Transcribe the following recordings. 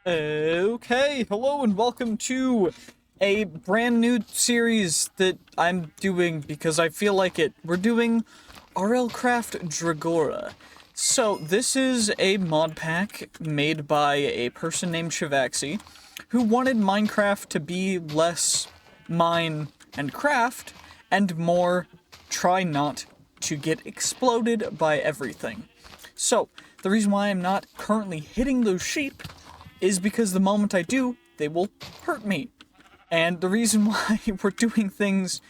Okay, hello and welcome to a brand new series that I'm doing because I feel like it. We're doing RLCraft Dregora. So, this is a mod pack made by a person named Shivaxi who wanted Minecraft to be less mine and craft and more try not to get exploded by everything. So, the reason why I'm not currently hitting those sheep is because the moment I do, they will hurt me. And the reason why we're doing things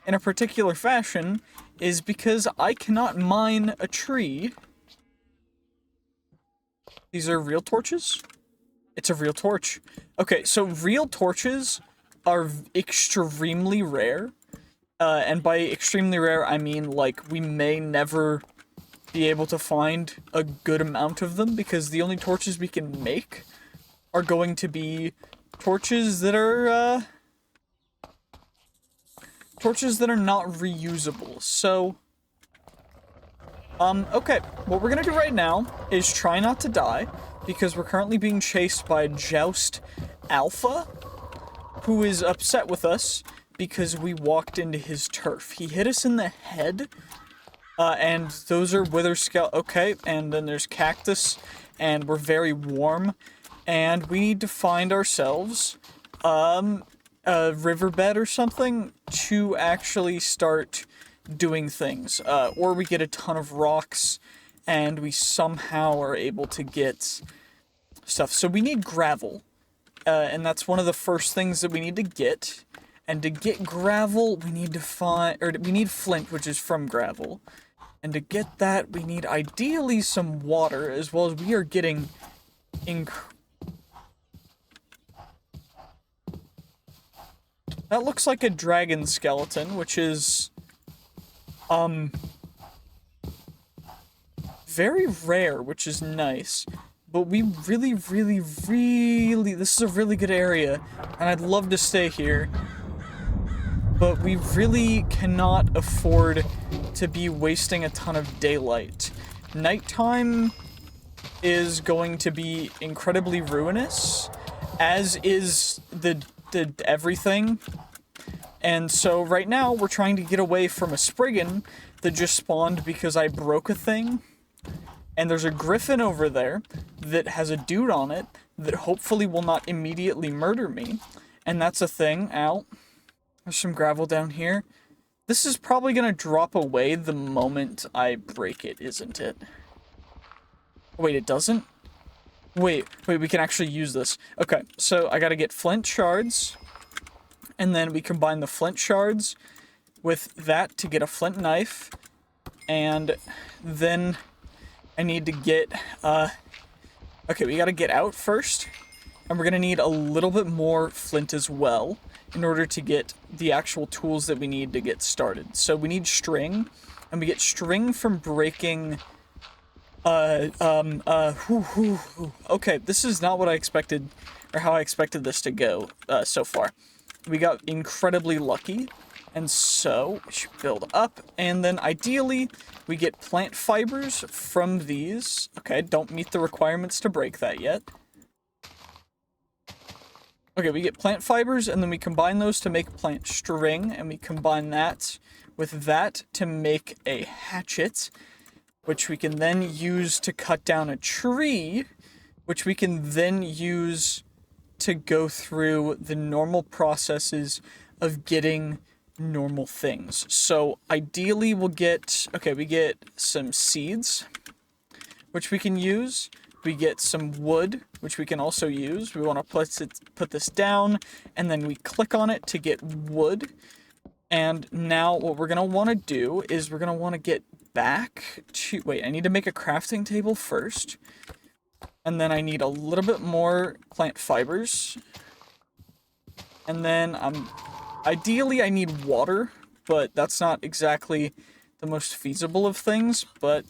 in a particular fashion is because I cannot mine a tree. These are real torches? It's a real torch. Okay, so real torches are extremely rare. And by extremely rare, I mean, like, we may never be able to find a good amount of them because the only torches we can make are going to be torches that are not reusable. So, okay, what we're gonna do right now is try not to die, because we're currently being chased by Joust Alpha, who is upset with us because we walked into his turf. He hit us in the head, and those are wither okay, and then there's cactus, and we're very warm. And we need to find ourselves a riverbed or something to actually start doing things. Or we get a ton of rocks and we somehow are able to get stuff. So we need gravel. And that's one of the first things that we need to get. And to get gravel, we need to we need flint, which is from gravel. And to get that, we need ideally some water, as well as we are getting that looks like a dragon skeleton, which is, very rare, which is nice. But we really, this is a really good area, and I'd love to stay here. But we really cannot afford to be wasting a ton of daylight. Nighttime is going to be incredibly ruinous, as is the everything. And so right now we're trying to get away from a Spriggan that just spawned because I broke a thing. And there's a griffin over there that has a dude on it that hopefully will not immediately murder me. And that's a thing. Ow. There's some gravel down here. This is probably gonna drop away the moment I break it, isn't it? Wait, it doesn't? Wait, we can actually use this. Okay, so I gotta get flint shards, and then we combine the flint shards with that to get a flint knife, and then I need to get, okay, we gotta get out first, and we're gonna need a little bit more flint as well in order to get the actual tools that we need to get started. So we need string, and we get string from breaking okay, this is not what I expected, or how I expected this to go, so far. We got incredibly lucky, and so we should build up, and then ideally, we get plant fibers from these. Okay, don't meet the requirements to break that yet. Okay, we get plant fibers, and then we combine those to make plant string, and we combine that with that to make a hatchet, which we can then use to cut down a tree, which we can then use to go through the normal processes of getting normal things. So ideally we'll get, okay, we get some seeds, which we can use. We get some wood, which we can also use. We want to put this down, and then we click on it to get wood. And now what we're going to want to do is we're going to want to get back to... Wait, I need to make a crafting table first. And then I need a little bit more plant fibers. And then ideally I need water, but that's not exactly the most feasible of things. But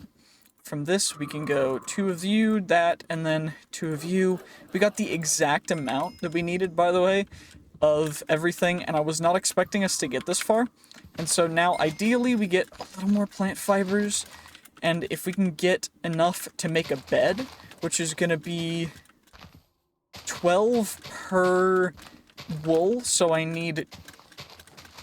from this we can go 2 of you, that, and then 2 of you. We got the exact amount that we needed, by the way, of everything, and I was not expecting us to get this far. And so now ideally we get a little more plant fibers, and if we can get enough to make a bed, which is gonna be 12 per wool, so I need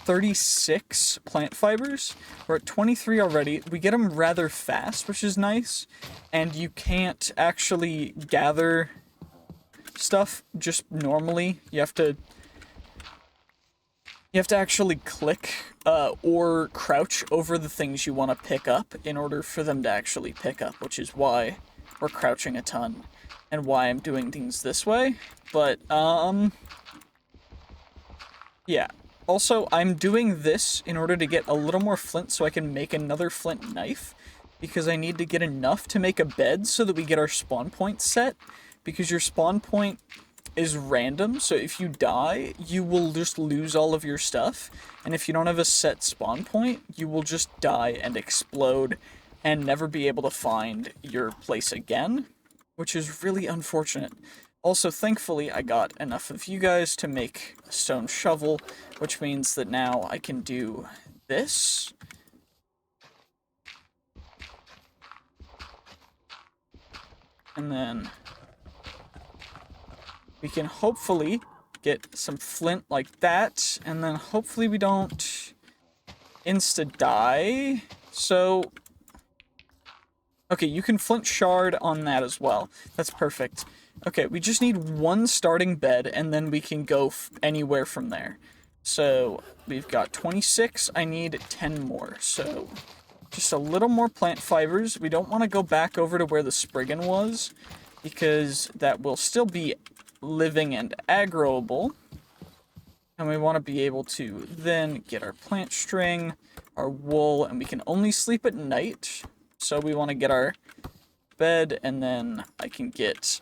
36 plant fibers. We're at 23 already. We get them rather fast, which is nice. And you can't actually gather stuff just normally. You have to actually click or crouch over the things you want to pick up in order for them to actually pick up, which is why we're crouching a ton and why I'm doing things this way. But, yeah. Also, I'm doing this in order to get a little more flint so I can make another flint knife, because I need to get enough to make a bed so that we get our spawn point set, because your spawn point is random, so if you die, you will just lose all of your stuff, and if you don't have a set spawn point, you will just die and explode and never be able to find your place again, which is really unfortunate. Also, thankfully, I got enough of you guys to make a stone shovel, which means that now I can do this. And then we can hopefully get some flint like that, and then hopefully we don't insta-die. So, okay, you can flint shard on that as well. That's perfect. Okay, we just need one starting bed, and then we can go anywhere from there. So, we've got 26, I need 10 more, so just a little more plant fibers. We don't want to go back over to where the Spriggan was, because that will still be living and aggroable. And we want to be able to then get our plant string, our wool, and we can only sleep at night. So we want to get our bed, and then I can get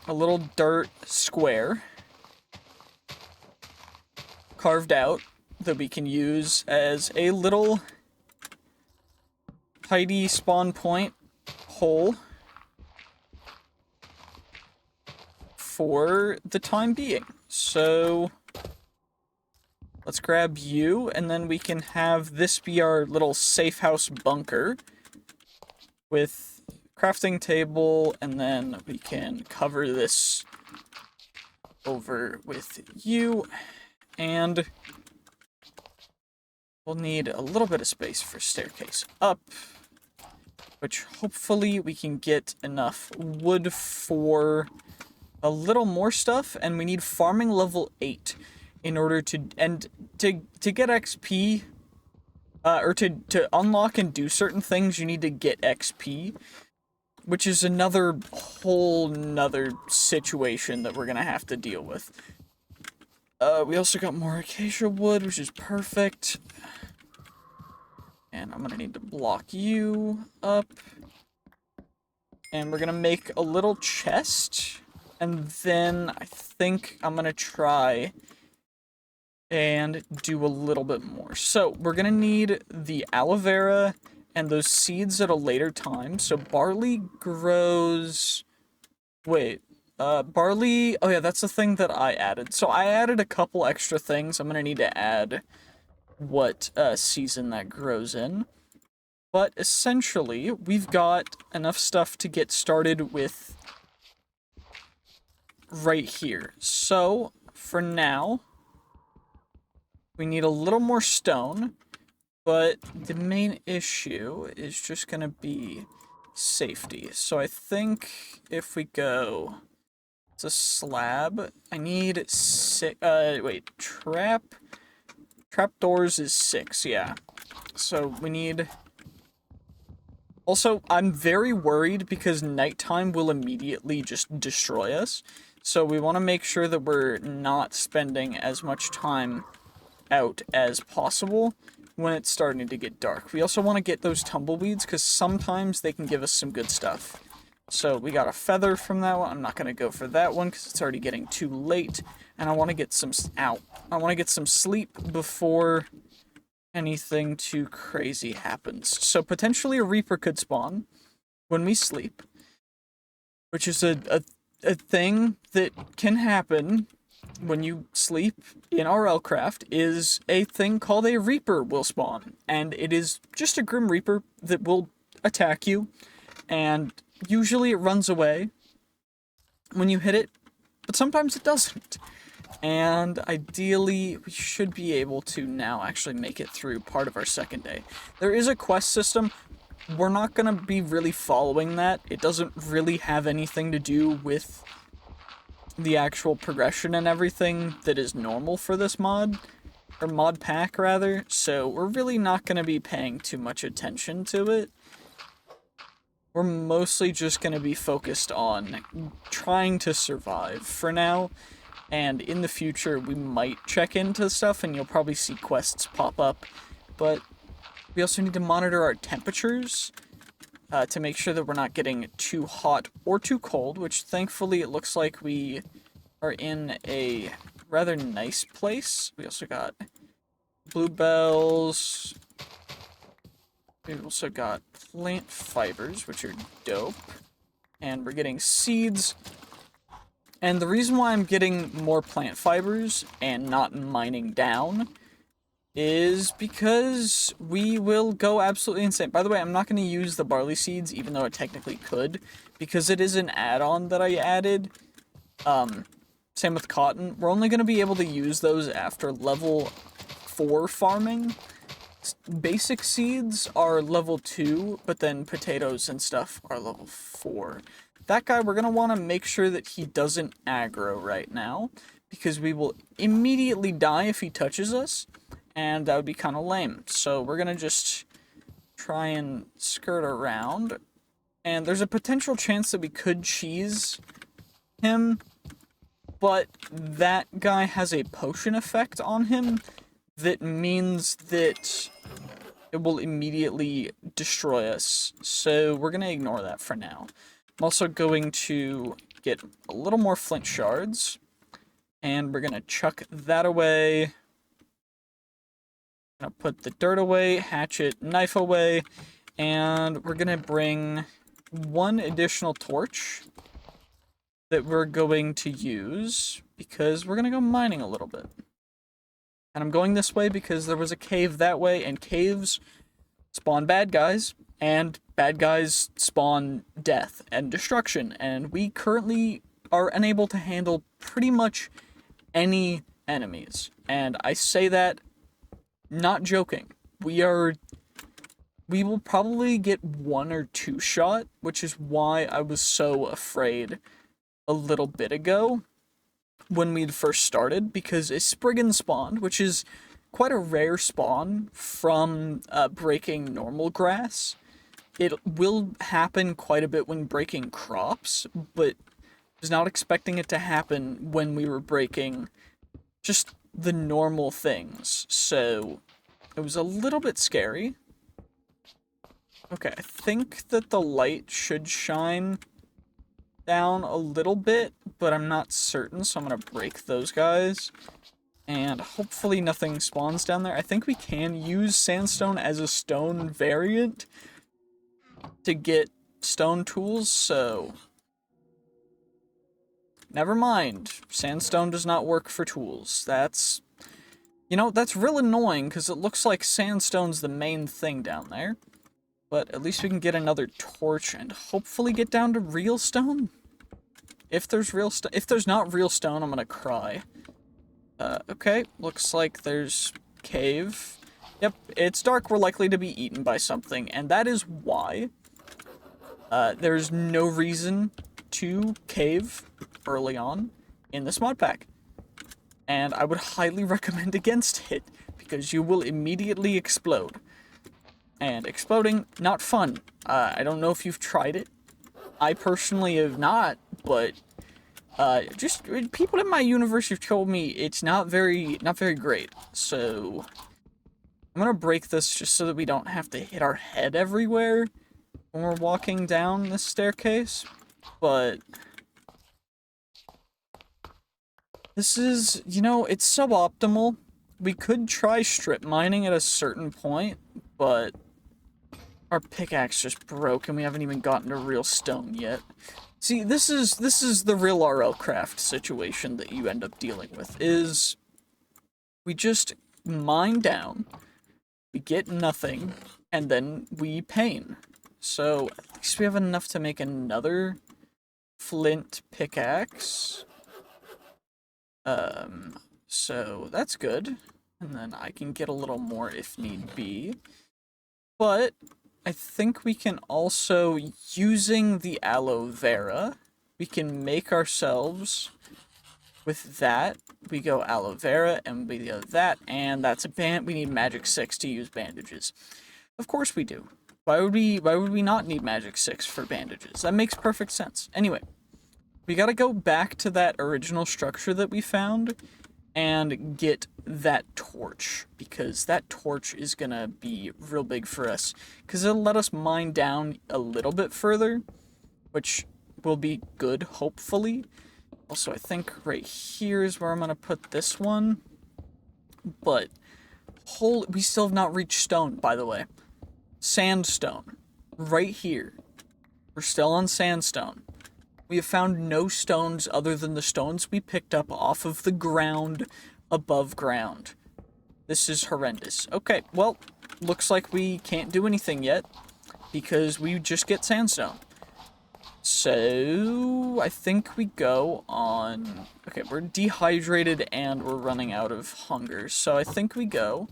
a little dirt square carved out that we can use as a little tidy spawn point hole for the time being. So let's grab you, and then we can have this be our little safe house bunker with crafting table, and then we can cover this over with you, and we'll need a little bit of space for staircase up, which hopefully we can get enough wood for a little more stuff, and we need farming level 8 in order to get XP, or to unlock and do certain things, you need to get XP, which is another whole nother situation that we're gonna have to deal with. We also got more acacia wood, which is perfect. And I'm gonna need to block you up. And we're gonna make a little chest. And then I think I'm gonna try and do a little bit more. So we're gonna need the aloe vera and those seeds at a later time. So barley grows... Wait, barley... Oh yeah, that's the thing that I added. So I added a couple extra things. I'm gonna need to add what season that grows in. But essentially, we've got enough stuff to get started with right here. So, for now, we need a little more stone, but the main issue is just gonna be safety. So I think if we go to slab, I need trapdoors is 6, yeah. So we need... Also, I'm very worried because nighttime will immediately just destroy us. So we want to make sure that we're not spending as much time out as possible when it's starting to get dark. We also want to get those tumbleweeds because sometimes they can give us some good stuff. So we got a feather from that one. I'm not going to go for that one because it's already getting too late. And I want to get some... I want to get some sleep before anything too crazy happens. So potentially a Reaper could spawn when we sleep, which is a thing that can happen when you sleep in RLCraft, is a thing called a Reaper will spawn. And it is just a Grim Reaper that will attack you, and usually it runs away when you hit it, but sometimes it doesn't. And ideally, we should be able to now actually make it through part of our second day. There is a quest system. We're not going to be really following that. It doesn't really have anything to do with the actual progression and everything that is normal for this mod, or mod pack rather, so we're really not going to be paying too much attention to it. We're mostly just going to be focused on trying to survive for now, and in the future we might check into stuff and you'll probably see quests pop up, but we also need to monitor our temperatures to make sure that we're not getting too hot or too cold, which thankfully it looks like we are in a rather nice place. We also got bluebells. We've also got plant fibers, which are dope. And we're getting seeds. And the reason why I'm getting more plant fibers and not mining down is because we will go absolutely insane. By the way, I'm not going to use the barley seeds, even though it technically could, because it is an add-on that I added. Same with cotton. We're only going to be able to use those after level 4 farming. Basic seeds are level 2, but then potatoes and stuff are level 4. That guy, we're going to want to make sure that he doesn't aggro right now, because we will immediately die if he touches us, and that would be kind of lame. So we're going to just try and skirt around, and there's a potential chance that we could cheese him, but that guy has a potion effect on him that means that it will immediately destroy us. So we're going to ignore that for now. I'm also going to get a little more flint shards, and we're going to chuck that away. Gonna put the dirt away, hatchet, knife away, and we're going to bring one additional torch that we're going to use because we're going to go mining a little bit. And I'm going this way because there was a cave that way, and caves spawn bad guys, and bad guys spawn death and destruction, and we currently are unable to handle pretty much any enemies. And I say that not joking. We will probably get 1 or 2 shot, which is why I was so afraid a little bit ago when we'd first started, because a Spriggan spawned, which is quite a rare spawn from breaking normal grass. It will happen quite a bit when breaking crops, but I was not expecting it to happen when we were breaking just the normal things, so it was a little bit scary. Okay, I think that the light should shine down a little bit, but I'm not certain, so I'm gonna break those guys. And hopefully nothing spawns down there. I think we can use sandstone as a stone variant to get stone tools, so never mind. Sandstone does not work for tools. That's, you know, that's real annoying because it looks like sandstone's the main thing down there. But at least we can get another torch and hopefully get down to real stone. If there's not real stone, I'm gonna cry. Okay, looks like there's cave. Yep, it's dark, we're likely to be eaten by something, and that is why there's no reason to cave early on in this mod pack. And I would highly recommend against it, because you will immediately explode. And exploding, not fun. I don't know if you've tried it. I personally have not, but just people in my universe have told me it's not very great. So I'm gonna break this just so that we don't have to hit our head everywhere when we're walking down this staircase. But this is, you know, it's suboptimal. We could try strip mining at a certain point, but our pickaxe just broke and we haven't even gotten to real stone yet. See, this is the real RLCraft situation that you end up dealing with, is we just mine down, we get nothing, and then we pain. So at least we have enough to make another flint pickaxe. So that's good. And then I can get a little more if need be. But I think we can also, using the aloe vera, we can make ourselves, with that, we go aloe vera, and we go that, and that's a we need magic 6 to use bandages. Of course we do. Why would we not need magic 6 for bandages? That makes perfect sense. Anyway, we gotta go back to that original structure that we found and get that torch, because that torch is gonna be real big for us, because it'll let us mine down a little bit further, which will be good, hopefully. Also, I think right here is where I'm gonna put this one, but we still have not reached stone, by the way. Sandstone, right here. We're still on sandstone. We have found no stones other than the stones we picked up off of the ground above ground. This is horrendous. Okay, well, looks like we can't do anything yet because we just get sandstone. So, I think we go on... Okay, we're dehydrated and we're running out of hunger. So I think we go...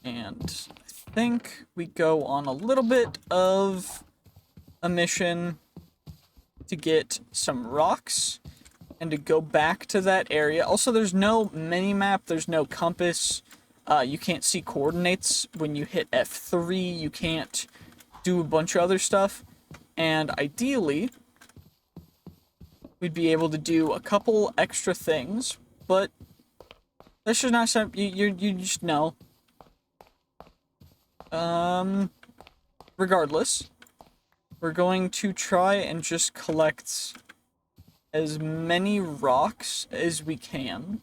And I think we go on a little bit of a mission to get some rocks and to go back to that area. Also, there's no mini-map, there's no compass. You can't see coordinates when you hit F3. You can't do a bunch of other stuff. And ideally, we'd be able to do a couple extra things, but that's just not something you just know. Regardless, we're going to try and just collect as many rocks as we can,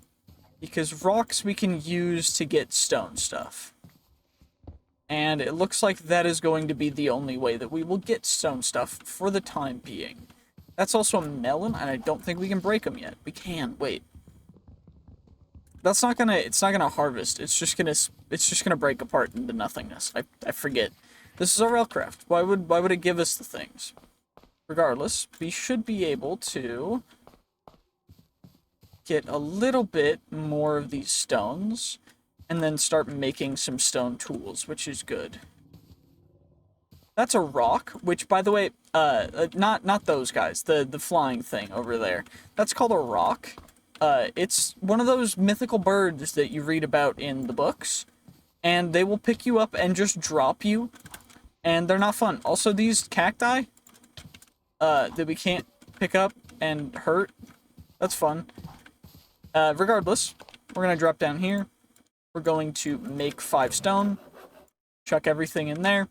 because rocks we can use to get stone stuff. And it looks like that is going to be the only way that we will get stone stuff for the time being. That's also a melon, and I don't think we can break them yet. We can, wait. That's not gonna, it's not gonna harvest, it's just gonna break apart into nothingness. I forget. This is RLCraft. Why would it give us the things? Regardless, we should be able to get a little bit more of these stones, and then start making some stone tools, which is good. That's a rock, which, by the way, not those guys, the flying thing over there. That's called a rock. It's one of those mythical birds that you read about in the books, and they will pick you up and just drop you, and they're not fun. Also, these cacti, that we can't pick up and hurt, that's fun. Regardless, we're gonna drop down here. We're going to make 5 stone, chuck everything in there,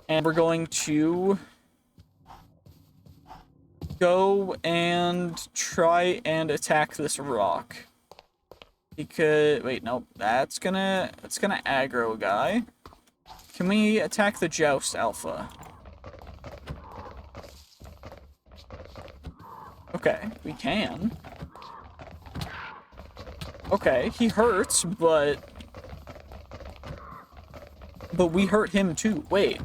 and we're going to go and try and attack this rock. Because, wait, nope, that's gonna aggro a guy. Can we attack the Joust Alpha? Okay, we can. Okay, he hurts, but we hurt him too. Wait,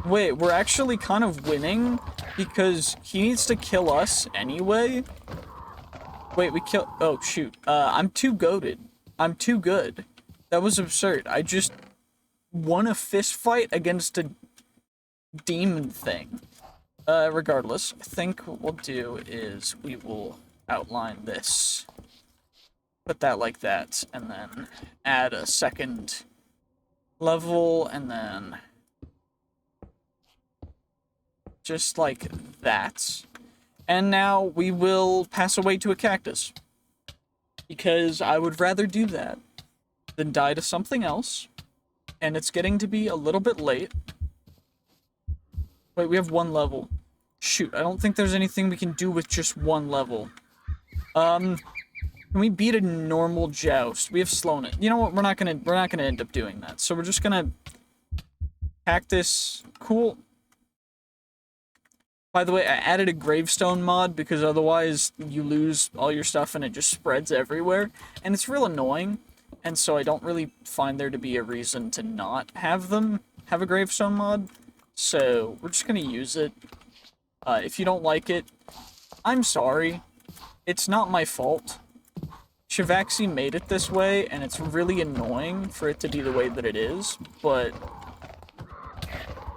we're actually kind of winning because he needs to kill us anyway. Wait, we kill... Oh, shoot. I'm too goated. I'm too good. That was absurd. I just won a fist fight against a demon thing. Regardless, I think what we'll do is we will outline this. Put that like that, and then add a second level, and then just like that. And now we will pass away to a cactus, because I would rather do that than die to something else, and it's getting to be a little bit late. Wait, we have 1 level. Shoot, I don't think there's anything we can do with just 1 level. Can we beat a normal joust? We have slowness. You know what? We're not gonna end up doing that. So we're just gonna cactus. Cool. By the way, I added a gravestone mod because otherwise you lose all your stuff and it just spreads everywhere, and it's real annoying. And so I don't really find there to be a reason to not have a gravestone mod. So we're just gonna use it. If you don't like it, I'm sorry. It's not my fault. Shivaxi made it this way, and it's really annoying for it to be the way that it is, but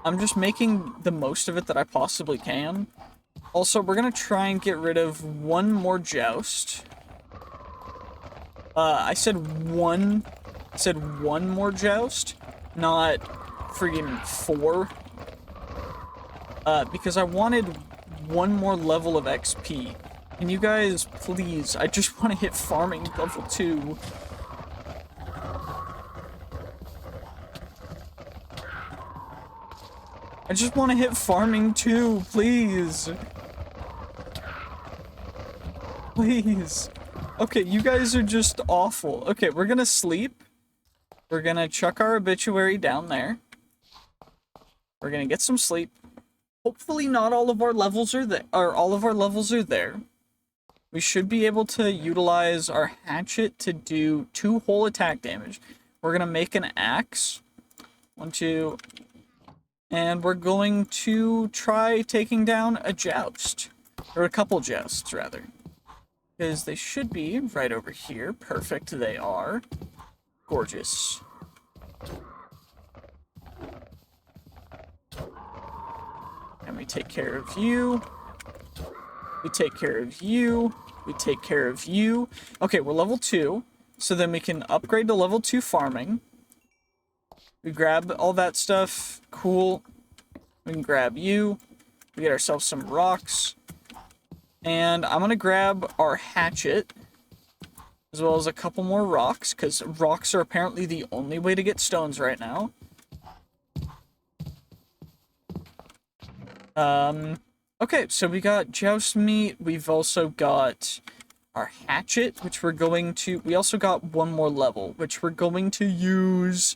I'm just making the most of it that I possibly can. Also, we're gonna try and get rid of one more joust. I said one more joust, not friggin' 4. Because I wanted one more level of XP. Can you guys, please, I just want to hit farming level 2. I just want to hit farming 2, please. Please. Okay, you guys are just awful. Okay, we're gonna sleep. We're gonna chuck our obituary down there. We're gonna get some sleep. Hopefully not all of our levels are there, or all of our levels are there. We should be able to utilize our hatchet to do 2 whole attack damage. We're gonna make an axe. 1, 2. And we're going to try taking down a joust. Or a couple jousts, rather. Because they should be right over here. Perfect, they are. Gorgeous. And we take care of you. We take care of you. We take care of you. Okay, we're level 2. So then we can upgrade to level 2 farming. We grab all that stuff. Cool. We can grab you. We get ourselves some rocks. And I'm going to grab our hatchet. As well as a couple more rocks. Because rocks are apparently the only way to get stones right now. Okay, so we got joust meat. We've also got our hatchet, which we're going to... We also got one more level, which we're going to use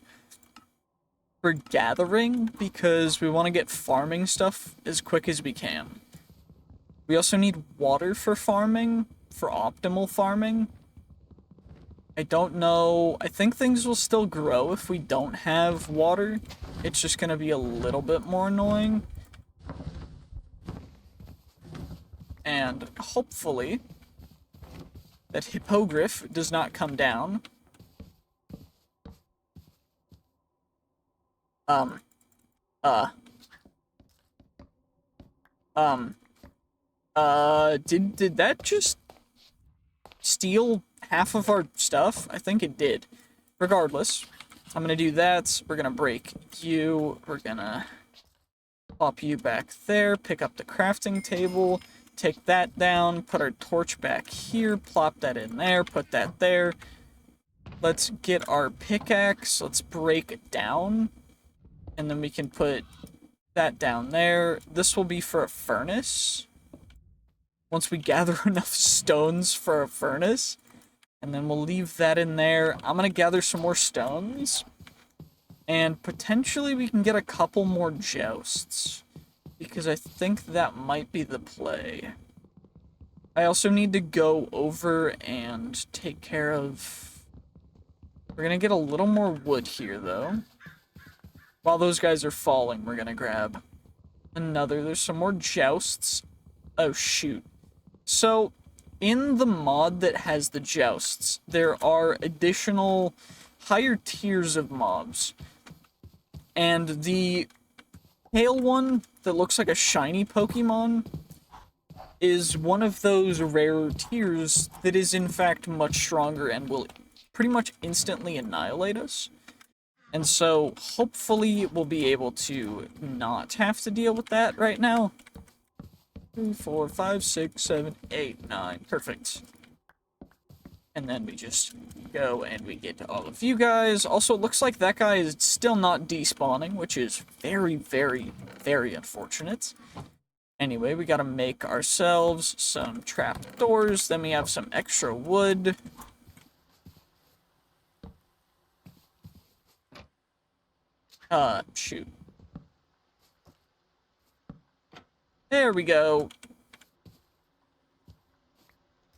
for gathering, because we want to get farming stuff as quick as we can. We also need water for farming, for optimal farming. I don't know... I think things will still grow if we don't have water. It's just going to be a little bit more annoying. And hopefully that hippogriff does not come down. Did that just steal half of our stuff? I think it did. Regardless, I'm gonna do that. We're gonna break you. We're gonna pop you back there, pick up the crafting table, take that down, put our torch back here, plop that in there, put that there. Let's get our pickaxe, let's break it down, and then we can put that down there. This will be for a furnace. Once we gather enough stones for a furnace, and then we'll leave that in there. I'm gonna gather some more stones, and potentially we can get a couple more jousts, because I think that might be the play. I also need to go over and take care of... We're gonna get a little more wood here, though. While those guys are falling, we're gonna grab another. There's some more jousts. Oh, shoot. So, in the mod that has the jousts, there are additional higher tiers of mobs. And the pale one that looks like a shiny Pokemon is one of those rare tiers that is in fact much stronger and will pretty much instantly annihilate us. And so, hopefully, we'll be able to not have to deal with that right now. 3, 4, 5, 6, 7, 8, 9. Perfect. And then we just go and we get to all of you guys. Also, it looks like that guy is still not despawning, which is very, very, very unfortunate. Anyway, we gotta make ourselves some trapdoors. Then we have some extra wood. Shoot. There we go.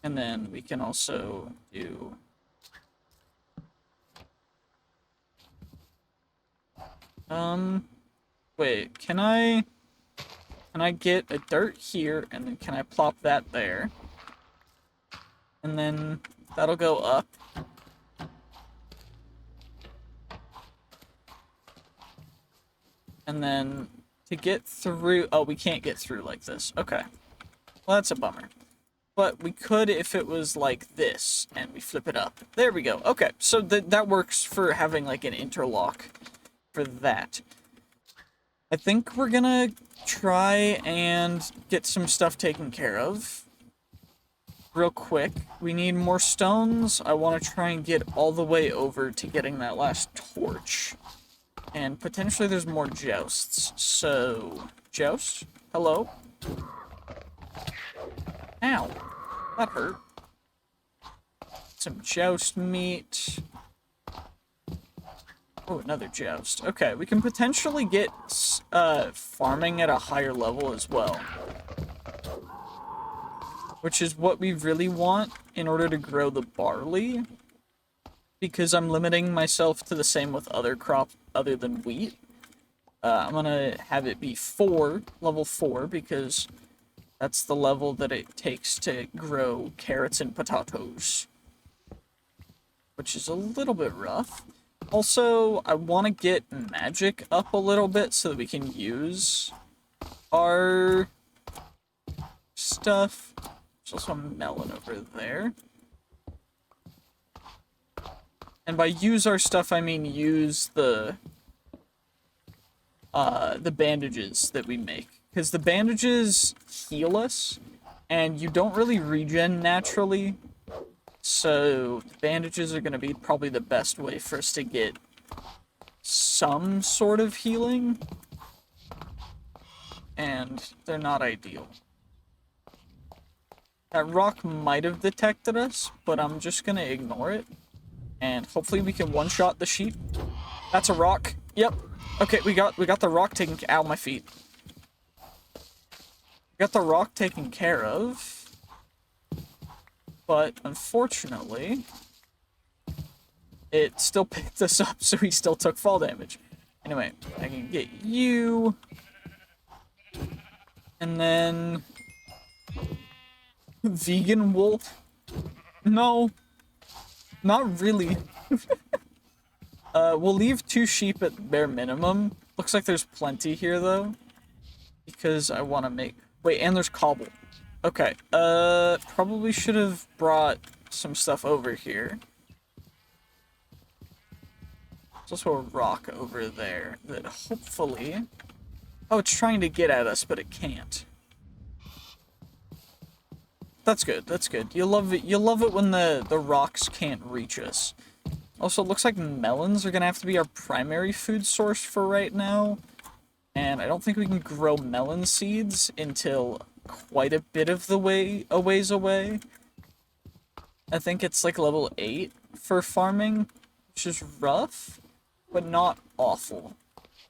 And then we can also do... Wait, can I... Can I get a dirt here, and then can I plop that there? And then that'll go up. And then to get through... Oh, we can't get through like this. Okay. Well, that's a bummer. But we could if it was like this, and we flip it up. There we go. Okay, so that works for having like an interlock for that. I think we're gonna try and get some stuff taken care of. Real quick. We need more stones. I want to try and get all the way over to getting that last torch. And potentially there's more jousts. So, joust? Hello? Ow. That hurt. Some joust meat. Oh, another joust. Okay, we can potentially get farming at a higher level as well. Which is what we really want in order to grow the barley. Because I'm limiting myself to the same with other crops other than wheat. I'm gonna have it be level 4, because that's the level that it takes to grow carrots and potatoes. Which is a little bit rough. Also, I want to get magic up a little bit so that we can use our stuff. There's also a melon over there. And by use our stuff, I mean use the bandages that we make. Because the bandages heal us, and you don't really regen naturally. So, the bandages are going to be probably the best way for us to get some sort of healing. And they're not ideal. That rock might have detected us, but I'm just going to ignore it. And hopefully we can one-shot the sheep. That's a rock. Yep. Okay, we got the rock taken... Ow, my feet. We got the rock taken care of. But, unfortunately, it still picked us up, so he still took fall damage. Anyway, I can get you. And then... Vegan wolf? No. Not really. We'll leave 2 sheep at bare minimum. Looks like there's plenty here, though. Because I want to make... Wait, and there's cobble. Okay, probably should have brought some stuff over here. There's also a rock over there that hopefully... Oh, it's trying to get at us, but it can't. That's good, that's good. You love it when the rocks can't reach us. Also, it looks like melons are gonna have to be our primary food source for right now. And I don't think we can grow melon seeds until quite a bit of the way a ways away. I think it's like level 8 for farming, which is rough, but not awful.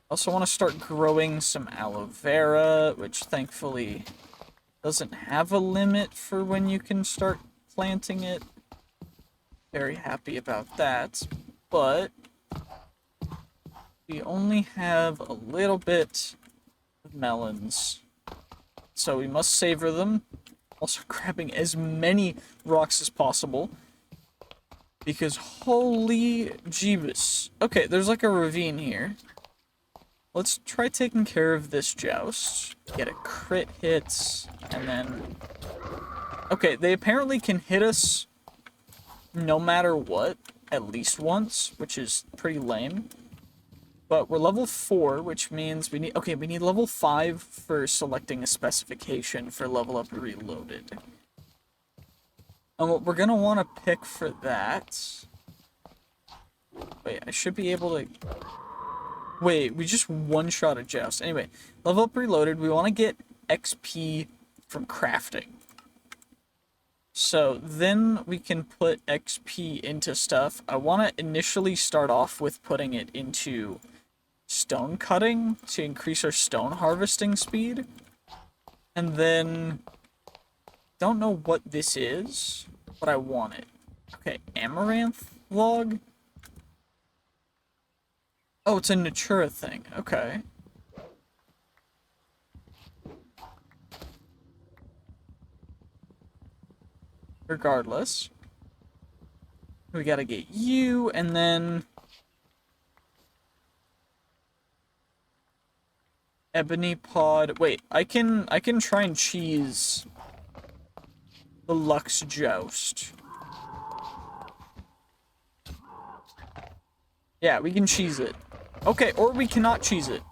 Also want to start growing some aloe vera, which thankfully doesn't have a limit for when you can start planting it. Very happy about that, but we only have a little bit of melons. So we must savor them. Also grabbing as many rocks as possible. Because holy jeebus. Okay, there's like a ravine here. Let's try taking care of this joust. Get a crit hit, and then... Okay, they apparently can hit us no matter what, at least once, which is pretty lame. But we're level 4, which means we need... Okay, we need level 5 for selecting a specification for level up reloaded. And what we're gonna want to pick for that... Wait, I should be able to... Wait, we just one-shot a joust. Anyway, level up reloaded, we want to get XP from crafting. So then we can put XP into stuff. I want to initially start off with putting it into stone cutting to increase our stone harvesting speed. And then, don't know what this is, but I want it. Okay, amaranth log. Oh, it's a Natura thing. Okay. Regardless. We gotta get you, and then... Ebony pod. Wait, I can try and cheese the Lux Joust. Yeah, we can cheese it. Okay, or we cannot cheese it.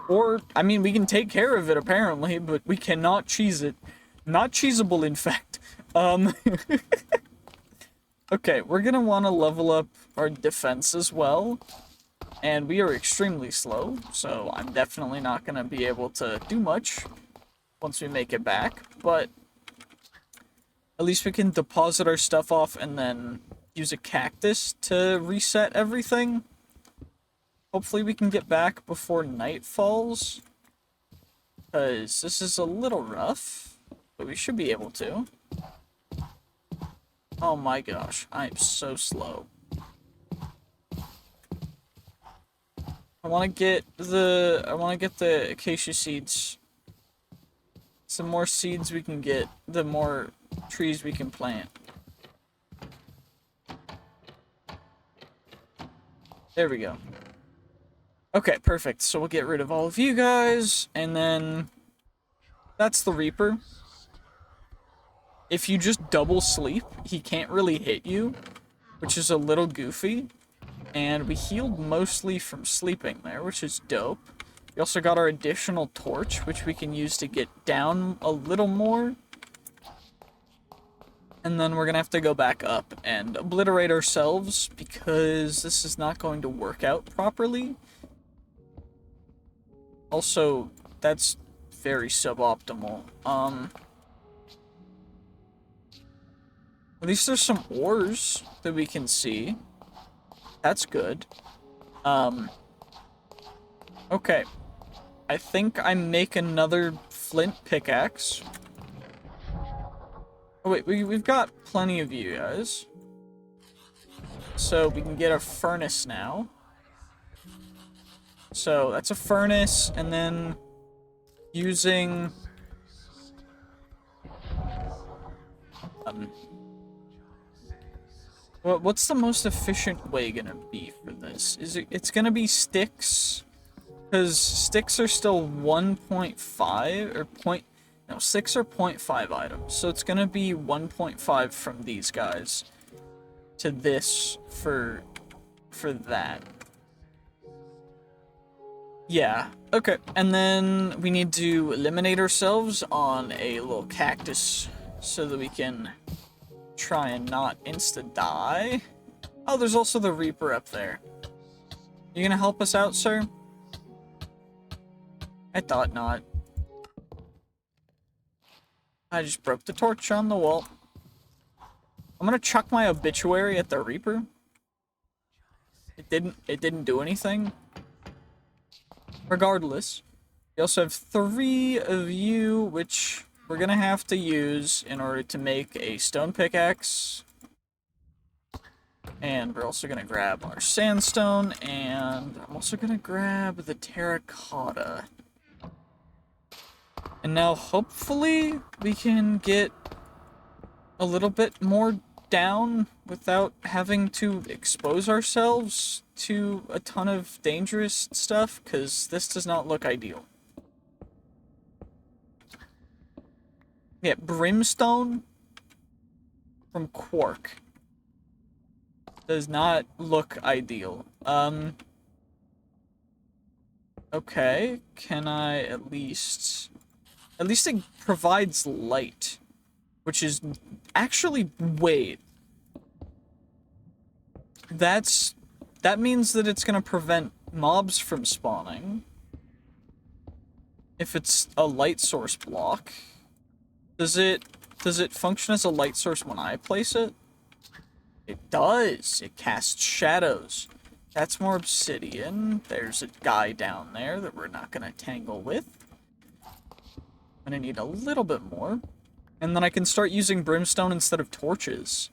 Or, I mean, we can take care of it, apparently, but we cannot cheese it. Not cheesable, in fact. Okay, we're gonna want to level up our defense as well. And we are extremely slow, so I'm definitely not gonna be able to do much once we make it back. But at least we can deposit our stuff off and then use a cactus to reset everything. Hopefully we can get back before night falls, because this is a little rough, but we should be able to. Oh my gosh, I am so slow. I want to get the acacia seeds. The more seeds we can get, the more trees we can plant. There we go. Okay, perfect. So we'll get rid of all of you guys, and then that's the Reaper. If you just double sleep, he can't really hit you, which is a little goofy. And we healed mostly from sleeping there, which is dope. We also got our additional torch, which we can use to get down a little more. And then we're gonna have to go back up and obliterate ourselves, because this is not going to work out properly. Also, that's very suboptimal. At least there's some ores that we can see. That's good. Okay. I think I make another flint pickaxe. Oh wait, we've got plenty of you guys. So we can get a furnace now. So that's a furnace, and then using... what's the most efficient way gonna be for this? It's gonna be sticks, because sticks are still 1.5 or point. No, 6 are 0.5 items, so it's gonna be 1.5 from these guys to this for that. Yeah. Okay. And then we need to eliminate ourselves on a little cactus so that we can try and not insta-die. Oh, there's also the Reaper up there. You gonna help us out, sir? I thought not. I just broke the torch on the wall. I'm gonna chuck my obituary at the Reaper. It didn't do anything. Regardless, we also have 3 of you, which we're gonna have to use in order to make a stone pickaxe. And we're also gonna grab our sandstone, and I'm also gonna grab the terracotta. And now hopefully we can get a little bit more down without having to expose ourselves to a ton of dangerous stuff, because this does not look ideal. Yeah, brimstone from quark does not look ideal. Okay, can I at least it provides light, which is actually, wait. That means that it's gonna prevent mobs from spawning. If it's a light source block. Does it function as a light source when I place it? It does. It casts shadows. That's more obsidian. There's a guy down there that we're not gonna tangle with. I'm gonna need a little bit more. And then I can start using brimstone instead of torches.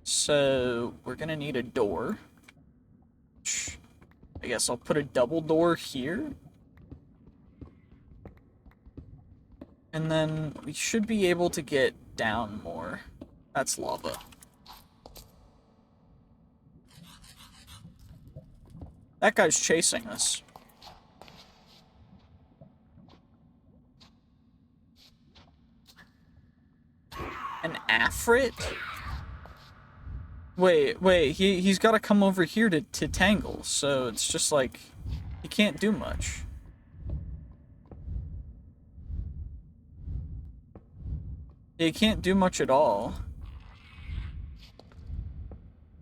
So we're gonna need a door. I guess I'll put a double door here. And then we should be able to get down more. That's lava. That guy's chasing us. An Afrit? Wait, he's gotta come over here to tangle, so it's just like, he can't do much. He can't do much at all.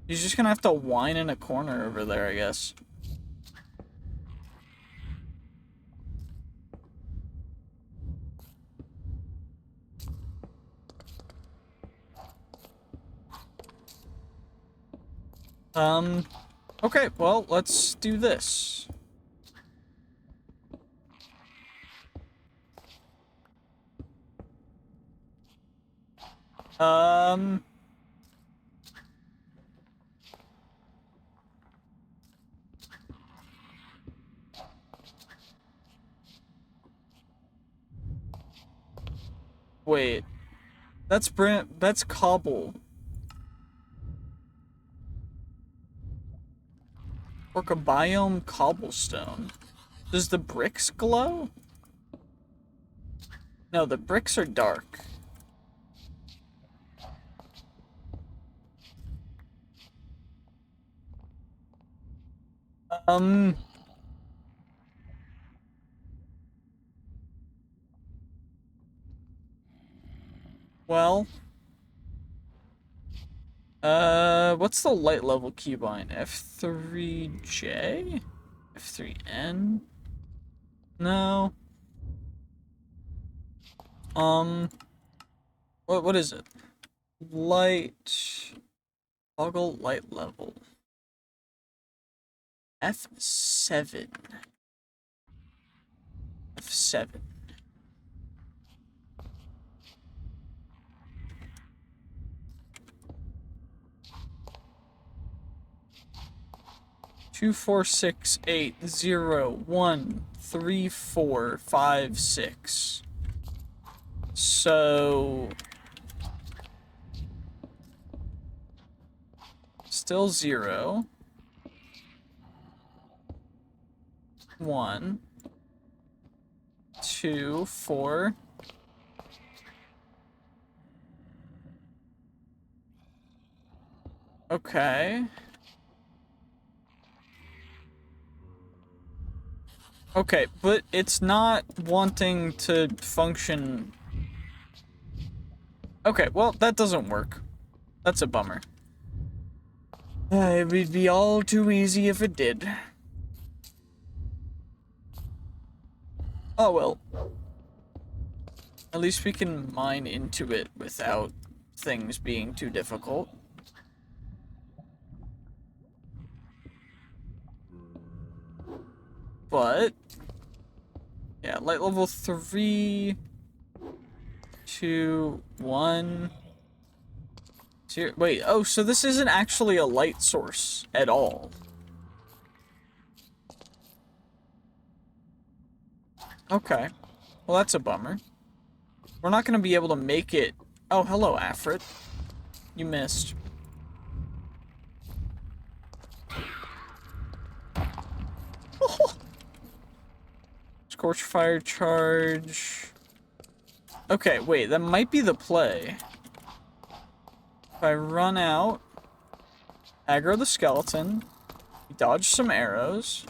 He's just gonna have to whine in a corner over there, I guess. Okay, well, let's do this. Wait. That's cobble. Orca biome cobblestone. Does the bricks glow? No, the bricks are dark. Well. What's the light level keybind? F3J? F3N? No. What is it? Toggle light level. F7. F7. Two, 4, 6, 8, 0, 1, 3, 4, 5, 6. So still 0. 1, 2, 4. Okay. Okay, but it's not wanting to function. Okay, well, that doesn't work. That's a bummer. It would be all too easy if it did. Oh well. At least we can mine into it without things being too difficult. But yeah, light level 3, 2, 1. 0. Wait, oh, so this isn't actually a light source at all. Okay. Well, that's a bummer. We're not going to be able to make it. Oh, hello, Afrit. You missed. Oh. Scorch fire charge. Okay, wait, that might be the play. If I run out, aggro the skeleton, we dodge some arrows,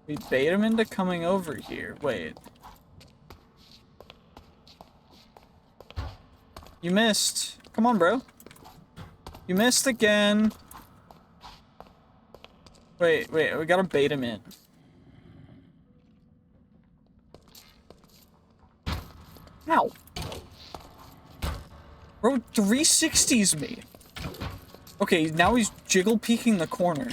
we bait him into coming over here. Wait. You missed. Come on, bro. You missed again. Wait, we gotta bait him in. Ow. Bro, 360s me. Okay, now he's jiggle peeking the corner.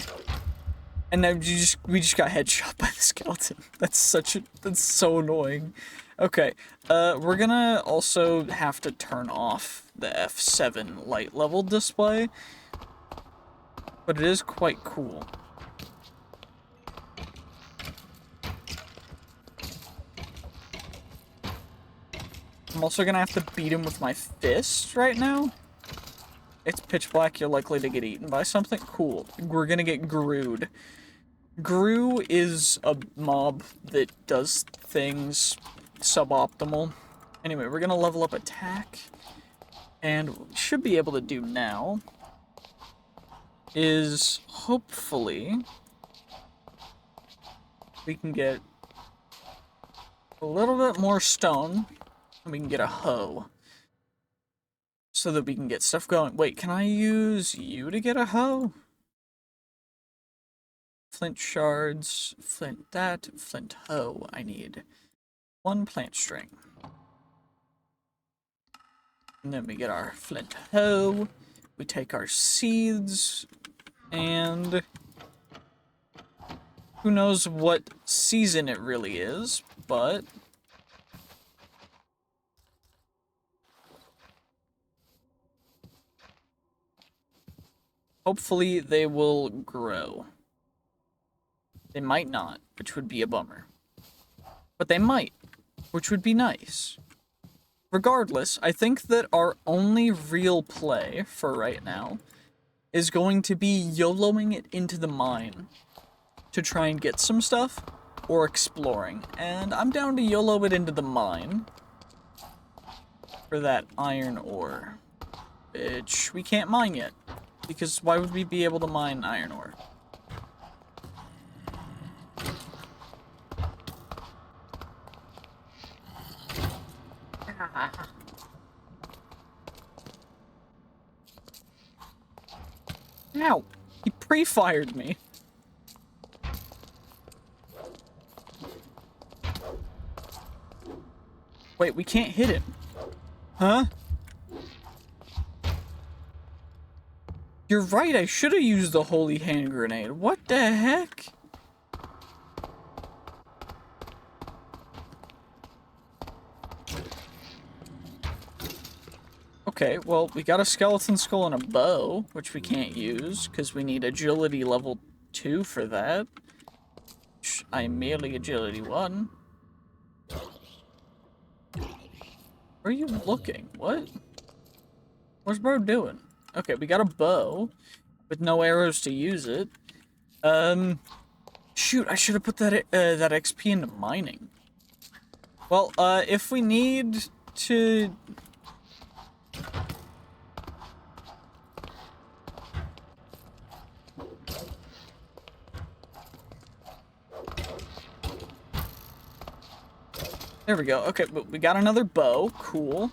And then we just got headshot by the skeleton. That's so annoying. Okay, we're gonna also have to turn off the F7 light level display. But it is quite cool. I'm also gonna have to beat him with my fist right now. It's pitch black, you're likely to get eaten by something. Cool. We're gonna get Grued. Gru is a mob that does things suboptimal. Anyway, we're gonna level up attack. And what we should be able to do now is hopefully we can get a little bit more stone and we can get a hoe so that we can get stuff going. Wait, can I use you to get a hoe? Flint shards, flint that, flint hoe. I need 1 plant string. And then we get our flint hoe. We take our seeds, and who knows what season it really is, but hopefully they will grow. They might not, which would be a bummer. But they might, which would be nice. Regardless, I think that our only real play for right now is going to be YOLOing it into the mine to try and get some stuff, or exploring. And I'm down to YOLO it into the mine for that iron ore, which we can't mine yet, because why would we be able to mine iron ore? Ow! He pre-fired me. Wait, we can't hit him. Huh? You're right, I should have used the holy hand grenade. What the heck? Okay, well, we got a skeleton skull and a bow, which we can't use, because we need agility level 2 for that. I'm merely agility 1. Where are you looking? What? What's bro doing? Okay, we got a bow, with no arrows to use it. Shoot, I should have put that, that XP into mining. Well, if we need to... There we go. Okay, but we got another bow. Cool.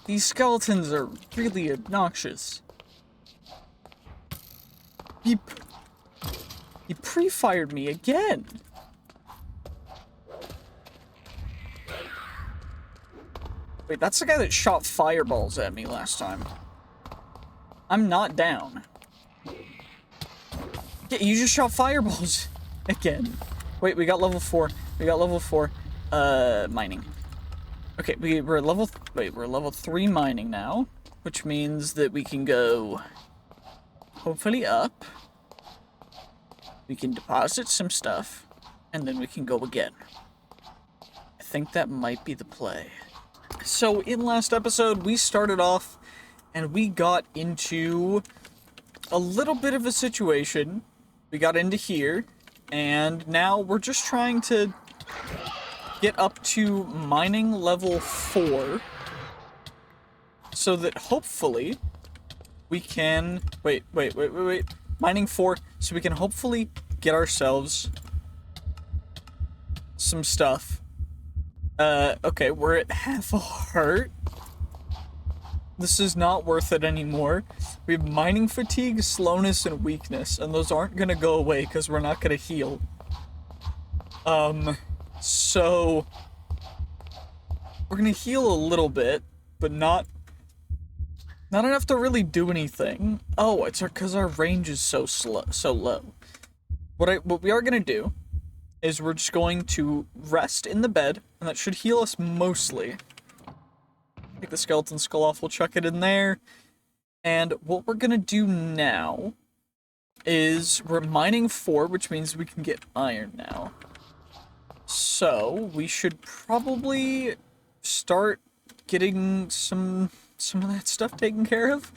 These skeletons are really obnoxious. He pre-fired me again. Wait, that's the guy that shot fireballs at me last time. I'm not down. Yeah, you just shot fireballs again. Wait, we got level 4. We got level 4, mining. Okay, we're level 3 mining now, which means that we can go, hopefully up. We can deposit some stuff, and then we can go again. I think that might be the play. So, in last episode, we started off, and we got into a little bit of a situation. We got into here. And now we're just trying to get up to mining level 4 so that hopefully we can... Wait. Mining 4 so we can hopefully get ourselves some stuff. Okay, we're at half a heart. This is not worth it anymore. We have mining fatigue, slowness, and weakness, and those aren't gonna go away because we're not gonna heal. So we're gonna heal a little bit, but not enough to really do anything. Oh, it's because our range is so low. What we are gonna do is we're just going to rest in the bed, and that should heal us mostly. Take the skeleton skull off, we'll chuck it in there. And what we're gonna do now is we're mining 4, which means we can get iron now. So, we should probably start getting some of that stuff taken care of.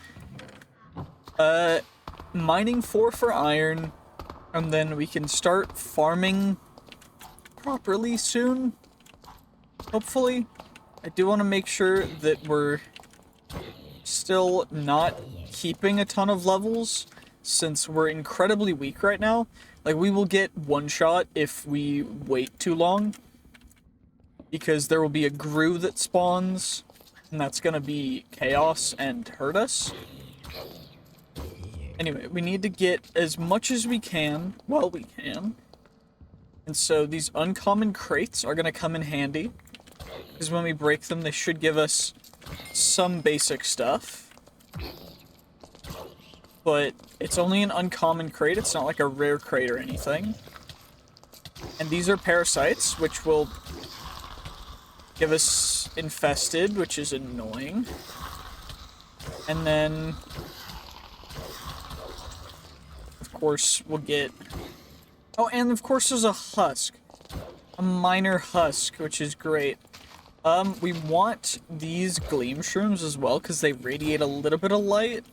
Mining 4 for iron, and then we can start farming properly soon, hopefully. I do want to make sure that we're still not keeping a ton of levels, since we're incredibly weak right now. Like, we will get one shot if we wait too long, because there will be a grue that spawns, and that's gonna be chaos and hurt us. Anyway, we need to get as much as we can while we can. And so these uncommon crates are gonna come in handy, because when we break them, they should give us some basic stuff. But it's only an uncommon crate, it's not like a rare crate or anything. And these are parasites, which will give us infested, which is annoying. And then, of course, we'll get... Oh, and of course there's a husk. A minor husk, which is great. We want these gleam shrooms as well, because they radiate a little bit of light.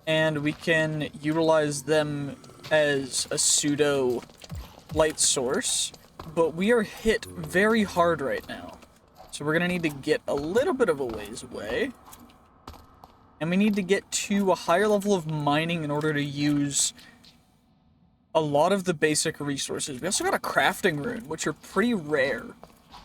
And we can utilize them as a pseudo light source. But we are hit very hard right now. So we're gonna need to get a little bit of a ways away. And we need to get to a higher level of mining in order to use a lot of the basic resources. We also got a crafting rune, which are pretty rare.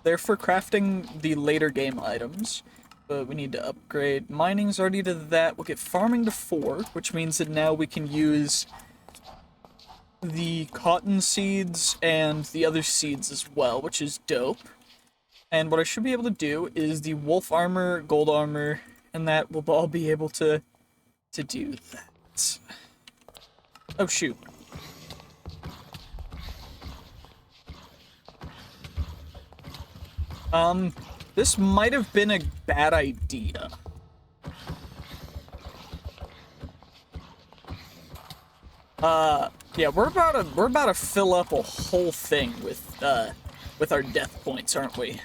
They're for crafting the later game items. But we need to upgrade mining's already to that. We'll get farming to 4, which means that now we can use the cotton seeds and the other seeds as well, which is dope. And what I should be able to do is the wolf armor, gold armor, and that will all be able to do that. Oh shoot. This might have been a bad idea. Yeah, we're about to fill up a whole thing with our death points, aren't we?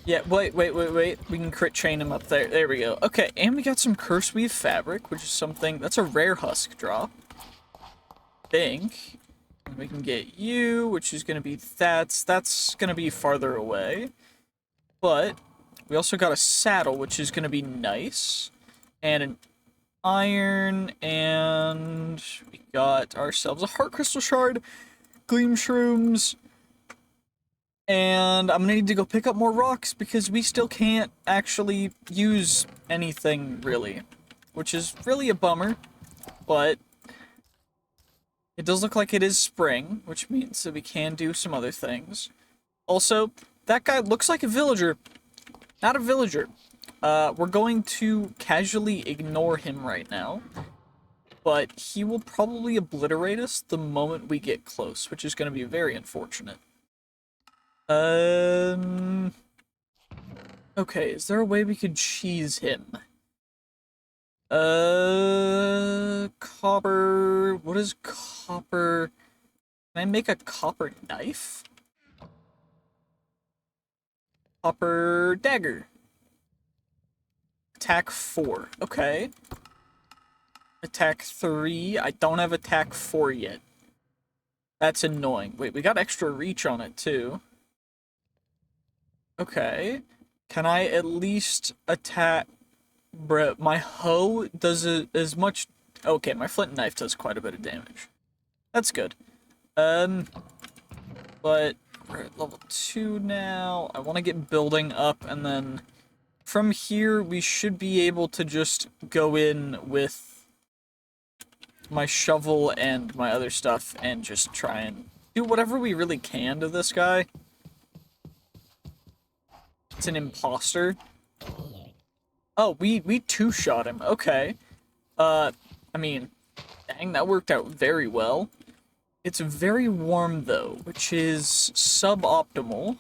Yeah, wait. We can crit chain him up there. There we go. Okay, and we got some curse weave fabric, which is something that's a rare husk drop. Think. We can get you, which is gonna be that's gonna be farther away. But we also got a saddle, which is gonna be nice. And an iron, and we got ourselves a heart crystal shard, gleam shrooms, and I'm gonna need to go pick up more rocks because we still can't actually use anything really, which is really a bummer, but it does look like it is spring, which means that we can do some other things. Also, that guy looks like a villager. Not a villager. We're going to casually ignore him right now. But he will probably obliterate us the moment we get close, which is going to be very unfortunate. Okay, is there a way we could cheese him? Copper... What is copper? Can I make a copper knife? Copper dagger. Attack 4. Okay. Attack 3. I don't have attack 4 yet. That's annoying. Wait, we got extra reach on it, too. Okay. Can I at least attack... Bruh, my hoe does as much... Okay, my flint knife does quite a bit of damage. That's good. But we're at level 2 now. I want to get building up, and then from here we should be able to just go in with my shovel and my other stuff and just try and do whatever we really can to this guy. It's an imposter. Oh, we two-shot him. Okay. I mean, dang, that worked out very well. It's very warm, though, which is suboptimal.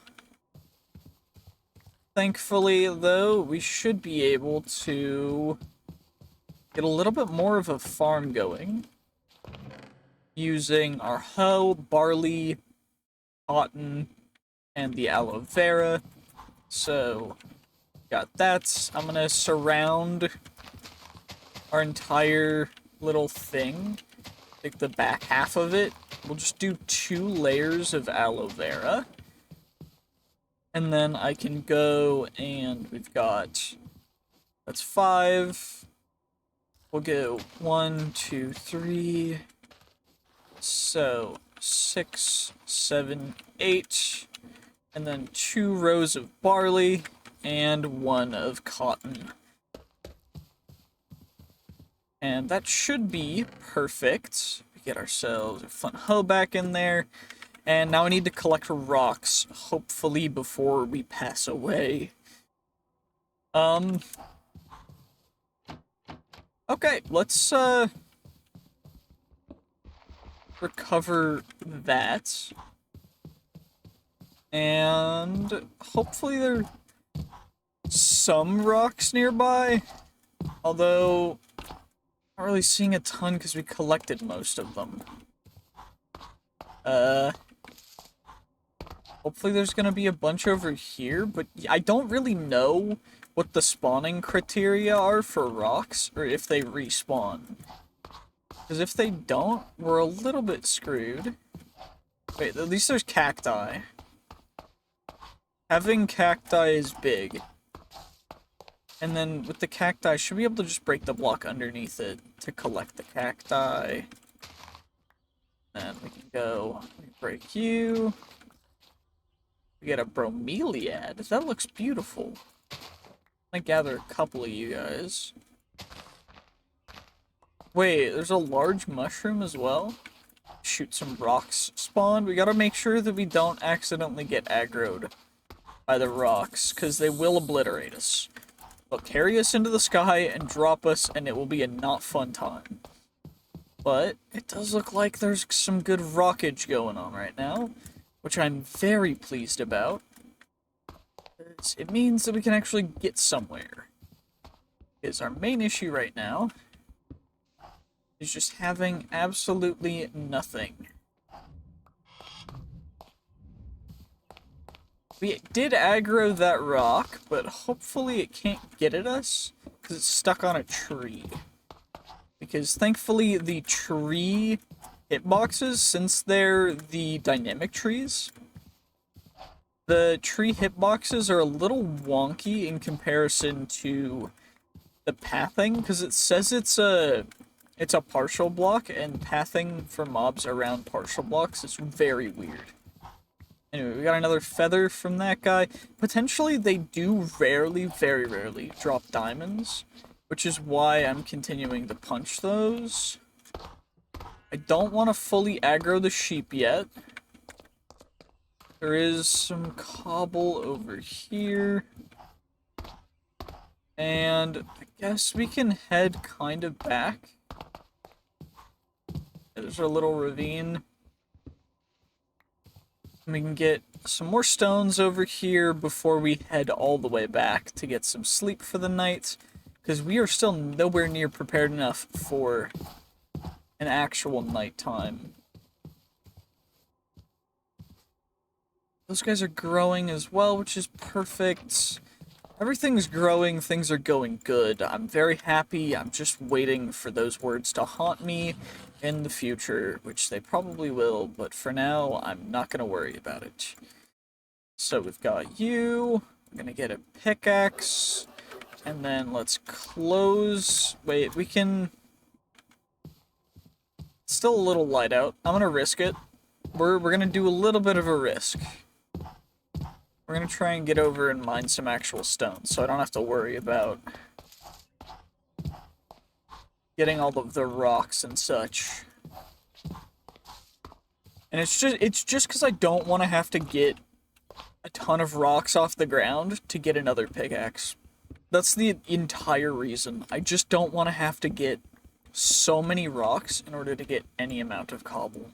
Thankfully, though, we should be able to get a little bit more of a farm going using our hoe, barley, cotton, and the aloe vera. So, got that. I'm gonna surround our entire little thing, like the back half of it. We'll just do 2 layers of aloe vera. And then I can go and we've got, that's 5. We'll go 1, 2, 3. So 6, 7, 8. And then 2 rows of barley and 1 of cotton. And that should be perfect. We get ourselves a flint hoe back in there. And now I need to collect rocks, hopefully before we pass away. Okay, let's, recover that. And hopefully there are some rocks nearby. Although, not really seeing a ton because we collected most of them. Hopefully there's gonna be a bunch over here, but I don't really know what the spawning criteria are for rocks, or if they respawn. Because if they don't, we're a little bit screwed. Wait, at least there's cacti. Having cacti is big. And then with the cacti, should be able to just break the block underneath it to collect the cacti. Then we can go break you. We get a bromeliad. That looks beautiful. I gather a couple of you guys. Wait, there's a large mushroom as well? Shoot, some rocks spawn. We gotta make sure that we don't accidentally get aggroed by the rocks, because they will obliterate us. They'll carry us into the sky and drop us, and it will be a not fun time. But it does look like there's some good rockage going on right now, which I'm very pleased about. It means that we can actually get somewhere. Because our main issue right now is just having absolutely nothing. We did aggro that rock, but hopefully it can't get at us, because it's stuck on a tree. Because thankfully the tree hitboxes, since they're the dynamic trees, the tree hitboxes are a little wonky in comparison to the pathing, because it says it's a partial block, and pathing for mobs around partial blocks is very weird. Anyway, we got another feather from that guy. Potentially, they do rarely, very rarely, drop diamonds, which is why I'm continuing to punch those. I don't want to fully aggro the sheep yet. There is some cobble over here. And I guess we can head kind of back. There's our little ravine. We can get some more stones over here before we head all the way back to get some sleep for the night, because we are still nowhere near prepared enough for an actual nighttime. Those guys are growing as well, which is perfect. Everything's growing, things are going good. I'm very happy. I'm just waiting for those words to haunt me in the future, which they probably will, but for now, I'm not going to worry about it. So we've got you. I'm going to get a pickaxe, and then let's close. Wait, we can... It's still a little light out. I'm going to risk it. We're going to do a little bit of a risk. We're going to try and get over and mine some actual stone, so I don't have to worry about getting all of the rocks and such. And it's just because I don't want to have to get a ton of rocks off the ground to get another pickaxe. That's the entire reason. I just don't want to have to get so many rocks in order to get any amount of cobble.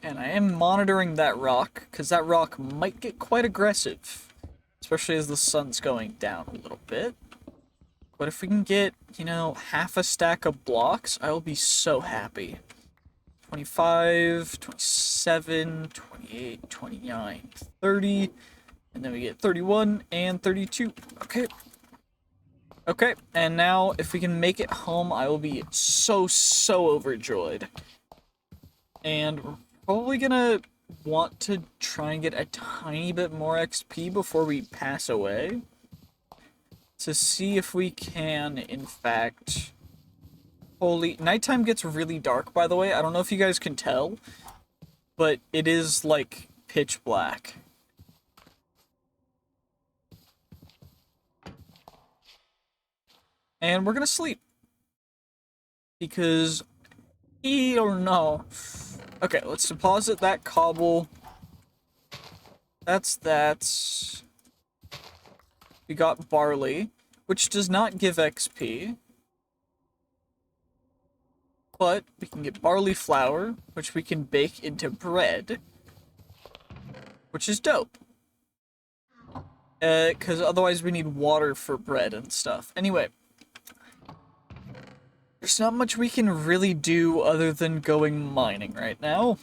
And I am monitoring that rock, because that rock might get quite aggressive. especially as the sun's going down a little bit. But if we can get, you know, half a stack of blocks, I will be so happy. 25, 27, 28, 29, 30, and then we get 31 and 32. Okay. Okay, and now if we can make it home, I will be so overjoyed. And we're probably gonna want to try and get a tiny bit more XP before we pass away. To see if we can, in fact... Holy... Nighttime gets really dark, by the way. I don't know if you guys can tell, but it is, like, pitch black. And we're gonna sleep. Because... I don't know. Okay, let's deposit that cobble. That's that. We got barley, which does not give XP. But we can get barley flour, which we can bake into bread. Which is dope. Because otherwise we need water for bread and stuff. Anyway. There's not much we can really do other than going mining right now.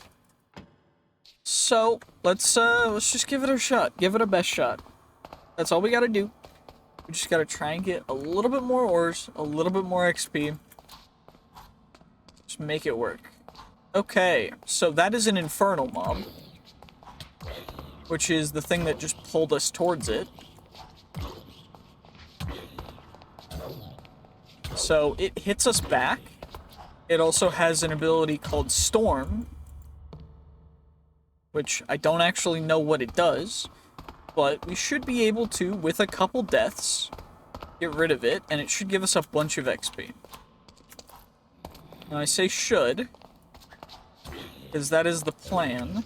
So, let's just give it a shot. Give it our best shot. That's all we gotta do. We just gotta try and get a little bit more ores, a little bit more XP. Just make it work. Okay, so that is an infernal mob. Which is the thing that just pulled us towards it. So it hits us back. It also has an ability called Storm, which I don't actually know what it does, but we should be able to, with a couple deaths, get rid of it, and it should give us a bunch of XP. Now I say should, because that is the plan.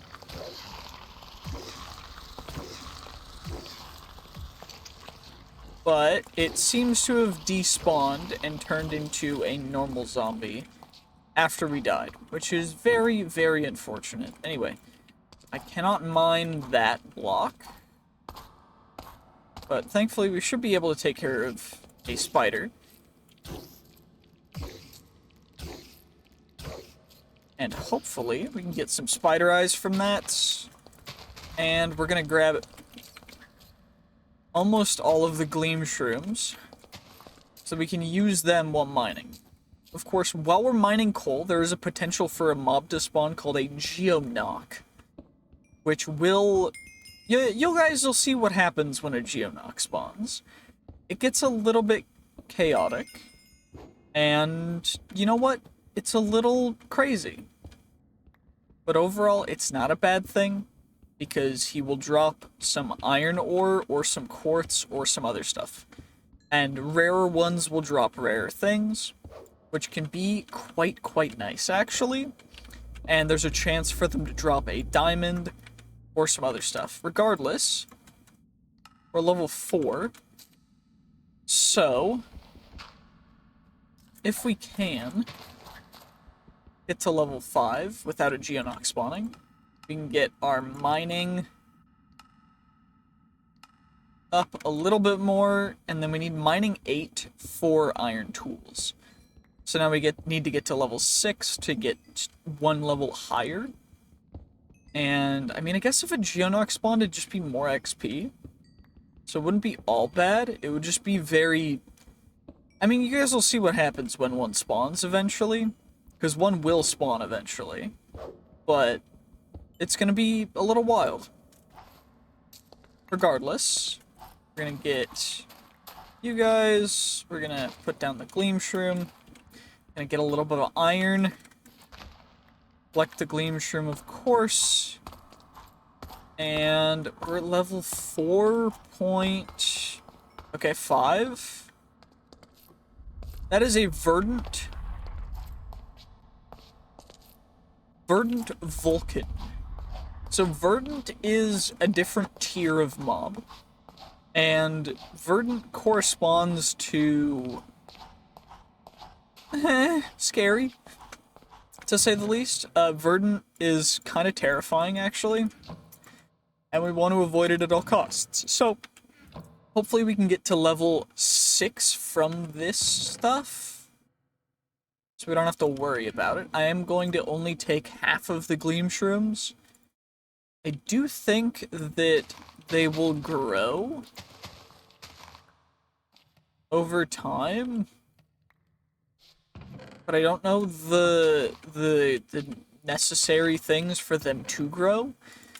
But it seems to have despawned and turned into a normal zombie after we died, which is very, very unfortunate. Anyway, I cannot mine that block, but thankfully we should be able to take care of a spider. And hopefully we can get some spider eyes from that, and we're gonna grab almost all of the gleam shrooms, so we can use them while mining. Of course, while we're mining coal, there is a potential for a mob to spawn called a geoknock, which will... You guys will see what happens when a geoknock spawns. It gets a little bit chaotic, and you know what? It's a little crazy. But overall, it's not a bad thing, because he will drop some iron ore, or some quartz, or some other stuff. And rarer ones will drop rarer things, which can be quite nice, actually. And there's a chance for them to drop a diamond, or some other stuff. Regardless, we're level 4. So, if we can get to level 5 without a geoknock spawning, we can get our mining up a little bit more, and then we need mining 8 for iron tools. So now we need to get to level 6 to get 1 level higher. And, I mean, I guess if a geoknock spawned, it'd just be more XP. So it wouldn't be all bad. It would just be very... I mean, you guys will see what happens when one spawns eventually. Because one will spawn eventually. But it's going to be a little wild. Regardless, we're going to get you guys. We're going to put down the gleam shroom. Going to get a little bit of iron. Collect the gleam shroom, of course. And we're at level 4 point... Okay, 5. That is a verdant Vulcan. So verdant is a different tier of mob. And verdant corresponds to... scary, to say the least. Verdant is kind of terrifying, actually. And we want to avoid it at all costs. So, Hopefully we can get to level 6 from this stuff, so we don't have to worry about it. I am going to only take half of the Gleam Shrooms. I do think that they will grow over time, but I don't know the necessary things for them to grow,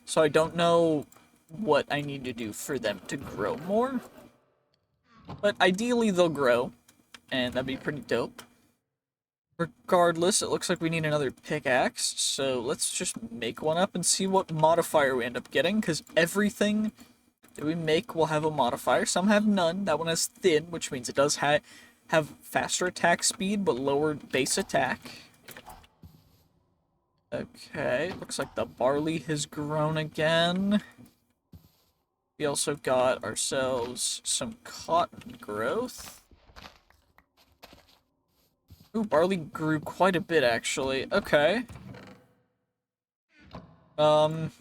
so I don't know what I need to do for them to grow more. But ideally they'll grow, and that'd be pretty dope. Regardless, it looks like we need another pickaxe, so let's just make one up and see what modifier we end up getting, because everything that we make will have a modifier. Some have none. That one has thin, which means it does have faster attack speed, but lower base attack. Okay, looks like the barley has grown again. We also got ourselves some cotton growth. Ooh, barley grew quite a bit, actually. Okay. Let's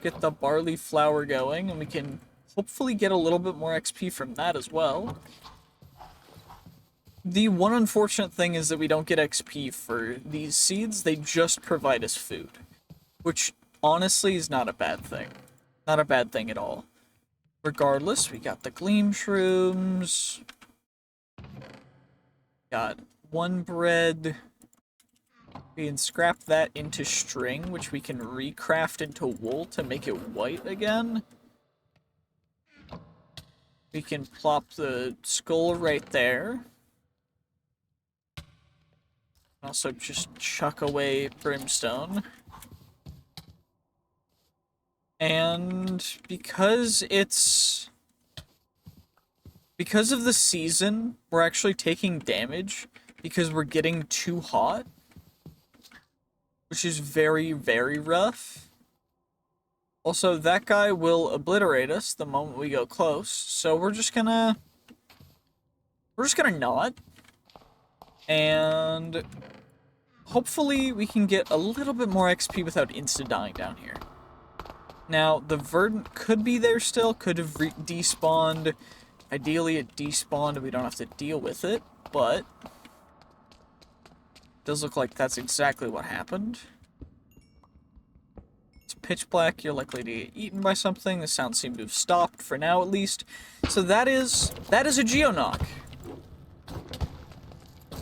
get the barley flour going, and we can hopefully get a little bit more XP from that as well. The one unfortunate thing is that we don't get XP for these seeds. They just provide us food, which honestly is not a bad thing. Not a bad thing at all. Regardless, we got the Gleam Shrooms. Got one bread. We can scrap that into string, which we can recraft into wool to make it white again. We can plop the skull right there. Also just chuck away brimstone. And because of the season, we're actually taking damage because we're getting too hot, which is very, very rough. Also, that guy will obliterate us the moment we go close, so we're just gonna nod, and hopefully we can get a little bit more XP without insta-dying down here. Now, the verdant could be there still, could have despawned. Ideally, it despawned and we don't have to deal with it, but it does look like that's exactly what happened. It's pitch black, you're likely to get eaten by something. The sound seemed to have stopped, for now at least. So that is a Geoknock.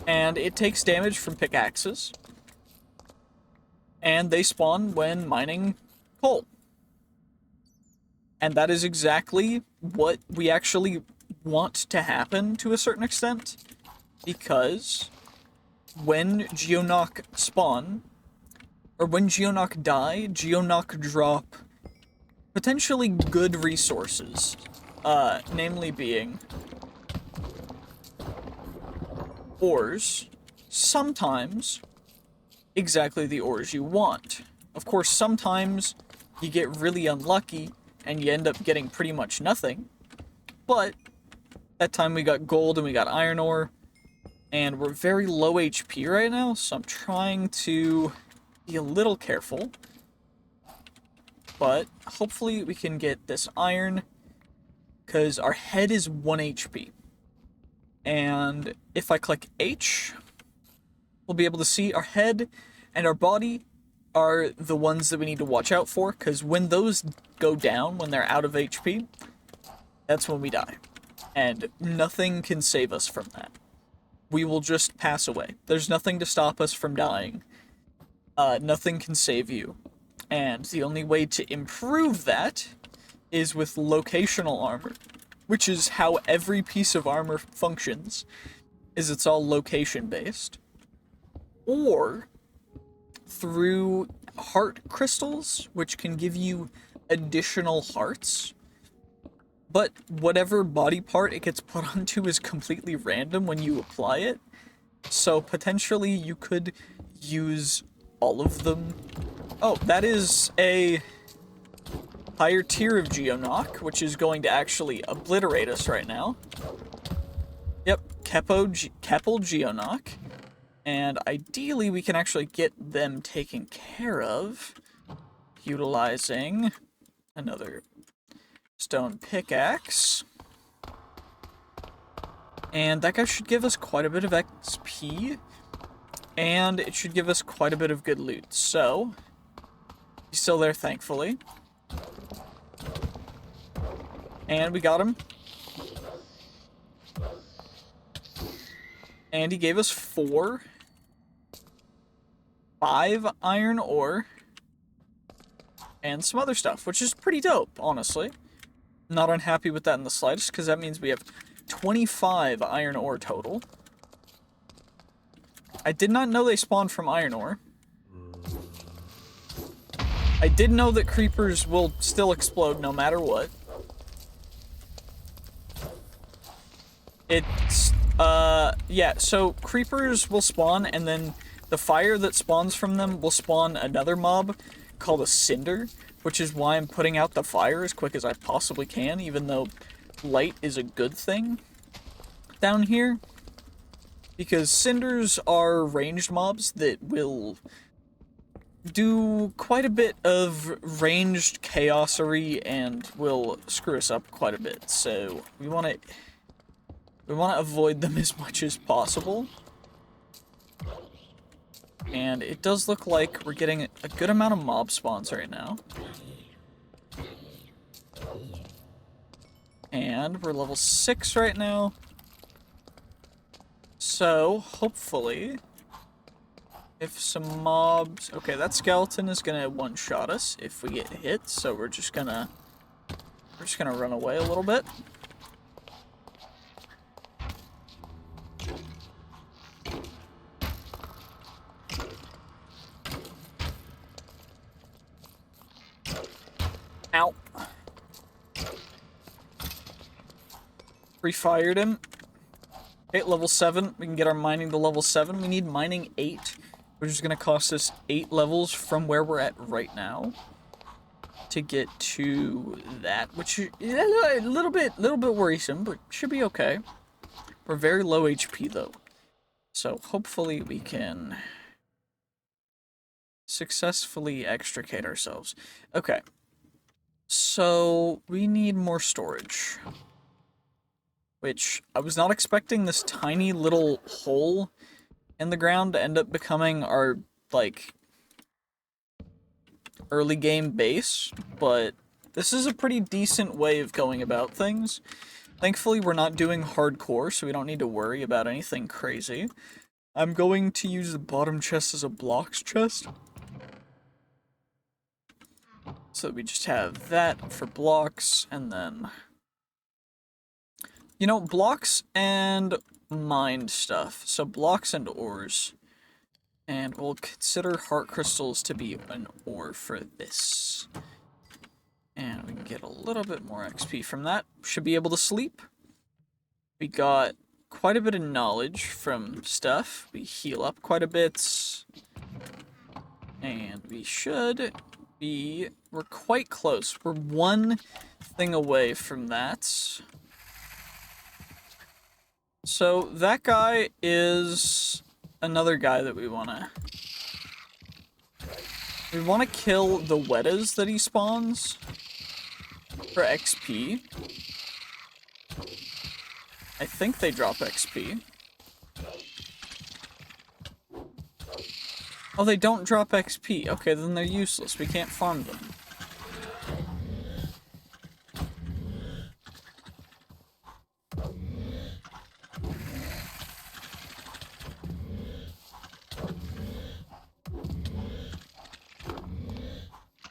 And it takes damage from pickaxes. And they spawn when mining coal. And that is exactly what we actually want to happen to a certain extent. Because when Geoknock spawn, or when Geoknock die, Geoknock drop potentially good resources. Namely being ores. Sometimes exactly the ores you want. Of course, sometimes you get really unlucky and you end up getting pretty much nothing. But that time we got gold and we got iron ore, and we're very low HP right now, so I'm trying to be a little careful. But hopefully we can get this iron, because our head is 1 HP. And if I click H, we'll be able to see our head and our body are the ones that we need to watch out for, because when those go down, when they're out of HP, that's when we die. And nothing can save us from that. We will just pass away. There's nothing to stop us from dying. Nothing can save you. And the only way to improve that is with locational armor, which is how every piece of armor functions, is it's all location-based. Or through heart crystals, which can give you additional hearts. But whatever body part it gets put onto is completely random when you apply it. So potentially you could use all of them. Oh, that is a higher tier of Geoknock, which is going to actually obliterate us right now. Yep, Keppel Geoknock. And ideally we can actually get them taken care of utilizing another Stone pickaxe. And that guy should give us quite a bit of XP. And it should give us quite a bit of good loot. So, he's still there, thankfully. And we got him. And he gave us 5 iron ore. And some other stuff, which is pretty dope, honestly. Not unhappy with that in the slightest, because that means we have 25 iron ore total. I did not know they spawned from iron ore. I did know that creepers will still explode no matter what. It's, yeah, so creepers will spawn, and then the fire that spawns from them will spawn another mob called a cinder, which is why I'm putting out the fire as quick as I possibly can, even though light is a good thing down here. Because cinders are ranged mobs that will do quite a bit of ranged chaosery and will screw us up quite a bit. So we want to avoid them as much as possible. And it does look like we're getting a good amount of mob spawns right now. And we're level 6 right now. So, hopefully, if some mobs... Okay, that skeleton is gonna one-shot us if we get hit, so we're just gonna run away a little bit. Ow. Refired him. Okay, level 7. We can get our mining to level 7. We need mining 8, which is going to cost us 8 levels from where we're at right now to get to that, which is a little bit worrisome, but should be okay. We're very low HP, though. So hopefully we can successfully extricate ourselves. Okay. So we need more storage. Which, I was not expecting this tiny little hole in the ground to end up becoming our, like, early game base, but this is a pretty decent way of going about things. Thankfully, we're not doing hardcore, so we don't need to worry about anything crazy. I'm going to use the bottom chest as a blocks chest. So we just have that for blocks, and then... You know, blocks and mined stuff. So blocks and ores. And we'll consider heart crystals to be an ore for this. And we can get a little bit more XP from that. Should be able to sleep. We got quite a bit of knowledge from stuff. We heal up quite a bit. And we should be... We're quite close. We're one thing away from that. So, that guy is another guy that we wanna kill the Weddas that he spawns for XP. I think they drop XP. Oh, they don't drop XP. Okay, then they're useless. We can't farm them.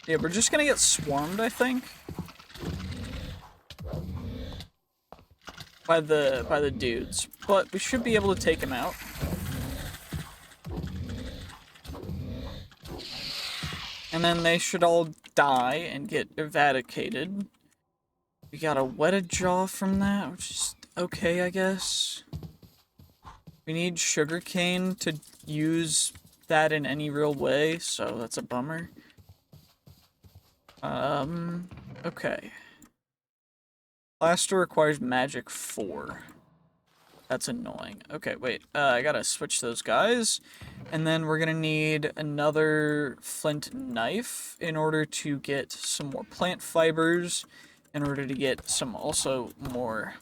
Yeah, we're just gonna get swarmed, I think. By the dudes. But we should be able to take him out. And then they should all die and get eradicated. We got a wetted jaw from that, which is okay, I guess. We need sugarcane to use that in any real way, so that's a bummer. Okay. Plaster requires magic 4. That's annoying. Okay, wait. I gotta switch those guys. And then we're gonna need another flint knife in order to get some more plant fibers in order to get some also more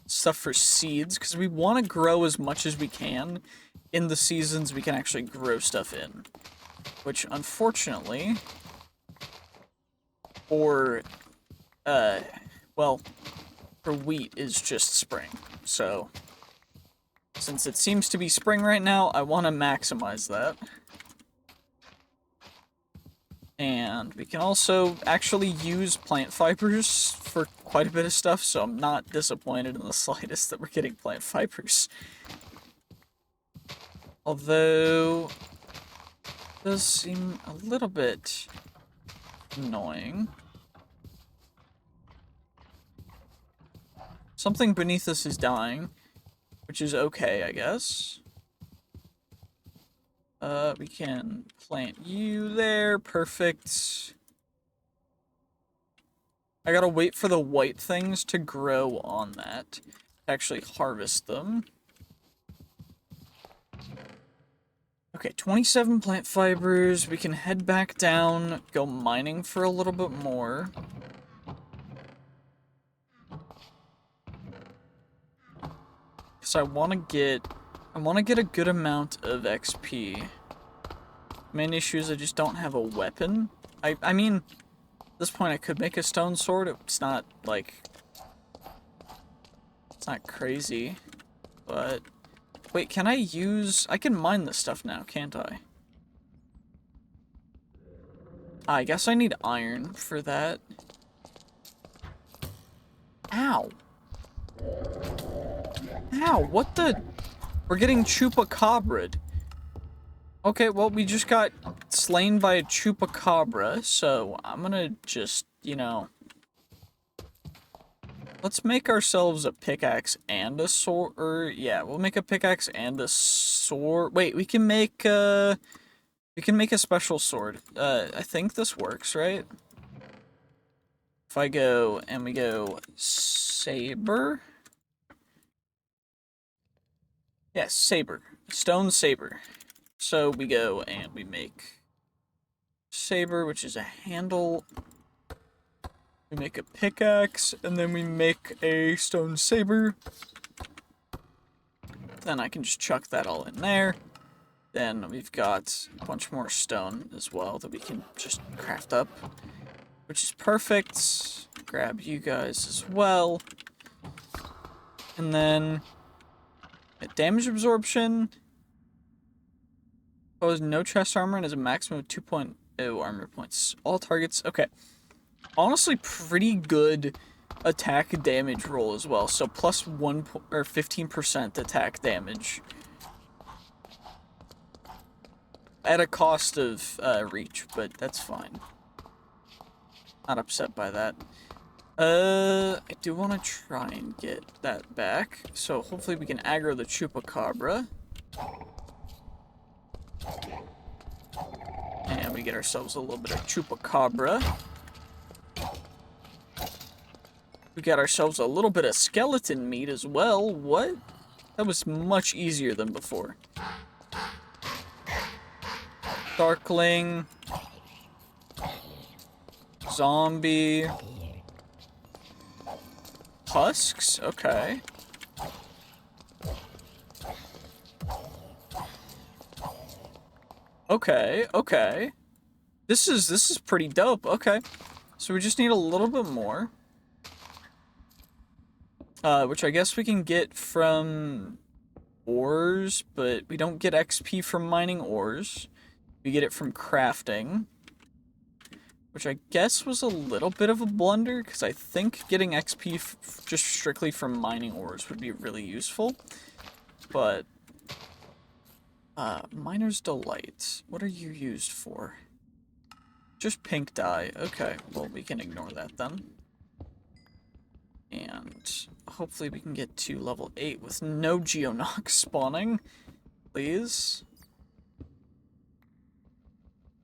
stuff for seeds, because we want to grow as much as we can in the seasons we can actually grow stuff in. Which, unfortunately, for, well, for wheat is just spring. So, since it seems to be spring right now, I want to maximize that. And we can also actually use plant fibers for quite a bit of stuff, so I'm not disappointed in the slightest that we're getting plant fibers. Although, it does seem a little bit annoying. Something beneath us is dying, which is okay, I guess. We can plant you there. Perfect. I gotta wait for the white things to grow on that to actually harvest them. Okay, 27 plant fibers. We can head back down, go mining for a little bit more. Because I want to get a good amount of XP. Main issue is I just don't have a weapon. I mean, at this point I could make a stone sword. It's not, like, it's not crazy. But, wait, can I use... I can mine this stuff now, can't I? I guess I need iron for that. Ow. Ow, what the... We're getting chupacabra'd. Okay, well, we just got slain by a chupacabra, so I'm gonna just, you know... Let's make ourselves a pickaxe and a sword, or, yeah, we'll make a pickaxe and a sword. Wait, we can make a special sword. I think this works, right? If I go, and we go saber. Yes, saber. Stone saber. So we go and we make saber, which is a handle. We make a pickaxe, and then we make a stone saber. Then I can just chuck that all in there. Then we've got a bunch more stone as well that we can just craft up, which is perfect. Grab you guys as well. And then damage absorption. Oh, no chest armor and has a maximum of 2.0 armor points. All targets. Okay. Honestly, pretty good attack damage roll as well. So plus 1 or 15% attack damage. At a cost of reach, but that's fine. Not upset by that. I do want to try and get that back. So hopefully we can aggro the chupacabra. And we get ourselves a little bit of chupacabra. We got ourselves a little bit of skeleton meat as well. What? That was much easier than before. Darkling. Zombie. Husks? Okay. Okay, okay. This is pretty dope. Okay. So we just need a little bit more. Which I guess we can get from ores, but we don't get XP from mining ores. We get it from crafting. Which I guess was a little bit of a blunder, because I think getting XP just strictly from mining ores would be really useful. But, Miner's Delight. What are you used for? Just pink dye. Okay, well, we can ignore that then. And hopefully we can get to level 8 with no Geonox spawning. Please.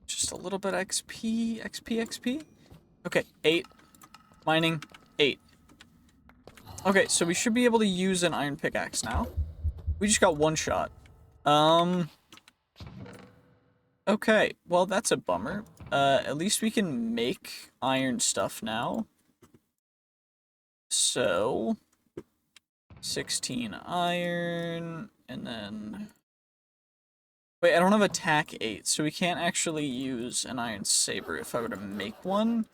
Just a little bit XP, XP. Okay, 8. Mining, 8. Okay, so we should be able to use an iron pickaxe now. We just got one shot. Okay, well, that's a bummer. at least we can make iron stuff now. So, 16 iron, and then... Wait, I don't have attack 8, so we can't actually use an iron saber if I were to make one.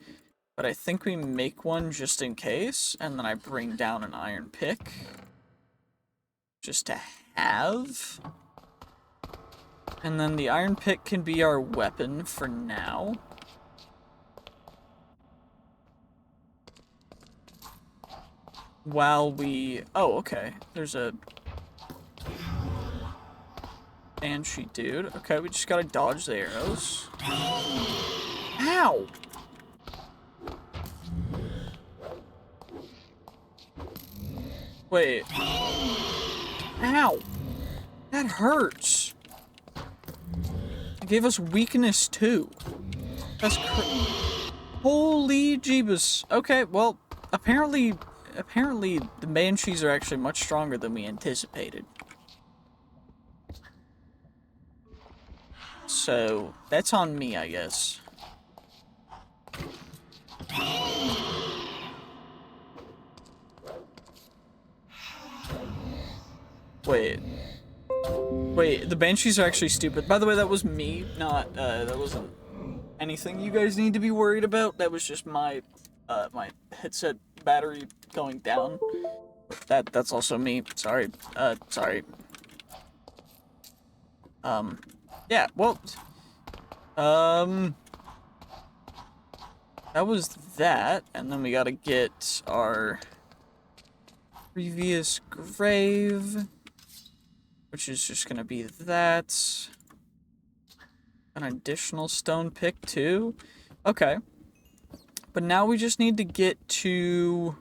But I think we make one just in case, and then I bring down an iron pick. Just to have. And then the iron pick can be our weapon for now. While we... Oh, okay. There's a... Banshee dude. Okay, we just gotta dodge the arrows. Ow! Wait. Ow! That hurts! It gave us weakness too. That's holy jeebus. Okay, well, apparently the Banshees are actually much stronger than we anticipated. So, that's on me, I guess. Wait, the Banshees are actually stupid. By the way, that was me, not, that wasn't anything you guys need to be worried about. That was just my, my headset battery going down. That's also me. Sorry. Sorry. Yeah, well, that was that, and then we gotta get our previous grave, which is just gonna be that. An additional stone pick, too. Okay. But now we just need to get to...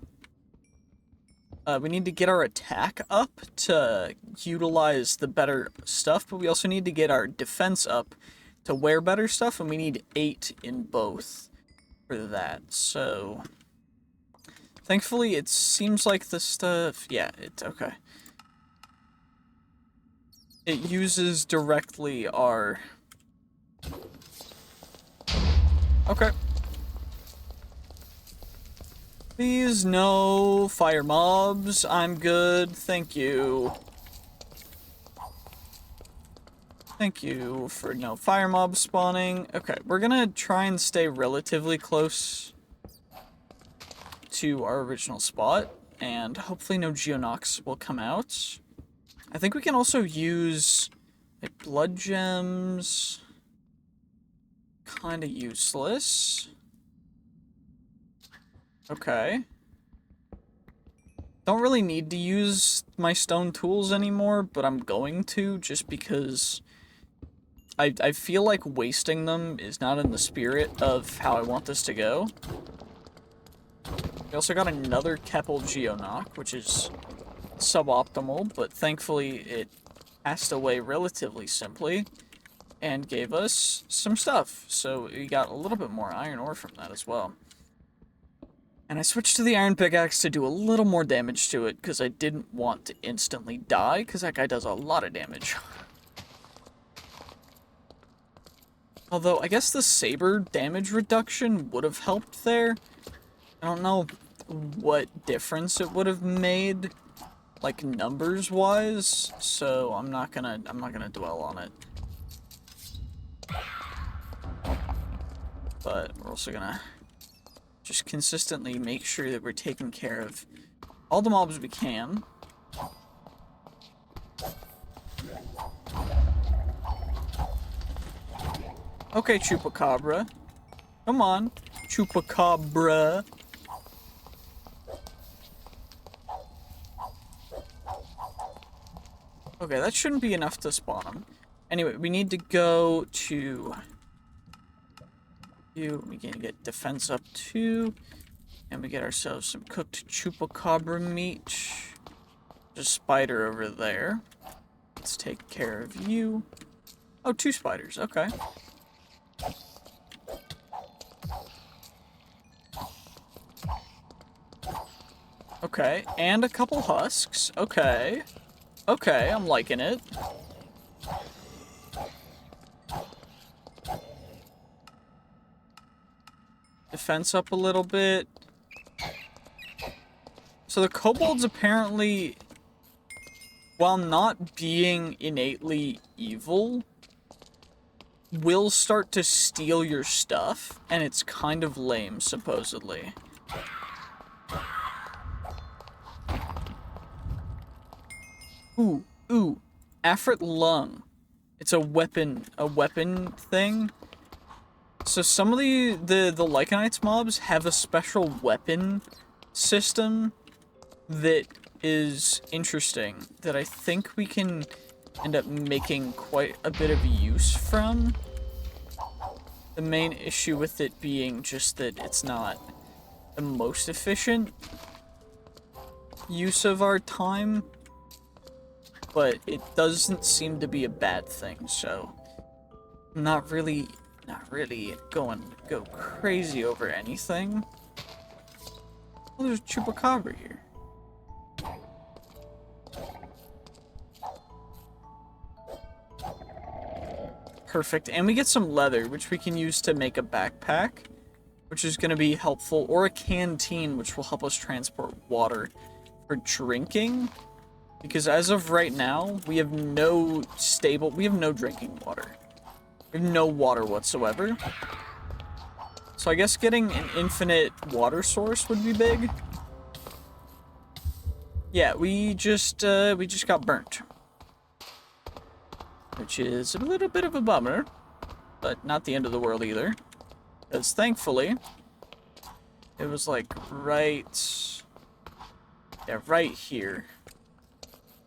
we need to get our attack up to utilize the better stuff, but we also need to get our defense up to wear better stuff, and we need 8 in both for that. So, thankfully, it seems like the stuff... Yeah, it's okay. It uses directly our... Okay. Please, no fire mobs. I'm good. Thank you. Thank you for no fire mobs spawning. Okay, we're gonna try and stay relatively close to our original spot, and hopefully no Geonox will come out. I think we can also use like blood gems. Kinda useless. Okay. Don't really need to use my stone tools anymore, but I'm going to, just because I feel like wasting them is not in the spirit of how I want this to go. We also got another Keppel Geonock, which is suboptimal, but thankfully it passed away relatively simply and gave us some stuff. So we got a little bit more iron ore from that as well. And I switched to the iron pickaxe to do a little more damage to it, because I didn't want to instantly die, because that guy does a lot of damage. Although, I guess the saber damage reduction would have helped there. I don't know what difference it would have made, like, numbers-wise, so I'm not gonna dwell on it. But we're also gonna just consistently make sure that we're taking care of all the mobs we can. Okay, Chupacabra. Come on, Chupacabra. Okay, that shouldn't be enough to spawn them. Anyway, we need to go to... We can get defense up too, and we get ourselves some cooked chupacabra meat. There's a spider over there. Let's take care of you. Oh, 2 spiders, okay. Okay, and a couple husks, okay. Okay, I'm liking it. defense up a little bit. So the kobolds apparently, while not being innately evil, will start to steal your stuff, and it's kind of lame, supposedly. Ooh, Afrit Lung. It's a weapon thing. So some of the Lycanites mobs have a special weapon system that is interesting, that I think we can end up making quite a bit of use from. The main issue with it being just that it's not the most efficient use of our time, but it doesn't seem to be a bad thing, so I'm not really go crazy over anything. Oh, there's a chupacabra here. Perfect, and we get some leather, which we can use to make a backpack, which is going to be helpful, or a canteen, which will help us transport water for drinking, because as of right now, we have no drinking water. We have no water whatsoever. So I guess getting an infinite water source would be big. Yeah, we just got burnt. Which is a little bit of a bummer, but not the end of the world either. Because thankfully, it was like right here.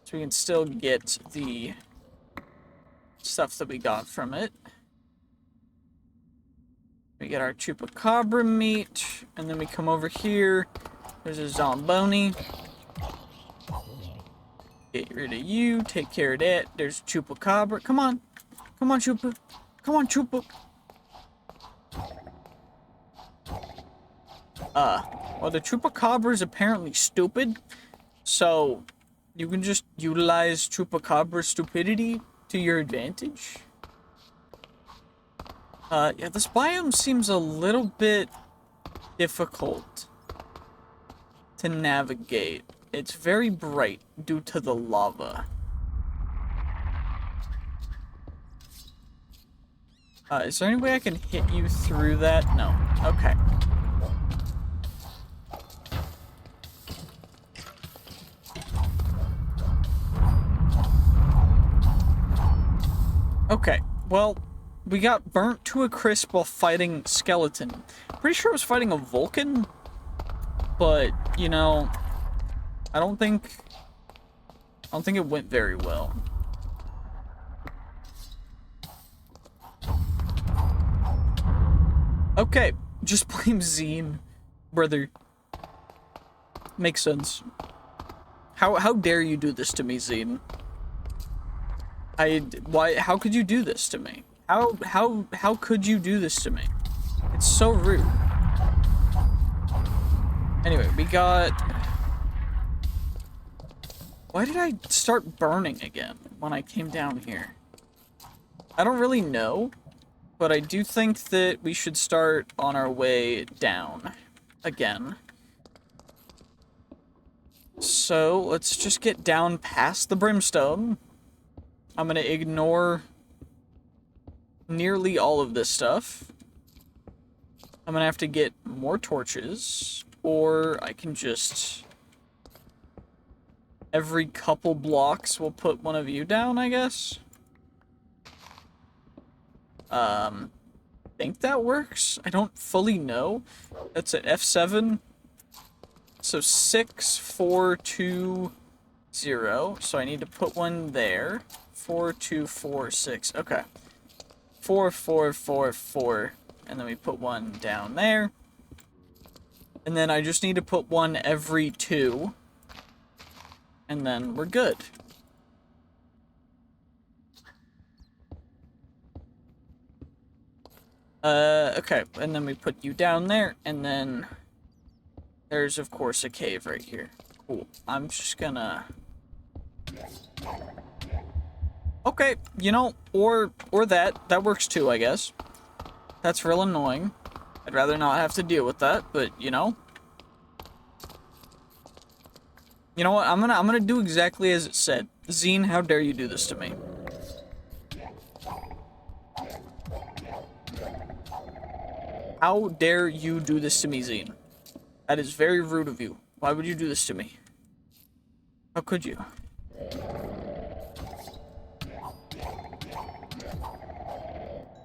So we can still get the stuff that we got from it. We get our chupacabra meat, and then we come over here. There's a zomboni. Get rid of you, take care of that. There's chupacabra. Come on. Come on, chupa. Come on, chupa. Well, the chupacabra is apparently stupid, so you can just utilize chupacabra stupidity to your advantage. Yeah, this biome seems a little bit difficult to navigate. It's very bright due to the lava. Is there any way I can hit you through that? No. Okay. Okay, well, we got burnt to a crisp while fighting skeleton. Pretty sure I was fighting a Vulcan, but, you know, I don't think it went very well. Okay, just blame Zine, brother. Makes sense. How dare you do this to me, Zine? How could you do this to me? How could you do this to me? It's so rude. Anyway, we got... Why did I start burning again when I came down here? I don't really know, but I do think that we should start on our way down again. So, let's just get down past the brimstone. I'm gonna ignore nearly all of this stuff. I'm gonna have to get more torches, or I can just... Every couple blocks, we'll put one of you down, I guess. Think that works? I don't fully know. That's at F7. So 6, 4, 2, 0. So I need to put one there. 4, 2, 4, 6. Okay. 4, 4, 4, 4. And then we put one down there. And then I just need to put one every 2. And then we're good. Okay, and then we put you down there, and then there's, of course, a cave right here. Cool. I'm just gonna... Okay, you know, or that works too, I guess. That's real annoying. I'd rather not have to deal with that, but, you know. You know what? I'm gonna do exactly as it said. Zine, how dare you do this to me? How dare you do this to me, Zine? That is very rude of you. Why would you do this to me? How could you?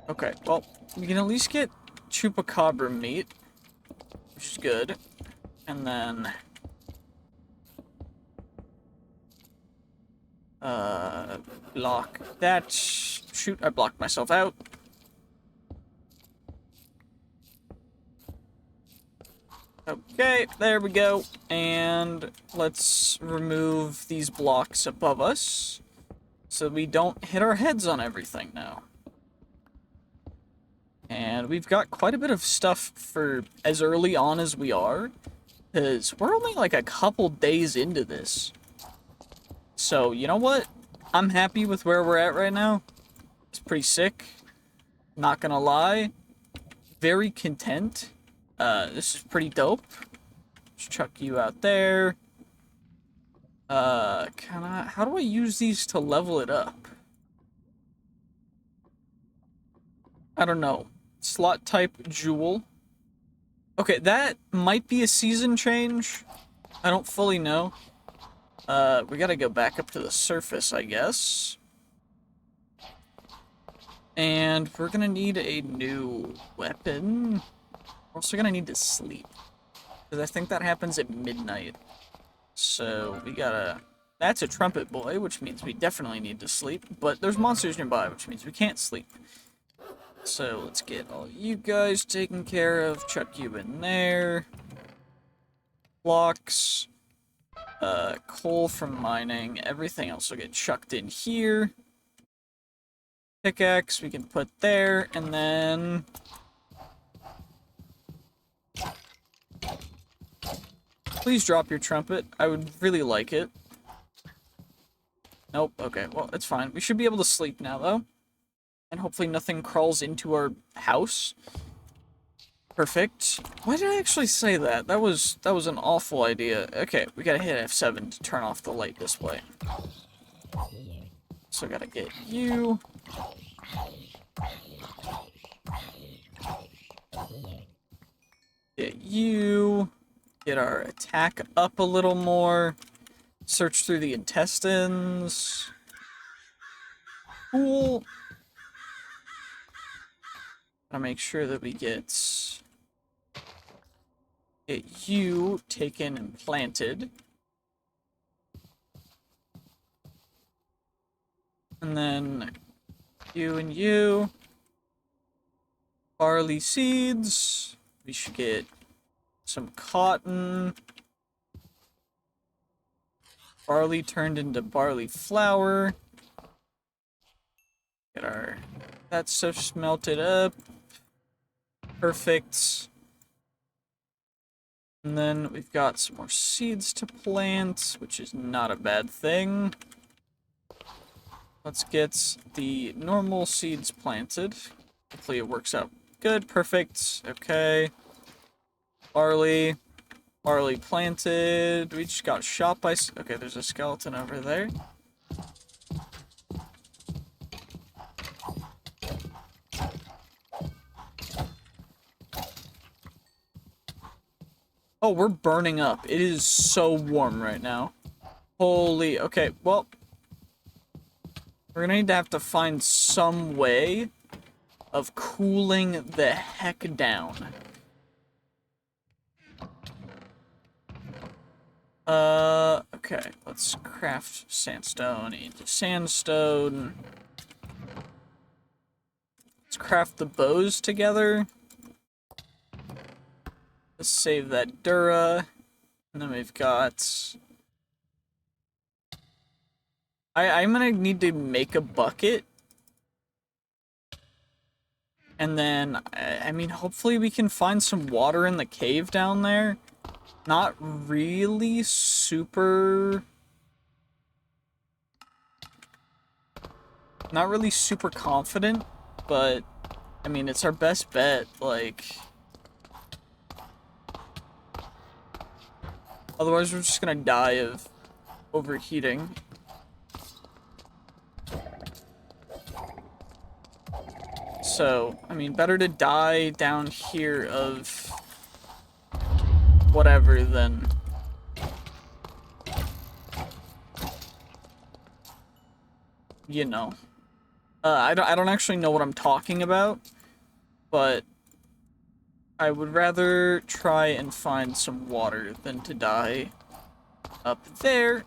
Okay, well, we can at least get chupacabra meat, which is good. And then... block that. Shoot, I blocked myself out. Okay, there we go. And let's remove these blocks above us so we don't hit our heads on everything now. And we've got quite a bit of stuff for as early on as we are, because we're only like a couple days into this. So, you know what? I'm happy with where we're at right now. It's pretty sick. Not gonna lie. Very content. This is pretty dope. Just chuck you out there. How do I use these to level it up? I don't know. Slot type jewel. Okay, that might be a season change. I don't fully know. We gotta go back up to the surface, I guess. And we're gonna need a new weapon. We're also gonna need to sleep, because I think that happens at midnight. So we gotta... That's a trumpet boy, which means we definitely need to sleep. But there's monsters nearby, which means we can't sleep. So let's get all you guys taken care of. Chuck you in there. Blocks. Coal from mining. Everything else will get chucked in here. Pickaxe we can put there, and then... Please drop your trumpet. I would really like it. Nope, okay, well, it's fine. We should be able to sleep now, though. And hopefully nothing crawls into our house. Perfect. Why did I actually say that? That was an awful idea. Okay, we gotta hit F7 to turn off the light display. So gotta get you. Get you. Get our attack up a little more. Search through the intestines. Cool. Gotta make sure that we get you taken and planted. And then you and you. Barley seeds. We should get some cotton. Barley turned into barley flour. Get our that stuff smelted up. Perfect. And then we've got some more seeds to plant, which is not a bad thing. Let's get the normal seeds planted. Hopefully it works out good. Perfect. Okay. Barley. Barley planted. We just got shot by... Okay, there's a skeleton over there. Oh, we're burning up. It is so warm right now. Holy... Okay, well... We're gonna need to have to find some way of cooling the heck down. Okay, let's craft sandstone into sandstone. Let's craft the bows together. Let's save that Dura. And then we've got... I'm gonna need to make a bucket. And then, I mean, hopefully we can find some water in the cave down there. Not really super... Not really super confident, but, I mean, it's our best bet, like... Otherwise, we're just gonna die of overheating. So, I mean, better to die down here of whatever than... You know. I don't actually know what I'm talking about, but I would rather try and find some water than to die up there.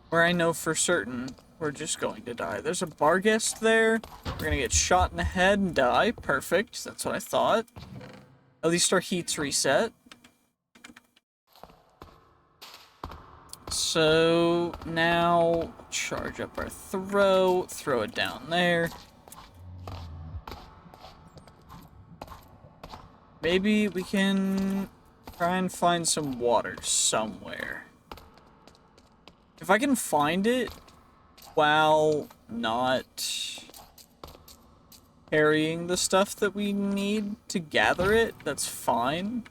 Where I know for certain we're just going to die. There's a bar guest there. We're gonna get shot in the head and die. Perfect. That's what I thought. At least our heat's reset. So now charge up our throw it down there. Maybe we can try and find some water somewhere. If I can find it while not carrying the stuff that we need to gather it, that's fine.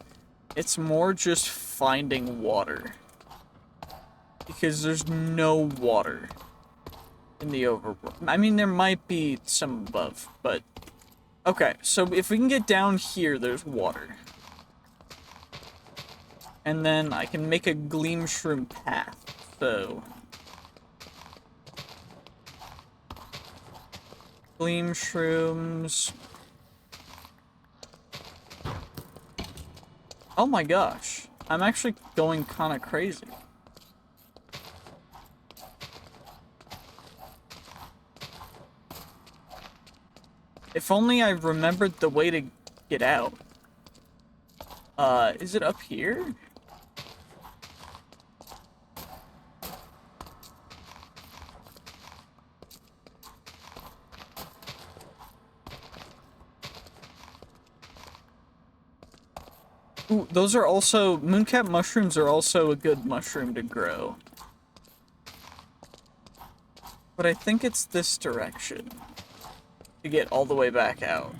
It's more just finding water. Because there's no water in the overworld. I mean, there might be some above, but... Okay, so if we can get down here, there's water. And then I can make a gleam shroom path, so... Gleam shrooms... Oh my gosh, I'm actually going kinda crazy. If only I remembered the way to get out. Is it up here? Ooh, those are also... Mooncap mushrooms are also a good mushroom to grow. But I think it's this direction. To get all the way back out.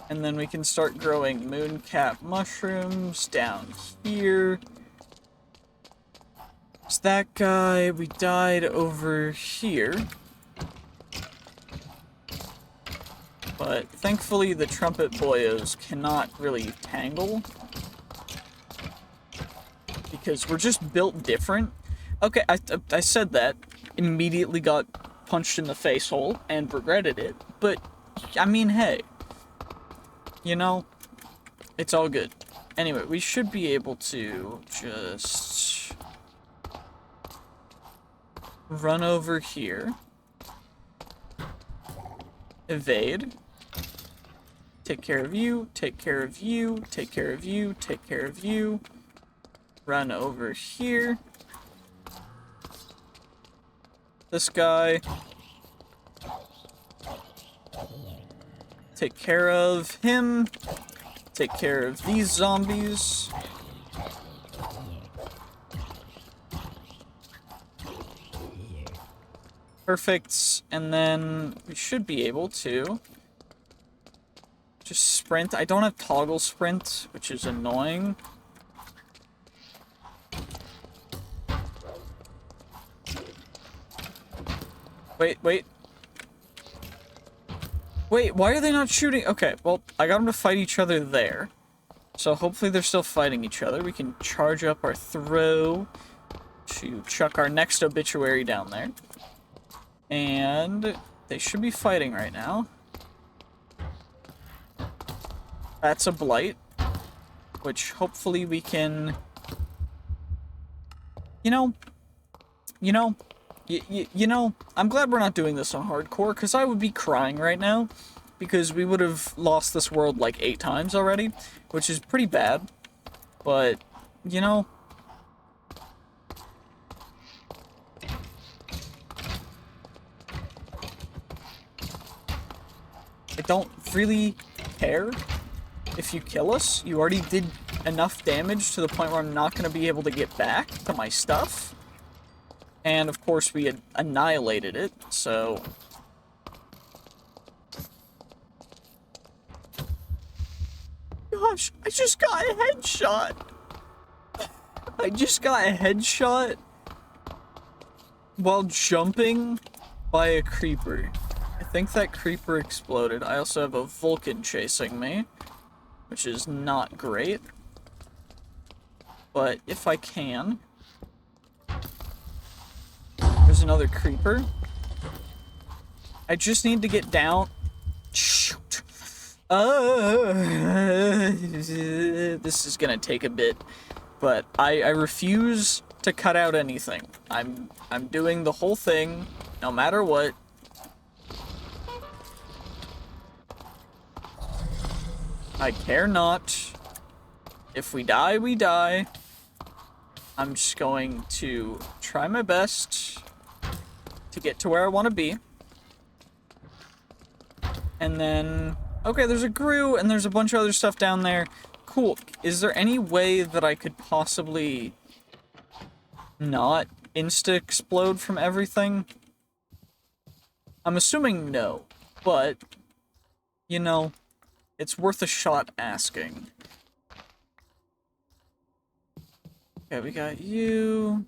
And then we can start growing mooncap mushrooms down here. It's that guy. We died over here. But thankfully the trumpet boyos cannot really tangle. Because we're just built different. Okay, I said that. Immediately got punched in the face hole and regretted it, but I mean, hey, you know, it's all good. Anyway, we should be able to just run over here, evade, take care of you, take care of you, take care of you, take care of you, run over here. This guy. Take care of him. Take care of these zombies. Perfect. And then we should be able to just sprint. I don't have toggle sprint, which is annoying. Wait. Wait, why are they not shooting? Okay, well, I got them to fight each other there. So hopefully they're still fighting each other. We can charge up our throw to chuck our next obituary down there. And they should be fighting right now. That's a blight, which hopefully we can... You know, I'm glad we're not doing this on hardcore, because I would be crying right now, because we would have lost this world like 8 times already, which is pretty bad, but, you know, I don't really care if you kill us. You already did enough damage to the point where I'm not going to be able to get back to my stuff. And, of course, we had annihilated it, so... gosh, I just got a headshot. I just got a headshot while jumping by a creeper. I think that creeper exploded. I also have a Vulcan chasing me, which is not great. But if I can... There's another creeper. I just need to get down. Shoot. This is gonna take a bit, but I refuse to cut out anything. I'm doing the whole thing, no matter what. I care not. If we die, we die. I'm just going to try my best to get to where I want to be. And then... Okay, there's a Gru, and there's a bunch of other stuff down there. Cool. Is there any way that I could possibly not insta-explode from everything? I'm assuming no, but, you know, it's worth a shot asking. Okay, we got you.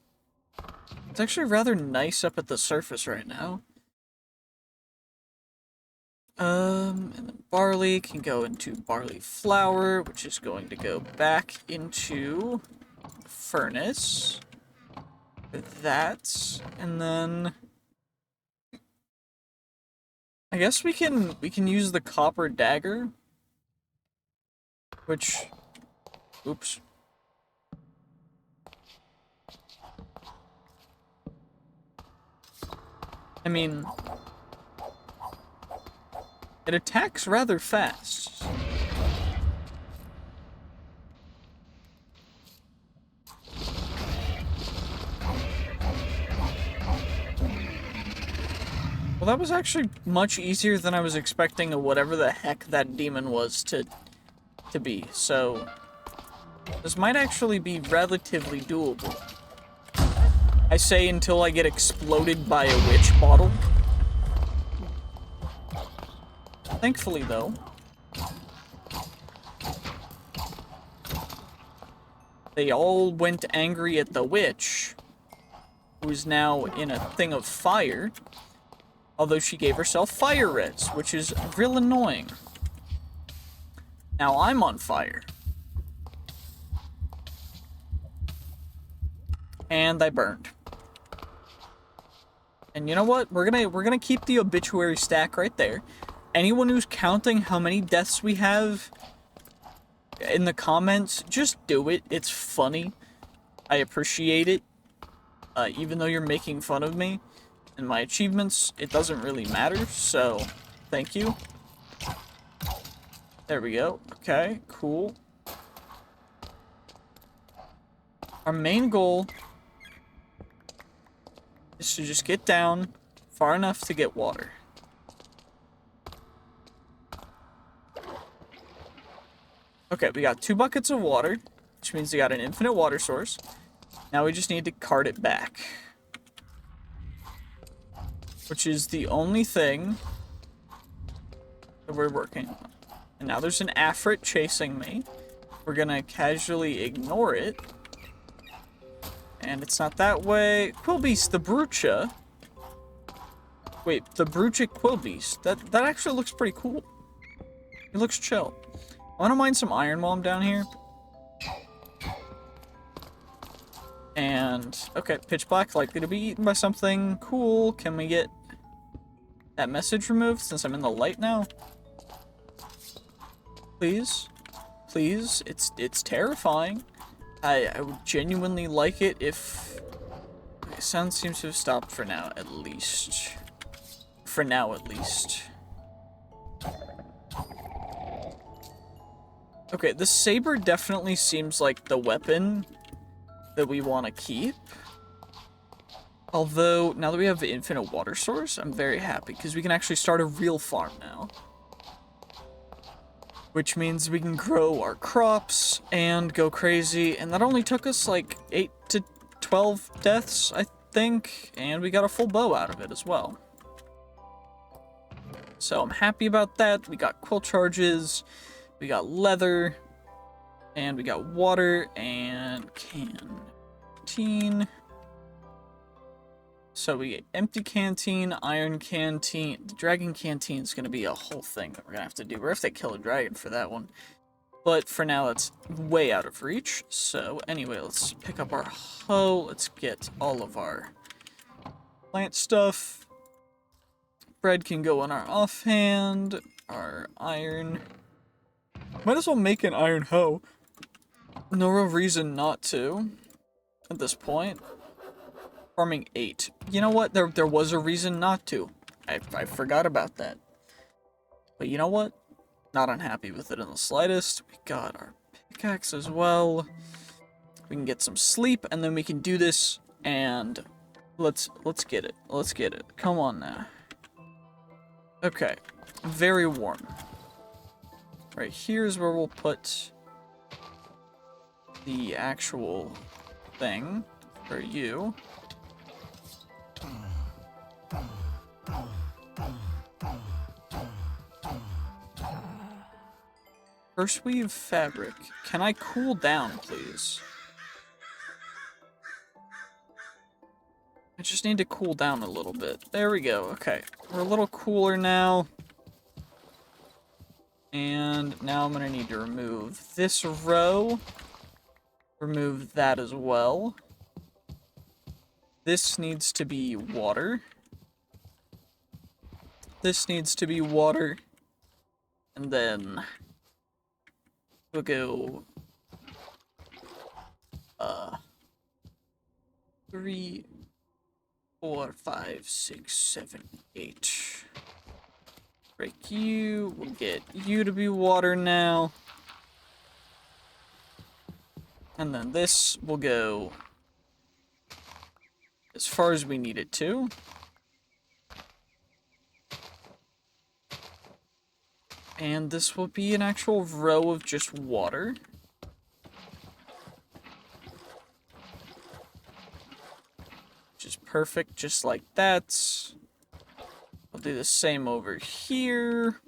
It's actually rather nice up at the surface right now. And then barley can go into barley flour, which is going to go back into the furnace. With that, and then I guess we can use the copper dagger, which, oops. I mean, it attacks rather fast. Well, that was actually much easier than I was expecting of whatever the heck that demon was to be. So, this might actually be relatively doable. I say until I get exploded by a witch bottle. Thankfully, though, they all went angry at the witch, who's now in a thing of fire, although she gave herself fire res, which is real annoying. Now I'm on fire. And I burned. And you know what? We're gonna keep the obituary stack right there. Anyone who's counting how many deaths we have in the comments, just do it. It's funny. I appreciate it. Even though you're making fun of me and my achievements, it doesn't really matter, so thank you. There we go. Okay, cool. Our main goal is to just get down far enough to get water. Okay, we got 2 buckets of water, which means we got an infinite water source. Now we just need to cart it back, which is the only thing that we're working on. And now there's an Afrit chasing me. We're gonna casually ignore it. And it's not that way. Quillbeast, the Brucha. Wait, the Brucha Quillbeast. That actually looks pretty cool. It looks chill. I want to mine some iron while I'm down here. And, okay, pitch black, likely to be eaten by something. Cool. Can we get that message removed since I'm in the light now? Please? Please? It's terrifying. I would genuinely like it if... Okay, sound seems to have stopped for now, at least. For now, at least. Okay, the saber definitely seems like the weapon that we want to keep. Although, now that we have the infinite water source, I'm very happy, because we can actually start a real farm now. Which means we can grow our crops and go crazy, and that only took us like 8 to 12 deaths, I think, and we got a full bow out of it as well. So I'm happy about that. We got quill charges, we got leather, And we got water and canteen. So we get empty canteen, iron canteen. The dragon canteen is going to be a whole thing that we're going to have to do. We're going to have to kill a dragon for that one. But for now, it's way out of reach. So anyway, let's pick up our hoe. Let's get all of our plant stuff. Bread can go on our offhand. Our iron. Might as well make an iron hoe. No real reason not to at this point. Farming 8. You know what? There was a reason not to. I forgot about that. But you know what? Not unhappy with it in the slightest. We got our pickaxe as well. We can get some sleep, and then we can do this, and let's get it. Let's get it. Come on now. Okay. Very warm. Right here's where we'll put the actual thing for you. First weave fabric. Can I cool down, please? I just need to cool down a little bit. There we go. Okay. We're a little cooler now. And now I'm going to need to remove this row. Remove that as well. This needs to be water. This needs to be water. And then we'll go 3, 4, 5, 6, 7, 8. Break you. We'll get you to be water now. And then this will go as far as we need it to. And this will be an actual row of just water. Which is perfect, just like that. I'll do the same over here.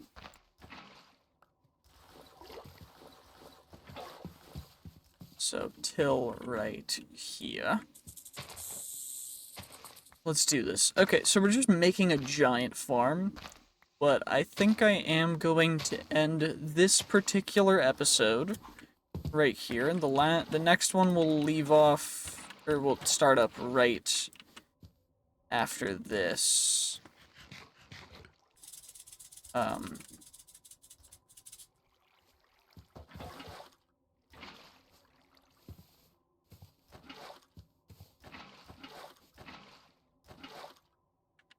So, till right here. Let's do this. Okay, so we're just making a giant farm. But I think I am going to end this particular episode right here. And the next one will leave off, or we'll start up right after this.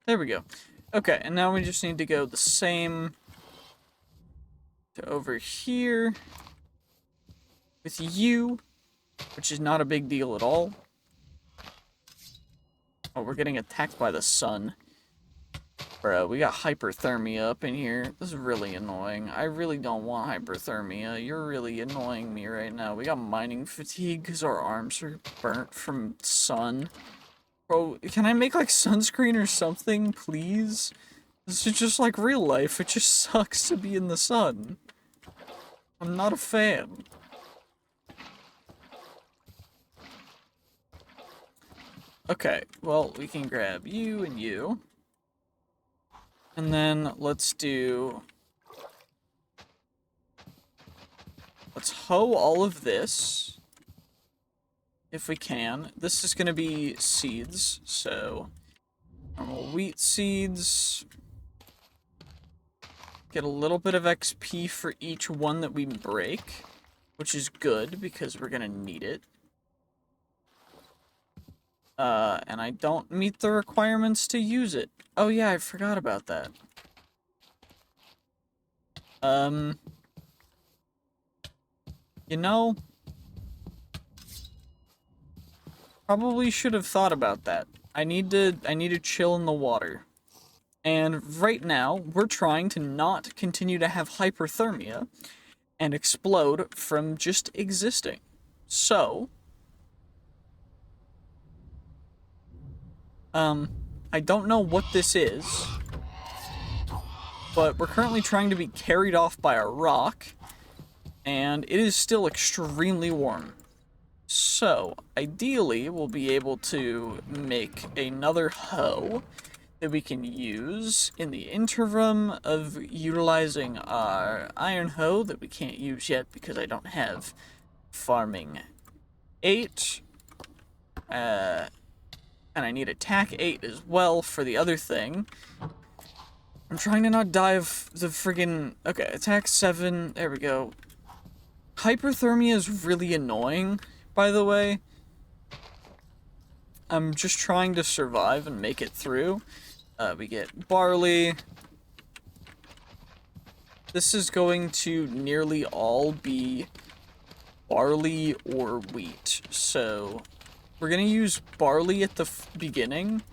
There we go. Okay, and now we just need to go the same to over here with you, which is not a big deal at all. Oh, we're getting attacked by the sun. Bro, we got hyperthermia up in here. This is really annoying. I really don't want hyperthermia. You're really annoying me right now. We got mining fatigue because our arms are burnt from sun. Bro, can I make, like, sunscreen or something, please? This is just like real life. It just sucks to be in the sun. I'm not a fan. Okay, well, we can grab you and you. And then let's hoe all of this. If we can. This is going to be seeds, so normal wheat seeds. Get a little bit of XP for each one that we break, which is good because we're going to need it. And I don't meet the requirements to use it. Oh yeah, I forgot about that. You know, probably should have thought about that. I need to chill in the water. And right now, we're trying to not continue to have hyperthermia and explode from just existing. So, I don't know what this is, but we're currently trying to be carried off by a rock, and it is still extremely warm. So, ideally, we'll be able to make another hoe that we can use in the interim of utilizing our iron hoe that we can't use yet because I don't have farming 8. And I need attack 8 as well for the other thing. I'm trying to not die of the friggin'... Okay, attack 7. There we go. Hyperthermia is really annoying, by the way. I'm just trying to survive and make it through. We get barley. This is going to nearly all be barley or wheat. So we're going to use barley at the beginning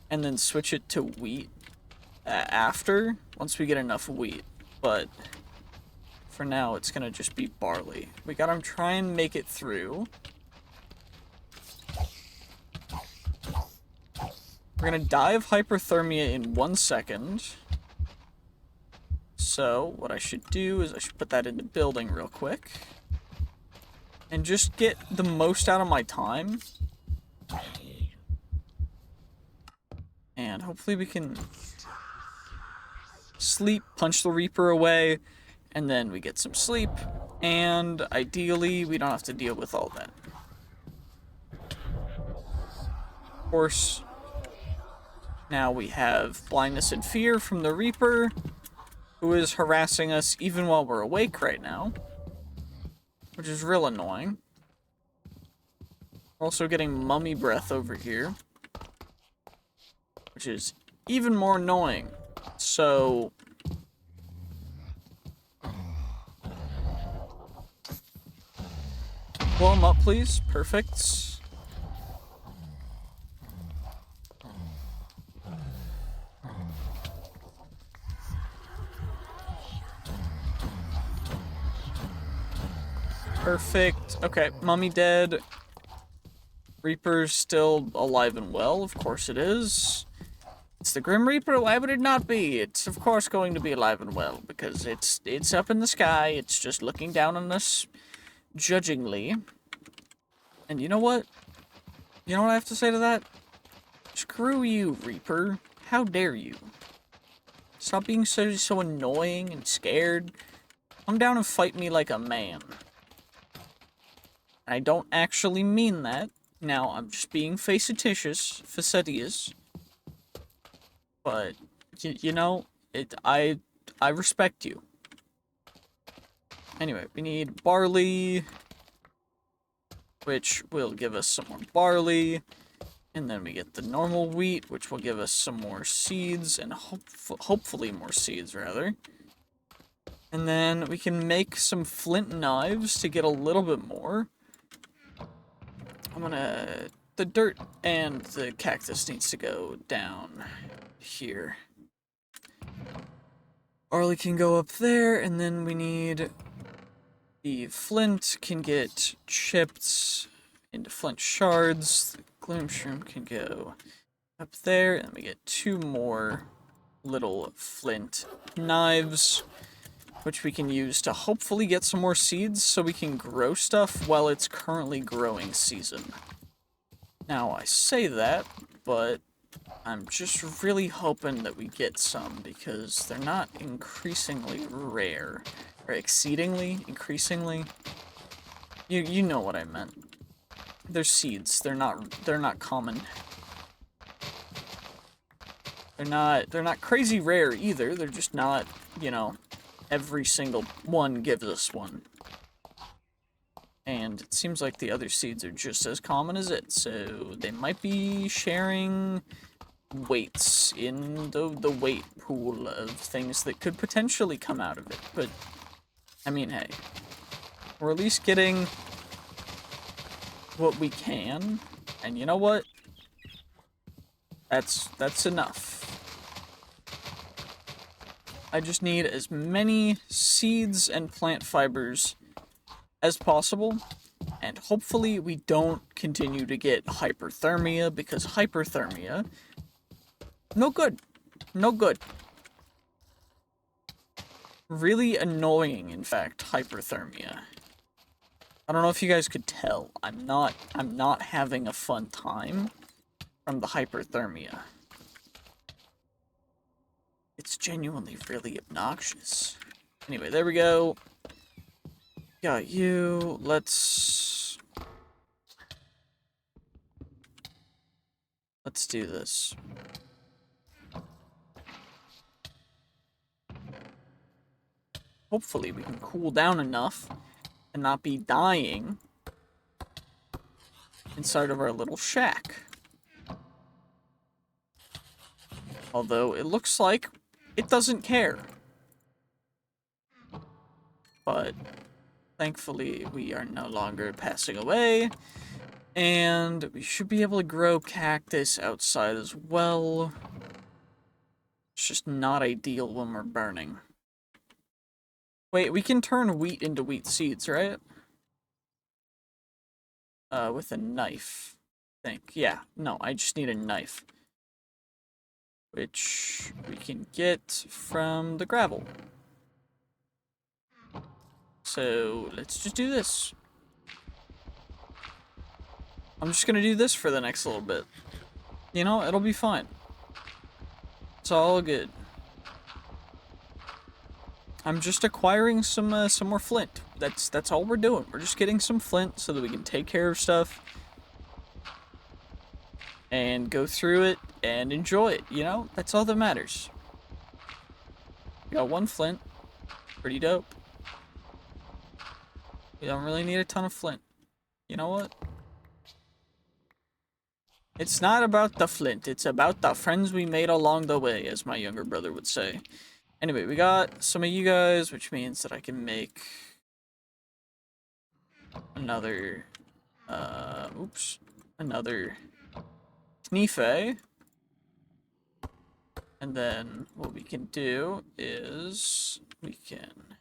and then switch it to wheat after, once we get enough wheat. But for now, it's going to just be barley. We got to try and make it through. We're going to die of hyperthermia in 1 second. So, what I should do is I should put that in the building real quick. And just get the most out of my time. And hopefully we can sleep, punch the Reaper away, and then we get some sleep. And ideally, we don't have to deal with all that. Of course, now we have blindness and fear from the Reaper, who is harassing us even while we're awake right now, which is real annoying. We're also getting mummy breath over here, which is even more annoying. So blow him up, please. Perfect. Perfect. Okay, mummy dead. Reaper's still alive and well. Of course it is. It's the Grim Reaper. Why would it not be? It's of course going to be alive and well because it's up in the sky. It's just looking down on us judgingly. And you know what? You know what I have to say to that? Screw you, Reaper. How dare you? Stop being so annoying and scared. Come down and fight me like a man. I don't actually mean that. Now, I'm just being facetious. But, you know, I respect you. Anyway, we need barley, which will give us some more barley. And then we get the normal wheat, which will give us some more seeds, and hopefully more seeds, rather. And then we can make some flint knives to get a little bit more. The dirt and the cactus needs to go down here. Barley can go up there, and then we need the flint can get chipped into flint shards. The gloom shroom can go up there, and we get 2 more little flint knives, which we can use to hopefully get some more seeds so we can grow stuff while it's currently growing season. Now, I say that, but I'm just really hoping that we get some because they're not increasingly rare. Or increasingly. You know what I meant. They're seeds. They're not common. They're not crazy rare either. They're just not, you know, every single one gives us one. And it seems like the other seeds are just as common as it, so they might be sharing weights in the weight pool of things that could potentially come out of it. But, I mean, hey, we're at least getting what we can, and you know what? That's enough. I just need as many seeds and plant fibers as possible, and hopefully we don't continue to get hyperthermia, because hyperthermia, no good. Really annoying, in fact, hyperthermia. I don't know if you guys could tell. I'm not having a fun time from the hyperthermia. It's genuinely really obnoxious. Anyway, there we go. Got you. Let's do this. Hopefully we can cool down enough and not be dying inside of our little shack. Although it looks like it doesn't care. But thankfully we are no longer passing away. And we should be able to grow cactus outside as well. It's just not ideal when we're burning. Wait, we can turn wheat into wheat seeds, right? With a knife, I think. Yeah, no, I just need a knife. Which we can get from the gravel. So, let's just do this. I'm just gonna do this for the next little bit. You know, it'll be fine. It's all good. I'm just acquiring some more flint. That's all we're doing. We're just getting some flint so that we can take care of stuff and go through it and enjoy it, you know? That's all that matters. We got one flint. Pretty dope. We don't really need a ton of flint. You know what? It's not about the flint, it's about the friends we made along the way, as my younger brother would say. Anyway, we got some of you guys, which means that I can make another, another Knife. And then what we can do is we can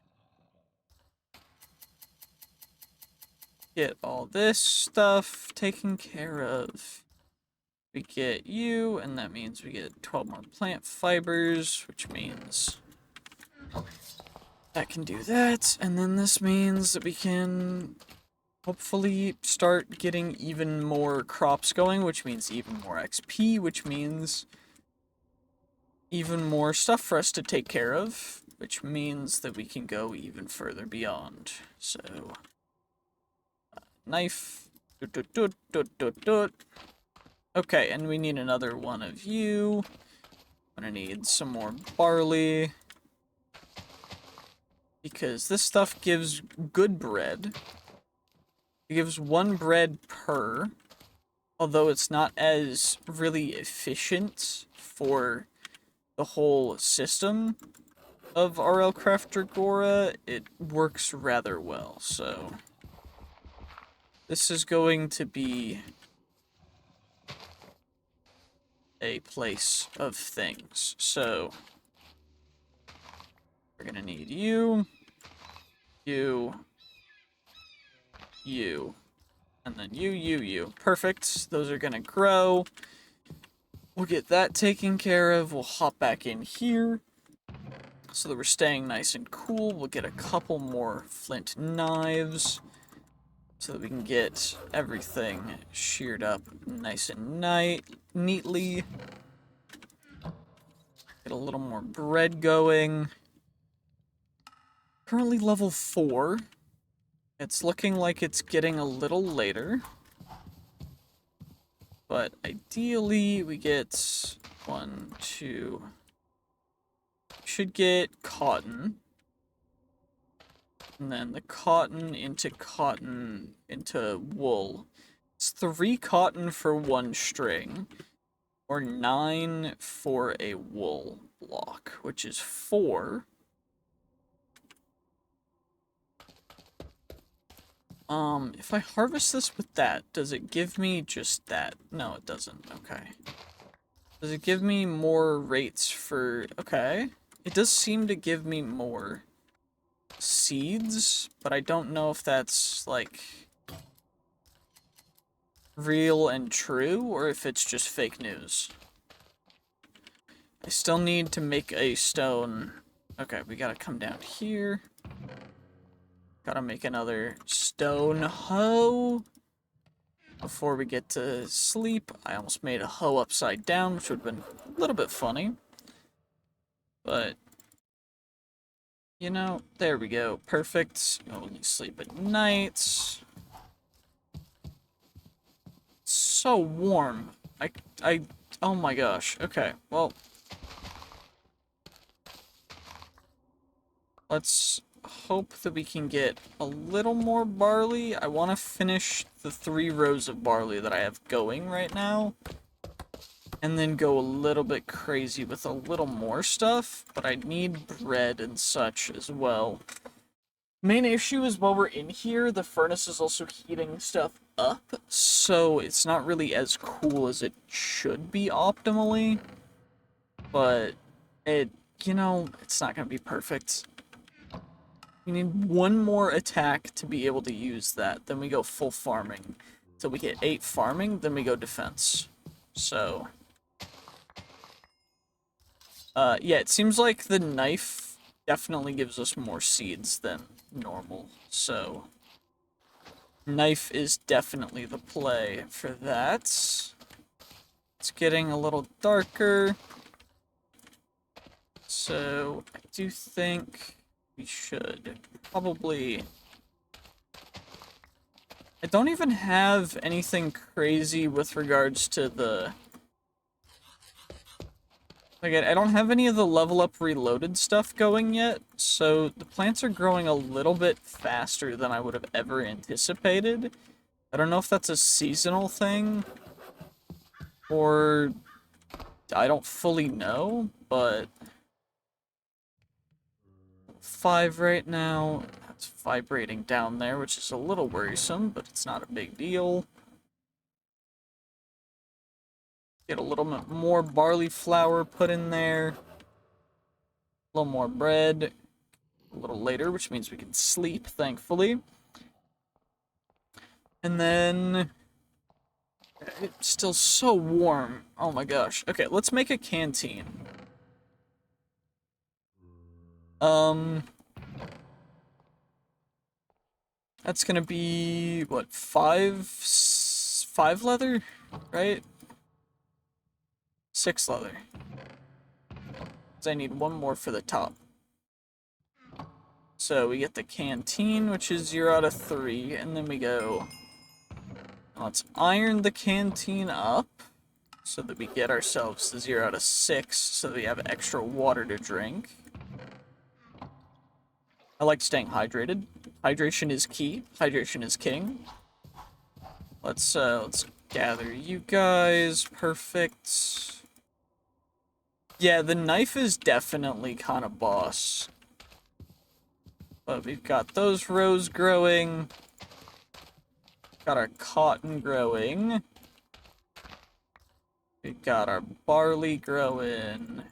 get all this stuff taken care of. We get you, and that means we get 12 more plant fibers, which means that can do that. And then this means that we can hopefully start getting even more crops going, which means even more XP, which means even more stuff for us to take care of, which means that we can go even further beyond. So, knife. Okay, and we need another one of you. I'm gonna need some more barley. Because this stuff gives good bread. It gives 1 bread per. Although it's not as really efficient for the whole system of RLCraft Dregora, it works rather well, so this is going to be a place of things. So we're gonna need you, and then you. Perfect. Those are gonna grow. We'll get that taken care of. We'll hop back in here so that we're staying nice and cool. We'll get a couple more flint knives so that we can get everything sheared up nice and neatly. Get a little more bread going. Currently level 4. It's looking like it's getting a little later. But ideally, we get 1, 2... should get cotton. And then the cotton into wool. It's 3 cotton for 1 string. Or 9 for a wool block, which is 4. If I harvest this with that, does it give me just that? No, it doesn't. Okay. Does it give me more rates for... Okay. It does seem to give me more seeds, but I don't know if that's, like, real and true, or if it's just fake news. I still need to make a stone Okay, we gotta come down here. Gotta make another stone hoe before we get to sleep. I almost made a hoe upside down, which would have been a little bit funny. But, you know, there we go. Perfect. You only sleep at night. It's so warm. Oh my gosh. Okay, well, let's hope that we can get a little more barley. I want to finish the 3 rows of barley that I have going right now. And then go a little bit crazy with a little more stuff. But I need bread and such as well. Main issue is while we're in here, the furnace is also heating stuff up. So it's not really as cool as it should be optimally. But you know, it's not going to be perfect. We need 1 more attack to be able to use that. Then we go full farming. So we get 8 farming, then we go defense. So, yeah, it seems like the knife definitely gives us more seeds than normal. So, knife is definitely the play for that. It's getting a little darker. So, I do think we should probably... I don't even have anything crazy with regards to the... Like, I don't have any of the level up reloaded stuff going yet, so the plants are growing a little bit faster than I would have ever anticipated. I don't know if that's a seasonal thing, or I don't fully know, but 5 right now. It's vibrating down there, which is a little worrisome, but it's not a big deal. Get a little bit more barley flour put in there. A little more bread. A little later, which means we can sleep, thankfully. And then... It's still so warm. Oh my gosh. Okay, let's make a canteen. That's gonna be, what, 5 leather, right? 6 leather. Because I need 1 more for the top. So we get the canteen, which is 0 out of 3, and then we go... Let's iron the canteen up, so that we get ourselves the 0 out of 6, so that we have extra water to drink. I like staying hydrated. Hydration is key. Hydration is king. Let's gather you guys. Perfect. Yeah, the knife is definitely kind of boss. But we've got those rows growing. Got our cotton growing. We've got our barley growing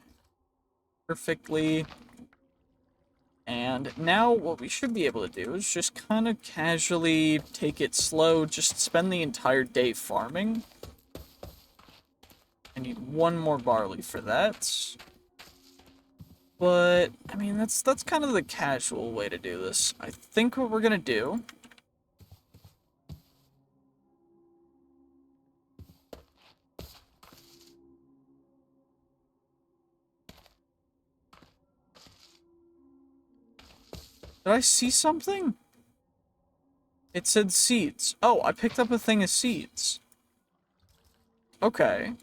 perfectly. And now what we should be able to do is just kind of casually take it slow, just spend the entire day farming. I need 1 more barley for that. But, I mean, that's kind of the casual way to do this. I think what we're gonna do... Did I see something? It said seeds. Oh, I picked up a thing of seeds. Okay.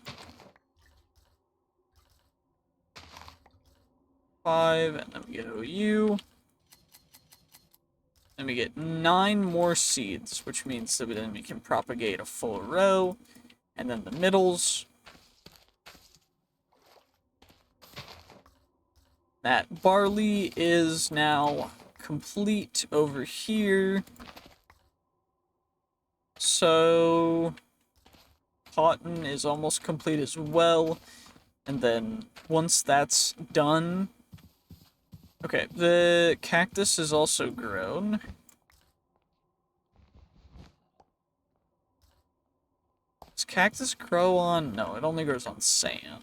5, and then we go you. And we get 9 more seeds, which means that then we can propagate a full row. And then the middles. That barley is now complete over here. So cotton is almost complete as well. And then once that's done... Okay, the cactus is also grown. Does cactus grow on... No, it only grows on sand.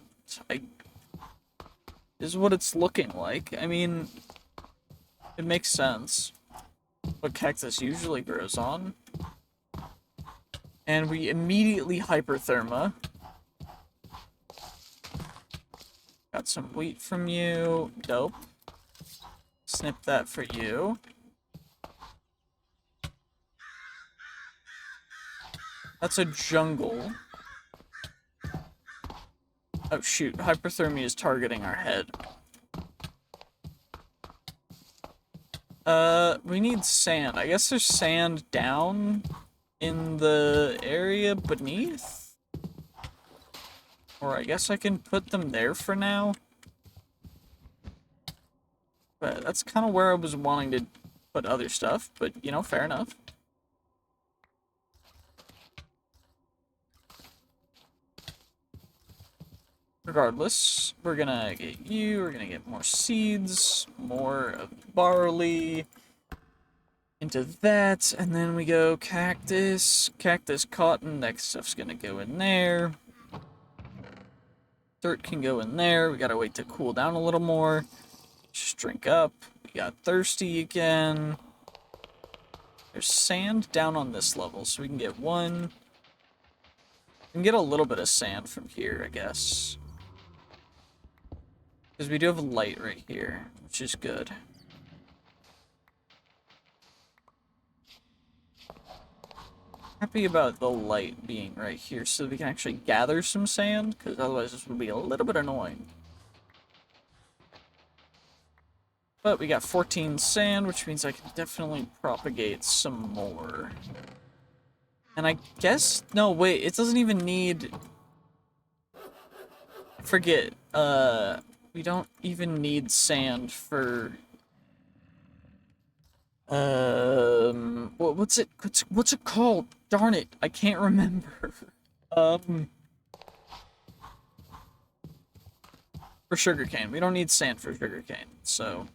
is what it's looking like. I mean, it makes sense what cactus usually grows on. And we immediately hypertherma. Got some wheat from you. Dope. Snip that for you. That's a jungle. Oh shoot, hyperthermia is targeting our head. We need sand. I guess there's sand down in the area beneath? Or I guess I can put them there for now. But that's kind of where I was wanting to put other stuff, but, you know, fair enough. Regardless, we're gonna get you, we're gonna get more seeds, more of barley, into that, and then we go cactus, cotton, that stuff's gonna go in there. Dirt can go in there, we gotta wait to cool down a little more. Just drink up, we got thirsty again. There's sand down on this level, so we can get one. We can get a little bit of sand from here, I guess. Because we do have light right here, which is good. Happy about the light being right here so we can actually gather some sand, because otherwise this would be a little bit annoying. But we got 14 sand, which means I can definitely propagate some more. And I guess, no, wait, it doesn't even need, forget, we don't even need sand for, what's it called? Darn it, I can't remember. For sugarcane. We don't need sand for sugarcane, so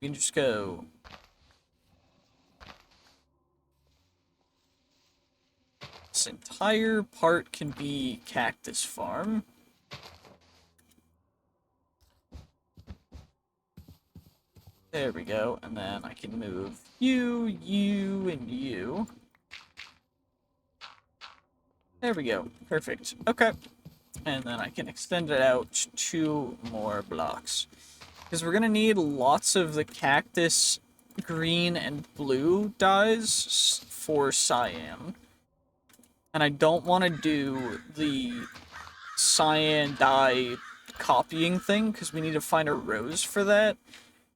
we can just go. This entire part can be cactus farm. There we go, and then I can move you, you, and you. There we go. Perfect. Okay. And then I can extend it out 2 more blocks. Because we're going to need lots of the cactus green and blue dyes for cyan. And I don't want to do the cyan dye copying thing, because we need to find a rose for that.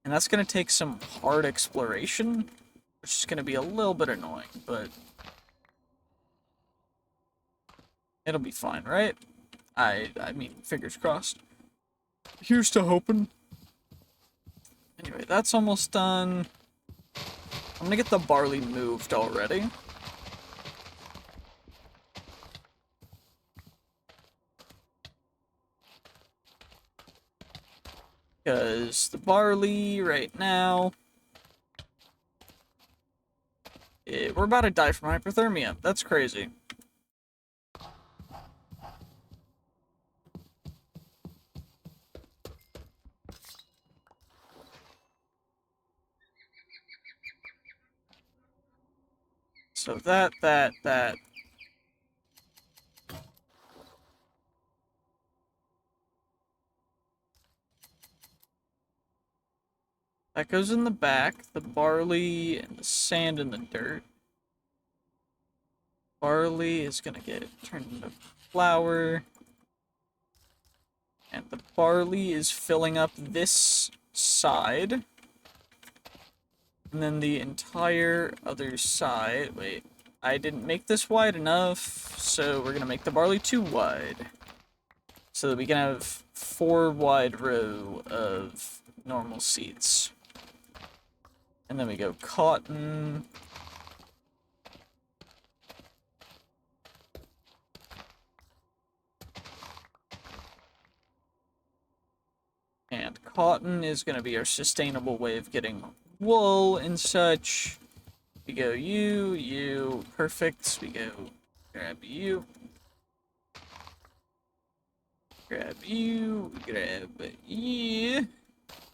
And that's going to take some hard exploration, which is going to be a little bit annoying, but it'll be fine, right? I mean, fingers crossed. Here's to hoping. Anyway, that's almost done. I'm gonna get the barley moved already. Because the barley right now, we're about to die from hypothermia. That's crazy. So that. That goes in the back, the barley and the sand and the dirt. Barley is gonna get turned into flour. And the barley is filling up this side. And then the entire other side, wait, I didn't make this wide enough, so we're gonna make the barley 2 wide. So that we can have 4 wide row of normal seeds. And then we go cotton. And cotton is gonna be our sustainable way of getting wool and such. We go you, perfect. We go grab you. Grab you. Grab you.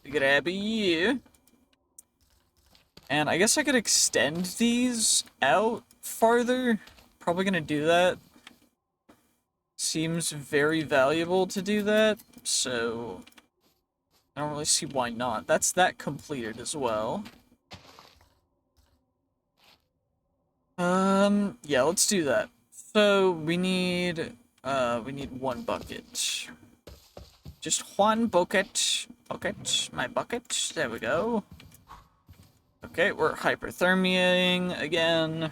Grab you. And I guess I could extend these out farther. Probably gonna do that. Seems very valuable to do that, so I don't really see why not. That's that completed as well. Yeah, let's do that. So we need one bucket. Just one bucket. Bucket, my bucket. There we go. Okay, we're hyperthermiaing again.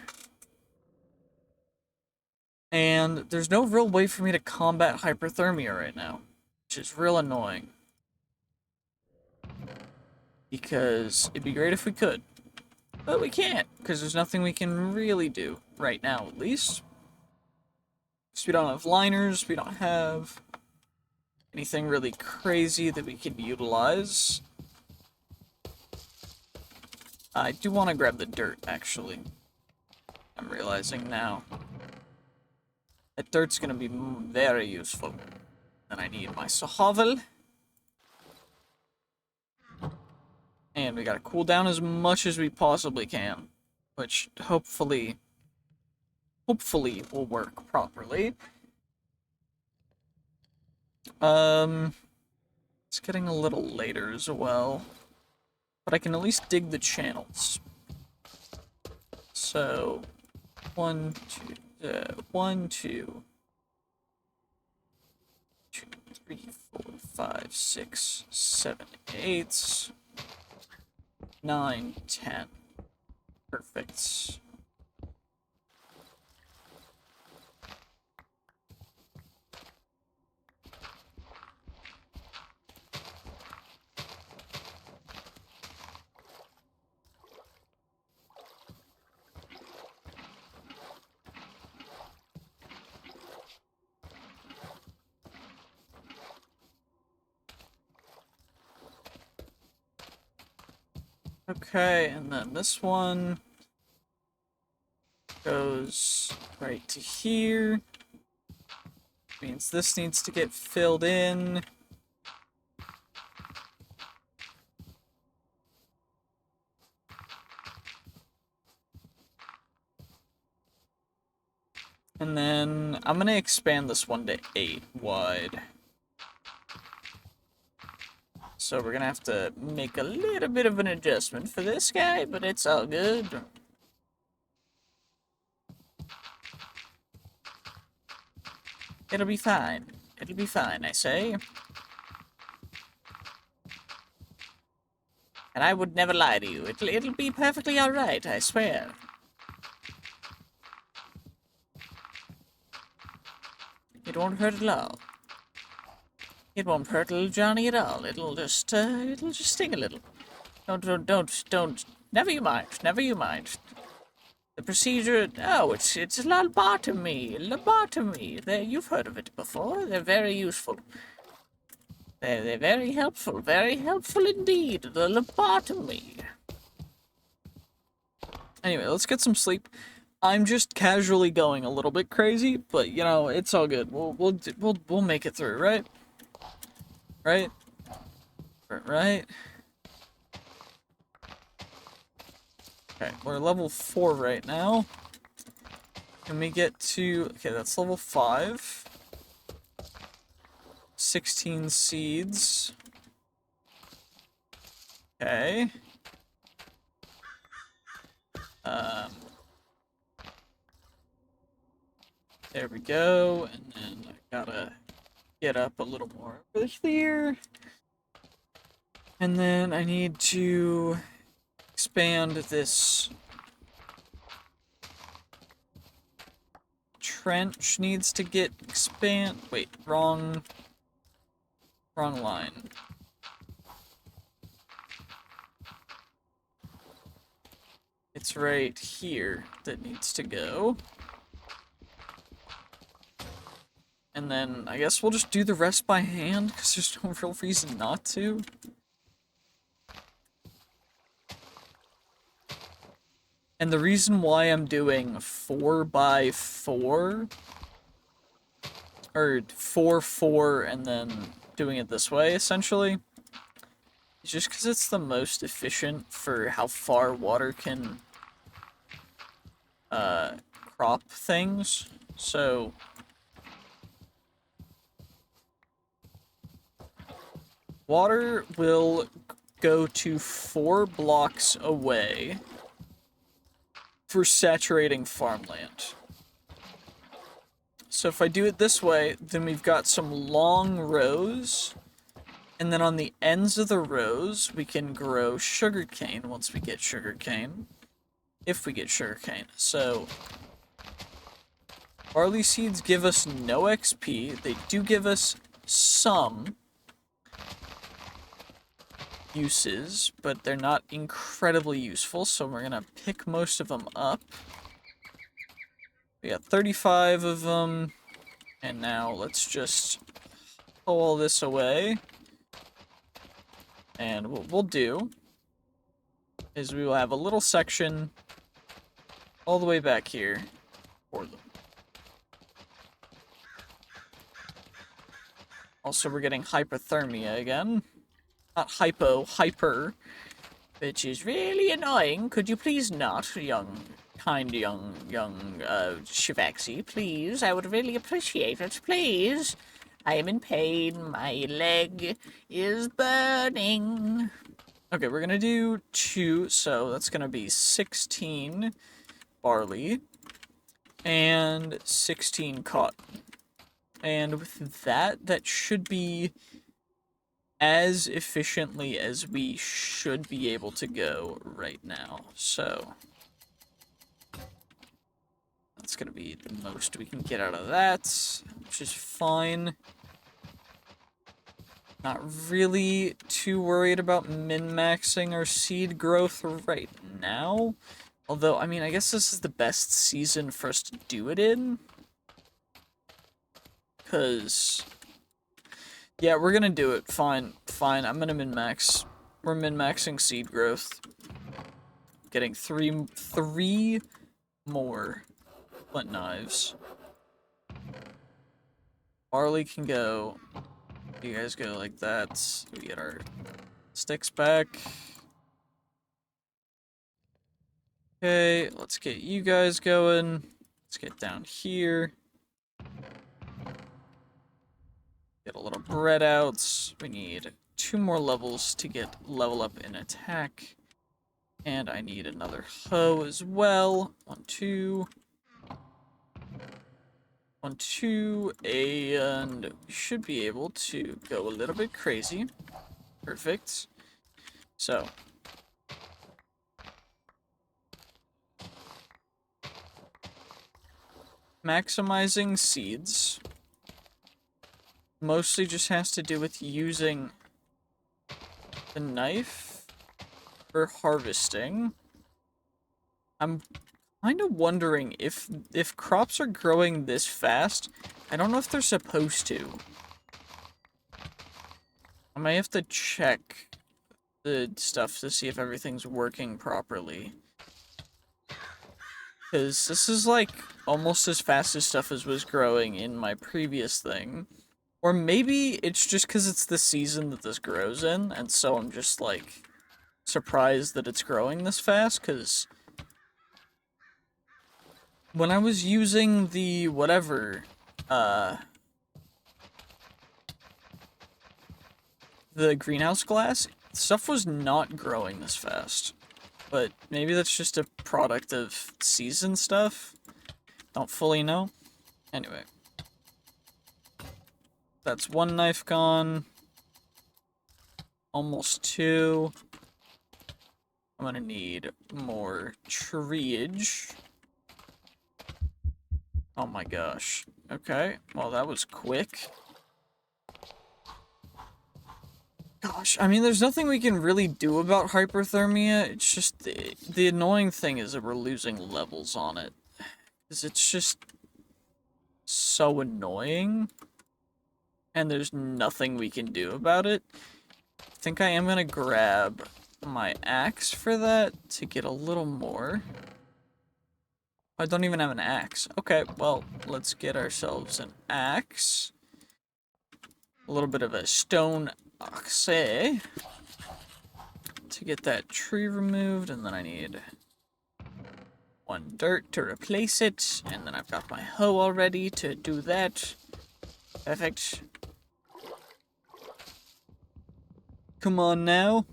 And there's no real way for me to combat hyperthermia right now, which is real annoying. Because it'd be great if we could. But we can't, because there's nothing we can really do, right now at least. Because we don't have liners, we don't have anything really crazy that we can utilize. I do want to grab the dirt, actually. I'm realizing now. That dirt's going to be very useful. And I need my shovel. And we gotta cool down as much as we possibly can. Which, hopefully will work properly. It's getting a little later as well. But I can at least dig the channels. So, 1, 2, 3, 4, 5, 6, 7, 8, 9, 10. Perfect. Okay, and then this one goes right to here. Means this needs to get filled in. And then I'm gonna expand this one to 8 wide. So we're gonna have to make a little bit of an adjustment for this guy, but it's all good. It'll be fine. It'll be fine, I say. And I would never lie to you. It'll be perfectly alright, I swear. It won't hurt at all. It won't hurt little Johnny at all. It'll just sting a little. Don't. Never you mind. Never you mind. The procedure, oh, it's lobotomy. Lobotomy. You've heard of it before. They're very useful. They're very helpful indeed. The lobotomy. Anyway, let's get some sleep. I'm just casually going a little bit crazy, but you know, it's all good. We'll make it through, right? Right? Right? Okay, we're level 4 right now. Can we get to... Okay, that's level 5. 16 seeds. Okay. There we go, and then I gotta get up a little more over here. And then I need to expand this trench needs to get wait, wrong line. It's right here that needs to go. And then I guess we'll just do the rest by hand, because there's no real reason not to. And the reason why I'm doing 4 by 4, or 4, 4, and then doing it this way, essentially. It's just because it's the most efficient for how far water can crop things. So water will go to 4 blocks away for saturating farmland. So if I do it this way, then we've got some long rows, and then on the ends of the rows, we can grow sugarcane once we get sugarcane. If we get sugarcane. So barley seeds give us no XP. They do give us some uses, but they're not incredibly useful, so we're gonna pick most of them up. We got 35 of them, and now let's just pull all this away. And what we'll do is we will have a little section all the way back here for them. Also, we're getting hypothermia again. Not hypo, hyper, which is really annoying. Could you please not, young Shivaxi, please? I would really appreciate it, please. I am in pain. My leg is burning. Okay, we're gonna do 2, so that's gonna be 16 barley and 16 cotton. And with that, that should be as efficiently as we should be able to go right now. So that's gonna be the most we can get out of that, which is fine. Not really too worried about min-maxing our seed growth right now. Although, I mean, I guess this is the best season for us to do it in. Because, yeah, we're gonna do it. Fine, fine. I'm gonna min-max. We're min-maxing seed growth. Getting three more flint knives. Barley can go. You guys go like that. We get our sticks back. Okay, let's get you guys going. Let's get down here. Get a little bread out. We need 2 more levels to get level up in attack. And I need another hoe as well. 1, 2. 1, 2. And we should be able to go a little bit crazy. Perfect. So. Maximizing seeds mostly just has to do with using the knife for harvesting. I'm kind of wondering if crops are growing this fast, I don't know if they're supposed to. I might have to check the stuff to see if everything's working properly. Because this is like almost as fast as stuff as was growing in my previous thing. Or maybe it's just because it's the season that this grows in, and so I'm just like surprised that it's growing this fast, because when I was using the whatever, the greenhouse glass, stuff was not growing this fast. But maybe that's just a product of season stuff. Don't fully know. Anyway. That's 1 knife gone. Almost 2. I'm gonna need more treeage. Oh my gosh. Okay, well that was quick. Gosh, I mean, there's nothing we can really do about hyperthermia. It's just, the annoying thing is that we're losing levels on it. Because it's just so annoying. And there's nothing we can do about it. I think I am gonna grab my axe for that to get a little more. I don't even have an axe. Okay, well, let's get ourselves an axe. A little bit of a stone axe to get that tree removed, and then I need 1 dirt to replace it, and then I've got my hoe already to do that. Perfect. Come on now.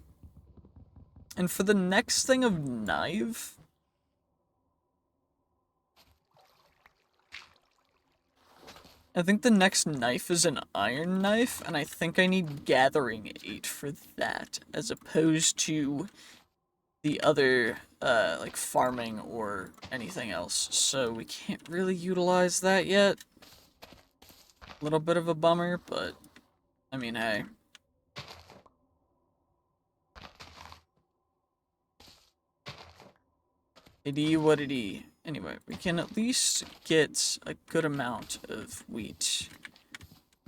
And for the next thing of knife, I think the next knife is an iron knife, and I think I need gathering 8 for that, as opposed to the other, like farming or anything else. So we can't really utilize that yet. A little bit of a bummer, but, I mean, hey. It is what it is. Anyway, we can at least get a good amount of wheat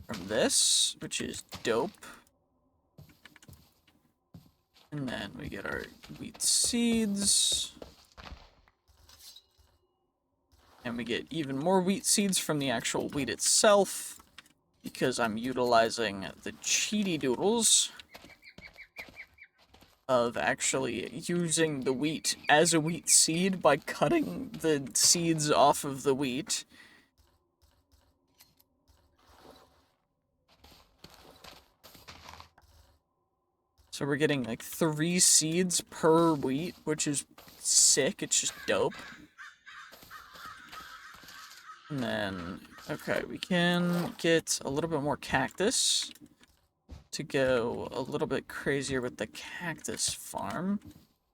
from this, which is dope. And then we get our wheat seeds. And we get even more wheat seeds from the actual wheat itself, because I'm utilizing the cheaty doodles of actually using the wheat as a wheat seed by cutting the seeds off of the wheat. So we're getting like 3 seeds per wheat, which is sick. It's just dope. And then, okay, we can get a little bit more cactus to go a little bit crazier with the cactus farm.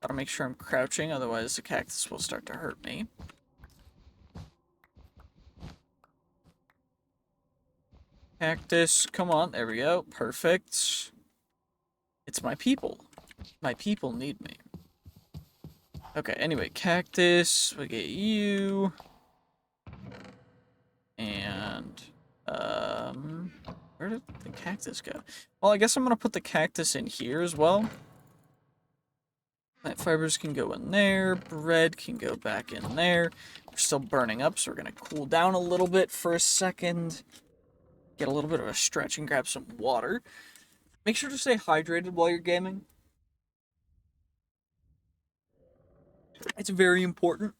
Gotta make sure I'm crouching, otherwise the cactus will start to hurt me. Cactus, come on, there we go, perfect. It's my people. My people need me. Okay, anyway, cactus, we get you. And, where did the cactus go? Well, I guess I'm gonna put the cactus in here as well. Plant fibers can go in there, bread can go back in there. We're still burning up, so we're gonna cool down a little bit for a second. Get a little bit of a stretch and grab some water. Make sure to stay hydrated while you're gaming. It's very important.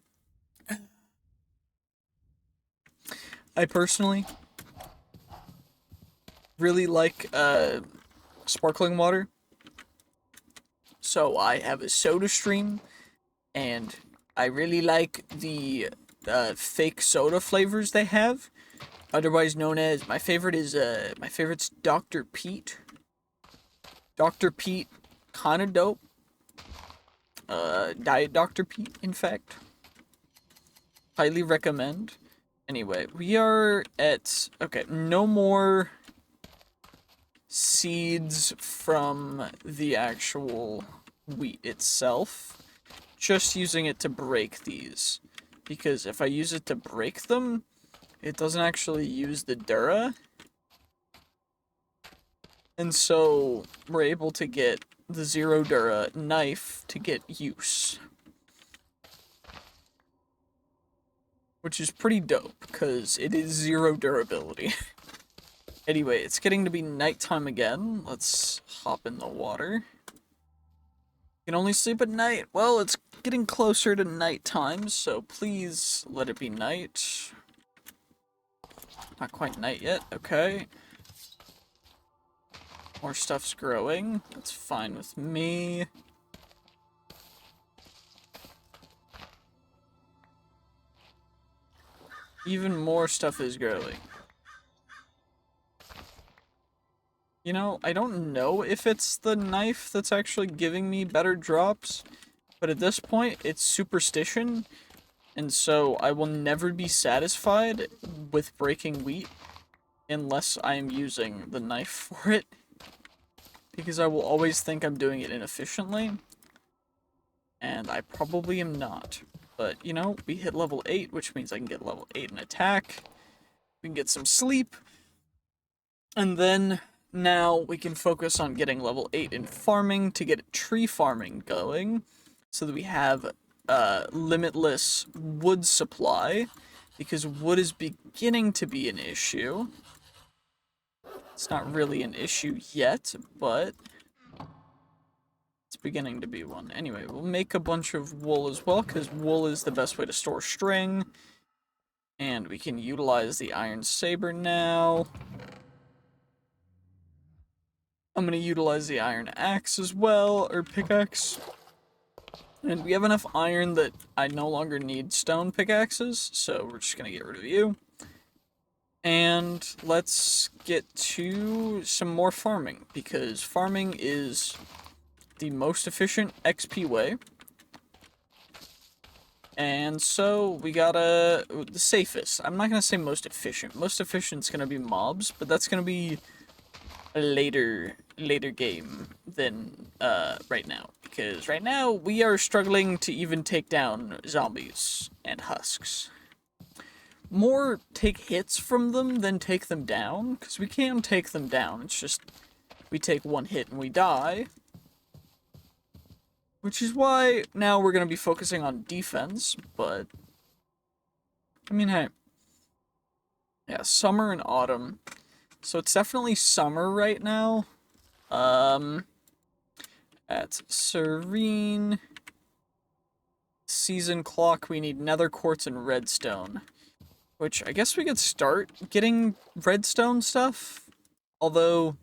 I personally really like sparkling water. So I have a soda stream, and I really like the fake soda flavors they have. Otherwise known as, my favorite's Dr. Pete. Dr. Pete, kinda dope. Diet Dr. Pete, in fact. Highly recommend. Anyway, we are at, okay, no more seeds from the actual wheat itself. Just using it to break these. Because if I use it to break them, it doesn't actually use the Dura. And so we're able to get the 0 Dura knife to get use. Which is pretty dope, because it is 0 durability. Anyway, it's getting to be nighttime again. Let's hop in the water. You can only sleep at night. Well, it's getting closer to nighttime, so please let it be night. Not quite night yet, okay. More stuff's growing. That's fine with me. Even more stuff is growing. You know, I don't know if it's the knife that's actually giving me better drops, but at this point, it's superstition, and so I will never be satisfied with breaking wheat unless I am using the knife for it, because I will always think I'm doing it inefficiently, and I probably am not. But, you know, we hit level 8, which means I can get level 8 in attack, we can get some sleep, and then now we can focus on getting level 8 in farming to get tree farming going, so that we have limitless wood supply, because wood is beginning to be an issue. It's not really an issue yet, but it's beginning to be one. Anyway, we'll make a bunch of wool as well, because wool is the best way to store string. And we can utilize the iron saber now. I'm going to utilize the iron axe as well, or pickaxe. And we have enough iron that I no longer need stone pickaxes, so we're just going to get rid of you. And let's get to some more farming, because farming is the most efficient XP way. And so we gotta, the safest. I'm not gonna say most efficient. Most efficient is gonna be mobs, but that's gonna be a later game than right now. Because right now we are struggling to even take down zombies and husks. More take hits from them than take them down, because we can take them down. It's just we take one hit and we die. Which is why now we're going to be focusing on defense, but I mean, hey. Yeah, summer and autumn. So it's definitely summer right now. At Serene Season Clock, we need nether quartz and redstone. Which I guess we could start getting redstone stuff. Although,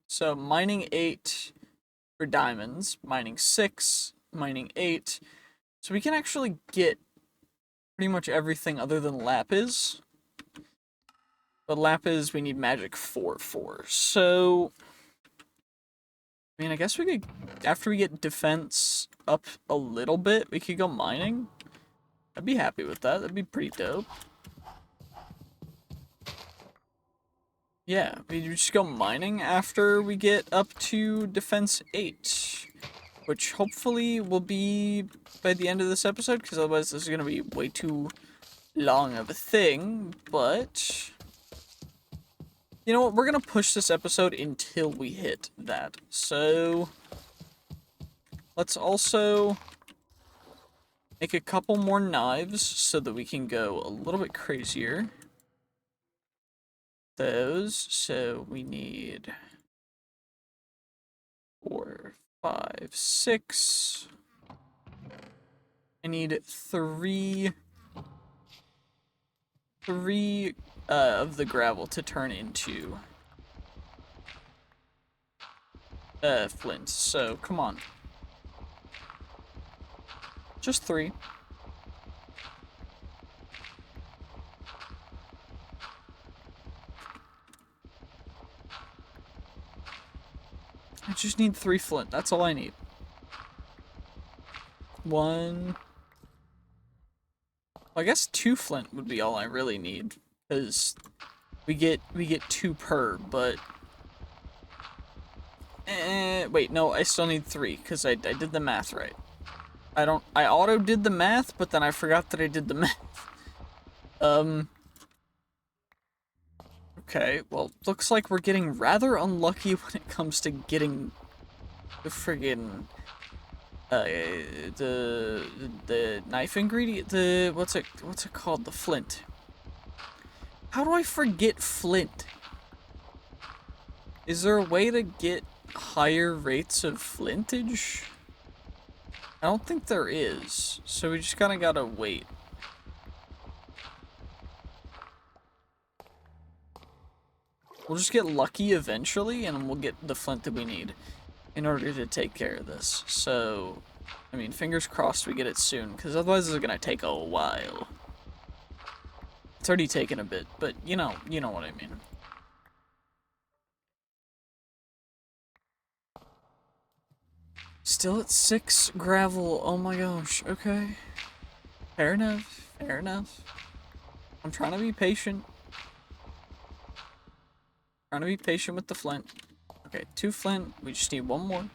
so mining 8 for diamonds, mining 6, mining 8. So we can actually get pretty much everything other than lapis. But lapis we need magic 4 for. So, I mean, I guess we could, after we get defense up a little bit, we could go mining. I'd be happy with that. That'd be pretty dope. Yeah, we just go mining after we get up to defense 8. Which hopefully will be by the end of this episode, because otherwise this is going to be way too long of a thing. But, you know what, we're going to push this episode until we hit that. So, let's also make a couple more knives so that we can go a little bit crazier. Those, so we need 4, 5, 6. I need 3 of the gravel to turn into flint. So come on, just 3. I just need 3 flint. That's all I need. 1. Well, I guess 2 flint would be all I really need, because we get 2 per. But wait, no, I still need 3 because I did the math right. I auto did the math, but then I forgot that I did the math. Okay, well, looks like we're getting rather unlucky when it comes to getting the friggin' the knife ingredient, what's it called? The flint. How do I forget flint? Is there a way to get higher rates of flintage? I don't think there is, so we just kinda gotta wait. We'll just get lucky eventually, and we'll get the flint that we need in order to take care of this. So, I mean, fingers crossed we get it soon, because otherwise it's gonna take a while. It's already taken a bit, but you know what I mean. Still at 6 gravel, oh my gosh, okay. Fair enough, fair enough. I'm trying to be patient. Trying to be patient with the flint. Okay, 2 flint. We just need 1 more.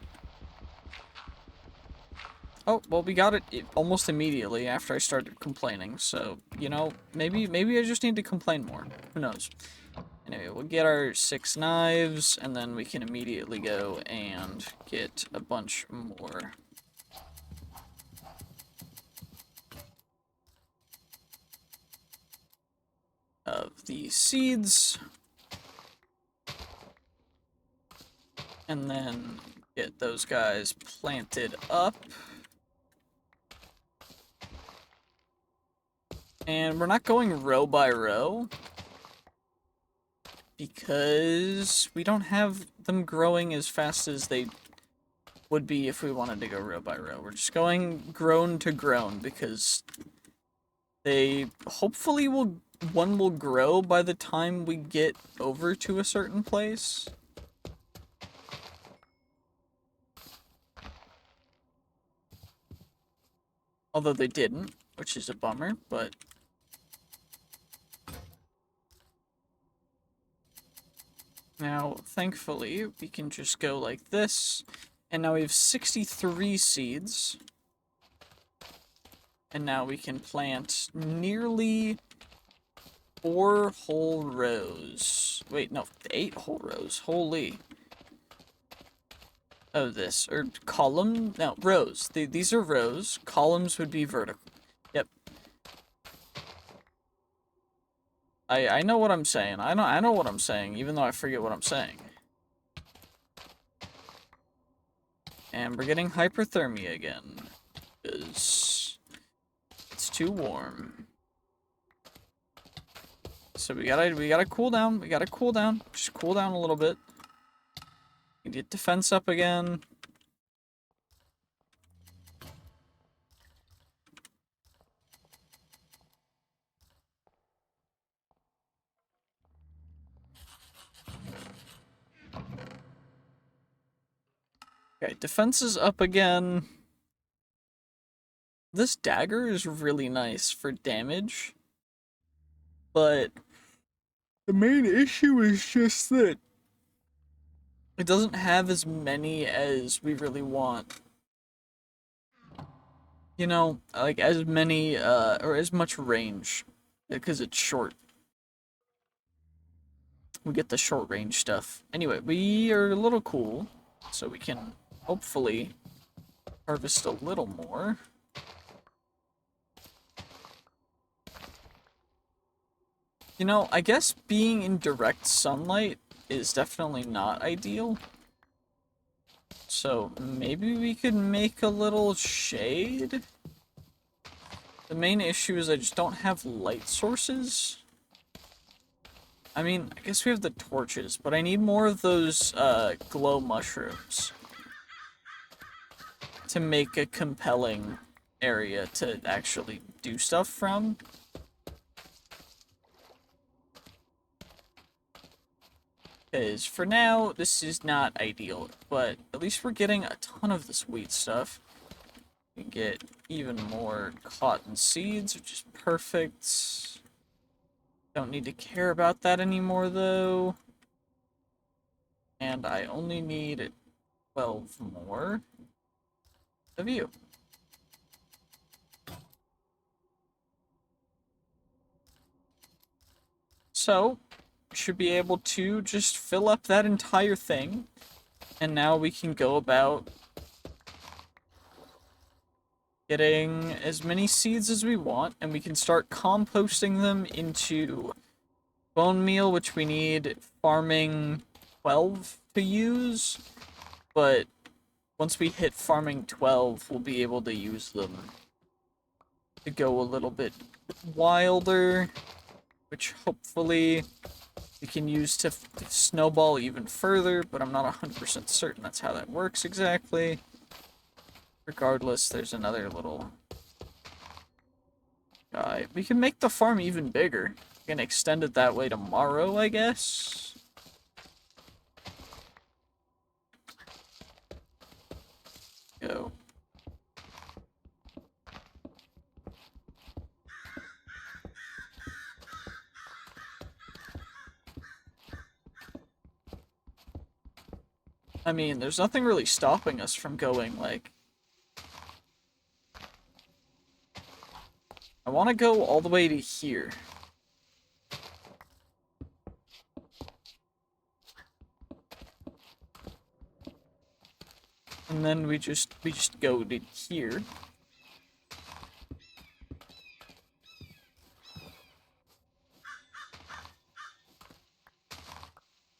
Oh, well, we got it almost immediately after I started complaining. So, you know, maybe I just need to complain more. Who knows? Anyway, we'll get our 6 knives, and then we can immediately go and get a bunch more. Of the seeds. And then get those guys planted up. And we're not going row by row, because we don't have them growing as fast as they would be if we wanted to go row by row. We're just going grown to grown, because they hopefully one will grow by the time we get over to a certain place. Although they didn't, which is a bummer, but... Now, thankfully, we can just go like this, and now we have 63 seeds. And now we can plant nearly 4 whole rows. Wait, no, 8 whole rows. Holy. Oh, this. Or column? No, rows. These are rows. Columns would be vertical. Yep. I know what I'm saying. I know what I'm saying, even though I forget what I'm saying. And we're getting hyperthermia again. Because it's too warm. So we gotta cool down. We gotta cool down. Just cool down a little bit. Get defense up again. Okay, defense is up again. This dagger is really nice for damage, but the main issue is just that it doesn't have as many as we really want. You know, like as many, or as much range, because it's short. We get the short range stuff. Anyway, we are a little cool, so we can hopefully harvest a little more. You know, I guess being in direct sunlight is definitely not ideal. So maybe we could make a little shade? The main issue is I just don't have light sources. I mean, I guess we have the torches, but I need more of those glow mushrooms to make a compelling area to actually do stuff from. Because for now, this is not ideal, but at least we're getting a ton of this wheat stuff. We can get even more cotton seeds, which is perfect. Don't need to care about that anymore, though. And I only need 12 more of you. So, should be able to just fill up that entire thing, and now we can go about getting as many seeds as we want, and we can start composting them into bone meal, which we need farming 12 to use, but once we hit farming 12, we'll be able to use them to go a little bit wilder, which hopefully we can use to snowball even further, but I'm not 100% certain that's how that works exactly. Regardless, there's another little guy. We can make the farm even bigger. We can extend it that way tomorrow, I guess. Go. I mean, there's nothing really stopping us from going, like... I want to go all the way to here. And then we just go to here.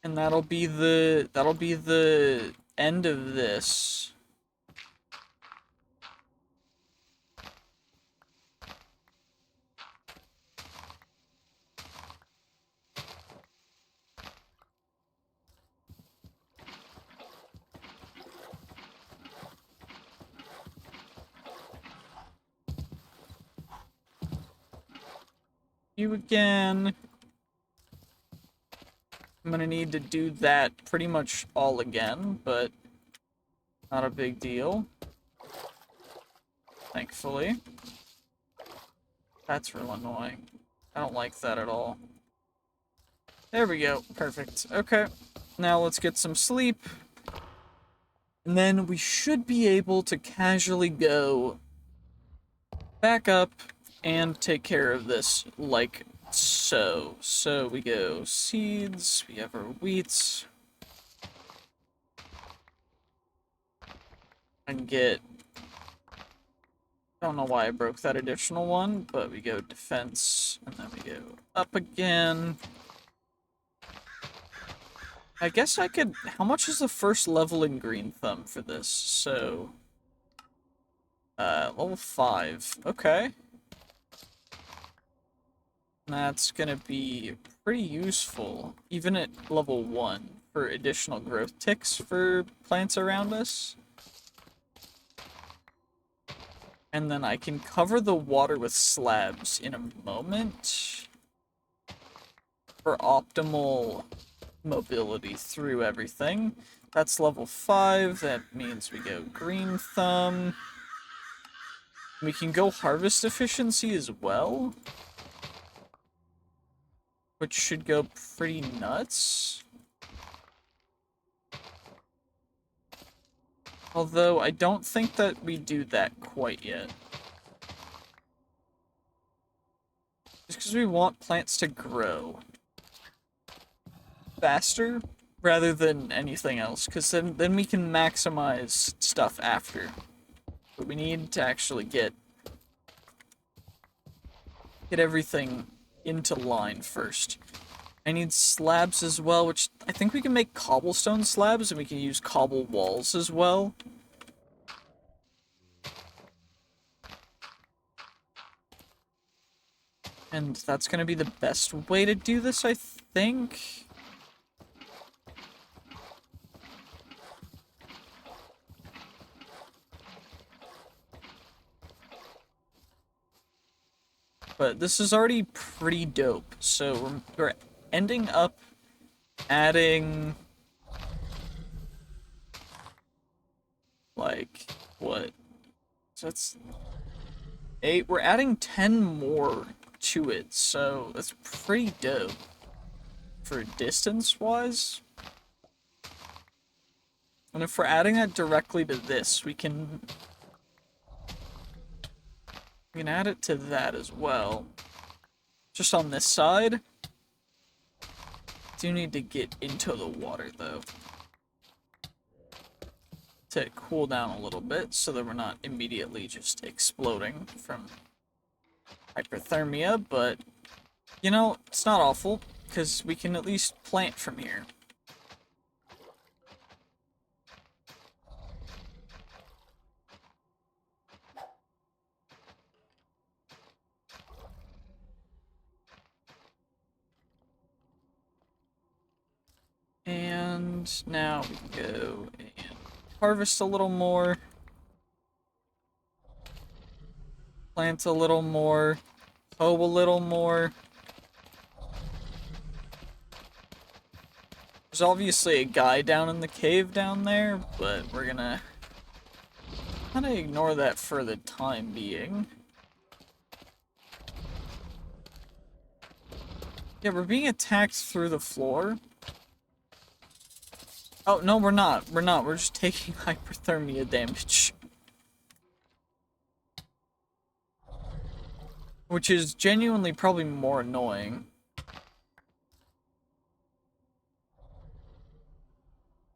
And that'll be the end of this. You again. I'm gonna need to do that pretty much all again, but not a big deal. Thankfully. That's real annoying. I don't like that at all. There we go. Perfect. Okay. Now let's get some sleep. And then we should be able to casually go back up and take care of this like so. So we go seeds, we have our wheats. And get... I don't know why I broke that additional one, but we go defense, and then we go up again. I guess I could... How much is the first level in Green Thumb for this? So... level 5. Okay. That's gonna be pretty useful, even at level 1, for additional growth ticks for plants around us. And then I can cover the water with slabs in a moment for optimal mobility through everything. That's level 5. That means we go Green Thumb. We can go Harvest Efficiency as well, which should go pretty nuts. Although, I don't think that we do that quite yet. Just because we want plants to grow faster rather than anything else, because then we can maximize stuff after. But we need to actually get everything into line first. I need slabs as well, which I think we can make cobblestone slabs, and we can use cobble walls as well. And that's gonna be the best way to do this, I think. But this is already pretty dope, so we're ending up adding... like, what? So that's... 8, we're adding 10 more to it, so that's pretty dope. For distance-wise. And if we're adding that directly to this, we can add it to that as well. Just on this side. Do need to get into the water, though, to cool down a little bit, so that we're not immediately just exploding from hyperthermia, but, you know, it's not awful, because we can at least plant from here. And now we can go and harvest a little more. Plant a little more. Hoe a little more. There's obviously a guy down in the cave down there, but we're gonna kind of ignore that for the time being. Yeah, we're being attacked through the floor. Oh, no, we're not. We're not. We're just taking hyperthermia damage. Which is genuinely probably more annoying.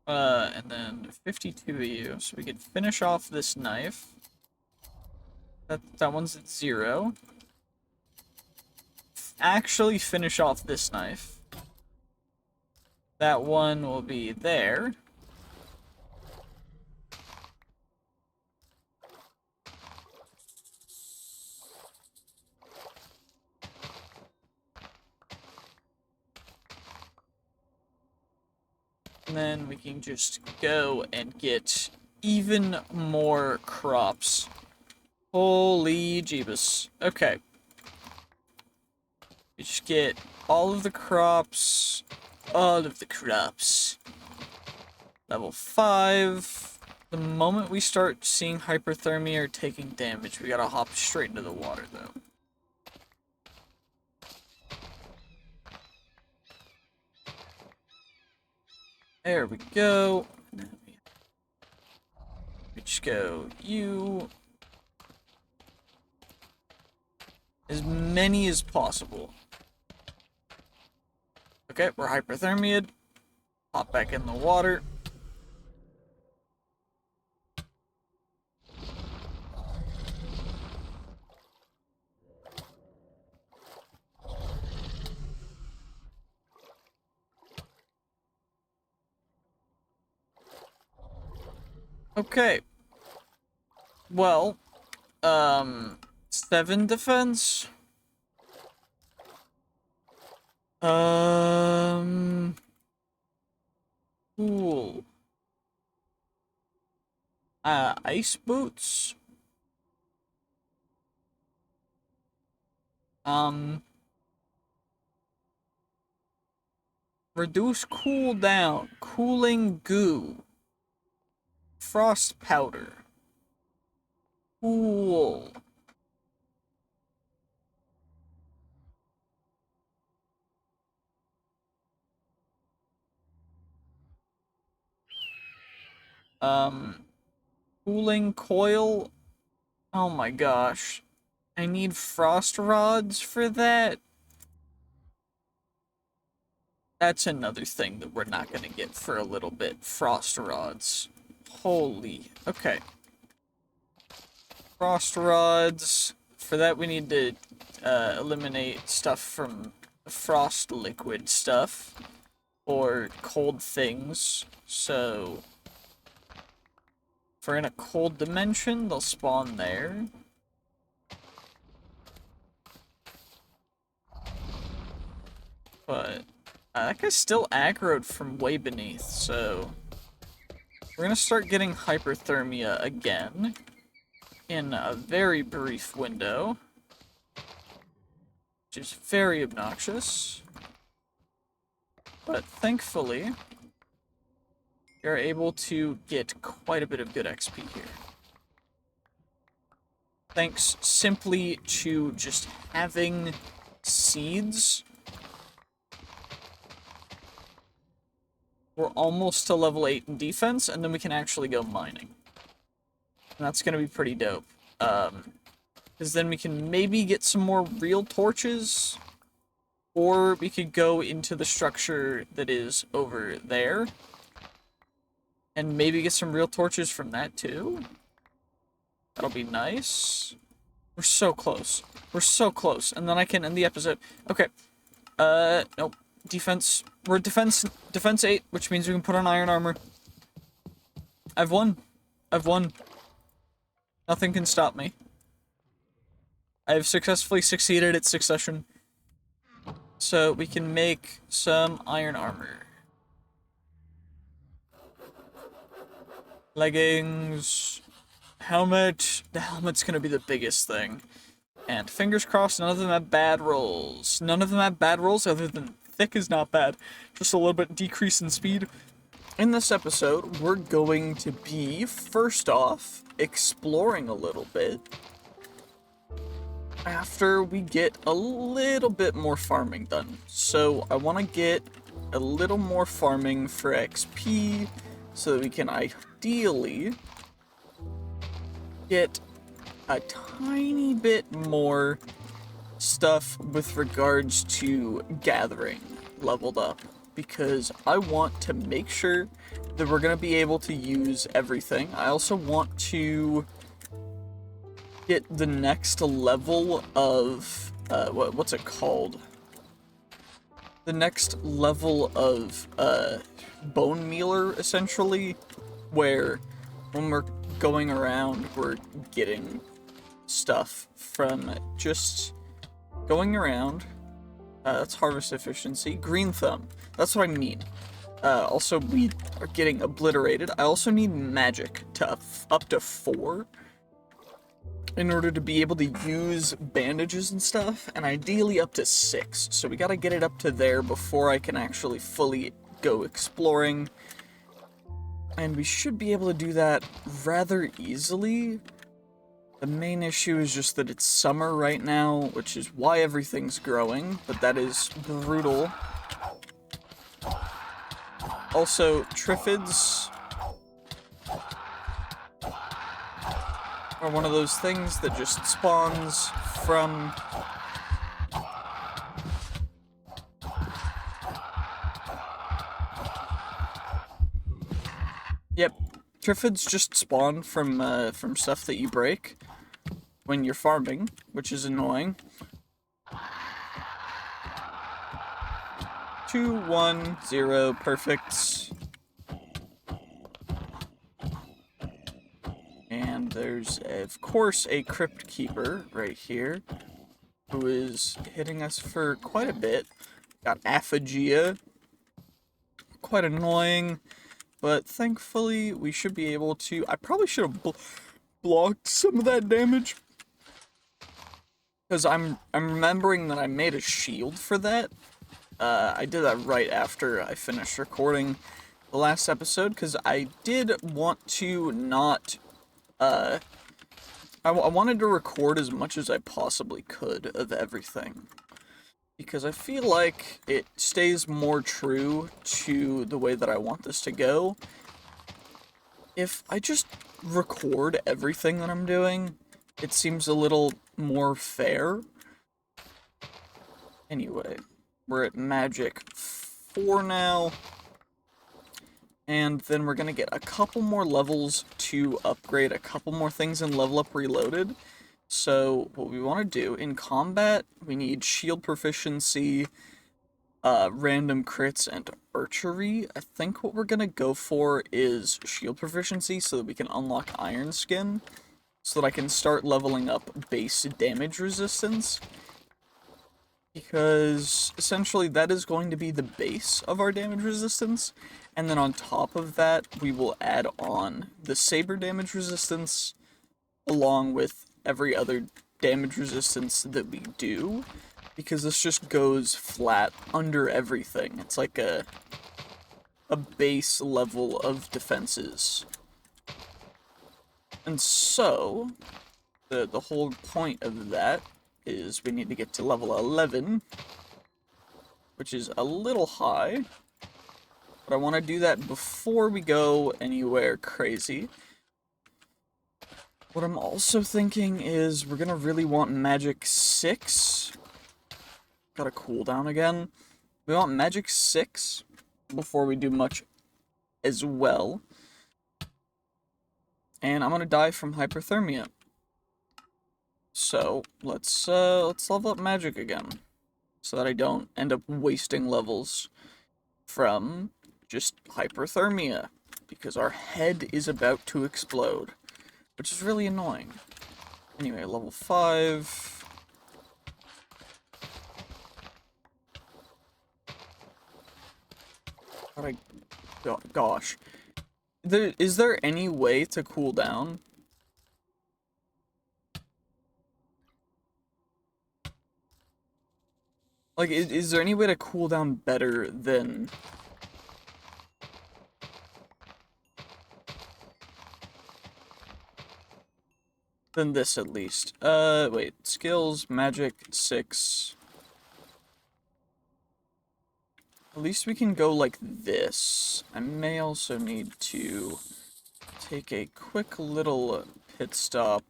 And then 52 of you, so we could finish off this knife. That one's at 0. Actually finish off this knife. That one will be there. And then we can just go and get even more crops. Holy Jeebus. Okay. We just get all of the crops. All of the crops. Level 5. The moment we start seeing hyperthermia or taking damage, we gotta hop straight into the water, though. There we go. We just go, you. As many as possible. Okay, we're hyperthermia'd. Hop back in the water. Okay. Well, 7 defense. Cool. Ice boots. Reduce cooldown. Cooling goo. Frost powder. Cool. Cooling coil. Oh my gosh. I need frost rods for that. That's another thing that we're not gonna get for a little bit. Frost rods. Holy. Okay. Frost rods. For that we need to eliminate stuff from frost liquid stuff. Or cold things. So if we're in a cold dimension, they'll spawn there. But that guy's still aggroed from way beneath, so we're gonna start getting hyperthermia again in a very brief window, which is very obnoxious. But thankfully, you're able to get quite a bit of good XP here. Thanks simply to just having seeds. We're almost to level 8 in defense, and then we can actually go mining. And that's gonna be pretty dope. Because then we can maybe get some more real torches, or we could go into the structure that is over there, and maybe get some real torches from that too. That'll be nice. We're so close. We're so close. And then I can end the episode. Okay. Nope. Defense. We're defense 8, which means we can put on iron armor. I've won. I've won. Nothing can stop me. I have successfully succeeded at succession. So we can make some iron armor. Leggings. Helmet. The helmet's gonna be the biggest thing. And fingers crossed, none of them have bad rolls. None of them have bad rolls other than thick is not bad. Just a little bit decrease in speed. In this episode, we're going to be, first off, exploring a little bit. After we get a little bit more farming done. So I want to get a little more farming for XP so that we can ideally get a tiny bit more stuff with regards to gathering leveled up. because I want to make sure that we're going to be able to use everything. I also want to get the next level of, what's it called? The next level of, bone mealer, essentially, where when we're going around, we're getting stuff from just going around. That's harvest efficiency. Green thumb. That's what I mean. Also, we are getting obliterated. I also need magic to up to 4 in order to be able to use bandages and stuff, and ideally up to 6. So we gotta get it up to there before I can actually fully go exploring. And we should be able to do that rather easily. The main issue is just that it's summer right now, which is why everything's growing, but that is brutal. Also, Triffids are one of those things that just spawns from... Yep, Triffids just spawn from stuff that you break when you're farming, which is annoying. 2, 1, 0, perfect. And there's, of course, a Crypt Keeper right here, who is hitting us for quite a bit. Got Aphagia. Quite annoying, but thankfully we should be able to... I probably should have blocked some of that damage, because I'm remembering that I made a shield for that. I did that right after I finished recording the last episode, because I did want to not... I wanted to record as much as I possibly could of everything, because I feel like it stays more true to the way that I want this to go if I just record everything that I'm doing. It seems a little more fair. Anyway, we're at magic 4 now. And then we're gonna get a couple more levels to upgrade a couple more things in Level Up Reloaded. So what we want to do in combat, we need shield proficiency, random crits, and archery. I think what we're gonna go for is shield proficiency so that we can unlock Iron Skin, so that I can start leveling up base damage resistance. Because essentially that is going to be the base of our damage resistance, and then on top of that we will add on the saber damage resistance along with every other damage resistance that we do, because this just goes flat under everything. It's like a base level of defenses. And so the whole point of that is we need to get to level 11, which is a little high, but I want to do that before we go anywhere crazy. What I'm also thinking is we're gonna really want Magic 6. Got a cooldown again. We want Magic 6 before we do much as well. And I'm gonna die from hyperthermia. So let's level up magic again, so that I don't end up wasting levels from just hyperthermia, because our head is about to explode, which is really annoying. Anyway, level 5. Gosh. Is there any way to cool down? Like, is there any way to cool down better than... than this, at least? Wait. Skills, magic, 6. At least we can go like this. I may also need to take a quick little pit stop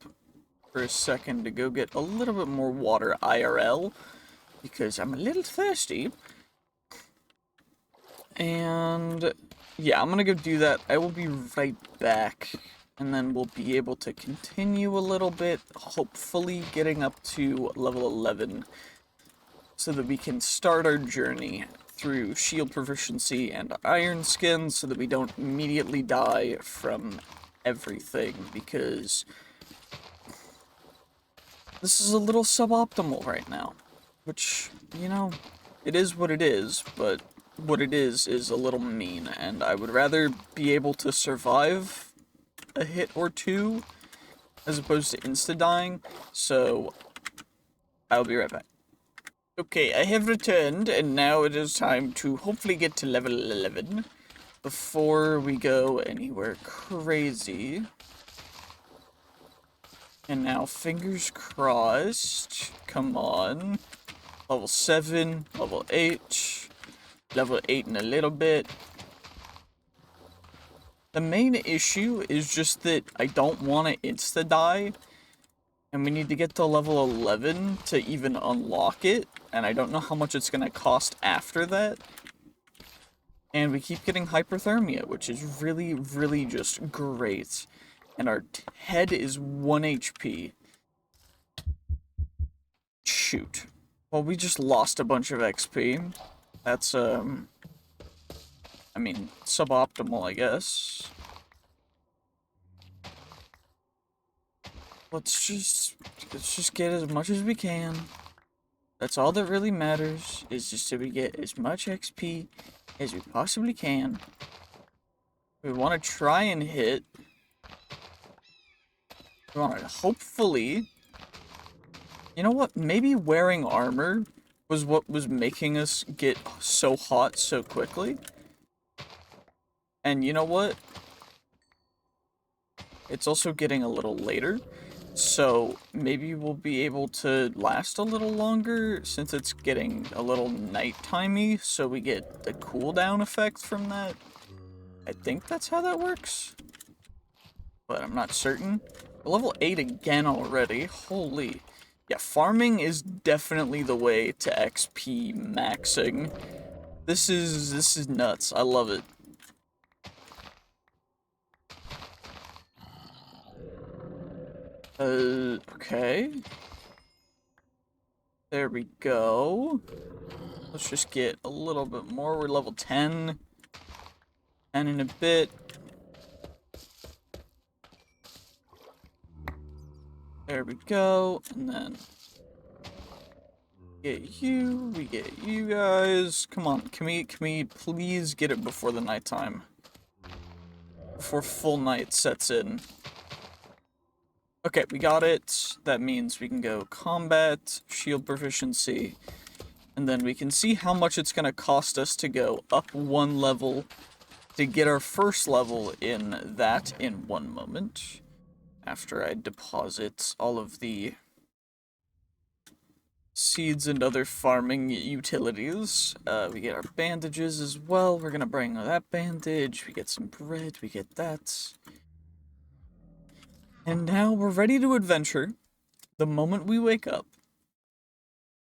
for a second to go get a little bit more water IRL, because I'm a little thirsty. And yeah, I'm gonna go do that. I will be right back. And then we'll be able to continue a little bit, hopefully getting up to level 11, so that we can start our journey through shield proficiency and iron skin, so that we don't immediately die from everything, because this is a little suboptimal right now. Which, you know, it is what it is, but what it is a little mean, and I would rather be able to survive a hit or two as opposed to insta-dying, so I'll be right back. Okay, I have returned, and now it is time to hopefully get to level 11 before we go anywhere crazy. And now, fingers crossed, come on, level 7, level 8, level 8 in a little bit. The main issue is just that I don't want to insta-die, and we need to get to level 11 to even unlock it, and I don't know how much it's going to cost after that. And we keep getting hyperthermia, which is really, really just great. And our head is 1 HP. Shoot. Well, we just lost a bunch of XP. That's, I mean, suboptimal, I guess. Let's just get as much as we can. That's all that really matters, is just that we get as much XP as we possibly can. We want to try and hit. We want to hopefully... You know what? Maybe wearing armor was what was making us get so hot so quickly. And you know what? It's also getting a little later. So maybe we'll be able to last a little longer since it's getting a little nightimey, so we get the cooldown effect from that. I think that's how that works, but I'm not certain. We're level 8 again already. Holy. Yeah, farming is definitely the way to XP maxing. This is nuts. I love it. Okay. There we go. Let's just get a little bit more. We're level 10. 10 in a bit. There we go. And then get you. We get you guys. Come on. Can we please get it before the nighttime? Before full night sets in. Okay, we got it. That means we can go combat, shield proficiency, and then we can see how much it's going to cost us to go up 1 level to get our first level in that in 1 moment. After I deposit all of the seeds and other farming utilities. We get our bandages as well. We're going to bring that bandage. We get some bread. We get that. And now we're ready to adventure the moment we wake up.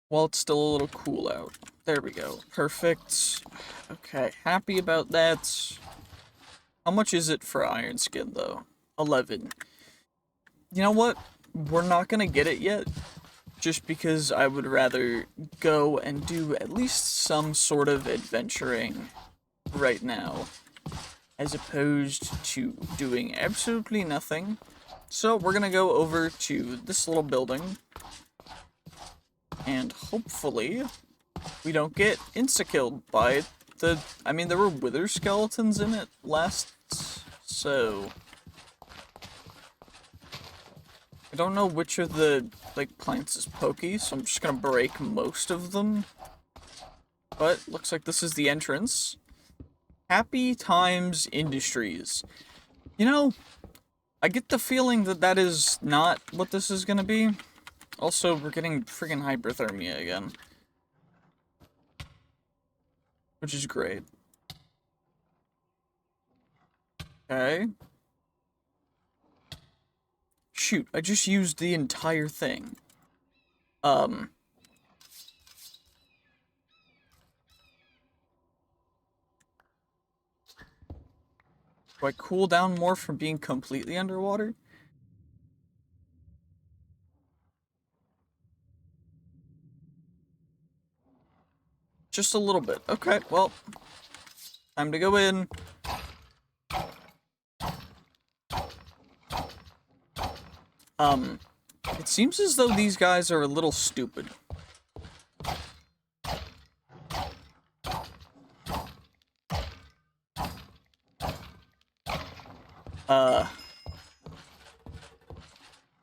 While it's still a little cool out. There we go. Perfect. Okay, happy about that. How much is it for iron skin, though? 11. You know what? We're not gonna get it yet. Just because I would rather go and do at least some sort of adventuring right now. As opposed to doing absolutely nothing. So we're gonna go over to this little building. And hopefully we don't get insta-killed by the... I mean, there were wither skeletons in it last, so... I don't know which of the, like, plants is pokey, so I'm just gonna break most of them. But, looks like this is the entrance. Happy Times Industries. You know, I get the feeling that that is not what this is gonna be. Also, we're getting friggin' hyperthermia again. Which is great. Okay. Shoot, I just used the entire thing. Do I cool down more from being completely underwater? Just a little bit. Okay, well, time to go in. It seems as though these guys are a little stupid.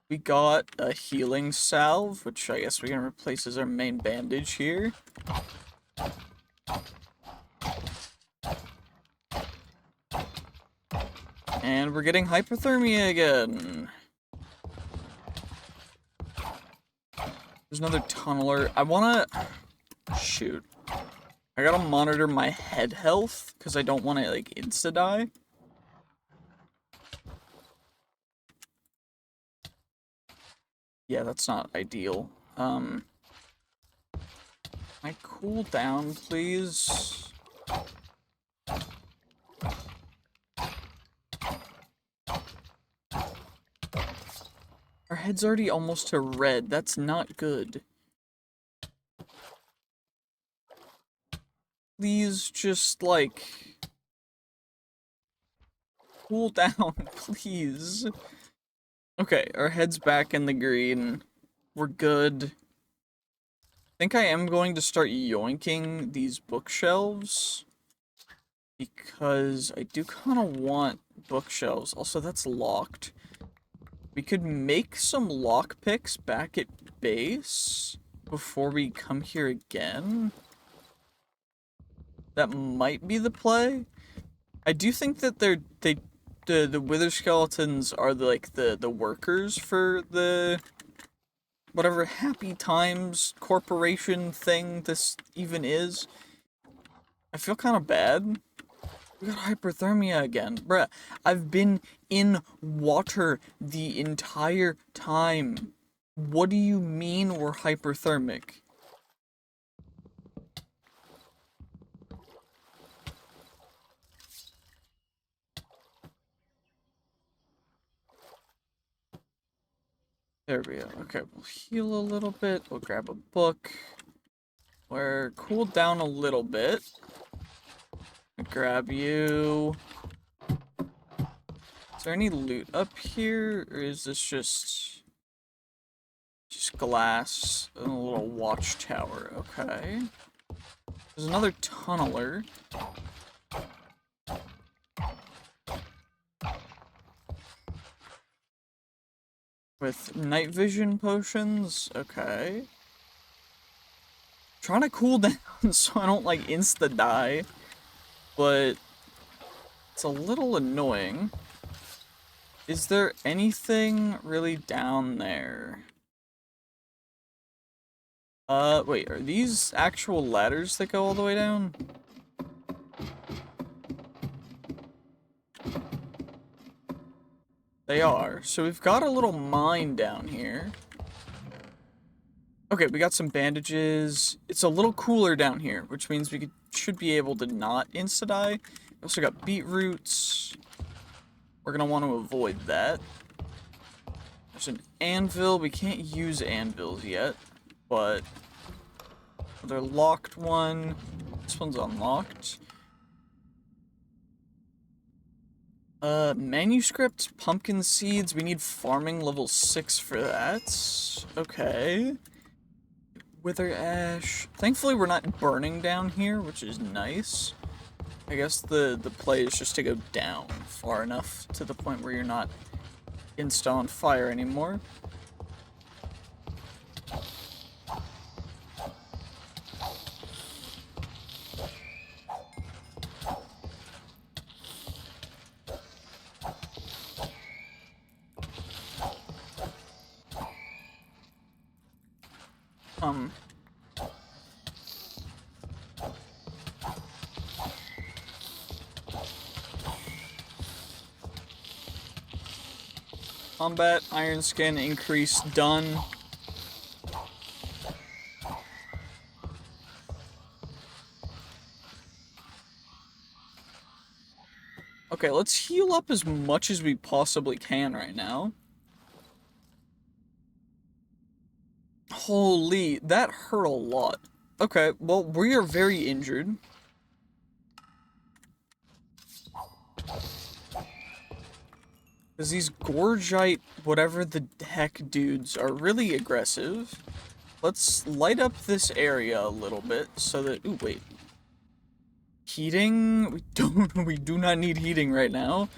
We got a healing salve, which I guess we can replace as our main bandage here. And we're getting hypothermia again. There's another tunneler. I wanna... Shoot. I gotta monitor my head health, because I don't want to, like, insta-die. Yeah, that's not ideal. Can I cool down, please? Our head's already almost to red. That's not good. Please just, like... cool down, please. Okay, our head's back in the green. We're good. I think I am going to start yoinking these bookshelves. Because I do kind of want bookshelves. Also, that's locked. We could make some lockpicks back at base before we come here again. That might be the play. I do think that the wither skeletons are the workers for the whatever Happy Times corporation thing this even is. I feel kind of bad. We got hyperthermia again. Bruh, I've been in water the entire time. What do you mean we're hyperthermic? There we go. Okay, we'll heal a little bit. We'll grab a book. We're cooled down a little bit. Grab you. Is there any loot up here, or is this just glass and a little watchtower? Okay. There's another tunneler. With night vision potions? Okay. Trying to cool down so I don't, like, insta-die. But it's a little annoying. Is there anything really down there? Wait, are these actual ladders that go all the way down? They are. So we've got a little mine down here. Okay, we got some bandages. It's a little cooler down here, which means we should be able to not insta-die. We also got beetroots. We're gonna want to avoid that. There's an anvil. We can't use anvils yet, but another locked one. This one's unlocked. Manuscript, pumpkin seeds. We need farming level 6 for that. Okay. Wither ash. Thankfully, we're not burning down here, which is nice. I guess the play is just to go down far enough to the point where you're not insta on fire anymore. Combat, iron skin, increase, done. Okay, let's heal up as much as we possibly can right now. Holy, that hurt a lot. Okay, well, we are very injured. Because these Gorgite, whatever the heck dudes, are really aggressive. Let's light up this area a little bit so that... Ooh, wait. Heating? We do not need heating right now.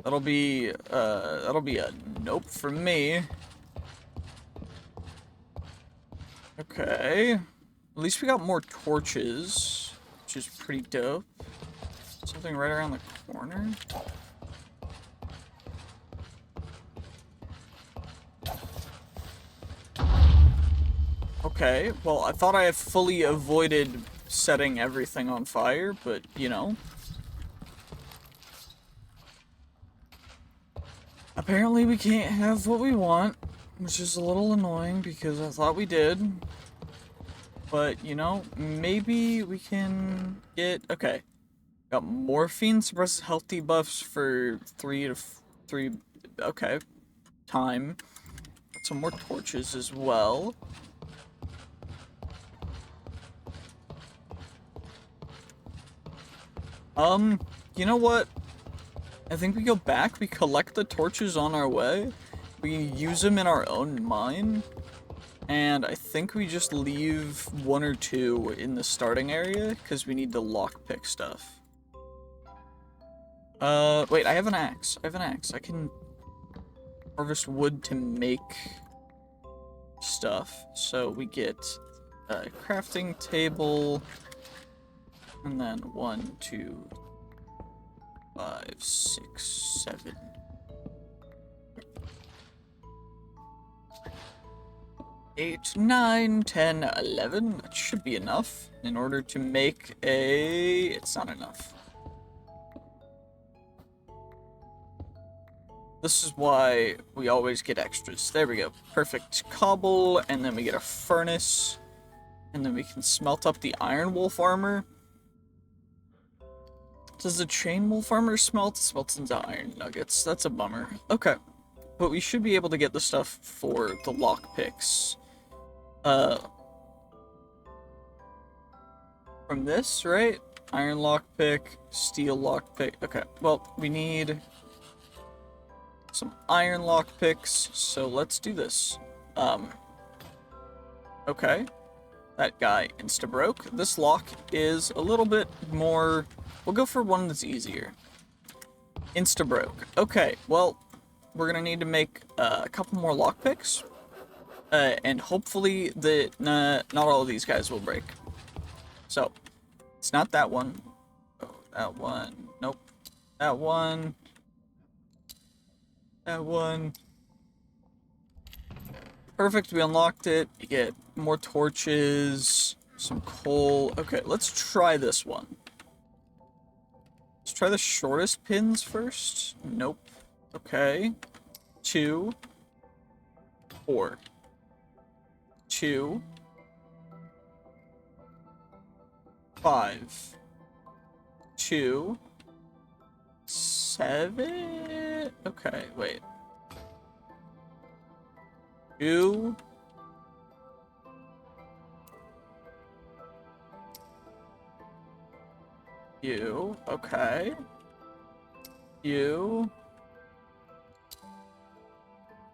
That'll be a nope from me. Okay. At least we got more torches, which is pretty dope. Something right around the corner. Okay, well, I thought I had fully avoided setting everything on fire, but, you know. Apparently we can't have what we want, which is a little annoying because I thought we did. But, you know, maybe we can get... Okay. Got morphine, suppresses health debuffs for 3 okay, time. Got some more torches as well. You know what? I think we go back, we collect the torches on our way, we use them in our own mine, and I think we just leave 1 or 2 in the starting area, because we need the lockpick stuff. Wait, I have an axe. I can harvest wood to make stuff. So we get a crafting table, and then 1, 2, 5, 6, 7. Eight, 9, 10, 11. That should be enough in order to make a... It's not enough. This is why we always get extras. There we go. Perfect cobble, and then we get a furnace. And then we can smelt up the iron wolf armor. Does the chain wolf armor smelt? It smelts into iron nuggets. That's a bummer. Okay. But we should be able to get the stuff for the lockpicks. From this, right? Iron lockpick, steel lockpick. Okay, well, we need some iron lockpicks, so let's do this. Okay. That guy insta-broke. This lock is a little bit more... We'll go for one that's easier. Insta-broke. Okay, well, we're gonna need to make a couple more lockpicks. And hopefully not all of these guys will break. So, it's not that one. Oh, that one. Nope. That one. That one. Perfect, we unlocked it. You get more torches, some coal. Okay, let's try this one. Let's try the shortest pins first. Nope. Okay. 2. 4. 2. 5. 2. 7. Okay, wait. 2. You. Okay. You.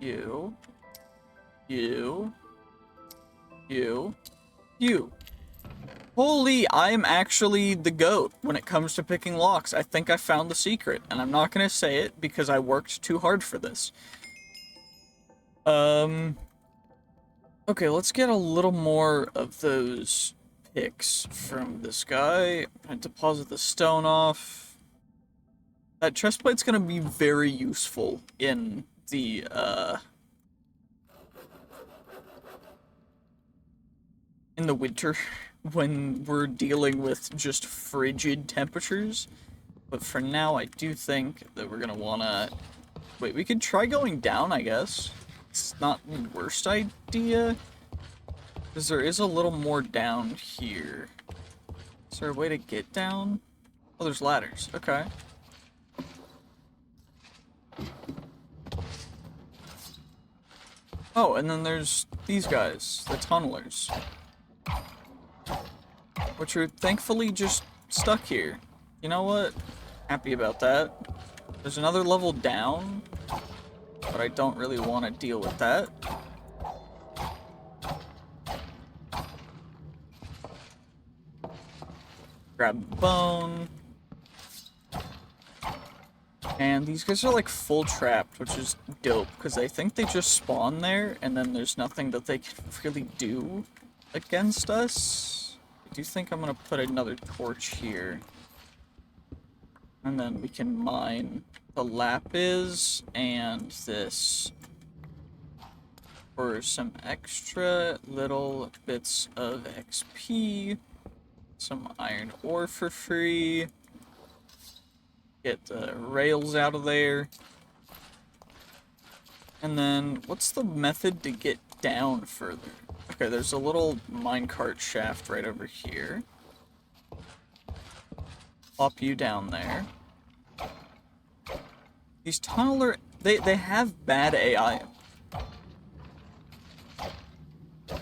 You. You. You. You. Holy, I'm actually the GOAT when it comes to picking locks. I think I found the secret, and I'm not gonna say it because I worked too hard for this. Okay, let's get a little more of those picks from this guy. I'm gonna deposit the stone off. That chestplate's gonna be very useful in the, in the winter when we're dealing with just frigid temperatures. But for now, I do think that we're gonna wanna... Wait, we could try going down, I guess. It's not the worst idea. Because there is a little more down here. Is there a way to get down? Oh, there's ladders. Okay. Oh, and then there's these guys, the tunnelers, which are thankfully just stuck here. You know what? Happy about that. There's another level down, but I don't really want to deal with that. Grab the bone. And these guys are like full trapped, which is dope, because I think they just spawn there, and then there's nothing that they can really do against us. I do think I'm going to put another torch here. And then we can mine the lapis and this for some extra little bits of XP. Some iron ore for free. Get the rails out of there. And then, what's the method to get down further? Okay, there's a little minecart shaft right over here. Pop you down there. These tunneler, they have bad AI.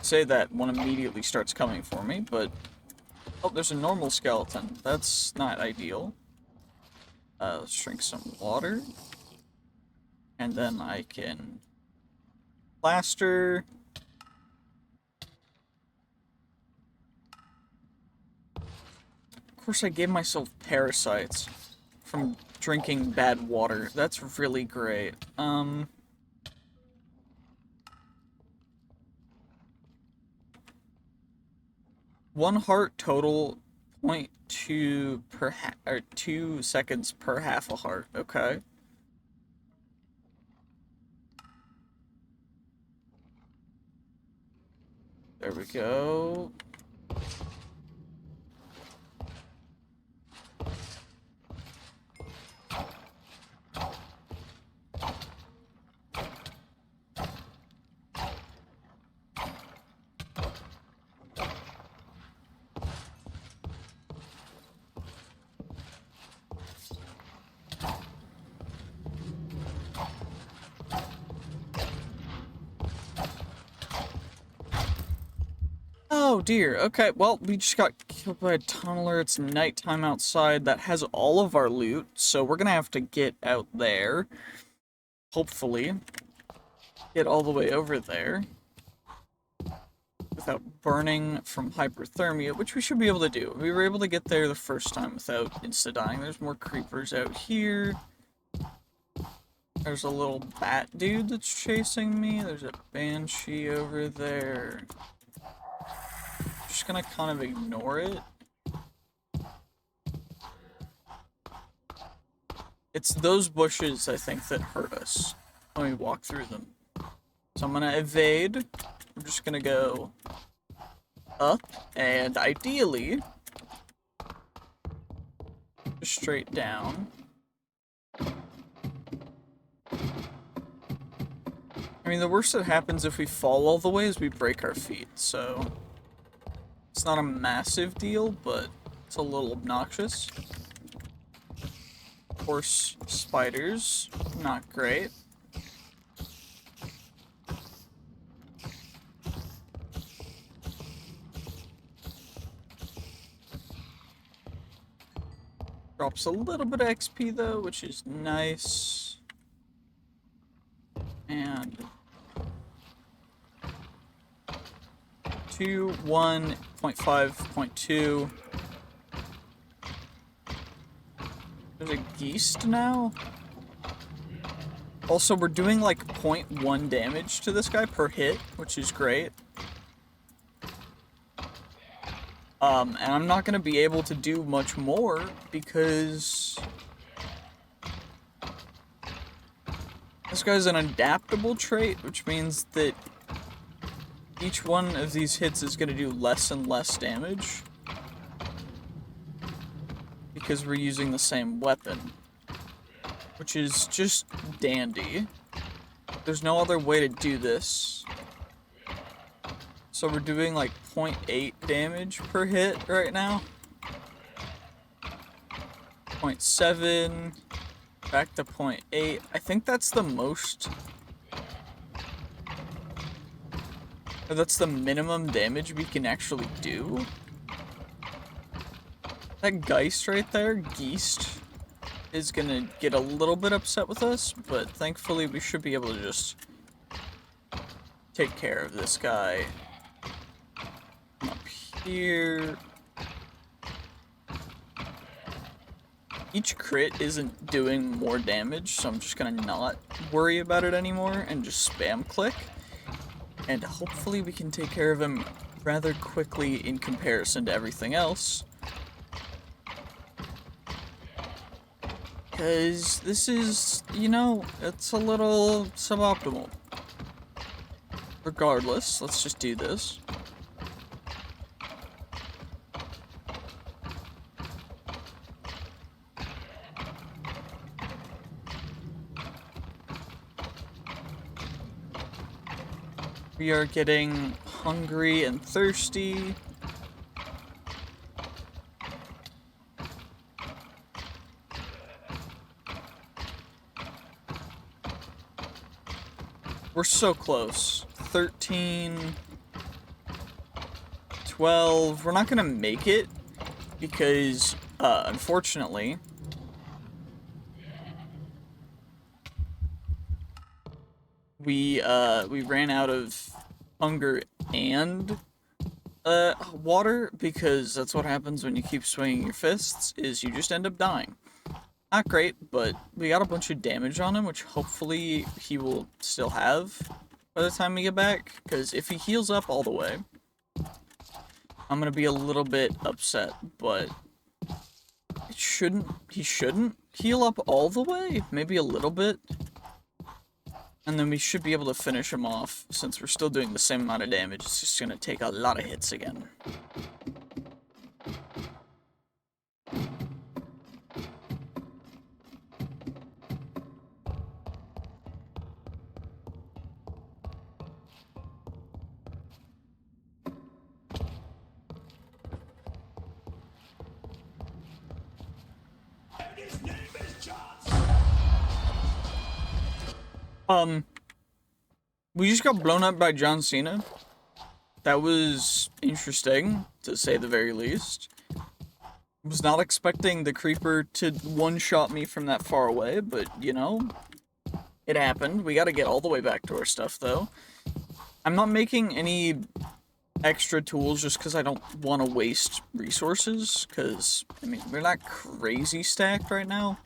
Say that one immediately starts coming for me, but... Oh, there's a normal skeleton. That's not ideal. Let's drink some water. And then I can... plaster. Of course I gave myself parasites from drinking bad water. That's really great. One heart total, 0.2 per or 2 seconds per half a heart. Okay. There we go. Oh dear, okay, well, we just got killed by a tunneler. It's nighttime outside. That has all of our loot, so we're gonna have to get out there. Hopefully. Get all the way over there. Without burning from hyperthermia, which we should be able to do. We were able to get there the first time without insta-dying. There's more creepers out here. There's a little bat dude that's chasing me. There's a banshee over there. Just gonna kind of ignore it. It's those bushes, I think, that hurt us when we walk through them. So I'm gonna evade. I'm just gonna go up, and ideally, just straight down. I mean, the worst that happens if we fall all the way is we break our feet, so... It's not a massive deal, but it's a little obnoxious. Of course, spiders, not great. Drops a little bit of XP though, which is nice. And 2, 1.5.2. There's a geist now. Also, we're doing like 0.1 damage to this guy per hit, which is great. And I'm not gonna be able to do much more because this guy's an adaptable trait, which means that each one of these hits is going to do less and less damage because we're using the same weapon, which is just dandy. There's no other way to do this. So we're doing like 0.8 damage per hit right now. 0.7, back to 0.8. I think that's the most Or that's the minimum damage we can actually do? That Geist right there, Geist, is gonna get a little bit upset with us, but thankfully we should be able to just take care of this guy. Up here. Each crit isn't doing more damage, so I'm just gonna not worry about it anymore and just spam click. And hopefully we can take care of him rather quickly in comparison to everything else. Because this is, you know, it's a little suboptimal. Regardless, let's just do this. We are getting hungry and thirsty. We're so close. 13, 12. We're not gonna make it because, unfortunately, we ran out of hunger and water, because that's what happens when you keep swinging your fists, is you just end up dying. Not great, but we got a bunch of damage on him, which hopefully he will still have by the time we get back, because if he heals up all the way, I'm gonna be a little bit upset, but he shouldn't heal up all the way, maybe a little bit. And then we should be able to finish him off, since we're still doing the same amount of damage. It's just gonna take a lot of hits again. We just got blown up by John Cena. That was interesting, to say the very least. Was not expecting the creeper to one-shot me from that far away, but, you know, it happened. We gotta get all the way back to our stuff, though. I'm not making any extra tools just because I don't want to waste resources, because, I mean, we're not crazy stacked right now.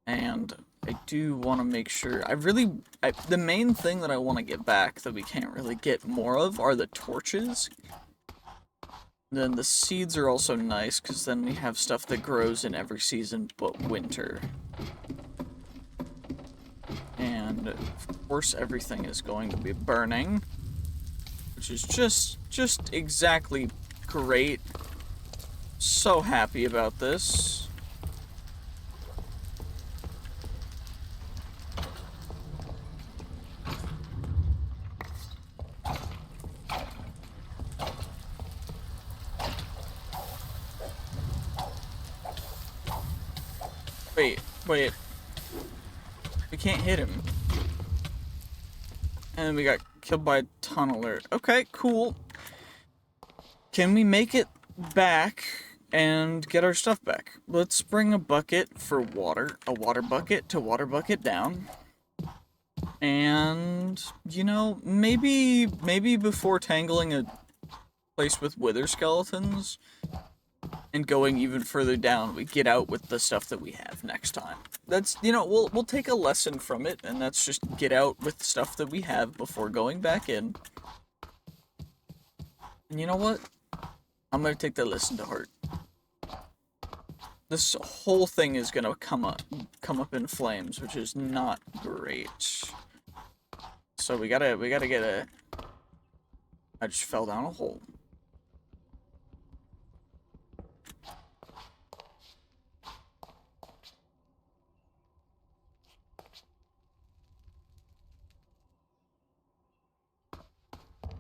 And I do want to make sure, the main thing that I want to get back that we can't really get more of are the torches. Then the seeds are also nice, because then we have stuff that grows in every season but winter. And, of course, everything is going to be burning, which is just exactly great. So happy about this. Wait. We can't hit him. And we got killed by a tunneler. Okay, cool. Can we make it back and get our stuff back? Let's bring a bucket for water. A water bucket to water bucket down. And, you know, maybe before tangling a place with wither skeletons and going even further down, we get out with the stuff that we have next time. That's, you know, we'll take a lesson from it, and that's just get out with stuff that we have before going back in. And you know what? I'm gonna take that lesson to heart. This whole thing is gonna come up in flames, which is not great. So we gotta get a... I just fell down a hole.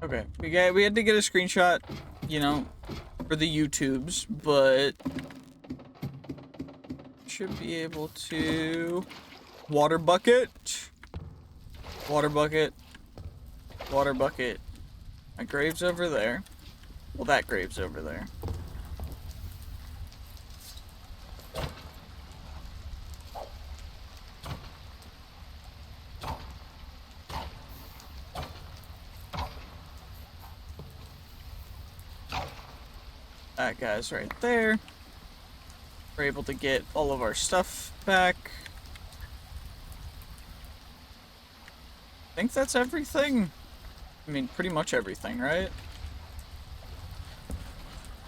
Okay, we had to get a screenshot, you know, for the YouTubes, but should be able to water bucket, Water bucket. My grave's over there. Well, that grave's over there. That guy's right there. We're able to get all of our stuff back. I think that's everything. I mean, pretty much everything, right?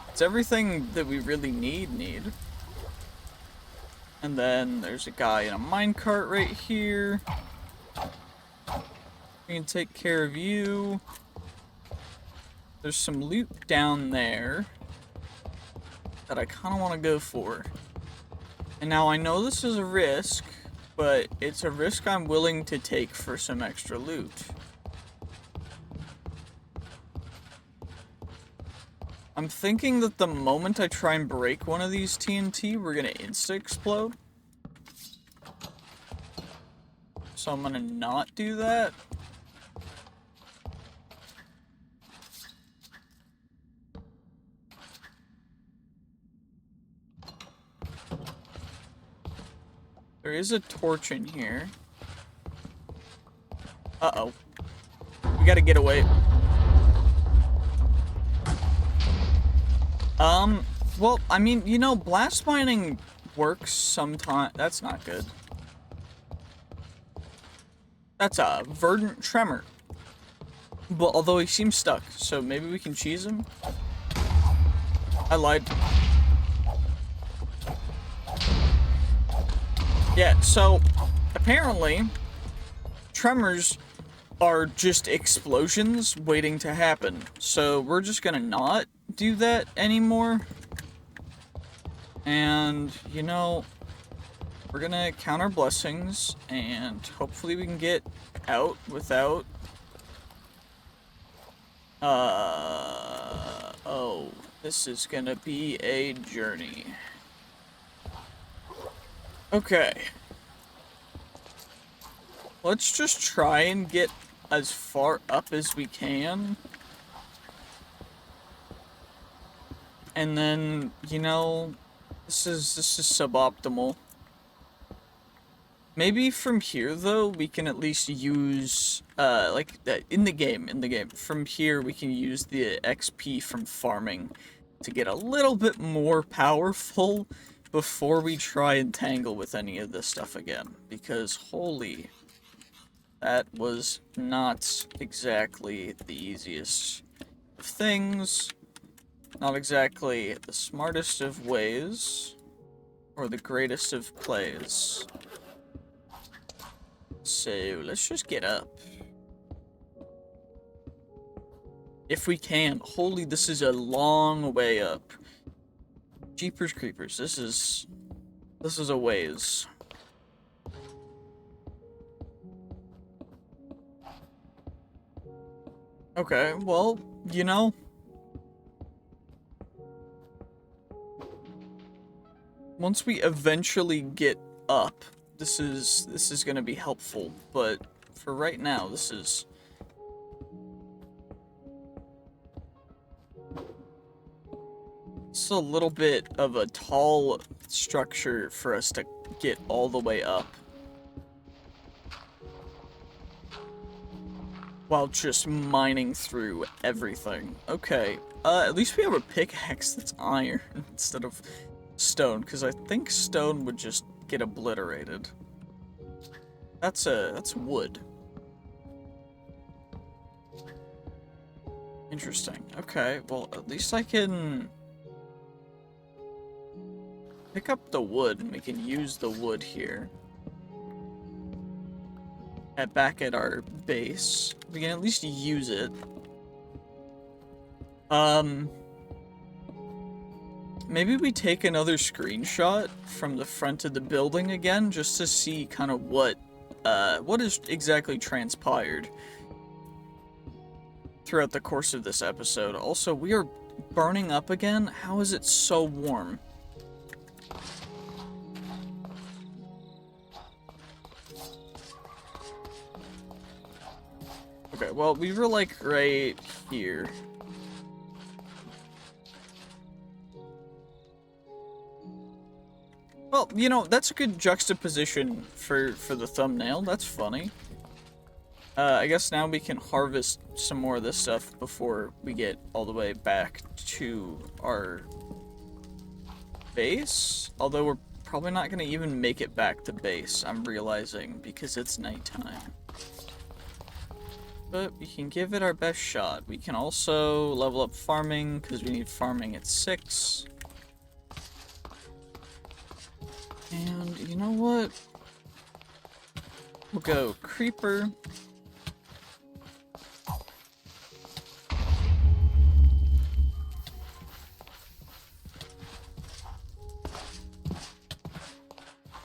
It's everything that we really need. And then there's a guy in a minecart right here. We can take care of you. There's some loot down there that I kind of want to go for. And now I know this is a risk, but it's a risk I'm willing to take for some extra loot. I'm thinking that the moment I try and break one of these TNT, we're gonna insta-explode. So I'm gonna not do that. There is a torch in here. Uh-oh. We gotta get away. Well, I mean, you know, blast mining works sometimes. That's not good. That's a verdant tremor. But although he seems stuck, so maybe we can cheese him? I lied. Yeah, so apparently tremors are just explosions waiting to happen. So we're just gonna not do that anymore. And, you know, we're gonna count our blessings and hopefully we can get out without... oh, this is gonna be a journey. Okay. Let's just try and get as far up as we can. And then, you know, this is suboptimal. Maybe from here though, we can at least use in the game, from here we can use the XP from farming to get a little bit more powerful before we try and tangle with any of this stuff again, because holy, that was not exactly the easiest of things, not exactly the smartest of ways, or the greatest of plays. So, let's just get up. If we can. Holy, this is a long way up. Jeepers creepers, this is a ways. Okay, well, you know, once we eventually get up, this is gonna be helpful, but for right now, this is... It's a little bit of a tall structure for us to get all the way up. While just mining through everything. Okay, at least we have a pickaxe that's iron instead of stone, because I think stone would just get obliterated. That's wood. Interesting. Okay, well, at least I can pick up the wood, and we can use the wood here. Back at our base. We can at least use it. Maybe we take another screenshot from the front of the building again, just to see kind of what is exactly transpired throughout the course of this episode. Also, we are burning up again. How is it so warm? Okay, well, we were, like, right here. Well, you know, that's a good juxtaposition for the thumbnail. That's funny. I guess now we can harvest some more of this stuff before we get all the way back to our base. Although we're probably not going to even make it back to base, I'm realizing, because it's nighttime. But we can give it our best shot. We can also level up farming, because we need farming at 6. And you know what? We'll go creeper.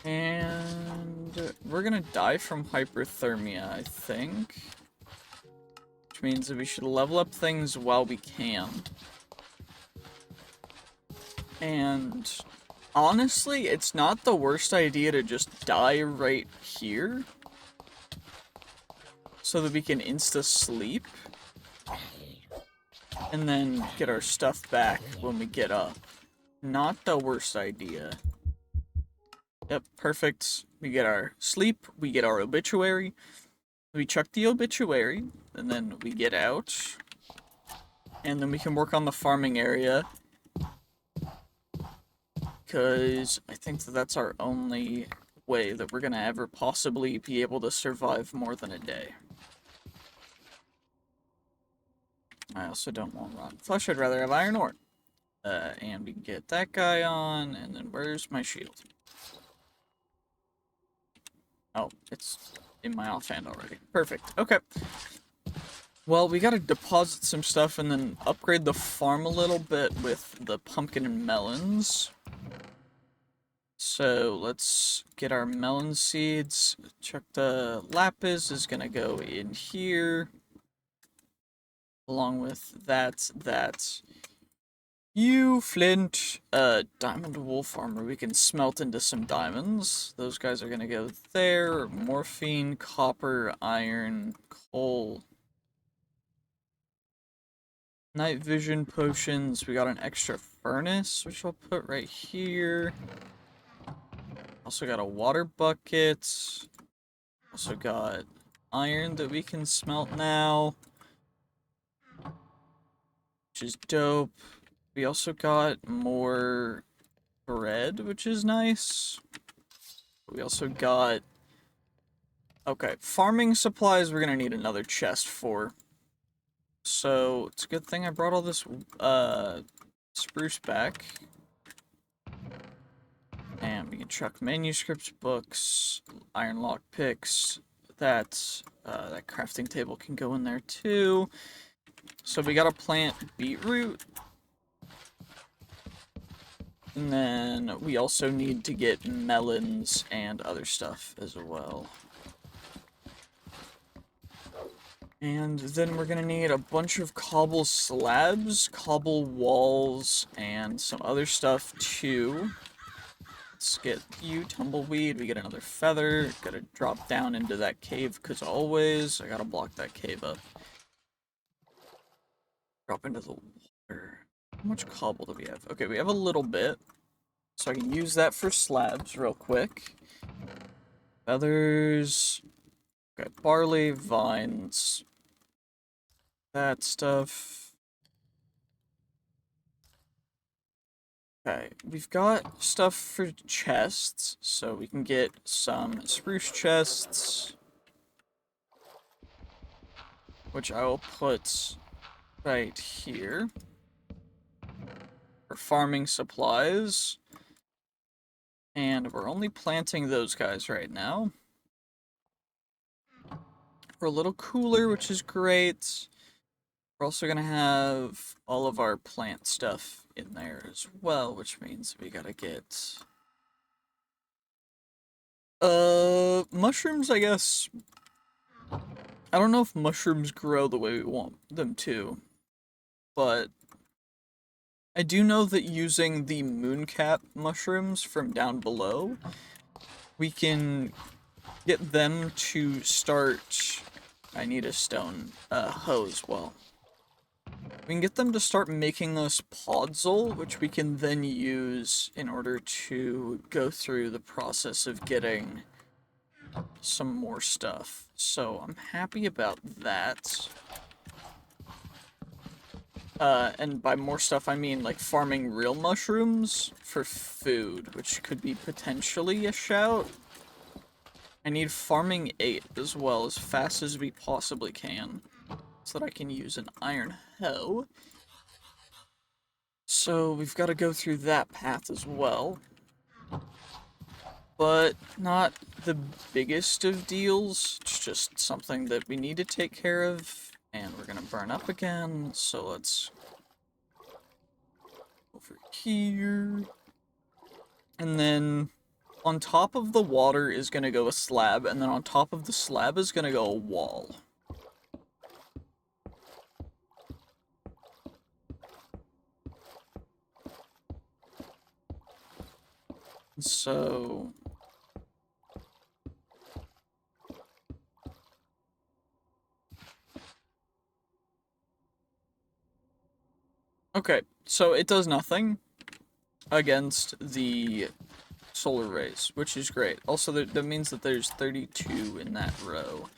And we're gonna die from hyperthermia, I think. Which means that we should level up things while we can. And honestly, it's not the worst idea to just die right here. So that we can insta-sleep. And then get our stuff back when we get up. Not the worst idea. Yep, perfect. We get our sleep, we get our obituary, we chuck the obituary, and then we get out. And then we can work on the farming area. Because I think that that's our only way that we're gonna ever possibly be able to survive more than a day. I also don't want rotten flesh, I'd rather have iron ore. And we can get that guy on, and then where's my shield? Oh, it's in my offhand already. Perfect. Okay. Well, we gotta deposit some stuff and then upgrade the farm a little bit with the pumpkin and melons. So, let's get our melon seeds. Chuck the lapis is gonna go in here. Along with that. You, flint, diamond wool farmer, we can smelt into some diamonds. Those guys are gonna go there. Morphine, copper, iron, coal. Night vision potions, we got an extra furnace, which I'll put right here. Also got a water bucket. Also got iron that we can smelt now. Which is dope. We also got more bread, which is nice. We also got... Okay, farming supplies we're gonna need another chest for. So, it's a good thing I brought all this, spruce back. And we can chuck manuscripts, books, iron lock picks. That crafting table can go in there too. So we gotta plant beetroot. And then we also need to get melons and other stuff as well. And then we're gonna need a bunch of cobble slabs, cobble walls, and some other stuff too. Let's get you, tumbleweed. We get another feather. Gotta drop down into that cave, because always I gotta block that cave up. Drop into the water. How much cobble do we have? Okay, we have a little bit. So I can use that for slabs real quick. Feathers. Okay, barley, vines. That stuff. Okay, we've got stuff for chests, so we can get some spruce chests. Which I will put right here. For farming supplies. And we're only planting those guys right now. We're a little cooler, which is great. We're also gonna have all of our plant stuff in there as well, which means we gotta get... mushrooms, I guess. I don't know if mushrooms grow the way we want them to, but I do know that using the mooncap mushrooms from down below, we can get them to start I need a stone hoe as well. We can get them to start making us podzol, which we can then use in order to go through the process of getting some more stuff. So I'm happy about that. And by more stuff, I mean like farming real mushrooms for food, which could be potentially a shout. I need farming 8 as well, as fast as we possibly can, so that I can use an iron hoe. So we've got to go through that path as well. But not the biggest of deals, it's just something that we need to take care of, and we're gonna burn up again, so let's over here. And then on top of the water is gonna go a slab, and then on top of the slab is gonna go a wall. So okay, so it does nothing against the solar rays, which is great. Also, that means that there's 32 in that row.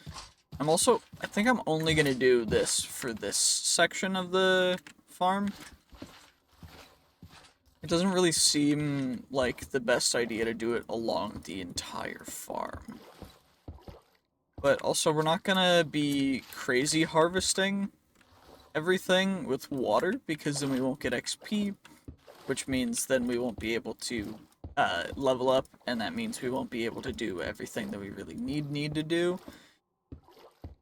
I think I'm only gonna do this for this section of the farm. It doesn't really seem like the best idea to do it along the entire farm. But also, we're not gonna be crazy harvesting everything with water, because then we won't get XP, which means then we won't be able to level up, and that means we won't be able to do everything that we really need to do,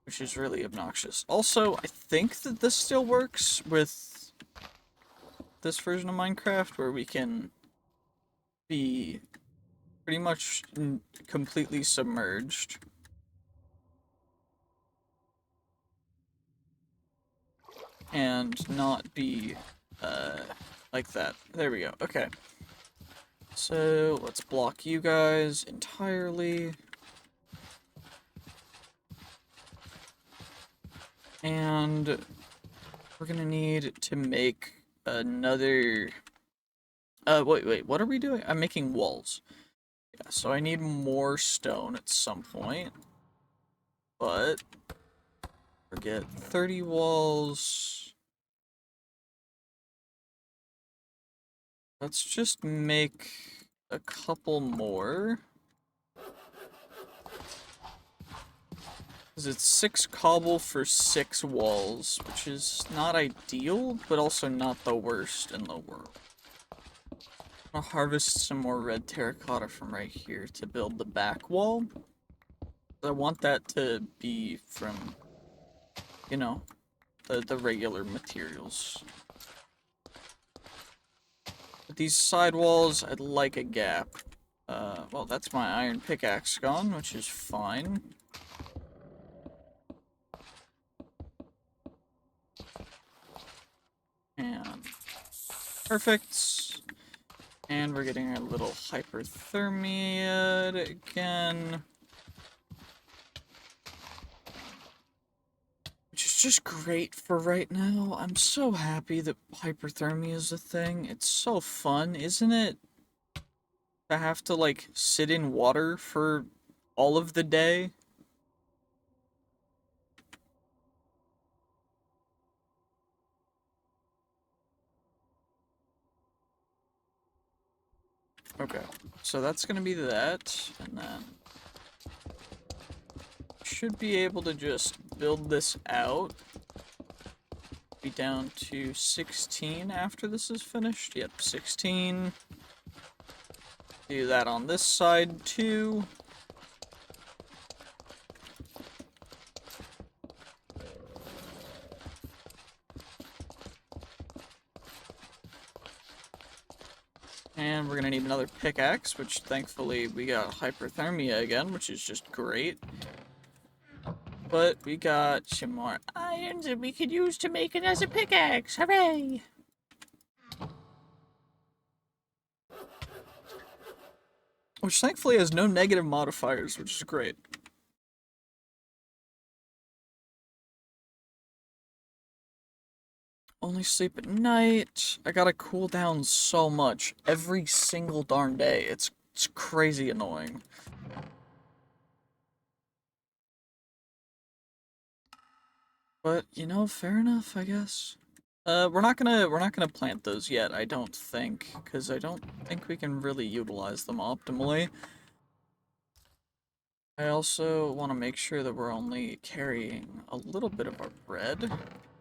which is really obnoxious. Also, I think that this still works with this version of Minecraft, where we can be pretty much completely submerged. And not be, like that. There we go. Okay. So, let's block you guys entirely. And we're gonna need to make another... wait, what are we doing? I'm making walls. Yeah, so I need more stone at some point. But... forget 30 walls. Let's just make a couple more. Because it's 6 cobble for 6 walls, which is not ideal, but also not the worst in the world. I'll harvest some more red terracotta from right here to build the back wall. I want that to be from, you know, the regular materials. With these side walls, I'd like a gap. Well, that's my iron pickaxe gone, which is fine. And perfect. And we're getting a little hyperthermia again. Which is just great for right now. I'm so happy that hyperthermia is a thing. It's so fun, isn't it? To have to, like, sit in water for all of the day. Okay, so that's gonna be that, and then should be able to just build this out. Be down to 16 after this is finished. Yep, 16. Do that on this side too. And we're gonna need another pickaxe, which thankfully we got hyperthermia again, which is just great. But we got some more irons that we could use to make it as a pickaxe. Hooray! Which thankfully has no negative modifiers, which is great. only sleep at night. I gotta cool down so much every single darn day. It's crazy annoying. But, you know, fair enough, I guess. We're not gonna plant those yet, I don't think, because I don't think we can really utilize them optimally. I also want to make sure that we're only carrying a little bit of our bread,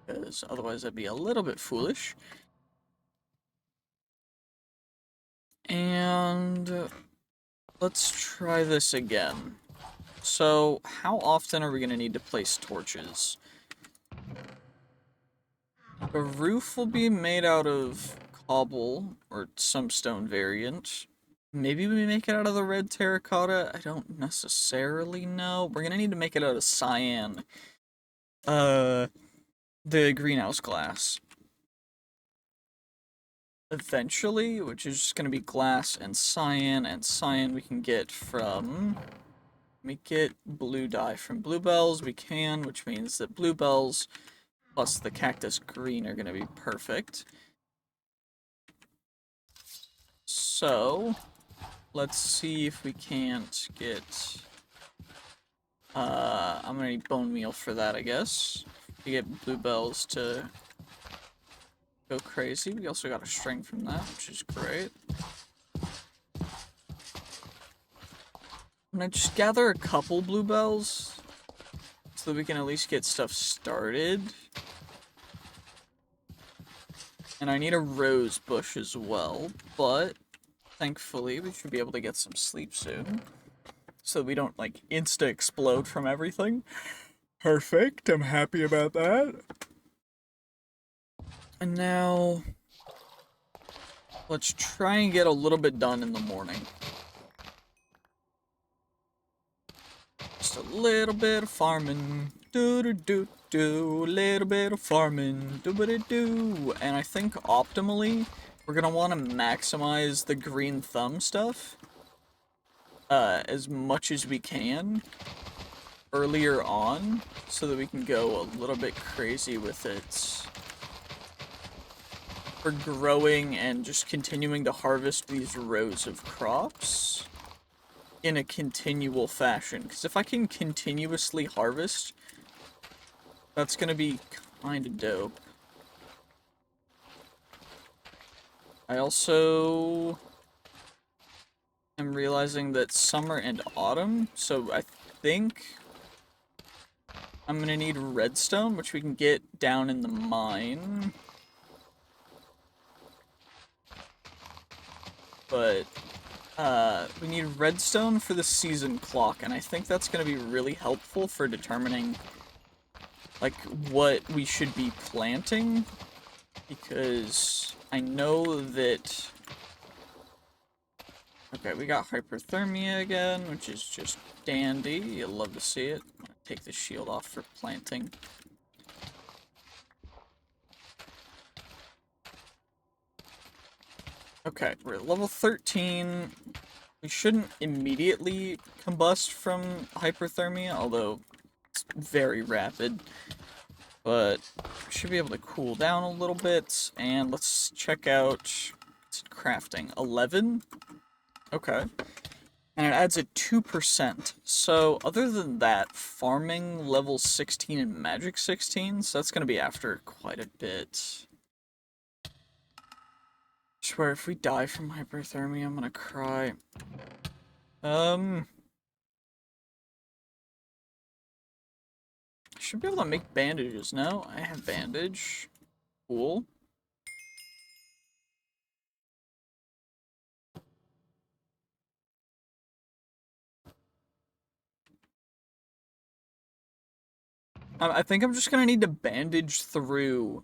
because otherwise that'd be a little bit foolish. And let's try this again. So, how often are we going to need to place torches? The roof will be made out of cobble, or some stone variant. Maybe we make it out of the red terracotta? I don't necessarily know. We're going to need to make it out of cyan. The greenhouse glass. Eventually, which is just going to be glass and cyan we can get from... We get blue dye from bluebells, we can, which means that bluebells plus the cactus green are going to be perfect. So, let's see if we can't get... I'm going to need bone meal for that, I guess. To get bluebells to go crazy. We also got a string from that, which is great. I'm gonna just gather a couple bluebells so that we can at least get stuff started. And I need a rose bush as well, but thankfully we should be able to get some sleep soon. So we don't, like, insta-explode from everything. Perfect, I'm happy about that. And now, let's try and get a little bit done in the morning. Just a little bit of farming. Do, little bit of farming. Do. And I think optimally, we're gonna want to maximize the green thumb stuff as much as we can earlier on, so that we can go a little bit crazy with it for growing and just continuing to harvest these rows of crops in a continual fashion. Because if I can continuously harvest, that's gonna be kinda dope. I also am realizing that summer and autumn, so I think I'm gonna need redstone, which we can get down in the mine. But we need redstone for the season clock, and I think that's going to be really helpful for determining, like, what we should be planting, because I know that... Okay, we got hyperthermia again, which is just dandy. You'll love to see it. I'm gonna take the shield off for planting. Okay, we're at level 13. We shouldn't immediately combust from hyperthermia, although it's very rapid. But we should be able to cool down a little bit, and let's check out crafting. 11? Okay. And it adds a 2%. So, other than that, farming level 16 and magic 16, so that's going to be after quite a bit. I swear, if we die from hyperthermia, I'm gonna cry. I should be able to make bandages now. I have bandage. Cool. I think I'm just gonna need to bandage through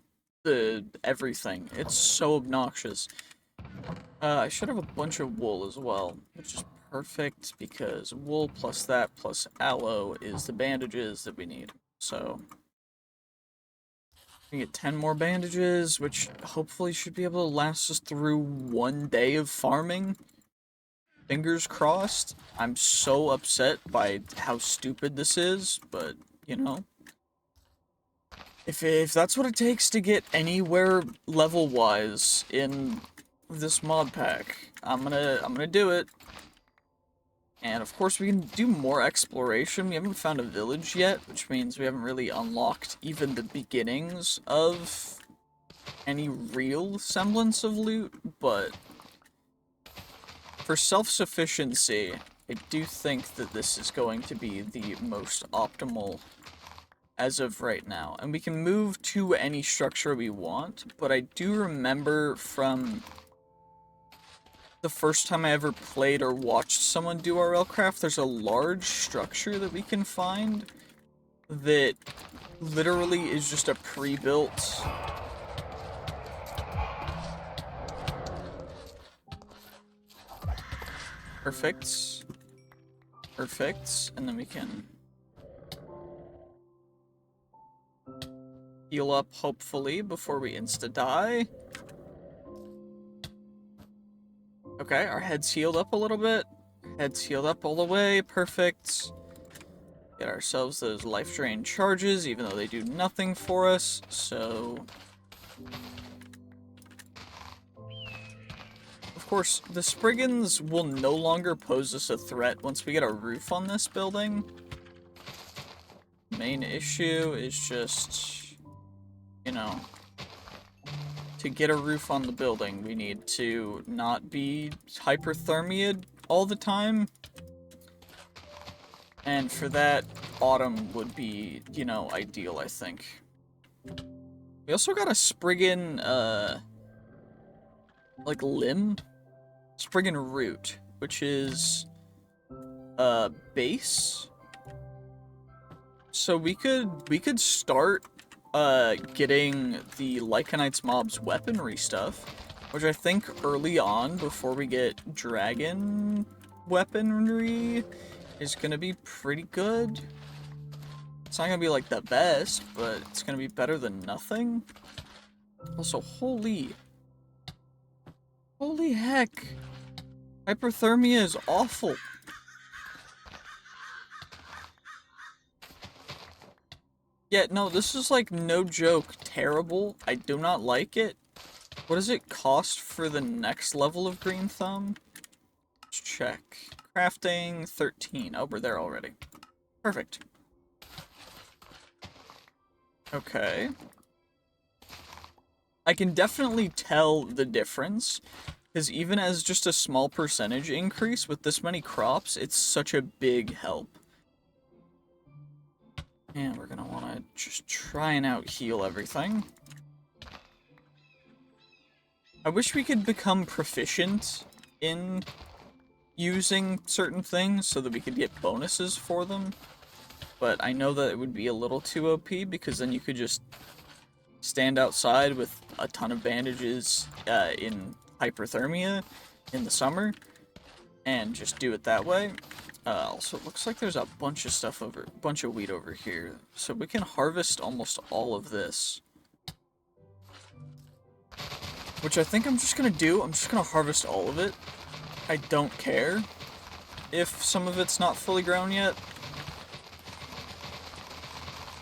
everything. It's so obnoxious. I should have a bunch of wool as well, which is perfect because wool plus that plus aloe is the bandages that we need. So we get 10 more bandages, which hopefully should be able to last us through 1 day of farming. Fingers crossed. I'm so upset by how stupid this is, but, you know. If that's what it takes to get anywhere level-wise in this mod pack, I'm gonna do it. And of course we can do more exploration. We haven't found a village yet, which means we haven't really unlocked even the beginnings of any real semblance of loot, but for self-sufficiency, I do think that this is going to be the most optimal as of right now. And we can move to any structure we want, but I do remember from the first time I ever played or watched someone do RLCraft, there's a large structure that we can find that literally is just a pre-built perfect, and then we can heal up, hopefully, before we insta-die. Okay, our head's healed up a little bit. Head's healed up all the way, perfect. Get ourselves those life drain charges, even though they do nothing for us, so... Of course, the Spriggans will no longer pose us a threat once we get a roof on this building. Main issue is just, you know, to get a roof on the building, we need to not be hyperthermia'd all the time. And for that, autumn would be, you know, ideal, I think. We also got a Spriggan, like, limb? Spriggan root, which is, base. So we could start, getting the Lycanites mob's weaponry stuff, which I think early on, before we get dragon weaponry, is gonna be pretty good. It's not gonna be like the best, but it's gonna be better than nothing. Also, holy heck, hyperthermia is awful. Yeah, no, this is like no joke terrible. I do not like it. What does it cost for the next level of Green Thumb? Let's check. Crafting 13. Oh, we're there already. Perfect. Okay. I can definitely tell the difference, because even as just a small percentage increase with this many crops, it's such a big help. And we're gonna want to just try and out-heal everything. I wish we could become proficient in using certain things so that we could get bonuses for them. But I know that it would be a little too OP, because then you could just stand outside with a ton of bandages in hyperthermia in the summer and just do it that way. Also, it looks like there's a bunch of wheat over here, so we can harvest almost all of this. Which I think I'm just gonna do. I'm just gonna harvest all of it. I don't care if some of it's not fully grown yet.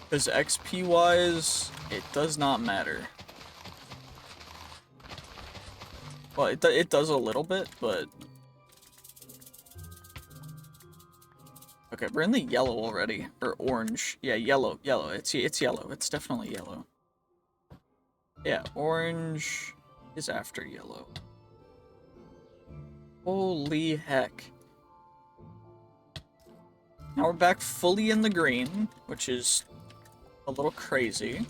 Because XP-wise, it does not matter. Well, it does a little bit, but... Okay, we're in the yellow already. Or orange. Yeah, yellow. It's yellow. It's definitely yellow. Yeah, orange is after yellow. Holy heck. Now we're back fully in the green, which is a little crazy.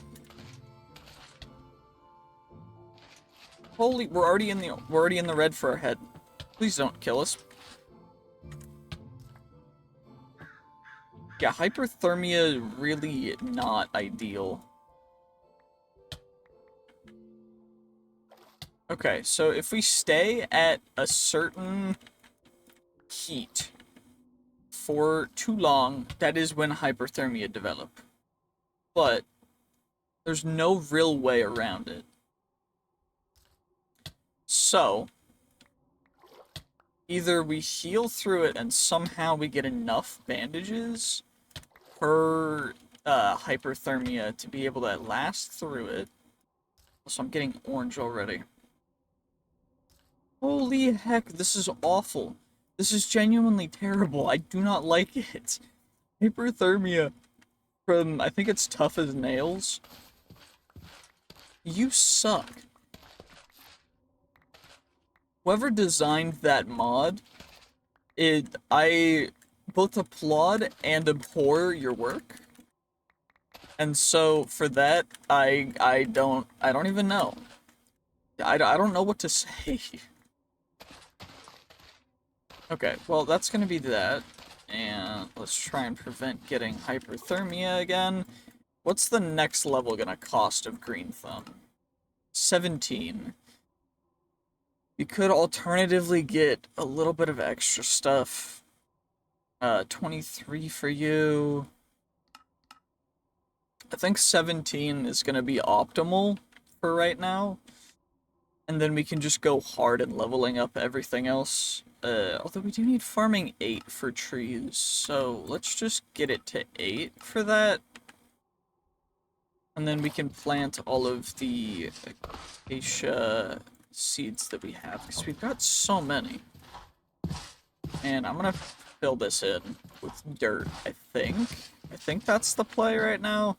Holy, we're already in the red for our head. Please don't kill us. Yeah, hyperthermia is really not ideal. Okay, so if we stay at a certain heat for too long, that is when hyperthermia develop. But there's no real way around it. So, either we heal through it and somehow we get enough bandages per hyperthermia to be able to last through it. So I'm getting orange already. Holy heck, this is awful. This is genuinely terrible. I do not like it. Hyperthermia from, I think it's Tough as Nails. You suck. Whoever designed that mod, I both applaud and abhor your work. And so for that, I don't even know. I don't know what to say. Okay, well that's gonna be that. And let's try and prevent getting hyperthermia again. What's the next level gonna cost of Green Thumb? 17. You could alternatively get a little bit of extra stuff. 23 for you. I think 17 is gonna be optimal for right now. And then we can just go hard in leveling up everything else. Although we do need farming 8 for trees, so let's just get it to 8 for that. And then we can plant all of the acacia seeds that we have, because we've got so many. And I'm gonna fill this in with dirt, I think. I think that's the play right now.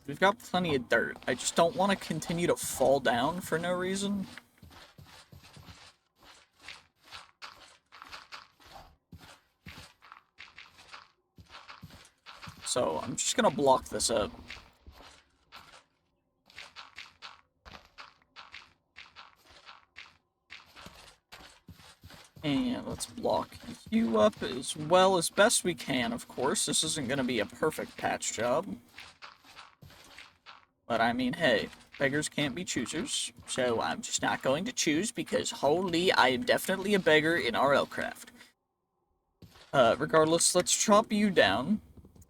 We've got plenty of dirt. I just don't want to continue to fall down for no reason. So I'm just gonna block this up. And let's block you up as well as best we can, of course. This isn't gonna be a perfect patch job. But I mean, hey, beggars can't be choosers. So I'm just not going to choose because, holy, I am definitely a beggar in RLCraft. Regardless, let's chop you down.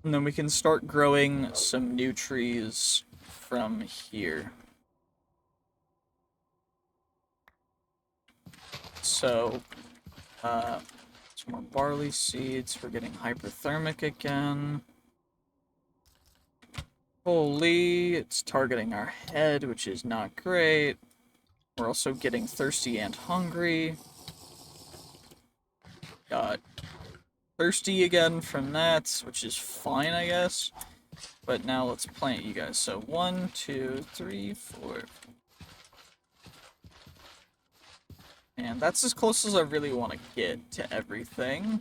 And then we can start growing some new trees from here. So, some more barley seeds. We're getting hyperthermic again. Holy, it's targeting our head, which is not great. We're also getting thirsty and hungry. Got thirsty again from that, which is fine, I guess. But now let's plant you guys. So 1, 2, 3, 4. And that's as close as I really want to get to everything.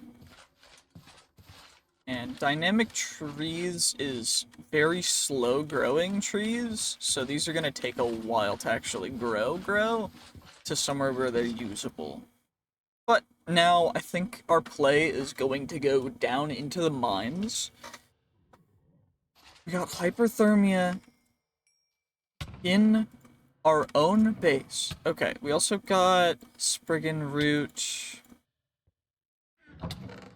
And dynamic trees is very slow growing trees, so these are going to take a while to actually grow to somewhere where they're usable. But now I think our play is going to go down into the mines. We got hyperthermia in our own base. Okay, we also got Spriggan Root.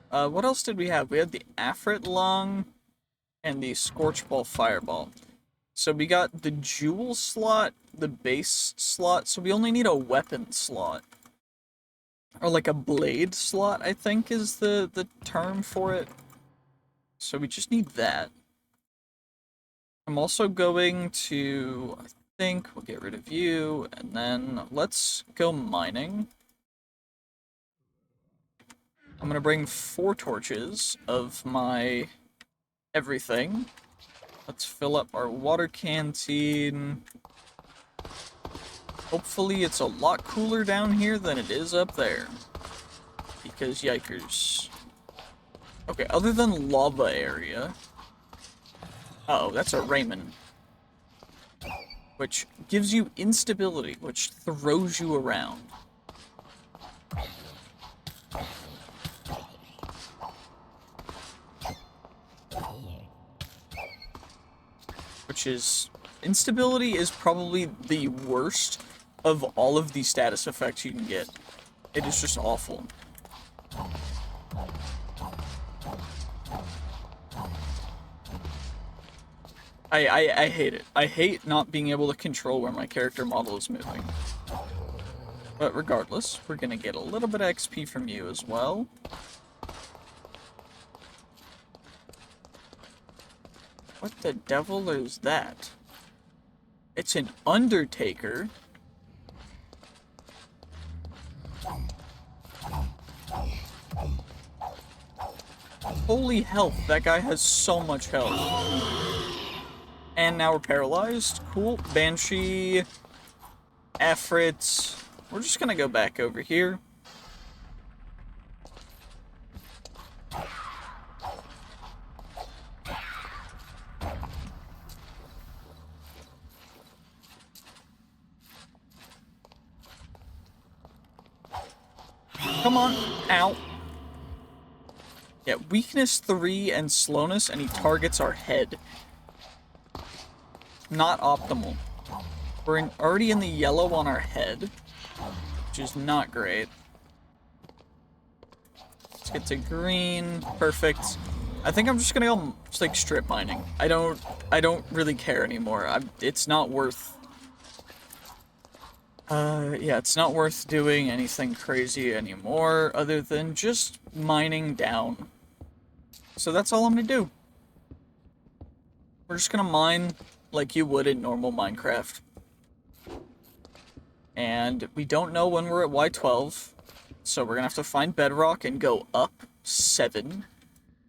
What else did we have? We had the Afrit Lung and the Scorchball Fireball. So we got the Jewel slot, the base slot, so we only need a weapon slot. Or like a blade slot, I think is the term for it. So we just need that. I'm also going to, I think, we'll get rid of you, and then let's go mining. I'm gonna bring 4 torches of my everything. Let's fill up our water canteen. Hopefully it's a lot cooler down here than it is up there. Because yikers. Okay, other than lava area. Uh oh, that's a Raymond. Which gives you instability, which throws you around. Which is... instability is probably the worst of all of the status effects you can get. It is just awful. I hate it. I hate not being able to control where my character model is moving. But regardless, we're gonna get a little bit of XP from you as well. What the devil is that? It's an Undertaker. Holy health, that guy has so much health. And now we're paralyzed. Cool. Banshee. Efforts. We're just gonna go back over here. Come on. Ow. Yeah, weakness 3 and slowness, and he targets our head. Not optimal. We're already in the yellow on our head, which is not great. Let's get to green. Perfect. I think I'm just gonna go like strip mining. I don't really care anymore. It's not worth. Yeah, it's not worth doing anything crazy anymore other than just mining down. So that's all I'm gonna do. We're just gonna mine like you would in normal Minecraft. And we don't know when we're at Y12, so we're gonna have to find bedrock and go up 7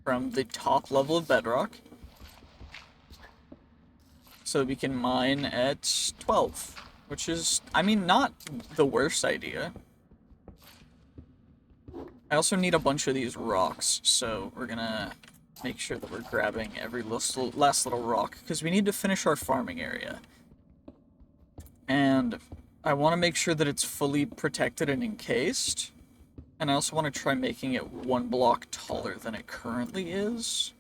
from the top level of bedrock. So we can mine at 12, which is, I mean, not the worst idea. I also need a bunch of these rocks, so we're gonna make sure that we're grabbing every last little rock, because we need to finish our farming area. And I want to make sure that it's fully protected and encased. And I also want to try making it 1 block taller than it currently is.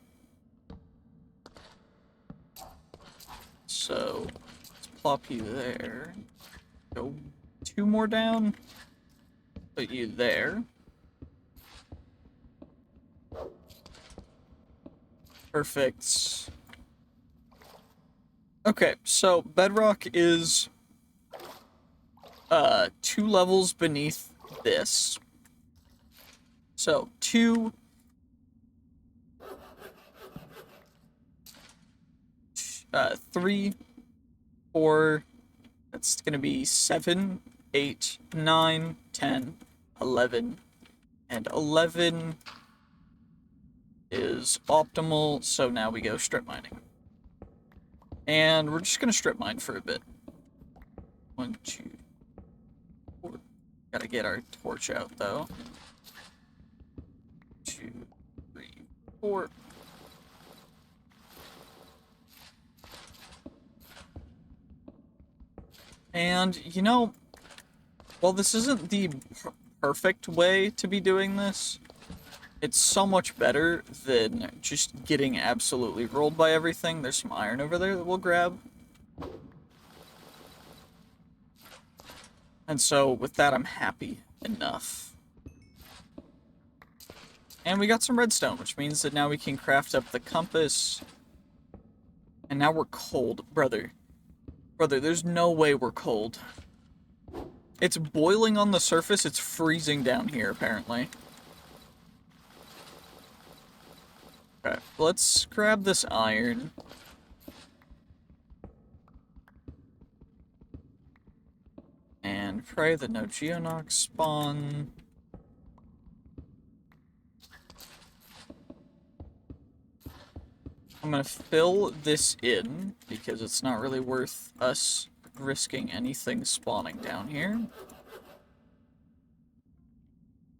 So, let's plop you there. Go 2 more down. Put you there. Perfect. Okay, so bedrock is 2 levels beneath this. So 2, 3, 4, that's gonna be 7, 8, 9, 10, 11, and 11 is optimal, so now we go strip mining. And we're just gonna strip mine for a bit. 1, 2, 4. Gotta get our torch out, though. 2, 3, 4. And, you know, while this isn't the perfect way to be doing this, it's so much better than just getting absolutely rolled by everything. There's some iron over there that we'll grab. And so, with that, I'm happy enough. And we got some redstone, which means that now we can craft up the compass. And now we're cold. Brother, there's no way we're cold. It's boiling on the surface, it's freezing down here, apparently. Okay, let's grab this iron. And pray that no geonox spawn. I'm gonna fill this in, because it's not really worth us risking anything spawning down here.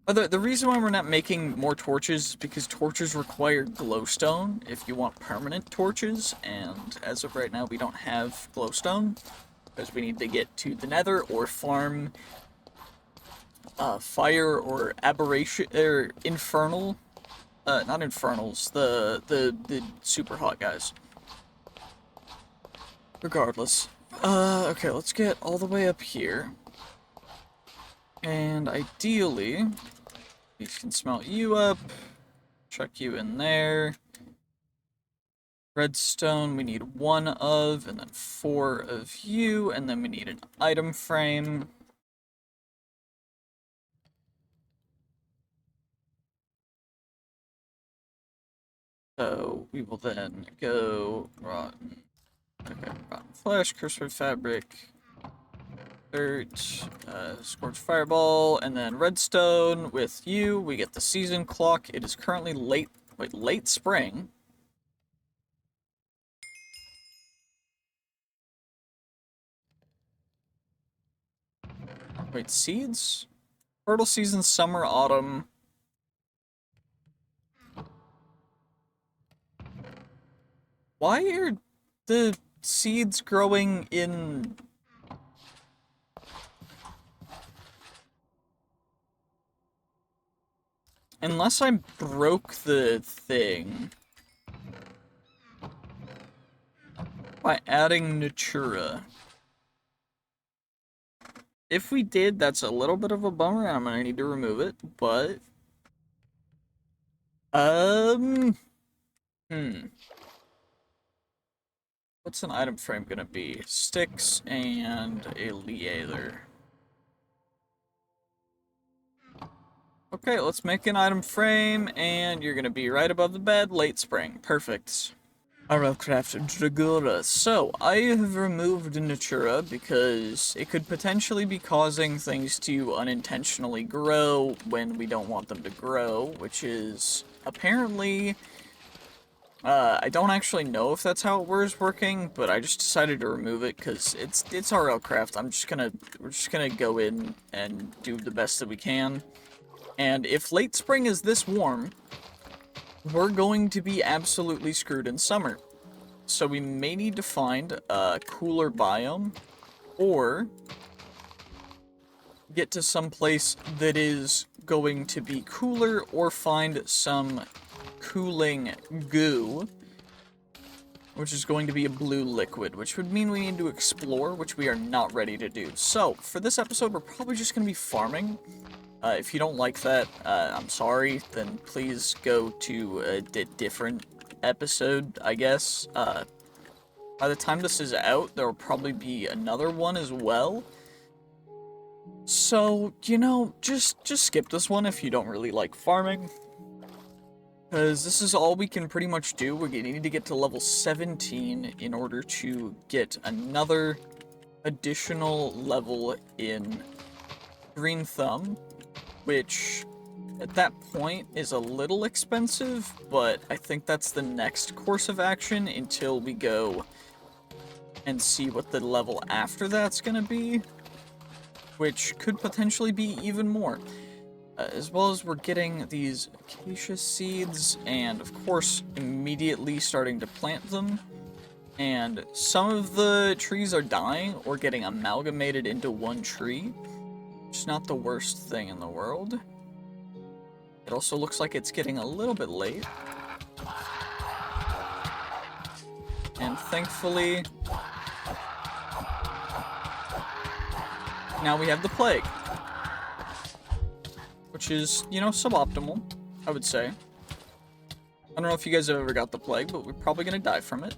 The reason why we're not making more torches is because torches require glowstone if you want permanent torches, and as of right now we don't have glowstone, because we need to get to the nether or farm fire or aberration, or infernal, not infernals, the super hot guys. Regardless. Okay, let's get all the way up here. And ideally, we can smelt you up, chuck you in there. Redstone, we need 1 of, and then 4 of you, and then we need an item frame. So we will then go rotten. Okay, rotten flesh, cursed fabric, dirt, scorched fireball, and then redstone. With you, we get the season clock. It is currently late spring. Wait, seeds? Fertile season, summer, autumn. Why are the seeds growing in... Unless I broke the thing by adding Natura. If we did, that's a little bit of a bummer, and I'm gonna need to remove it, but... Hmm. What's an item frame gonna be? Sticks and a leather. Okay, let's make an item frame, and you're gonna be right above the bed, late spring. Perfect. RLCraft Dregora. So, I have removed Natura because it could potentially be causing things to unintentionally grow when we don't want them to grow, which is apparently... I don't actually know if that's how it was working, but I just decided to remove it because it's RLCraft. We're just gonna go in and do the best that we can. And if late spring is this warm, we're going to be absolutely screwed in summer. So we may need to find a cooler biome, or get to some place that is going to be cooler, or find some cooling goo, which is going to be a blue liquid, which would mean we need to explore, which we are not ready to do. So, for this episode, we're probably just going to be farming. If you don't like that, I'm sorry, then please go to a different episode, I guess. By the time this is out, there will probably be another one as well. So, you know, just skip this one if you don't really like farming. Because this is all we can pretty much do. We need to get to level 17 in order to get another additional level in Green Thumb, which at that point is a little expensive, but I think that's the next course of action until we go and see what the level after that's gonna be, which could potentially be even more. As well as we're getting these acacia seeds, and of course immediately starting to plant them. And some of the trees are dying or getting amalgamated into one tree, which is not the worst thing in the world. It also looks like it's getting a little bit late. And thankfully, now we have the plague. Which is, you know, suboptimal, I would say. I don't know if you guys have ever got the plague, but we're probably gonna die from it.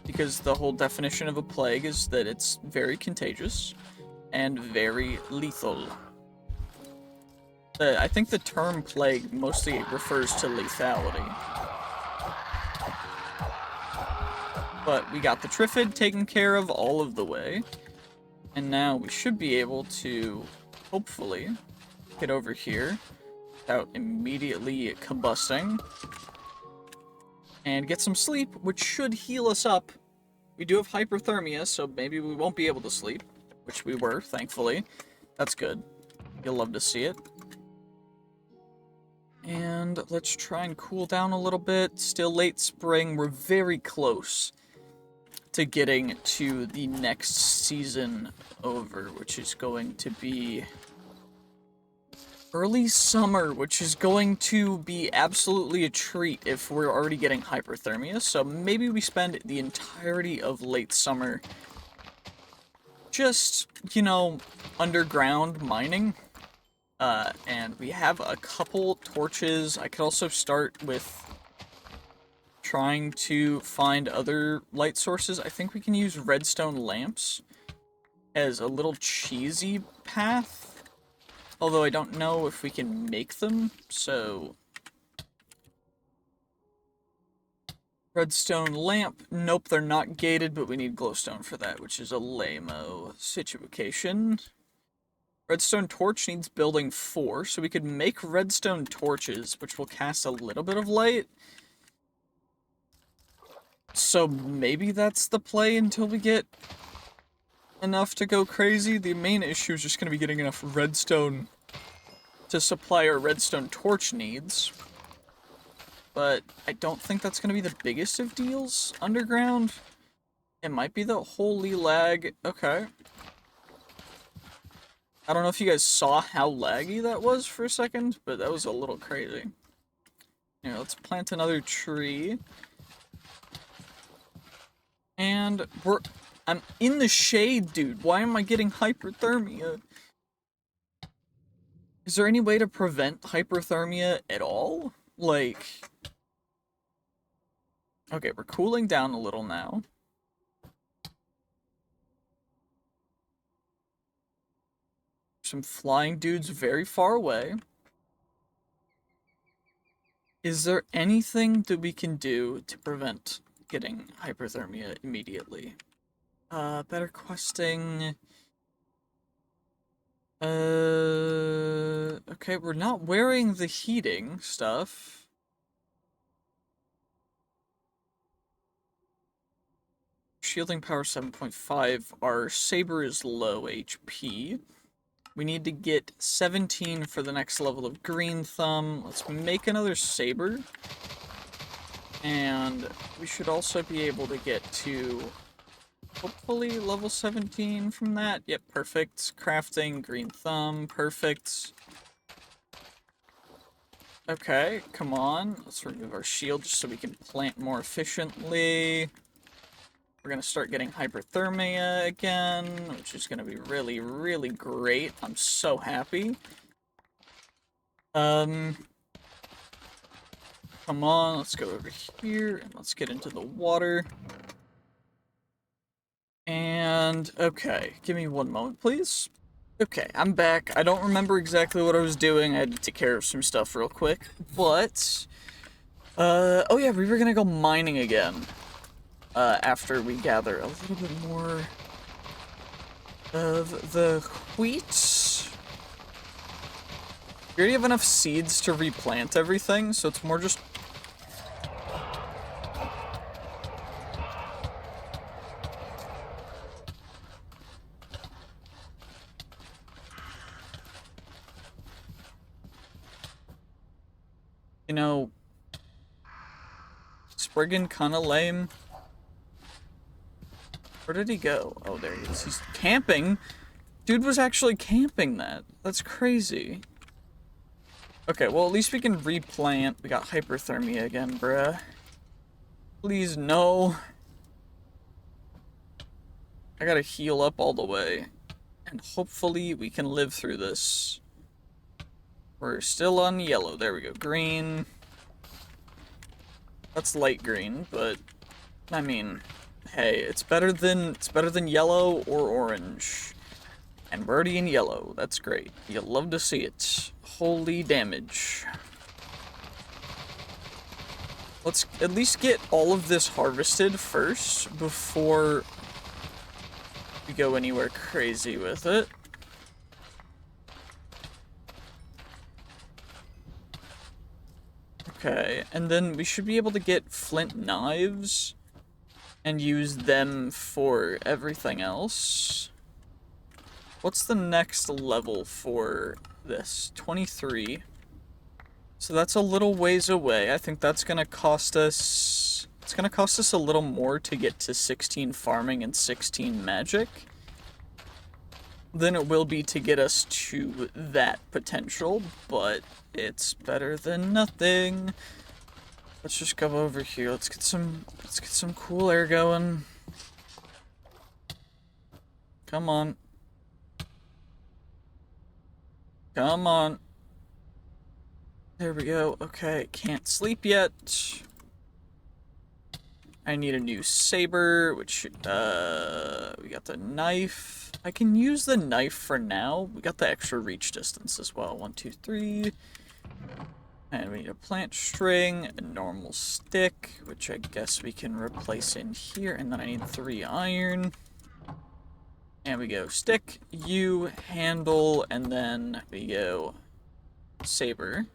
Because the whole definition of a plague is that it's very contagious and very lethal. I think the term plague mostly refers to lethality. But we got the Triffid taken care of all of the way. And now we should be able to, hopefully, get over here without immediately combusting. And get some sleep, which should heal us up. We do have hyperthermia, so maybe we won't be able to sleep. Which we were, thankfully. That's good. You'll love to see it. And let's try and cool down a little bit. Still late spring. We're very close to getting to the next season over, which is going to be early summer, which is going to be absolutely a treat if we're already getting hyperthermia. So maybe we spend the entirety of late summer just, you know, underground mining. And we have a couple torches. I could also start with trying to find other light sources. I think we can use redstone lamps as a little cheesy path. Although I don't know if we can make them, so Redstone lamp. Nope, they're not gated, but we need glowstone for that, which is a lame-o situation. Redstone torch needs building 4, so we could make redstone torches, which will cast a little bit of light. So maybe that's the play until we get enough to go crazy. The main issue is just going to be getting enough redstone to supply our redstone torch needs. But I don't think that's going to be the biggest of deals underground. It might be the holy lag. Okay. I don't know if you guys saw how laggy that was for a second, but that was a little crazy. Here, let's plant another tree. And I'm in the shade, dude. Why am I getting hyperthermia? Is there any way to prevent hyperthermia at all? Like... Okay, we're cooling down a little now. Some flying dudes very far away. Is there anything that we can do to prevent getting hyperthermia immediately? Better questing. Okay, we're not wearing the heating stuff. Shielding power 7.5. Our saber is low HP. We need to get 17 for the next level of green thumb. Let's make another saber. And we should also be able to get to, hopefully, level 17 from that. Yep, perfect. Crafting, green thumb, perfect. Okay, come on. Let's remove our shield just so we can plant more efficiently. We're gonna start getting hyperthermia again, which is gonna be really, really great. I'm so happy. Come on, let's go over here and let's get into the water. And, okay, give me one moment, please. Okay, I'm back. I don't remember exactly what I was doing. I had to take care of some stuff real quick, but... oh yeah, we were gonna go mining again. After we gather a little bit more of the wheat. We already have enough seeds to replant everything, so it's more just... You know... Spriggan kinda lame. Where did he go? Oh, there he is. He's camping? Dude was actually camping that. That's crazy. Okay, well, at least we can replant. We got hyperthermia again, bruh. Please, no. I gotta heal up all the way. And hopefully we can live through this. We're still on yellow. There we go. Green. That's light green, but... I mean... Hey, it's better than yellow or orange. And we're already in yellow. That's great. You'll love to see it. Holy damage. Let's at least get all of this harvested first before we go anywhere crazy with it. Okay, and then we should be able to get flint knives and use them for everything else. What's the next level for this? 23. So that's a little ways away. I think that's gonna cost us... It's gonna cost us a little more to get to 16 farming and 16 magic than it will be to get us to that potential, but it's better than nothing. Let's just go over here. Let's get some cool air going. Come on. Come on. There we go. Okay, can't sleep yet. I need a new saber, which, we got the knife. I can use the knife for now. We got the extra reach distance as well. 1, 2, 3. And we need a plant string, a normal stick, which I guess we can replace in here, and then I need 3 iron. And we go stick, U, handle, and then we go saber.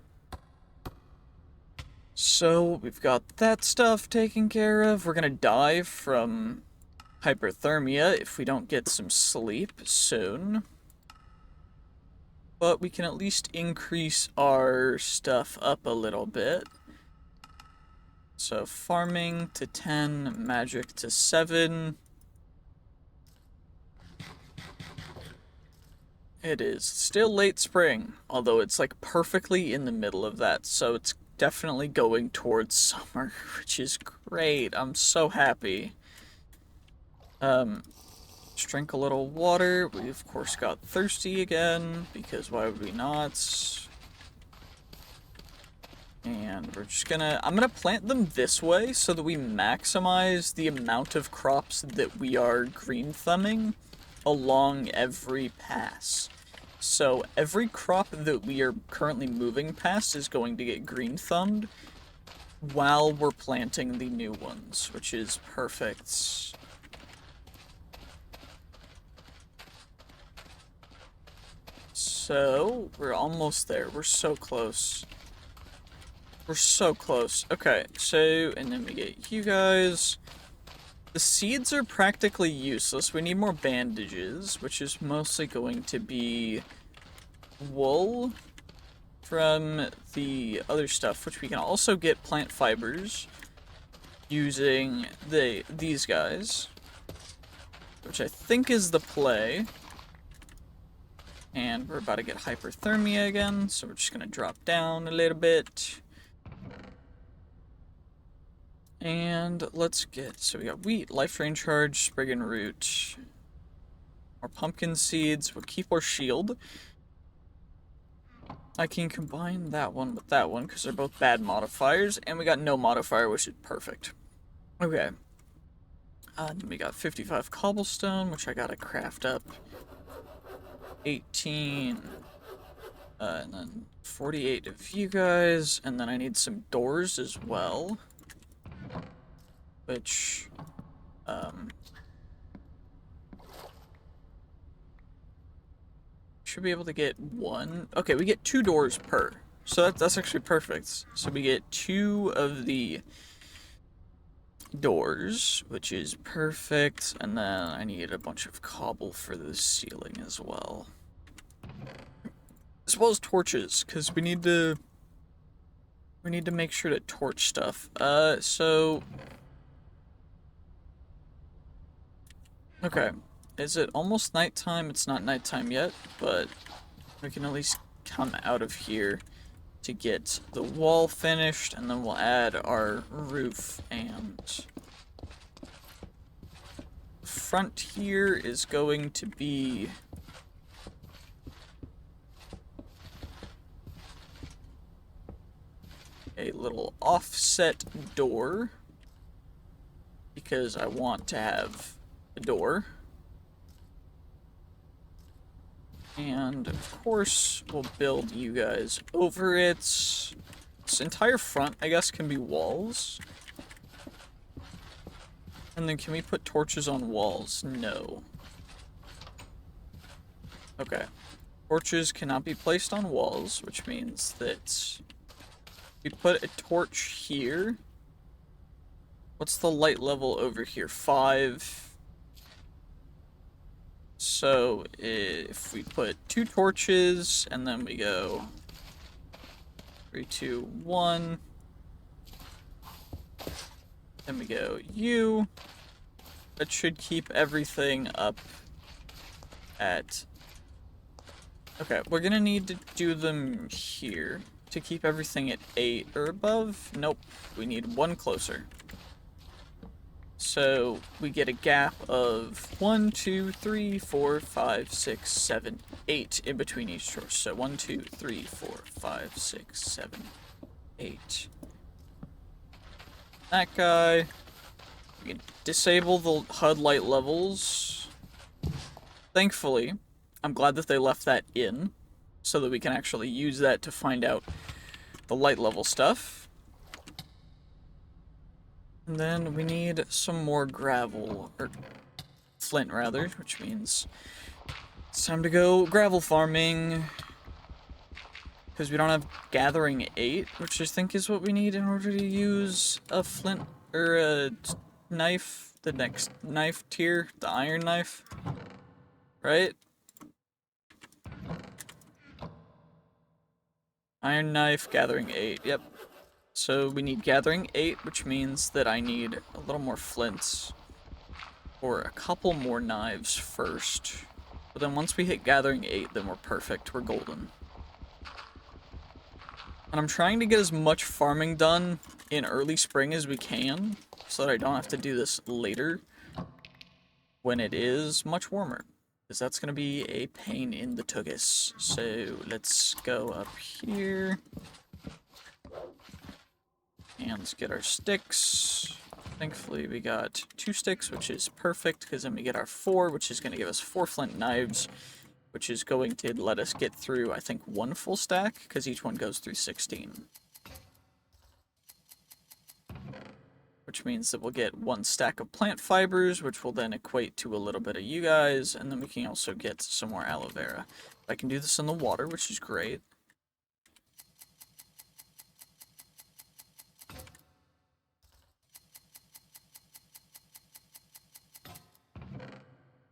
So we've got that stuff taken care of. We're gonna die from hyperthermia if we don't get some sleep soon. But we can at least increase our stuff up a little bit. So farming to 10, magic to 7. It is still late spring, although it's like perfectly in the middle of that, so it's definitely going towards summer, which is great. I'm so happy. Just drink a little water. We of course got thirsty again, because why would we not? And we're just I'm gonna plant them this way so that we maximize the amount of crops that we are green thumbing along every pass. So every crop that we are currently moving past is going to get green thumbed while we're planting the new ones, which is perfect. So we're almost there. We're so close. We're so close. Okay, so, and then we get you guys. The seeds are practically useless. We need more bandages, which is mostly going to be wool from the other stuff, which we can also get plant fibers using these guys, which I think is the play. And we're about to get hyperthermia again, so we're just gonna drop down a little bit. And let's get, so we got wheat, life drain charge, sprig and root, more pumpkin seeds. We'll keep our shield. I can combine that one with that one because they're both bad modifiers, and we got no modifier, which is perfect. Okay. Then we got 55 cobblestone, which I gotta craft up. 18. And then 48 of you guys, and then I need some doors as well. Which, should be able to get 1. Okay, we get 2 doors per. So that's actually perfect. So we get 2 of the doors, which is perfect. And then I need a bunch of cobble for the ceiling as well. As well as torches, because we need to make sure to torch stuff. So okay, is it almost nighttime? It's not nighttime yet, but we can at least come out of here to get the wall finished, and then we'll add our roof. And the front here is going to be a little offset door, because I want to have a door. And of course, we'll build you guys over it. This entire front, I guess, can be walls. And then can we put torches on walls? No. Okay. Torches cannot be placed on walls, which means that we put a torch here. What's the light level over here? 5. So if we put 2 torches and then we go 3, 2, 1, then we go U, that should keep everything up at, okay, we're gonna need to do them here to keep everything at 8 or above. Nope, we need 1 closer. So we get a gap of 1, 2, 3, 4, 5, 6, 7, 8 in between each torch. So 1, 2, 3, 4, 5, 6, 7, 8. That guy. We can disable the HUD light levels. Thankfully, I'm glad that they left that in, so that we can actually use that to find out the light level stuff. And then we need some more gravel, or flint rather, which means it's time to go gravel farming. Because we don't have gathering 8, which I think is what we need in order to use a flint, or a knife, the next knife tier, the iron knife, right? Iron knife, gathering 8, yep. So we need gathering 8, which means that I need a little more flints, or a couple more knives first. But then once we hit gathering 8, then we're perfect, we're golden. And I'm trying to get as much farming done in early spring as we can, so that I don't have to do this later when it is much warmer. Because that's going to be a pain in the tugus. So let's go up here. And let's get our sticks. Thankfully we got 2 sticks, which is perfect, because then we get our 4, which is going to give us 4 flint knives, which is going to let us get through, I think, 1 full stack, because each one goes through 16. Which means that we'll get 1 stack of plant fibers, which will then equate to a little bit of you guys, and then we can also get some more aloe vera. I can do this in the water, which is great.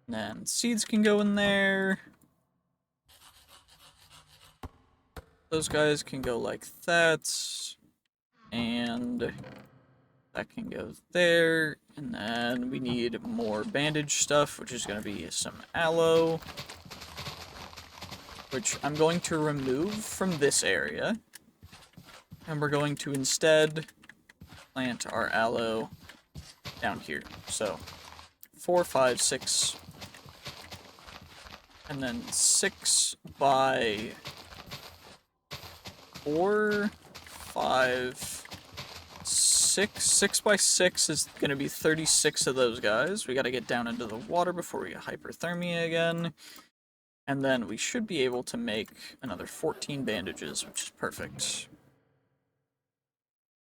And then seeds can go in there. Those guys can go like that. And that can go there. And then we need more bandage stuff, which is going to be some aloe, which I'm going to remove from this area. And we're going to instead plant our aloe down here. So 4, 5, 6, and then 6 by 4, 5, 6. 6 by 6 is going to be 36 of those guys. We got to get down into the water before we get hyperthermia again. And then we should be able to make another 14 bandages, which is perfect.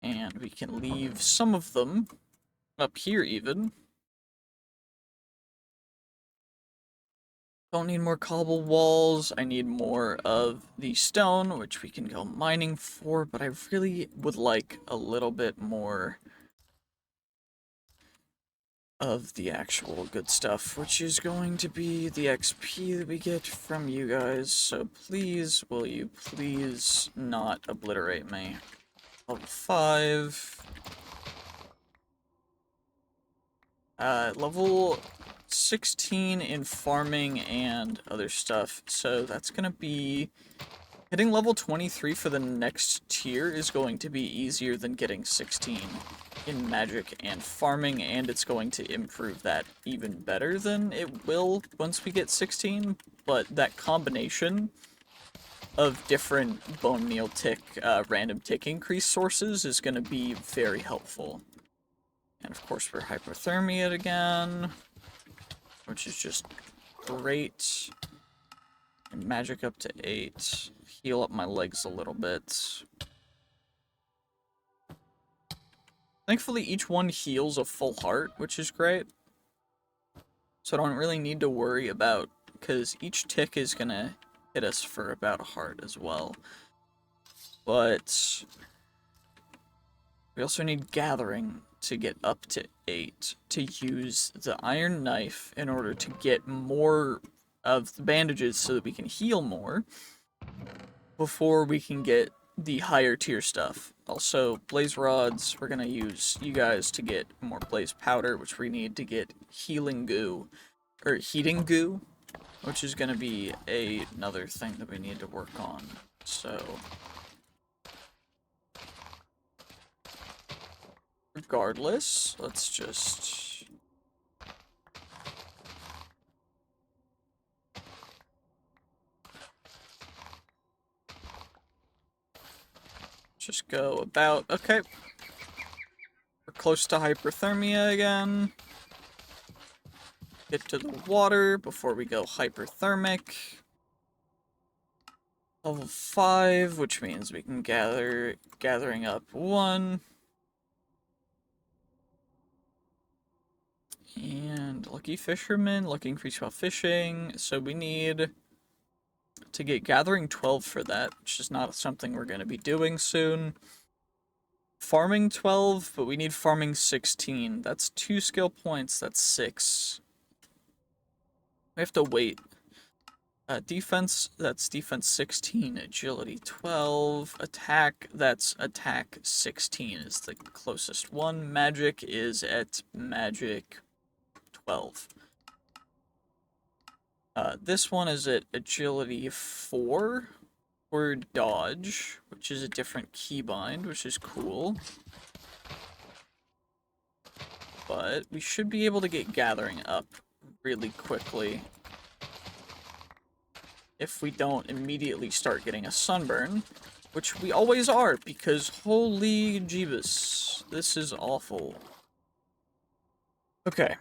And we can leave some of them up here even. Don't need more cobble walls. I need more of the stone, which we can go mining for, but I really would like a little bit more of the actual good stuff, which is going to be the XP that we get from you guys. So please, will you please not obliterate me? Level 5. Level 16 in farming and other stuff, so that's gonna be hitting level 23 for the next tier is going to be easier than getting 16 in magic and farming, and it's going to improve that even better than it will once we get 16. But that combination of different bone meal tick random tick increase sources is going to be very helpful. And of course we're hypothermia again, which is just great. And magic up to 8. Heal up my legs a little bit. Thankfully, each one heals a full heart, which is great. So I don't really need to worry about, because each tick is gonna hit us for about a heart as well. But we also need gathering to get up to 8 to use the iron knife in order to get more of the bandages so that we can heal more before we can get the higher tier stuff. Also, blaze rods, we're gonna use you guys to get more blaze powder, which we need to get healing goo, or heating goo, which is gonna be another thing that we need to work on. So regardless, let's just go about. Okay, we're close to hyperthermia again. Get to the water before we go hyperthermic. Level 5, which means we can gathering up 1. And Lucky Fisherman, Lucky Increase while fishing. So we need to get Gathering 12 for that, which is not something we're going to be doing soon. Farming 12, but we need Farming 16. That's 2 skill points, that's 6. We have to wait. Defense, that's Defense 16. Agility 12. Attack, that's Attack 16 is the closest one. Magic is at Magic 12. This one is at Agility 4 or Dodge, which is a different keybind, which is cool. But we should be able to get Gathering up really quickly if we don't immediately start getting a sunburn, which we always are, because holy Jeebus, this is awful. Okay.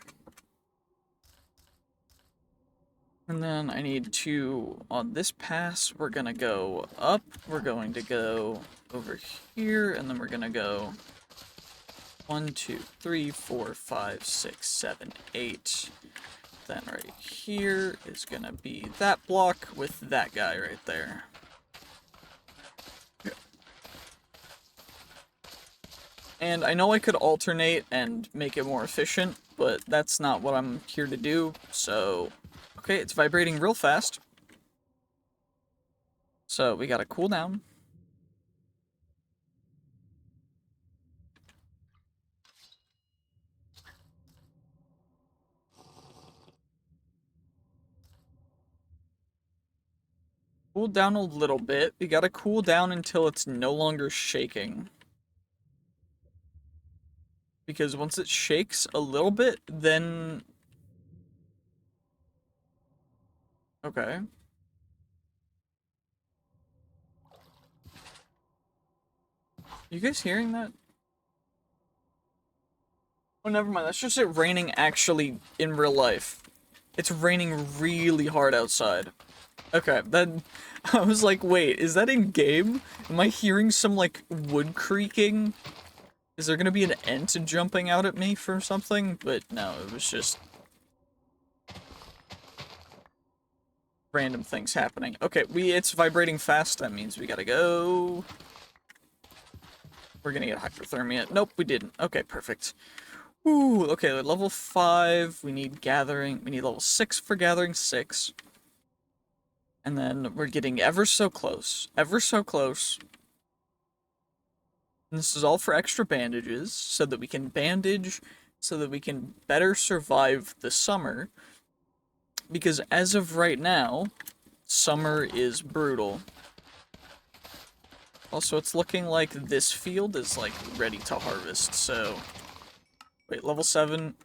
And then I need to, on this pass, we're gonna go up, we're going to go over here, and then we're gonna go 1, 2, 3, 4, 5, 6, 7, 8. Then right here is gonna be that block with that guy right there. And I know I could alternate and make it more efficient, but that's not what I'm here to do, so... Okay, it's vibrating real fast. So we gotta cool down. Cool down a little bit. We gotta cool down until it's no longer shaking. Because once it shakes a little bit, then... Okay. You guys hearing that? Oh, never mind. That's just it raining actually in real life. It's raining really hard outside. Okay, then I was like, wait, is that in game? Am I hearing some, like, wood creaking? Is there gonna be an ant jumping out at me for something? But no, it was just random things happening. Okay, it's vibrating fast. That means we gotta go. We're gonna get hypothermia. Nope, we didn't. Okay, perfect. Ooh, okay, level 5. We need gathering. We need level 6 for gathering 6. And then we're getting ever so close. Ever so close. And this is all for extra bandages, so that we can bandage, so that we can better survive the summer. Because as of right now, summer is brutal. Also, it's looking like this field is, like, ready to harvest, so... Wait, level 7.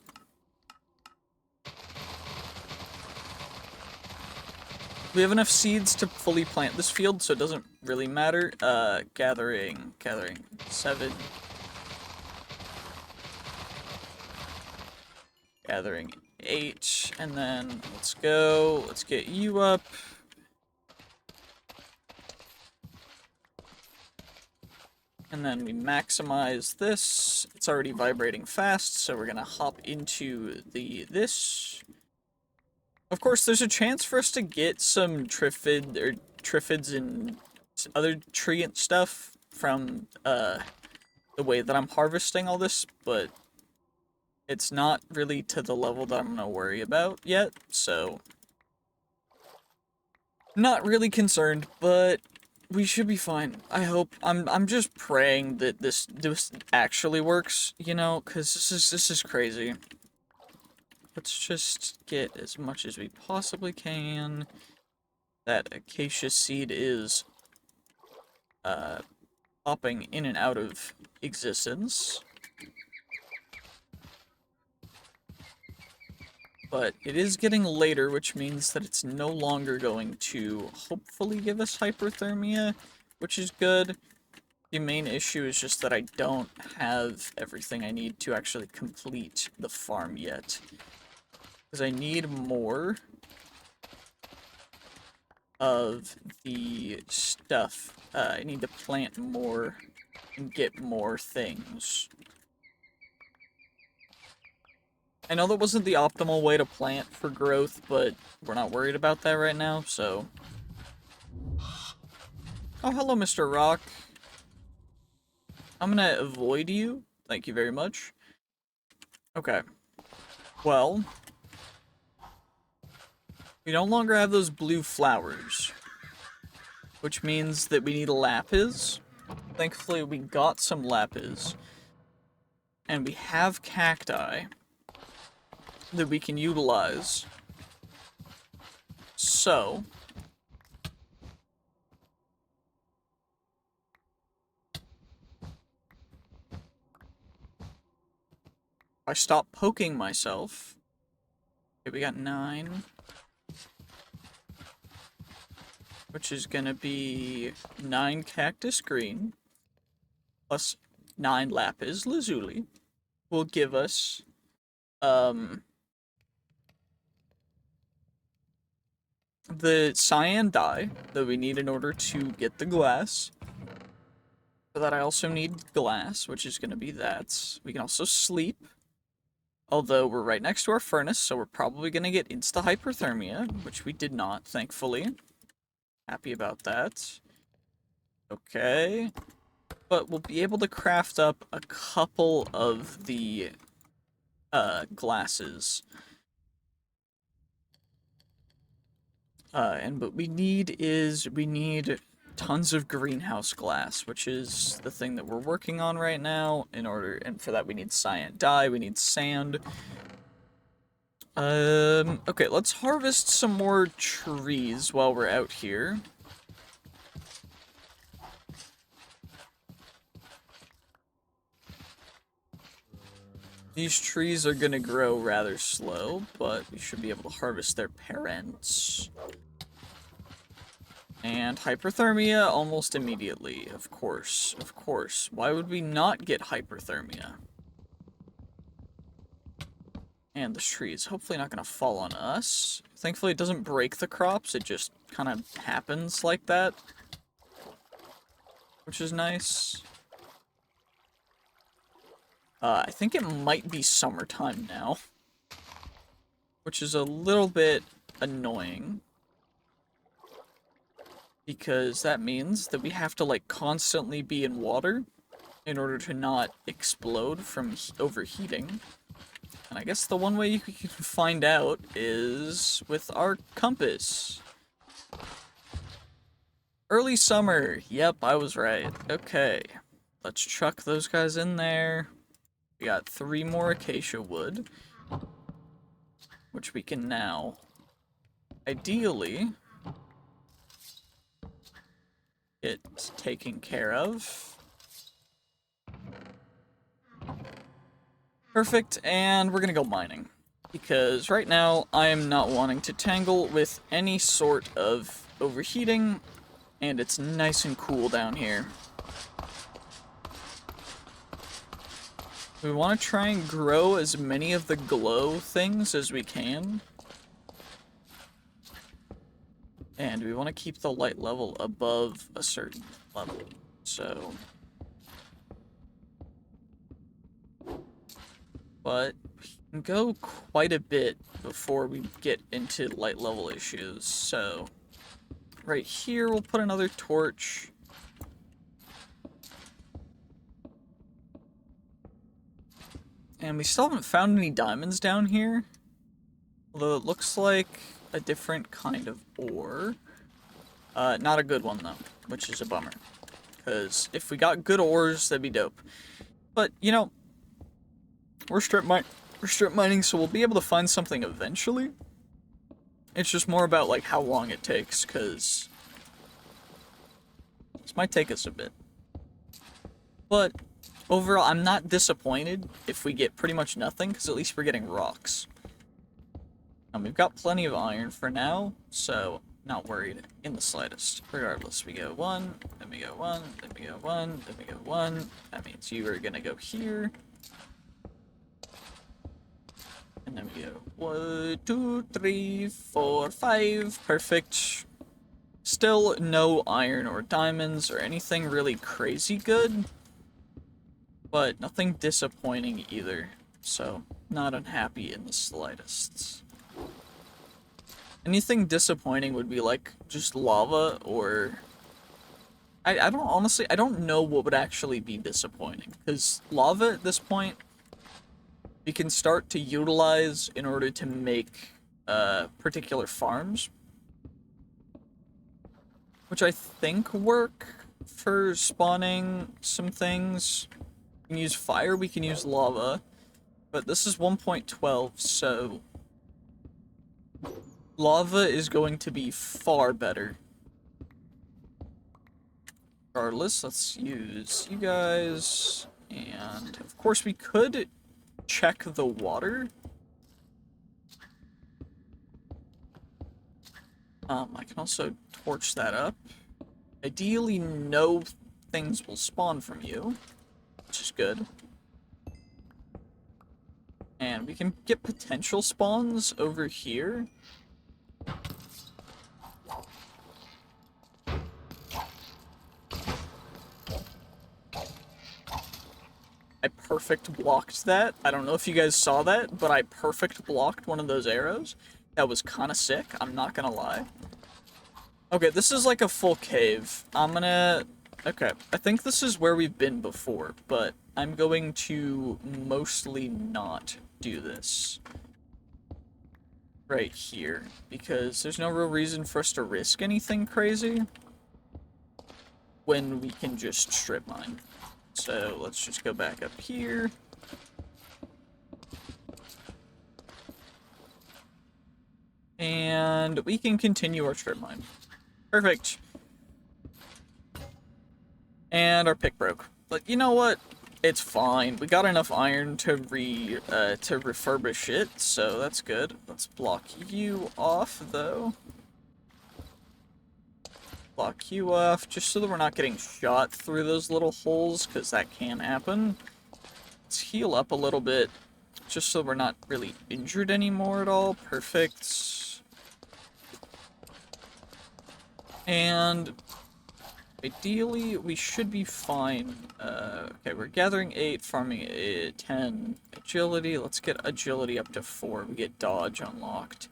We have enough seeds to fully plant this field, so it doesn't really matter. Gathering 7. Gathering 8, and then let's go. Let's get you up. And then we maximize this. It's already vibrating fast, so we're gonna hop into this. Of course, there's a chance for us to get some triffids and other tree and stuff from the way that I'm harvesting all this, but it's not really to the level that I'm gonna worry about yet, so not really concerned, but we should be fine. I hope. I'm just praying that this actually works, you know, because this is crazy. Let's just get as much as we possibly can. That acacia seed is popping in and out of existence. But it is getting later, which means that it's no longer going to hopefully give us hyperthermia, which is good. The main issue is just that I don't have everything I need to actually complete the farm yet. Because I need more of the stuff. I need to plant more and get more things. I know that wasn't the optimal way to plant for growth, but we're not worried about that right now, so... Oh, hello, Mr. Rock. I'm gonna avoid you. Thank you very much. Okay. Well... we no longer have those blue flowers. Which means that we need lapis. Thankfully, we got some lapis. And we have cacti that we can utilize. So... I stop poking myself. Okay, we got 9. Which is gonna be 9 cactus green. Plus 9 lapis lazuli. Will give us, the cyan dye that we need in order to get the glass. For that I also need glass, which is gonna be that. We can also sleep. Although we're right next to our furnace, so we're probably gonna get insta-hyperthermia, which we did not, thankfully. Happy about that. Okay. But we'll be able to craft up a couple of the, glasses. And what we need is, we need tons of greenhouse glass, which is the thing that we're working on right now, and for that we need cyan dye, we need sand. Okay, let's harvest some more trees while we're out here. These trees are gonna grow rather slow, but we should be able to harvest their parents. And hyperthermia almost immediately, of course, of course. Why would we not get hyperthermia? And the tree is hopefully not gonna fall on us. Thankfully it doesn't break the crops, it just kind of happens like that. Which is nice. I think it might be summertime now. Which is a little bit annoying. Because that means that we have to, like, constantly be in water in order to not explode from overheating. And I guess the one way you can find out is with our compass. Early summer. Yep, I was right. Okay. Let's chuck those guys in there. We got 3 more acacia wood. Which we can now, ideally, get taken care of. Perfect, and we're gonna go mining. Because right now, I am not wanting to tangle with any sort of overheating, and it's nice and cool down here. We want to try and grow as many of the glow things as we can. And we want to keep the light level above a certain level. So... but we can go quite a bit before we get into light level issues. So right here we'll put another torch. And we still haven't found any diamonds down here. Although it looks like a different kind of ore. Not a good one though, which is a bummer. Because if we got good ores, that'd be dope. But, you know, we're strip mining, so we'll be able to find something eventually. It's just more about, like, how long it takes, because this might take us a bit. But overall, I'm not disappointed if we get pretty much nothing, because at least we're getting rocks. And we've got plenty of iron for now, so not worried in the slightest. Regardless, we go 1, then we go 1, then we go 1, then we go 1. That means you are gonna go here. And then we go 1, 2, 3, 4, 5. Perfect. still no iron or diamonds or anything really crazy good, but nothing disappointing either, so not unhappy in the slightest. Anything disappointing would be like just lava, or I don't honestly, I don't know what would actually be disappointing, because lava at this point we can start to utilize in order to make particular farms, which I think work for spawning some things. We can use fire, we can use lava, but this is 1.12, so lava is going to be far better. Regardless, let's use you guys, and of course we could check the water. I can also torch that up. Ideally, no things will spawn from you, which is good. And we can get potential spawns over here. I perfect blocked that. I don't know if you guys saw that, but I perfect blocked one of those arrows. That was kind of sick, I'm not gonna lie. Okay, this is like a full cave. Okay, I think this is where we've been before, but I'm going to mostly not do this right here, because there's no real reason for us to risk anything crazy when we can just strip mine. So let's just go back up here. And we can continue our strip mine. Perfect. And our pick broke. But you know what? It's fine. We got enough iron to refurbish it, so that's good. Let's block you off, though. Block you off, just so that we're not getting shot through those little holes, because that can happen. Let's heal up a little bit, just so we're not really injured anymore at all. Perfect. And ideally, we should be fine. Okay, we're gathering 8, farming 10. Agility, let's get agility up to 4. We get dodge unlocked.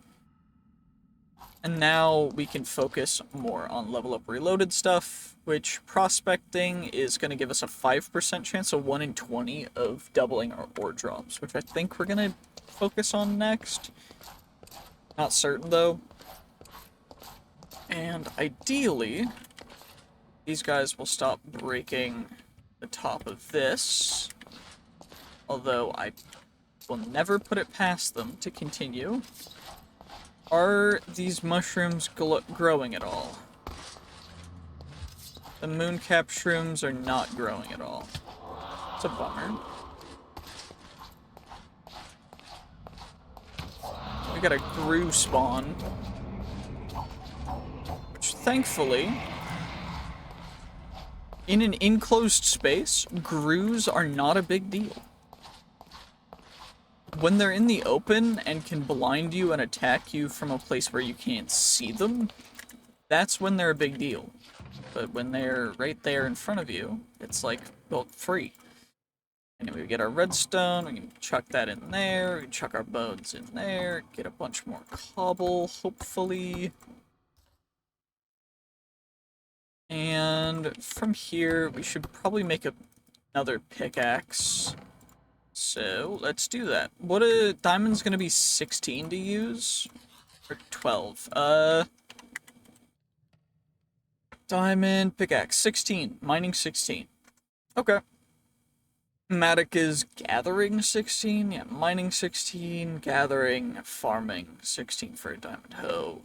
And now we can focus more on level up reloaded stuff, which prospecting is going to give us a 5% chance, a 1 in 20 of doubling our ore drops, which I think we're going to focus on next. Not certain though. And ideally, these guys will stop breaking the top of this, although I will never put it past them to continue. Are these mushrooms growing at all? The mooncap shrooms are not growing at all. It's a bummer. We got a grue spawn, which thankfully, in an enclosed space, grues are not a big deal. When they're in the open and can blind you and attack you from a place where you can't see them, that's when they're a big deal. But when they're right there in front of you, it's like built free. Anyway, we get our redstone, we can chuck that in there, we can chuck our bones in there, get a bunch more cobble, hopefully. And from here, we should probably make another pickaxe. So, let's do that. What a diamond's gonna be 16 to use? Or 12? Diamond pickaxe, 16. Mining 16. Okay. Matic is gathering 16? Yeah, mining 16, gathering, farming 16 for a diamond hoe.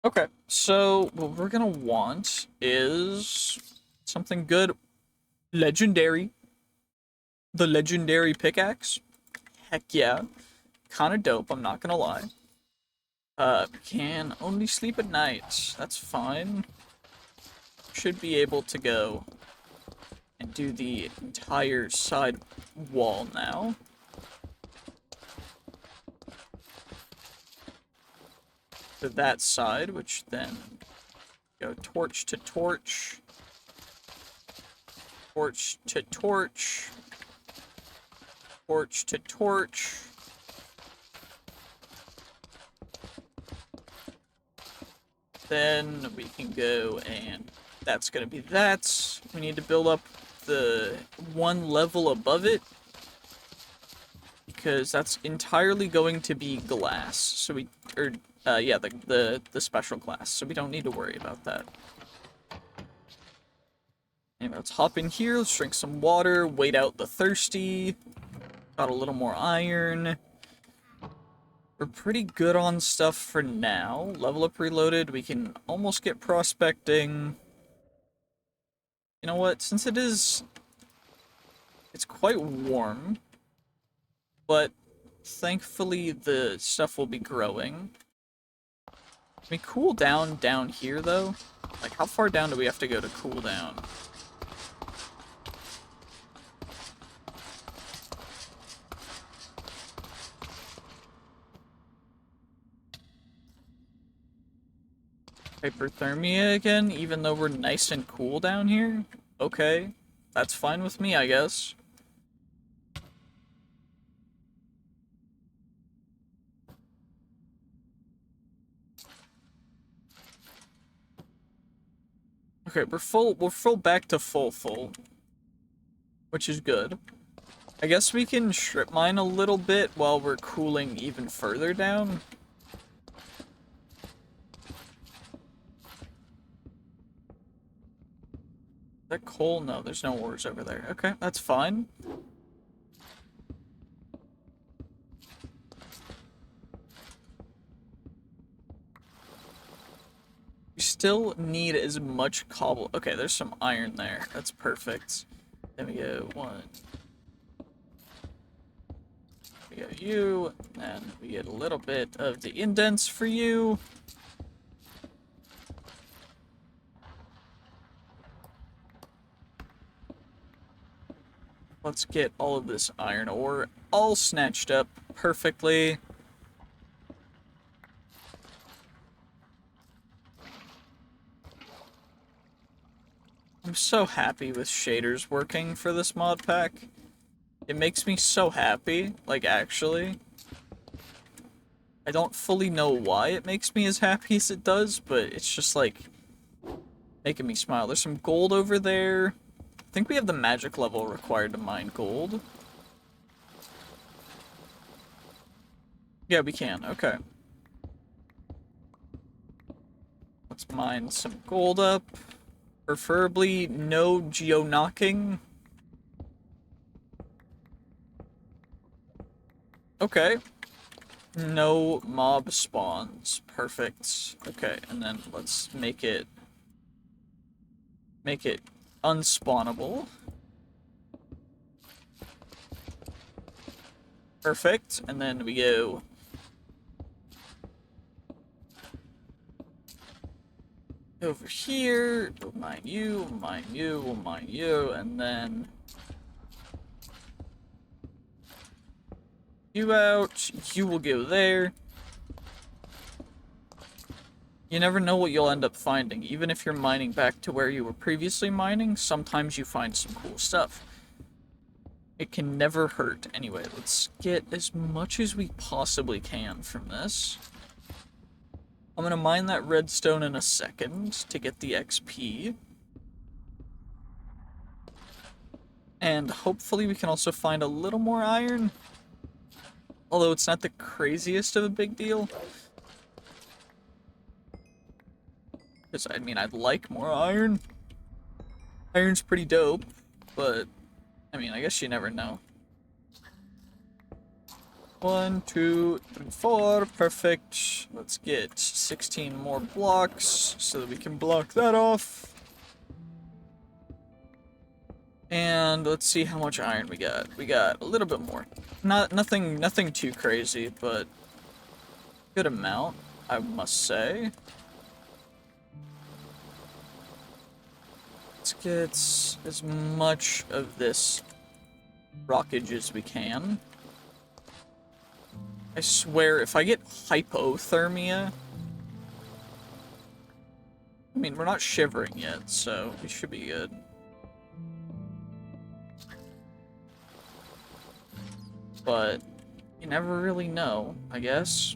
Okay, so what we're gonna want is something good. Legendary. The legendary pickaxe. Heck yeah. Kinda dope, I'm not gonna lie. Can only sleep at night. That's fine. Should be able to go and do the entire side wall now. to that side, which then go torch to torch, torch to torch, torch to torch. Then we can go and that's gonna be that. We need to build up the one level above it because that's entirely going to be glass. So yeah, the special glass. So we don't need to worry about that. Anyway, let's hop in here, let's drink some water, wait out the thirsty. Got a little more iron. We're pretty good on stuff for now. Level up reloaded, we can almost get prospecting. You know what, since it's quite warm, but thankfully the stuff will be growing. Can we cool down here though? Like, how far down do we have to go to cool down? Hyperthermia again, even though we're nice and cool down here? Okay, that's fine with me, I guess. Okay, we're full back to full, which is good. I guess we can strip mine a little bit while we're cooling even further down. Is that coal? No, there's no ores over there. Okay, that's fine. We still need as much cobble. Okay, there's some iron there. That's perfect. Then we go one. We got you, and we get a little bit of the indents for you. Let's get all of this iron ore all snatched up perfectly. I'm so happy with shaders working for this mod pack. It makes me so happy, like, actually. I don't fully know why it makes me as happy as it does, but it's just, like, making me smile. There's some gold over there. I think we have the magic level required to mine gold. Yeah, we can. Okay. Let's mine some gold up. Preferably no geo-knocking. Okay. No mob spawns. Perfect. Okay, and then let's make it unspawnable. Perfect. And then we go over here. We'll mine you, mine you, we'll mine you, and then you out. You will go there. You never know what you'll end up finding. Even if you're mining back to where you were previously mining, sometimes you find some cool stuff. It can never hurt. Anyway, let's get as much as we possibly can from this. I'm gonna mine that redstone in a second to get the XP. And hopefully we can also find a little more iron. Although it's not the craziest of a big deal. Because, I mean, I'd like more iron. Iron's pretty dope, but, I mean, I guess you never know. 1, 2, 3, 4, perfect. Let's get 16 more blocks so that we can block that off. And let's see how much iron we got. We got a little bit more. Nothing too crazy, but good amount, I must say. Let's get as much of this rockage as we can. I swear, if I get hypothermia, I mean, we're not shivering yet, so we should be good. But you never really know, I guess.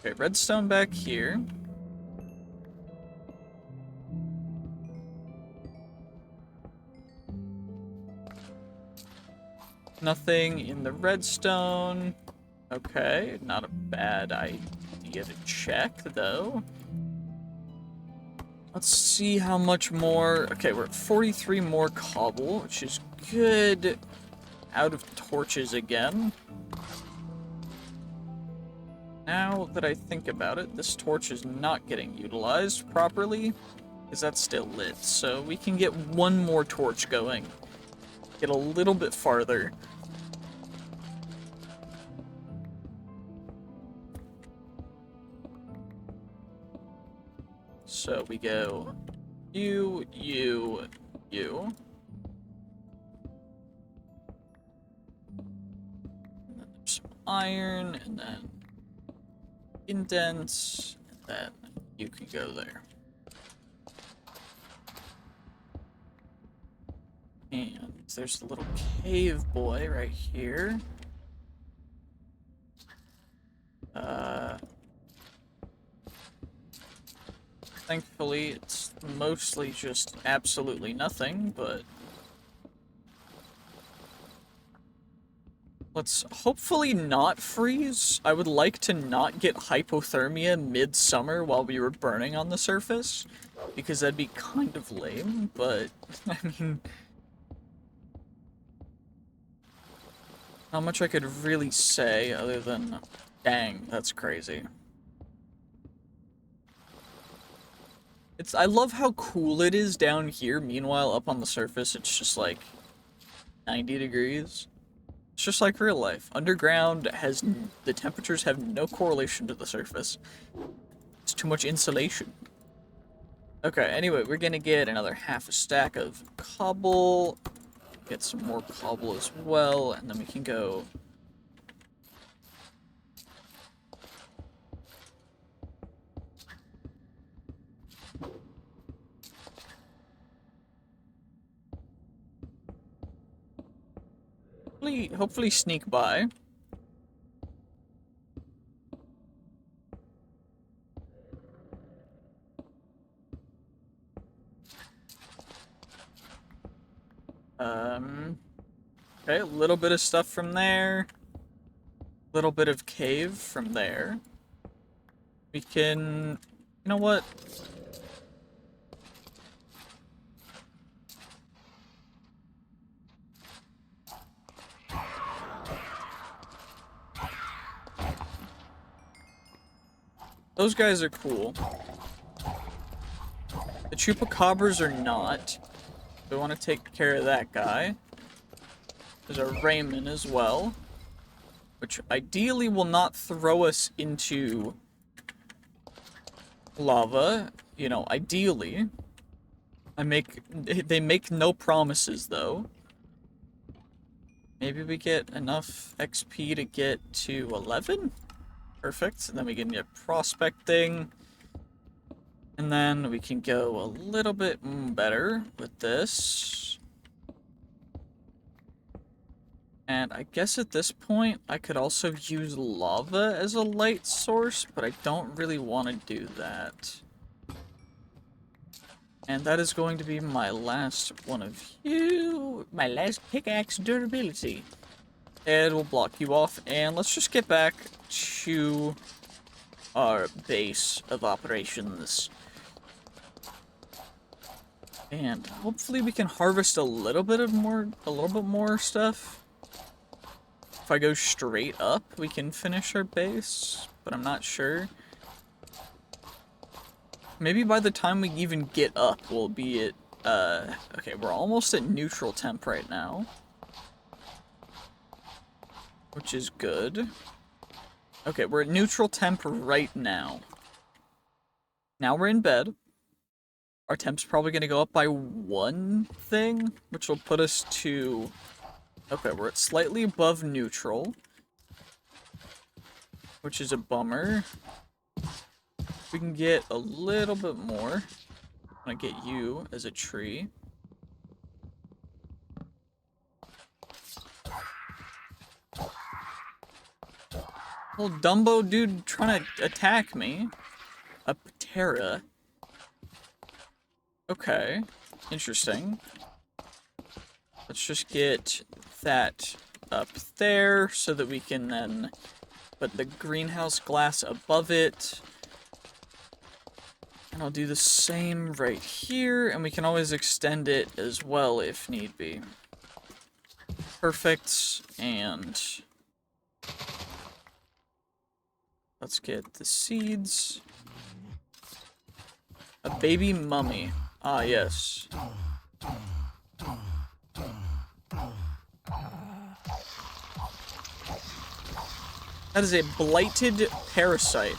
Okay, redstone back here. Nothing in the redstone. Okay, not a bad idea to check, though. Let's see how much more. Okay, we're at 43 more cobble, which is good. Out of torches again. Now that I think about it, this torch is not getting utilized properly, because that's still lit. So we can get one more torch going. Get a little bit farther. So we go you. And then there's some iron, and then indents, and then you can go there. And there's the little cave boy right here. Thankfully, it's mostly just absolutely nothing, but let's hopefully not freeze. I would like to not get hypothermia mid-summer while we were burning on the surface, because that'd be kind of lame, but, I mean, not much I could really say other than, dang, that's crazy. I love how cool it is down here, meanwhile up on the surface it's just like 90 degrees. It's just like real life. Underground the temperatures have no correlation to the surface. It's too much insulation. Okay, anyway, we're gonna get another half a stack of cobble. Get some more cobble as well, and then we can go... hopefully sneak by. Okay, a little bit of stuff from there. A little bit of cave from there. We can... You know what? Those guys are cool. The chupacabras are not. We want to take care of that guy. There's a Raymond as well, which ideally will not throw us into lava. You know, ideally. They make no promises, though. Maybe we get enough XP to get to 11? Perfect. And then we can get prospecting. And then we can go a little bit better with this. And I guess at this point, I could also use lava as a light source, but I don't really want to do that. And that is going to be my last one of you. My last pickaxe durability. And we'll block you off, and let's just get back to our base of operations. And hopefully we can harvest a little bit more stuff. If I go straight up, we can finish our base, but I'm not sure. Maybe by the time we even get up, we'll be at, okay, we're almost at neutral temp right now. Which is good. Okay, we're at neutral temp right now. Now we're in bed. Our temp's probably going to go up by one thing, which will put us to Okay, we're at slightly above neutral, which is a bummer. We can get a little bit more. I'm gonna get you as a tree. Little Dumbo dude trying to attack me. A Patera. Okay. Interesting. Let's just get that up there so that we can then put the greenhouse glass above it. And I'll do the same right here, and we can always extend it as well if need be. Perfect, and let's get the seeds. A baby mummy. Ah, yes. That is a blighted parasite.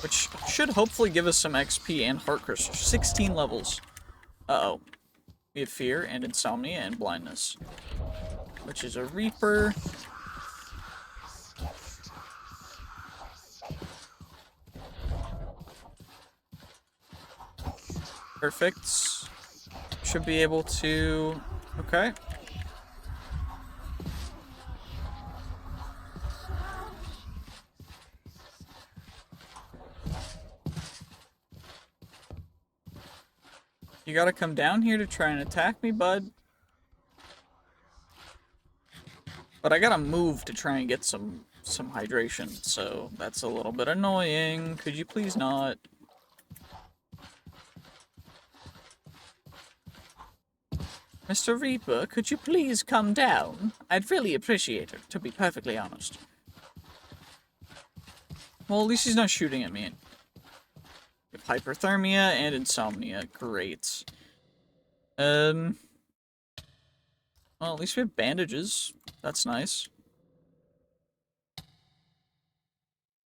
Which should hopefully give us some XP and heart crystals. 16 levels. Uh-oh. We have fear and insomnia and blindness. Which is a reaper. Perfect. Should be able to... Okay. You gotta come down here to try and attack me, bud. But I gotta move to try and get some hydration, so that's a little bit annoying. Could you please not? Mr. Reaper, could you please come down? I'd really appreciate it, to be perfectly honest. Well, at least he's not shooting at me. We have hyperthermia and insomnia. Great. Well, at least we have bandages. That's nice.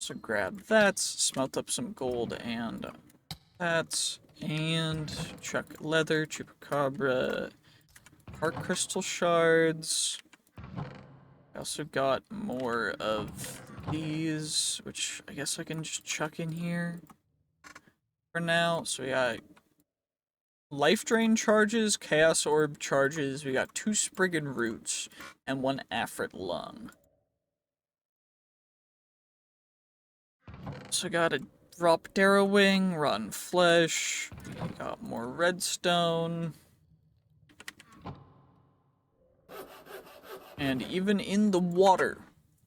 So grab that, smelt up some gold and that, and chuck leather, chupacabra, heart crystal shards. I also got more of these, which I guess I can just chuck in here for now. So we got life drain charges, chaos orb charges, we got 2 Spriggan roots, and 1 Afrit lung. So got a drop Darrow wing, rotten flesh, we got more redstone. And even in the water,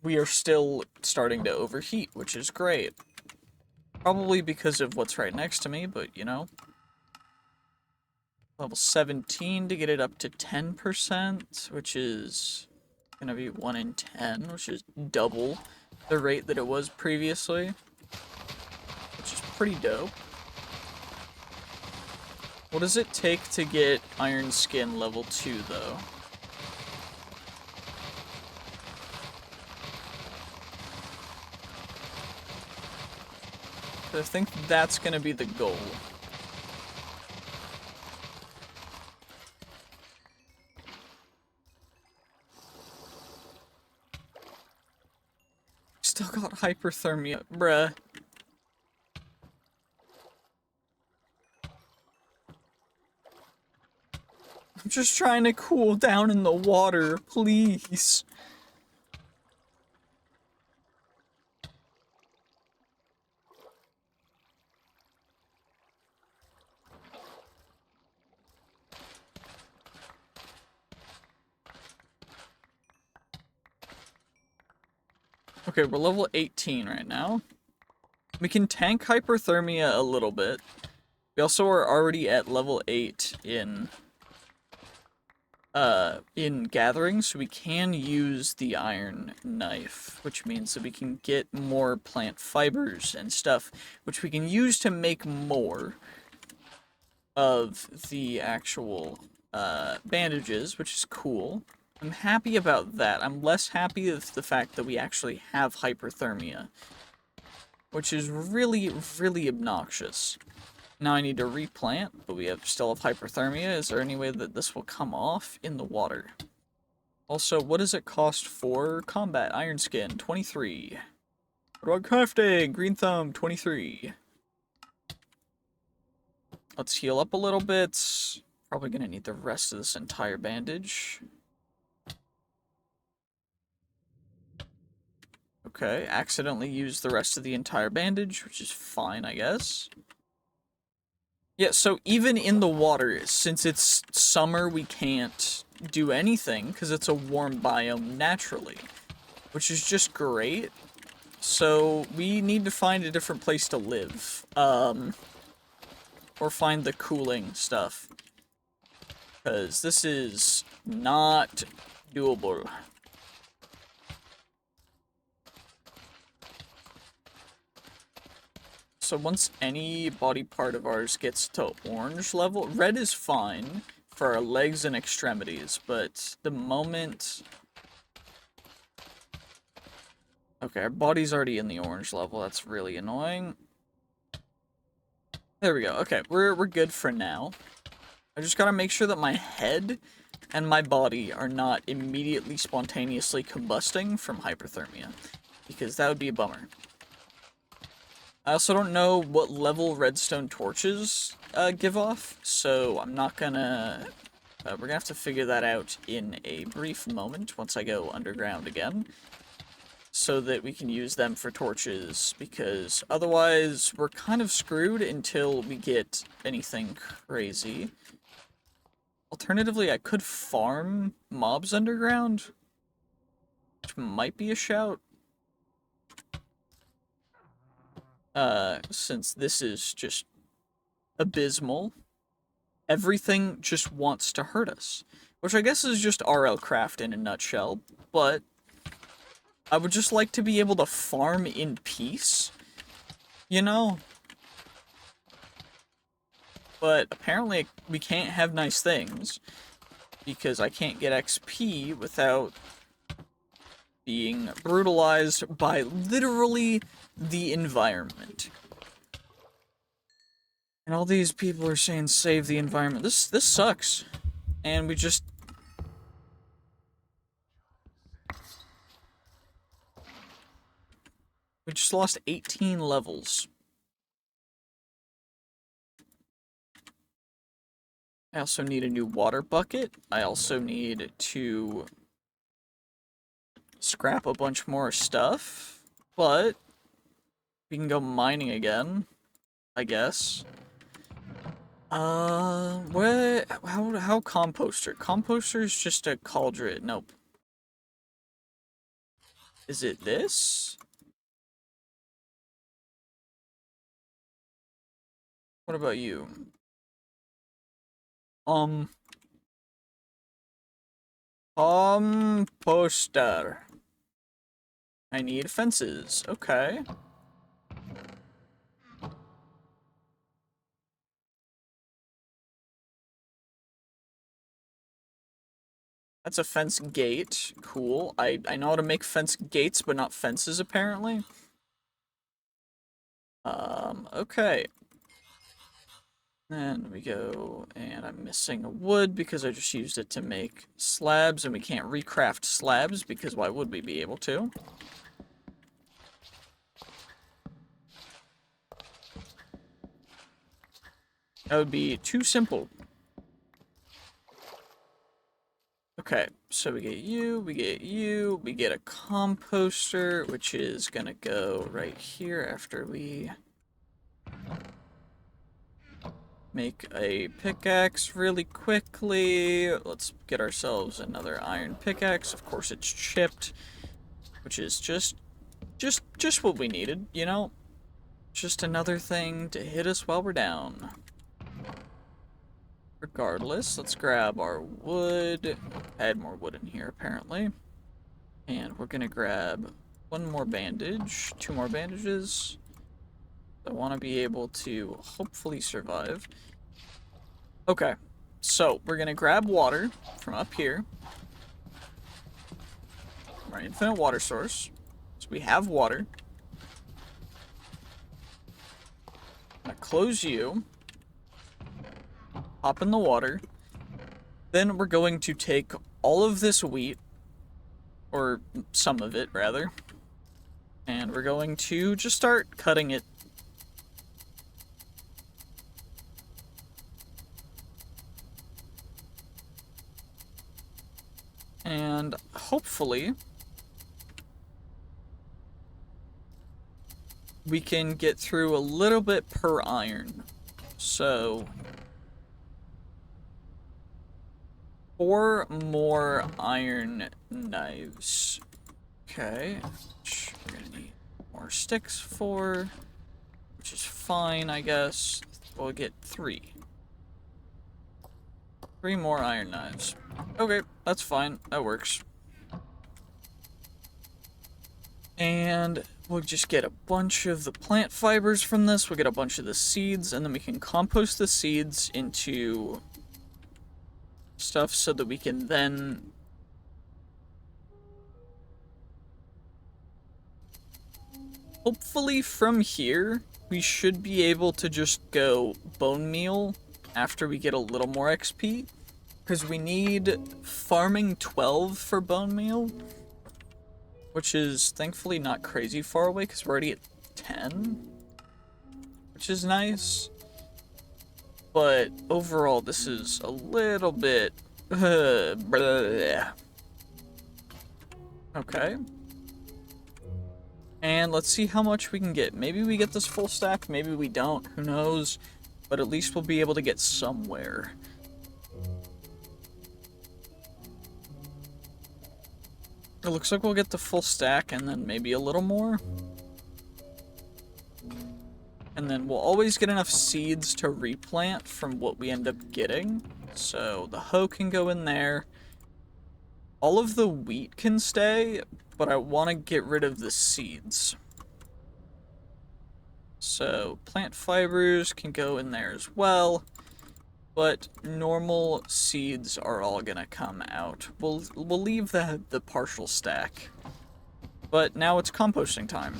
we are still starting to overheat, which is great. Probably because of what's right next to me, but you know. Level 17 to get it up to 10%, which is gonna be 1 in 10, which is double the rate that it was previously. Which is pretty dope. What does it take to get Iron Skin level 2, though? I think that's gonna be the goal. Still got hyperthermia, bruh. I'm just trying to cool down in the water, please. Okay, we're level 18 right now. We can tank hyperthermia a little bit. We also are already at level 8 in gathering, so we can use the iron knife, which means that we can get more plant fibers and stuff, which we can use to make more of the actual bandages, which is cool. I'm happy about that. I'm less happy with the fact that we actually have hyperthermia, which is really, really obnoxious. Now I need to replant, but we still have hyperthermia. Is there any way that this will come off in the water? Also, what does it cost for combat? Iron skin, 23. What about crafting? Green thumb, 23. Let's heal up a little bit. Probably gonna need the rest of this entire bandage. Okay, accidentally used the rest of the entire bandage, which is fine, I guess. Yeah, so even in the water, since it's summer, we can't do anything, because it's a warm biome naturally, which is just great. So, we need to find a different place to live, or find the cooling stuff, because this is not doable. So once any body part of ours gets to orange level, red is fine for our legs and extremities, but the moment... Okay, our body's already in the orange level, that's really annoying. There we go, okay, we're good for now. I just gotta make sure that my head and my body are not immediately spontaneously combusting from hyperthermia, because that would be a bummer. I also don't know what level redstone torches give off, so I'm not gonna... we're gonna have to figure that out in a brief moment once I go underground again, so that we can use them for torches, because otherwise we're kind of screwed until we get anything crazy. Alternatively, I could farm mobs underground, which might be a shout. Since this is just abysmal. Everything just wants to hurt us. Which I guess is just RLCraft in a nutshell, but I would just like to be able to farm in peace, you know? But apparently we can't have nice things, because I can't get XP without being brutalized by literally the environment. And all these people are saying save the environment. This sucks. And we just lost 18 levels. I also need a new water bucket. I also need to scrap a bunch more stuff. But we can go mining again, I guess. What? How composter? Composter is just a cauldron. Nope. Is it this? What about you? Composter. I need fences. Okay. That's a fence gate. Cool. I know how to make fence gates, but not fences, apparently. Okay. Then we go, and I'm missing a wood because I just used it to make slabs, and we can't recraft slabs because why would we be able to? That would be too simple. Okay, so we get you, we get you, we get a composter, which is gonna go right here after we make a pickaxe really quickly. Let's get ourselves another iron pickaxe. Of course it's chipped, which is just what we needed, you know? Just another thing to hit us while we're down. Regardless, let's grab our wood. Add more wood in here, apparently. And we're gonna grab one more bandage, 2 more bandages. I want to be able to hopefully survive. Okay, so we're gonna grab water from up here. Our infinite water source. So we have water. I'm gonna close you. hop in the water. Then we're going to take all of this wheat, or some of it, rather, and we're going to just start cutting it. And hopefully we can get through a little bit per iron. So 4 more iron knives. Okay, which we're gonna need more sticks for, which is fine, I guess. We'll get 3. 3 more iron knives. Okay, that's fine. That works. And we'll just get a bunch of the plant fibers from this. We'll get a bunch of the seeds, and then we can compost the seeds into stuff so that we can then hopefully from here we should be able to just go bone meal after we get a little more XP, because we need farming 12 for bone meal, which is thankfully not crazy far away because we're already at 10, which is nice. But overall, this is a little bit... Okay. And let's see how much we can get. Maybe we get this full stack, maybe we don't, who knows. But at least we'll be able to get somewhere. It looks like we'll get the full stack and then maybe a little more. And then we'll always get enough seeds to replant from what we end up getting. So the hoe can go in there. All of the wheat can stay, but I want to get rid of the seeds. So plant fibers can go in there as well. But normal seeds are all gonna come out. We'll leave the partial stack. But now it's composting time.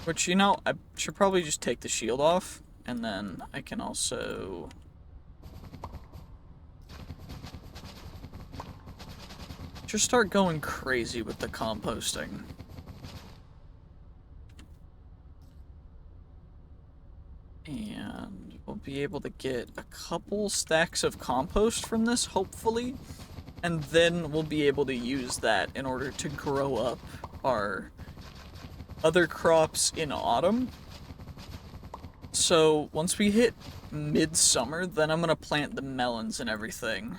Which, you know, I should probably just take the shield off, and then I can also... just start going crazy with the composting. And we'll be able to get a couple stacks of compost from this, hopefully. And then we'll be able to use that in order to grow up our other crops in autumn. So once we hit midsummer, then I'm gonna plant the melons and everything.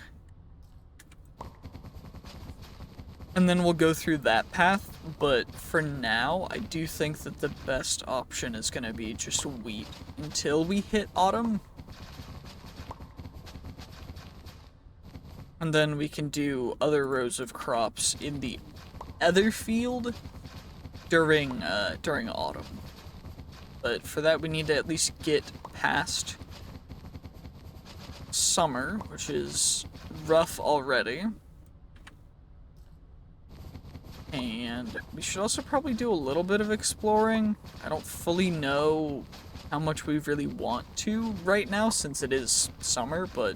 And then we'll go through that path, but for now, I do think that the best option is gonna be just wheat until we hit autumn. And then we can do other rows of crops in the other field during autumn. But for that, we need to at least get past summer, which is rough already. And we should also probably do a little bit of exploring. I don't fully know how much we really want to right now since it is summer, but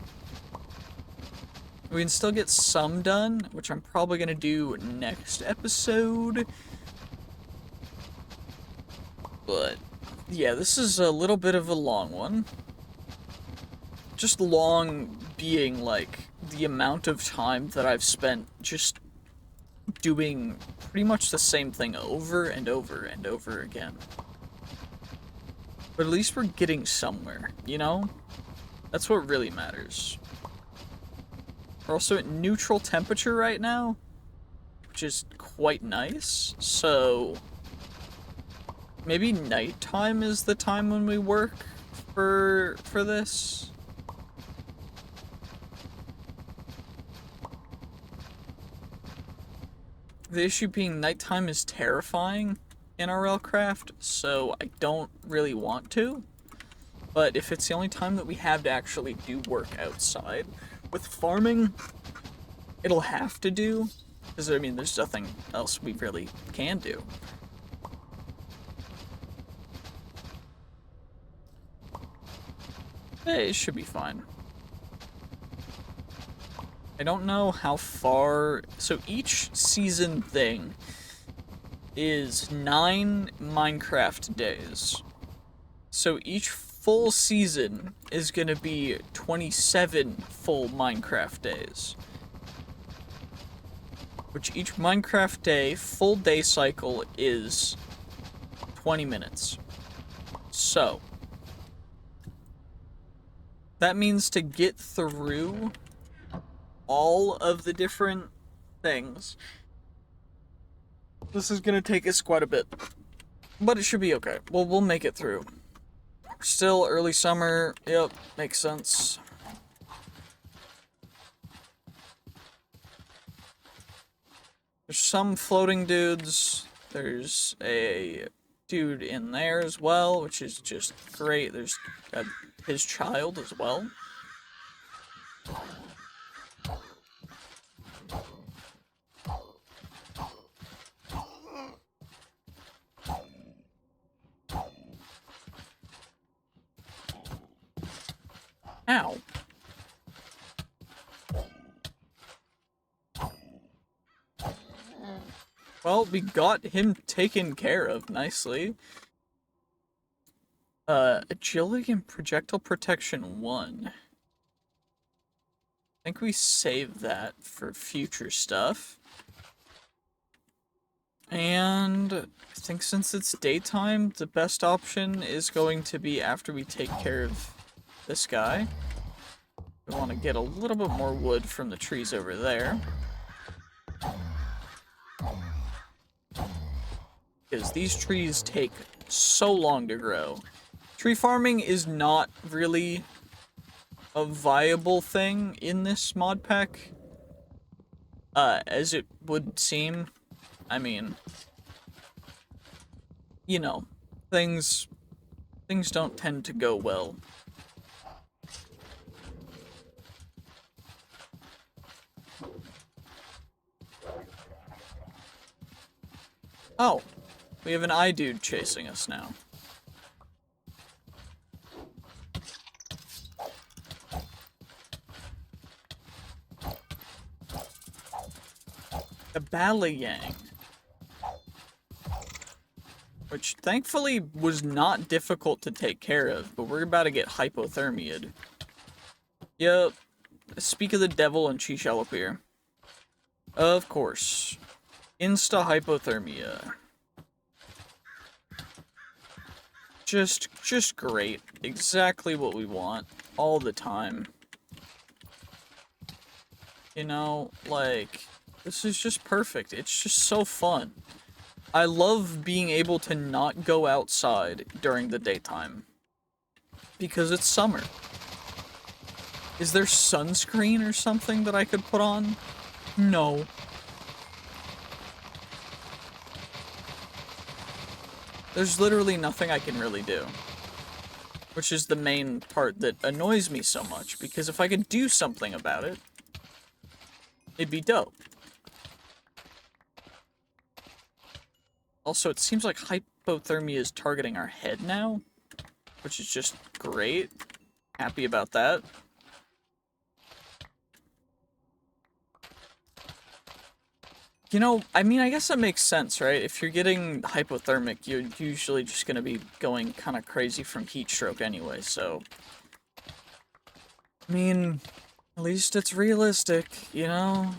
we can still get some done, which I'm probably going to do next episode. But yeah, this is a little bit of a long one. Just long being like the amount of time that I've spent just doing pretty much the same thing over and over and over again. But at least we're getting somewhere, you know? That's what really matters. We're also at neutral temperature right now, which is quite nice, so maybe nighttime is the time when we work for this. The issue being nighttime is terrifying in RLCraft, so I don't really want to. But if it's the only time that we have to actually do work outside, with farming, it'll have to do, because I mean, there's nothing else we really can do. It should be fine. I don't know how far... So each season thing is 9 Minecraft days. So each full season is gonna be 27 full Minecraft days. Which each Minecraft day, full day cycle is 20 minutes. So, that means to get through all of the different things, this is gonna take us quite a bit. But it should be okay. Well, we'll make it through. Still early summer. Yep, makes sense. There's some floating dudes. There's a dude in there as well, which is just great. There's his child as well. Ow. Well, we got him taken care of nicely. Agility and projectile protection 1. I think we save that for future stuff. And I think since it's daytime, the best option is going to be after we take care of this guy. We want to get a little bit more wood from the trees over there. Because these trees take so long to grow. Tree farming is not really a viable thing in this mod pack, as it would seem. I mean, you know, things don't tend to go well. Oh, we have an eye dude chasing us now. A Balayang. Which thankfully was not difficult to take care of, but we're about to get hypothermia'd. Yep. Speak of the devil and she shall appear. Of course. Insta hypothermia. Just great. Exactly what we want. All the time. You know, like, this is just perfect. It's just so fun. I love being able to not go outside during the daytime. Because it's summer. Is there sunscreen or something that I could put on? No. There's literally nothing I can really do. Which is the main part that annoys me so much, because if I could do something about it, it'd be dope. Also, it seems like hypothermia is targeting our head now, which is just great. Happy about that. You know, I mean, I guess that makes sense, right? If you're getting hypothermic, you're usually just gonna be going kind of crazy from heat stroke anyway, so... I mean, at least it's realistic, you know?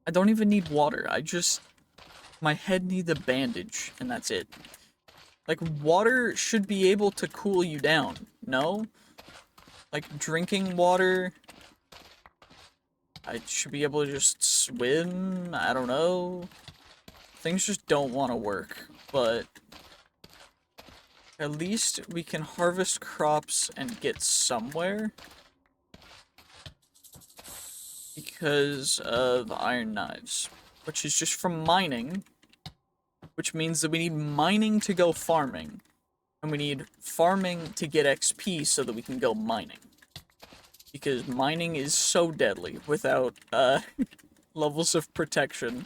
I don't even need water, my head needs a bandage, and that's it. Like, water should be able to cool you down, no? Like, drinking water... I should be able to just swim, I don't know. Things just don't want to work, but at least we can harvest crops and get somewhere because of iron knives, which is just from mining, which means that we need mining to go farming, and we need farming to get XP so that we can go mining. Because mining is so deadly without, levels of protection.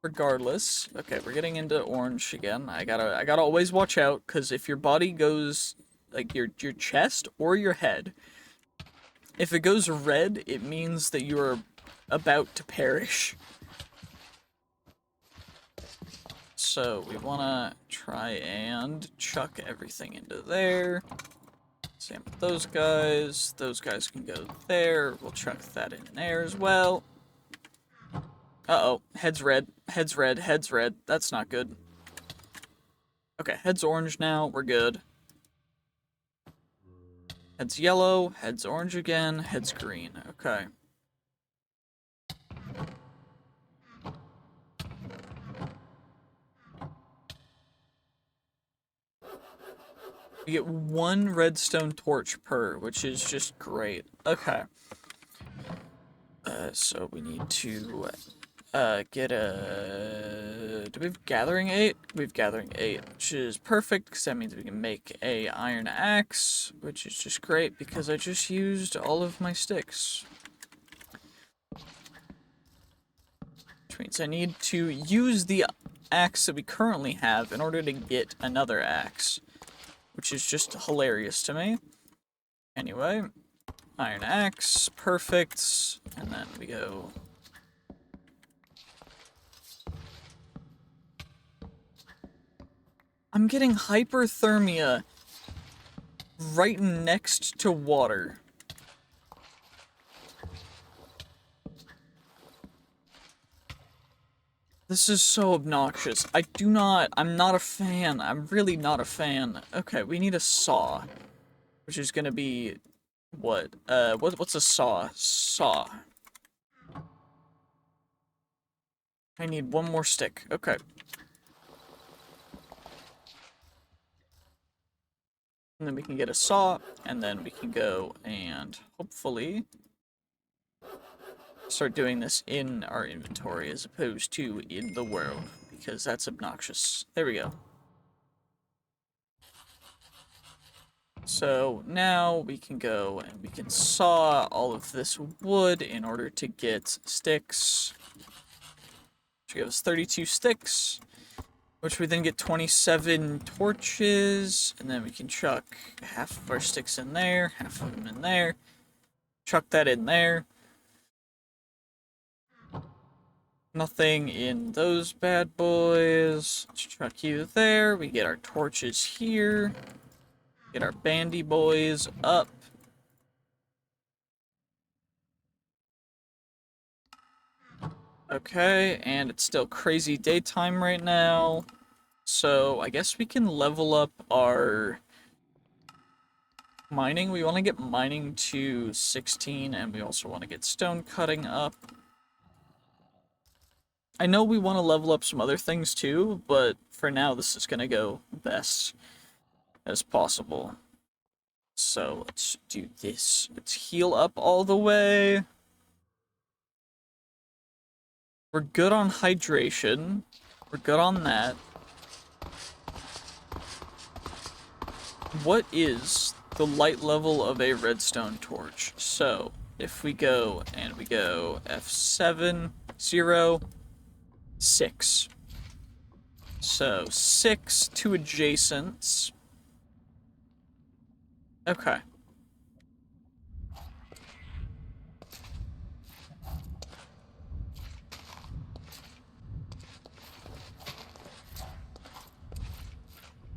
Regardless. Okay, we're getting into orange again. I gotta always watch out, because if your body goes, like your chest or your head. If it goes red, it means that you are about to perish. So we want to try and chuck everything into there. Same with those guys. Those guys can go there. We'll chuck that in there as well. Uh-oh. Head's red. Head's red. Head's red. That's not good. Okay, head's orange now. We're good. Head's yellow. Head's orange again. Head's green. Okay. We get 1 redstone torch per, which is just great. Okay. So we need to get a... Do we have gathering 8? We have gathering 8, which is perfect, because that means we can make a iron axe, which is just great, because I just used all of my sticks. Which means I need to use the axe that we currently have in order to get another axe, which is just hilarious to me. Anyway, iron axe, perfect, and then we go... I'm getting hyperthermia right next to water. This is so obnoxious. I'm not a fan. I'm really not a fan. Okay, we need a saw. Which is gonna be... What? What's a saw? Saw. I need 1 more stick. Okay. And then we can get a saw, and then we can go and hopefully start doing this in our inventory as opposed to in the world, because that's obnoxious. There we go. So now we can go and we can saw all of this wood in order to get sticks, which gives us 32 sticks. Which we then get 27 torches, and then we can chuck half of our sticks in there, half of them in there, chuck that in there. Nothing in those bad boys. Let's chuck you there. We get our torches here. Get our bandy boys up. Okay, and it's still crazy daytime right now. So I guess we can level up our mining. We want to get mining to 16, and we also want to get stone cutting up. I know we want to level up some other things too, but for now this is going to go best as possible. So let's do this. Let's heal up all the way. We're good on hydration. We're good on that. What is the light level of a redstone torch? So, if we go and we go F7, 0, 6. So, 6 to adjacents. Okay.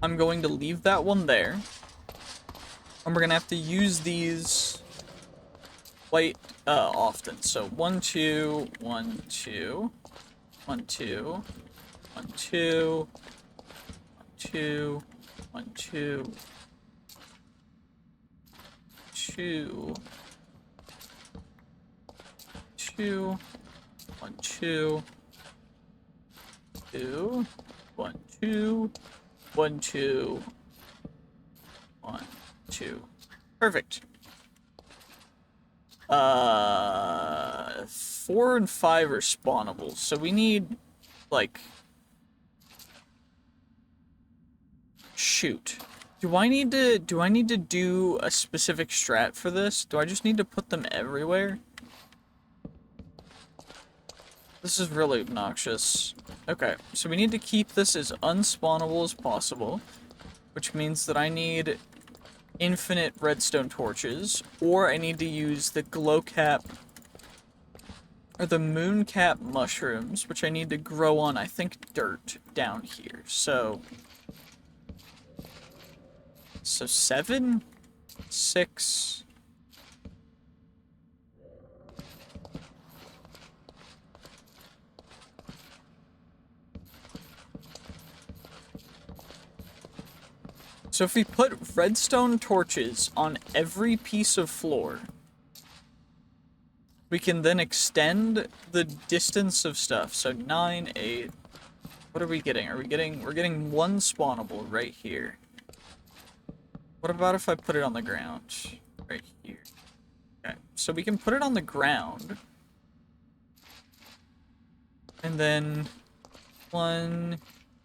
I'm going to leave that one there. And we're gonna have to use these quite often. So 1, 2, 1, 2, 1, 2, 1, 2, 2, 1, 2, 2, 2, 1, 2, 2, 1, 2, 1, 2, 1, 2. Perfect. 4 and 5 are spawnable, so we need, like... Shoot. Do I need to do a specific strat for this? Do I just need to put them everywhere? This is really obnoxious. Okay, so we need to keep this as unspawnable as possible, which means that I need infinite redstone torches, or I need to use the glow cap or the moon cap mushrooms, which I need to grow on, I think, dirt down here. So 7, 6. So if we put redstone torches on every piece of floor, we can then extend the distance of stuff. So 9, 8. What are we getting? We're getting one spawnable right here. What about if I put it on the ground? Right here. Okay, so we can put it on the ground. And then 1,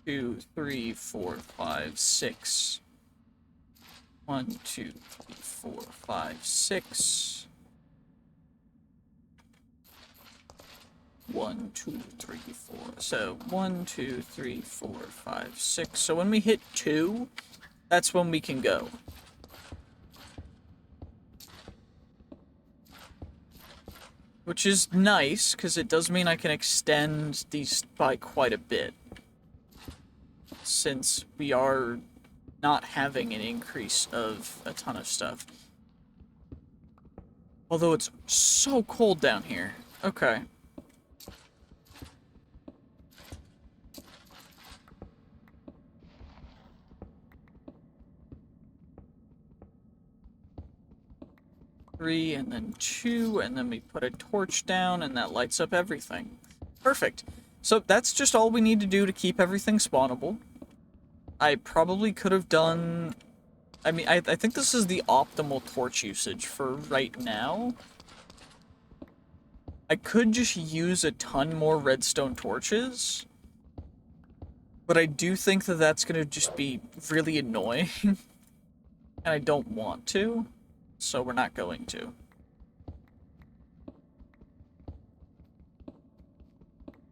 2, 3, 4, 5, 6. 1, 2, 3, 4, 5, 6. 1, 2, 3, 4. So 1, 2, 3, 4, 5, 6. So when we hit 2, that's when we can go. Which is nice, because it does mean I can extend these by quite a bit. Since we are not having an increase of a ton of stuff. Although it's so cold down here. Okay. Three, and then 2, and then we put a torch down, and that lights up everything. Perfect. So that's just all we need to do to keep everything spawnable. I probably could have done... I mean, I think this is the optimal torch usage for right now. I could just use a ton more redstone torches. But I do think that that's going to just be really annoying. And I don't want to. So we're not going to.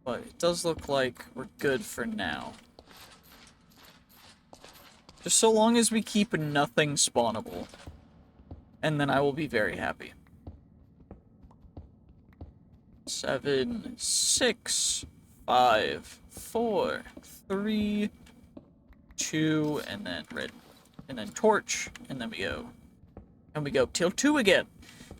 But it does look like we're good for now. Just so long as we keep nothing spawnable. And then I will be very happy. 7, 6, 5, 4, 3, 2, and then red. And then torch, and then we go. And we go till 2 again.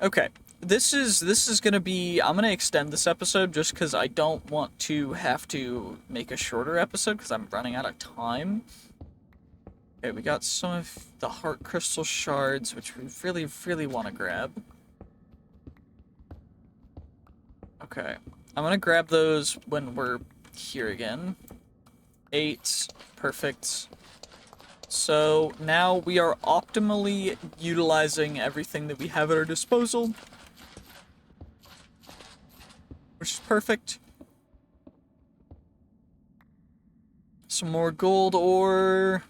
Okay. This is gonna be... I'm gonna extend this episode just because I don't want to have to make a shorter episode because I'm running out of time. Okay, we got some of the heart crystal shards, which we really, really want to grab. Okay. I'm gonna grab those when we're here again. 8. Perfect. So now we are optimally utilizing everything that we have at our disposal. Which is perfect. Some more gold ore.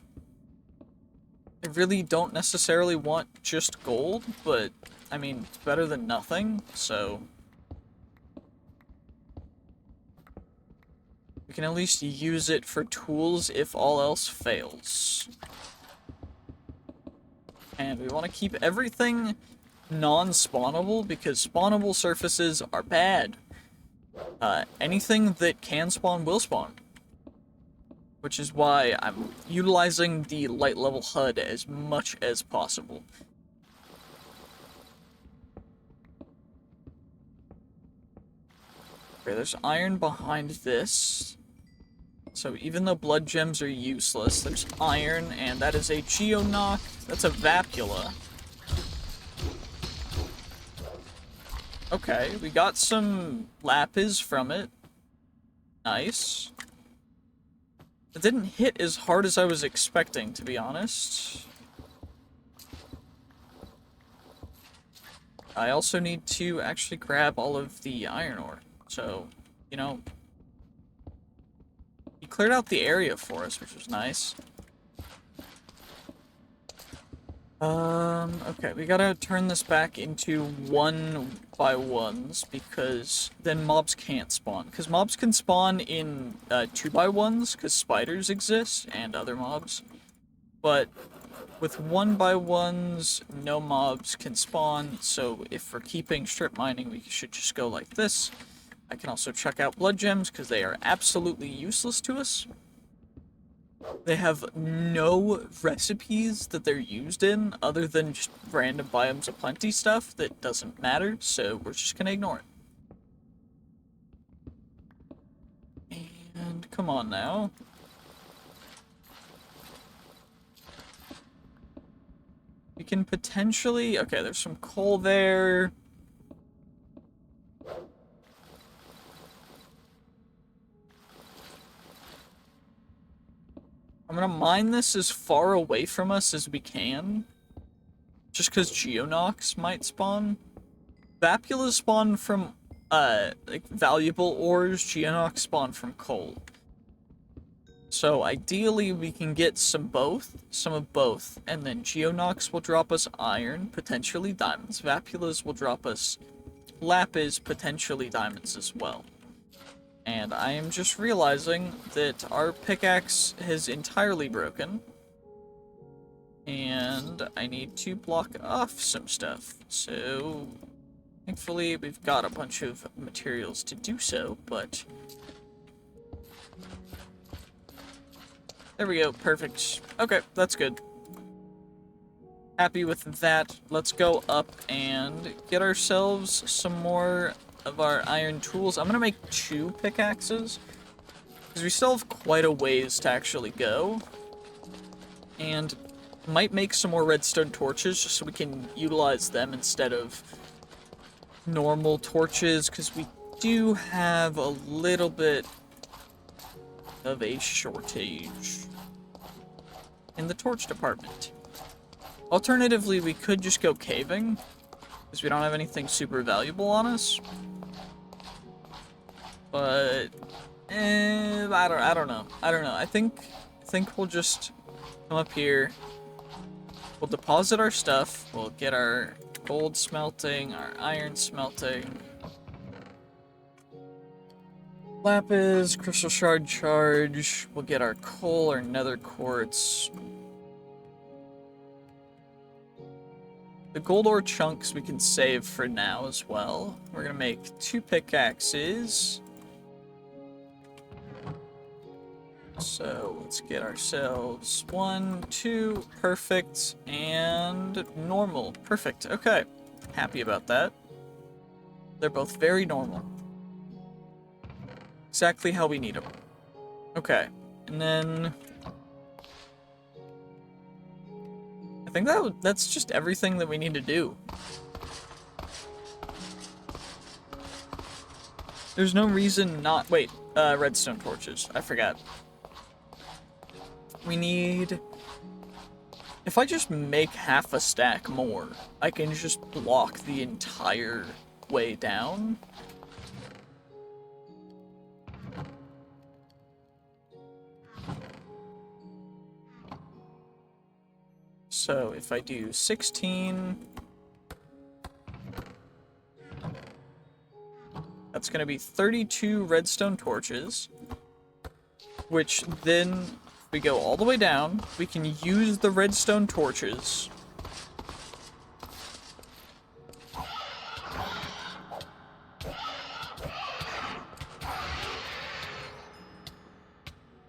I really don't necessarily want just gold, but, I mean, it's better than nothing, so... we can at least use it for tools if all else fails. And we want to keep everything non-spawnable, because spawnable surfaces are bad. Anything that can spawn will spawn. Which is why I'm utilizing the light level HUD as much as possible. Okay, there's iron behind this. So even though blood gems are useless, there's iron, and that is a geoknock. That's a vapula. Okay, we got some lapis from it. Nice. It didn't hit as hard as I was expecting, to be honest. I also need to actually grab all of the iron ore. So, you know, he cleared out the area for us, which was nice. Okay, we gotta turn this back into 1x1s, because then mobs can't spawn. Because mobs can spawn in 2x1s, because spiders exist, and other mobs. But With 1x1s, no mobs can spawn, so if we're keeping strip mining, we should just go like this. I can also check out blood gems, because they are absolutely useless to us. They have no recipes that they're used in, other than just random biomes of plenty stuff that doesn't matter, so we're just gonna ignore it. And come on now. We can potentially... Okay, there's some coal there. I'm gonna mine this as far away from us as we can. Just because Geonox might spawn. Vapulas spawn from, like, valuable ores. Geonox spawn from coal. So ideally we can get some of both, and then Geonox will drop us iron, potentially diamonds. Vapulas will drop us lapis, potentially diamonds as well. And I am just realizing that our pickaxe has entirely broken. And I need to block off some stuff. So, thankfully we've got a bunch of materials to do so, but... There we go, perfect. Okay, that's good. Happy with that. Let's go up and get ourselves some more of our iron tools. I'm gonna make 2 pickaxes, because we still have quite a ways to actually go. And might make some more redstone torches, just so we can utilize them instead of normal torches, because we do have a little bit of a shortage in the torch department. Alternatively, we could just go caving, because we don't have anything super valuable on us. But I don't know. I think we'll just come up here. We'll deposit our stuff. We'll get our gold smelting, our iron smelting. Lapis, crystal shard charge. We'll get our coal, our nether quartz. The gold ore chunks we can save for now as well. We're gonna make 2 pickaxes. So let's get ourselves 1, 2, perfect, and normal. Perfect, okay. Happy about that. They're both very normal. Exactly how we need them. Okay, and then... I think that's just everything that we need to do. There's no reason not... Wait, redstone torches. I forgot. We need... If I just make half a stack more, I can just block the entire way down. So if I do 16... That's going to be 32 redstone torches, which then... We go all the way down, we can use the redstone torches.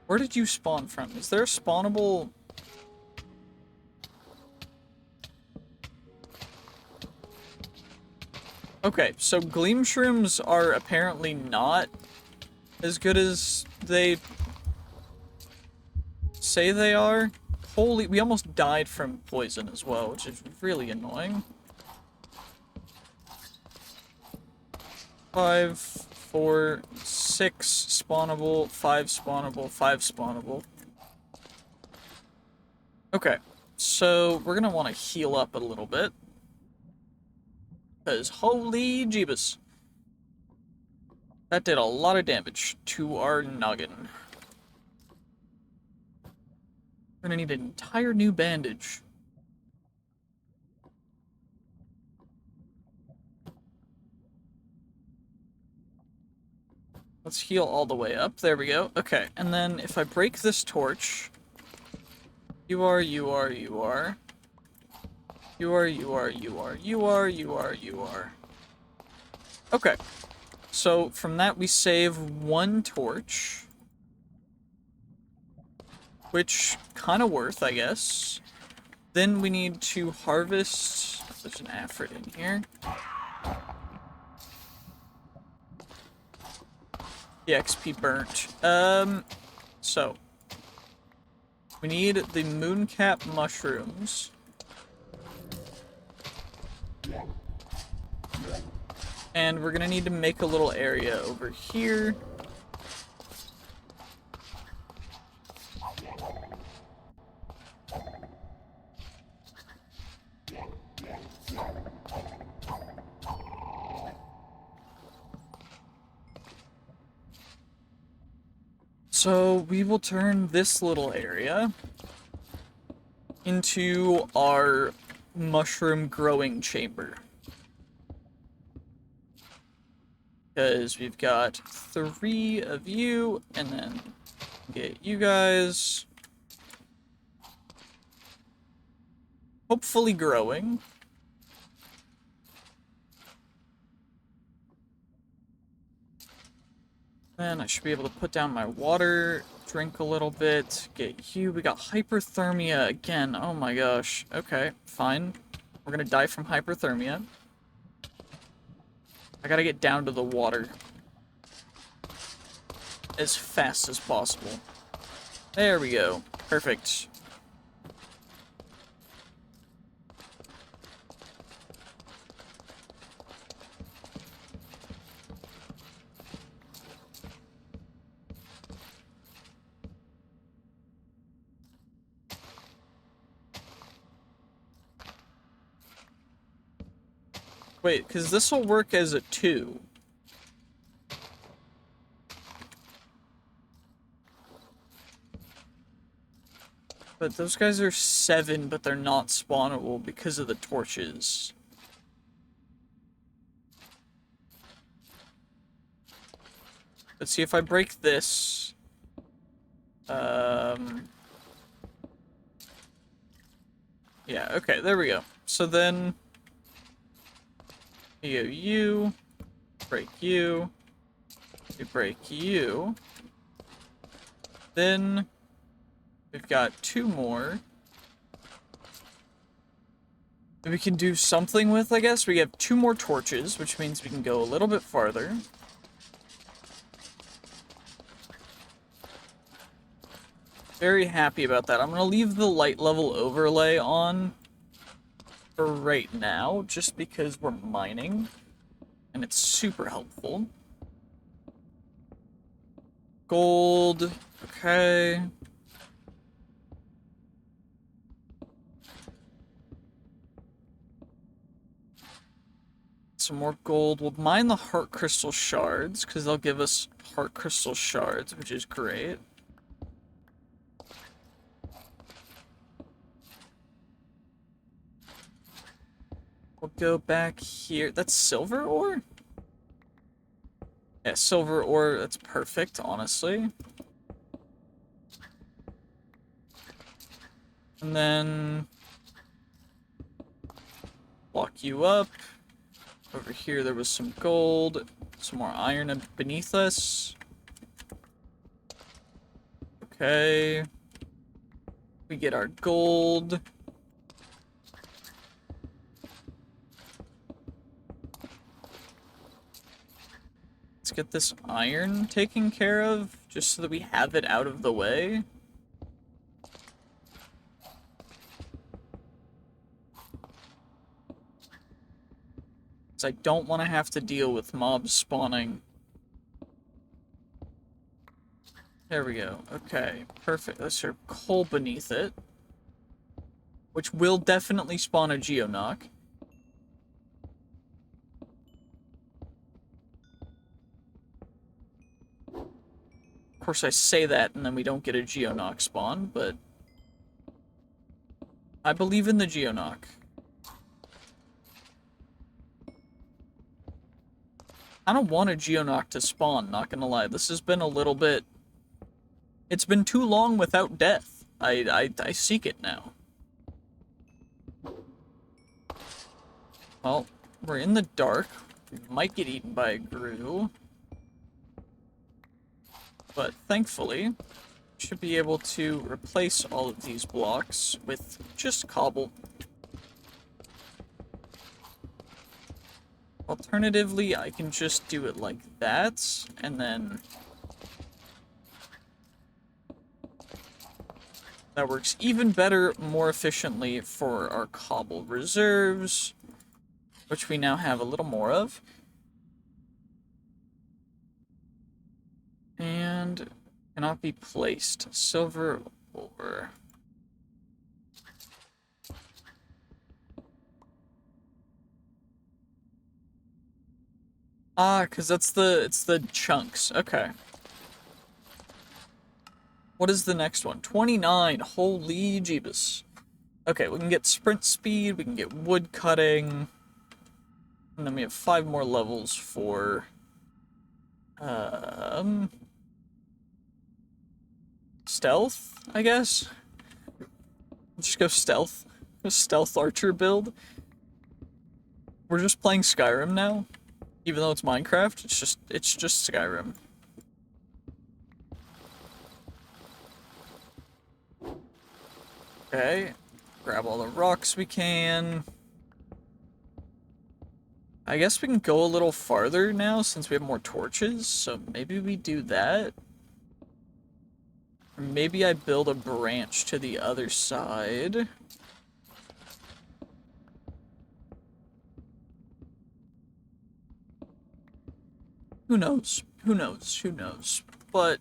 Where did you spawn from? Is there a spawnable... Okay, so gleam shrooms are apparently not as good as they... say they are. Holy, we almost died from poison as well, which is really annoying. 5, 4, 6 spawnable, 5 spawnable, 5 spawnable. Okay, so we're gonna want to heal up a little bit. Because holy jeebus. That did a lot of damage to our noggin. We're gonna need an entire new bandage. Let's heal all the way up. There we go. Okay, and then if I break this torch... You are. You are, you are, you are, you are, you are, you are. Okay. So, from that we save 1 torch. Which, kind of worth, I guess. Then we need to harvest... There's an aphid in here. The XP burnt. So. We need the mooncap mushrooms. And we're gonna need to make a little area over here. So we will turn this little area into our mushroom growing chamber. Because we've got 3 of you, and then get you guys hopefully growing. Then I should be able to put down my water, drink a little bit, get you. We got hyperthermia again. Oh my gosh. Okay, fine. We're gonna die from hyperthermia. I gotta get down to the water as fast as possible. There we go. Perfect. Wait, because this will work as a 2. But those guys are 7, but they're not spawnable because of the torches. Let's see if I break this. Yeah, okay, there we go. So then... you break you, break you. Then we've got 2 more that we can do something with, I guess. We have 2 more torches, which means we can go a little bit farther. Very happy about that. I'm gonna leave the light level overlay on for right now, just because we're mining, and it's super helpful. Gold, okay. Some more gold. We'll mine the heart crystal shards, because they'll give us heart crystal shards, which is great. We'll go back here. That's silver ore? Yeah, silver ore. That's perfect, honestly. And then... block you up. Over here there was some gold. Some more iron beneath us. Okay. We get our gold. Let's get this iron taken care of, just so that we have it out of the way. Because I don't want to have to deal with mobs spawning. There we go. Okay, perfect. Let's serve coal beneath it. Which will definitely spawn a geoknock. Of course, I say that and then we don't get a geoknock spawn, but I believe in the geoknock. I don't want a geoknock to spawn, not gonna lie. This has been a little bit... It's been too long without death. I seek it now. Well, we're in the dark. We might get eaten by a grue. But thankfully, should be able to replace all of these blocks with just cobble. Alternatively, I can just do it like that, and then that works even better, more efficiently for our cobble reserves, which we now have a little more of. And cannot be placed. Silver ore. Ah, because it's the chunks. Okay. What is the next one? 29. Holy jeebus. Okay, we can get sprint speed, we can get wood cutting, and then we have 5 more levels for stealth, I guess. Let's just go stealth. A stealth archer build. We're just playing Skyrim now. Even though it's Minecraft, it's just Skyrim. Okay. Grab all the rocks we can. I guess we can go a little farther now since we have more torches, so maybe we do that. Or maybe I build a branch to the other side. Who knows? Who knows? Who knows? But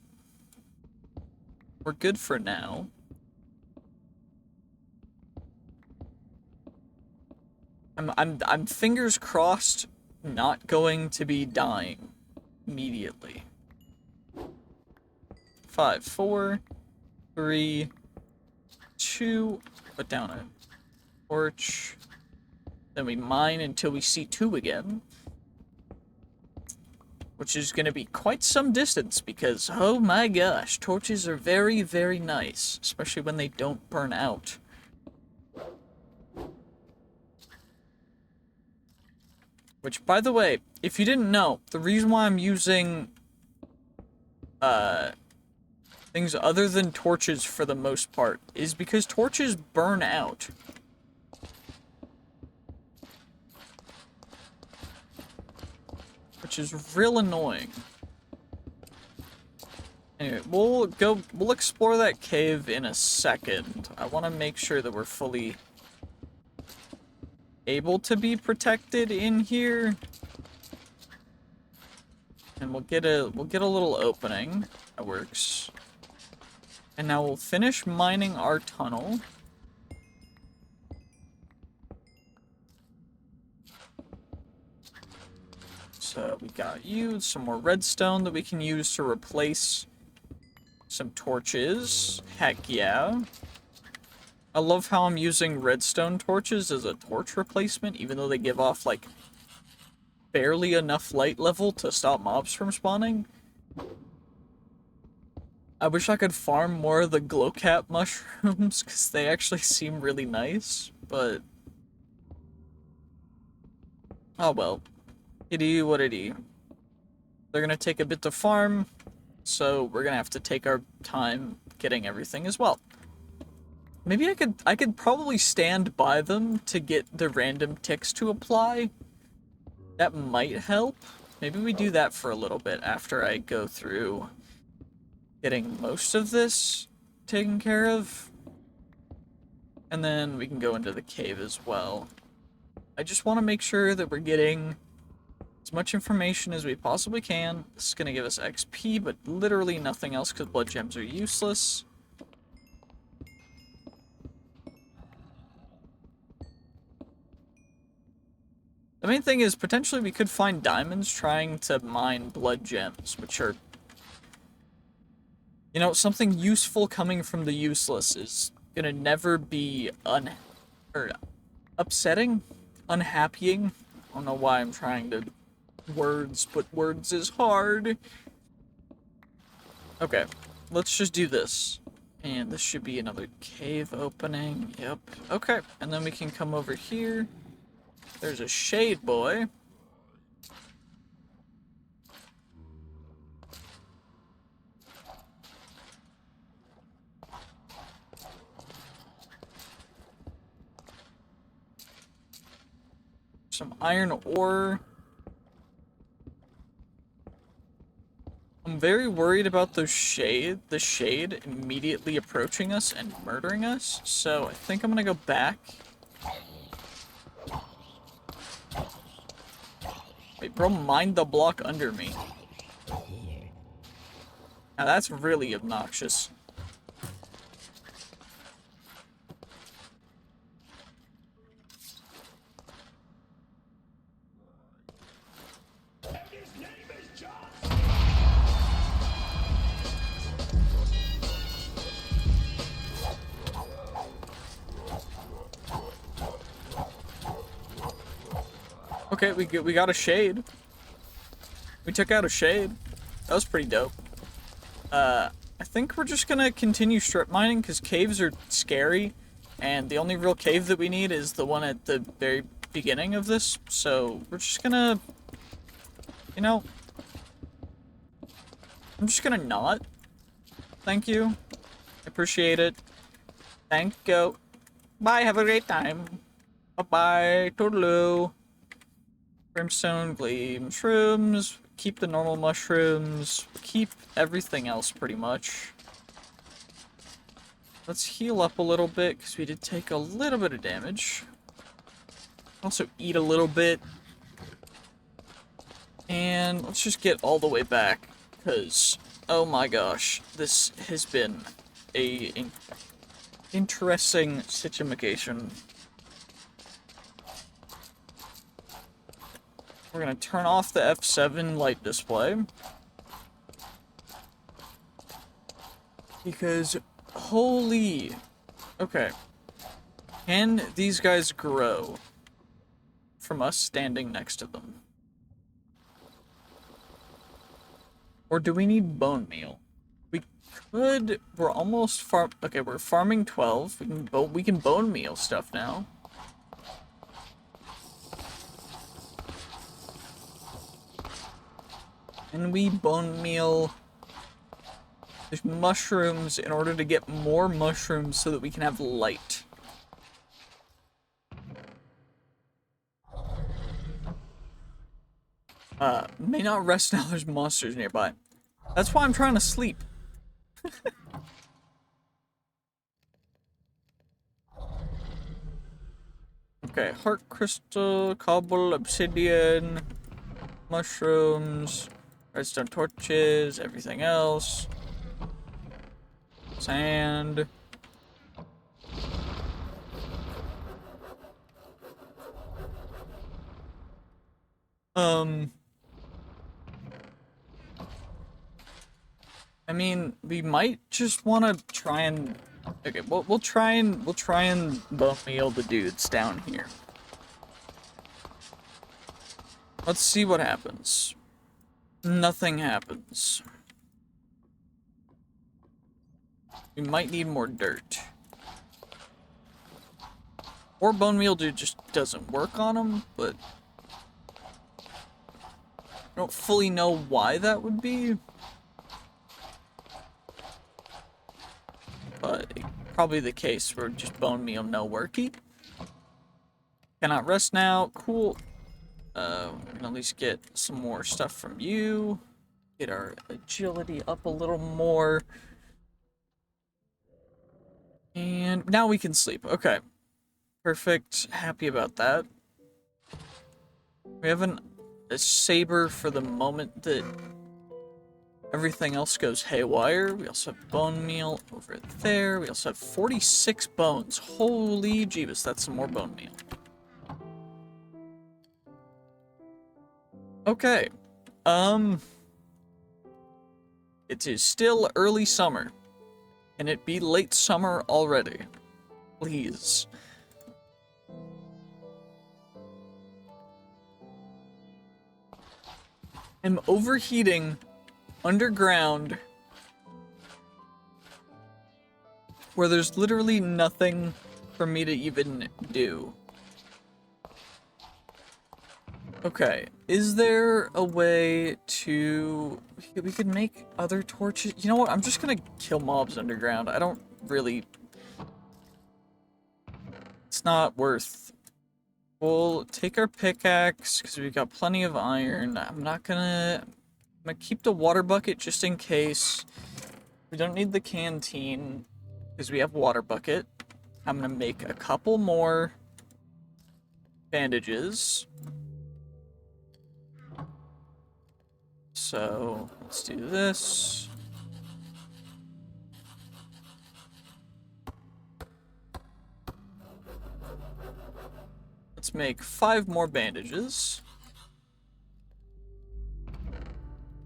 we're good for now. I'm fingers crossed not going to be dying immediately. 5, 4, 3, 2, put down a torch. Then we mine until we see 2 again. Which is going to be quite some distance because, oh my gosh, torches are very, very nice. Especially when they don't burn out. Which, by the way, if you didn't know, the reason why I'm using things other than torches for the most part is because torches burn out. Which is real annoying. Anyway, we'll explore that cave in a second. I want to make sure that we're fully able to be protected in here. And we'll get a little opening. That works. And now we'll finish mining our tunnel. So we got you, some more redstone that we can use to replace some torches. Heck yeah. I love how I'm using redstone torches as a torch replacement, even though they give off, like, barely enough light level to stop mobs from spawning. I wish I could farm more of the glowcap mushrooms, because they actually seem really nice, but... oh well. Itty what itty. They're gonna take a bit to farm, so we're gonna have to take our time getting everything as well. Maybe I could probably stand by them to get the random ticks to apply. That might help. Maybe we do that for a little bit after I go through getting most of this taken care of. And then we can go into the cave as well. I just want to make sure that we're getting as much information as we possibly can. This is going to give us XP, but literally nothing else because blood gems are useless. The main thing is, potentially we could find diamonds trying to mine blood gems, which are, you know, something useful coming from the useless is gonna never be upsetting, unhappying. I don't know why I'm trying to words, but words is hard. Okay, let's just do this. And this should be another cave opening. Yep. Okay, and then we can come over here. There's a shade boy. Some iron ore. I'm very worried about the shade immediately approaching us and murdering us, so I think I'm gonna go back. Wait, bro, mind the block under me. Now that's really obnoxious. Okay, we got a shade. We took out a shade. That was pretty dope. I think we're just gonna continue strip mining because caves are scary, and the only real cave that we need is the one at the very beginning of this. So we're just gonna, you know, I'm just gonna not. Thank you. I appreciate it. Thank you. Bye. Have a great time. Bye bye. Toodaloo. Brimstone, gleam, shrooms, keep the normal mushrooms, keep everything else pretty much. Let's heal up a little bit, because we did take a little bit of damage. Also eat a little bit. And let's just get all the way back, because, oh my gosh, this has been a interesting situation. We're gonna turn off the F7 light display. Because, holy... Okay. Can these guys grow from us standing next to them? Or do we need bone meal? We could... We're almost okay, we're farming 12. We can bone meal stuff now. And we bone meal. There's mushrooms in order to get more mushrooms so that we can have light. May not rest now, there's monsters nearby. That's why I'm trying to sleep. Okay, heart crystal, cobble, obsidian, mushrooms, redstone torches, everything else. Sand. I mean, we might just want to try and... Okay, we'll try and bone meal the dudes down here. Let's see what happens. Nothing happens. We might need more dirt. Or bone meal dude just doesn't work on them, but... I don't fully know why that would be. But probably the case where just bone meal no worky. Cannot rest now. Cool. We can at least get some more stuff from you. Get our agility up a little more. And now we can sleep. Okay. Perfect. Happy about that. We have a saber for the moment that everything else goes haywire. We also have bone meal over there. We also have 46 bones. Holy Jeebus, that's some more bone meal. Okay. It is still early summer. Can it be late summer already? Please. I'm overheating underground where there's literally nothing for me to even do. Okay, is there a way to... We could make other torches? You know what, I'm just gonna kill mobs underground. I don't really... It's not worth... We'll take our pickaxe, because we've got plenty of iron. I'm gonna keep the water bucket just in case. We don't need the canteen, because we have water bucket. I'm gonna make a couple more bandages. So, let's do this. Let's make 5 more bandages.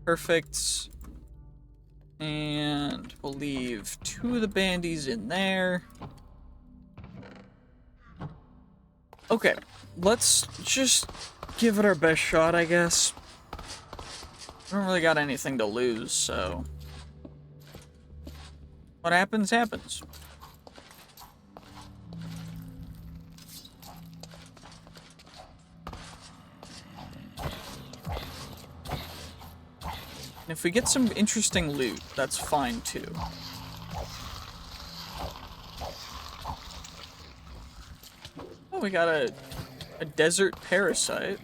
Perfect. And we'll leave 2 of the bandies in there. Okay, let's just give it our best shot, I guess. I don't really got anything to lose, so... What happens, happens. And if we get some interesting loot, that's fine too. Oh, we got a desert parasite.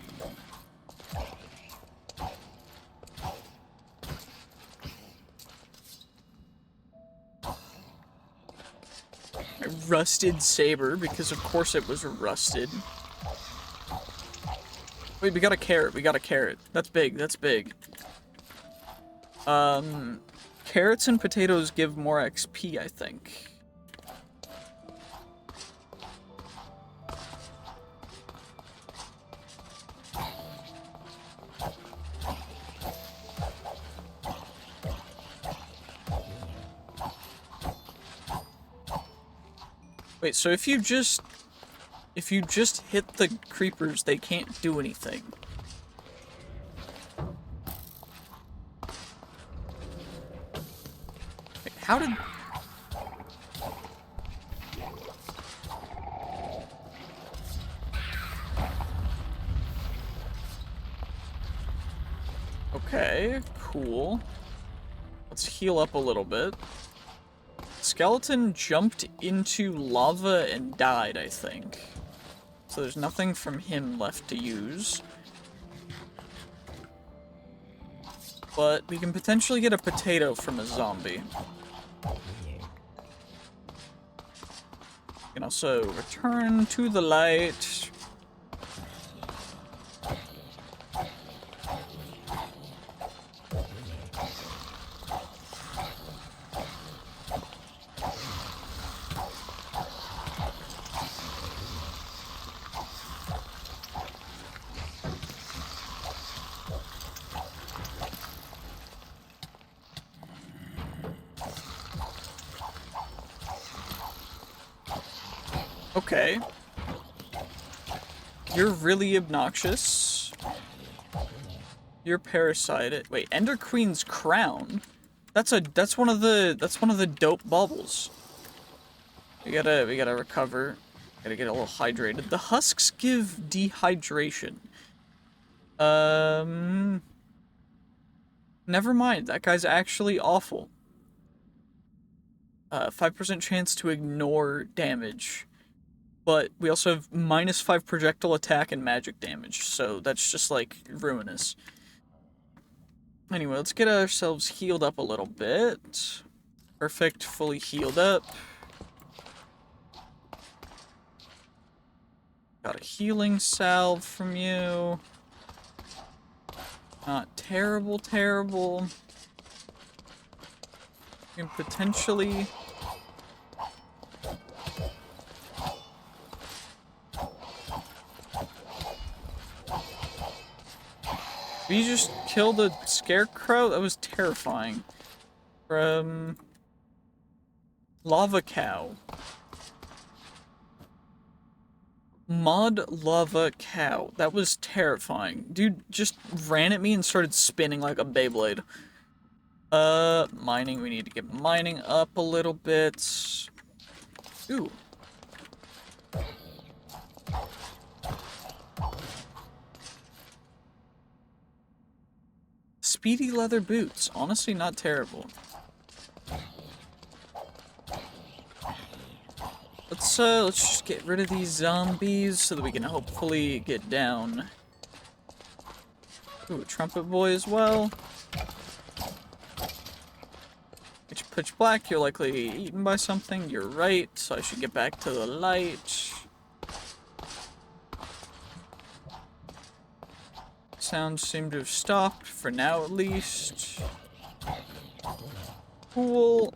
A rusted saber, because of course it was rusted. Wait, we got a carrot, we got a carrot. That's big, that's big. Carrots and potatoes give more XP, I think. Wait, so if you just hit the creepers, they can't do anything. Wait, how did... Okay, cool. Let's heal up a little bit. Skeleton jumped into lava and died, I think. So there's nothing from him left to use. But we can potentially get a potato from a zombie. We can also return to the light. Okay. You're really obnoxious. You're parasited. Wait, Ender Queen's crown? That's one of the dope baubles. We gotta recover. Gotta get a little hydrated. The husks give dehydration. Never mind. That guy's actually awful. 5% chance to ignore damage. But we also have -5 projectile attack and magic damage, so that's just, like, ruinous. Anyway, let's get ourselves healed up a little bit. Perfect, fully healed up. Got a healing salve from you. Not terrible, terrible. You can potentially... We just killed a scarecrow? That was terrifying. From... Lava cow. Mod lava cow. That was terrifying. Dude just ran at me and started spinning like a Beyblade. Mining. We need to get mining up a little bit. Ooh. speedy leather boots. Honestly, not terrible. Let's just get rid of these zombies so that we can hopefully get down. Ooh, trumpet boy as well. It's pitch black, you're likely eaten by something. You're right, so I should get back to the light. Sounds seem to have stopped, for now at least. Cool.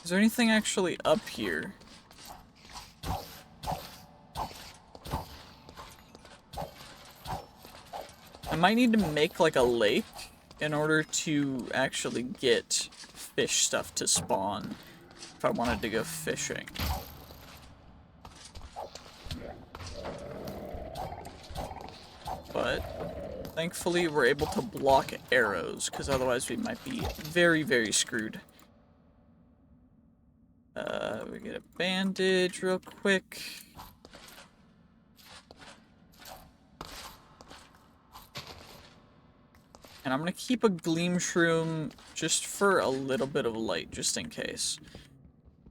Is there anything actually up here? I might need to make like a lake in order to actually get fish stuff to spawn if I wanted to go fishing. But thankfully we're able to block arrows, because otherwise we might be very, very screwed. We get a bandage real quick. And I'm gonna keep a gleam shroom just for a little bit of light, just in case.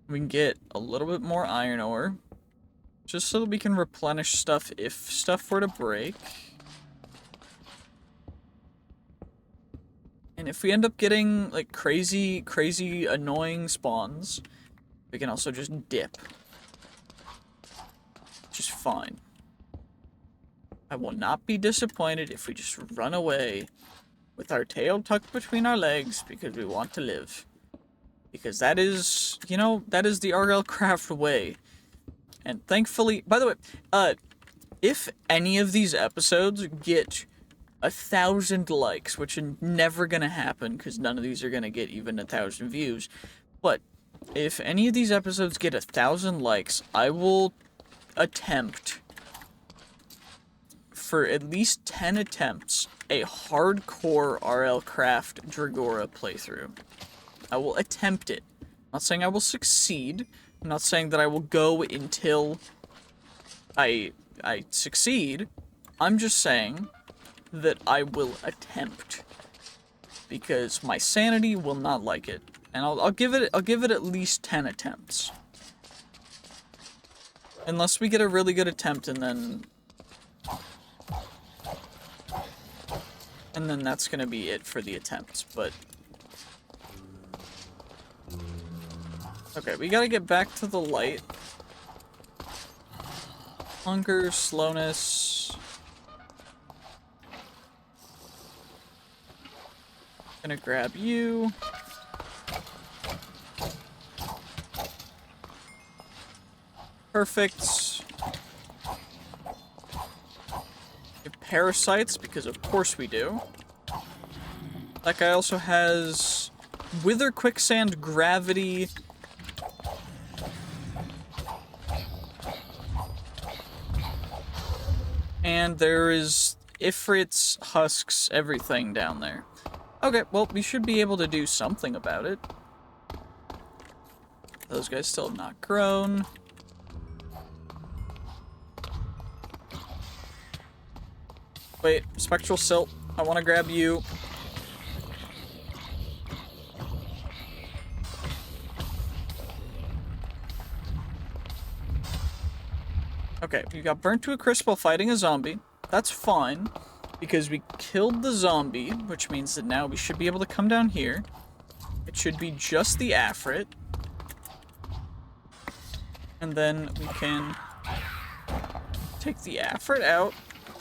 We can get a little bit more iron ore, just so that we can replenish stuff if stuff were to break. And if we end up getting, like, crazy annoying spawns, we can also just dip. Which is fine. I will not be disappointed if we just run away with our tail tucked between our legs because we want to live. Because that is, you know, that is the RLCraft way. And thankfully, by the way, if any of these episodes get 1,000 likes, which is never gonna happen because none of these are gonna get even 1,000 views, but if any of these episodes get 1,000 likes, I will attempt, for at least 10 attempts, a hardcore RLCraft Dregora playthrough. I will attempt it. I'm not saying I will succeed. I'm not saying that I will go until I succeed. I'm just saying that I will attempt, because my sanity will not like it, and I'll give it at least 10 attempts, unless we get a really good attempt, and then that's gonna be it for the attempts. But okay, we gotta get back to the light. Hunger, slowness. Gonna grab you. Perfect. Get parasites, because of course we do. That guy also has Wither, Quicksand, Gravity. And there is Ifrits, Husks, everything down there. Okay, well, we should be able to do something about it. Those guys still have not grown. Wait, Spectral Silt, I want to grab you. Okay, we got burnt to a crisp while fighting a zombie. That's fine, because we killed the zombie, which means that now we should be able to come down here. It should be just the Afrit. And then we can take the Afrit out,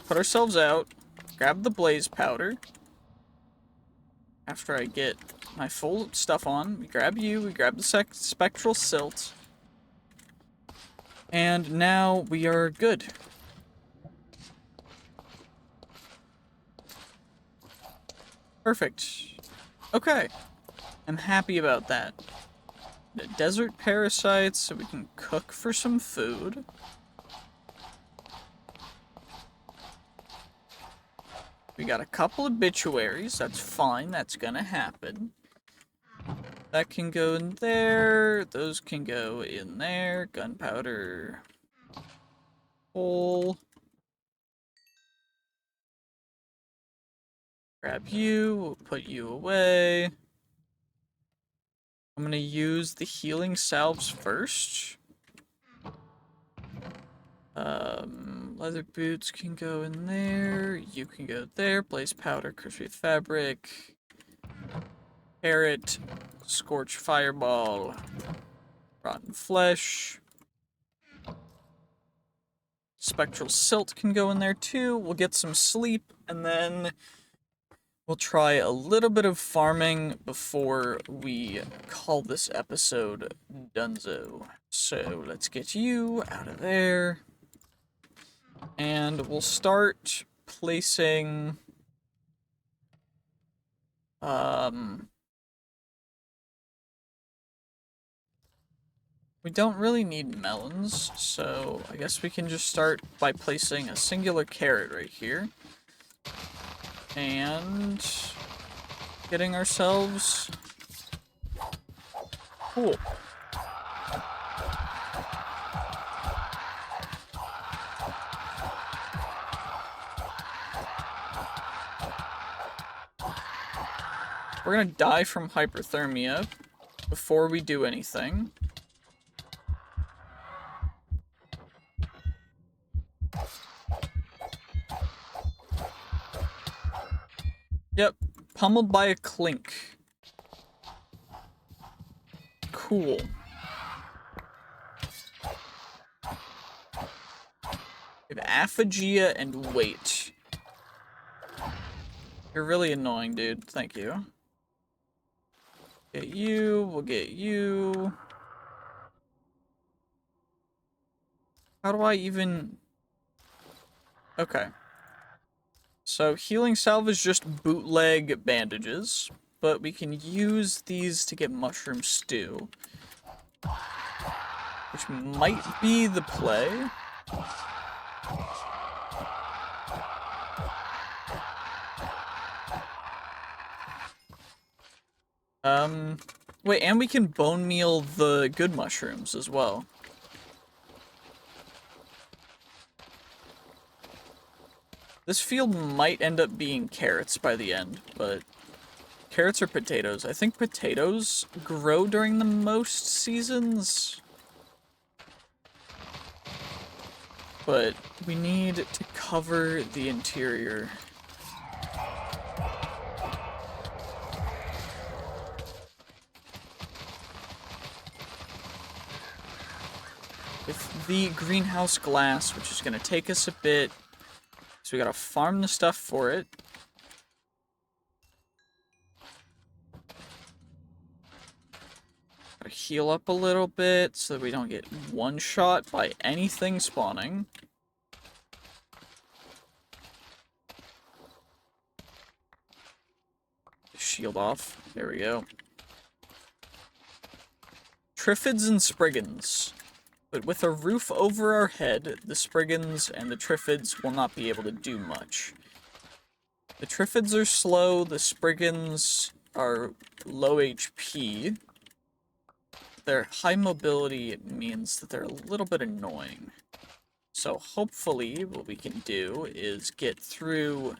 put ourselves out, grab the blaze powder. After I get my full stuff on, we grab you, we grab the spectral silt. And now we are good. Perfect. Okay. I'm happy about that. The desert parasites, so we can cook for some food. We got a couple obituaries, that's fine, that's gonna happen. That can go in there, those can go in there, gunpowder, coal. Grab you, we'll put you away. I'm gonna use the healing salves first. Leather boots can go in there. You can go there. Blaze powder, crispy fabric. Carrot, scorch fireball, rotten flesh. Spectral silt can go in there too. We'll get some sleep, and then we'll try a little bit of farming before we call this episode donezo. So let's get you out of there. And we'll start placing... we don't really need melons, so I guess we can just start by placing a singular carrot right here. And getting ourselves... Cool. We're gonna die from hyperthermia before we do anything. Yep, pummeled by a clink. Cool. We have aphagia and weight. You're really annoying, dude. Thank you. Get you, we'll get you. How do I even... Okay. So, healing salve is just bootleg bandages, but we can use these to get mushroom stew. Which might be the play. Wait, and we can bone meal the good mushrooms as well. This field might end up being carrots by the end, but carrots or potatoes? I think potatoes grow during the most seasons. But we need to cover the interior. With the greenhouse glass, which is going to take us a bit. So we gotta farm the stuff for it. Gotta heal up a little bit so that we don't get one shot by anything spawning. Shield off. There we go. Triffids and Spriggans. But with a roof over our head, the Spriggans and the Triffids will not be able to do much. The Triffids are slow, the Spriggans are low HP. Their high mobility means that they're a little bit annoying. So hopefully what we can do is get through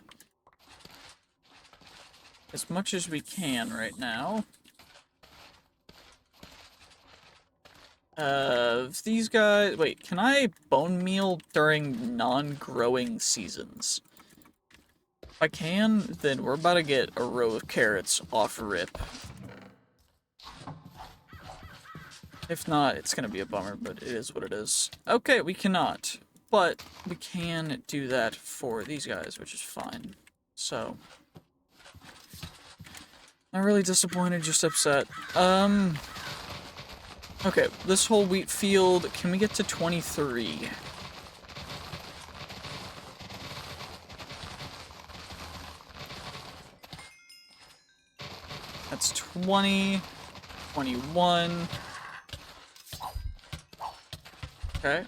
as much as we can right now. These guys... Wait, can I bone meal during non-growing seasons? If I can, then we're about to get a row of carrots off rip. If not, it's gonna be a bummer, but it is what it is. Okay, we cannot. But we can do that for these guys, which is fine. So... not really disappointed, just upset. Okay, this whole wheat field, can we get to 23? That's 20, 21. Okay.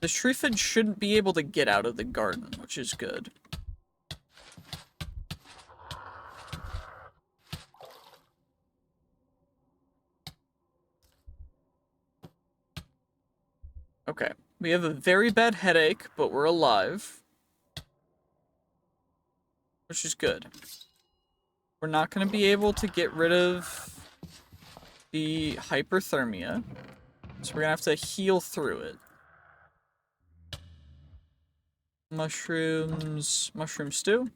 The Shriffid shouldn't be able to get out of the garden, which is good. Okay. We have a very bad headache, but we're alive. Which is good. We're not going to be able to get rid of the hyperthermia. So we're going to have to heal through it. Mushrooms. Mushroom stew.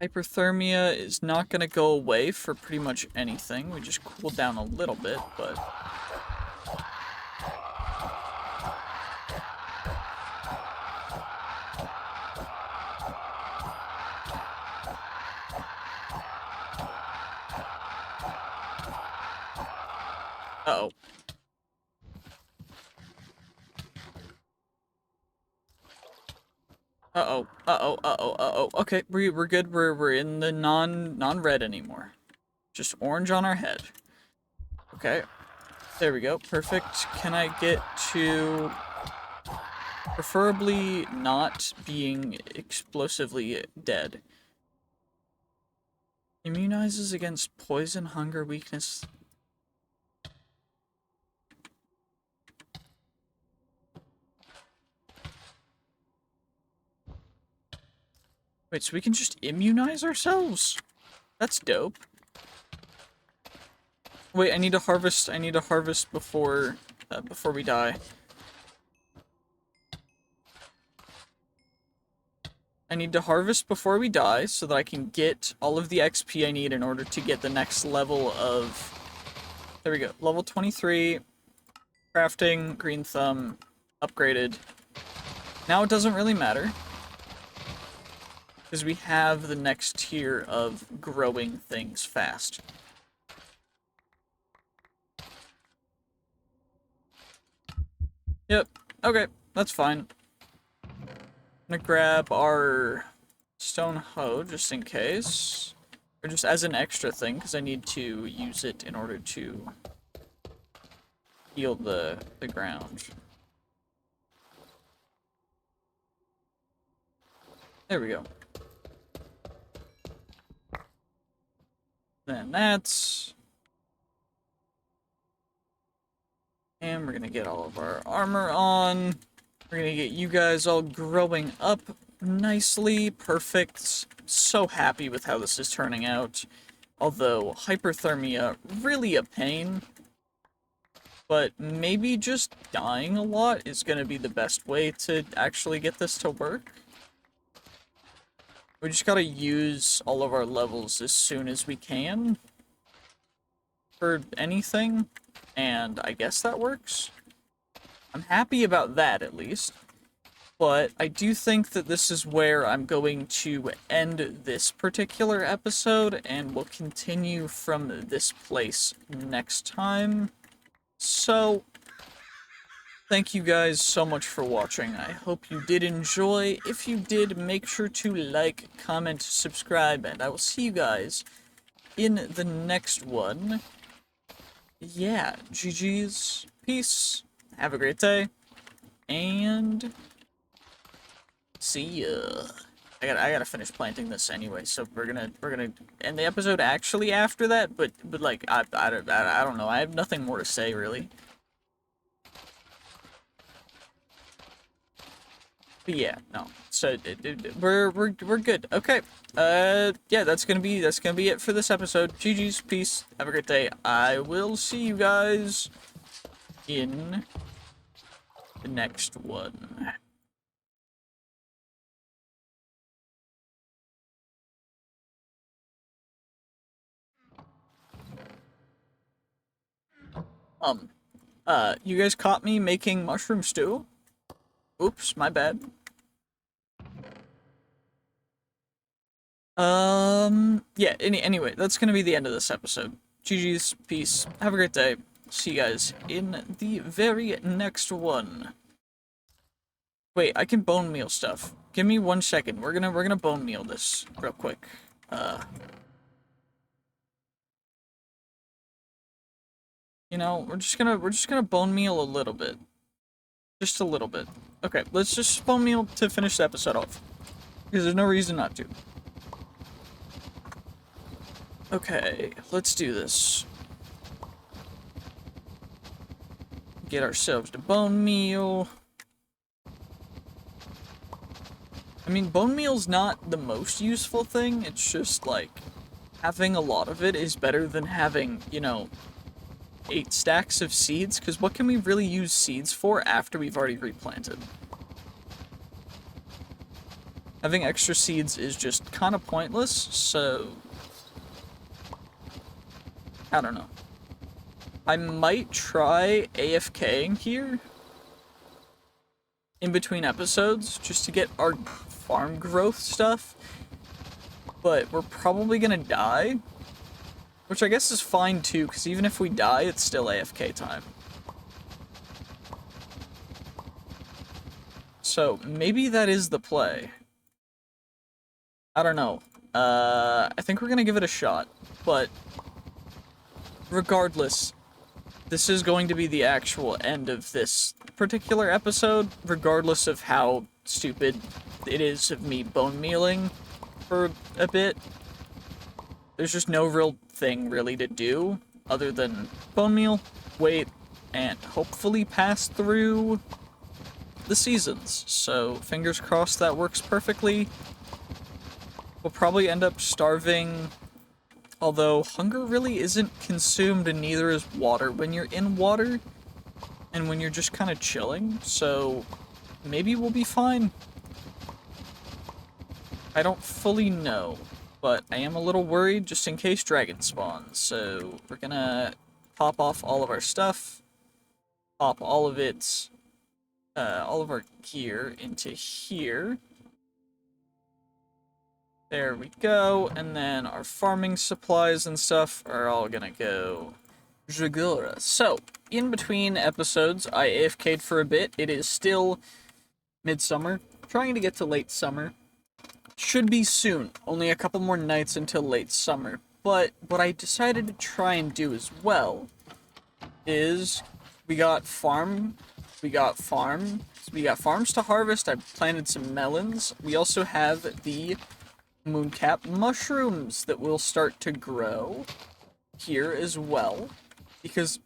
Hyperthermia is not going to go away for pretty much anything. We just cool down a little bit, but... Uh-oh. Uh-oh. Uh-oh. Uh-oh. Uh-oh. Okay, we're good. We're in the non-red anymore. Just orange on our head. Okay. There we go. Perfect. Can I get to... preferably not being explosively dead. Immunizes against poison, hunger, weakness. Wait, so we can just immunize ourselves? That's dope. Wait, I need to harvest before we die. I need to harvest before we die so that I can get all of the XP I need in order to get the next level of... There we go. Level 23. Crafting, green thumb, upgraded. Now it doesn't really matter. Because we have the next tier of growing things fast. Yep. Okay. That's fine. I'm gonna grab our stone hoe just in case. Or just as an extra thing, because I need to use it in order to heal the ground. There we go. Then that's... And we're gonna get all of our armor on. We're gonna get you guys all growing up nicely. Perfect. So happy with how this is turning out. Although, hyperthermia, really a pain. But maybe just dying a lot is gonna be the best way to actually get this to work. We just gotta use all of our levels as soon as we can. For anything. And I guess that works. I'm happy about that, at least. But I do think that this is where I'm going to end this particular episode, and we'll continue from this place next time. So, thank you guys so much for watching. I hope you did enjoy. If you did, make sure to like, comment, subscribe, and I will see you guys in the next one. Yeah, GG's, peace, have a great day, and see ya. I gotta finish planting this anyway, so we're gonna end the episode actually after that, but like, I don't know, I have nothing more to say, really. But yeah, no, so, we're good, okay. Yeah, that's gonna be it for this episode. GG's, peace, have a great day. I will see you guys in the next one. You guys caught me making mushroom stew? Oops, my bad. Yeah, anyway, that's gonna be the end of this episode. GG's, peace, have a great day. See you guys in the very next one. Wait, I can bone meal stuff. Give me 1 second. We're gonna bone meal this real quick. You know, we're just gonna bone meal a little bit. Just a little bit. Okay, let's just bone meal to finish the episode off. Because there's no reason not to. Okay, let's do this. Get ourselves to bone meal. I mean, bone meal's not the most useful thing. It's just, like, having a lot of it is better than having, you know, 8 stacks of seeds. Because what can we really use seeds for after we've already replanted? Having extra seeds is just kind of pointless, so... I don't know. I might try AFKing here in between episodes just to get our farm growth stuff, but we're probably gonna die, which I guess is fine too, because even if we die, it's still AFK time. So maybe that is the play. I don't know. I think we're gonna give it a shot, but regardless, this is going to be the actual end of this particular episode, regardless of how stupid it is of me bone mealing for a bit. There's just no real thing really to do other than bone meal, wait, and hopefully pass through the seasons. So fingers crossed that works perfectly. We'll probably end up starving. Although, hunger really isn't consumed, and neither is water when you're in water, and when you're just kind of chilling, so maybe we'll be fine. I don't fully know, but I am a little worried just in case dragon spawns, so we're gonna pop off all of our stuff, pop all of its, all of our gear into here. There we go, and then our farming supplies and stuff are all gonna go Dregora. So, in between episodes, I AFK'd for a bit. It is still midsummer, trying to get to late summer. Should be soon, only a couple more nights until late summer. But what I decided to try and do as well is we got farms to harvest. I planted some melons. We also have the mooncap mushrooms that will start to grow here as well, because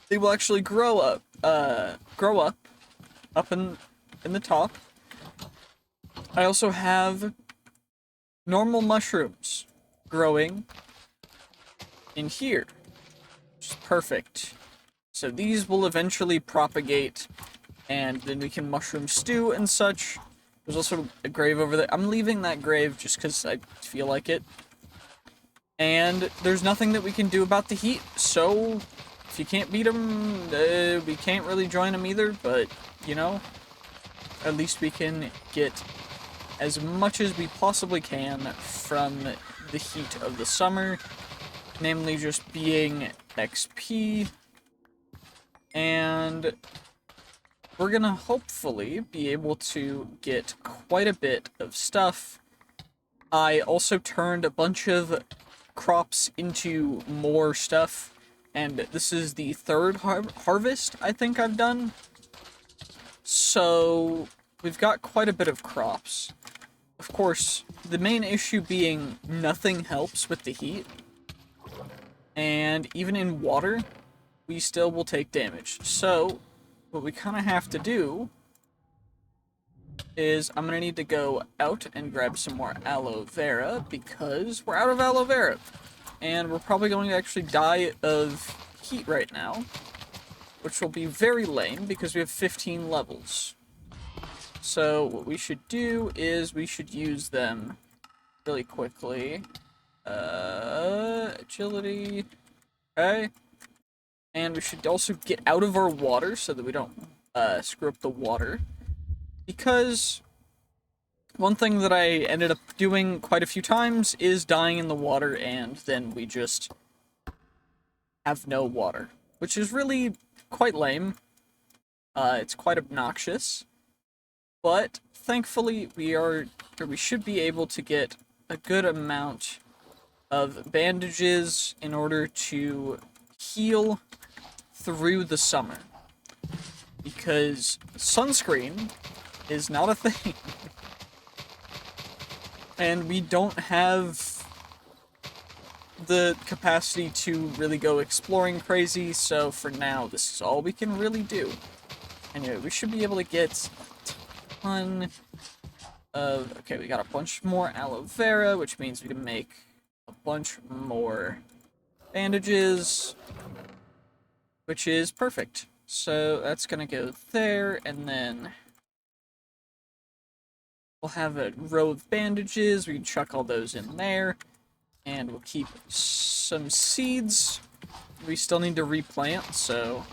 they will actually grow up in the top. I also have normal mushrooms growing in here, which is perfect. So these will eventually propagate, and then we can mushroom stew and such. There's also a grave over there. I'm leaving that grave just because I feel like it. And there's nothing that we can do about the heat, so if you can't beat them, we can't really join them either, but, you know, at least we can get as much as we possibly can from the heat of the summer, namely just being XP, and we're gonna hopefully be able to get quite a bit of stuff. I also turned a bunch of crops into more stuff, and this is the third harvest I think I've done. So we've got quite a bit of crops. Of course, the main issue being nothing helps with the heat, and even in water, we still will take damage. So what we kind of have to do is I'm going to need to go out and grab some more aloe vera, because we're out of aloe vera. And we're probably going to actually die of heat right now, which will be very lame because we have 15 levels. So what we should do is we should use them really quickly. Agility. Okay. And we should also get out of our water so that we don't screw up the water. Because one thing that I ended up doing quite a few times is dying in the water, and then we just have no water, which is really quite lame. It's quite obnoxious. But thankfully we should be able to get a good amount of bandages in order to heal through the summer, because sunscreen is not a thing. And we don't have the capacity to really go exploring crazy, so for now, this is all we can really do. Anyway, we should be able to get a ton of... Okay, we got a bunch more aloe vera, which means we can make a bunch more bandages, which is perfect. So that's gonna go there, and then we'll have a row of bandages. We can chuck all those in there, and we'll keep some seeds. We still need to replant, so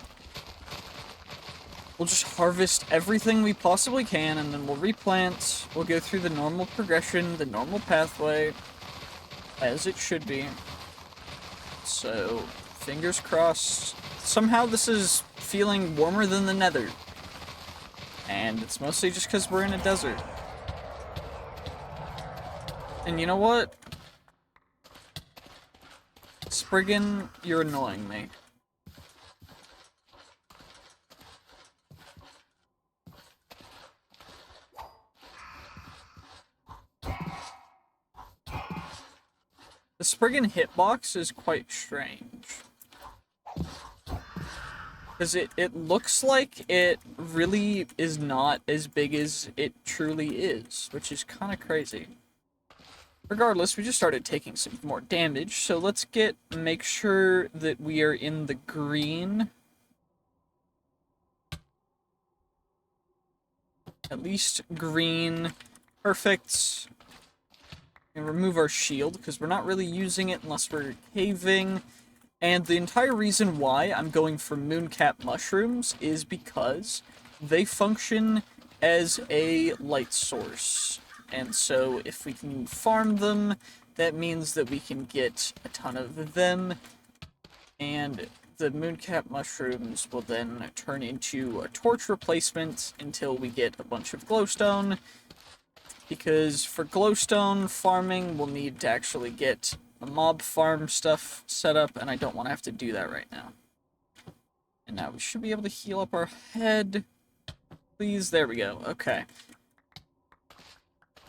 we'll just harvest everything we possibly can, and then we'll replant. We'll go through the normal progression, the normal pathway, as it should be. So, fingers crossed. Somehow this is feeling warmer than the nether. And it's mostly just because we're in a desert. And you know what? Spriggan, you're annoying me. The Spriggan hitbox is quite strange. Because it looks like it really is not as big as it truly is, which is kind of crazy. Regardless, we just started taking some more damage, so let's make sure that we are in the green. At least green. Perfect. And remove our shield, because we're not really using it unless we're caving. And the entire reason why I'm going for mooncap mushrooms is because they function as a light source. And so if we can farm them, that means that we can get a ton of them. And the mooncap mushrooms will then turn into a torch replacement until we get a bunch of glowstone. Because for glowstone farming, we'll need to actually get a mob farm stuff set up, and I don't want to have to do that right now. And now we should be able to heal up our head. Please, there we go. Okay.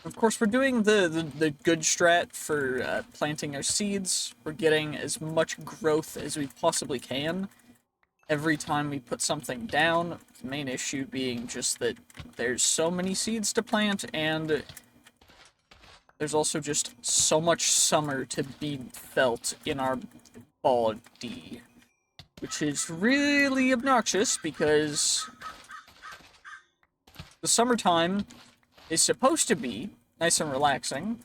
Of course, we're doing the good strat for planting our seeds. We're getting as much growth as we possibly can every time we put something down. The main issue being just that there's so many seeds to plant, and there's also just so much summer to be felt in our body, which is really obnoxious because the summertime is supposed to be nice and relaxing,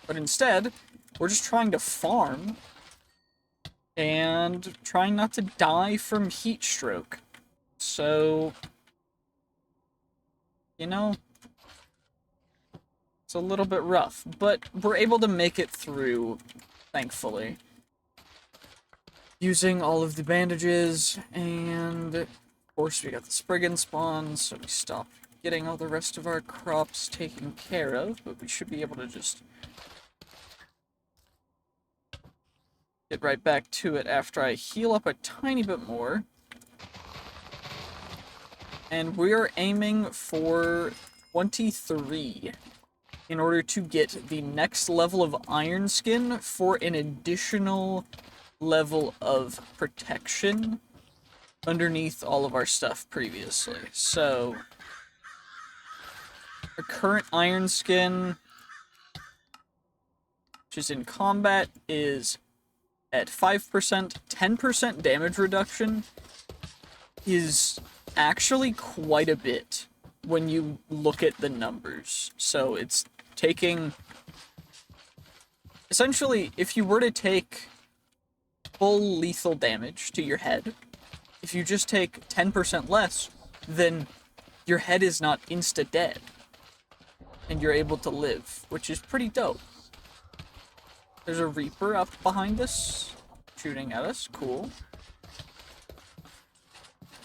but instead, we're just trying to farm and trying not to die from heat stroke. So, you know, it's a little bit rough, but we're able to make it through, thankfully. Using all of the bandages, and of course we got the Spriggan spawns, so we stopped getting all the rest of our crops taken care of, but we should be able to just get right back to it after I heal up a tiny bit more. And we're aiming for 23 in order to get the next level of iron skin for an additional level of protection underneath all of our stuff previously. So, our current iron skin, which is in combat, is at 5%. 10% damage reduction is actually quite a bit when you look at the numbers. So it's taking... Essentially, if you were to take full lethal damage to your head, if you just take 10% less, then your head is not insta-dead. And you're able to live, which is pretty dope. There's a Reaper up behind us, shooting at us. Cool.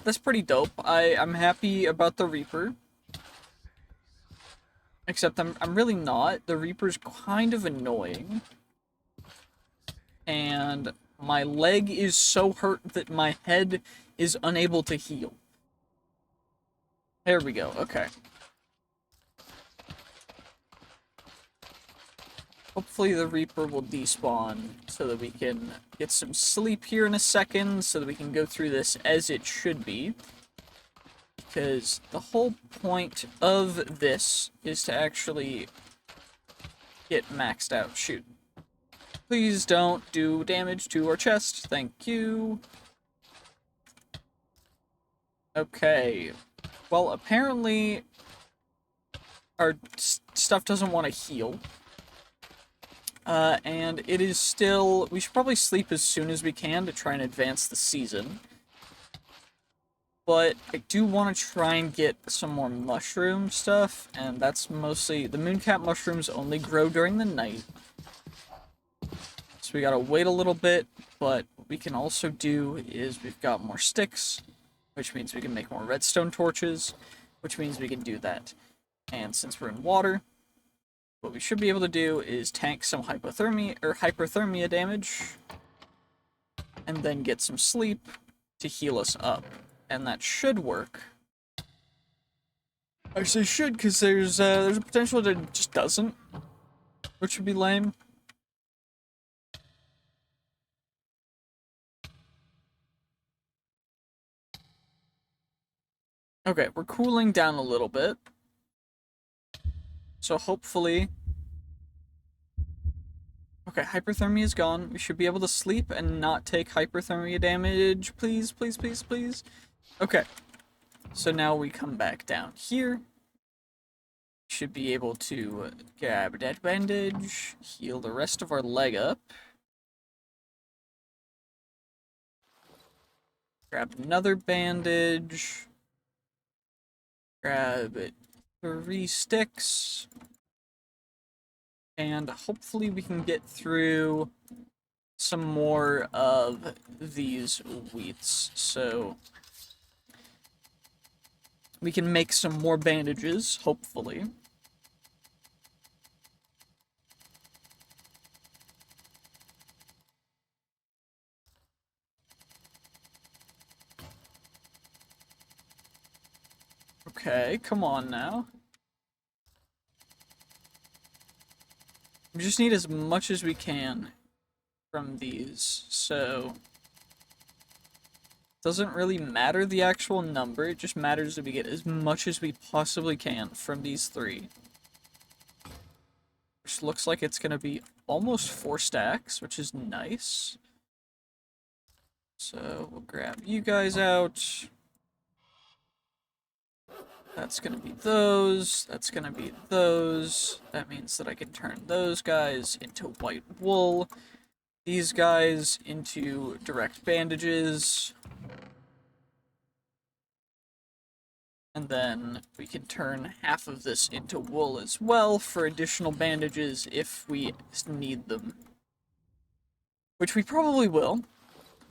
That's pretty dope. I'm happy about the Reaper. Except I'm really not. The Reaper's kind of annoying. And my leg is so hurt that my head is unable to heal. There we go, okay. Hopefully the Reaper will despawn so that we can get some sleep here in a second so that we can go through this as it should be. Because the whole point of this is to actually get maxed out. Shoot. Please don't do damage to our chest. Thank you. Okay. Well, apparently our stuff doesn't want to heal. And it is still... We should probably sleep as soon as we can to try and advance the season. But I do want to try and get some more mushroom stuff, and that's mostly... The mooncap mushrooms only grow during the night. So we gotta wait a little bit, but what we can also do is we've got more sticks, which means we can make more redstone torches, which means we can do that. And since we're in water, what we should be able to do is tank some hypothermia damage, and then get some sleep to heal us up. And that should work. I say should, because there's a potential that it just doesn't, which would be lame. Okay, we're cooling down a little bit. So hopefully... Okay, hyperthermia is gone. We should be able to sleep and not take hyperthermia damage. Please, please, please, please. Okay. So now we come back down here. Should be able to grab that bandage, heal the rest of our leg up. Grab another bandage. Grab 3 sticks. And hopefully we can get through some more of these wheats. So we can make some more bandages, hopefully. Okay, come on now. We just need as much as we can from these, so... Doesn't really matter the actual number, it just matters that we get as much as we possibly can from these 3. Which looks like it's gonna be almost 4 stacks, which is nice. So, we'll grab you guys out. That's gonna be those, that's gonna be those. That means that I can turn those guys into white wool. These guys into direct bandages. And then we can turn half of this into wool as well for additional bandages if we need them. Which we probably will,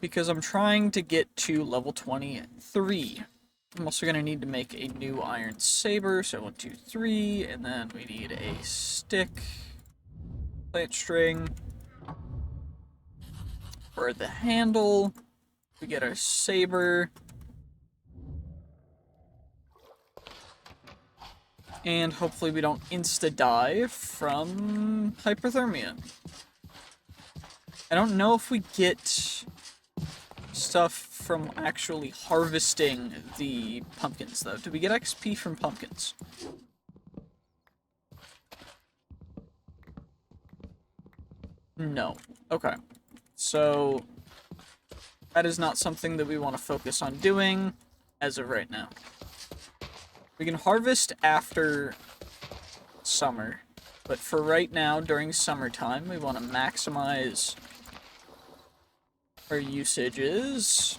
because I'm trying to get to level 23. I'm also going to need to make a new iron saber, so 1, 2, 3, and then we need a stick, plant string. For the handle, we get our saber. And hopefully we don't insta-die from hyperthermia. I don't know if we get stuff from actually harvesting the pumpkins, though. Do we get XP from pumpkins? No. Okay. So, that is not something that we want to focus on doing as of right now. We can harvest after summer, but for right now, during summertime, we want to maximize our usages.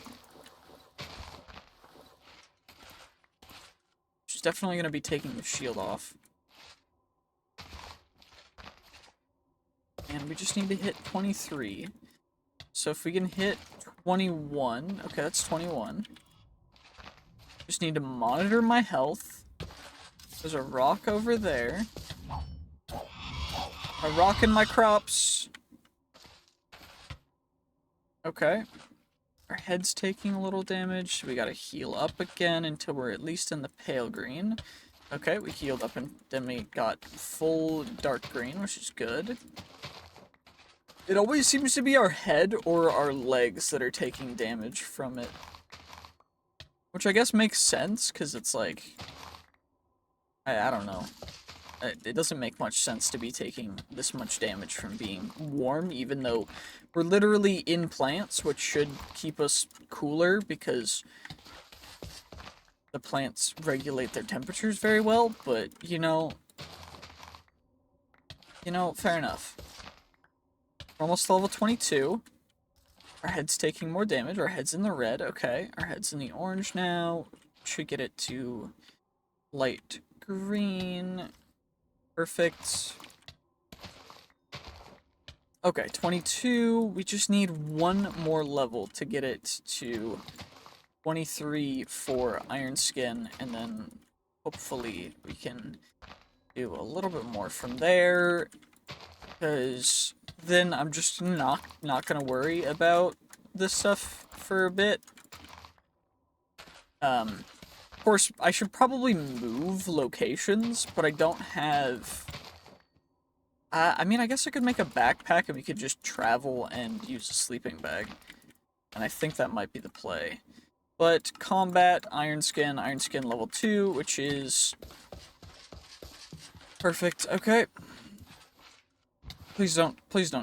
She's definitely going to be taking the shield off. And we just need to hit 23. So if we can hit 21, okay, that's 21. Just need to monitor my health. There's a rock over there. A rock in my crops. Okay. Our head's taking a little damage. So we gotta heal up again until we're at least in the pale green. Okay, we healed up and then we got full dark green, which is good. It always seems to be our head or our legs that are taking damage from it. Which I guess makes sense, because it's like... I don't know. It doesn't make much sense to be taking this much damage from being warm, even though we're literally in plants, which should keep us cooler, because the plants regulate their temperatures very well, but, you know, fair enough. We're almost level 22. Our head's taking more damage. Our head's in the red. Okay. Our head's in the orange now. Should get it to light green. Perfect. Okay, 22. We just need one more level to get it to 23 for Iron Skin, and then hopefully we can do a little bit more from there, because then I'm just not gonna worry about this stuff for a bit. Of course, I should probably move locations, but I don't have... I mean, I guess I could make a backpack and we could just travel and use a sleeping bag. And I think that might be the play. But combat, Iron Skin level 2, which is... perfect. Okay. Please don't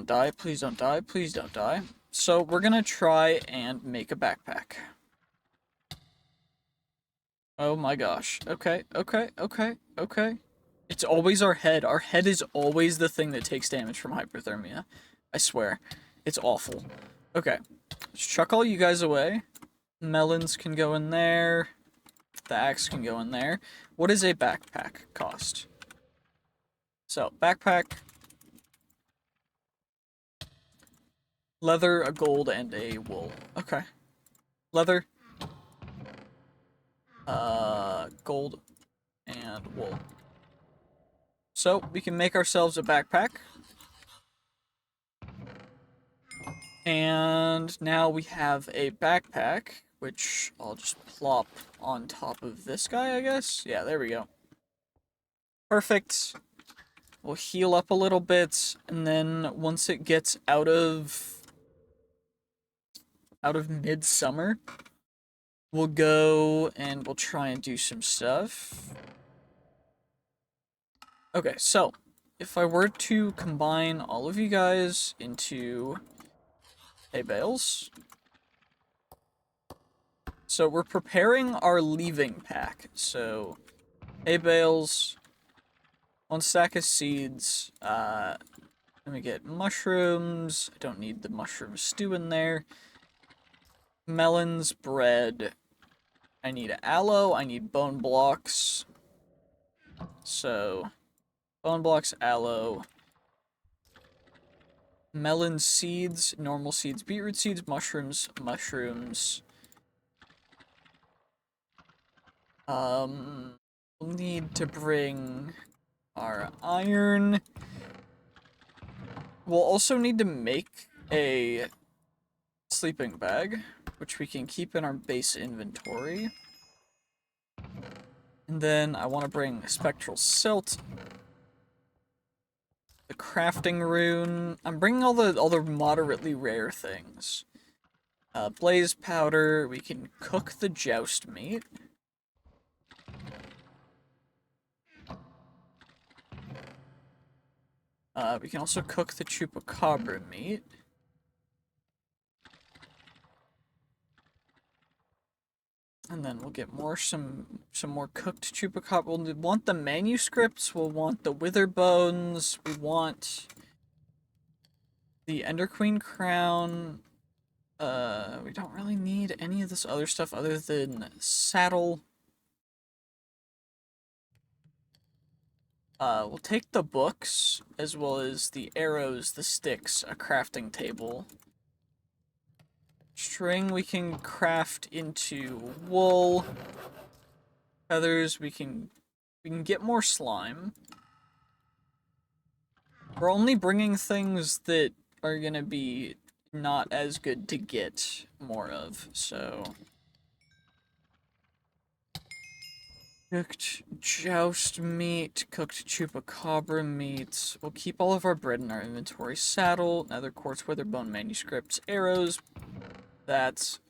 die, please don't die, please don't die. So we're gonna try and make a backpack. Oh my gosh. Okay, okay, okay, okay. It's always our head. Our head is always the thing that takes damage from hypothermia. I swear. It's awful. Okay. Let's chuck all you guys away. Melons can go in there. The axe can go in there. What does a backpack cost? So, backpack. Leather, a gold, and a wool. Okay. Leather. Gold, and wool. So, we can make ourselves a backpack. And now we have a backpack, which I'll just plop on top of this guy, I guess? Yeah, there we go. Perfect. We'll heal up a little bit, and then once it gets out of midsummer, we'll go and we'll try and do some stuff. Okay, so if I were to combine all of you guys into hay bales. So we're preparing our leaving pack. So hay bales, 1 stack of seeds, let me get mushrooms. I don't need the mushroom stew in there. Melons, bread. I need aloe, I need bone blocks. So, bone blocks, aloe. Melon seeds, normal seeds, beetroot seeds, mushrooms, mushrooms. We'll need to bring our iron. We'll also need to make a sleeping bag, which we can keep in our base inventory. And then I want to bring spectral silt, the crafting rune. I'm bringing all the moderately rare things. Blaze powder. We can cook the joust meat. We can also cook the chupacabra meat. And then we'll get some more cooked chupacabra. We'll want the manuscripts, we'll want the wither bones, we want the Ender Queen crown. We don't really need any of this other stuff other than saddle. We'll take the books, as well as the arrows, the sticks, a crafting table. String we can craft into wool. Feathers we can get more slime. We're only bringing things that are gonna be not as good to get more of, so... Cooked joust meat, cooked chupacabra meat. We'll keep all of our bread in our inventory. Saddle, nether quartz, witherbone, manuscripts, arrows. That's...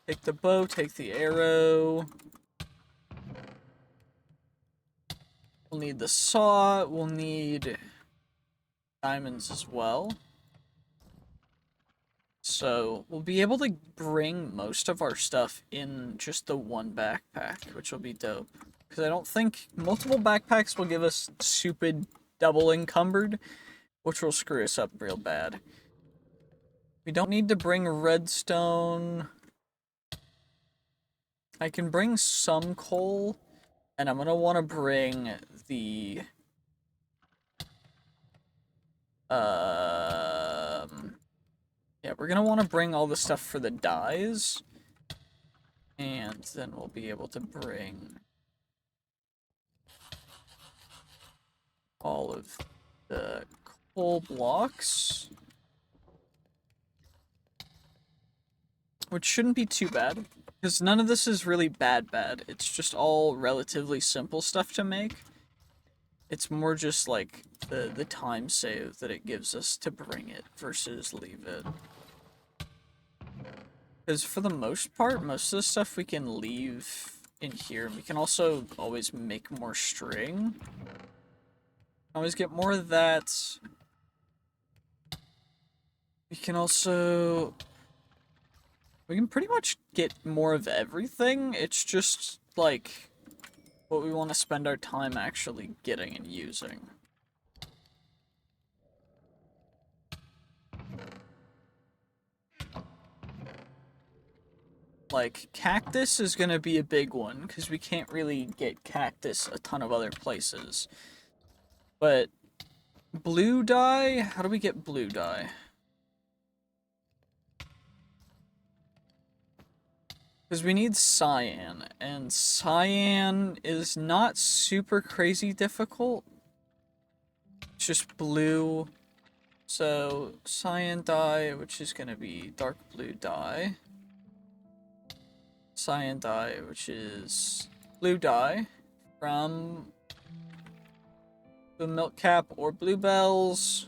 Take the bow, take the arrow. We'll need the saw, we'll need diamonds as well. So, we'll be able to bring most of our stuff in just the one backpack, which will be dope. Because I don't think multiple backpacks will give us stupid double encumbered, which will screw us up real bad. We don't need to bring redstone. I can bring some coal, and I'm going to want to bring the... Yeah, we're going to want to bring all the stuff for the dyes. And then we'll be able to bring all of the coal blocks. Which shouldn't be too bad. Because none of this is really bad. It's just all relatively simple stuff to make. It's more just like the time save that it gives us to bring it versus leave it. Because for the most part, most of the stuff we can leave in here. We can also always make more string. Always get more of that. We can also... We can pretty much get more of everything. It's just, like, what we want to spend our time actually getting and using. Like, cactus is gonna be a big one, because we can't really get cactus a ton of other places. But, blue dye? How do we get blue dye? Because we need cyan, and cyan is not super crazy difficult. It's just blue. So, cyan dye, which is gonna be dark blue dye. Cyan dye, which is blue dye from the milk cap or bluebells,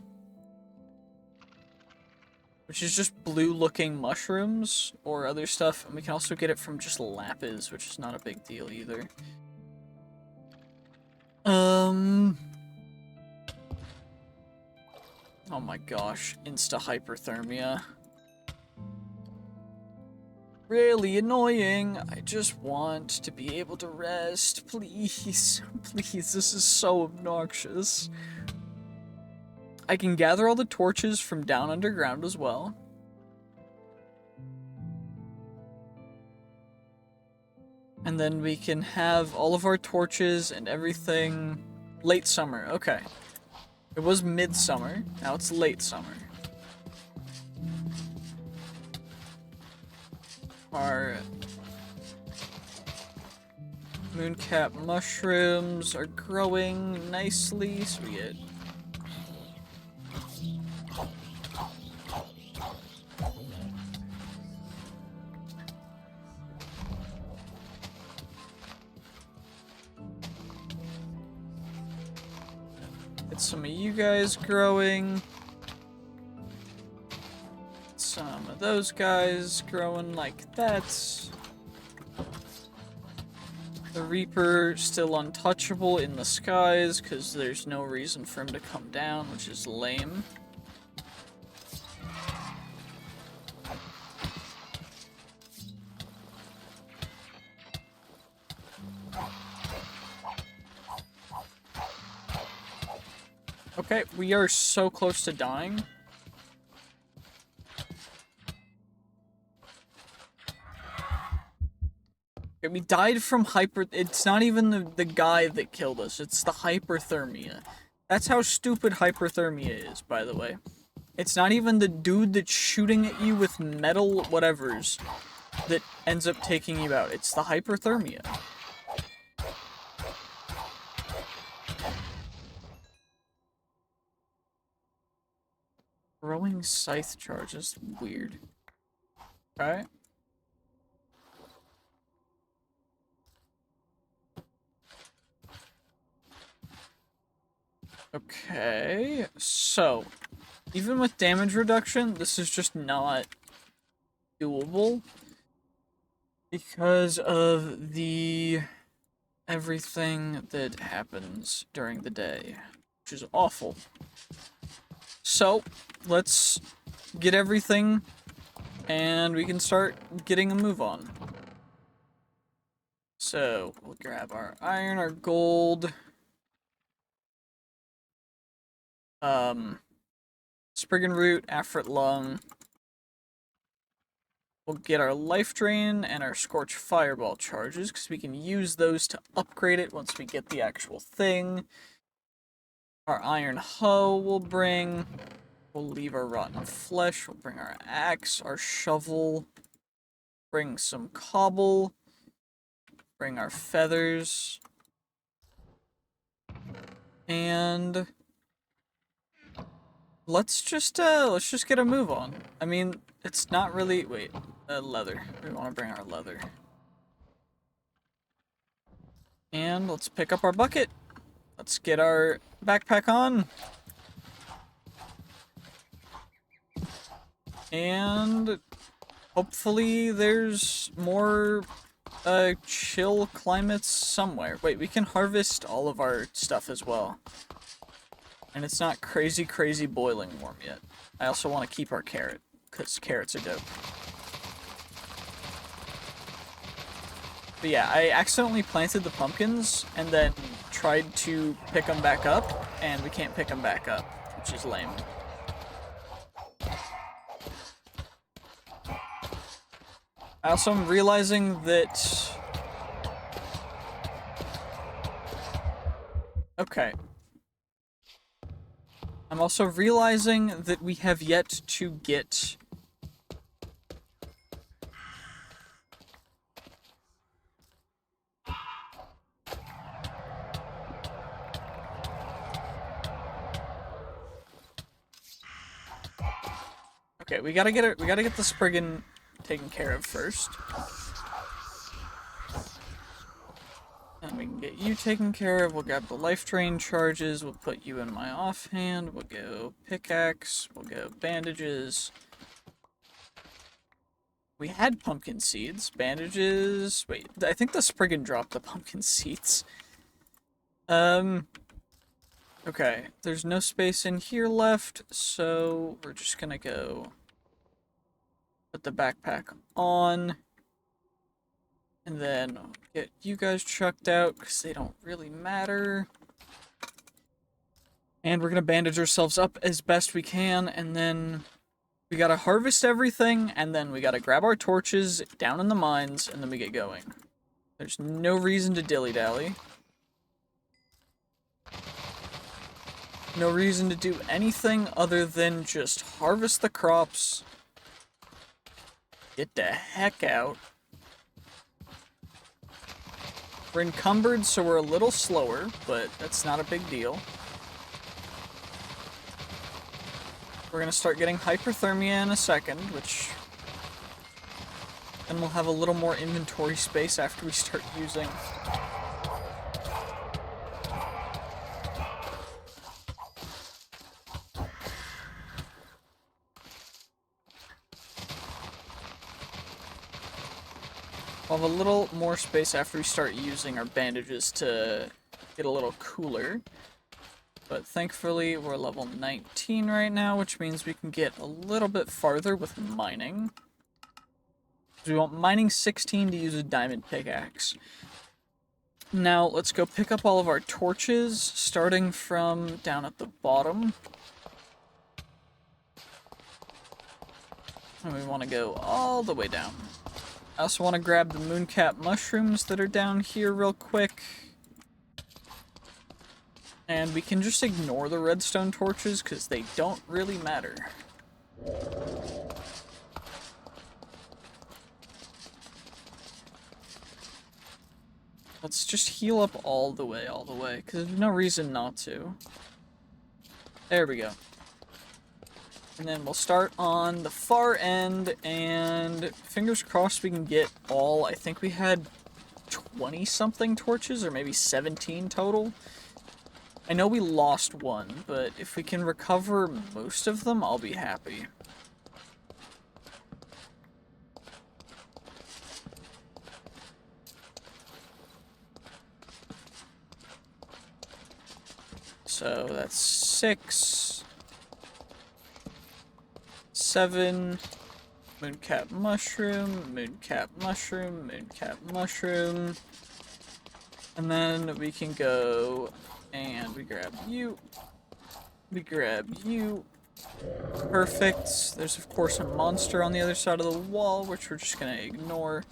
which is just blue looking mushrooms or other stuff, and we can also get it from just lapis, which is not a big deal either. Oh my gosh, insta hyperthermia. Really annoying. I just want to be able to rest. Please. Please, this is so obnoxious. I can gather all the torches from down underground as well. And then we can have all of our torches and everything late summer. Okay. It was midsummer. Now it's late summer. Our mooncap mushrooms are growing nicely, so we get some of you guys growing. Some of those guys growing like that. The Reaper still untouchable in the skies because there's no reason for him to come down, which is lame. Okay, we are so close to dying. Okay, we died from it's not even the guy that killed us, it's the hyperthermia. That's how stupid hyperthermia is, by the way. It's not even the dude that's shooting at you with metal whatevers that ends up taking you out. It's the hyperthermia. Growing scythe charge is weird. Okay. Okay, so even with damage reduction, this is just not doable because of the everything that happens during the day, which is awful. So let's get everything and we can start getting a move on. So we'll grab our iron, our gold, Spriggan Root, Afrit Lung. We'll get our Life Drain and our Scorch Fireball charges, because we can use those to upgrade it once we get the actual thing. Our Iron Hoe we'll bring. We'll leave our Rotten Flesh. We'll bring our Axe, our Shovel. Bring some Cobble. Bring our Feathers. And let's just get a move on. I mean, it's not really, wait, leather. We want to bring our leather. And let's pick up our bucket. Let's get our backpack on. And hopefully there's more chill climates somewhere. Wait, we can harvest all of our stuff as well. And it's not crazy, crazy boiling warm yet. I also want to keep our carrot, because carrots are dope. But yeah, I accidentally planted the pumpkins, and then tried to pick them back up, and we can't pick them back up, which is lame. I also am realizing that... Okay. I'm also realizing that we have yet to get... Okay, we gotta get the Spriggan taken care of first. And we can get you taken care of. We'll grab the life drain charges. We'll put you in my offhand. We'll go pickaxe. We'll go bandages. We had pumpkin seeds. Bandages. Wait, I think the Spriggan dropped the pumpkin seeds. Okay, there's no space in here left, so we're just gonna go put the backpack on. And then get you guys chucked out, because they don't really matter. And we're gonna bandage ourselves up as best we can, and then we gotta harvest everything, and then we gotta grab our torches down in the mines, and then we get going. There's no reason to dilly-dally. No reason to do anything other than just harvest the crops, get the heck out. We're encumbered, so we're a little slower, but that's not a big deal. We're gonna start getting hyperthermia in a second, which... then we'll have a little more inventory space after we start using... We'll have a little more space after we start using our bandages to get a little cooler. But thankfully, we're level 19 right now, which means we can get a little bit farther with mining. We want mining 16 to use a diamond pickaxe. Now, let's go pick up all of our torches, starting from down at the bottom. And we want to go all the way down. I also want to grab the mooncap mushrooms that are down here real quick. And we can just ignore the redstone torches because they don't really matter. Let's just heal up all the way, because there's no reason not to. There we go. And then we'll start on the far end, and fingers crossed we can get all, I think we had 20-something torches, or maybe 17 total. I know we lost one, but if we can recover most of them, I'll be happy. So that's 6, 7, mooncap mushroom, mooncap mushroom, mooncap mushroom. And then we can go and we grab you. We grab you. Perfect. There's of course a monster on the other side of the wall, which we're just gonna ignore.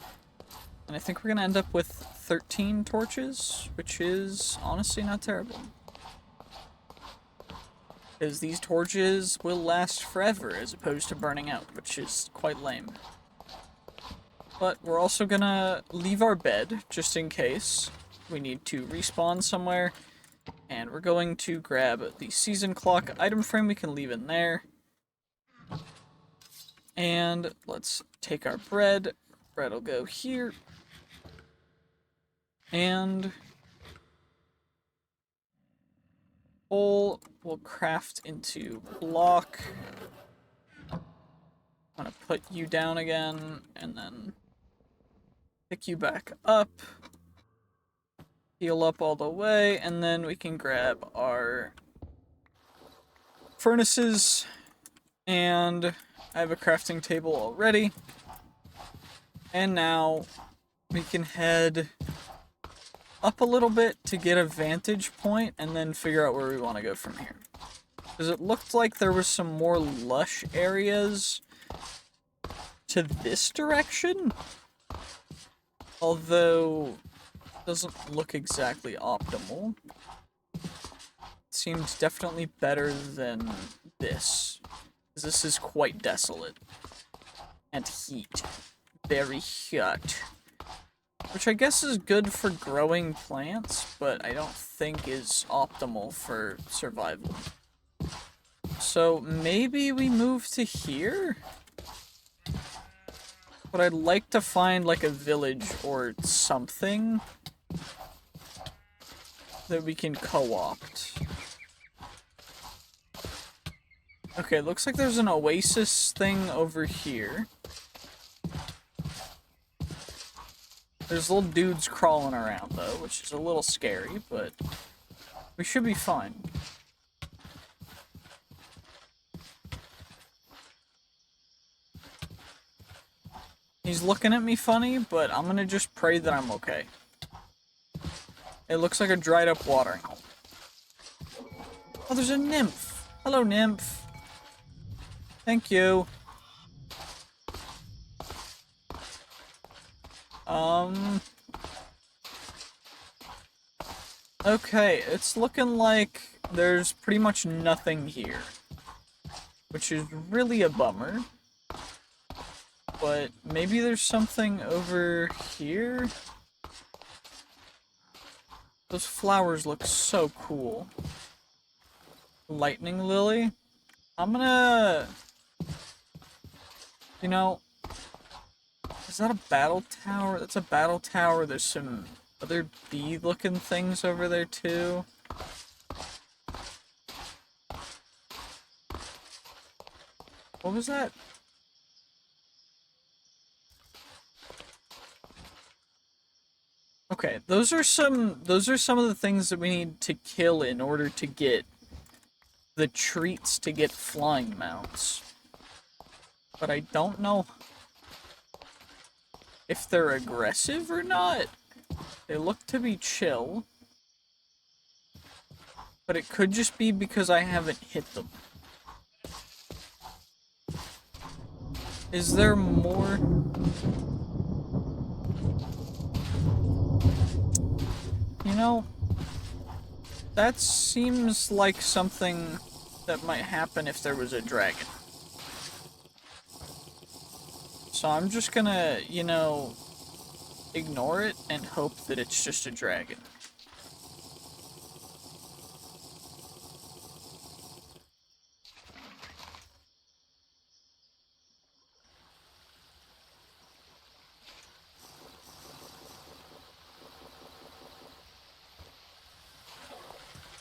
And I think we're gonna end up with 13 torches, which is honestly not terrible. Because these torches will last forever as opposed to burning out, which is quite lame. But we're also gonna leave our bed, just in case we need to respawn somewhere. And we're going to grab the season clock item frame we can leave in there. And let's take our bread. Bread will go here. And coal will craft into block. I'm gonna put you down again, and then pick you back up. Heal up all the way, and then we can grab our furnaces. And I have a crafting table already. And now we can head up a little bit to get a vantage point and then figure out where we want to go from here. Because it looked like there was some more lush areas to this direction. Although, it doesn't look exactly optimal. It seemed definitely better than this. Because this is quite desolate. And heat. Very hot. Which I guess is good for growing plants, but I don't think is optimal for survival. So maybe we move to here? But I'd like to find like a village or something that we can co-opt. Okay, looks like there's an oasis thing over here. There's little dudes crawling around, though, which is a little scary, but we should be fine. He's looking at me funny, but I'm gonna just pray that I'm okay. It looks like a dried up watering hole. Oh, there's a nymph. Hello, nymph. Thank you. Okay, it's looking like there's pretty much nothing here. Which is really a bummer. But maybe there's something over here? Those flowers look so cool. Lightning lily? I'm gonna... You know... Is that a battle tower? That's a battle tower. There's some other bee-looking things over there, too. What was that? Okay, those are some of the things that we need to kill in order to get the treats to get flying mounts. But I don't know if they're aggressive or not. They look to be chill. But it could just be because I haven't hit them. Is there more? You know, that seems like something that might happen if there was a dragon. So I'm just gonna, you know, ignore it and hope that it's just a dragon.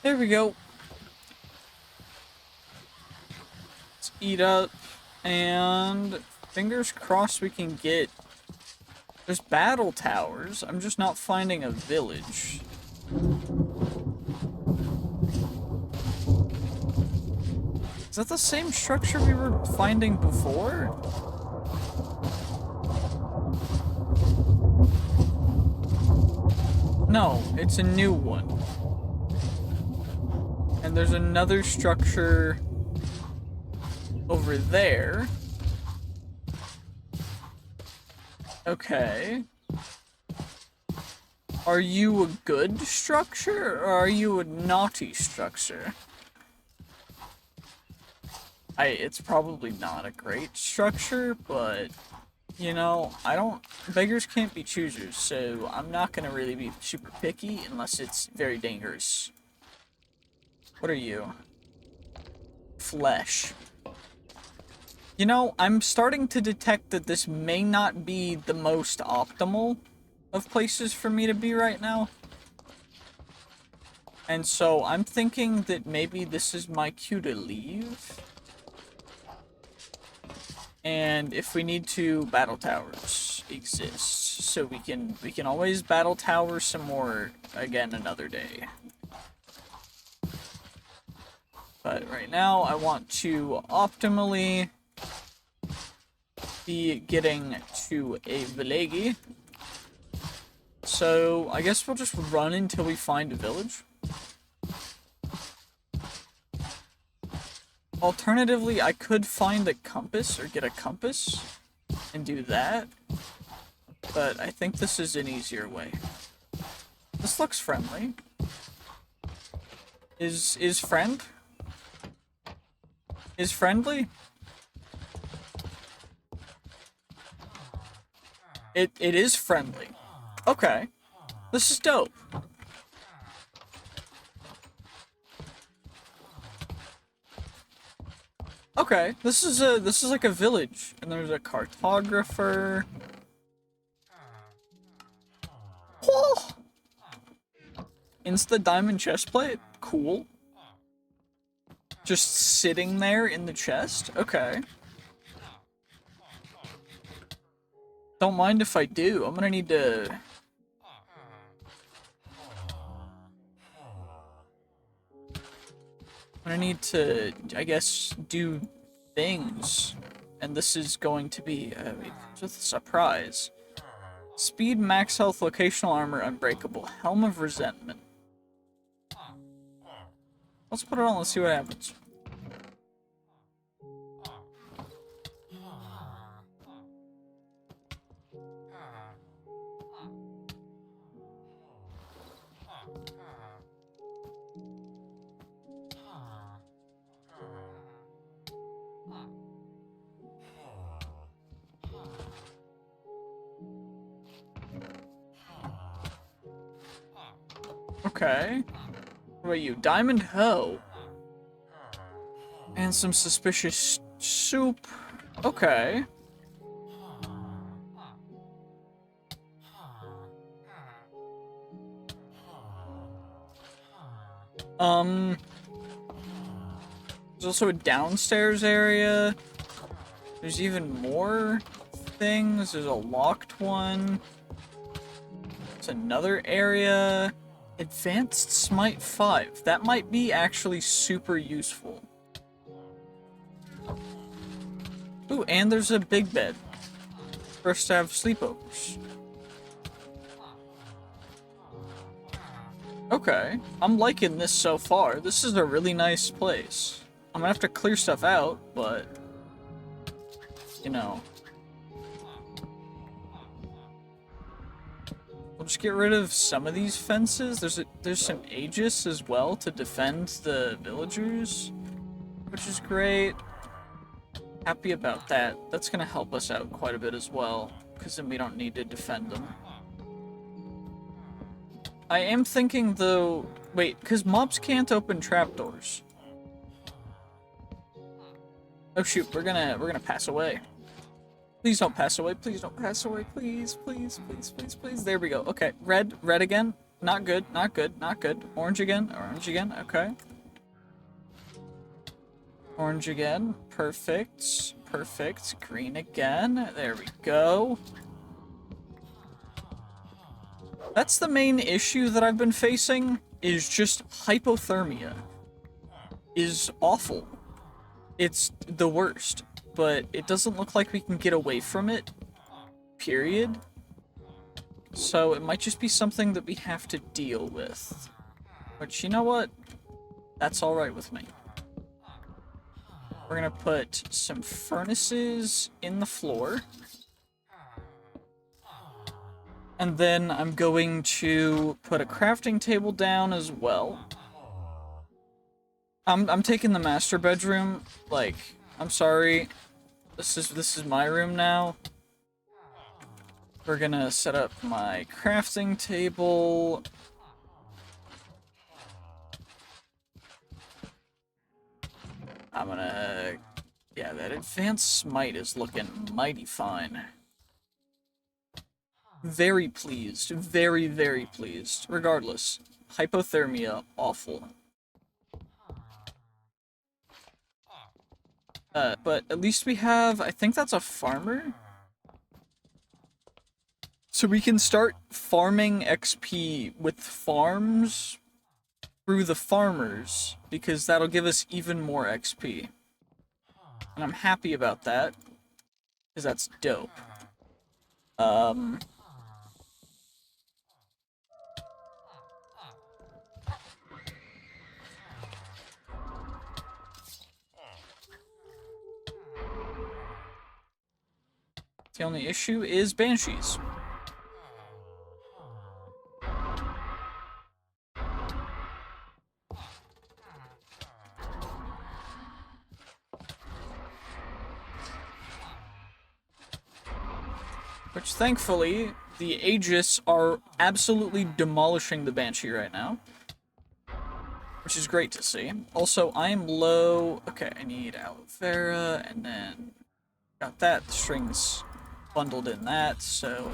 There we go. Let's eat up. And fingers crossed we can get... There's battle towers. I'm just not finding a village. Is that the same structure we were finding before? No, it's a new one. And there's another structure over there. Okay. Are you a good structure, or are you a naughty structure? It's probably not a great structure, but, you know, beggars can't be choosers, so I'm not gonna really be super picky unless it's very dangerous. What are you? Flesh. You know, I'm starting to detect that this may not be the most optimal of places for me to be right now. And so I'm thinking that maybe this is my cue to leave. And if we need to, battle towers exist. So we can always battle tower some more again another day. But right now I want to optimally be getting to a village. So I guess we'll just run until we find a village. Alternatively, I could find a compass or get a compass and do that. But I think this is an easier way. This looks friendly. Is friend? Is friendly? It is friendly. Okay. This is dope. Okay, this is like a village, and there's a cartographer. Oh! Insta diamond chestplate? Cool. Just sitting there in the chest? Okay. Don't mind if I do. I'm gonna need to... I need to, I guess, do things. And this is going to be just a surprise. Speed, max health, locational armor, unbreakable. Helm of resentment. Let's put it on, let's see what happens. Okay. What about you? Diamond hoe. And some suspicious soup. Okay. There's also a downstairs area. There's even more things. There's a locked one. There's another area. Advanced Smite 5. That might be actually super useful. Ooh, and there's a big bed. For us to have sleepovers. Okay. I'm liking this so far. This is a really nice place. I'm gonna have to clear stuff out, but... you know... we'll just get rid of some of these fences. There's some Aegis as well to defend the villagers, which is great. Happy about that. That's gonna help us out quite a bit as well, because then we don't need to defend them. I am thinking though, wait, because mobs can't open trapdoors. Oh shoot, we're gonna pass away. Please don't pass away, please don't pass away, please, please, please, please, please. There we go. Okay, red again. not good, not good, not good. Orange again, okay. Orange again, perfect, perfect. Green again, there we go. That's the main issue that I've been facing, is just hypothermia. Is awful. It's the worst, but it doesn't look like we can get away from it, period. So it might just be something that we have to deal with. But you know what? That's alright with me. We're gonna put some furnaces in the floor. And then I'm going to put a crafting table down as well. I'm taking the master bedroom. Like, I'm sorry. This is my room now. We're gonna set up my crafting table. I'm gonna... Yeah, that advanced smite is looking mighty fine. Very pleased. Very, very pleased. Regardless. Hypothermia, awful. But at least we have... I think that's a farmer? So we can start farming XP with farms through the farmers, because that'll give us even more XP. And I'm happy about that, because that's dope. The only issue is banshees. Which, thankfully, the Aegis are absolutely demolishing the Banshee right now. Which is great to see. Also, I am low... Okay, I need aloe vera, and then... Got that. The strings bundled in that, so...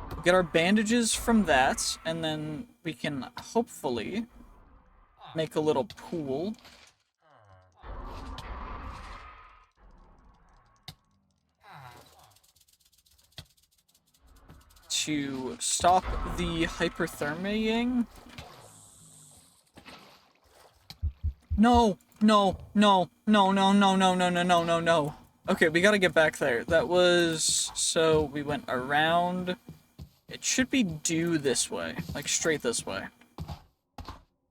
We'll get our bandages from that, and then we can hopefully make a little pool. To stop the hyperthermiaing. No, no, no, no, no, no, no, no, no, no, no, no. Okay, we gotta get back there. That was... So, we went around. It should be due this way. Like, straight this way.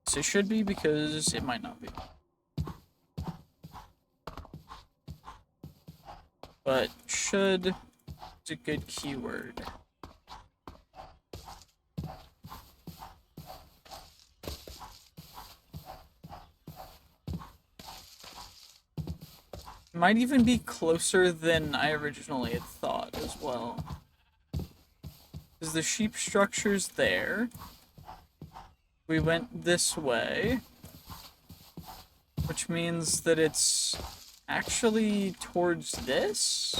So it should be, because it might not be. But should is a good keyword. Might even be closer than I originally had thought as well. Because the sheep structure's there. We went this way. Which means that it's actually towards this?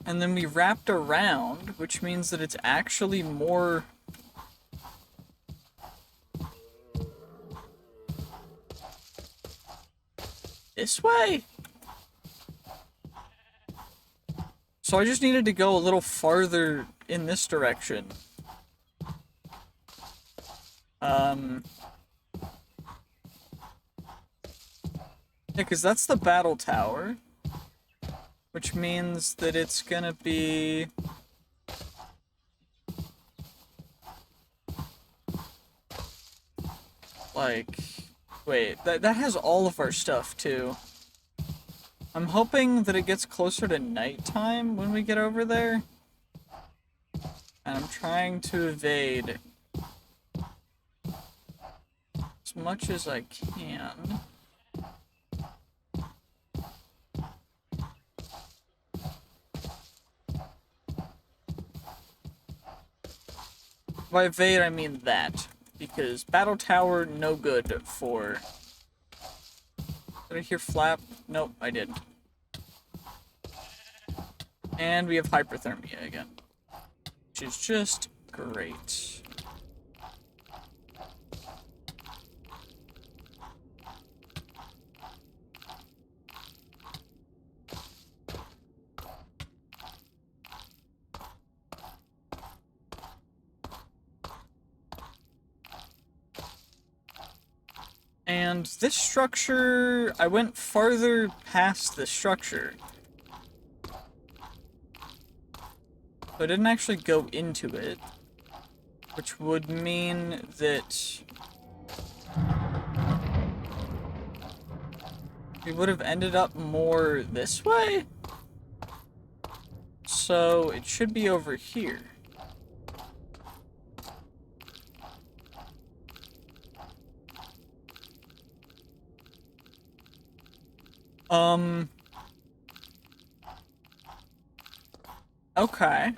And then we wrapped around, which means that it's actually more... this way? So I just needed to go a little farther in this direction. Yeah, because that's the battle tower. Which means that it's gonna be... like... Wait, that has all of our stuff, too. I'm hoping that it gets closer to nighttime when we get over there. And I'm trying to evade as much as I can. By evade, I mean that. Because Battle Tower, no good for... Did I hear flap? Nope, I didn't. And we have hyperthermia again, which is just great. And this structure, I went farther past this structure. So I didn't actually go into it, which would mean that we would have ended up more this way. So it should be over here. Okay.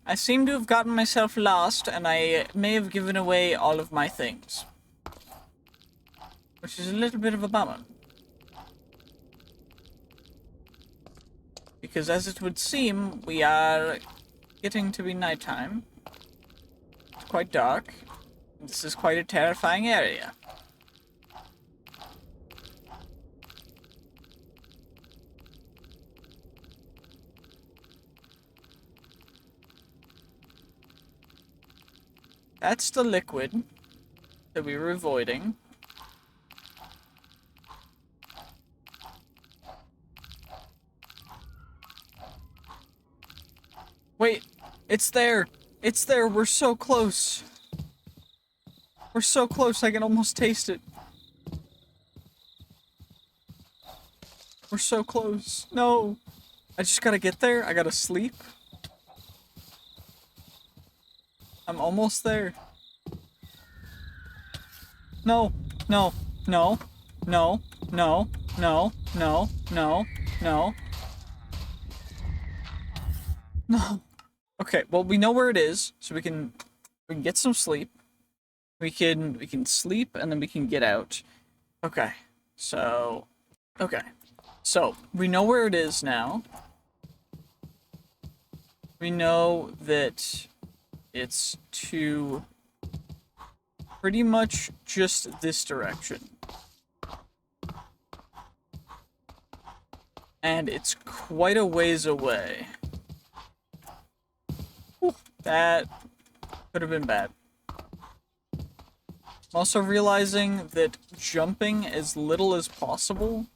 I seem to have gotten myself lost, and I may have given away all of my things. Which is a little bit of a bummer. Because as it would seem, we are getting to be nighttime. It's quite dark. This is quite a terrifying area. That's the liquid that we were avoiding. Wait, it's there! It's there! We're so close! We're so close, I can almost taste it. We're so close. No! I just gotta get there. I gotta sleep. I'm almost there. No, no, no, no, no, no, no, no, no. No. Okay, well we know where it is, so we can get some sleep. We can sleep and then we can get out. Okay. So we know where it is now. We know that it's to pretty much just this direction. And it's quite a ways away. Whew, that could have been bad. I'm also realizing that jumping as little as possible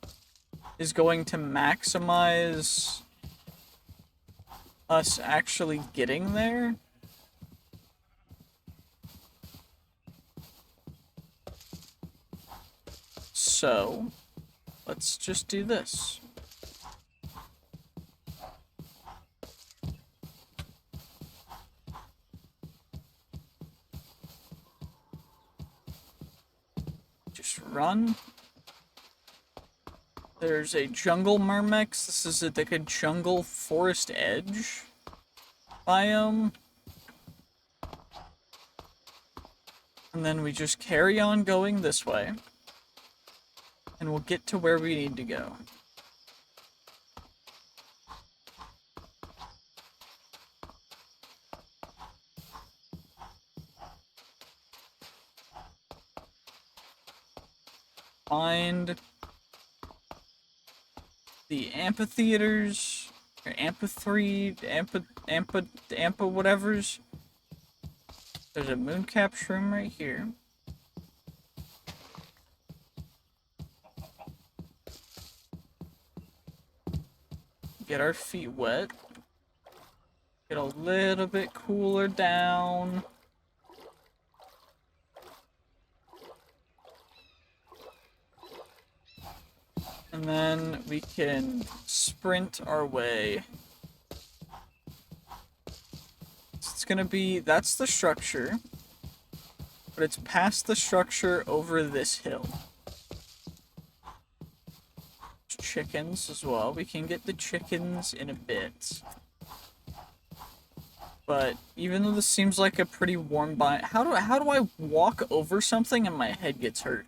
is going to maximize us actually getting there. So, let's just do this. Just run. There's a jungle myrmex. This is like a jungle forest edge biome. And then we just carry on going this way. And we'll get to where we need to go. Find the amphitheaters, or ampa whatevers. There's a mooncap shroom right here. Get our feet wet. Get a little bit cooler down. And then we can sprint our way. It's gonna be, that's the structure. But it's past the structure over this hill. Chickens as well. We can get the chickens in a bit. But even though this seems like a pretty warm biome, how do I walk over something and my head gets hurt?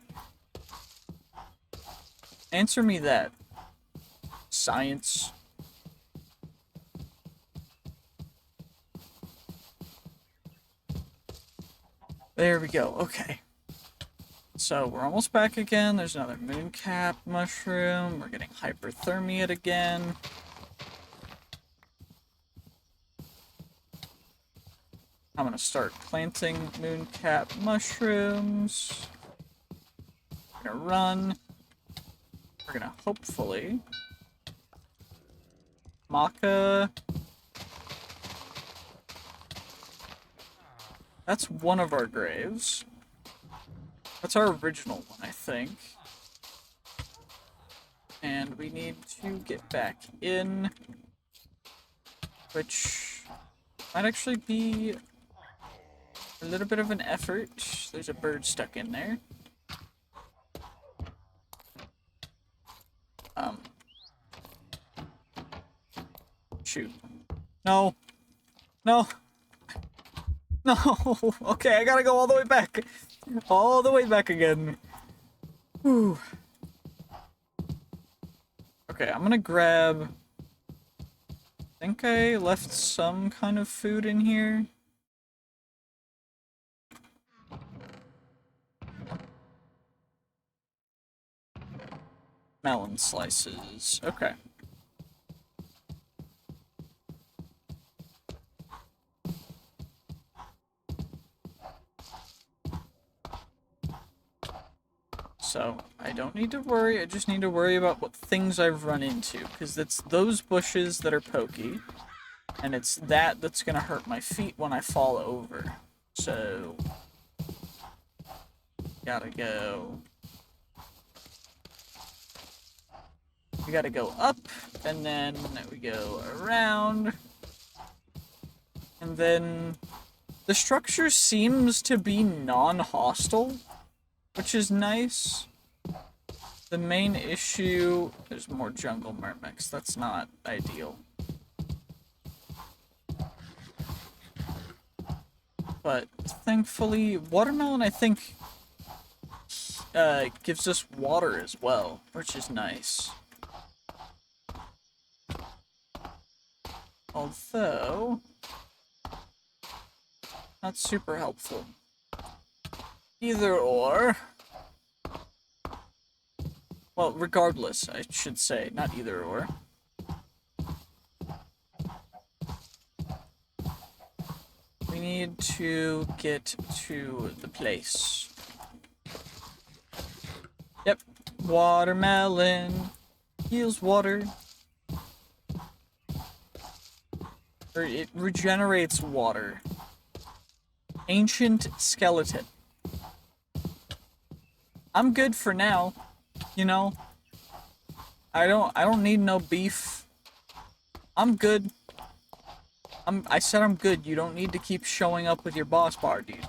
Answer me that. Science. There we go. Okay. So we're almost back again. There's another mooncap mushroom. We're getting hyperthermia again. I'm gonna start planting mooncap mushrooms. We're gonna run. We're gonna hopefully maca. That's one of our graves. That's our original one, I think. And we need to get back in, which might actually be a little bit of an effort. There's a bird stuck in there. Shoot. No. No. No. Okay, I gotta go all the way back. All the way back again. Whew. Okay, I'm gonna grab... I think I left some kind of food in here. Melon slices. Okay. So, I don't need to worry, I just need to worry about what things I've run into, because it's those bushes that are pokey, and it's that that's gonna hurt my feet when I fall over. So, gotta go. We gotta go up, and then we go around, and then the structure seems to be non-hostile, which is nice. The main issue... There's more jungle myrmex. That's not ideal. But thankfully, watermelon, I think, gives us water as well, which is nice. Although, not super helpful. Either or. Well, regardless, I should say, not either or. We need to get to the place. Yep, watermelon heals water. Or it regenerates water. Ancient skeleton. I'm good for now. You know, I don't need no beef. I'm good. I said I'm good. You don't need to keep showing up with your boss bar, dude.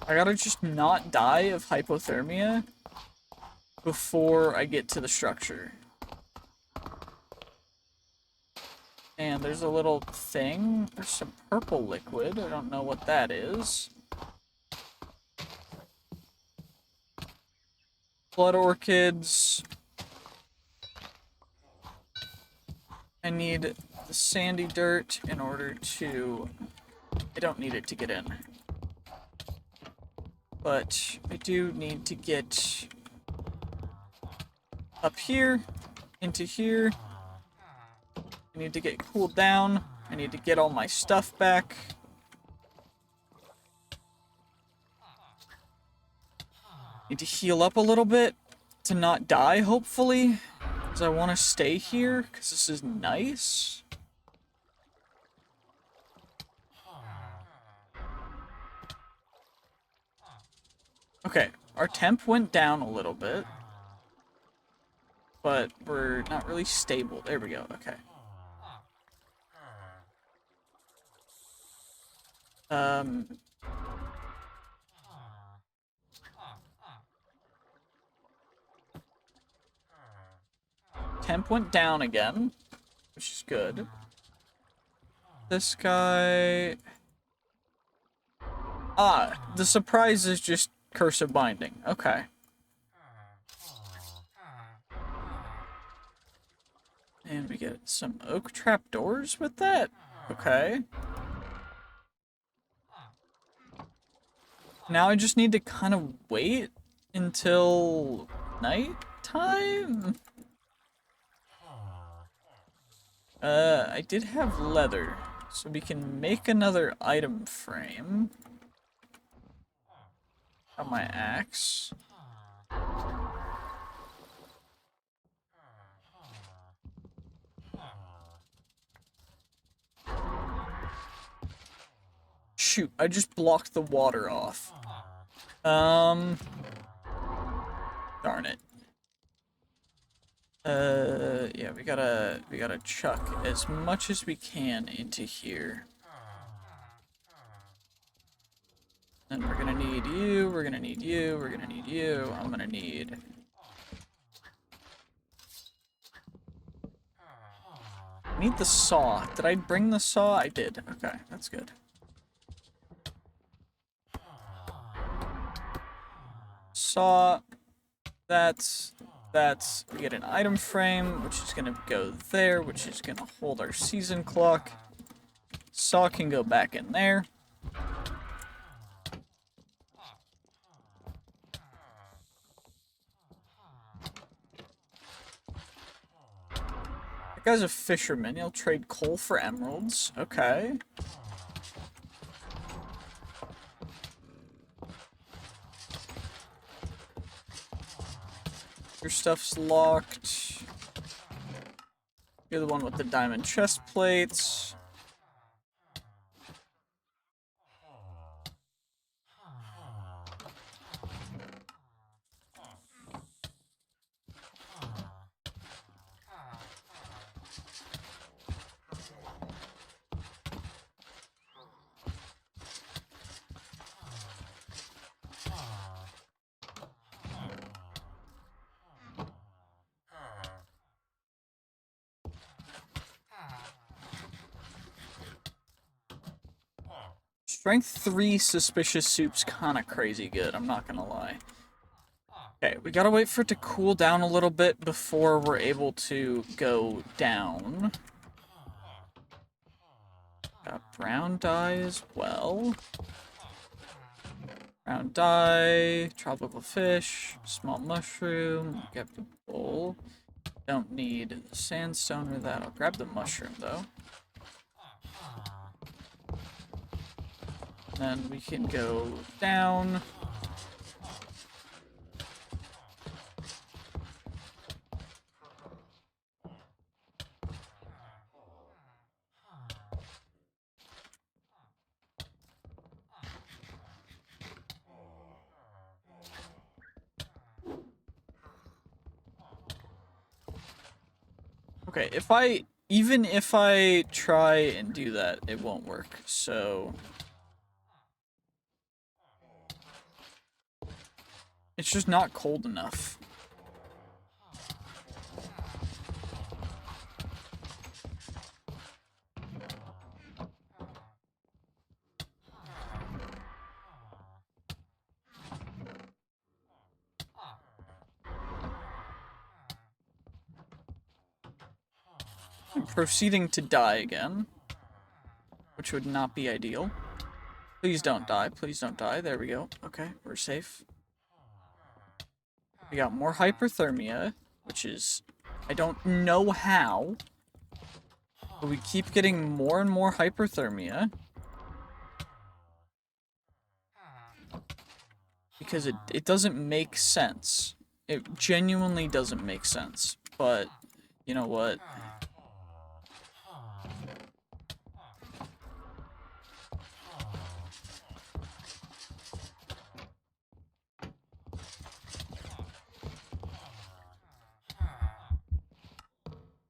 I gotta just not die of hypothermia before I get to the structure. And there's a little thing. There's some purple liquid. I don't know what that is. Blood orchids. I need the sandy dirt in order to... I don't need it to get in. But I do need to get up here, into here. I need to get cooled down. I need to get all my stuff back. Need to heal up a little bit to not die, hopefully. Because I want to stay here, because this is nice. Okay, our temp went down a little bit. But we're not really stable. There we go, okay. Temp went down again, which is good. This guy... Ah, the surprise is just Curse of Binding. Okay. And we get some oak trapdoors with that. Okay. Now I just need to kind of wait until nighttime? I did have leather, so we can make another item frame. Got my axe. Shoot, I just blocked the water off. Darn it. Yeah, we gotta chuck as much as we can into here. Then we're gonna need you, we're gonna need you, we're gonna need you, I'm gonna need... I need the saw. Did I bring the saw? I did. Okay, that's good. Saw. That's... We get an item frame, which is gonna go there, which is gonna hold our season clock. Saw can go back in there. That guy's a fisherman. He'll trade coal for emeralds. Okay. Your stuff's locked. You're the one with the diamond chest plates. Strength 3 suspicious soup's kinda crazy good, I'm not gonna lie. Okay, we gotta wait for it to cool down a little bit before we're able to go down. Got brown dye as well. Brown dye, tropical fish, small mushroom, grab the bowl. Don't need sandstone or that. I'll grab the mushroom though. Then we can go down. Okay, even if I try and do that, it won't work, so... It's just not cold enough. I'm proceeding to die again, which would not be ideal. Please don't die, please don't die. There we go. Okay, we're safe. We got more hyperthermia, which is... I don't know how, but we keep getting more and more hyperthermia. Because it doesn't make sense. It genuinely doesn't make sense. But, you know what?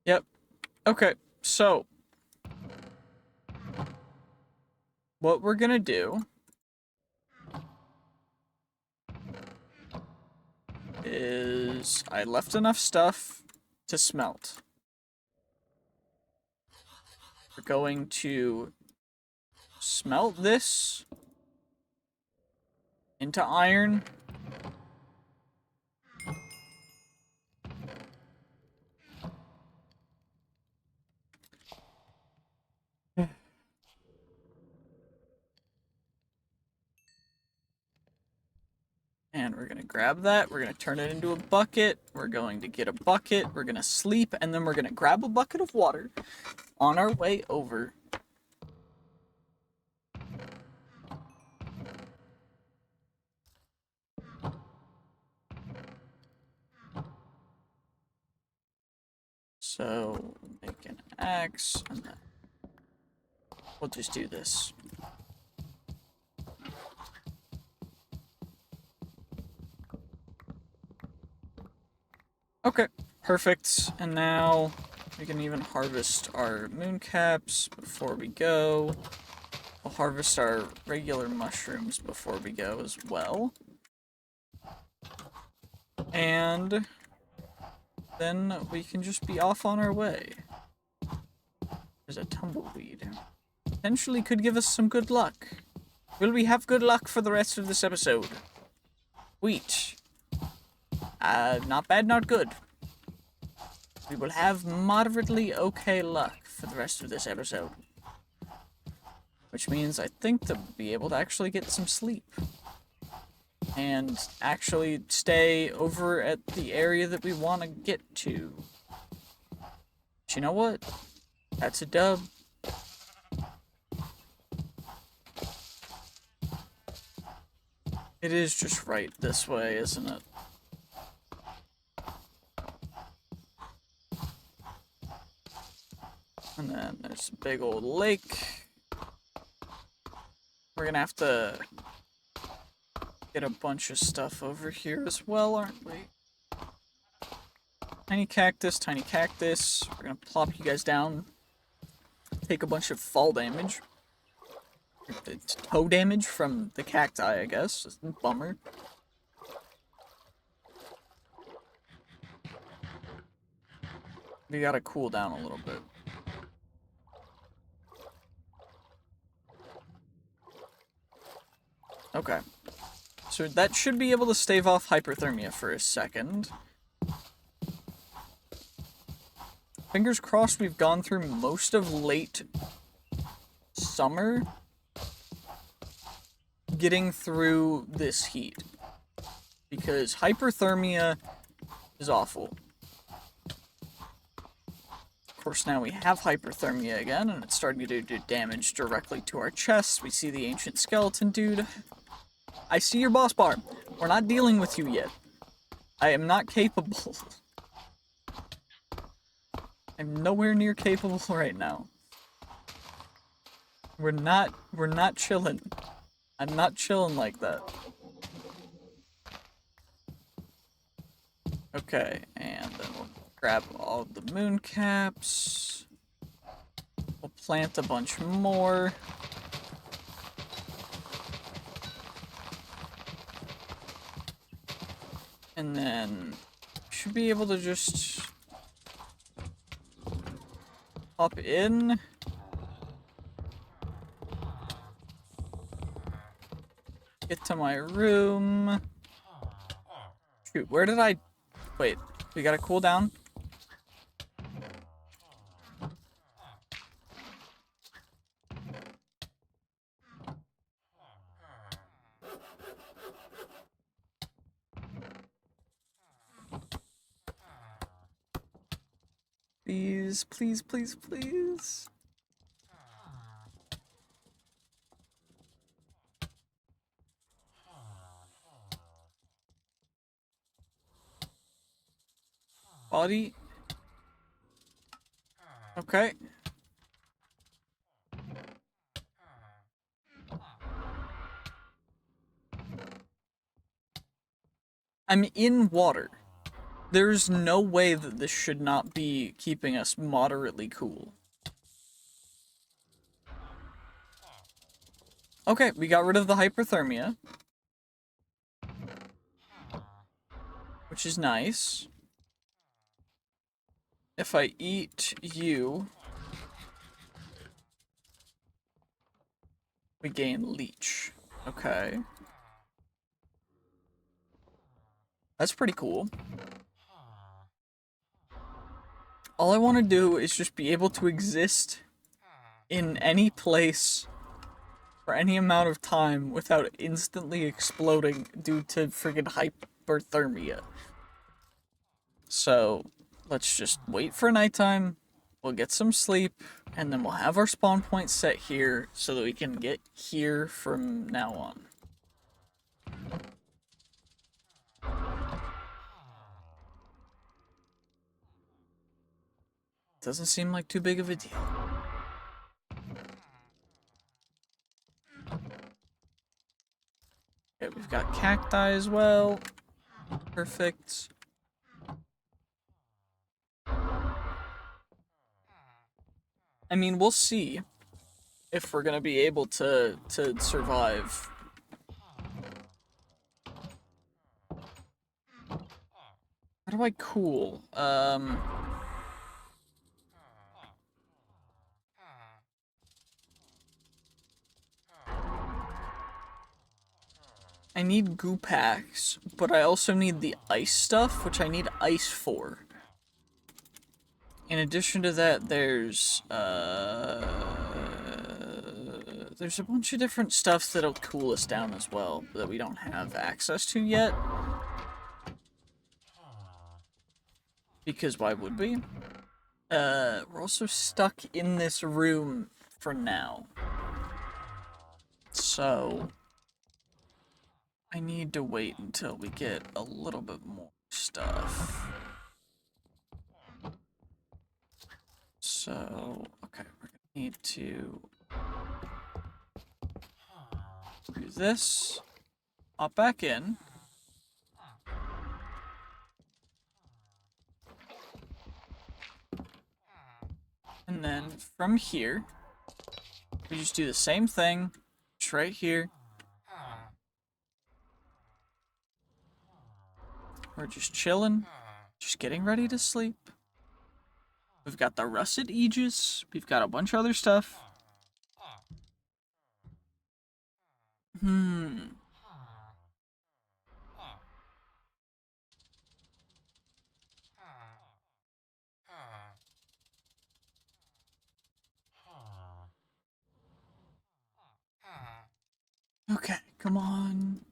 Yep. Okay, so... what we're gonna do... is... I left enough stuff to smelt. We're going to smelt this into iron. And we're gonna grab that, we're gonna turn it into a bucket, we're going to get a bucket, we're gonna sleep, and then we're gonna grab a bucket of water on our way over. So, make an axe, and then we'll just do this. Okay, perfect. And now we can even harvest our mooncaps before we go. We'll harvest our regular mushrooms before we go as well. And then we can just be off on our way. There's a tumbleweed. Potentially could give us some good luck. Will we have good luck for the rest of this episode? Wheat. Not bad, not good. We will have moderately okay luck for the rest of this episode. Which means I think that we'll be able to actually get some sleep. And actually stay over at the area that we want to get to. But you know what? That's a dub. It is just right this way, isn't it? And then there's a big old lake. We're gonna have to get a bunch of stuff over here as well, aren't we? Tiny cactus, tiny cactus. We're gonna plop you guys down. Take a bunch of fall damage. Toe damage from the cacti, I guess. Just a bummer. We gotta cool down a little bit. Okay. So that should be able to stave off hyperthermia for a second. Fingers crossed we've gone through most of late summer getting through this heat. Because hyperthermia is awful. Of course, now we have hyperthermia again, and it's starting to do damage directly to our chests. We see the ancient skeleton dude. I see your boss bar. We're not dealing with you yet. I am not capable. I'm nowhere near capable right now. We're not chilling. I'm not chilling like that. Okay, and then we'll grab all the mooncaps. We'll plant a bunch more. And then should be able to just hop in. Get to my room. Shoot, where did I... Wait, we gotta cool down? Please, please, please, please. Body. Okay. I'm in water. There's no way that this should not be keeping us moderately cool. Okay, we got rid of the hyperthermia. Which is nice. If I eat you, we gain leech. Okay. That's pretty cool. All I want to do is just be able to exist in any place for any amount of time without instantly exploding due to friggin' hyperthermia. So, let's just wait for nighttime, we'll get some sleep, and then we'll have our spawn point set here so that we can get here from now on. Doesn't seem like too big of a deal. Okay, we've got cacti as well. Perfect. I mean, we'll see if we're gonna be able to survive. How do I cool? I need goo packs, but I also need the ice stuff, which I need ice for. In addition to that, there's a bunch of different stuff that'll cool us down as well that we don't have access to yet. Because why would we? We're also stuck in this room for now. So I need to wait until we get a little bit more stuff. So, okay, we're gonna need to do this, hop back in, and then from here, we just do the same thing, just right here. We're just chilling, just getting ready to sleep. We've got the russet aegis, we've got a bunch of other stuff. Okay, come on.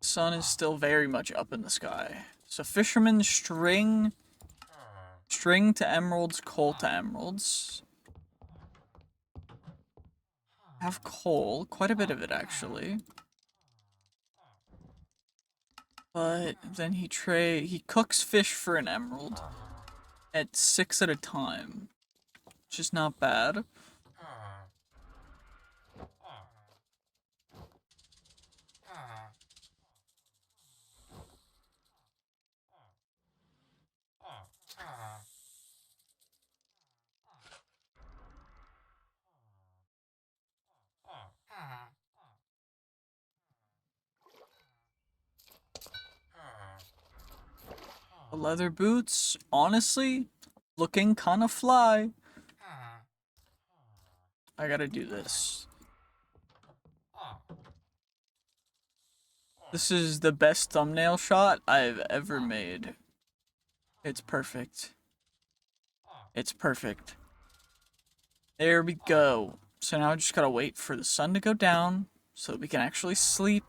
Sun is still very much up in the sky. So fisherman string to emeralds, coal to emeralds. Have coal, quite a bit of it actually. But then he cooks fish for an emerald at 6 at a time, which is not bad. The leather boots, honestly, looking kind of fly. I gotta do this. This is the best thumbnail shot I've ever made. It's perfect. It's perfect. There we go. So now I just gotta wait for the sun to go down so that we can actually sleep.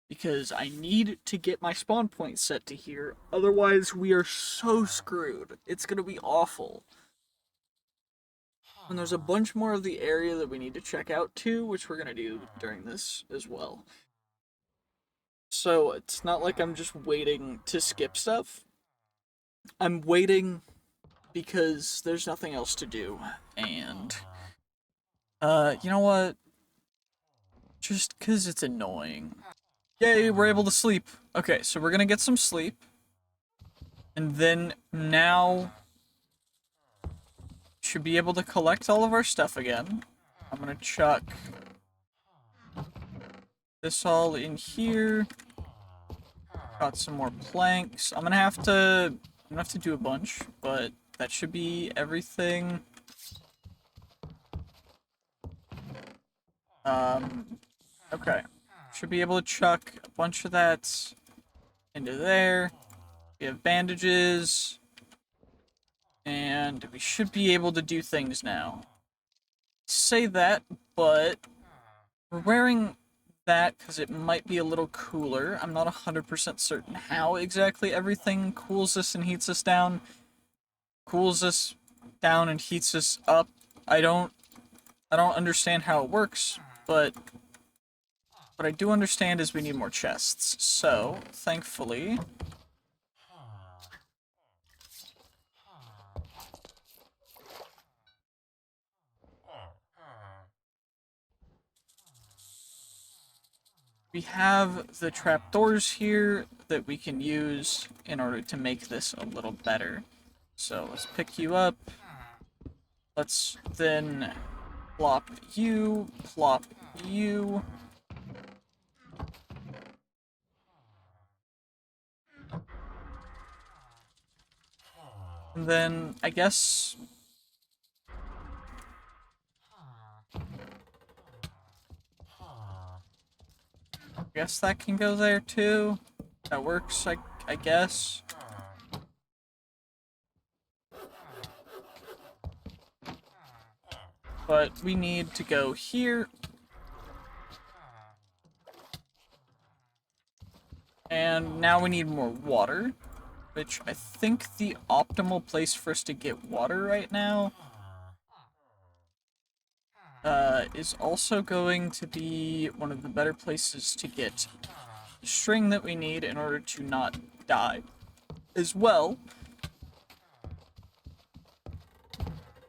Because I need to get my spawn point set to here. Otherwise, we are so screwed. It's gonna be awful. And there's a bunch more of the area that we need to check out too, which we're gonna do during this as well. So it's not like I'm just waiting to skip stuff. I'm waiting because there's nothing else to do. And, you know what? Just because it's annoying. Yay, we're able to sleep. Okay, so we're gonna get some sleep. And then now should be able to collect all of our stuff again. I'm gonna chuck this all in here. Got some more planks. I'm gonna have to do a bunch, but that should be everything. Okay. Should be able to chuck a bunch of that into there. We have bandages. And we should be able to do things now. say that, but we're wearing that because it might be a little cooler. I'm not 100% certain how exactly everything cools us and heats us down. Cools us down and heats us up. I don't understand how it works, but what I do understand is we need more chests. So, thankfully, we have the trapdoors here that we can use in order to make this a little better. So let's pick you up. Let's then plop you, plop you. And then I guess that can go there too. That works, I guess. But we need to go here. And now we need more water, which I think the optimal place for us to get water right now is also going to be one of the better places to get the string that we need in order to not die as well,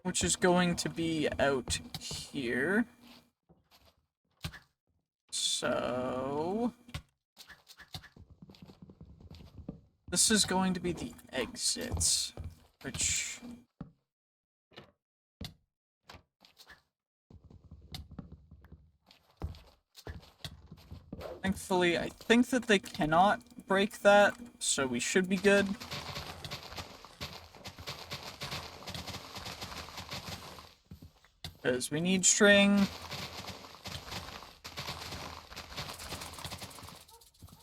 which is going to be out here. So this is going to be the exits, which thankfully I think that they cannot break that, so we should be good. Because we need string.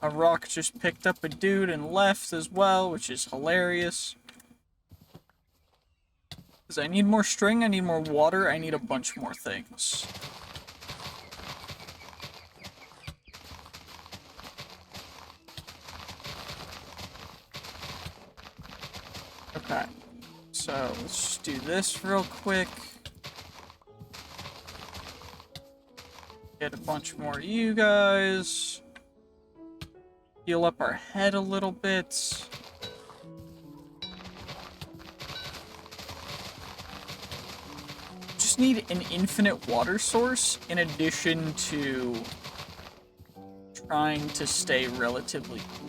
A rock just picked up a dude and left as well, which is hilarious. Because I need more string, I need more water, I need a bunch more things. Okay. So, let's just do this real quick. Get a bunch more of you guys. Heal up our head a little bit. Just need an infinite water source in addition to trying to stay relatively cool.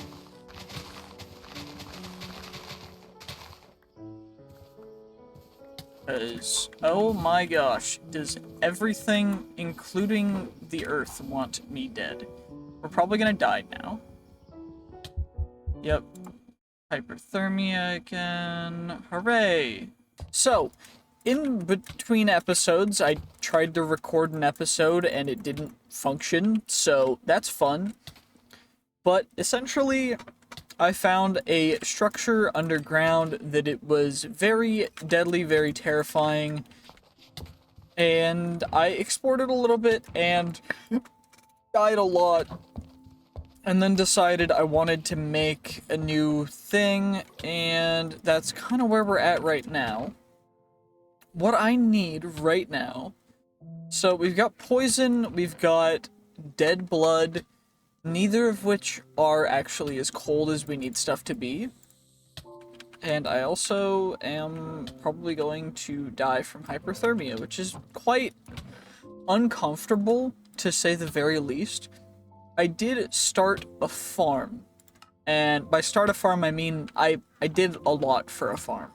Because, oh my gosh, does everything, including the earth, want me dead? We're probably gonna die now. Yep. Hyperthermia again. Hooray! So, in between episodes, I tried to record an episode and it didn't function, so that's fun. But essentially, I found a structure underground that it was very deadly, very terrifying, and I explored it a little bit and died a lot, and then decided I wanted to make a new thing, and that's kind of where we're at right now. What I need right now, so we've got poison, we've got dead blood, neither of which are actually as cold as we need stuff to be. And I also am probably going to die from hyperthermia, which is quite uncomfortable, to say the very least. I did start a farm. And by start a farm, I mean I did a lot for a farm.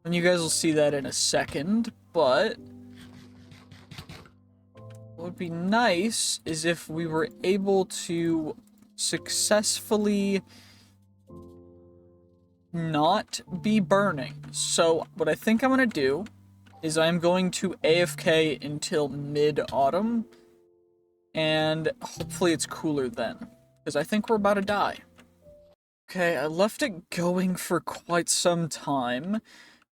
And you guys will see that in a second, but what would be nice is if we were able to successfully not be burning. So what I think I'm gonna do is I'm going to AFK until mid-autumn, and hopefully it's cooler then, because I think we're about to die. Okay, I left it going for quite some time.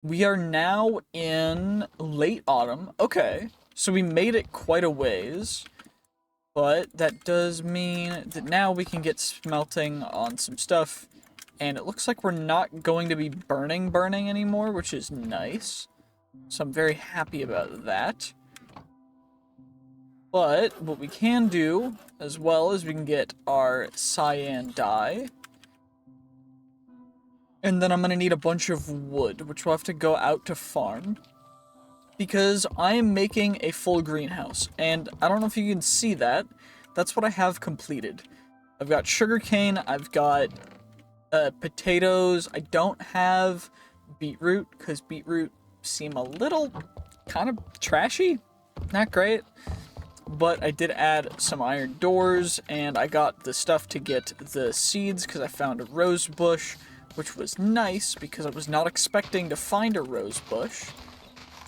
We are now in late autumn. Okay, So we made it quite a ways. But that does mean that now we can get smelting on some stuff. And it looks like we're not going to be burning anymore, which is nice. So I'm very happy about that. But what we can do, as well, is we can get our cyan dye. And then I'm going to need a bunch of wood, which we'll have to go out to farm. Because I am making a full greenhouse. And I don't know if you can see that. That's what I have completed. I've got sugarcane, I've got potatoes. I don't have beetroot, because beetroot seem a little kind of trashy. Not great. But I did add some iron doors, and I got the stuff to get the seeds, because I found a rose bush, which was nice, because I was not expecting to find a rose bush.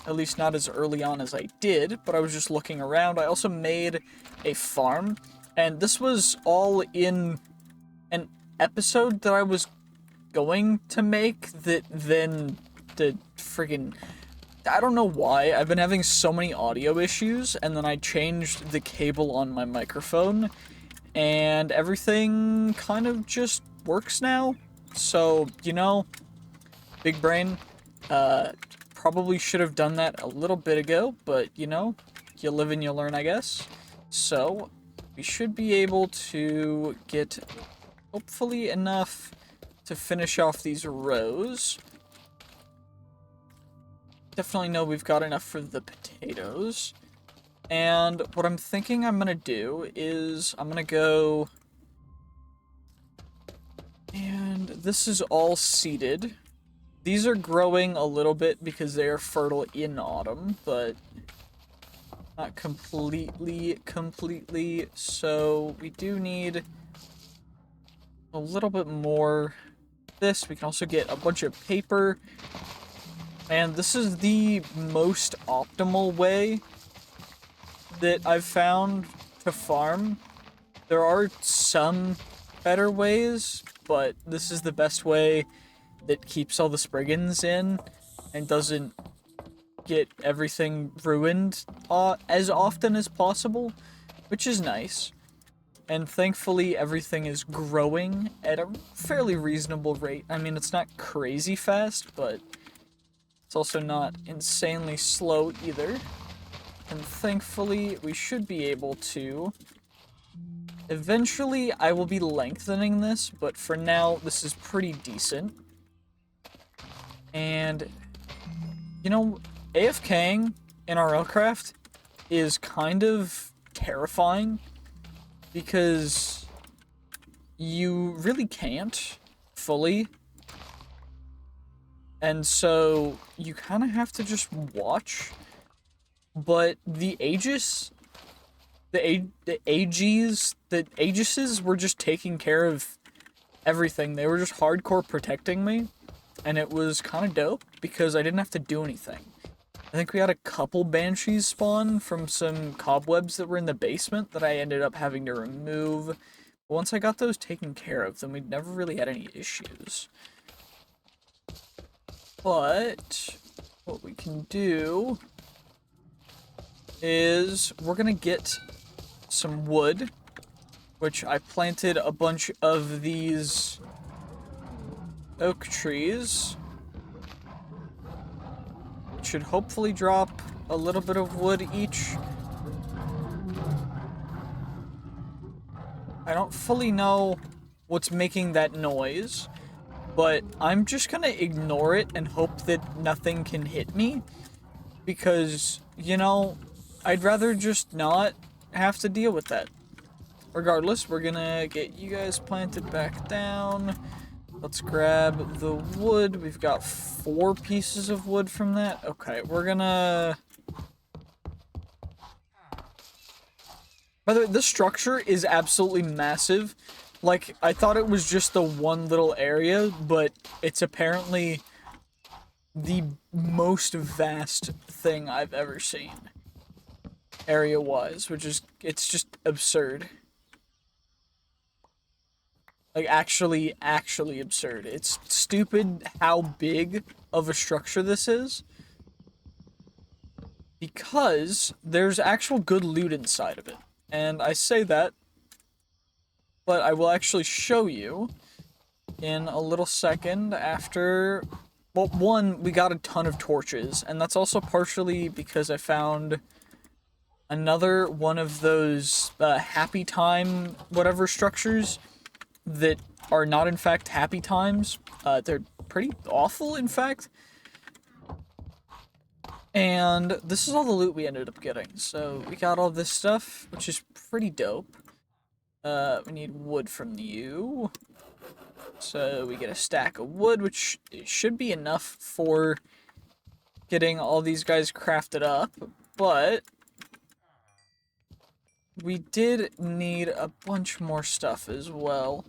At least not as early on as I did, but I was just looking around. I also made a farm, and this was all in an episode that I was going to make that then the friggin'... I don't know why, I've been having so many audio issues, and then I changed the cable on my microphone, and everything kind of just works now. So, you know, big brain, probably should have done that a little bit ago, but, you know, you live and you learn, I guess. So, we should be able to get, hopefully, enough to finish off these rows. Definitely know we've got enough for the potatoes. And what I'm thinking I'm gonna do is I'm gonna go... And this is all seeded. These are growing a little bit because they are fertile in autumn, but not completely. So we do need a little bit more of this. We can also get a bunch of paper. And this is the most optimal way that I've found to farm. There are some better ways, but this is the best way that keeps all the spriggans in and doesn't get everything ruined as often as possible, which is nice. And thankfully everything is growing at a fairly reasonable rate. I mean, it's not crazy fast, but it's also not insanely slow either. And thankfully, we should be able to... Eventually, I will be lengthening this, but for now, this is pretty decent. And, you know, AFKing in RLCraft is kind of terrifying, because you really can't fully. And so you kind of have to just watch. But the Aegis, the Aegises were just taking care of everything. They were just hardcore protecting me. And it was kind of dope because I didn't have to do anything. I think we had a couple banshees spawn from some cobwebs that were in the basement that I ended up having to remove. But once I got those taken care of, then we never really had any issues. But what we can do is we're gonna get some wood, which I planted a bunch of these oak trees. Should hopefully drop a little bit of wood each. I don't fully know what's making that noise, but I'm just gonna ignore it and hope that nothing can hit me, because, you know, I'd rather just not have to deal with that. Regardless, we're gonna get you guys planted back down. Let's grab the wood. We've got 4 pieces of wood from that. Okay, we're gonna... By the way, this structure is absolutely massive. Like, I thought it was just the one little area, but it's apparently the most vast thing I've ever seen. Area-wise, which is, it's just absurd. Like, actually absurd. It's stupid how big of a structure this is. because there's actual good loot inside of it. And I say that, but I will actually show you in a little second after... Well, one, we got a ton of torches, and that's also partially because I found another one of those happy time whatever structures that are not in fact happy times. They're pretty awful, in fact. And this is all the loot we ended up getting. So we got all this stuff, which is pretty dope. We need wood from you. So we get a stack of wood, which should be enough for getting all these guys crafted up, but we did need a bunch more stuff as well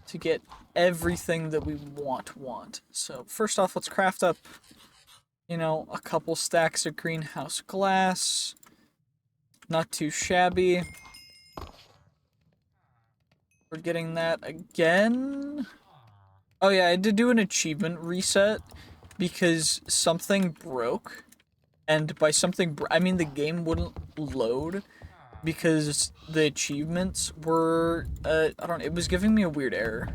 to get everything that we want. So first off, let's craft up, you know, a couple stacks of greenhouse glass. Not too shabby. We're getting that again. Oh yeah, I had to do an achievement reset because something broke. And by something, I mean the game wouldn't load because the achievements were, I don't know, it was giving me a weird error.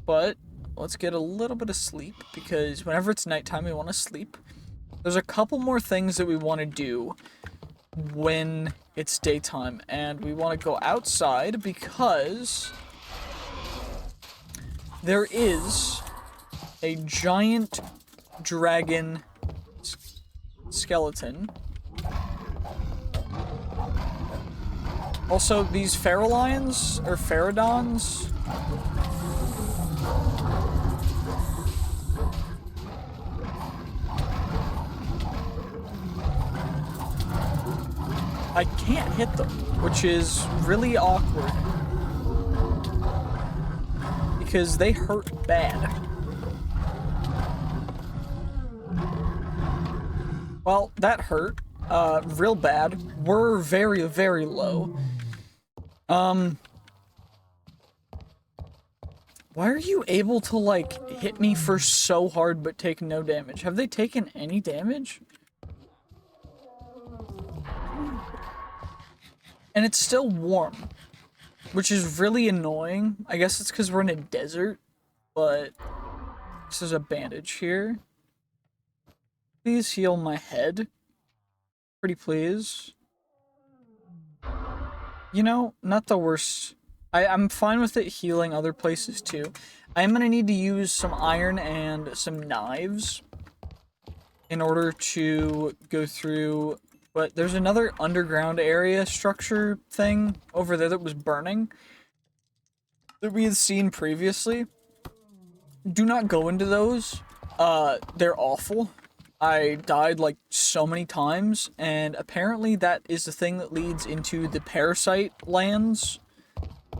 But let's get a little bit of sleep because whenever it's nighttime, we want to sleep. There's a couple more things that we want to do when it's daytime, and we want to go outside because there is a giant dragon skeleton. Also, these Feralions, or Pterodons, I can't hit them, which is really awkward. Because they hurt bad. Well, that hurt. Real bad. We're very, very low. Why are you able to, like, hit me for so hard but take no damage? Have they taken any damage? And it's still warm, which is really annoying. I guess it's because we're in a desert, but this is a bandage here. Please heal my head. Pretty please. You know, not the worst. I'm fine with it healing other places too. I'm gonna need to use some iron and some knives in order to go through, but there's another underground area structure thing over there that was burning that we had seen previously. Do not go into those. They're awful. I died like so many times, and apparently that is the thing that leads into the parasite lands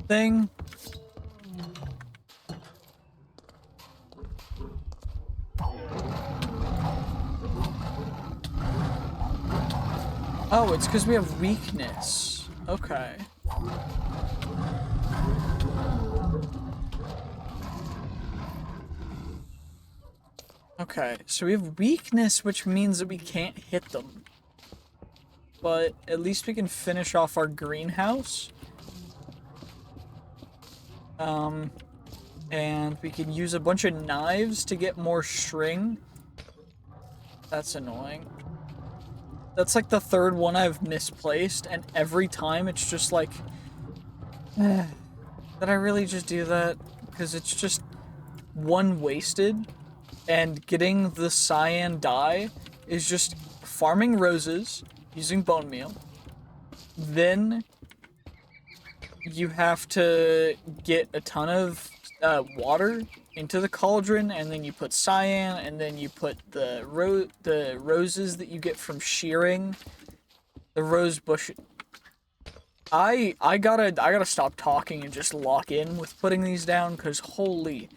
thing. Oh, it's because we have weakness. Okay. Okay, so we have weakness, which means that we can't hit them. But at least we can finish off our greenhouse. And we can use a bunch of knives to get more string. That's annoying. That's like the third one I've misplaced, and every time it's just like, did I really just do that? Because it's just one wasted, and getting the cyan dye is just farming roses using bone meal. Then you have to get a ton of water into the cauldron, and then you put cyan, and then you put the roses that you get from shearing the rose bush. I gotta stop talking and just lock in with putting these down, because holy,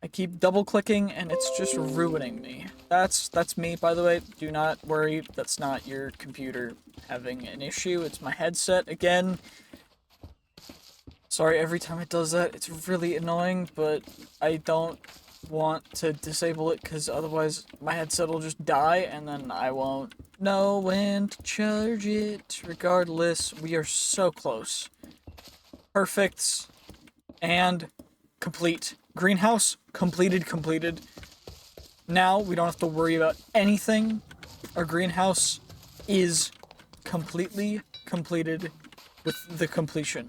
I keep double clicking and it's just ruining me. That's me, by the way. Do not worry, that's not your computer having an issue. It's my headset again. Sorry, every time it does that, it's really annoying, but I don't want to disable it because otherwise my headset will just die and then I won't know when to charge it. Regardless, we are so close. Perfect. And complete. Greenhouse completed. Now we don't have to worry about anything. Our greenhouse is completely completed with the completion.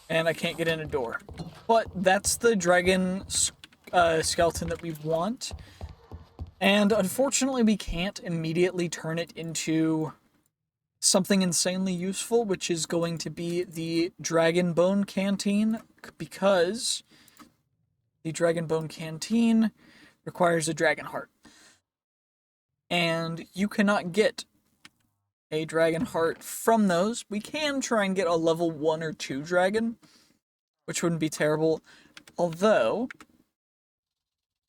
And I can't get in a door. But that's the dragon skeleton that we want. And unfortunately we can't immediately turn it into something insanely useful, which is going to be the Dragon Bone Canteen, because the Dragon Bone Canteen requires a dragon heart. And you cannot get a dragon heart from those. We can try and get a level 1 or 2 dragon, which wouldn't be terrible. Although,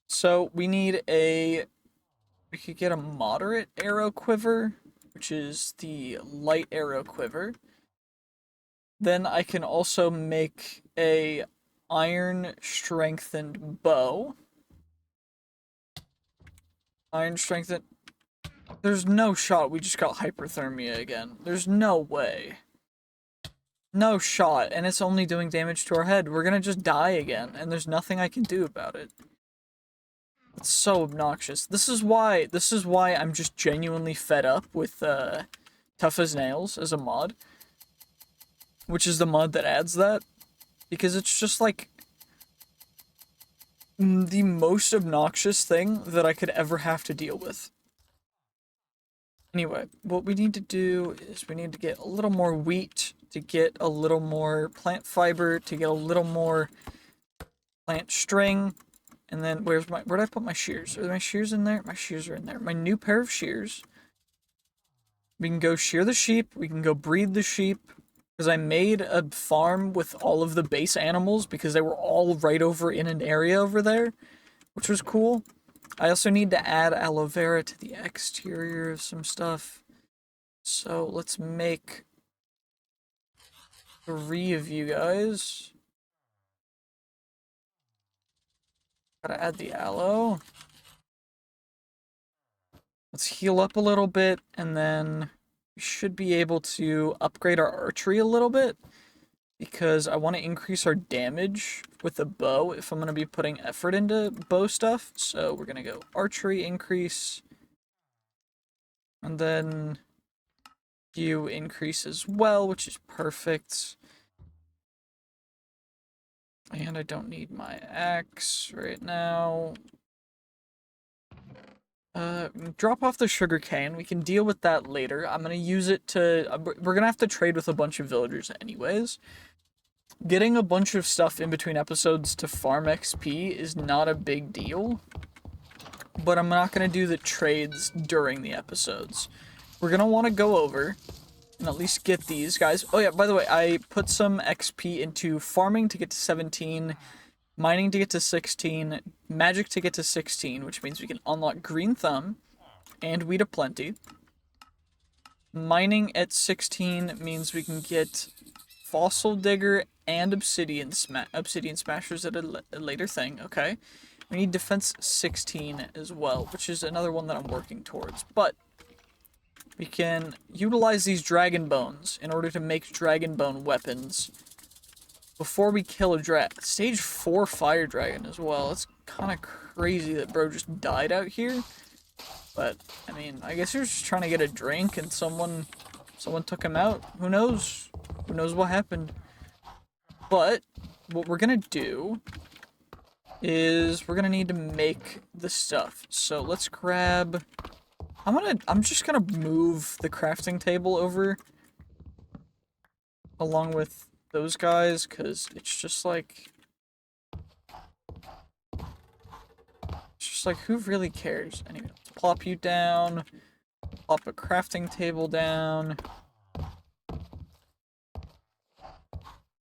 so we need we could get a moderate arrow quiver, which is the light arrow quiver. Then I can also make a iron strengthened bow. Iron strengthened. There's no shot we just got hyperthermia again. There's no way. No shot, and it's only doing damage to our head. We're gonna just die again, and there's nothing I can do about it. It's so obnoxious. This is why I'm just genuinely fed up with Tough as Nails as a mod. Which is the mod that adds that. Because it's just like the most obnoxious thing that I could ever have to deal with. Anyway, what we need to do is we need to get a little more wheat, to get a little more plant fiber, to get a little more plant string, and then where did I put my shears? Are my shears in there? My shears are in there. My new pair of shears. We can go shear the sheep, we can go breed the sheep, because I made a farm with all of the base animals because they were all right over in an area over there, which was cool. I also need to add aloe vera to the exterior of some stuff. So let's make 3 of you guys. Gotta add the aloe. Let's heal up a little bit, and then we should be able to upgrade our archery a little bit, because I want to increase our damage with the bow if I'm going to be putting effort into bow stuff. So we're going to go archery increase, and then you increase as well, which is perfect. And I don't need my axe right now. Drop off the sugar cane. We can deal with that later. I'm gonna use it to... we're gonna have to trade with a bunch of villagers anyways. Getting a bunch of stuff in between episodes to farm XP is not a big deal. But I'm not gonna do the trades during the episodes. We're gonna want to go over and at least get these guys. Oh yeah, by the way, I put some XP into farming to get to 17... mining to get to 16, magic to get to 16, which means we can unlock Green Thumb and Wheat Aplenty. Mining at 16 means we can get Fossil Digger and Obsidian Smashers at a later thing, okay. We need Defense 16 as well, which is another one that I'm working towards, but we can utilize these Dragon Bones in order to make Dragon Bone weapons before we kill a stage 4 fire dragon as well. It's kind of crazy that bro just died out here. But, I mean, I guess he was just trying to get a drink and someone took him out. Who knows? Who knows what happened? But, what we're gonna do is we're gonna need to make the stuff. So let's grab... I'm just gonna move the crafting table over along with those guys, because it's just like who really cares? Anyway, let's plop you down, plop a crafting table down.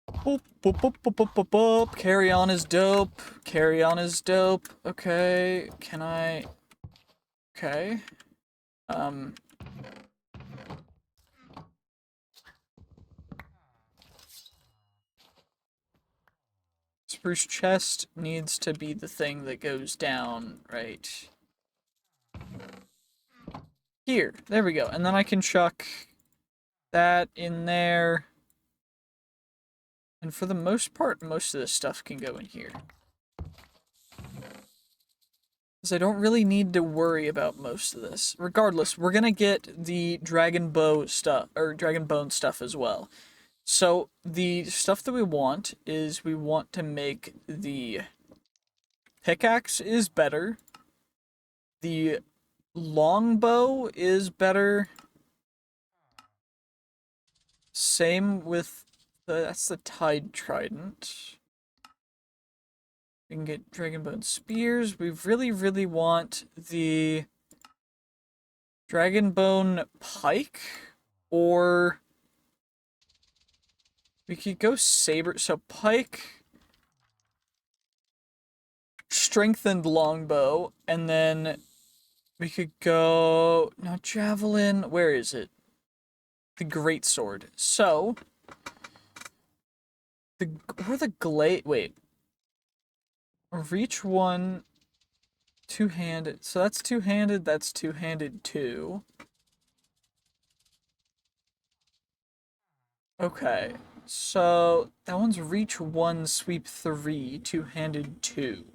Boop, boop, boop, boop, boop, boop, boop. Carry on is dope. Carry on is dope. Okay, can I... Okay. developer's chest needs to be the thing that goes down right here. There we go. And then I can chuck that in there. And for the most part, most of this stuff can go in here. Because I don't really need to worry about most of this. Regardless, we're gonna get the dragon bow stuff, or dragon bone stuff as well. So, the stuff that we want is we want to make the pickaxe is better. The longbow is better. Same with that's the Tide Trident. We can get Dragonbone Spears. We really, really want the Dragonbone Pike, or we could go Saber. So Pike, Strengthened Longbow, and then we could go, no, Javelin, where is it? The Greatsword. So, or the Glade, wait. Reach one, two-handed. So that's two-handed, that's two-handed too. Okay, so that one's reach one, sweep three, two-handed two.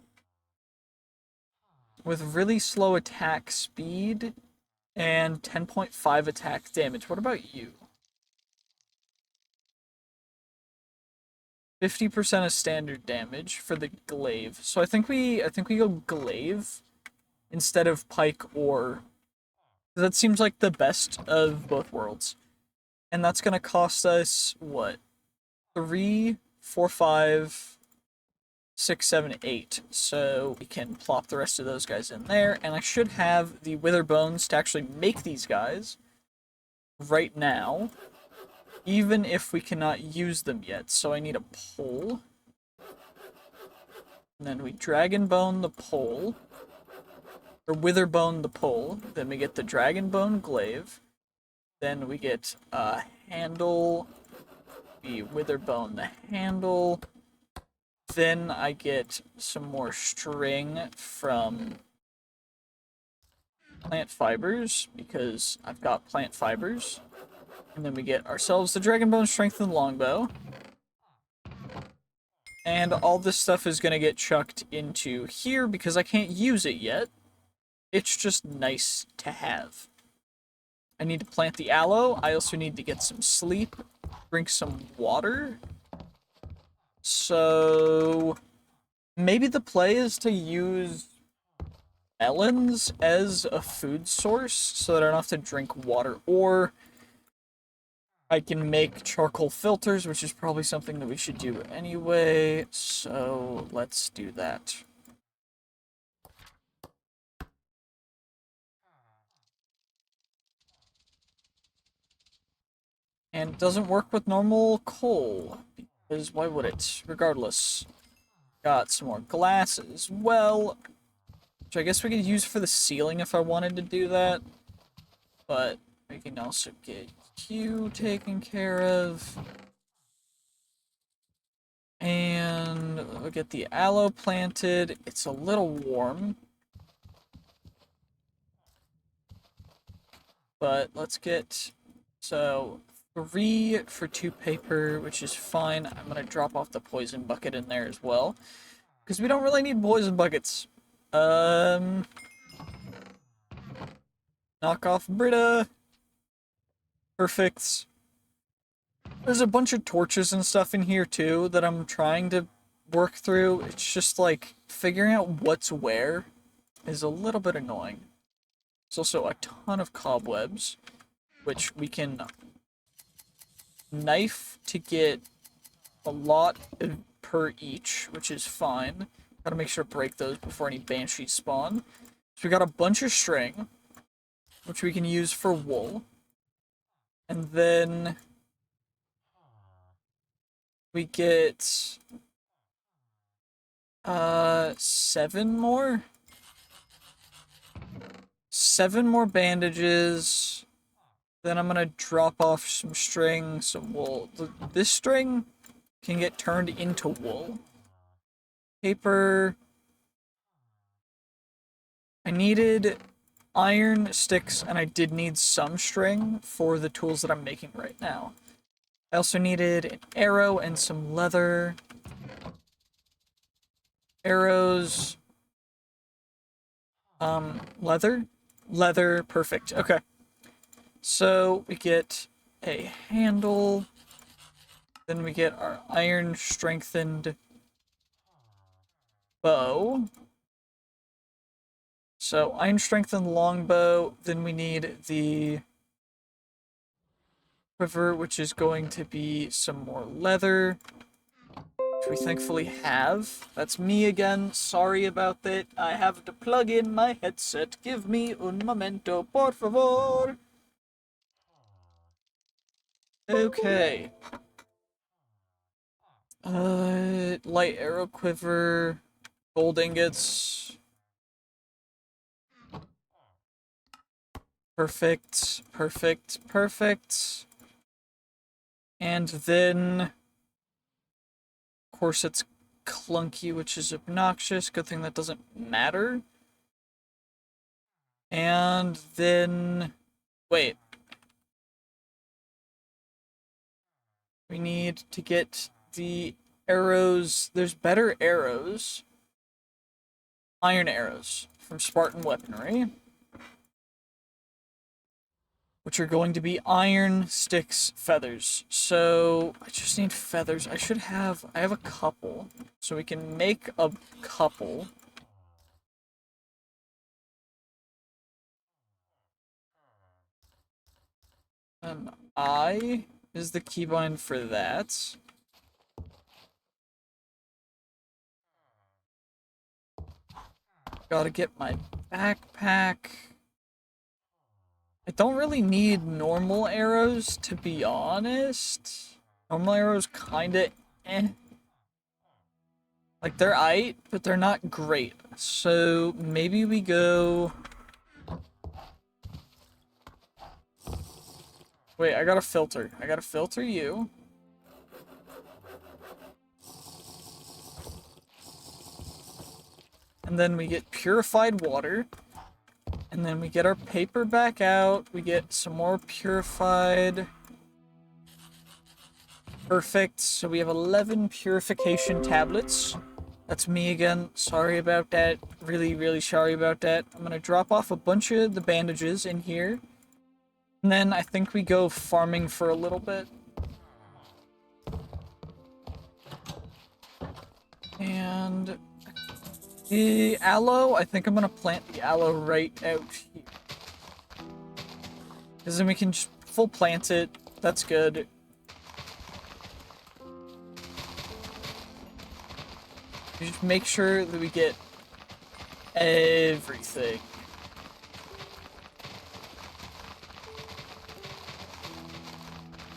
With really slow attack speed and 10.5 attack damage. What about you? 50% of standard damage for the glaive. So I think we go glaive instead of pike, or that seems like the best of both worlds. And that's gonna cost us what? 3, 4, 5, 6, 7, 8. So we can plop the rest of those guys in there, and I should have the wither bones to actually make these guys right now, even if we cannot use them yet. So I need a pole. And then we dragon bone the pole, or wither bone the pole. Then we get the dragon bone glaive. Then we get a handle. We wither bone the handle. Then I get some more string from plant fibers, because I've got plant fibers. And then we get ourselves the Dragonbone Strengthened Longbow. And all this stuff is going to get chucked into here because I can't use it yet. It's just nice to have. I need to plant the aloe. I also need to get some sleep, drink some water. So maybe the play is to use melons as a food source so that I don't have to drink water, or I can make charcoal filters, which is probably something that we should do anyway, so let's do that. And it doesn't work with normal coal, because why would it? Regardless. Got some more glass as well, which I guess we could use for the ceiling if I wanted to do that. But we can also get you taken care of. And we'll get the aloe planted. It's a little warm, but let's get, so 3 for 2 paper, which is fine. I'm gonna drop off the poison bucket in there as well, because we don't really need poison buckets. Knock off Britta. Perfect. There's a bunch of torches and stuff in here too that I'm trying to work through. It's just like figuring out what's where is a little bit annoying. There's also a ton of cobwebs, which we can knife to get a lot per each, which is fine. Gotta make sure to break those before any banshees spawn. So we got a bunch of string, which we can use for wool. And then we get 7 more? 7 more bandages. Then I'm gonna drop off some string, some wool. This string can get turned into wool. Paper. I needed iron sticks, and I did need some string for the tools that I'm making right now. I also needed an arrow and some leather. Arrows. Leather? Leather, perfect. Okay. So we get a handle. Then we get our iron strengthened bow. So iron strengthened longbow. Then we need the quiver, which is going to be some more leather, which we thankfully have. That's me again. Sorry about that. I have to plug in my headset. Give me un momento, por favor. Okay. Light arrow quiver, gold ingots. Perfect, perfect, perfect. And then, of course, it's clunky, which is obnoxious. Good thing that doesn't matter. And then, wait. We need to get the arrows. There's better arrows. Iron arrows from Spartan Weaponry, which are going to be iron sticks feathers. So I just need feathers. I have a couple. So we can make a couple. And I is the keybind for that. Gotta get my backpack. I don't really need normal arrows, to be honest. Normal arrows kinda eh. Like, they're aight, but they're not great. So, maybe we go... Wait, I gotta filter. I gotta filter you. And then we get purified water. And then we get our paper back out. We get some more purified. Perfect. So we have 11 purification tablets. That's me again. Sorry about that. Really, really sorry about that. I'm gonna drop off a bunch of the bandages in here. And then I think we go farming for a little bit. And the aloe, I think I'm gonna plant the aloe right out here. Because then we can just full plant it. That's good. We just make sure that we get everything.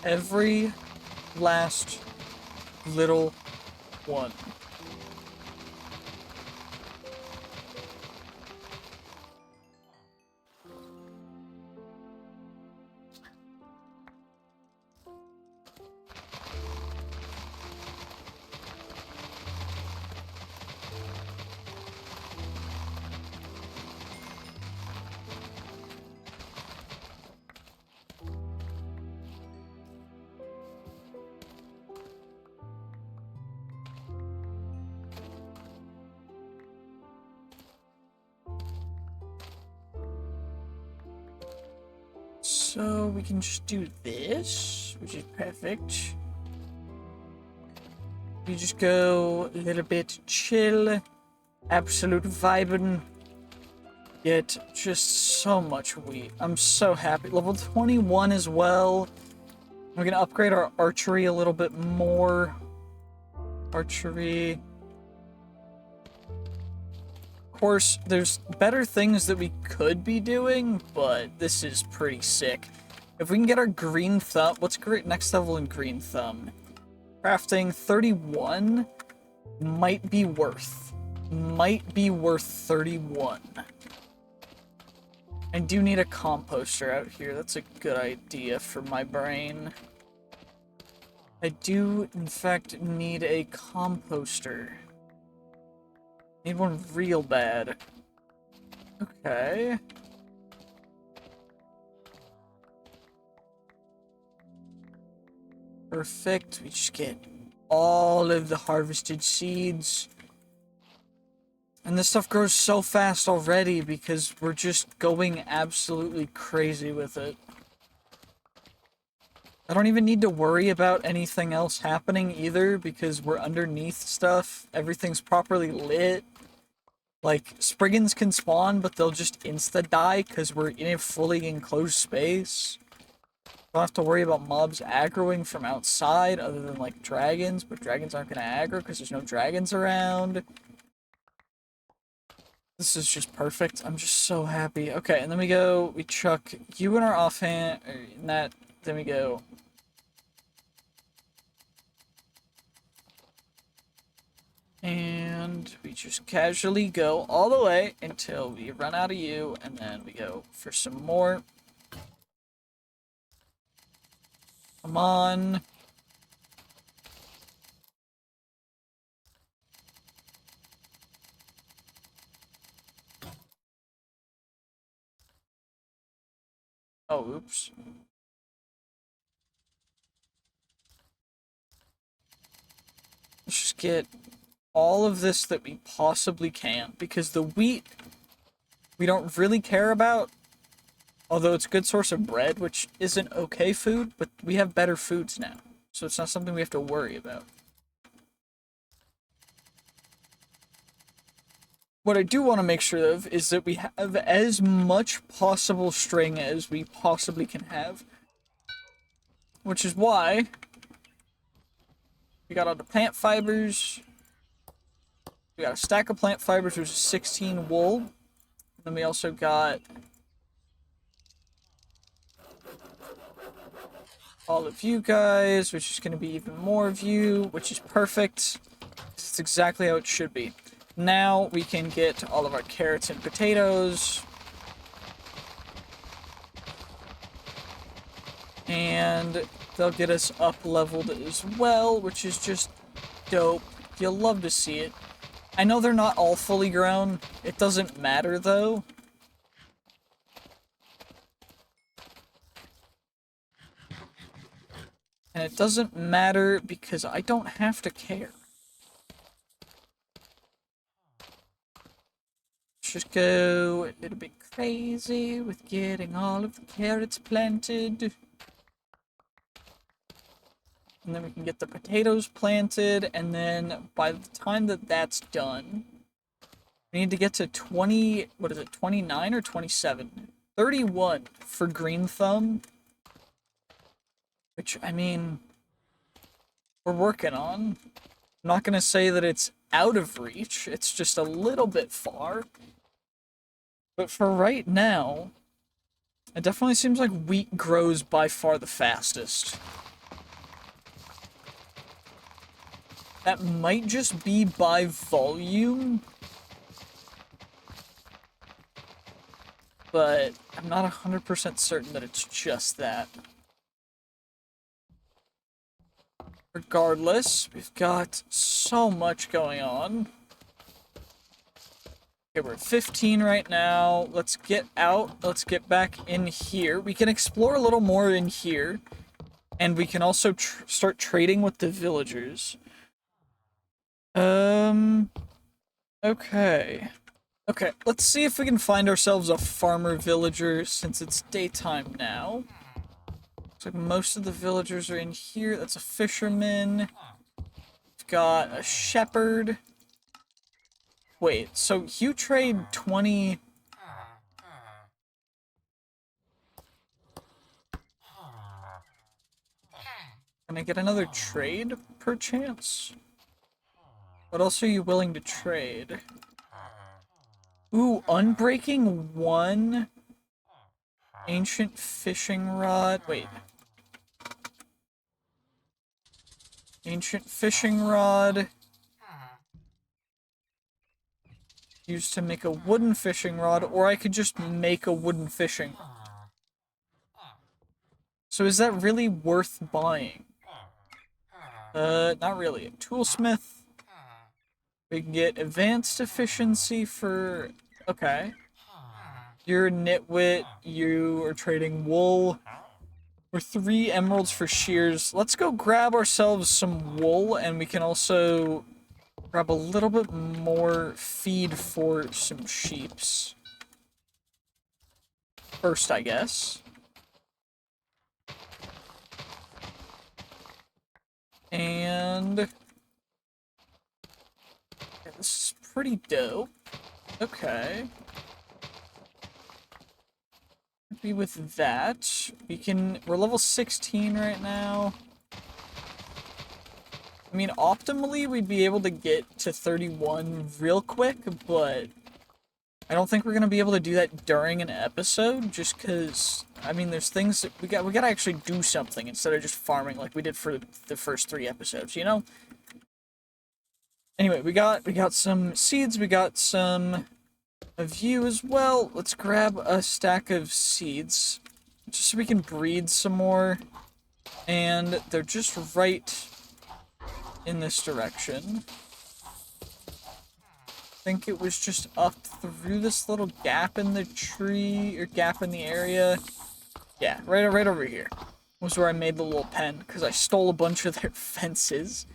Every last little one. So we can just do this, which is perfect. We just go a little bit chill, absolute vibing. Get just so much wheat. I'm so happy. Level 21 as well. We're gonna upgrade our archery a little bit more. Archery. Of course, there's better things that we could be doing, but this is pretty sick. If we can get our green thumb, what's great next level in green thumb? Crafting 31 might be worth 31. I do need a composter out here. That's a good idea for my brain. I do, in fact, need a composter. Need one real bad. Okay. Perfect. We just get all of the harvested seeds. And this stuff grows so fast already because we're just going absolutely crazy with it. I don't even need to worry about anything else happening either because we're underneath stuff. Everything's properly lit. Like, Spriggans can spawn, but they'll just insta-die because we're in a fully enclosed space. Don't have to worry about mobs aggroing from outside other than, like, dragons, but dragons aren't going to aggro because there's no dragons around. This is just perfect. I'm just so happy. Okay, and then we chuck you in our offhand, in that, then we go. And we just casually go all the way until we run out of you, and then we go for some more. Come on. Oh, oops. Let's just get all of this that we possibly can, because the wheat we don't really care about, although it's a good source of bread, which isn't okay food, but we have better foods now, so it's not something we have to worry about. What I do want to make sure of is that we have as much possible string as we possibly can have, which is why we got all the plant fibers. We got a stack of plant fibers, which is 16 wool. And then we also got all of you guys, which is going to be even more of you, which is perfect. It's exactly how it should be. Now we can get all of our carrots and potatoes. And they'll get us up leveled as well, which is just dope. You'll love to see it. I know they're not all fully grown. It doesn't matter though. And it doesn't matter because I don't have to care. Let's just go a little bit crazy with getting all of the carrots planted. And then we can get the potatoes planted, and then by the time that that's done, we need to get to 20, what is it, 29 or 27? 31 for Green Thumb. Which, I mean, we're working on. I'm not going to say that it's out of reach, it's just a little bit far. But for right now, it definitely seems like wheat grows by far the fastest. That might just be by volume, but I'm not 100% certain that it's just that. Regardless, we've got so much going on. Okay, we're at 15 right now. Let's get out. Let's get back in here. We can explore a little more in here. And we can also start trading with the villagers. Okay. Okay, let's see if we can find ourselves a farmer villager since it's daytime now. Looks like most of the villagers are in here. That's a fisherman. We've got a shepherd. Wait, so you trade 20... Can I get another trade, perchance? What else are you willing to trade? Ooh, unbreaking 1. Ancient fishing rod. Wait. Ancient fishing rod. Used to make a wooden fishing rod, or I could just make a wooden fishing rod. So is that really worth buying? Not really. A toolsmith. We can get advanced efficiency for... Okay. You're a nitwit. You are trading wool. We're 3 emeralds for shears. Let's go grab ourselves some wool, and we can also grab a little bit more feed for some sheeps. First, I guess. And... yeah, this is pretty dope. Okay. Happy with that. We're level 16 right now. I mean, optimally, we'd be able to get to 31 real quick, but I don't think we're gonna be able to do that during an episode, just because, I mean, there's things that we gotta actually do something instead of just farming like we did for the first 3 episodes, you know? Anyway, we got some seeds, we got some of you as well. Let's grab a stack of seeds, just so we can breed some more, and they're just right in this direction. I think it was just up through this little gap in the tree, or gap in the area. Yeah, right over here was where I made the little pen, because I stole a bunch of their fences.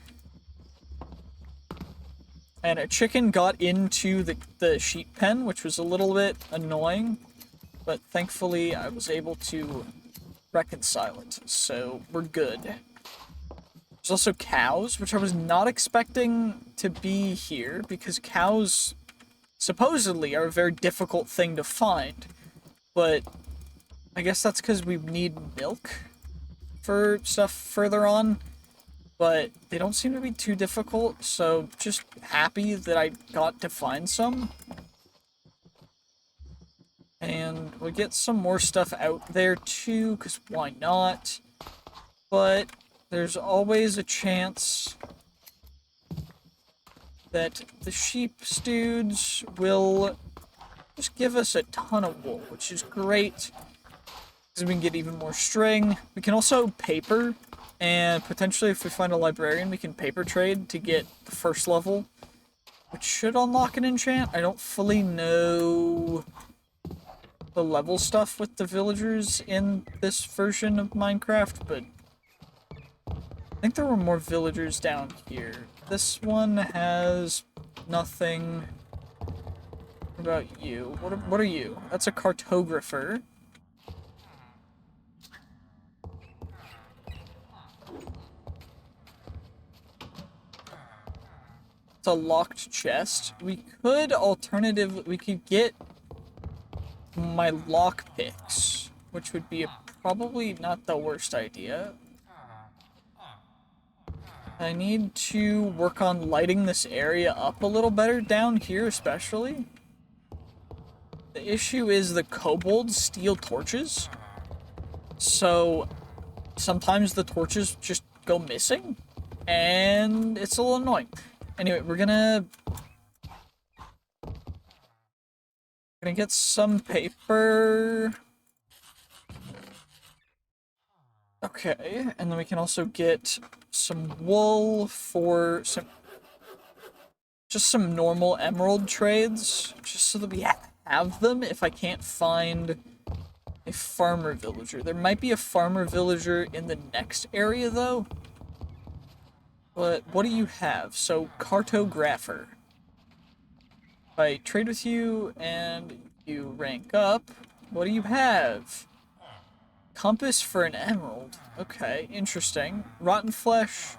And a chicken got into the sheep pen, which was a little bit annoying, but thankfully I was able to reconcile it, so we're good. There's also cows, which I was not expecting to be here, because cows supposedly are a very difficult thing to find, but I guess that's because we need milk for stuff further on, but they don't seem to be too difficult, so just happy that I got to find some. And we'll get some more stuff out there too, because why not? But there's always a chance that the sheep dudes will just give us a ton of wool, which is great, because we can get even more string. We can also paper, and potentially if we find a librarian, we can paper trade to get the first level, which should unlock an enchant. I don't fully know the level stuff with the villagers in this version of Minecraft, but I think there were more villagers down here. This one has nothing. What about you? What are you? That's a cartographer. It's a locked chest. We could get my lockpicks, which would be probably not the worst idea. I need to work on lighting this area up a little better down here, especially. The issue is the kobolds steal torches, so sometimes the torches just go missing, and it's a little annoying. Anyway, we're gonna get some paper. Okay, and then we can also get some wool for just some normal emerald trades, just so that we have them if I can't find a farmer villager. There might be a farmer villager in the next area, though. But what do you have? So, cartographer. If I trade with you and you rank up, what do you have? Compass for an emerald. Okay, interesting. Rotten flesh,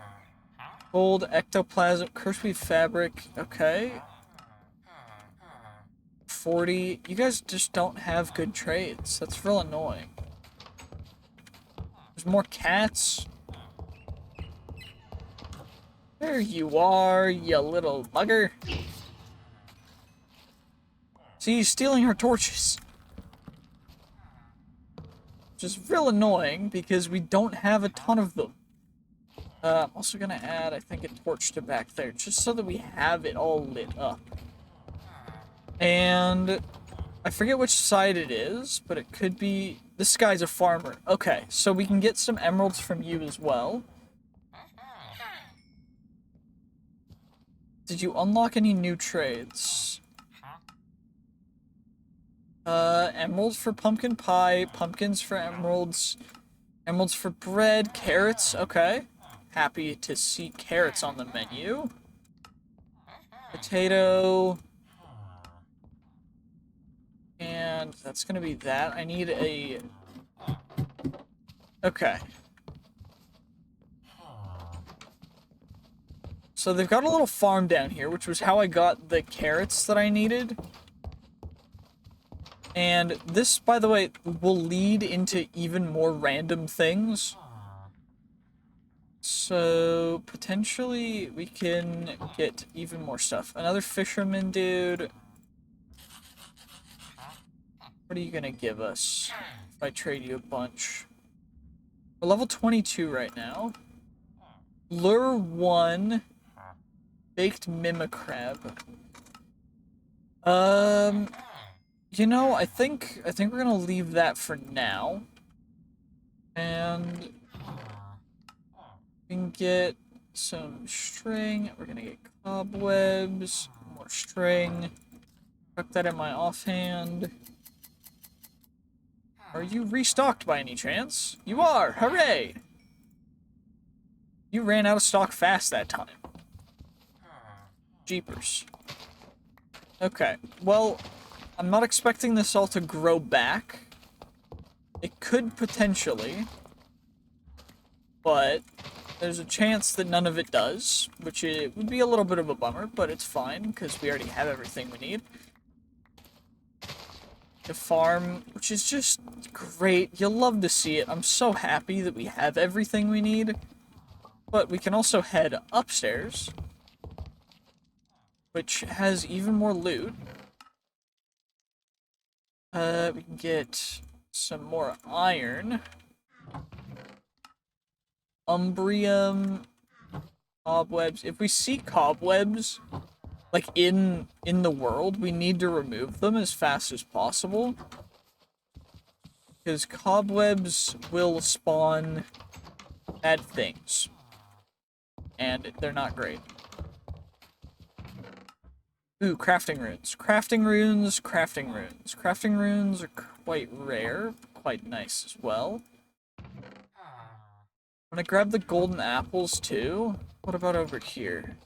gold, ectoplasm, cursed fabric. Okay. 40. You guys just don't have good trades. That's real annoying. There's more cats. There you are, you little bugger. See, he's stealing her torches. Which is real annoying, because we don't have a ton of them. I'm also gonna add, I think, a torch to back there, just so that we have it all lit up. And I forget which side it is, but it could be... This guy's a farmer. Okay, so we can get some emeralds from you as well. Did you unlock any new trades? Emeralds for pumpkin pie, pumpkins for emeralds, emeralds for bread, carrots, okay. Happy to see carrots on the menu. Potato. And that's gonna be that. I need a... Okay. So they've got a little farm down here, which was how I got the carrots that I needed. And this, by the way, will lead into even more random things. So, potentially, we can get even more stuff. Another fisherman dude. What are you gonna give us if I trade you a bunch? We're level 22 right now. Lure 1. Baked mimicrab. You know, I think we're gonna leave that for now. And we can get some string. We're gonna get cobwebs, more string. Tuck that in my offhand. Are you restocked by any chance? You are! Hooray! You ran out of stock fast that time. Jeepers. Okay, well, I'm not expecting this all to grow back. It could potentially, but there's a chance that none of it does, which it would be a little bit of a bummer, but it's fine, because we already have everything we need. The farm, which is just great. You'll love to see it. I'm so happy that we have everything we need. But we can also head upstairs, which has even more loot. We can get some more iron. Umbrium. Cobwebs. If we see cobwebs, like, in the world, we need to remove them as fast as possible. Because cobwebs will spawn bad things. And they're not great. Ooh, crafting runes. Crafting runes, crafting runes. Crafting runes are quite rare, quite nice as well. I'm gonna grab the golden apples too. What about over here?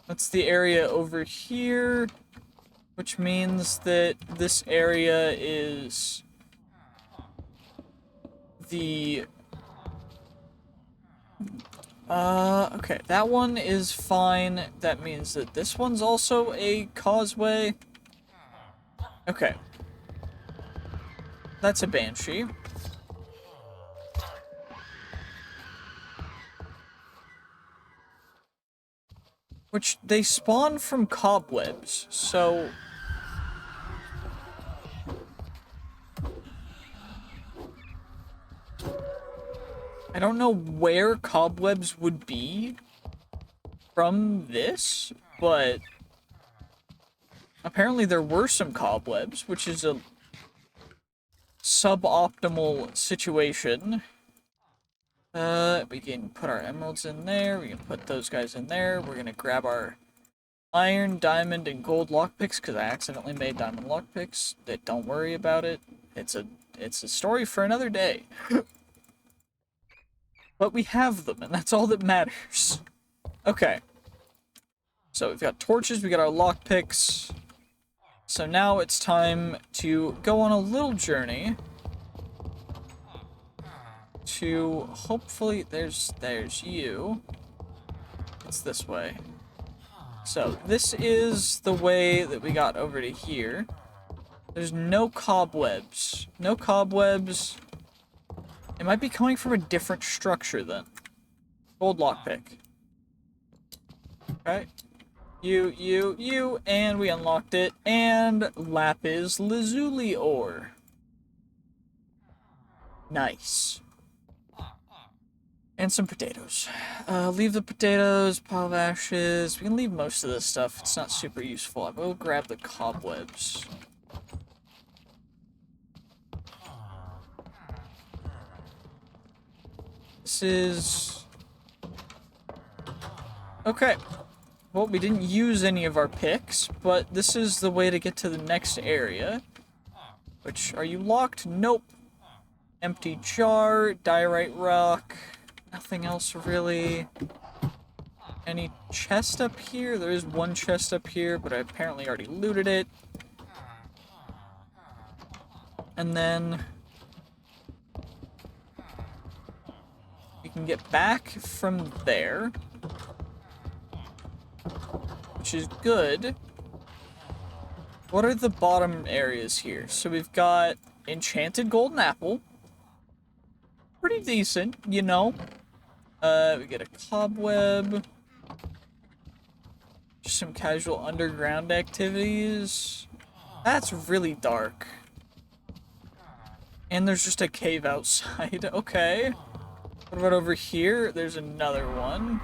That's the area over here, which means that this area is the... okay, that one is fine. That means that this one's also a causeway. Okay. That's a banshee. Which, they spawn from cobwebs, so... I don't know where cobwebs would be from this, but... apparently there were some cobwebs, which is a suboptimal situation. We can put our emeralds in there, we can put those guys in there, we're gonna grab our iron, diamond, and gold lockpicks, because I accidentally made diamond lockpicks. Don't worry about it. It's a story for another day. But we have them, and that's all that matters. Okay. So we've got torches, we got our lockpicks. So now it's time to go on a little journey to hopefully there's you. It's this way. So this is the way that we got over to here. There's no cobwebs. No cobwebs. It might be coming from a different structure then. Gold lockpick. Okay. You, and we unlocked it. And lapis lazuli ore. Nice. And some potatoes. Leave the potatoes, pile of ashes. We can leave most of this stuff. It's not super useful. I will grab the cobwebs. This is... Okay. Well, we didn't use any of our picks, but this is the way to get to the next area. Which, are you locked? Nope. Empty jar, diorite rock, nothing else really. Any chest up here? There is one chest up here, but I apparently already looted it. And then... we can get back from there. Which is good. What are the bottom areas here? So we've got enchanted golden apple. Pretty decent, you know. We get a cobweb. Just some casual underground activities. That's really dark. And there's just a cave outside. Okay. What about over here? There's another one.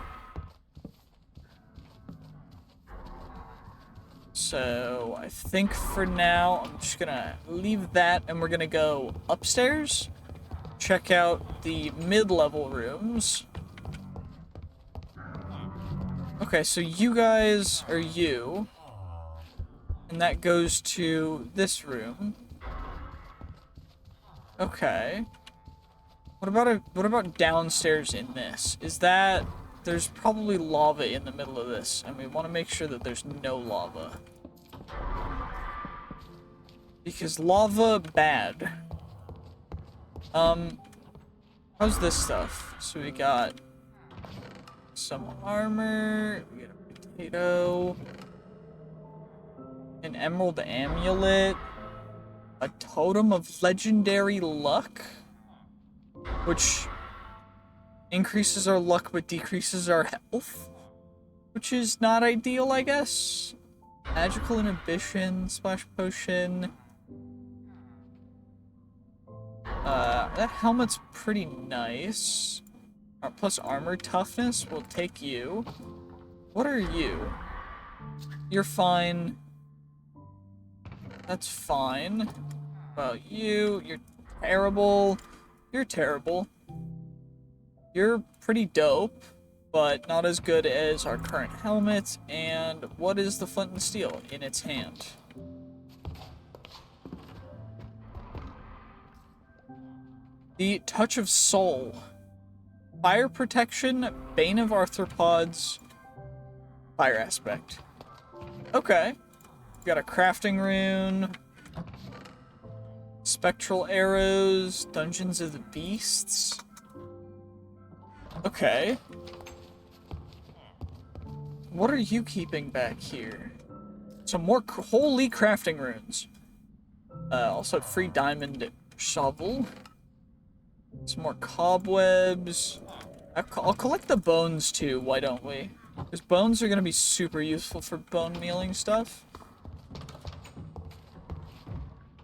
So, I think for now, I'm just gonna leave that and we're gonna go upstairs. Check out the mid-level rooms. Okay, so you guys are you. And that goes to this room. Okay. What about downstairs in this? Is that... there's probably lava in the middle of this, and we want to make sure that there's no lava. Because lava, bad. How's this stuff? So we got some armor, we got a potato, an emerald amulet, a totem of legendary luck, which increases our luck but decreases our health, which is not ideal, I guess. Magical inhibition, splash potion. That helmet's pretty nice. Plus armor toughness, we'll take you. What are you? You're fine. That's fine. Well, you're terrible. You're terrible. You're pretty dope, but not as good as our current helmet. And what is the flint and steel in its hand? The Touch of Soul. Fire protection, Bane of Arthropods, fire aspect. Okay. Got a crafting rune. Spectral arrows, Dungeons of the Beasts. Okay. What are you keeping back here? Some more holy crafting runes. Also free diamond shovel. Some more cobwebs. I'll collect the bones too, why don't we? Because bones are going to be super useful for bone mealing stuff.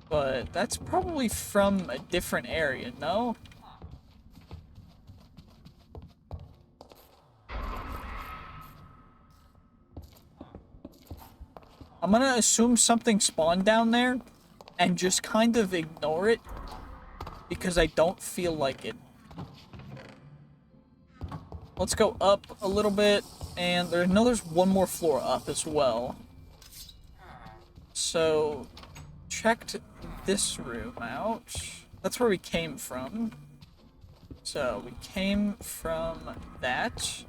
But that's probably from a different area, no? I'm gonna assume something spawned down there and just kind of ignore it because I don't feel like it. Let's go up a little bit, and there's one more floor up as well. So, checked this room out. That's where we came from. So, we came from that.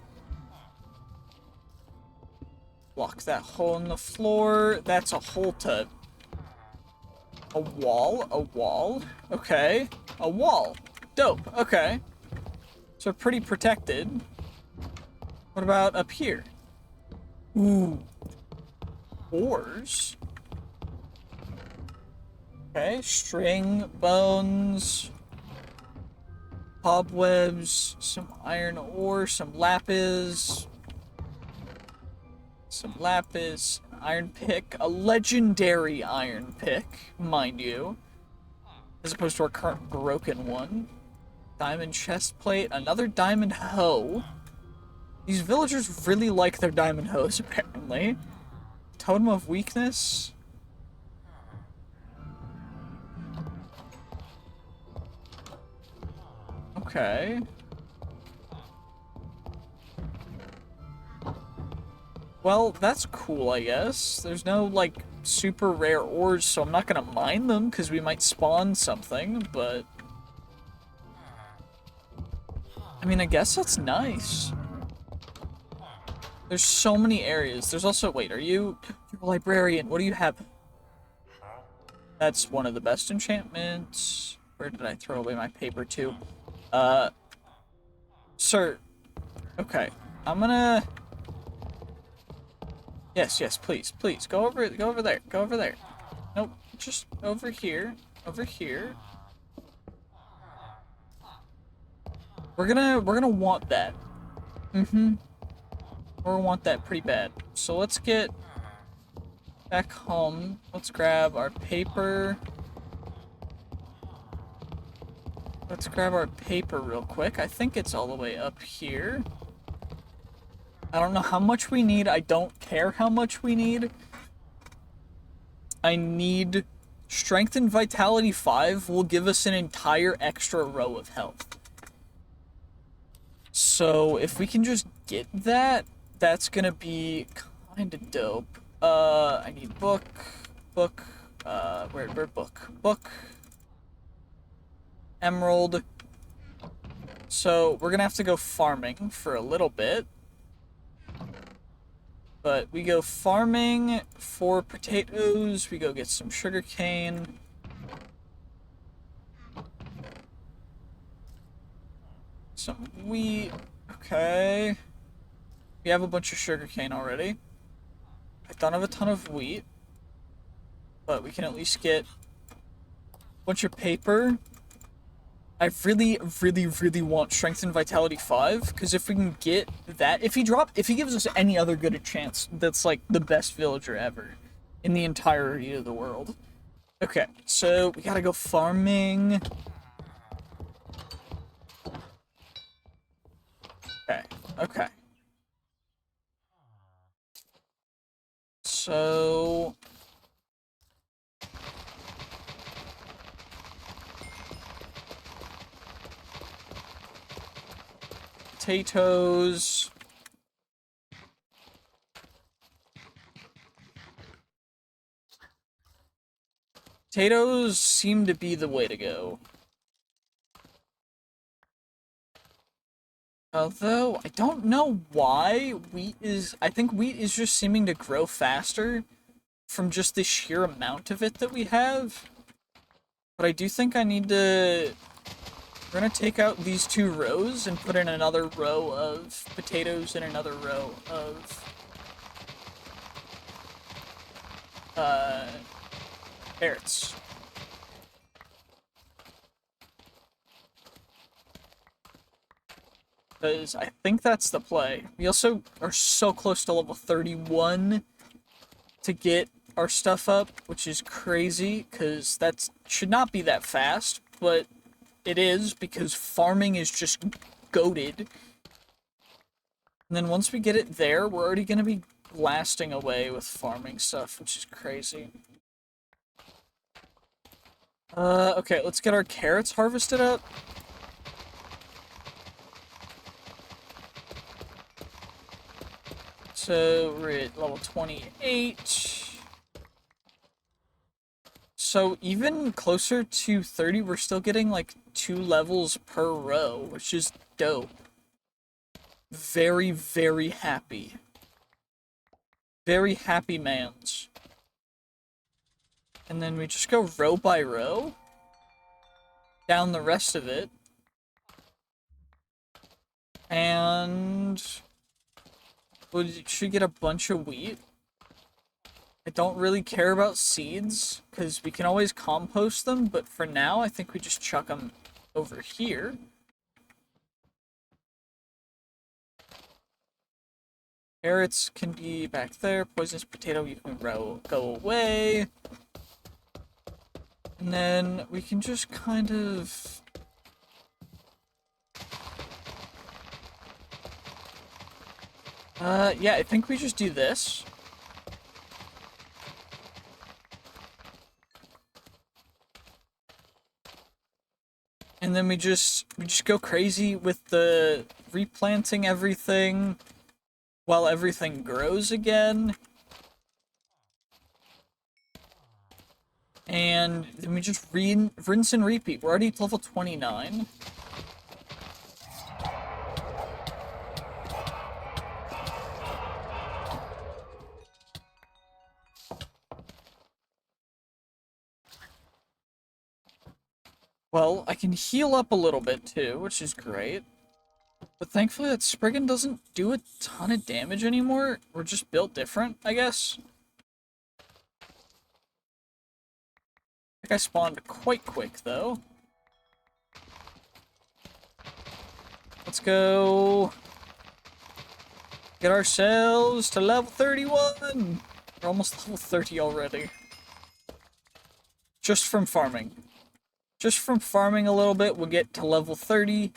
Block that hole in the floor. That's a hole to... a wall? A wall? Okay. A wall. Dope. Okay. So pretty protected. What about up here? Ooh. Ores. Okay. String, bones, cobwebs, some iron ore, some lapis. Some lapis, iron pick, a legendary iron pick, mind you, as opposed to our current broken one. Diamond chest plate, another diamond hoe. These villagers really like their diamond hoes, apparently. Totem of weakness. Okay. Well, that's cool, I guess. There's no, like, super rare ores, so I'm not gonna mine them, because we might spawn something, but... I mean, I guess that's nice. There's so many areas. There's also... Wait, you're a librarian. What do you have? That's one of the best enchantments. Where did I throw away my paper to? Sir. Okay. I'm gonna... Yes, yes, please, please. Go over there. Go over there. Nope. Just over here. Over here. We're gonna want that. Mm-hmm. We're gonna want that pretty bad. So let's get back home. Let's grab our paper. Let's grab our paper real quick. I think it's all the way up here. I don't know how much we need. I don't care how much we need. I need Strength and Vitality 5 will give us an entire extra row of health. So if we can just get that, that's gonna be kinda dope. I need book, where book, emerald. So we're gonna have to go farming for a little bit. But we go farming for potatoes, we go get some sugarcane. Some wheat, okay. We have a bunch of sugarcane already. I don't have a ton of wheat, but we can at least get a bunch of paper. I really, really, really want Strength and Vitality 5, because if we can get that, if he gives us any other good chance, that's like the best villager ever in the entirety of the world. Okay, so we gotta go farming. Okay, okay. So... potatoes. Potatoes seem to be the way to go. Although, I don't know why wheat is... I think wheat is just seeming to grow faster from just the sheer amount of it that we have. But I do think I need to... We're gonna take out these 2 rows and put in another row of potatoes and another row of... carrots. Because I think that's the play. We also are so close to level 31 to get our stuff up, which is crazy, because that should not be that fast, but it is, because farming is just goated. And then once we get it there, we're already going to be blasting away with farming stuff, which is crazy. Okay, let's get our carrots harvested up. So we're at level 28. So even closer to 30, we're still getting like 2 levels per row, which is dope. Very, very happy. Very happy mans. And then we just go row by row. Down the rest of it. And... we should get a bunch of wheat. I don't really care about seeds, because we can always compost them, but for now, I think we just chuck them over here. Carrots can be back there. Poisonous potato, you can go away. And then we can just kind of... yeah, I think we just do this. And then we just go crazy with the replanting everything. while everything grows again. And then we just rinse and repeat. We're already at level 29. Well, I can heal up a little bit too, which is great. But thankfully that Spriggan doesn't do a ton of damage anymore. We're just built different, I guess. I think I spawned quite quick, though. Let's go get ourselves to level 31! We're almost level 30 already. Just from farming. Just from farming a little bit, we'll get to level 30.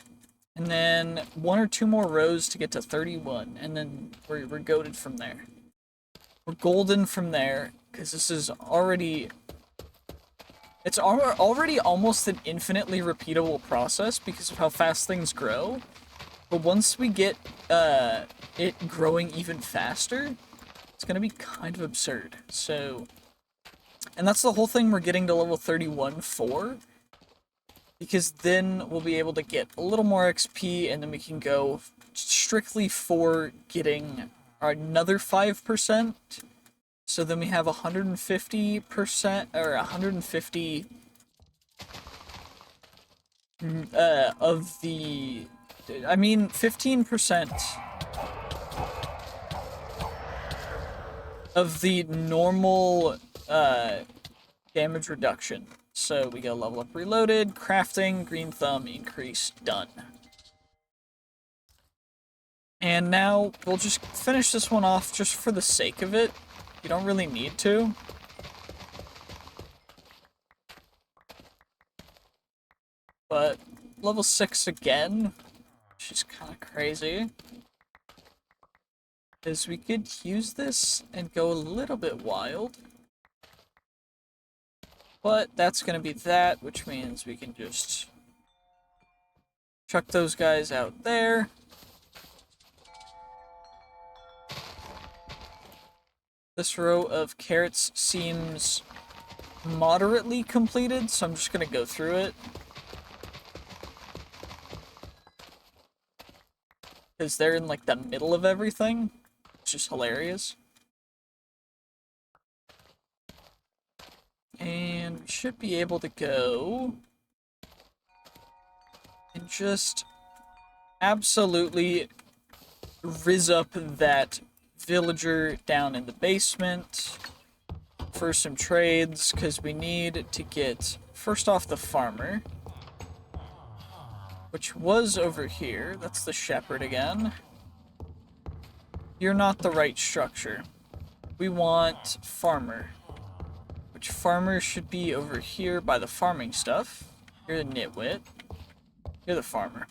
And then 1 or 2 more rows to get to 31. And then we're goated from there. We're golden from there, because this is already... It's already almost an infinitely repeatable process because of how fast things grow. But once we get it growing even faster, it's going to be kind of absurd. So, and that's the whole thing we're getting to level 31 for. Because then we'll be able to get a little more XP, and then we can go strictly for getting another 5%. So then we have 150%, or 150 of the, I mean, 15% of the normal damage reduction. So we go level up reloaded, crafting, green thumb, increase, done. And now we'll just finish this one off just for the sake of it. You don't really need to. But level 6 again, which is kind of crazy. Because we could use this and go a little bit wild. But that's going to be that, which means we can just chuck those guys out there. This row of carrots seems moderately completed, so I'm just going to go through it. Because they're in, like, the middle of everything. It's just hilarious. And we should be able to go and just absolutely rizz up that villager down in the basement for some trades, because we need to get, first off, the farmer, which was over here. That's the shepherd again. You're not the right structure. We want farmer, which farmer should be over here by the farming stuff. You're the nitwit. You're the farmer.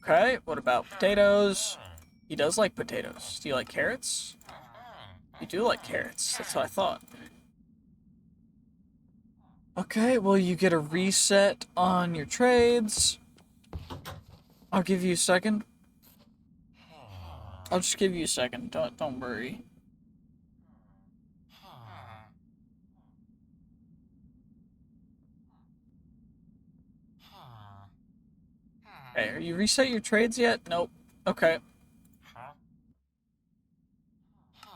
Okay, what about potatoes? He does like potatoes. Do you like carrots? You do like carrots. That's what I thought. Okay, well, you get a reset on your trades. I'll give you a second. I'll just give you a second. Don't worry. Okay, are you reset your trades yet? Nope. Okay. I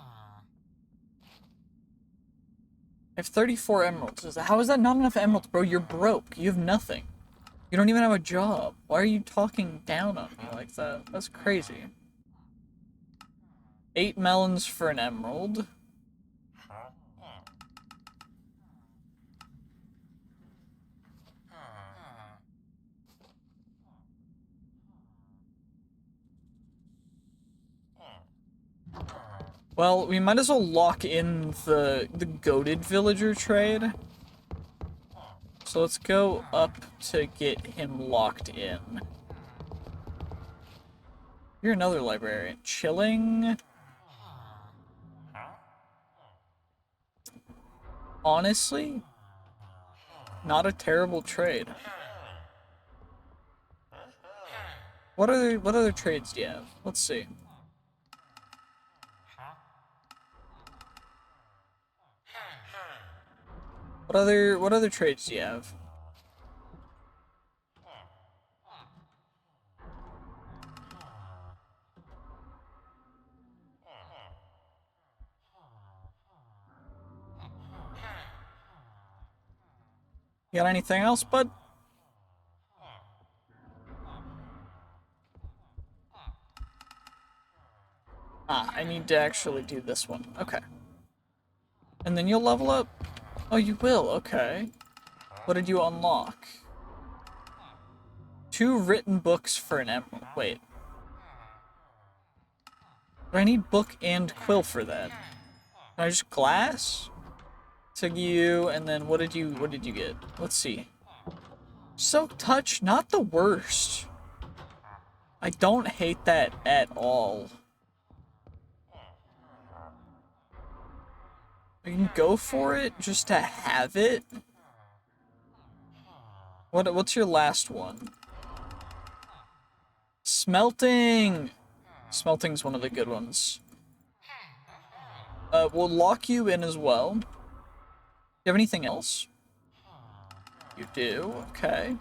have 34 emeralds. How is that not enough emeralds, bro? You're broke. You have nothing. You don't even have a job. Why are you talking down on me like that? That's crazy. 8 melons for an emerald. Well, we might as well lock in the goated villager trade. So let's go up to get him locked in. You're another librarian. Chilling. Honestly, not a terrible trade. What other trades do you have? Let's see. What other trades do you have? You got anything else, bud? Ah, I need to actually do this one. Okay. And then you'll level up? Oh, you will, okay. What did you unlock? 2 written books for an emerald. Wait. Do I need book and quill for that? Can I just glass? Took you, and then what did you get? Let's see. Silk touch, not the worst. I don't hate that at all. I can go for it just to have it. What's your last one? Smelting! Smelting's one of the good ones. We'll lock you in as well. Do you have anything else? You do? Okay.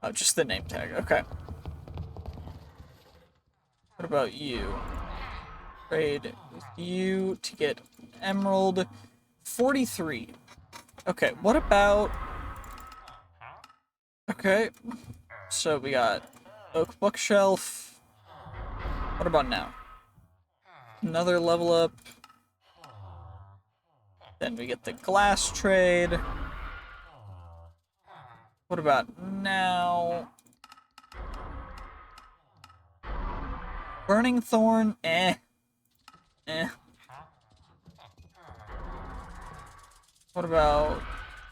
Oh, just the name tag. Okay. What about you? Trade with you to get Emerald 43. Okay, what about... Okay. So we got Oak Bookshelf. What about now? Another level up. Then we get the glass trade. What about now? Burning Thorn, eh. What about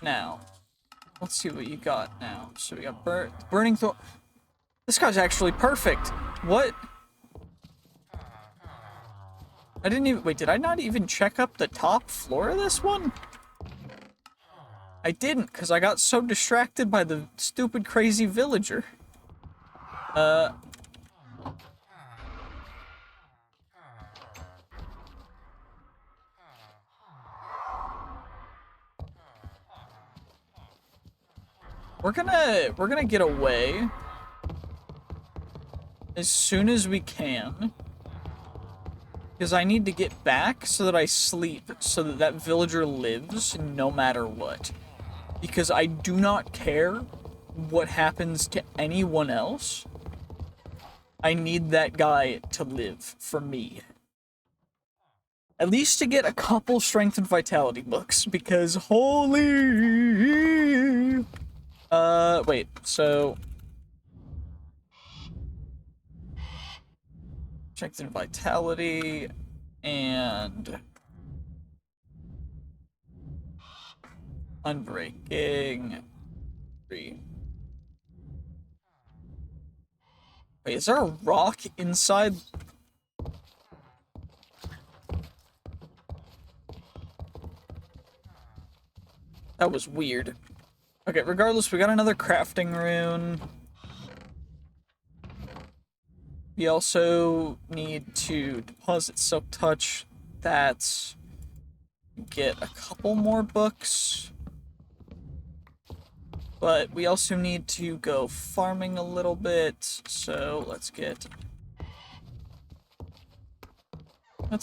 now? Let's see what you got now. So we got Burning Thorn. This guy's actually perfect. What? I didn't even... Wait, did I not even check up the top floor of this one? I didn't, because I got so distracted by the stupid, crazy villager. We're gonna get away as soon as we can. Because I need to get back so that I sleep, so that that villager lives no matter what. Because I do not care what happens to anyone else. I need that guy to live for me. At least to get a couple strength and vitality books, because holy... wait, so... Strength and vitality, and... Unbreaking... 3. Wait, is there a rock inside? That was weird. Okay, regardless, we got another crafting rune. We also need to deposit Silk Touch. That's... Get a couple more books. But we also need to go farming a little bit, so let's get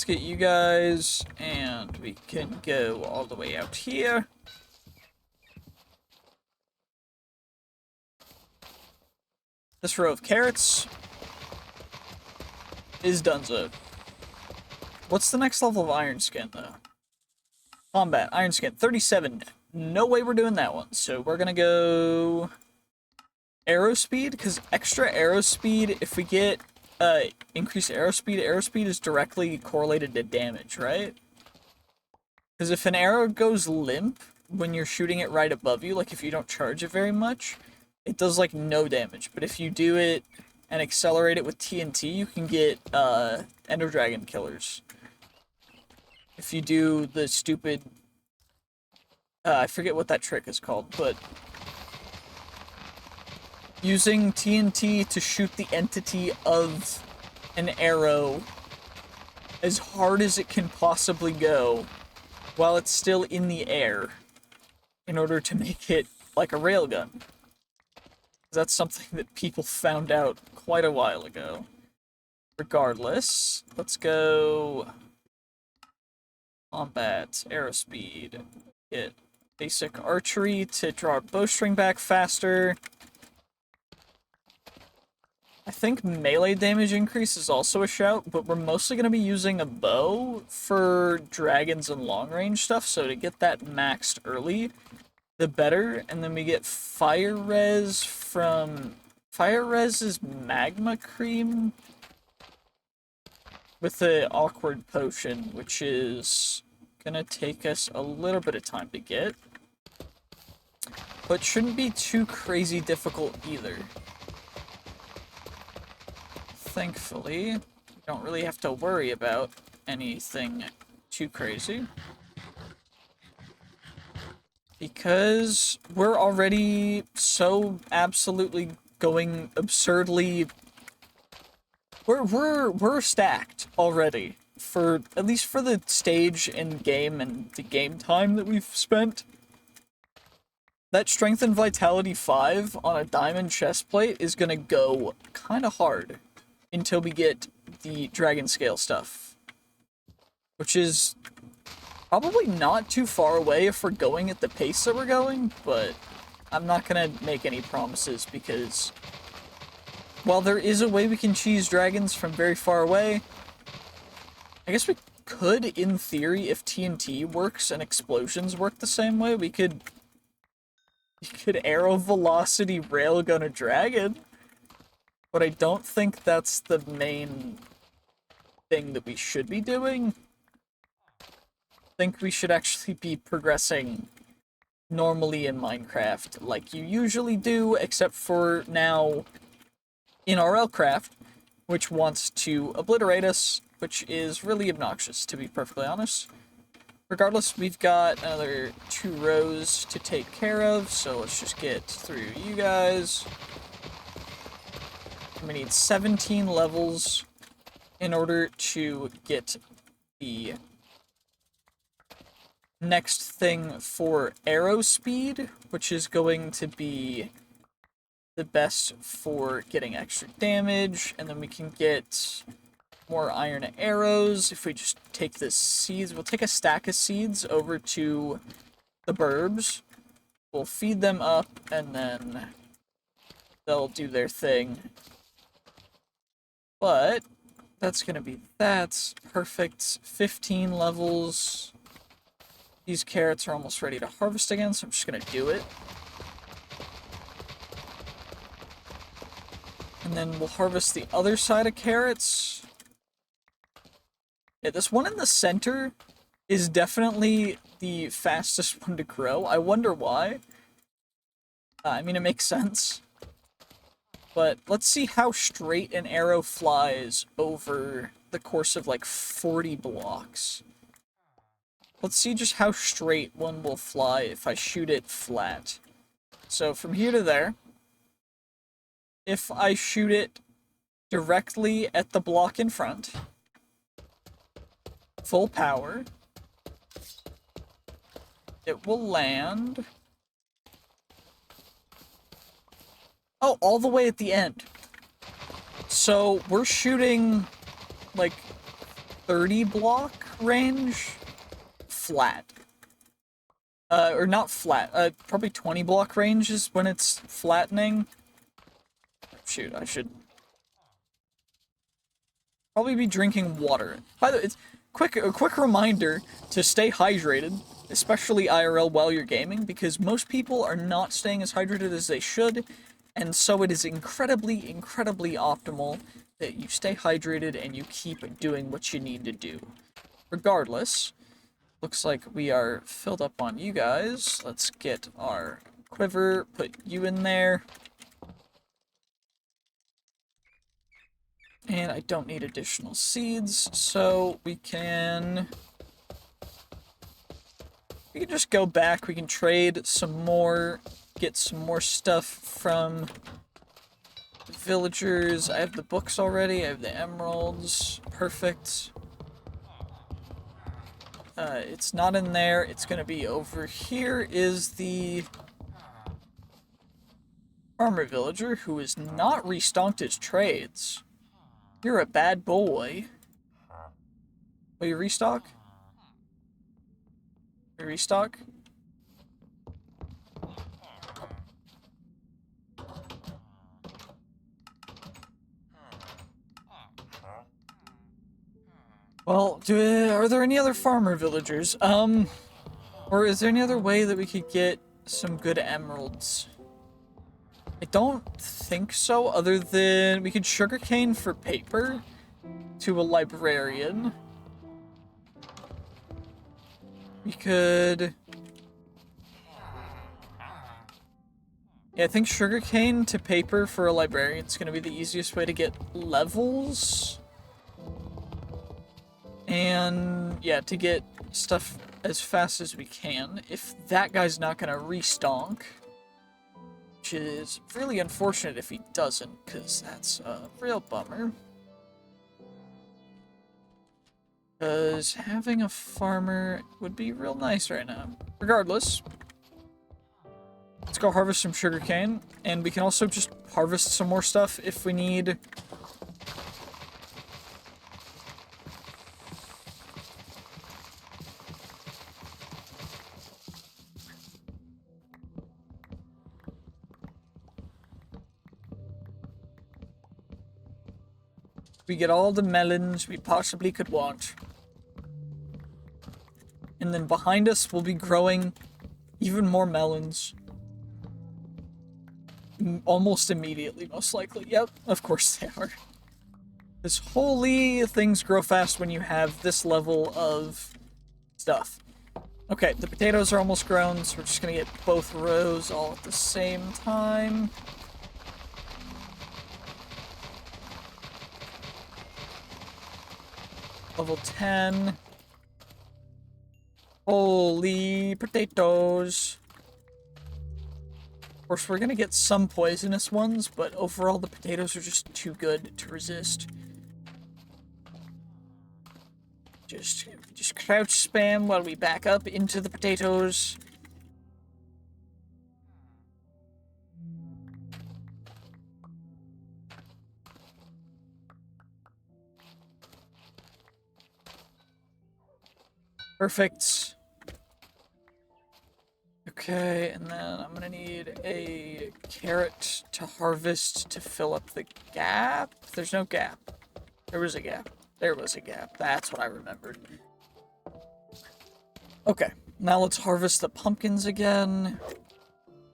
you guys, and we can go all the way out here. This row of carrots is donezo. What's the next level of Iron Skin, though? Combat, Iron Skin, 37. No way we're doing that one, so we're gonna go... Arrow Speed, because extra arrow speed, if we get increased arrow speed is directly correlated to damage, right? Because if an arrow goes limp when you're shooting it right above you, like if you don't charge it very much, it does like no damage. But if you do it and accelerate it with TNT, you can get Ender Dragon killers. If you do the stupid... I forget what that trick is called, but... using TNT to shoot the entity of an arrow as hard as it can possibly go while it's still in the air in order to make it like a railgun. That's something that people found out quite a while ago. Regardless, let's go combat, arrow speed, get basic archery to draw our bowstring back faster. I think melee damage increase is also a shout, but we're mostly going to be using a bow for dragons and long-range stuff, so to get that maxed early, the better. And then we get fire res from... Fire res is magma cream with the awkward potion, which is gonna take us a little bit of time to get, but shouldn't be too crazy difficult either. Thankfully, we don't really have to worry about anything too crazy, because we're already so absolutely going absurdly... We're stacked already, for at least for the stage and game and the game time that we've spent. That Strength and Vitality 5 on a diamond chestplate is gonna go kinda hard until we get the Dragon Scale stuff, which is probably not too far away if we're going at the pace that we're going, but I'm not gonna make any promises, because while there is a way we can cheese dragons from very far away, I guess we could, in theory, if TNT works and explosions work the same way, we could arrow velocity railgun a dragon. But I don't think that's the main thing that we should be doing. I think we should actually be progressing normally in Minecraft like you usually do, except for now in RLCraft, which wants to obliterate us, which is really obnoxious, to be perfectly honest. Regardless, we've got another 2 rows to take care of, so let's just get through you guys. We need 17 levels in order to get the next thing for arrow speed, which is going to be the best for getting extra damage, and then we can get more iron arrows if we just take the seeds. We'll take a stack of seeds over to the burbs, we'll feed them up, and then they'll do their thing. But that's gonna be that's perfect. 15 levels. These carrots are almost ready to harvest again, so I'm just gonna do it. And then we'll harvest the other side of carrots. Yeah, this one in the center is definitely the fastest one to grow. I wonder why. I mean, it makes sense. But let's see how straight an arrow flies over the course of like 40 blocks. Let's see just how straight one will fly if I shoot it flat. So from here to there, if I shoot it directly at the block in front, full power, it will land. Oh, all the way at the end. So we're shooting like 30 block range flat. Or not flat, probably 20 block range is when it's flattening. Shoot, I should probably be drinking water. By the way, it's a quick reminder to stay hydrated, especially IRL while you're gaming, because most people are not staying as hydrated as they should, and so it is incredibly, incredibly optimal that you stay hydrated and you keep doing what you need to do. Regardless, looks like we are filled up on you guys. Let's get our quiver, put you in there. And I don't need additional seeds, so we can just go back, we can trade some more, get some more stuff from villagers. I have the books already. I have the emeralds. Perfect. It's not in there. It's gonna be over here is the farmer villager who is not restocked his trades. You're a bad boy. Will you restock? You restock? Well, are there any other farmer villagers? Or is there any other way that we could get some good emeralds? I don't think so, other than we could sugarcane for paper to a librarian. We could... Yeah, I think sugarcane to paper for a librarian is going to be the easiest way to get levels. And, yeah, to get stuff as fast as we can. If that guy's not going to restonk, which is really unfortunate if he doesn't, because that's a real bummer. Because having a farmer would be real nice right now. Regardless, let's go harvest some sugarcane, and we can also just harvest some more stuff if we need. We get all the melons we possibly could want. And then behind us we'll be growing even more melons. Almost immediately, most likely. Yep, of course they are. This holy things grow fast when you have this level of stuff. Okay, the potatoes are almost grown, so we're just gonna get both rows all at the same time. Level 10. Holy potatoes. Of course, we're gonna get some poisonous ones, but overall the potatoes are just too good to resist. Just crouch spam while we back up into the potatoes. Perfect. Okay, and then I'm gonna need a carrot to harvest to fill up the gap. There's no gap. There was a gap. There was a gap. That's what I remembered. Okay, now let's harvest the pumpkins again.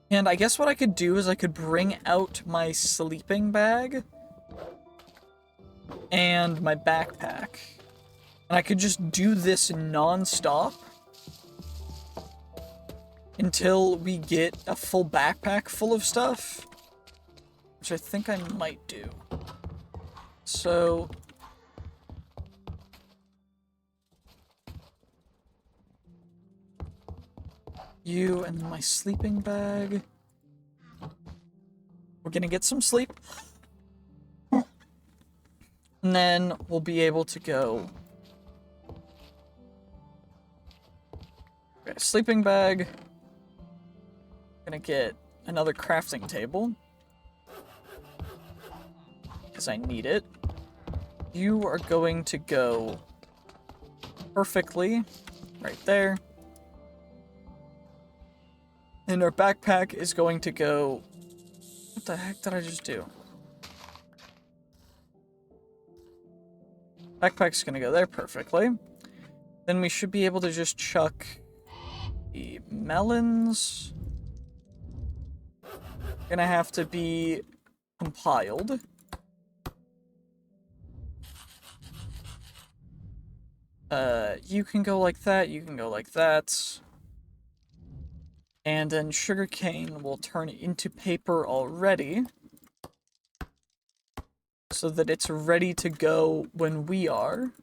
And I guess what I could do is I could bring out my sleeping bag and my backpack. And I could just do this non-stop until we get a full backpack full of stuff, which I think I might do. So... you and my sleeping bag. We're gonna get some sleep. And then we'll be able to go. Okay, sleeping bag. Gonna get another crafting table. Because I need it. You are going to go perfectly right there. And our backpack is going to go... What the heck did I just do? Backpack's gonna go there perfectly. Then we should be able to just chuck the melons. Gonna have to be compiled. You can go like that, you can go like that. And then sugarcane will turn into paper already. So that it's ready to go when we are.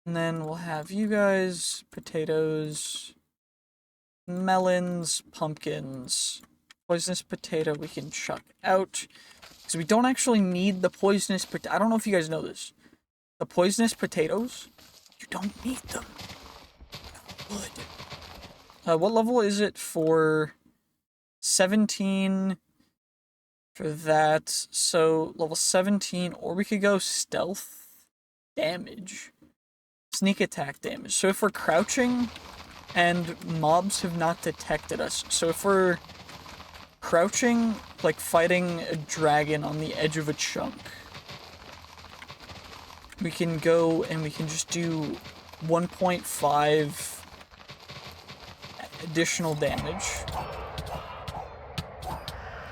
And then we'll have you guys, potatoes, melons, pumpkins, Poisonous potato we can chuck out. Because we don't actually need the poisonous potato. I don't know if you guys know this. The poisonous potatoes, you don't need them. Good. What level is it for 17 for that? So level 17, or we could go stealth damage. Sneak attack damage. So if we're crouching and mobs have not detected us. So if we're crouching, like fighting a dragon on the edge of a chunk, we can go and we can just do 1.5 additional damage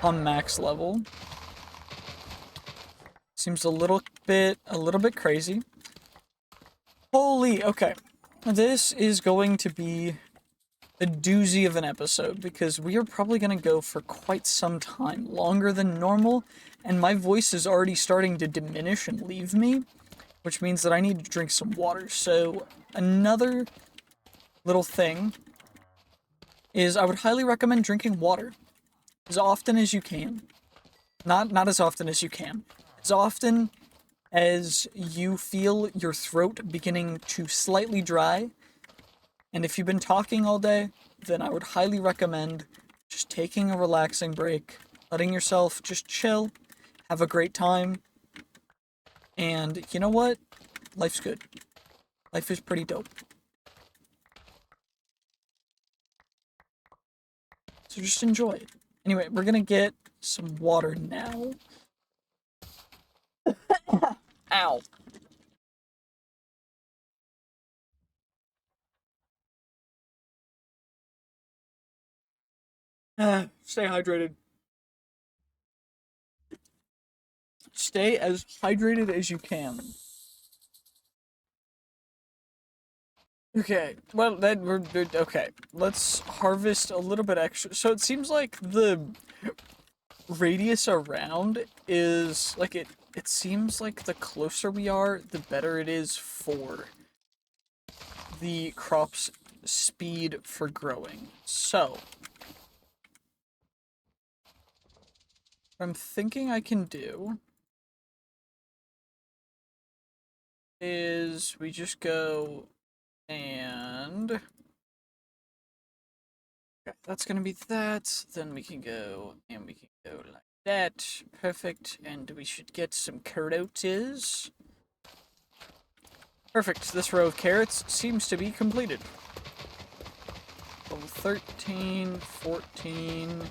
on max level. Seems a little bit crazy. Holy, okay. This is going to be a doozy of an episode because we are probably going to go for quite some time, longer than normal, and my voice is already starting to diminish and leave me, which means that I need to drink some water. So another little thing is I would highly recommend drinking water as often as you can. Not as often as you can. As often as you feel your throat beginning to slightly dry. And if you've been talking all day, then I would highly recommend just taking a relaxing break, letting yourself just chill, have a great time. And you know what? Life's good. Life is pretty dope. So just enjoy it. Anyway, we're gonna get some water now. Ow. Stay hydrated. Stay as hydrated as you can. Okay, well, then we're okay. Let's harvest a little bit extra. So it seems like the radius around is like it seems like the closer we are, the better it is for the crop's speed for growing. So what I'm thinking I can do is we just go and okay, that's gonna be that. Then we can go and we can go like that. Perfect. And we should get some carrots. Perfect. This row of carrots seems to be completed. Level 13, 14,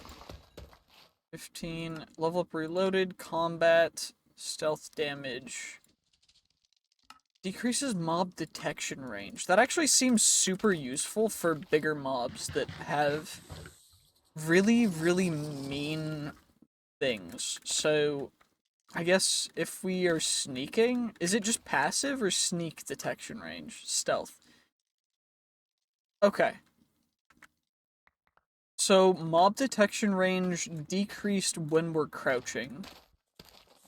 15. Level up reloaded. Combat. Stealth damage. Decreases mob detection range. That actually seems super useful for bigger mobs that have really, really mean things. So, I guess if we are sneaking, is it just passive or sneak detection range? Stealth. Okay. So, mob detection range decreased when we're crouching.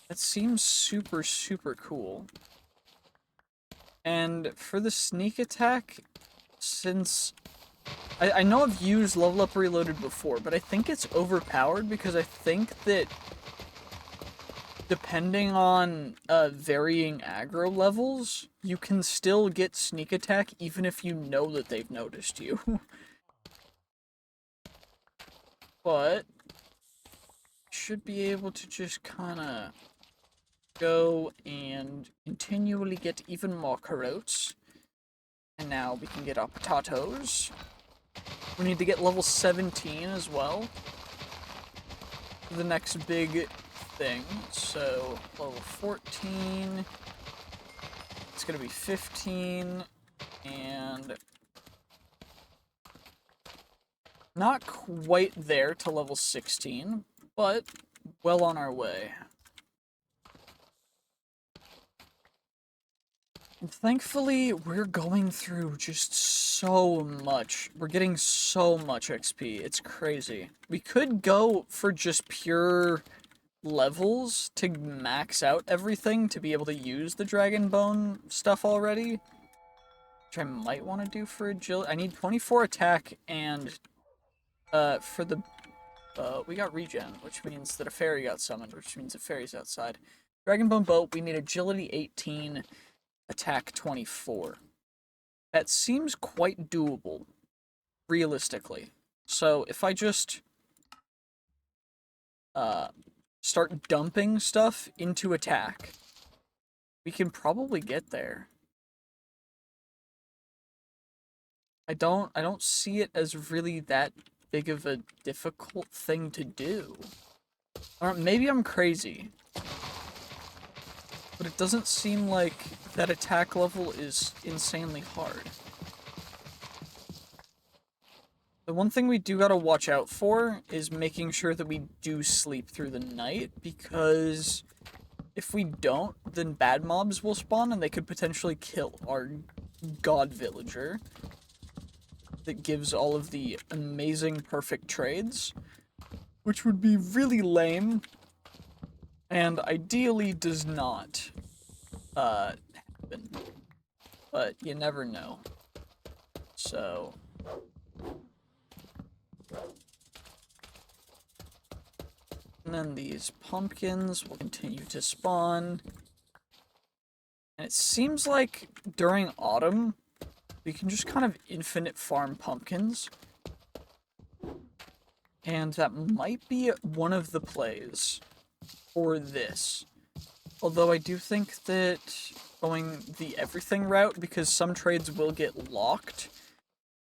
That seems super, super cool. And for the sneak attack, since I know I've used level up reloaded before, but I think it's overpowered because I think that depending on varying aggro levels, you can still get sneak attack even if you know that they've noticed you. But should be able to just kind of go and continually get even more carrots. And now we can get our potatoes. We need to get level 17 as well. The next big thing. So, level 14. It's gonna be 15. And not quite there to level 16, but well on our way. And thankfully, we're going through just so much. We're getting so much XP. It's crazy. We could go for just pure levels to max out everything to be able to use the dragon bone stuff already. Which I might want to do for agility. I need 24 attack and for the We got regen, which means that a fairy got summoned, which means a fairy's outside. Dragonbone Boat, we need agility 18, attack 24. That seems quite doable, realistically. So if I just start dumping stuff into attack, we can probably get there. I don't see it as really that big of a difficult thing to do. Or maybe I'm crazy. But it doesn't seem like that attack level is insanely hard. The one thing we do gotta watch out for is making sure that we do sleep through the night, because if we don't, then bad mobs will spawn and they could potentially kill our god villager that gives all of the amazing perfect trades, which would be really lame and ideally does not happen, but you never know. So and then these pumpkins will continue to spawn. And it seems like during autumn, we can just kind of infinite farm pumpkins. And that might be one of the plays for this. Although I do think that going the everything route, because some trades will get locked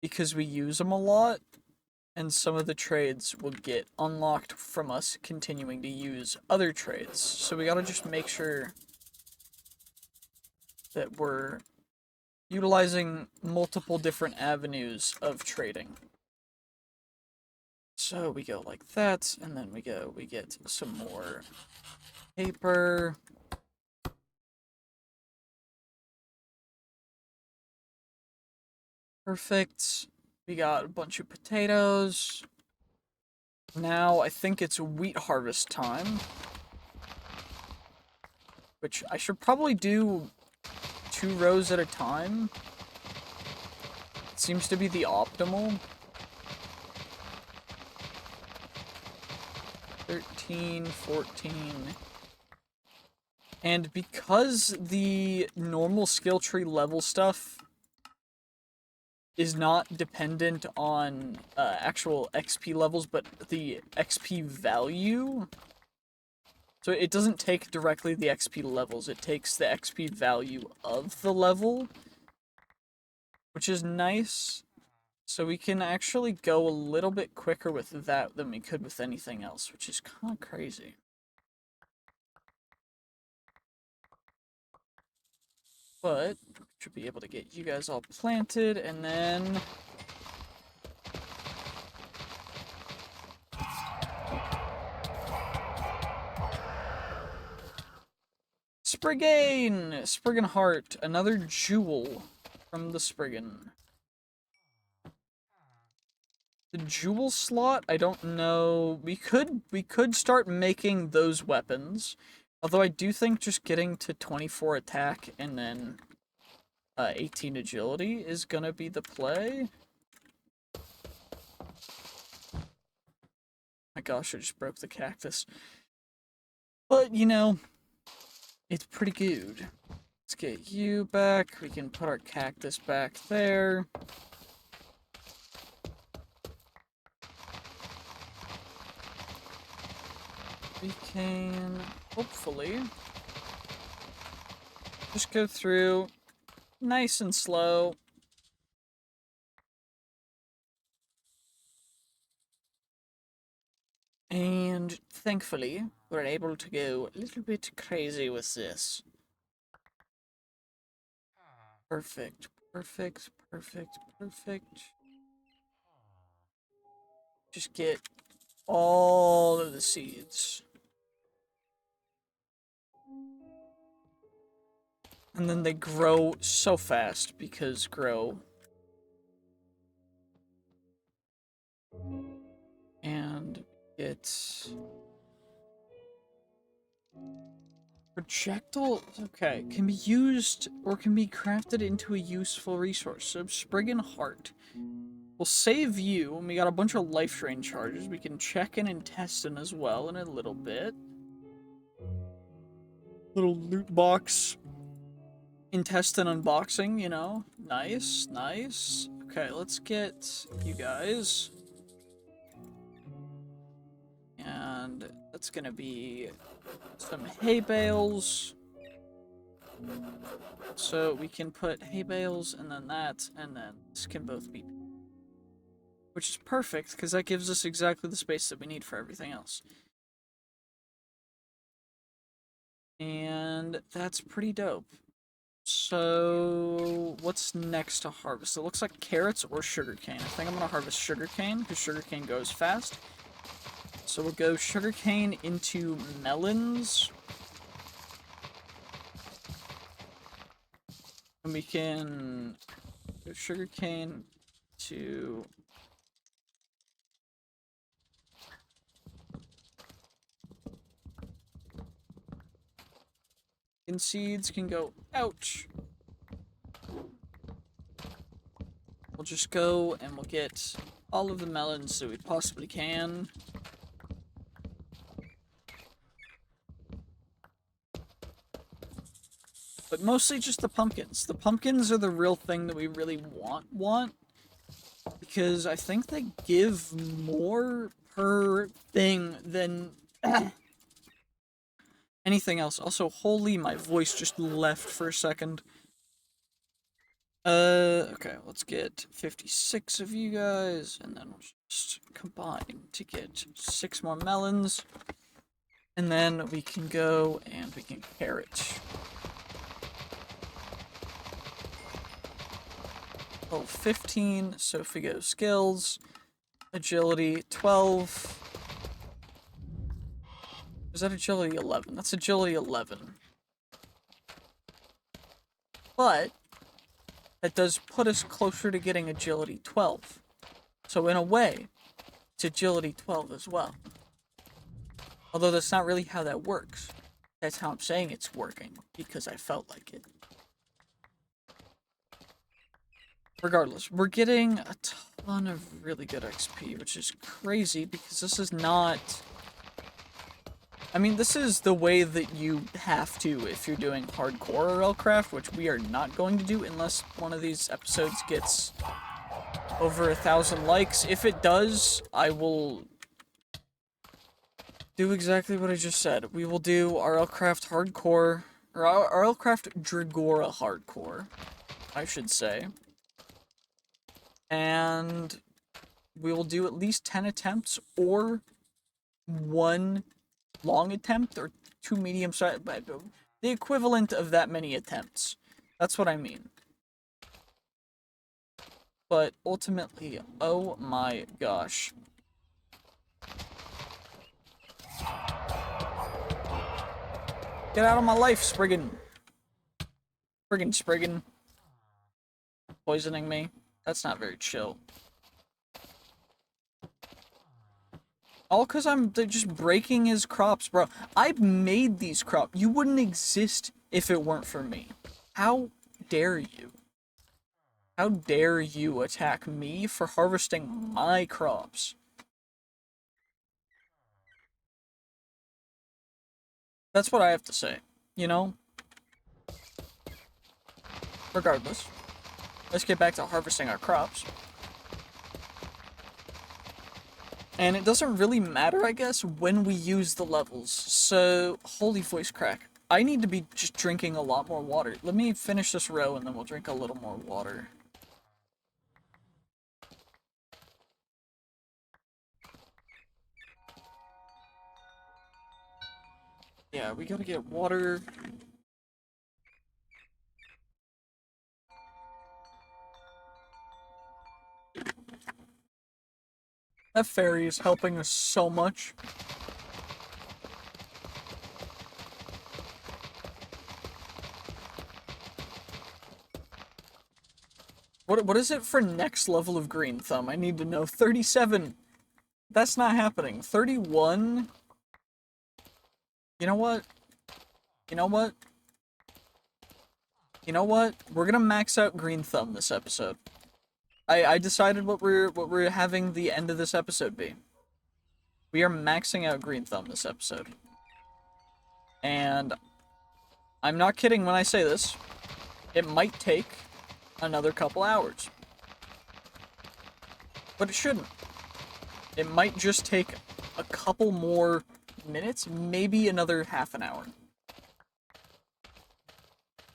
because we use them a lot, and some of the trades will get unlocked from us continuing to use other trades. So we gotta just make sure that we're utilizing multiple different avenues of trading. So we go like that, and then we get some more paper. Perfect. We got a bunch of potatoes. Now I think it's wheat harvest time, which I should probably do 2 rows at a time. It seems to be the optimal. 13, 14. And because the normal skill tree level stuff is not dependent on actual XP levels, but the XP value. So it doesn't take directly the XP levels, it takes the XP value of the level, which is nice. So we can actually go a little bit quicker with that than we could with anything else, which is kind of crazy. But should be able to get you guys all planted, and then Spriggan Heart, another jewel from the Spriggan. The jewel slot, I don't know. We could start making those weapons. Although I do think just getting to 24 attack and then 18 agility is gonna be the play. My gosh, I just broke the cactus. But, you know, it's pretty good. Let's get you back. We can put our cactus back there. We can hopefully just go through nice and slow. And thankfully, we're able to go a little bit crazy with this. Perfect, perfect, perfect, perfect. Just get all of the seeds. And then they grow so fast because grow. And it's projectile, okay, can be used or can be crafted into a useful resource. So Spriggan Heart. We'll save you, and we got a bunch of life drain charges. We can check an intestine as well in a little bit. Little loot box. Intestine unboxing, you know? Nice, nice. Okay, let's get you guys. And that's gonna be some hay bales. So we can put hay bales and then that, and then this can both be. Which is perfect, because that gives us exactly the space that we need for everything else. And that's pretty dope. So, what's next to harvest? It looks like carrots or sugarcane. I think I'm gonna harvest sugarcane, because sugarcane goes fast. So we'll go sugarcane into melons. And we can go sugarcane to... And seeds can go, ouch. We'll just go and we'll get all of the melons that we possibly can. But mostly just the pumpkins. The pumpkins are the real thing that we really want. Because I think they give more per thing than anything else. Also, holy, my voice just left for a second. Okay, let's get 56 of you guys, and then we'll just combine to get 6 more melons. And then we can go and we can carrot. Oh, 15, so if we go skills, agility 12. Is that agility 11? That's agility 11. But that does put us closer to getting agility 12. So in a way, it's agility 12 as well. Although that's not really how that works. That's how I'm saying it's working, because I felt like it. Regardless, we're getting a ton of really good XP, which is crazy, because this is not... I mean, this is the way that you have to if you're doing hardcore RLCraft, which we are not going to do unless one of these episodes gets over 1,000 likes. If it does, I will do exactly what I just said. We will do RLCraft hardcore, or RLCraft Dregora hardcore, I should say. And we will do at least 10 attempts, or 1 long attempt, or 2 medium size, the equivalent of that many attempts. That's what I mean. But ultimately, oh my gosh. Get out of my life, Spriggan. Spriggan. Poisoning me. That's not very chill. All because they're just breaking his crops, bro. I made these crops. You wouldn't exist if it weren't for me. How dare you? How dare you attack me for harvesting my crops? That's what I have to say, you know? Regardless, let's get back to harvesting our crops. And it doesn't really matter, I guess, when we use the levels. So, holy voice crack. I need to be just drinking a lot more water. Let me finish this row and then we'll drink a little more water. Yeah, we gotta get water. That fairy is helping us so much. What is it for next level of Green Thumb? I need to know. 37. That's not happening. 31. You know what? You know what? You know what? We're gonna max out Green Thumb this episode. I decided what we're having the end of this episode be. We are maxing out Green Thumb this episode. And I'm not kidding when I say this. It might take another couple hours. But it shouldn't. It might just take a couple more minutes, maybe another half an hour.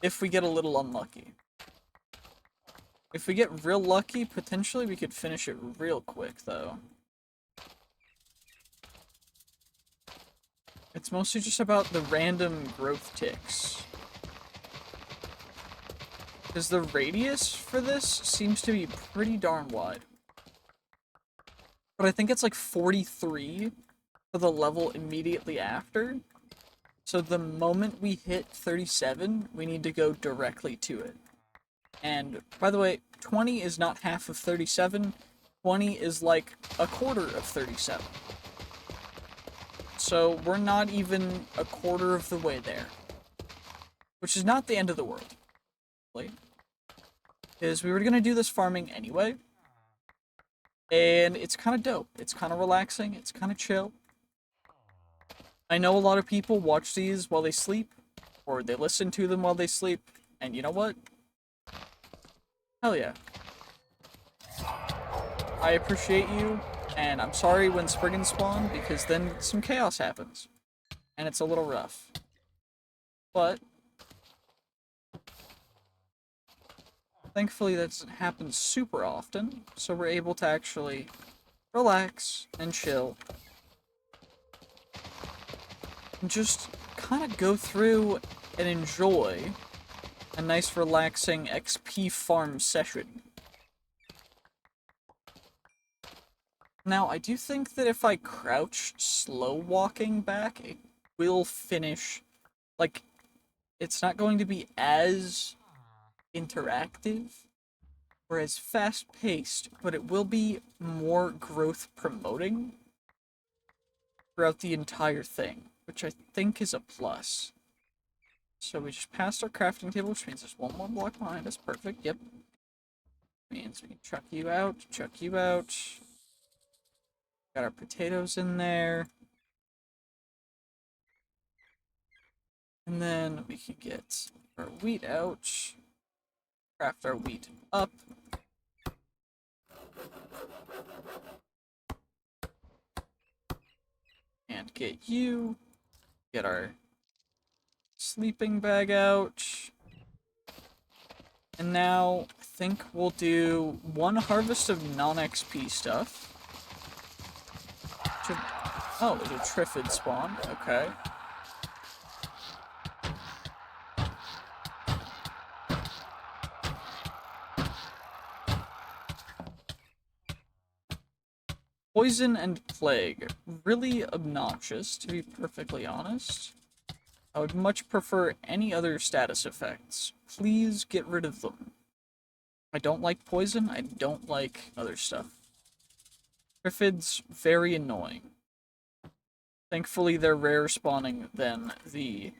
If we get a little unlucky. If we get real lucky, potentially we could finish it real quick, though. It's mostly just about the random growth ticks. Because the radius for this seems to be pretty darn wide. But I think it's like 43 for the level immediately after. So the moment we hit 37, we need to go directly to it. And, by the way, 20 is not half of 37. 20 is like a quarter of 37. So we're not even a quarter of the way there. Which is not the end of the world. Because we were going to do this farming anyway. And it's kind of dope. It's kind of relaxing. It's kind of chill. I know a lot of people watch these while they sleep. Or they listen to them while they sleep. And you know what? Hell yeah. I appreciate you. And I'm sorry when Spriggans spawn, because then some chaos happens. And it's a little rough. But thankfully that doesn't happen super often, so we're able to actually relax and chill. And just kind of go through and enjoy a nice relaxing XP farm session. Now, I do think that if I crouch slow walking back, it will finish, like, it's not going to be as interactive or as fast-paced, but it will be more growth promoting throughout the entire thing, which I think is a plus. So we just passed our crafting table, which means there's one more block behind us. Perfect, yep. Means we can chuck you out, chuck you out. Got our potatoes in there. And then we can get our wheat out. Craft our wheat up. And get you. Get our sleeping bag out. And now, I think we'll do one harvest of non-XP stuff. Oh, there's a Triffid spawn. Okay. Poison and Plague. Really obnoxious, to be perfectly honest. I would much prefer any other status effects. Please get rid of them. I don't like poison, I don't like other stuff. Triffids, very annoying. Thankfully, they're rare spawning than the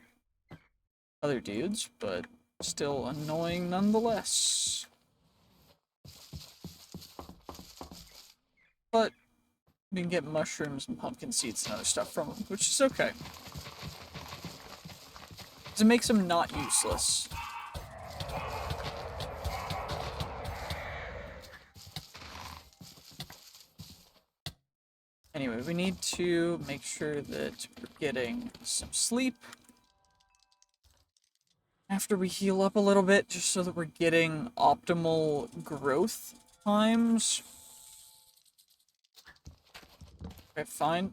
other dudes, but still annoying nonetheless. But we can get mushrooms and pumpkin seeds and other stuff from them, which is okay. Because it makes them not useless. Anyway, we need to make sure that we're getting some sleep after we heal up a little bit, just so that we're getting optimal growth times. Okay, fine.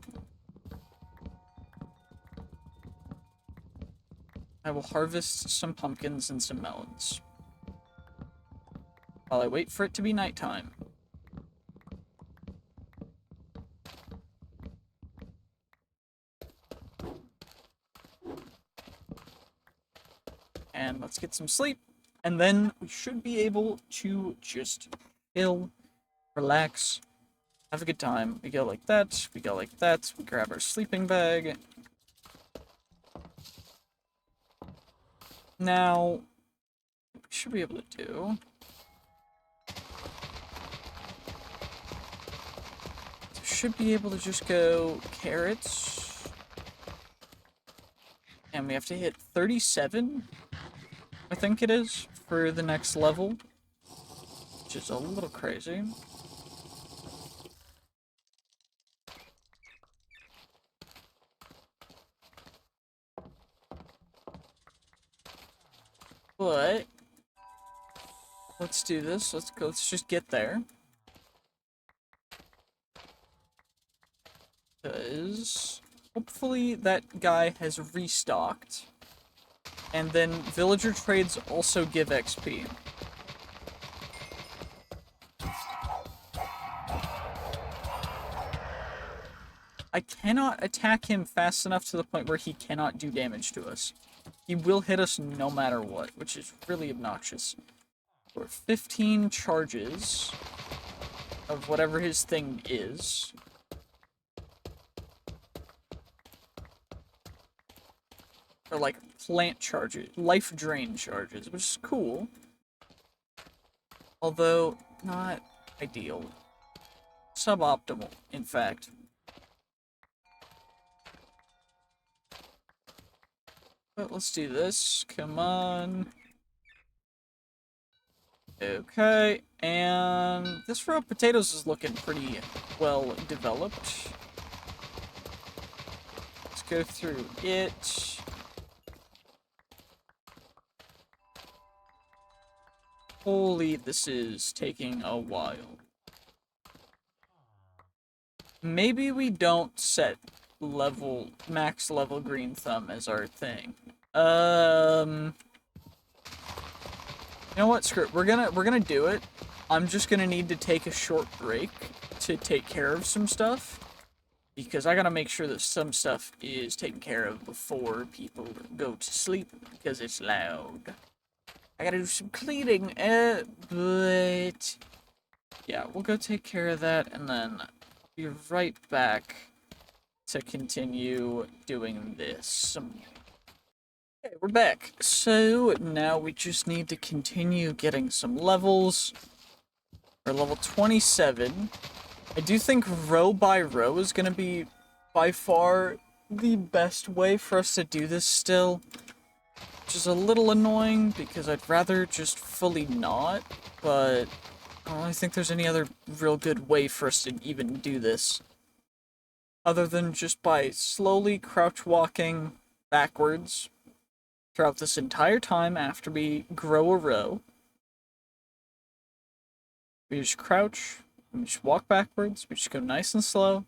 I will harvest some pumpkins and some melons while I wait for it to be nighttime. And let's get some sleep, and then we should be able to just chill, relax, have a good time. We go like that, we go like that, we grab our sleeping bag. Now, what we should be able to do should be able to just go carrots. And we have to hit 37, I think it is, for the next level. Which is a little crazy. But let's do this. Let's go. Let's just get there. Because hopefully that guy has restocked. And then villager trades also give XP. I cannot attack him fast enough to the point where he cannot do damage to us. He will hit us no matter what, which is really obnoxious. For 15 charges of whatever his thing is. Or like plant charges, life drain charges, which is cool. Although, not ideal. Suboptimal, in fact. But let's do this. Come on. Okay, and this row of potatoes is looking pretty well developed. Let's go through it. Holy, this is taking a while. Maybe we don't set max level green thumb as our thing. You know what? Screw it. We're gonna do it. I'm just gonna need to take a short break to take care of some stuff. Because I gotta make sure that some stuff is taken care of before people go to sleep, because it's loud. I gotta do some cleaning, but yeah, we'll go take care of that, and then be right back to continue doing this. Okay, we're back. So now we just need to continue getting some levels. We're level 27. I do think row by row is gonna be by far the best way for us to do this still. Which is a little annoying because I'd rather just fully not, but I don't really think there's any other real good way for us to even do this. Other than just by slowly crouch walking backwards throughout this entire time after we grow a row. We just crouch, we just walk backwards, we just go nice and slow.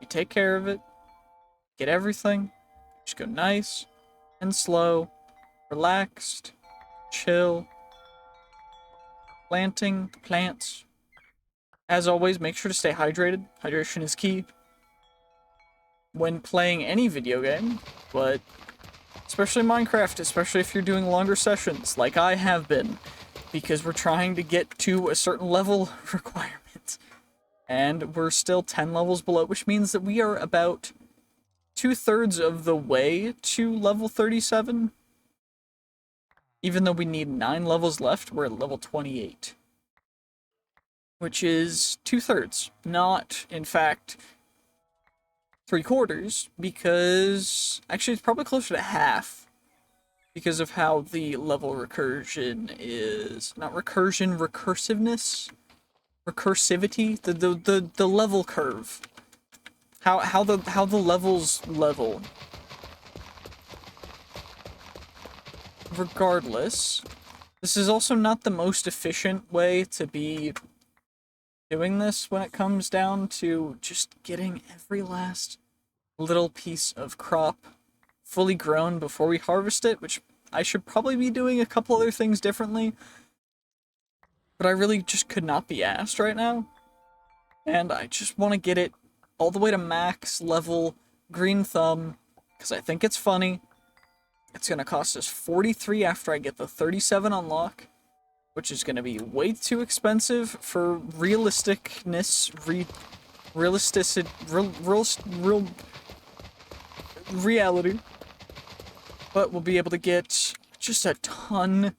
We take care of it, get everything, just go nice and slow, relaxed, chill, planting plants. As always, make sure to stay hydrated. Hydration is key when playing any video game, but especially Minecraft, especially if you're doing longer sessions, like I have been, because we're trying to get to a certain level requirement. And we're still 10 levels below, which means that we are about 2/3 of the way to level 37. Even though we need 9 levels left, we're at level 28. Which is 2/3, not, in fact, 3/4, because actually it's probably closer to half because of how the level recursion is, not recursion, recursivity, the level curve, how the levels level. Regardless, this is also not the most efficient way to be doing this when it comes down to just getting every last little piece of crop fully grown before we harvest it, which I should probably be doing a couple other things differently, but I really just could not be asked right now, and I just want to get it all the way to max level green thumb, because I think it's funny. It's going to cost us 43 after I get the 37 unlock, which is going to be way too expensive for realisticness, reality. But we'll be able to get just a ton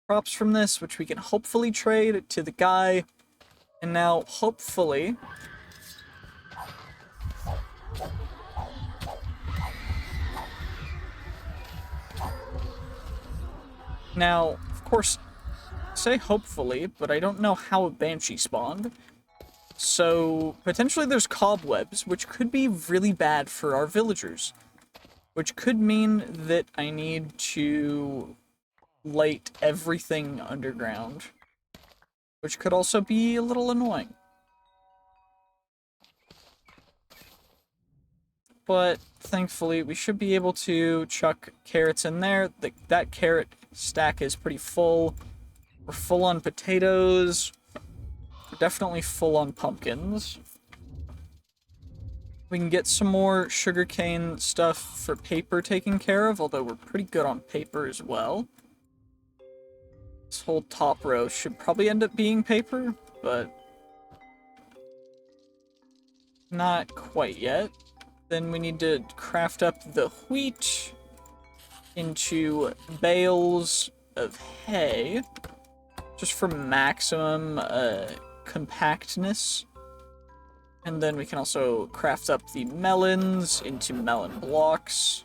props from this, which we can hopefully trade to the guy And now, hopefully... Now, of course, say hopefully, but I don't know how a banshee spawned. So, potentially there's cobwebs, which could be really bad for our villagers. Which could mean that I need to light everything underground. Which could also be a little annoying. But, thankfully, we should be able to chuck carrots in there. That carrot stack is pretty full. We're full on potatoes. We're definitely full on pumpkins. We can get some more sugarcane stuff for paper taken care of, although we're pretty good on paper as well. This whole top row should probably end up being paper, but not quite yet. Then we need to craft up the wheat into bales of hay, just for maximum compactness. And then we can also craft up the melons into melon blocks.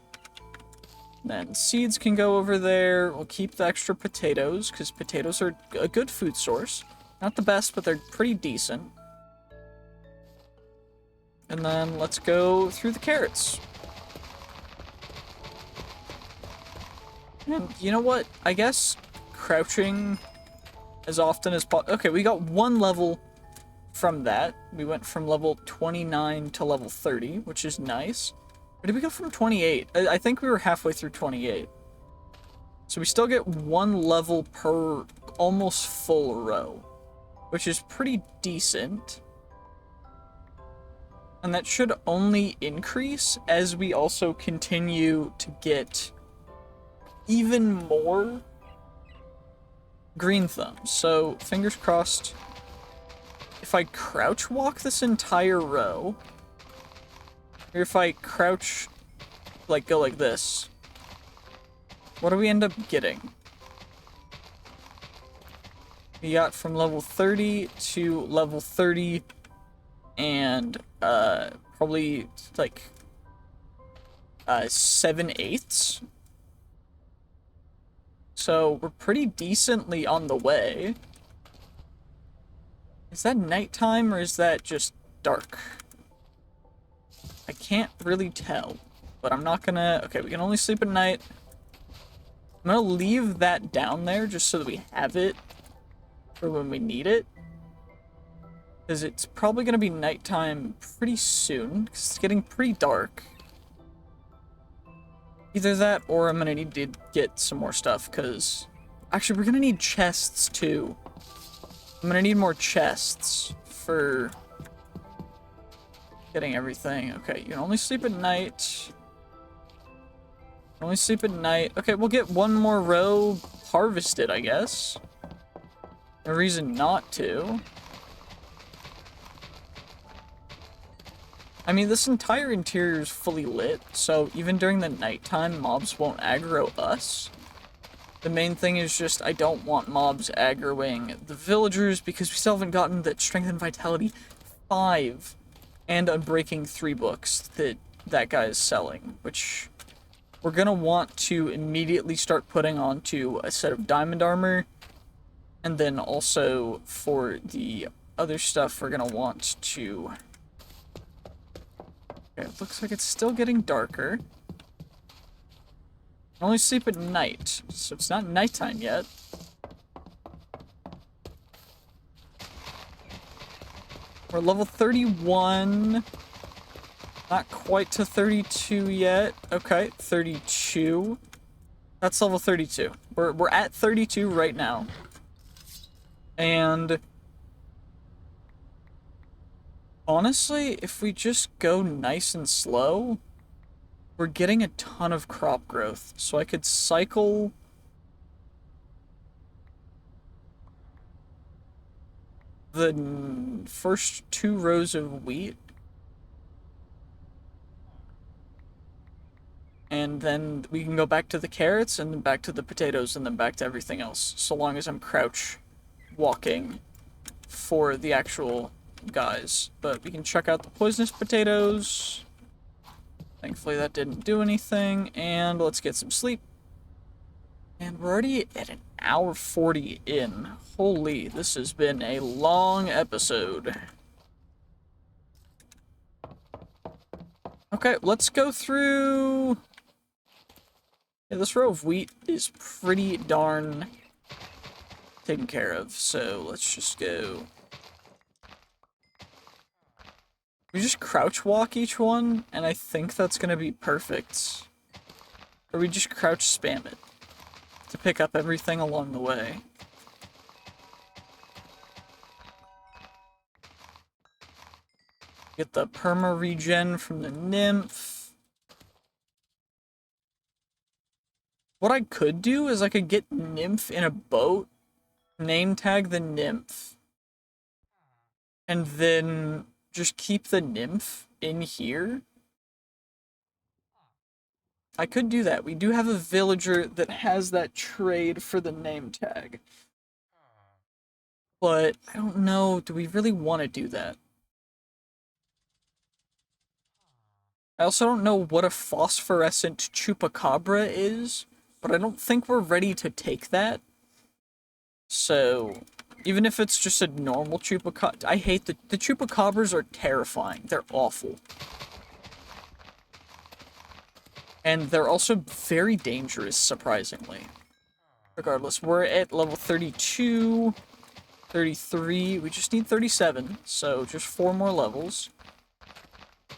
Then seeds can go over there. We'll keep the extra potatoes, because potatoes are a good food source. Not the best, but they're pretty decent. And then let's go through the carrots. And you know what? I guess crouching as often as possible. Okay, we got one level from that. We went from level 29 to level 30, which is nice. Or did we go from 28? I think we were halfway through 28. So we still get one level per almost full row, which is pretty decent. And that should only increase as we also continue to get even more green thumbs. So, fingers crossed. If I crouch walk this entire row, or if I crouch, like, go like this, what do we end up getting? We got from level 30 to level 30, and, probably, like, 7/8. So, we're pretty decently on the way. Is that nighttime, or is that just dark? I can't really tell, but I'm not gonna... Okay, we can only sleep at night. I'm gonna leave that down there just so that we have it for when we need it. Because it's probably gonna be nighttime pretty soon, because it's getting pretty dark. Either that, or I'm gonna need to get some more stuff, because... Actually, we're gonna need chests, too. I'm gonna need more chests for getting everything. Okay, you can only sleep at night. Only sleep at night. Okay, we'll get one more row harvested, I guess. No reason not to. I mean, this entire interior is fully lit, so even during the nighttime, mobs won't aggro us. The main thing is just I don't want mobs aggroing the villagers because we still haven't gotten that Strength and Vitality 5 and Unbreaking 3 books that guy is selling, which we're gonna want to immediately start putting onto a set of diamond armor, and then also for the other stuff we're gonna want to... Okay, it looks like it's still getting darker. I only sleep at night, so it's not nighttime yet. We're level 31. Not quite to 32 yet. Okay, 32. That's level 32. We're at 32 right now. And honestly, if we just go nice and slow, we're getting a ton of crop growth. So I could cycle the first 2 rows of wheat, and then we can go back to the carrots, and then back to the potatoes, and then back to everything else, so long as I'm crouch walking for the actual guys. But we can check out the poisonous potatoes. Thankfully that didn't do anything, and let's get some sleep. And we're already at an hour 40 in. Holy, this has been a long episode. Okay, let's go through... Yeah, this row of wheat is pretty darn taken care of, so let's just go... We just crouch walk each one, and I think that's gonna be perfect. Or we just crouch spam it to pick up everything along the way. Get the perma regen from the nymph. What I could do is I could get nymph in a boat, name tag the nymph, and then just keep the nymph in here. I could do that. We do have a villager that has that trade for the name tag. But I don't know, do we really want to do that? I also don't know what a phosphorescent chupacabra is, but I don't think we're ready to take that. So, even if it's just a normal chupacabra, I hate the chupacabras are terrifying. They're awful. And they're also very dangerous, surprisingly. Regardless, we're at level 32, 33, we just need 37, so just 4 more levels.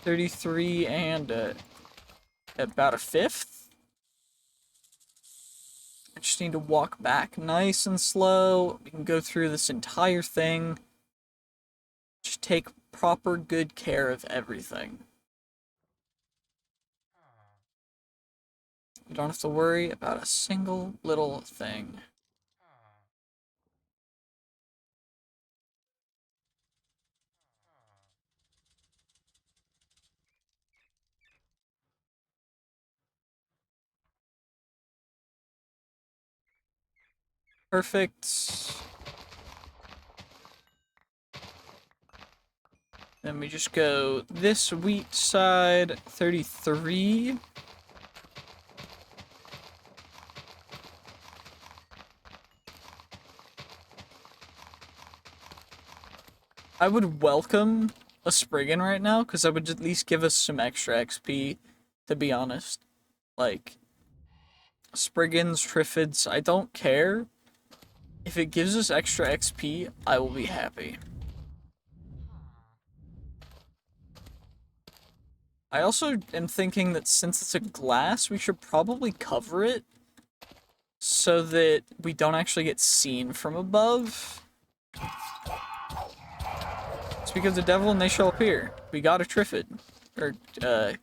33 and about a 5th. I just need to walk back nice and slow. We can go through this entire thing. Just take proper good care of everything. You don't have to worry about a single little thing. Perfect. Then we just go this wheat side, 33. I would welcome a Spriggan right now, because that would at least give us some extra XP, to be honest. Like, Spriggans, Triffids, I don't care. If it gives us extra XP, I will be happy. I also am thinking that since it's a glass, we should probably cover it so that we don't actually get seen from above. Speak of the devil and they shall appear. We got a Triffid, or a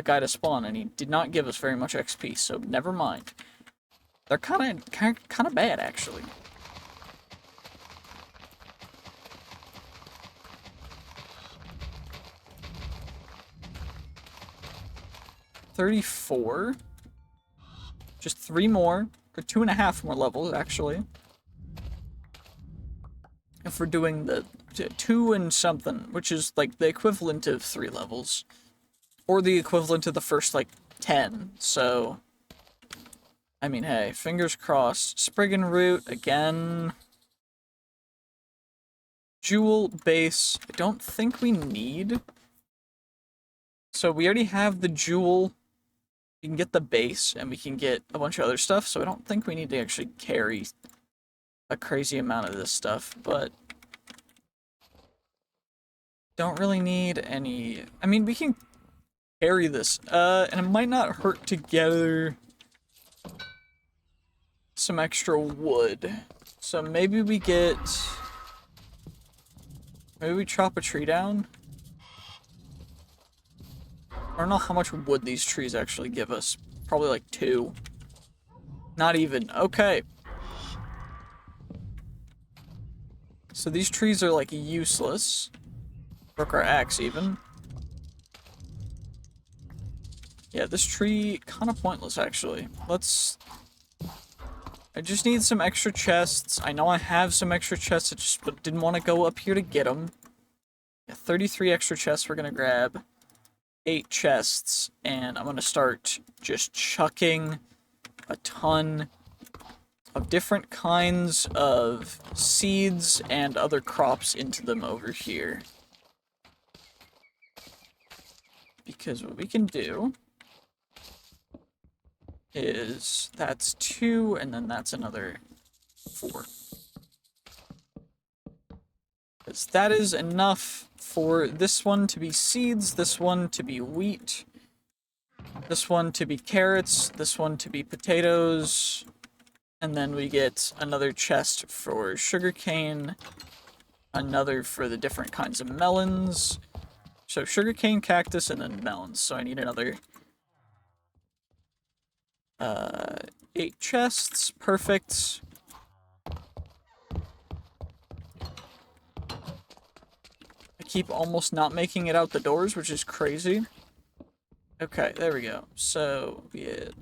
guy to spawn, and he did not give us very much XP, so never mind. They're kind of bad, actually. $34. Just 3 more, or 2.5 more levels, actually. If we're doing the 2 and something, which is like the equivalent of 3 levels. Or the equivalent of the first, like, 10, so... I mean, hey, fingers crossed. Spriggan Root, again. Jewel, base, I don't think we need. So we already have the jewel. We can get the base, and we can get a bunch of other stuff, so I don't think we need to actually carry a crazy amount of this stuff, but... Don't really need any... I mean, we can carry this, and it might not hurt to gather some extra wood. So maybe we get... Maybe we chop a tree down? I don't know how much wood these trees actually give us. Probably like 2. Not even. Okay. So these trees are like useless. Broke our axe even. Yeah, this tree kind of pointless actually. Let's I just need some extra chests. I know I have some extra chests, I just didn't want to go up here to get them. Yeah, 33 extra chests we're gonna grab. 8 chests, and I'm gonna start just chucking a ton of different kinds of seeds and other crops into them over here. Because what we can do is that's 2, and then that's another 4. Because that is enough for this one to be seeds, this one to be wheat, this one to be carrots, this one to be potatoes, and then we get another chest for sugarcane, another for the different kinds of melons. So sugarcane, cactus, and then melons. So I need another 8 chests. Perfect. I keep almost not making it out the doors, which is crazy. Okay, there we go. So we had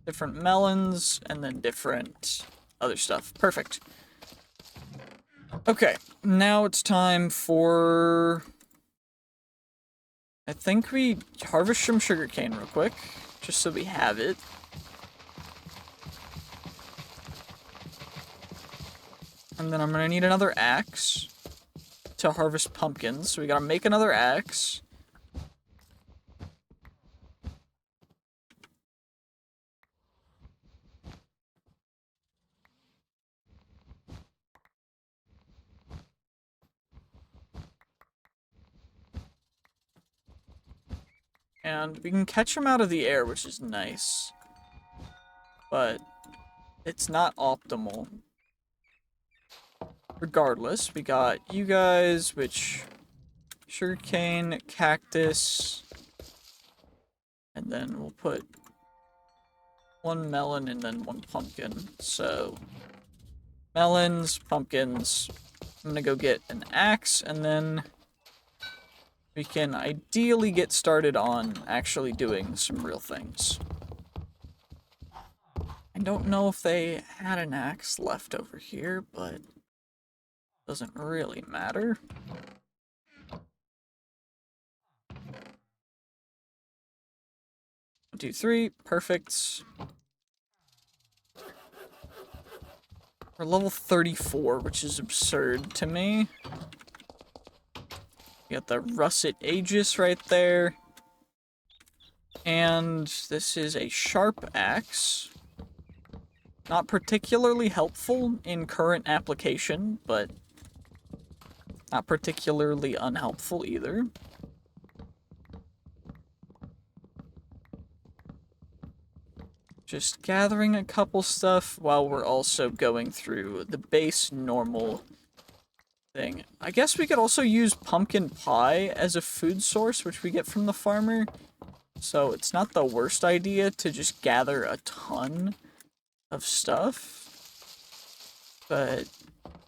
different melons and then different other stuff. Perfect. Okay, now it's time for... I think we harvest some sugarcane real quick, just so we have it. And then I'm gonna need another axe to harvest pumpkins, so we gotta make another axe. And we can catch them out of the air, which is nice. But it's not optimal. Regardless, we got you guys, which... sugarcane, cactus... and then we'll put 1 melon and then 1 pumpkin. So, melons, pumpkins. I'm gonna go get an axe, and then we can ideally get started on actually doing some real things. I don't know if they had an axe left over here, but doesn't really matter. 1, 2, 3, perfect. We're level 34, which is absurd to me. You got the russet aegis right there. And this is a sharp axe. Not particularly helpful in current application, but not particularly unhelpful either. Just gathering a couple stuff while we're also going through the base normal thing. I guess we could also use pumpkin pie as a food source, which we get from the farmer. So it's not the worst idea to just gather a ton of stuff. But,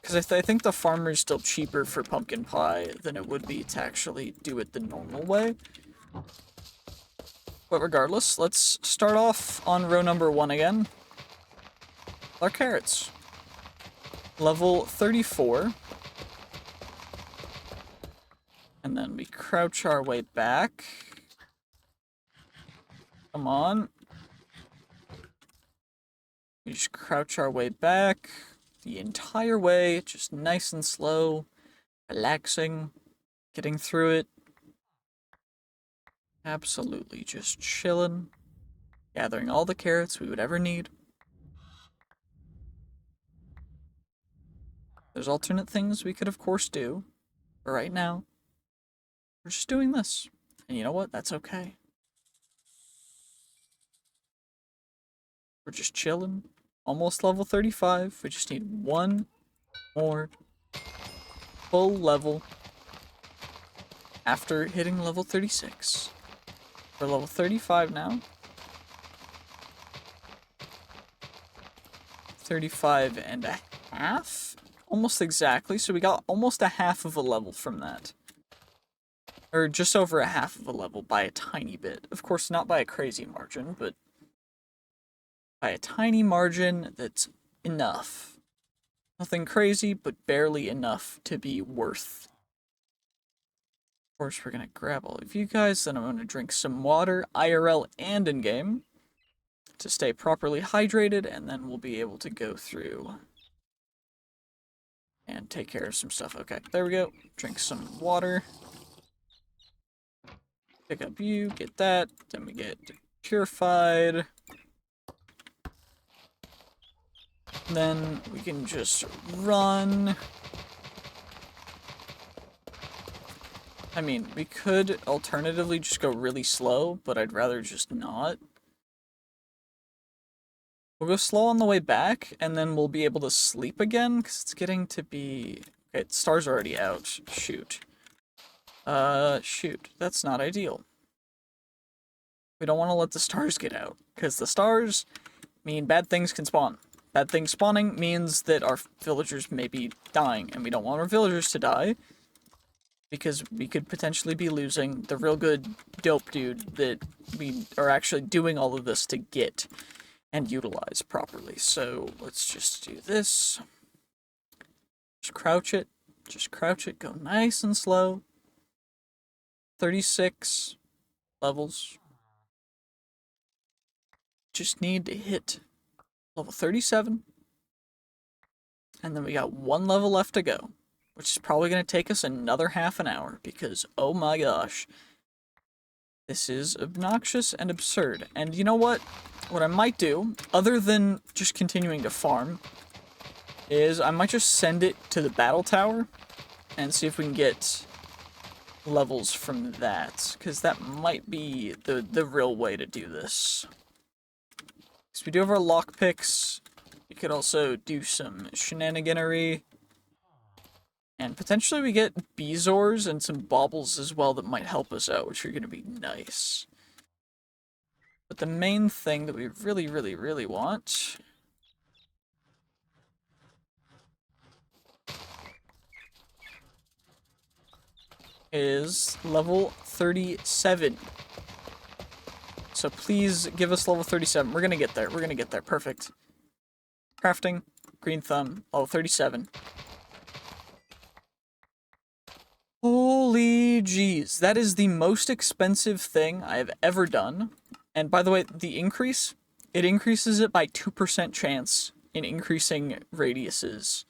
because I think the farmer is still cheaper for pumpkin pie than it would be to actually do it the normal way. But regardless, let's start off on row number 1 again. Our carrots. Level 34. And then we crouch our way back. Come on. We just crouch our way back the entire way, just nice and slow, relaxing, getting through it. Absolutely just chilling, gathering all the carrots we would ever need. There's alternate things we could of course do, but right now, we're just doing this. And you know what? That's okay. We're just chilling. Almost level 35. We just need 1 more full level after hitting level 36. We're level 35 now. 35 and a half? Almost exactly. So we got almost a half of a level from that. Or just over a half of a level by a tiny bit. Of course, not by a crazy margin, but by a tiny margin that's enough. Nothing crazy, but barely enough to be worth. Of course, we're gonna grab all of you guys, then I'm gonna drink some water, IRL and in-game, to stay properly hydrated, and then we'll be able to go through and take care of some stuff. Okay, there we go. Drink some water. Pick up you, get that, then we get purified. Then we can just run. I mean, we could alternatively just go really slow, but I'd rather just not. We'll go slow on the way back, and then we'll be able to sleep again, because it's getting to be... Okay, stars are already out. Shoot. Shoot. That's not ideal. We don't want to let the stars get out, because the stars mean bad things can spawn. Bad things spawning means that our villagers may be dying, and we don't want our villagers to die, because we could potentially be losing the real good dope dude that we are actually doing all of this to get and utilize properly. So let's just do this. Just crouch it. Just crouch it. Go nice and slow. 36 levels. Just need to hit level 37. And then we got one level left to go, which is probably going to take us another half an hour because, oh my gosh, this is obnoxious and absurd. And you know what? What I might do, other than just continuing to farm, is I might just send it to the battle tower and see if we can get levels from that, because that might be the real way to do this. Because we do have our lockpicks. We could also do some shenaniganery. And potentially we get Beezors and some baubles as well that might help us out, which are going to be nice. But the main thing that we really, really, really want is level 37. So please give us level 37. We're going to get there. We're going to get there. Perfect. Crafting. Green thumb. Level 37. Holy jeez. That is the most expensive thing I have ever done. And by the way, the increase, it increases it by 2% chance in increasing radiuses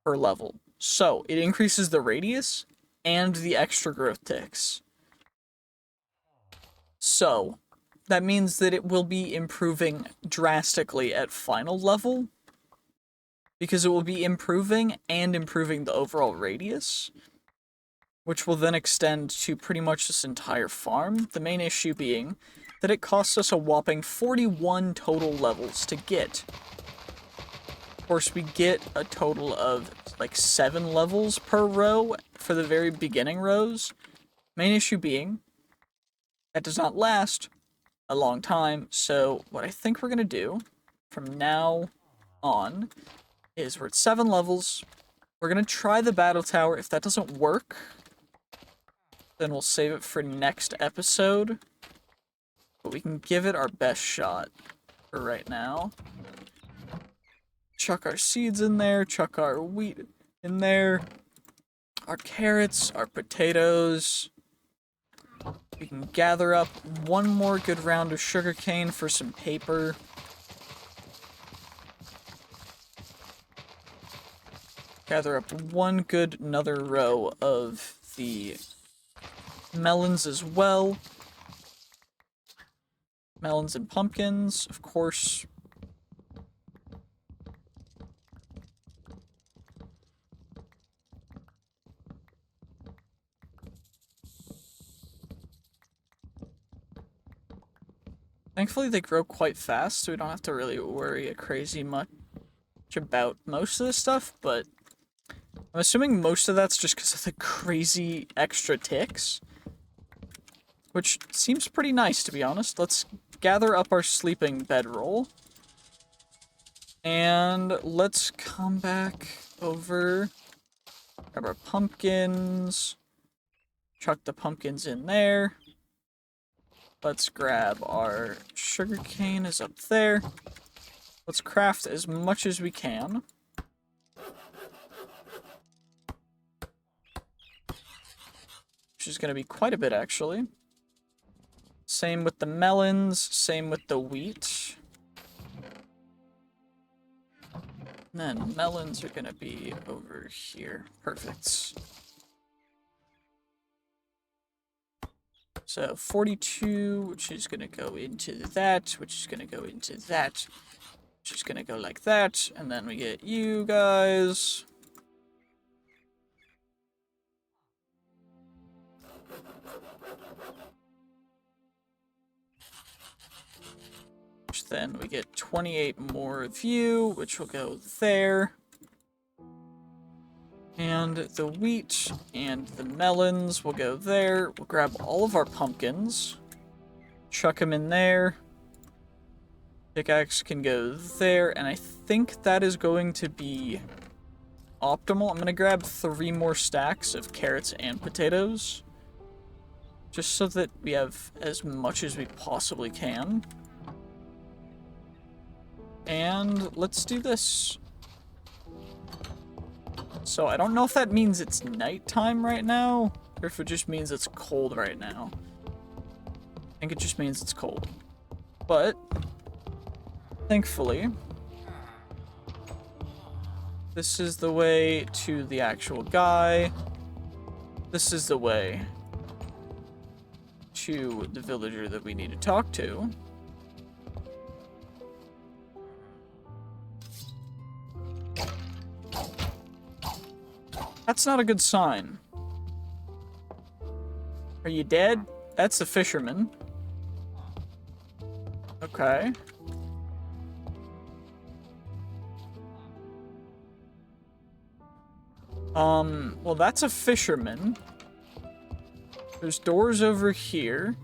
per level. So, it increases the radius and the extra growth ticks. So, that means that it will be improving drastically at final level, because it will be improving and improving the overall radius, which will then extend to pretty much this entire farm. The main issue being that it costs us a whopping 41 total levels to get. Of course, we get a total of like 7 levels per row for the very beginning rows. Main issue being that does not last a long time, so what I think we're going to do from now on is we're at 7 levels. We're going to try the battle tower. If that doesn't work, then we'll save it for next episode. But we can give it our best shot for right now. Chuck our seeds in there, chuck our wheat in there, our carrots, our potatoes. We can gather up one more good round of sugarcane for some paper. Gather up one good another row of the melons as well. Melons and pumpkins, of course. Thankfully, they grow quite fast, so we don't have to really worry a crazy much about most of this stuff, but I'm assuming most of that's just because of the crazy extra ticks, which seems pretty nice, to be honest. Let's gather up our sleeping bedroll, and let's come back over, grab our pumpkins, chuck the pumpkins in there. Let's grab our sugarcane is up there. Let's craft as much as we can. Which is going to be quite a bit, actually. Same with the melons, same with the wheat. And then melons are going to be over here. Perfect. So 42, which is going to go into that, which is going to go into that, which is going to go like that, and then we get you guys. Which then we get 28 more of you, which will go there. And the wheat and the melons will go there. We'll grab all of our pumpkins. Chuck them in there. Pickaxe can go there. And I think that is going to be optimal. I'm going to grab 3 more stacks of carrots and potatoes. Just so that we have as much as we possibly can. And let's do this. So I don't know if that means it's nighttime right now, or if it just means it's cold right now. I think it just means it's cold. But, thankfully, this is the way to the actual guy. This is the way to the villager that we need to talk to. That's not a good sign. Are you dead? That's the fisherman. Okay. Well, that's a fisherman. There's doors over here.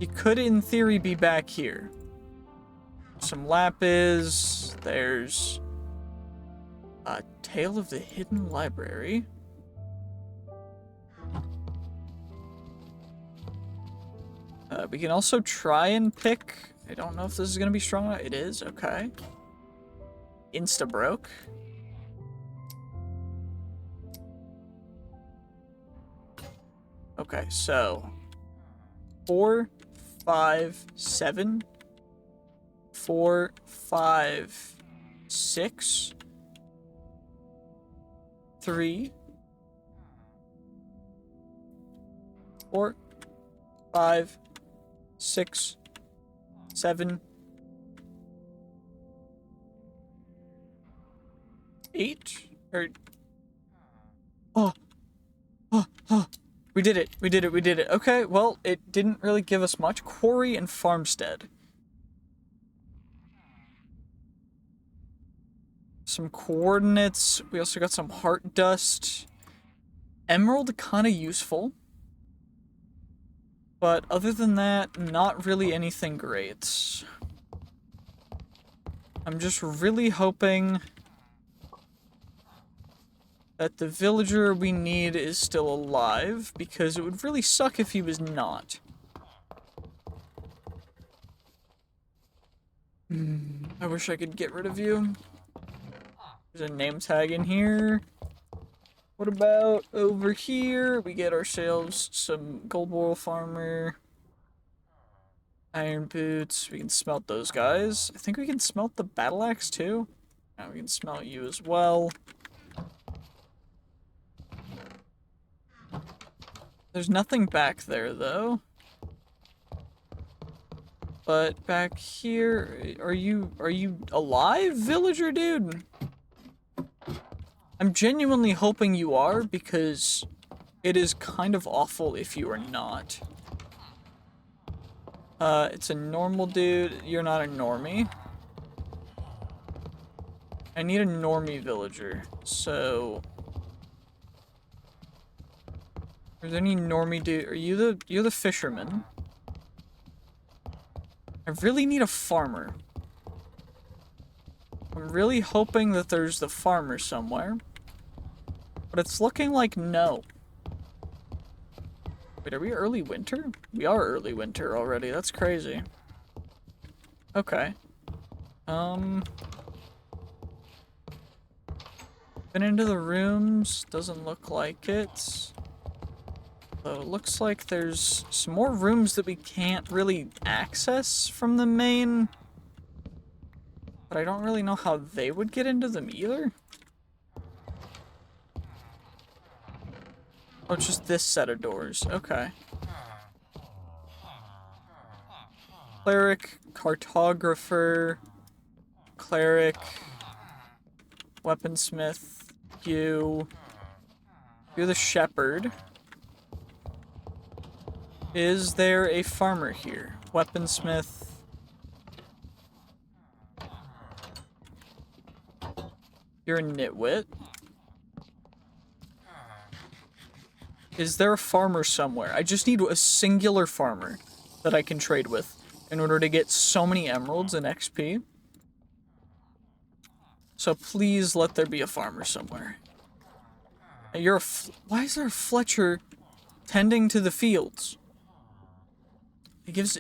He could, in theory, be back here. Some lapis. There's a Tale of the Hidden Library. We can also try and pick. I don't know if this is going to be strong enough. It is, okay. Insta broke. Okay, so 4, 5, 7, 4, 5, 6, 3, 4, 5, 6, 7, 8, or we did it. We did it. We did it. Okay, well, it didn't really give us much. Quarry and farmstead. Some coordinates. We also got some heart dust. Emerald, kind of useful. But other than that, not really anything great. I'm just really hoping that the villager we need is still alive, because it would really suck if he was not. I wish I could get rid of you. There's a name tag in here. What about over here? We get ourselves some gold wool farmer. Iron boots. We can smelt those guys. I think we can smelt the battle axe too. Now we can smelt you as well. There's nothing back there, though. But back here, are you alive, villager dude? I'm genuinely hoping you are, because it is kind of awful if you are not. It's a normal dude. You're not a normie. I need a normie villager, so are there any normie dude? Are you you're the fisherman? I really need a farmer. I'm really hoping that there's the farmer somewhere. But it's looking like no. Wait, are we early winter? We are early winter already. That's crazy. Okay. Been into the rooms. Doesn't look like it. Though it looks like there's some more rooms that we can't really access from the main. But I don't really know how they would get into them either. Oh, it's just this set of doors. Okay. Cleric, cartographer, cleric, weaponsmith, you're the shepherd. Is there a farmer here? Weaponsmith. You're a nitwit. Is there a farmer somewhere? I just need a singular farmer that I can trade with in order to get so many emeralds and XP. So please let there be a farmer somewhere. You're a why is there a Fletcher tending to the fields? It gives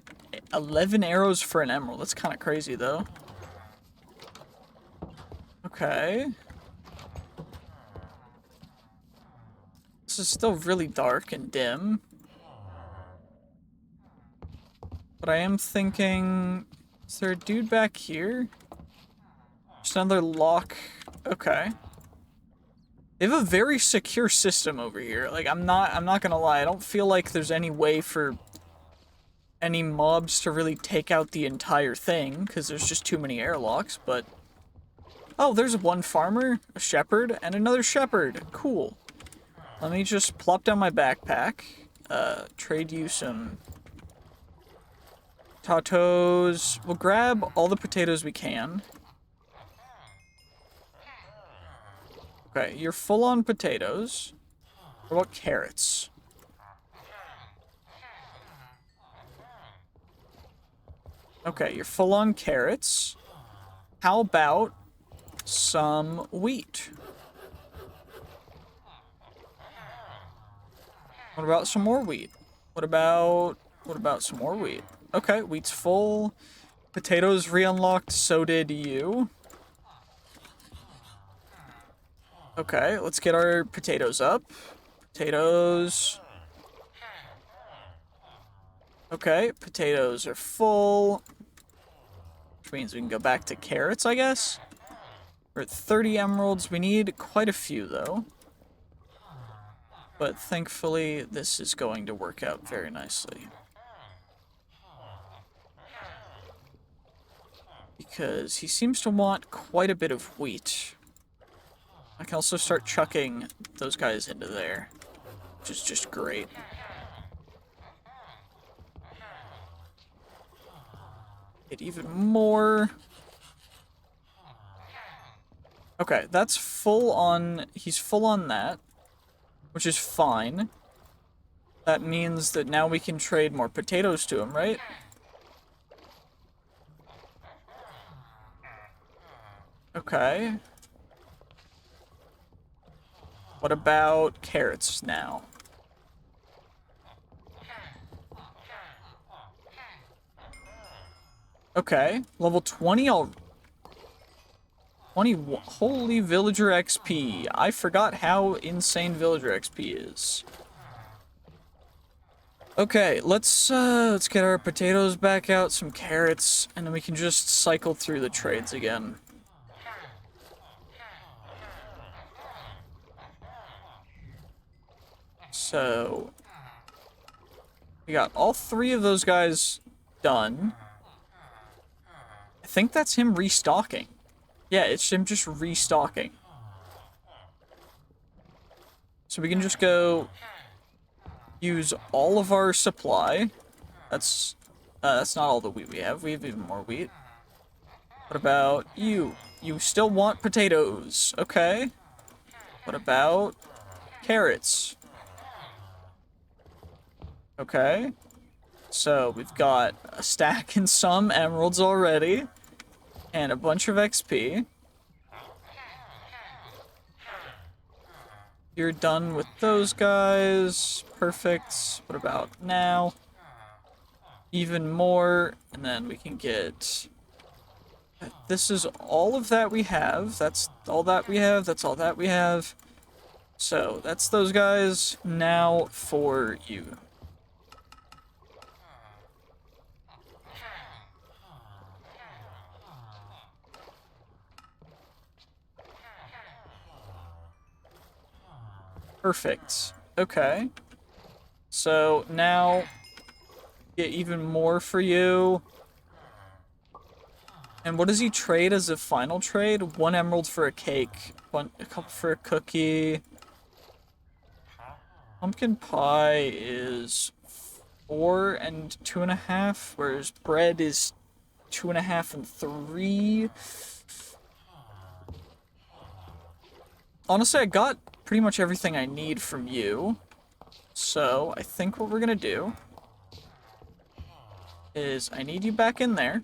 11 arrows for an emerald. That's kind of crazy, though. Okay. This is still really dark and dim. But I am thinking... Is there a dude back here? Just another lock. Okay. They have a very secure system over here. Like, I'm not gonna lie. I don't feel like there's any way for any mobs to really take out the entire thing, because there's just too many airlocks, but... Oh, there's one farmer, a shepherd, and another shepherd. Cool. Let me just plop down my backpack. Trade you some... potatoes. We'll grab all the potatoes we can. Okay, you're full on potatoes. What about carrots? Okay, you're full on carrots. How about some wheat? What about some more wheat? What about some more wheat? Okay, wheat's full. Potatoes re-unlocked, so did you. Okay, let's get our potatoes up. Potatoes. Okay, potatoes are full. Which means we can go back to carrots, I guess. We're at 30 emeralds. We need quite a few, though. But thankfully, this is going to work out very nicely. Because he seems to want quite a bit of wheat. I can also start chucking those guys into there, which is just great. Get even more. Okay, that's full on, he's full on that, which is fine. That means that now we can trade more potatoes to him, right? Okay. What about carrots now? Okay, level 20 20, holy villager XP. I forgot how insane villager XP is. Okay, let's get our potatoes back out, some carrots, and then we can just cycle through the trades again. So, we got all 3 of those guys done. I think that's him restocking. Yeah, it's him just restocking. So we can just go use all of our supply. That's not all the wheat we have. We have even more wheat. What about you? You still want potatoes. Okay. What about carrots? Okay. So we've got a stack and some emeralds already. And a bunch of XP. You're done with those guys. Perfect. What about now? Even more, and then we can get... This is all of that we have. That's all that we have. That's all that we have. So, that's those guys. Now for you. Perfect. Okay. So, now... Get even more for you. And what does he trade as a final trade? 1 emerald for a cake. A couple for a cookie. Pumpkin pie is 4 and 2.5, whereas bread is 2.5 and 3. Honestly, I got pretty much everything I need from you. So, I think what we're gonna do is I need you back in there.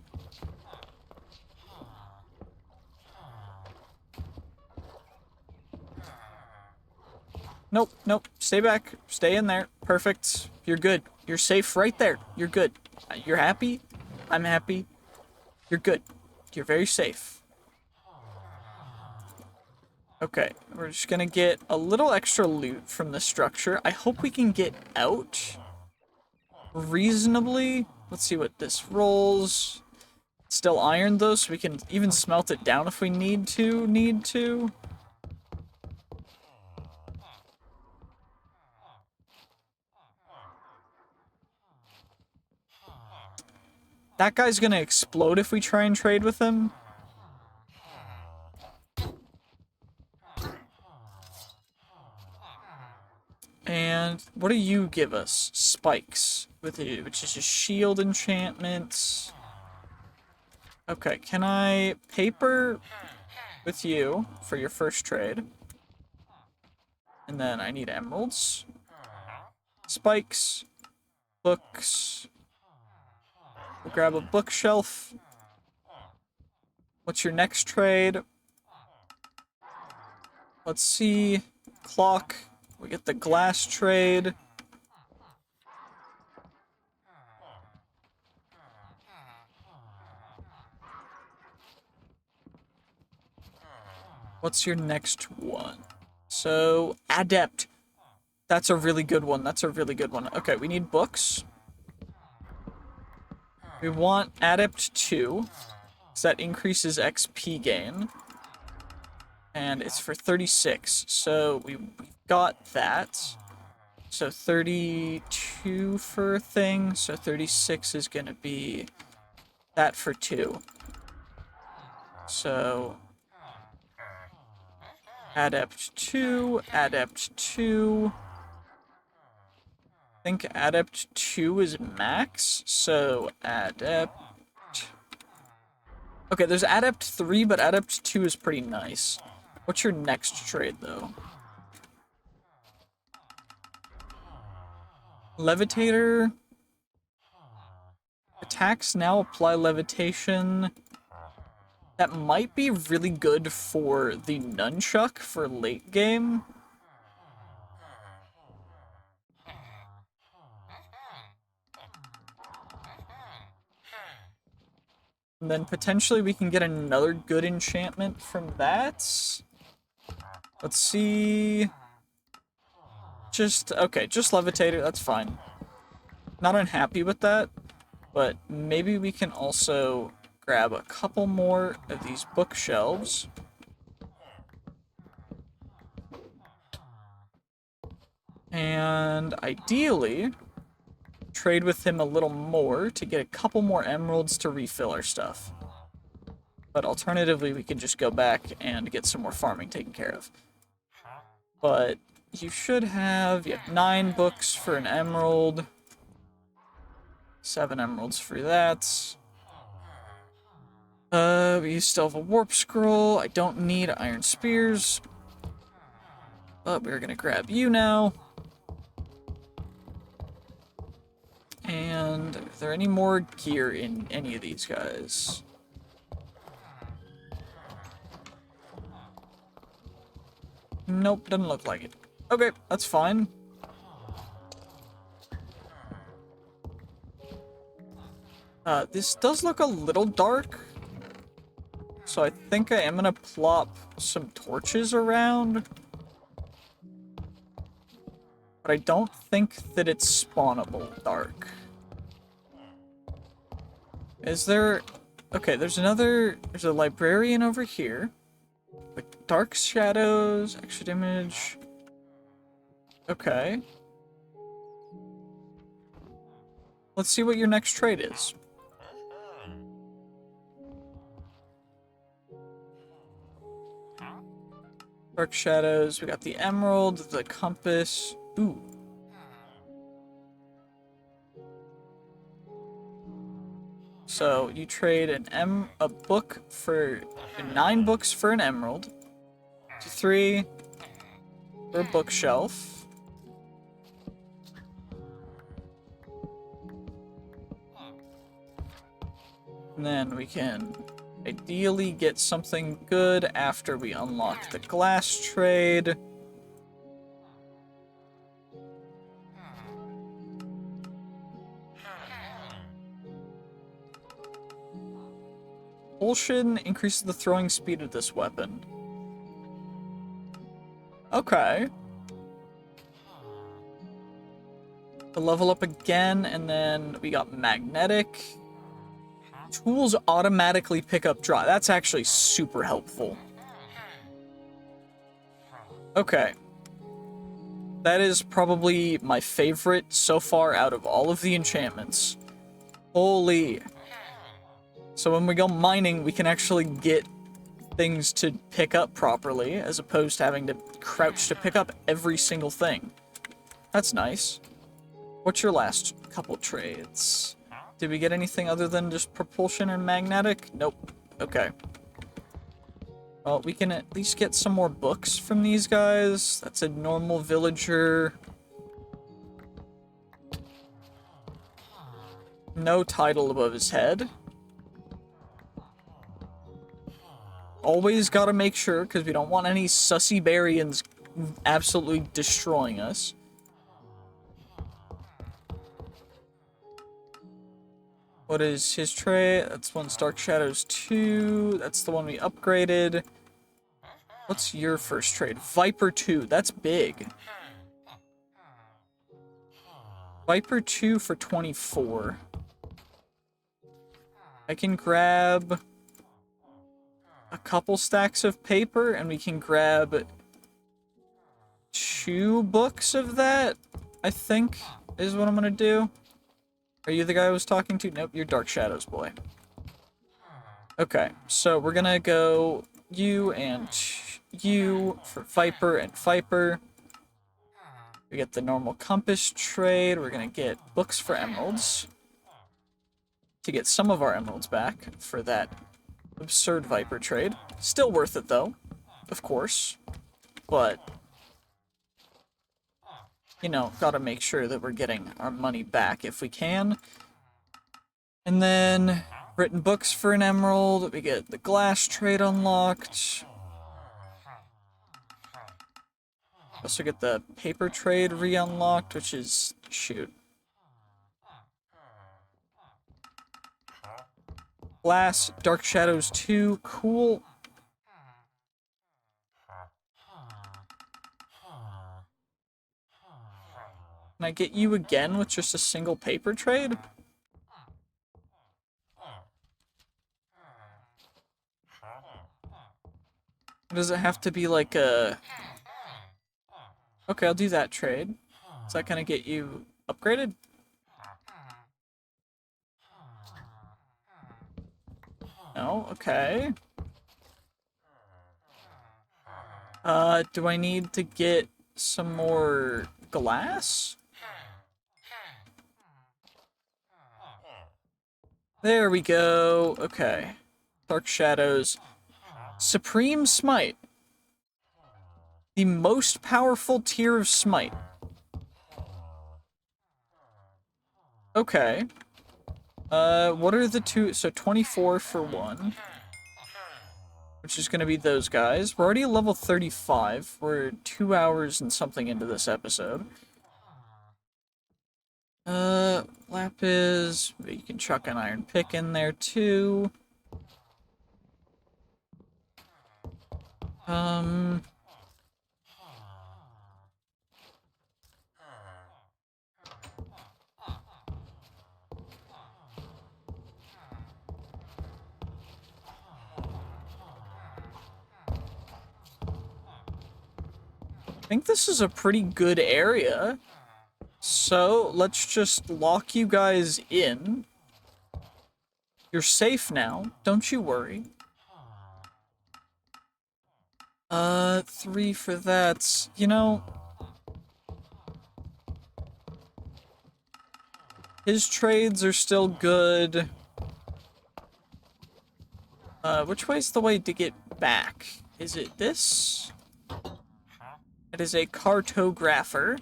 Nope, nope. Stay back. Stay in there. Perfect. You're good. You're safe right there. You're good. You're happy? I'm happy. You're good. You're very safe. Okay, we're just gonna get a little extra loot from the structure. I hope we can get out reasonably. Let's see what this rolls. Still iron though, so we can even smelt it down if we need to. That guy's gonna explode if we try and trade with him. And what do you give us? Spikes, with it, which is a shield enchantment. Okay, can I paper with you for your first trade? And then I need emeralds. Spikes. Books. We'll grab a bookshelf. What's your next trade? Let's see. Clock. We get the glass trade. What's your next one? So, adept. That's a really good one. That's a really good one. Okay, we need books. We want adept 2. because that increases XP gain. And it's for 36, so we got that. So 32 for a thing, so 36 is gonna be that for 2. So adept 2, adept 2. I think adept 2 is max, so adept. Okay, there's adept 3, but adept 2 is pretty nice. What's your next trade, though? Levitator. Attacks now apply levitation. That might be really good for the nunchuck for late game. And then potentially we can get another good enchantment from that. Let's see. Okay, just Levitator, that's fine. Not unhappy with that, but maybe we can also grab a couple more of these bookshelves. And ideally, trade with him a little more to get a couple more emeralds to refill our stuff. But alternatively, we could just go back and get some more farming taken care of. But you should have 9 books for an emerald. 7 emeralds for that. We still have a warp scroll. I don't need iron spears. But we're gonna grab you now. And are there any more gear in any of these guys? Nope, doesn't look like it. Okay, that's fine. This does look a little dark. So I think I am gonna plop some torches around. But I don't think that it's spawnable dark. Is there... Okay, there's a librarian over here. With dark shadows, extra damage. Okay. Let's see what your next trade is. Dark shadows, we got the emerald, the compass. Ooh. So you trade a book for 9 books for an emerald, 3 for a bookshelf. And then we can ideally get something good after we unlock the glass trade. Propulsion increases the throwing speed of this weapon. Okay. To level up again, and then we got magnetic. Tools automatically pick up draw. That's actually super helpful. Okay. That is probably my favorite so far out of all of the enchantments. Holy. So when we go mining, we can actually get things to pick up properly, as opposed to having to crouch to pick up every single thing. That's nice. What's your last couple trades? Did we get anything other than just propulsion and magnetic? Nope. Okay. Well, we can at least get some more books from these guys. That's a normal villager. No title above his head. Always gotta make sure, because we don't want any sussy Barians absolutely destroying us. What is his tray? That's one's Dark Shadows 2. That's the one we upgraded. What's your first trade? Viper 2. That's big. Viper 2 for 24. I can grab a couple stacks of paper, and we can grab 2 books of that, I think, is what I'm gonna do. Are you the guy I was talking to? Nope, you're Dark Shadows boy. Okay, so we're gonna go you and you for Viper and Viper. We get the normal compass trade. We're gonna get books for emeralds. To get some of our emeralds back for that absurd Viper trade. Still worth it though, of course. But, you know, gotta make sure that we're getting our money back if we can. And then, written books for an emerald. We get the glass trade unlocked. Also get the paper trade re-unlocked, which is, shoot. Glass, Dark Shadows 2, cool. Can I get you again with just a single paper trade? Or does it have to be like a... Okay, I'll do that trade. Is that gonna get you upgraded? No? Okay. Do I need to get some more glass? There we go. Okay. Dark Shadows. Supreme Smite. The most powerful tier of Smite. Okay. What are the two? So 24 for one. which is going to be those guys. We're already at level 35. We're 2 hours and something into this episode. Lapis. You can chuck an iron pick in there too. I think this is a pretty good area. So, let's just lock you guys in. You're safe now, don't you worry. 3 for that. You know, his trades are still good. Which way's the way to get back? Is it this? It is a cartographer.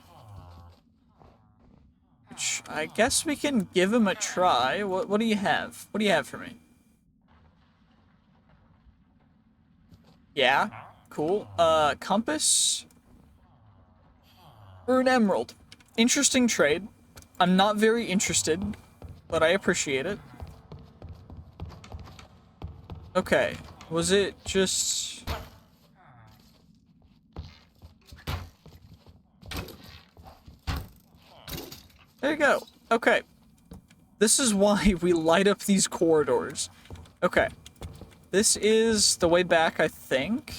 Which, I guess we can give him a try. What do you have? What do you have for me? Yeah, cool. Compass? Or an emerald. Interesting trade. I'm not very interested, but I appreciate it. Okay, was it just... There you go. Okay. This is why we light up these corridors. Okay. This is the way back, I think.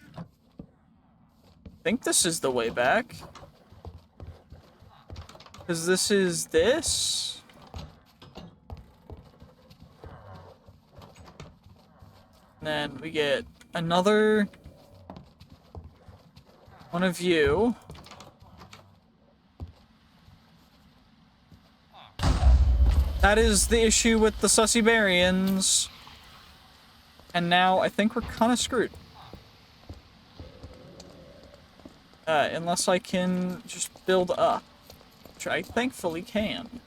I think this is the way back. Because this is this. And then we get another one of you. That is the issue with the Sussibarians. And now I think we're kind of screwed. Unless I can just build up. Which I thankfully can.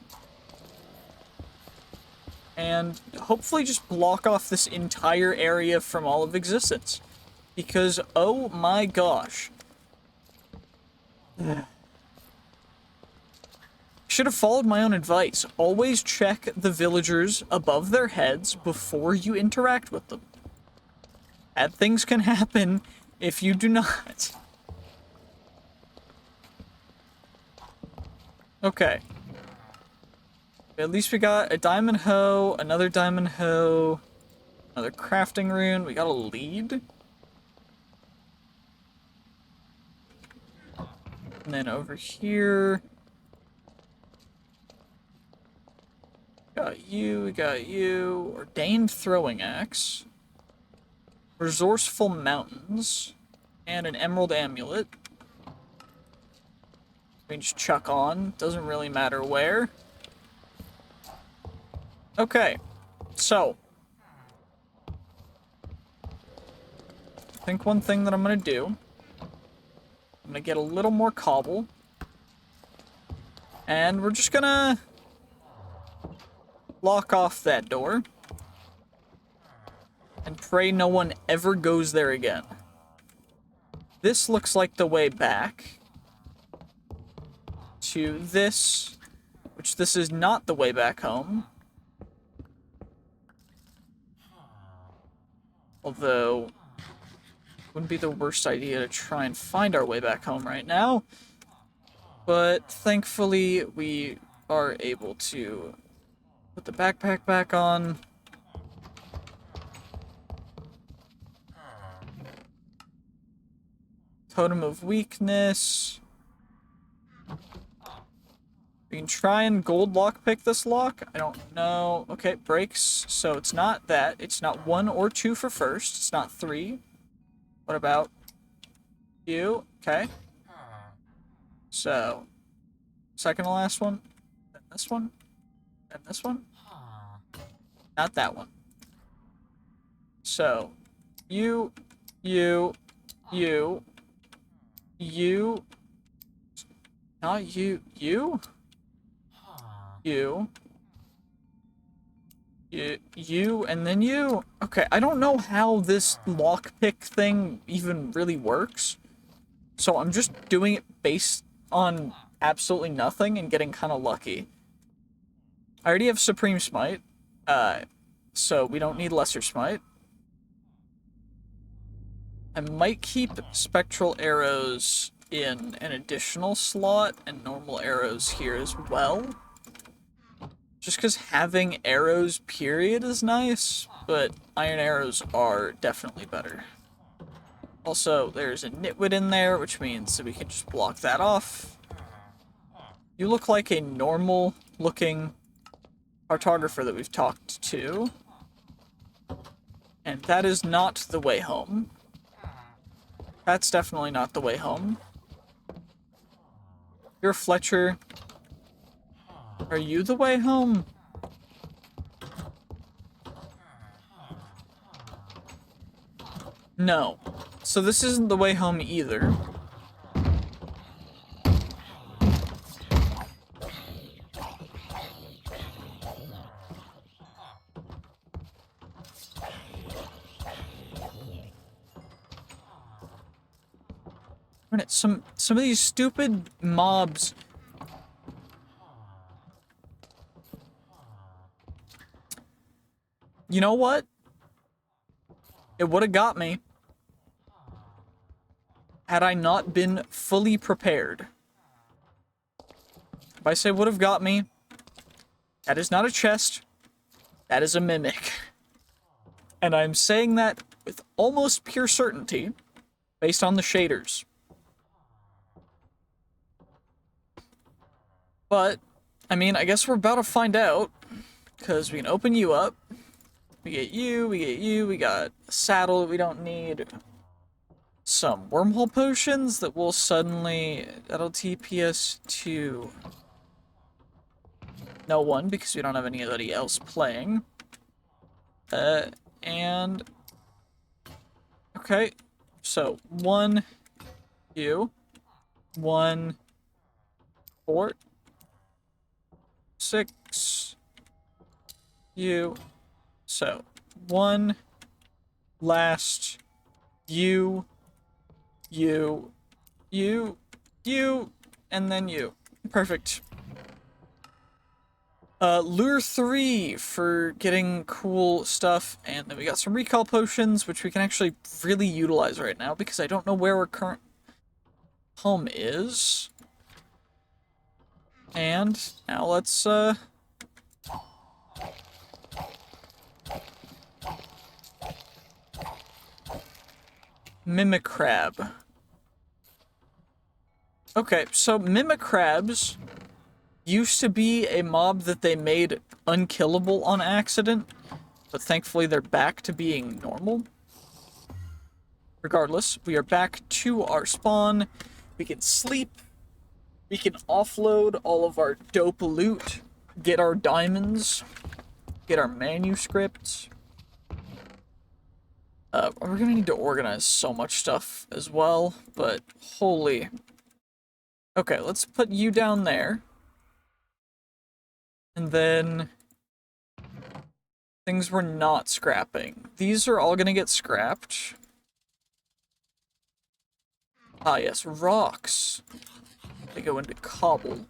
And hopefully just block off this entire area from all of existence. Because, oh my gosh. Should have followed my own advice. Always check the villagers above their heads before you interact with them. Bad things can happen if you do not. Okay. At least we got a diamond hoe, another diamond hoe, another crafting rune. We got a lead. And then over here... Got you, we got you. Ordained throwing axe. Resourceful mountains. And an emerald amulet. We can just chuck on. Doesn't really matter where. Okay. So. I think one thing that I'm gonna do. I'm gonna get a little more cobble. And we're just gonna... lock off that door. And pray no one ever goes there again. This looks like the way back. To this. Which this is not the way back home. Although... wouldn't be the worst idea to try and find our way back home right now. But thankfully we are able to... put the backpack back on. Totem of weakness. We can try and gold lockpick this lock. I don't know. Okay, breaks. So it's not that. It's not 1 or 2 for first. It's not 3. What about you? Okay. So, second to last one. Then this one. Then this one. Not that one. So, you, you, not you, you, You, and then you. Okay, I don't know how this lockpick thing even really works. So I'm just doing it based on absolutely nothing and getting kind of lucky. I already have Supreme Smite, so we don't need Lesser Smite. I might keep Spectral Arrows in an additional slot and normal arrows here as well. Just because having arrows, period, is nice, but iron arrows are definitely better. Also, there's a nitwit in there, which means that we can just block that off. You look like a normal-looking cartographer that we've talked to. And that is not the way home. That's definitely not the way home. You're Fletcher. Are you the way home? No. So this isn't the way home either. Some of these stupid mobs. You know what? It would have got me had I not been fully prepared. If I say would have got me, that is not a chest. That is a mimic. And I'm saying that with almost pure certainty based on the shaders. But, I mean, I guess we're about to find out, because we can open you up. We get you, we got a saddle that we don't need. Some wormhole potions that will suddenly, that'll TP us to no one, because we don't have anybody else playing. And, okay, so 1, you, 1, 4, 6, you. So, 1, last, you, and then you. Perfect. Lure 3 for getting cool stuff, and then we got some recall potions, which we can actually really utilize right now, because I don't know where our current home is. And now let's, Mimic Crab. Okay, so Mimic Crabs used to be a mob that they made unkillable on accident, but thankfully they're back to being normal. Regardless, we are back to our spawn. We can sleep. We can offload all of our dope loot, get our diamonds, get our manuscripts. We're gonna need to organize so much stuff as well, but holy. Okay, let's put you down there. And then things we're not scrapping. These are all gonna get scrapped. Ah yes, rocks. They go into cobble.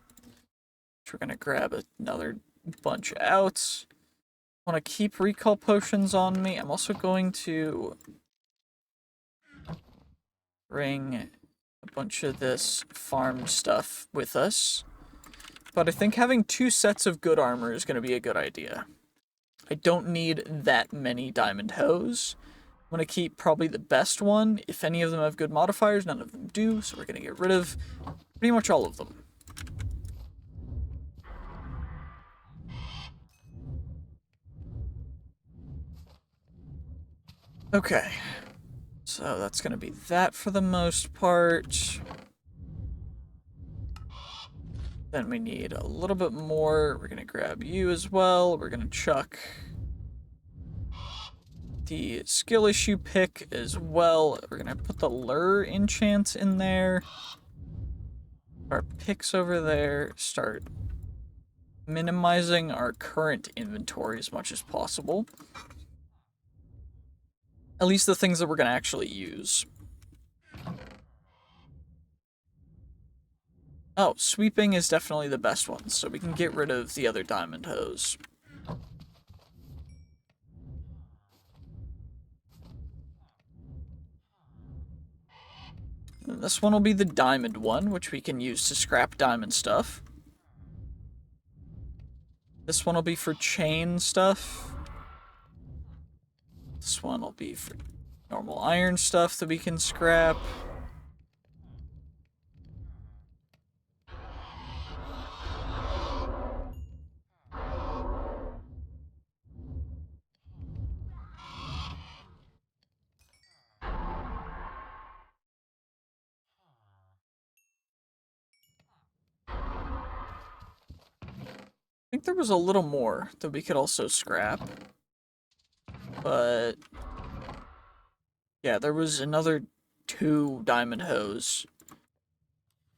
We're gonna grab another bunch out. Want to keep recall potions on me. I'm also going to bring a bunch of this farm stuff with us. But I think having 2 sets of good armor is going to be a good idea. I don't need that many diamond hose. I'm going to keep probably the best one. If any of them have good modifiers, none of them do, so we're going to get rid of pretty much all of them. Okay, so that's going to be that for the most part. Then we need a little bit more. We're going to grab you as well. We're going to chuck the skill issue pick as well. We're going to put the lure enchant in there. Our picks over there. Start minimizing our current inventory as much as possible. At least the things that we're going to actually use. Oh, sweeping is definitely the best one, so we can get rid of the other diamond hose. And this one will be the diamond one, which we can use to scrap diamond stuff. This one will be for chain stuff. This one will be for normal iron stuff that we can scrap. I think there was a little more that we could also scrap. But yeah, there was another 2 diamond hose.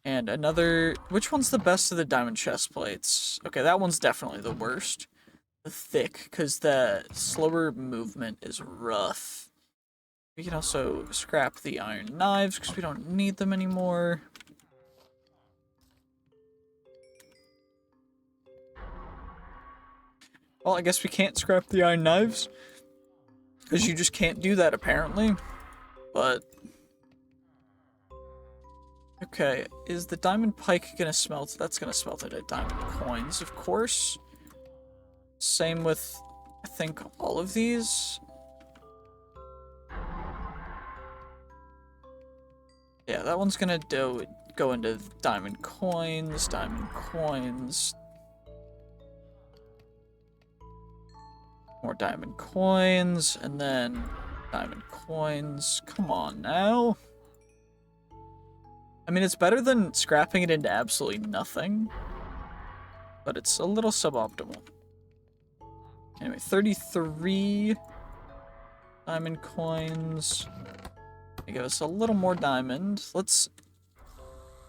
And another... Which one's the best of the diamond chest plates? Okay, that one's definitely the worst. The thick, because the slower movement is rough. We can also scrap the iron knives, because we don't need them anymore. Well, I guess we can't scrap the iron knives. Because you just can't do that, apparently. But... Okay, is the diamond pike gonna smelt? That's gonna smelt it at diamond coins, of course. Same with, I think, all of these. Yeah, that one's gonna go into diamond coins, more diamond coins, and then diamond coins. Come on now. I mean, it's better than scrapping it into absolutely nothing, but it's a little suboptimal. Anyway, 33 diamond coins. Give us a little more diamond. Let's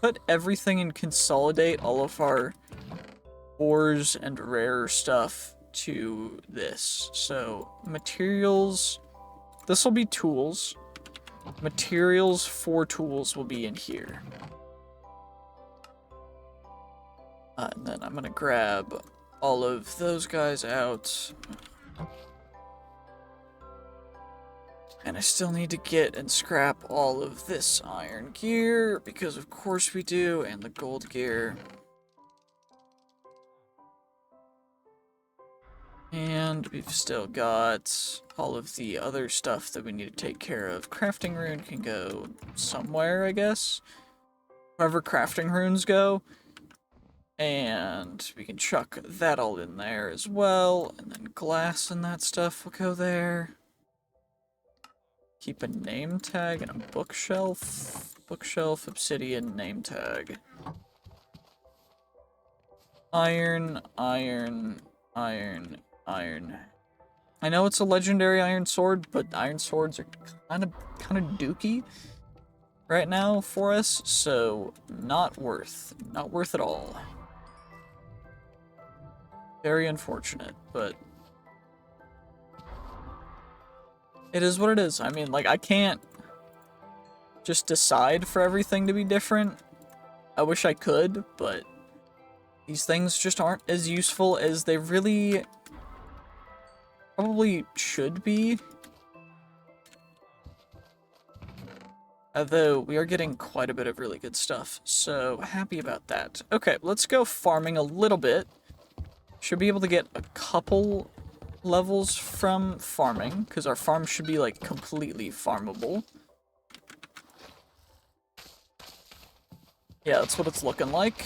put everything and consolidate all of our ores and rare stuff to this. So, materials. This will be tools. Materials for tools will be in here. And then I'm gonna grab all of those guys out. And I still need to get and scrap all of this iron gear, because of course we do, and the gold gear. And we've still got all of the other stuff that we need to take care of. Crafting rune can go somewhere, I guess. Wherever crafting runes go. And we can chuck that all in there as well. And then glass and that stuff will go there. Keep a name tag and a bookshelf. Bookshelf, obsidian, name tag. Iron, iron, iron, iron. I know it's a legendary iron sword, but iron swords are kind of dookie right now for us, so not worth at all. Very unfortunate, but it is what it is. I mean, like, I can't just decide for everything to be different. I wish I could, but these things just aren't as useful as they really probably should be. Although we are getting quite a bit of really good stuff, so happy about that. Okay, let's go farming a little bit. Should be able to get a couple levels from farming, because our farm should be, like, completely farmable. Yeah, that's what it's looking like.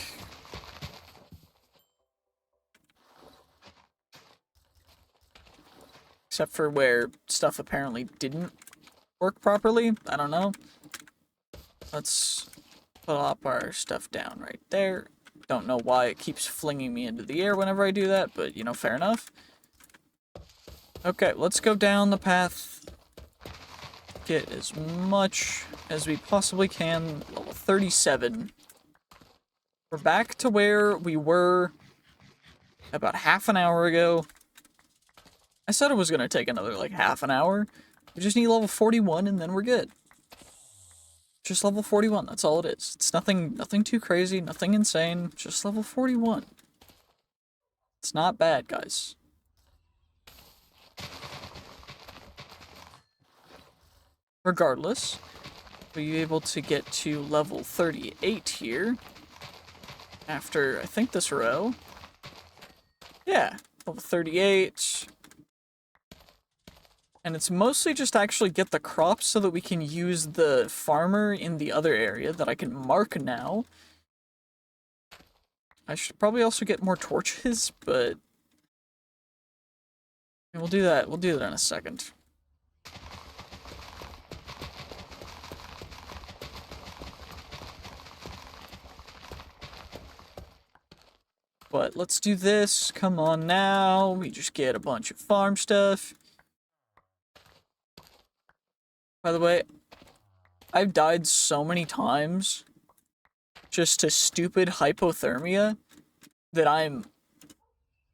Except for where stuff apparently didn't work properly. I don't know. Let's plop our stuff down right there. Don't know why it keeps flinging me into the air whenever I do that, but, you know, fair enough. Okay, let's go down the path. Get as much as we possibly can. Level 37. We're back to where we were about half an hour ago. I said it was going to take another, like, half an hour. We just need level 41, and then we're good. Just level 41, that's all it is. It's nothing too crazy, nothing insane, just level 41. It's not bad, guys. Regardless, we'll be able to get to level 38 here. After, I think, this row. Yeah, level 38. And it's mostly just to actually get the crops so that we can use the farmer in the other area that I can mark now. I should probably also get more torches, but we'll do that. We'll do that in a second. But let's do this. Come on now. We just get a bunch of farm stuff. By the way, I've died so many times just to stupid hypothermia that I'm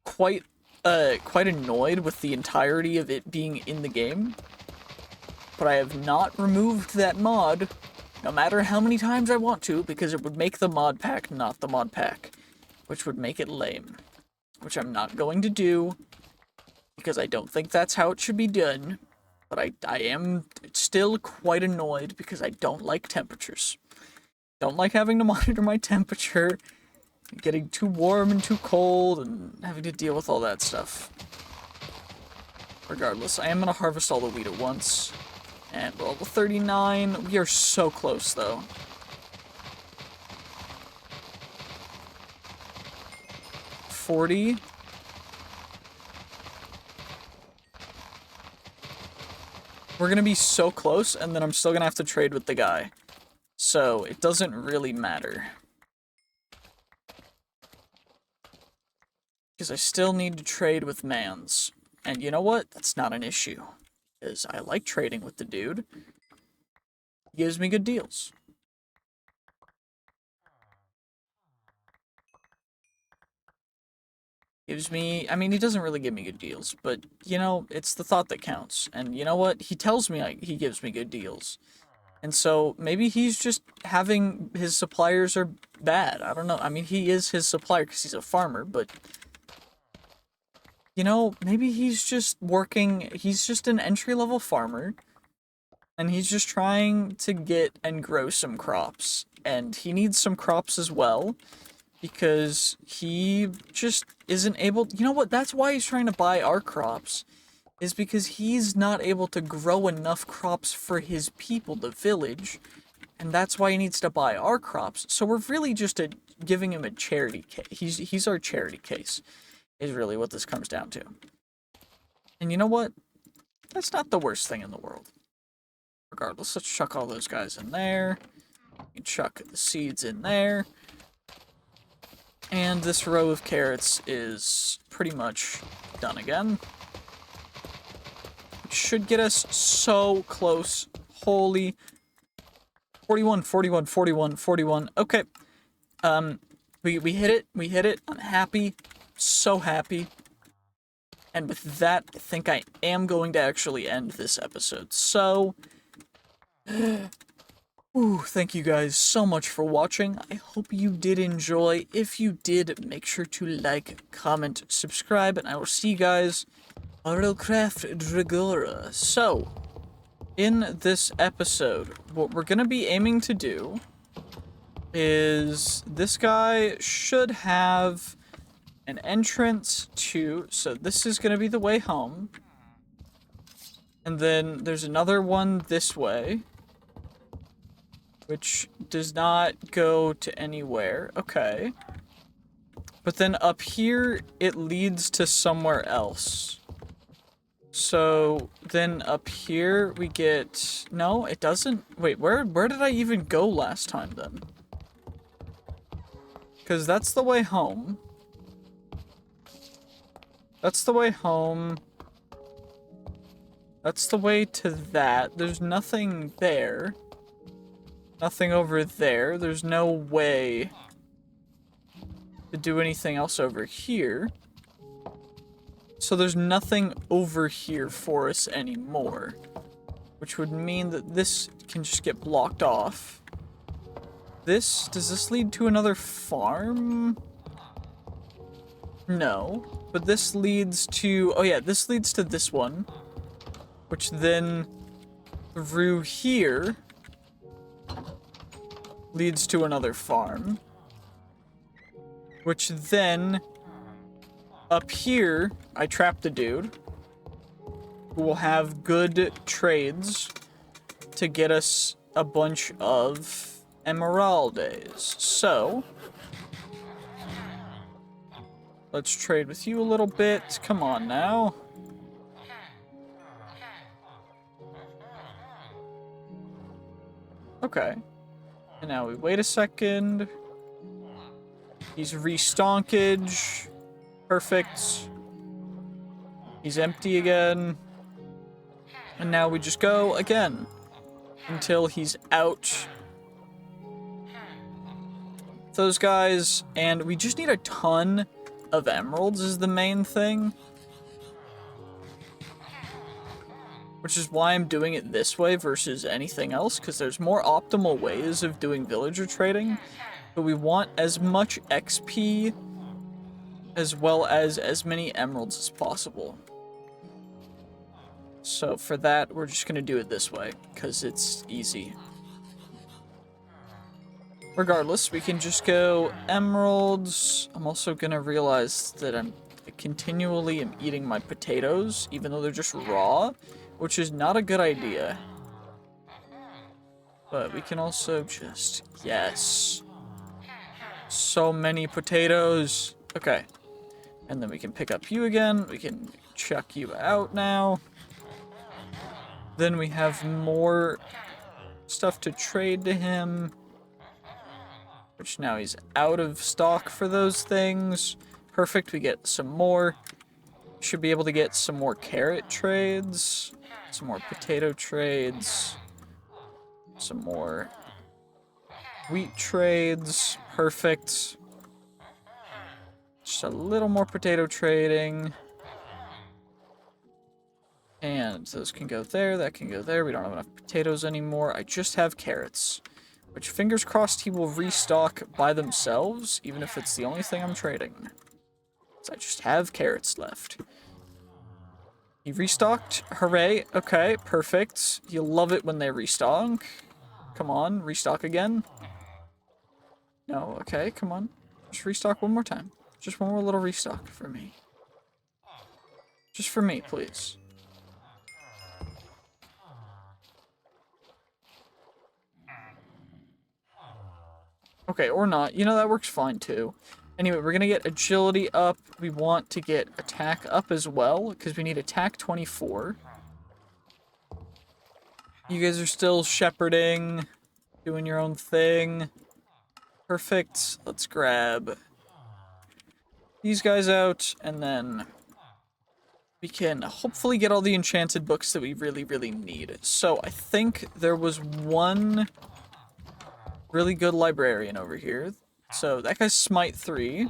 quite annoyed with the entirety of it being in the game. But I have not removed that mod, no matter how many times I want to, because it would make the mod pack not the mod pack, which would make it lame. Which I'm not going to do, because I don't think that's how it should be done. But I am still quite annoyed because I don't like temperatures. Don't like having to monitor my temperature, getting too warm and too cold, and having to deal with all that stuff. Regardless, I am going to harvest all the wheat at once. And we're level 39. We are so close, though. $40. We're going to be so close, and then I'm still going to have to trade with the guy. So, it doesn't really matter. Because I still need to trade with Mans. And you know what? That's not an issue. Because I like trading with the dude. He gives me good deals. Gives me, I mean, he doesn't really give me good deals, but, you know, it's the thought that counts. And you know what? He tells me he gives me good deals. And so, maybe he's just having, his suppliers are bad. I don't know. I mean, he is his supplier because he's a farmer, but, you know, maybe he's just working, he's just an entry-level farmer, and he's just trying to get and grow some crops. And he needs some crops as well, because he just isn't able, you know what, that's why he's trying to buy our crops, is because he's not able to grow enough crops for his people, the village, and that's why he needs to buy our crops. So we're really just giving him a charity case. He's our charity case, is really what this comes down to. And you know what? That's not the worst thing in the world. Regardless, let's chuck all those guys in there. You can chuck the seeds in there. And this row of carrots is pretty much done again. It should get us so close. Holy. 41, 41, 41, 41. Okay. We hit it. We hit it. I'm happy. So happy. And with that, I think I am going to actually end this episode. So, ooh, thank you guys so much for watching. I hope you did enjoy. If you did, make sure to like, comment, subscribe, and I will see you guys RLCraft Dregora. So, in this episode, what we're going to be aiming to do is this guy should have an entrance to, so this is going to be the way home. And then there's another one this way, which does not go to anywhere. Okay. But then up here, it leads to somewhere else. So then up here, we get... No, it doesn't. Wait, where did I even go last time then? Because that's the way home. That's the way home. That's the way to that. There's nothing there. Nothing over there. There's no way to do anything else over here. So there's nothing over here for us anymore. Which would mean that this can just get blocked off. Does this lead to another farm? No. But this leads to, oh yeah, this leads to this one. Which then, through here, leads to another farm. Which then, up here, I trapped a dude. Who will have good trades to get us a bunch of emeraldes. So, let's trade with you a little bit. Come on now. Okay. And now we wait a second. He's restonkage. Perfect. He's empty again. And now we just go again. Until he's out. Those guys. And we just need a ton of emeralds is the main thing. Which is why I'm doing it this way versus anything else, because there's more optimal ways of doing villager trading. But we want as much XP as well as many emeralds as possible. So for that, we're just going to do it this way, because it's easy. Regardless, we can just go emeralds. I'm also going to realize that I continually am eating my potatoes, even though they're just raw. Which is not a good idea. But we can also just... Yes. So many potatoes. Okay. And then we can pick up you again. We can chuck you out now. Then we have more stuff to trade to him. Which now he's out of stock for those things. Perfect, we get some more. Should be able to get some more carrot trades. Some more potato trades. Some more wheat trades. Perfect. Just a little more potato trading. And those can go there. That can go there. We don't have enough potatoes anymore. I just have carrots. Which, fingers crossed, he will restock by themselves. Even if it's the only thing I'm trading. So I just have carrots left. He restocked. Hooray. Okay, perfect. You love it when they restock. Come on, restock again. No, okay, come on. Just restock one more time. Just one more little restock for me. Just for me, please. Okay, or not. You know, that works fine too. Anyway, we're going to get agility up. We want to get attack up as well, because we need attack 24. You guys are still shepherding, doing your own thing. Perfect. Let's grab these guys out, and then we can hopefully get all the enchanted books that we really, really need. So I think there was one really good librarian over here. So that guy's Smite 3.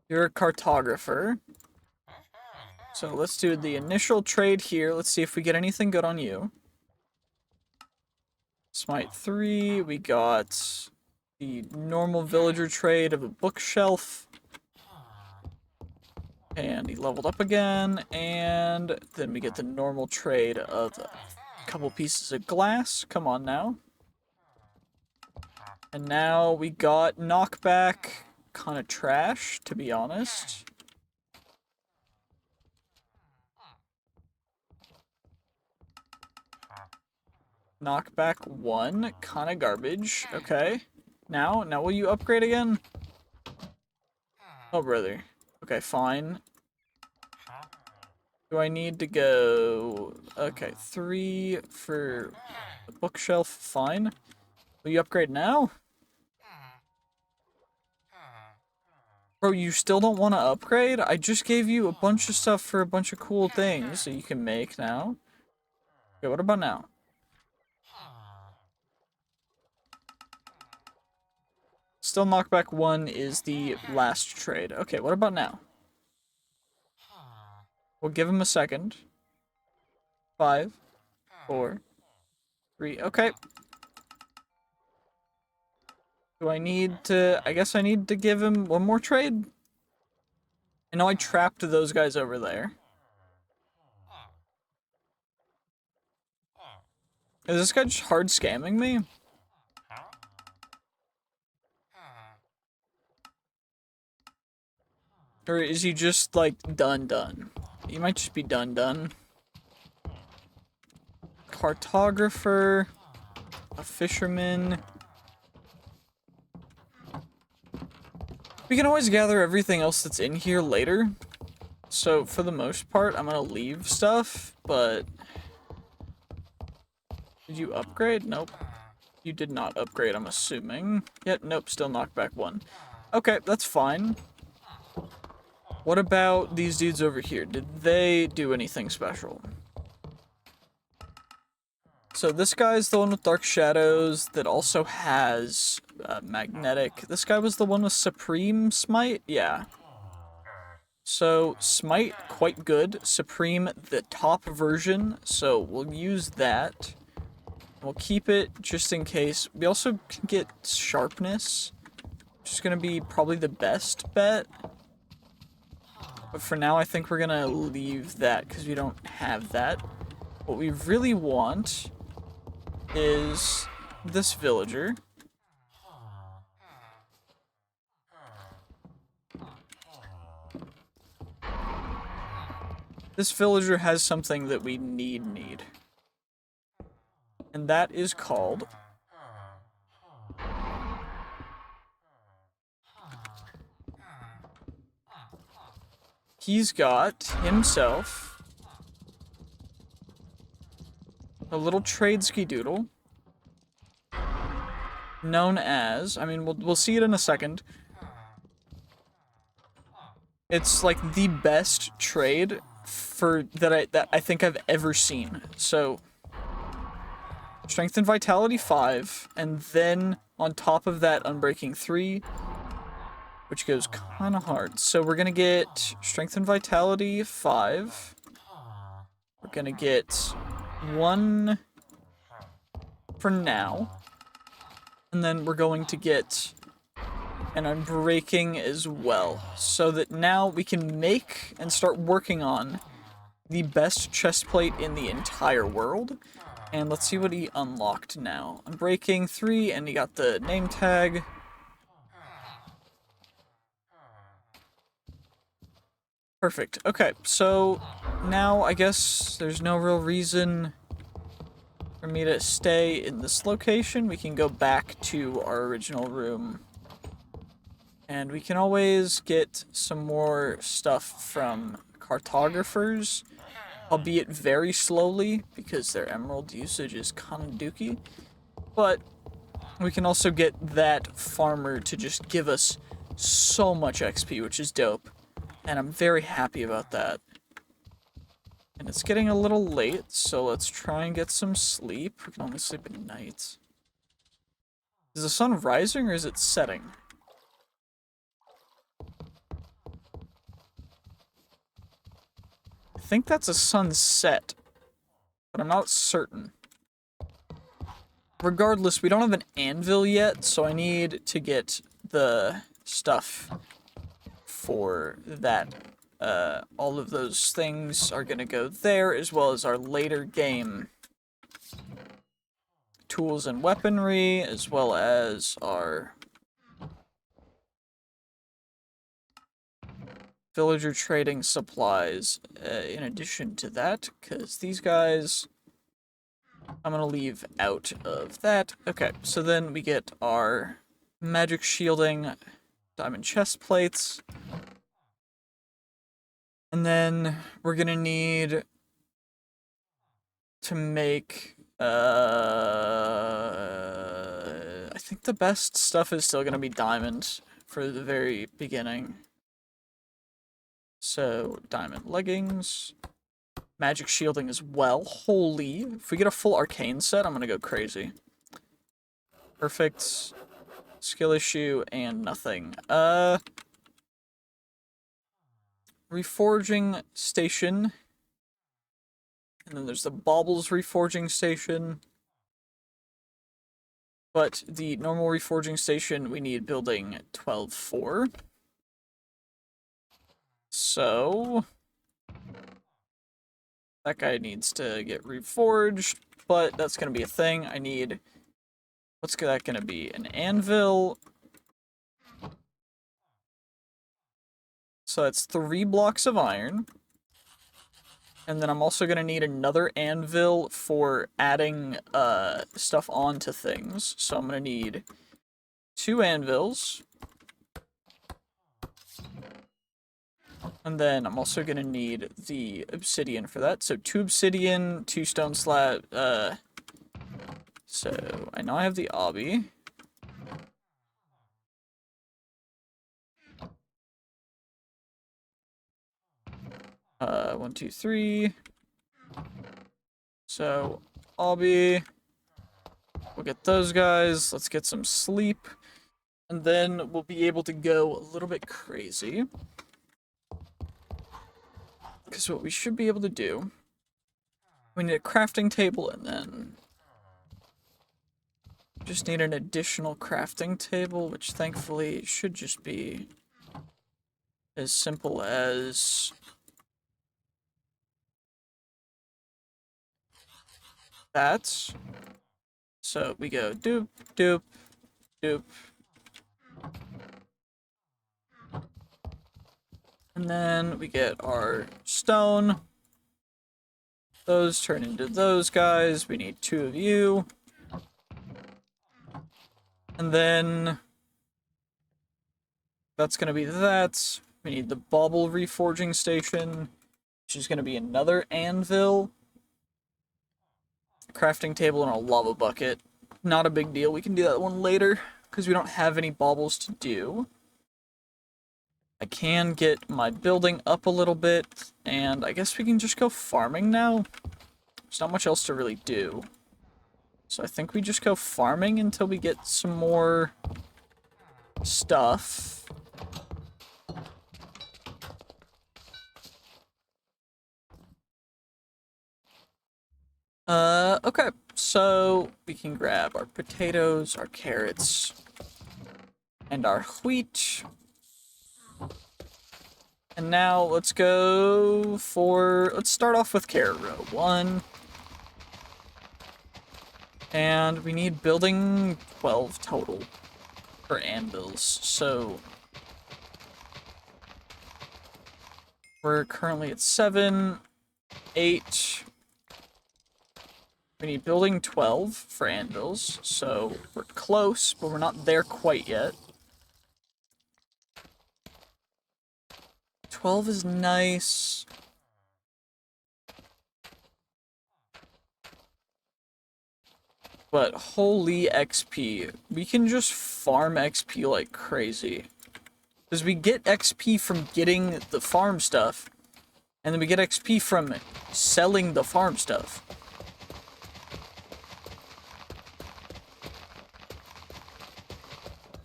You're a cartographer. So let's do the initial trade here. Let's see if we get anything good on you. Smite 3. We got the normal villager trade of a bookshelf. And he leveled up again. And then we get the normal trade of a couple pieces of glass. Come on now. And now we got knockback. Kind of trash, to be honest. Knockback 1. Kind of garbage. Okay. Now will you upgrade again? Oh, brother. Okay, fine. Do I need to go... Okay, 3 for the bookshelf. Fine. Will you upgrade now? Bro, you still don't want to upgrade? I just gave you a bunch of stuff for a bunch of cool things that you can make now. Okay, what about now? Still knockback 1 is the last trade. Okay, what about now? We'll give him a second. 5, 4, 3. Okay. Do I need to... I guess I need to give him one more trade? I know I trapped those guys over there. Is this guy just hard scamming me? Or is he just, like, done? He might just be done. Cartographer. A fisherman. We can always gather everything else that's in here later. So, for the most part, I'm gonna leave stuff, but... Did you upgrade? Nope. You did not upgrade, I'm assuming. Yet, nope, still knockback 1. Okay, that's fine. What about these dudes over here? Did they do anything special? So this guy's the one with Dark Shadows that also has Magnetic. This guy was the one with Supreme Smite? Yeah. So, Smite, quite good. Supreme, the top version, so we'll use that. We'll keep it just in case. We also can get Sharpness, which is going to be probably the best bet. But for now, I think we're going to leave that because we don't have that. What we really want is this villager. This villager has something that we need. And that is called... He's got himself a little trade ski-doodle known as, I mean, we'll see it in a second. It's like the best trade that I think I've ever seen. So, Strength and Vitality 5, and then on top of that, Unbreaking 3, which goes kind of hard. So we're gonna get Strength and Vitality 5. We're gonna get 1 for now. And then we're going to get an Unbreaking as well. So that now we can make and start working on the best chestplate in the entire world. And let's see what he unlocked now. Unbreaking 3, and he got the name tag. Perfect. Okay, so now I guess there's no real reason for me to stay in this location. We can go back to our original room. And we can always get some more stuff from cartographers, albeit very slowly, because their emerald usage is kind of dookie. But we can also get that farmer to just give us so much XP, which is dope. And I'm very happy about that. And it's getting a little late, so let's try and get some sleep. We can only sleep at night. Is the sun rising or is it setting? I think that's a sunset, but I'm not certain. Regardless, we don't have an anvil yet, so I need to get the stuff for that. All of those things are gonna go there, as well as our later game tools and weaponry, as well as our villager trading supplies, in addition to that, because these guys, I'm gonna leave out of that. Okay, so then we get our magic shielding, diamond chest plates, and then we're gonna need to make, I think the best stuff is still gonna be diamond for the very beginning. So, diamond leggings, magic shielding as well. Holy, if we get a full arcane set, I'm gonna go crazy. Perfect. Skill issue and nothing. reforging station. And then there's the baubles reforging station. But the normal reforging station, we need building 12 for. So that guy needs to get reforged, but that's going to be a thing. I need, what's that going to be? An anvil. So that's 3 blocks of iron. And then I'm also going to need another anvil for adding stuff onto things. So I'm going to need 2 anvils. And then I'm also going to need the obsidian for that. So 2 obsidian, 2 stone slab. So I know I have the obby. One, 2, 3. So obby. We'll get those guys. Let's get some sleep. And then we'll be able to go a little bit crazy. Because what we should be able to do, we need a crafting table, and then just need an additional crafting table, which thankfully should just be as simple as that. So we go doop, doop, doop. And then we get our stone. Those turn into those guys. We need 2 of you. And then that's going to be that. We need the bauble reforging station, which is going to be another anvil, crafting table, and a lava bucket. Not a big deal. We can do that one later because we don't have any baubles to do. I can get my building up a little bit, and I guess we can just go farming now. There's not much else to really do. So I think we just go farming until we get some more stuff. Okay, so we can grab our potatoes, our carrots, and our wheat. And now let's go for, let's start off with carrot row 1. And we need building 12 total for anvils. So we're currently at 7, 8. We need building 12 for anvils. So we're close, but we're not there quite yet. 12 is nice. But holy XP. We can just farm XP like crazy. Because we get XP from getting the farm stuff. And then we get XP from selling the farm stuff.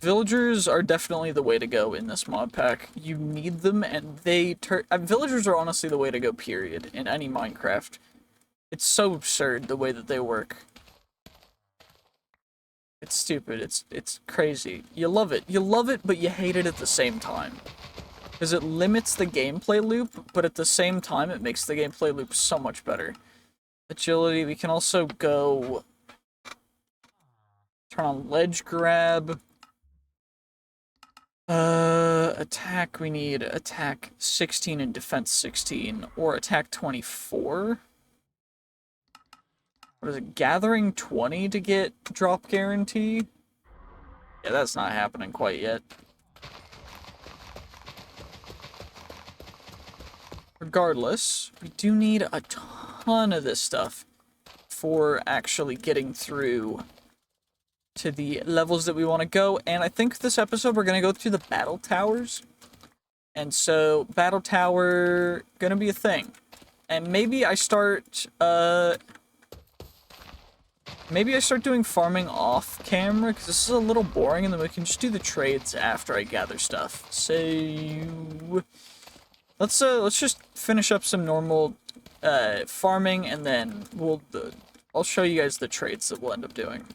Villagers are definitely the way to go in this mod pack. You need them, and they villagers are honestly the way to go, period, in any Minecraft. It's so absurd the way that they work. It's stupid. It's crazy. You love it. You love it, but you hate it at the same time. Because it limits the gameplay loop, but at the same time, it makes the gameplay loop so much better. Agility, we can also go turn on ledge grab. Attack, we need attack 16 and defense 16, or attack 24. What is it, gathering 20 to get drop guarantee? Yeah, that's not happening quite yet. Regardless, we do need a ton of this stuff for actually getting through to the levels that we want to go, and I think this episode we're going to go through the battle towers. And so, battle tower, gonna be a thing. And maybe I start doing farming off camera, because this is a little boring, and then we can just do the trades after I gather stuff. So, Let's just finish up some normal farming, and then I'll show you guys the trades that we'll end up doing.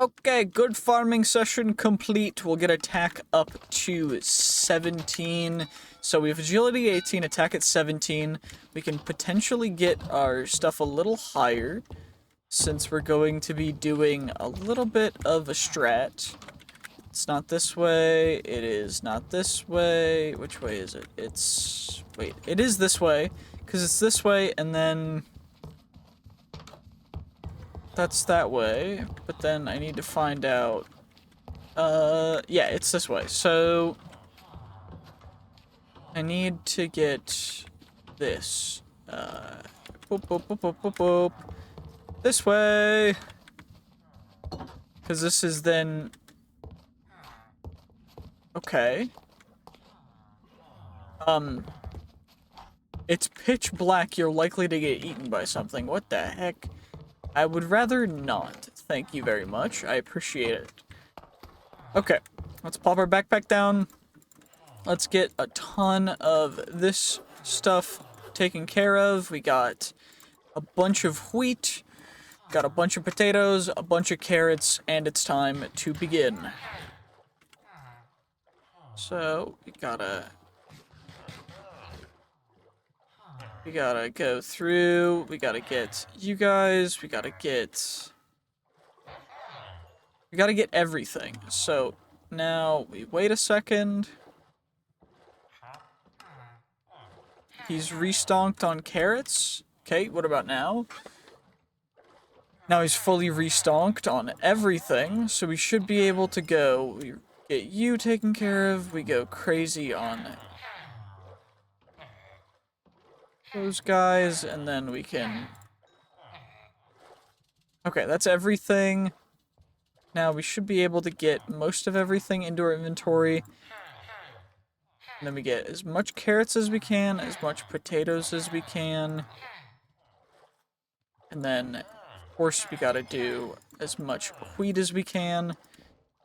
Okay, good farming session complete. We'll get attack up to 17. So we have agility 18, attack at 17. We can potentially get our stuff a little higher, since we're going to be doing a little bit of a strat. It's not this way, it is not this way. Which way is it? Wait, it is this way, because it's this way, and then that's that way, but then I need to find out, yeah, it's this way, so I need to get this, boop, boop, boop, boop, boop, boop, this way, because this is then, okay, it's pitch black, you're likely to get eaten by something, what the heck? I would rather not. Thank you very much. I appreciate it. Okay, let's pop our backpack down. Let's get a ton of this stuff taken care of. We got a bunch of wheat, got a bunch of potatoes, a bunch of carrots, and it's time to begin. So, we gotta go through, we gotta get you guys, we gotta get everything. So now we wait a second. He's restocked on carrots. Okay, what about now? Now he's fully restocked on everything, so we should be able to go. We get you taken care of, we go crazy on those guys, and then we can... Okay, that's everything. Now we should be able to get most of everything into our inventory. And then we get as much carrots as we can, as much potatoes as we can. And then, of course, we gotta do as much wheat as we can.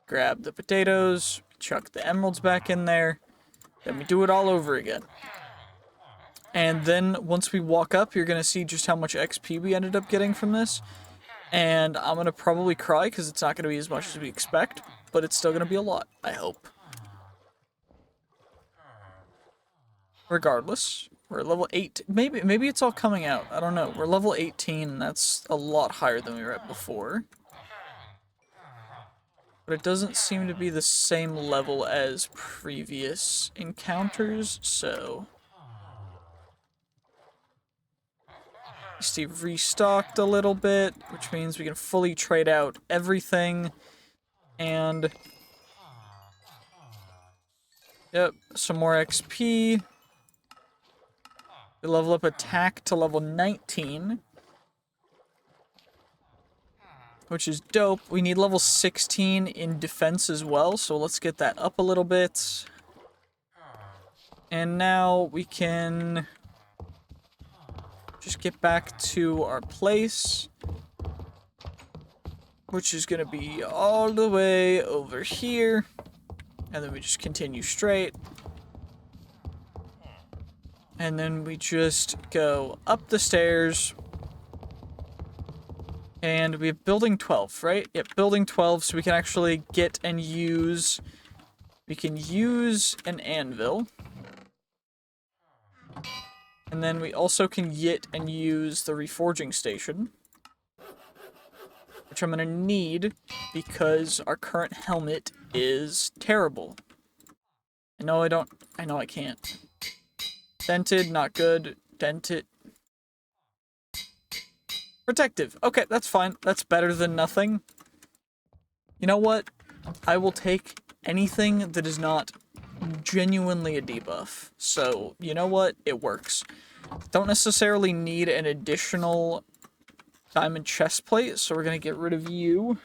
Grab the potatoes, chuck the emeralds back in there. Then we do it all over again. And then, once we walk up, you're gonna see just how much XP we ended up getting from this. And I'm gonna probably cry, because it's not gonna be as much as we expect. But it's still gonna be a lot, I hope. Regardless, we're level 8. Maybe it's all coming out. I don't know. We're level 18. That's a lot higher than we were at before. But it doesn't seem to be the same level as previous encounters, so... Steve restocked a little bit, which means we can fully trade out everything. And... Yep, some more XP. We level up attack to level 19. Which is dope. We need level 16 in defense as well, so let's get that up a little bit. And now we can just get back to our place, which is gonna be all the way over here. And then we just continue straight. And then we just go up the stairs. And we have building 12, right? Yep, building 12, so we can actually get and use... We can use an anvil. And then we also can get and use the reforging station. Which I'm gonna need, because our current helmet is terrible. I know I can't. Dented, not good. Dented. Protective. Okay, that's fine. That's better than nothing. You know what? I will take anything that is not genuinely a debuff. So, you know what? It works. Don't necessarily need an additional diamond chest plate, so we're gonna get rid of you.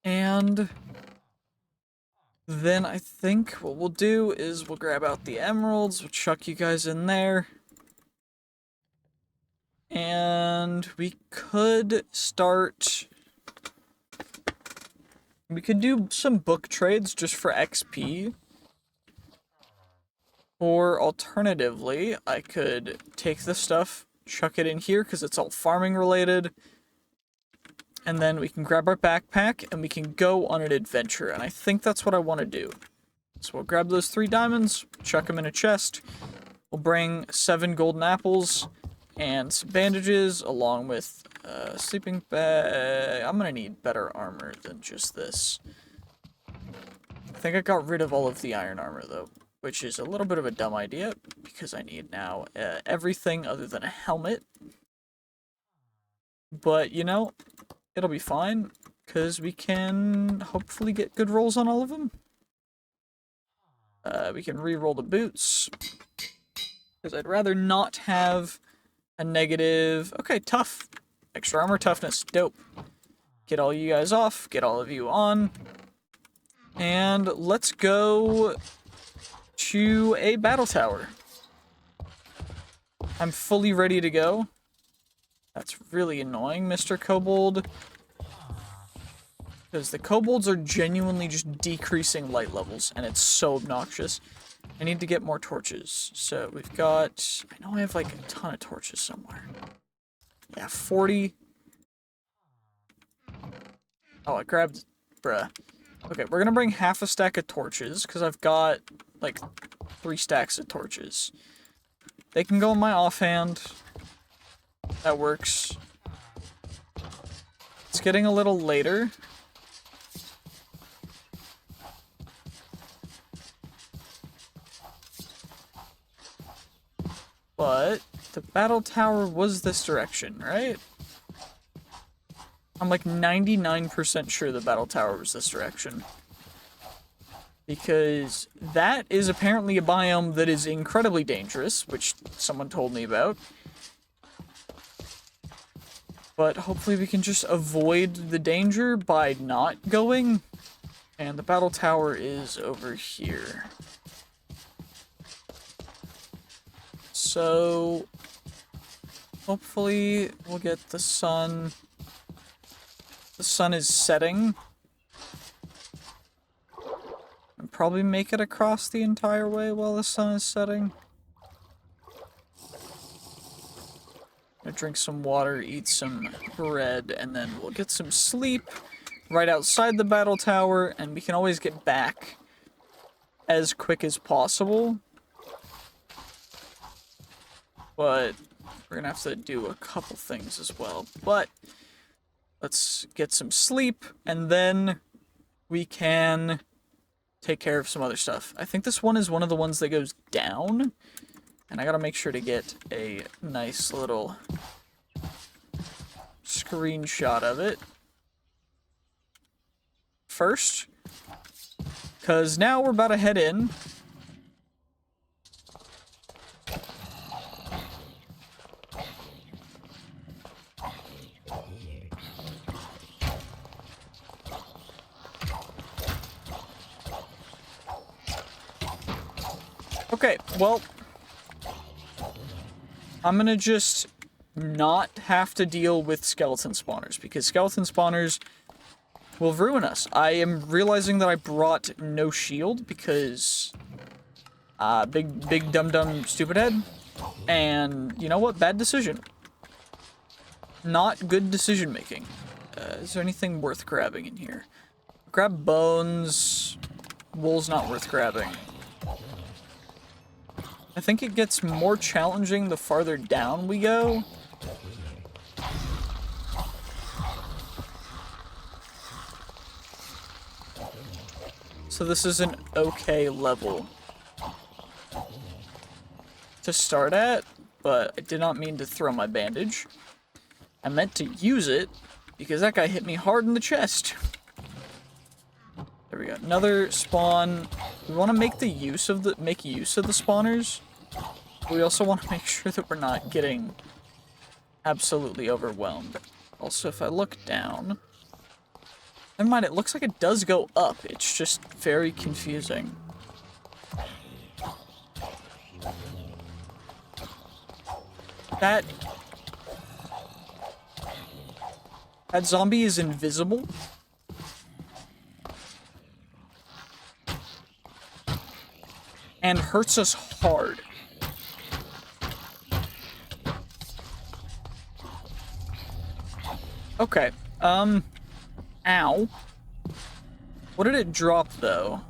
And then I think what we'll do is we'll grab out the emeralds, we'll chuck you guys in there. And we could start... We could do some book trades just for XP. Or alternatively, I could take this stuff, chuck it in here because it's all farming related, and then we can grab our backpack and we can go on an adventure, and I think that's what I want to do. So we'll grab those 3 diamonds, chuck them in a chest, we'll bring 7 golden apples and some bandages along with sleeping bag. I'm gonna need better armor than just this. I think I got rid of all of the iron armor though, which is a little bit of a dumb idea because I need now everything other than a helmet. But, you know, it'll be fine because we can hopefully get good rolls on all of them. We can re-roll the boots because I'd rather not have a negative. Okay, tough. Extra armor toughness. Dope. Get all you guys off. Get all of you on. And let's go to a battle tower. I'm fully ready to go. That's really annoying, Mr. Kobold. Because the kobolds are genuinely just decreasing light levels, and it's so obnoxious. I need to get more torches. So we've got... I know I have like a ton of torches somewhere. Yeah, 40. Oh, I grabbed... Bruh. Okay, we're gonna bring half a stack of torches, because I've got like 3 stacks of torches. They can go in my offhand. That works. It's getting a little later. But the battle tower was this direction, right? I'm like 99% sure the battle tower was this direction. Because that is apparently a biome that is incredibly dangerous, which someone told me about. But hopefully we can just avoid the danger by not going. And the battle tower is over here. So hopefully we'll get the sun. The sun is setting. And probably make it across the entire way while the sun is setting. I'll drink some water, eat some bread, and then we'll get some sleep right outside the battle tower, and we can always get back as quick as possible. But we're gonna have to do a couple things as well. But let's get some sleep, and then we can take care of some other stuff. I think this one is one of the ones that goes down, and I gotta make sure to get a nice little screenshot of it first, because now we're about to head in. Okay, well, I'm gonna just not have to deal with skeleton spawners, because skeleton spawners will ruin us. I am realizing that I brought no shield because big dumb stupid head, and you know what? Bad decision. Not good decision making. Is there anything worth grabbing in here? Grab bones. Wool's not worth grabbing. I think it gets more challenging the farther down we go. So this is an okay level to start at, but I did not mean to throw my bandage. I meant to use it because that guy hit me hard in the chest. There we go. Another spawn. We want to make use of the spawners. We also want to make sure that we're not getting absolutely overwhelmed. Also, if I look down, never mind. It looks like it does go up. It's just very confusing. That zombie is invisible. and hurts us hard. Okay, ow. What did it drop, though?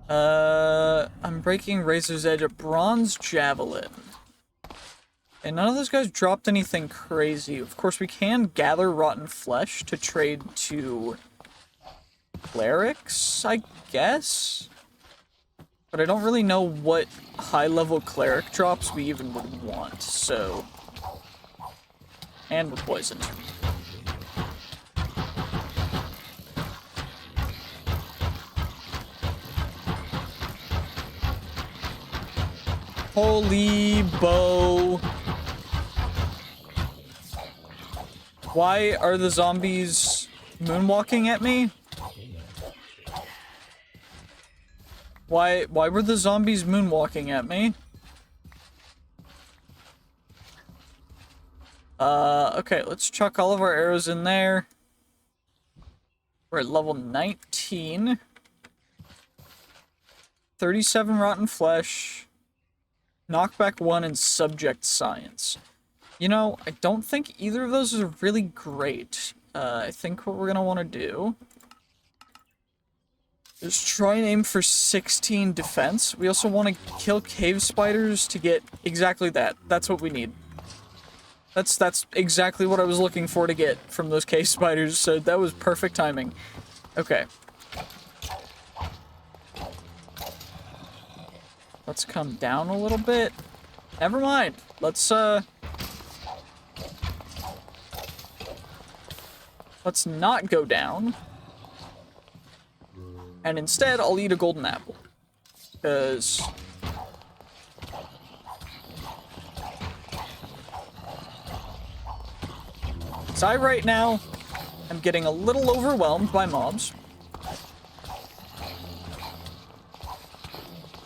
I'm breaking Razor's Edge, a bronze javelin. And none of those guys dropped anything crazy. Of course, we can gather rotten flesh to trade to clerics, I guess? But I don't really know what high-level cleric drops we even would want, so... And we're poisoned. Holy bow. Why are the zombies moonwalking at me? Why were the zombies moonwalking at me? Okay, let's chuck all of our arrows in there. We're at level 19. 37 rotten flesh. Knockback 1 and subject science. You know, I don't think either of those are really great. I think what we're gonna want to do is try and aim for 16 defense. We also want to kill cave spiders to get exactly that. That's what we need. That's exactly what I was looking for to get from those cave spiders, so that was perfect timing. Okay. Let's come down a little bit. Never mind. Let's not go down. And instead, I'll eat a golden apple. Because... I right now am getting a little overwhelmed by mobs.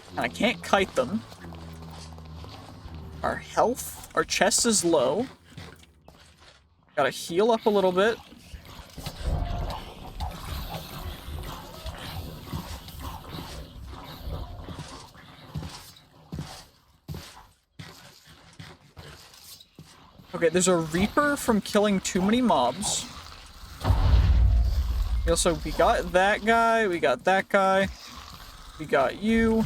And I can't kite them. Our health, our chest is low. Gotta heal up a little bit. Okay, there's a Reaper from killing too many mobs. We got that guy, we got that guy. We got you,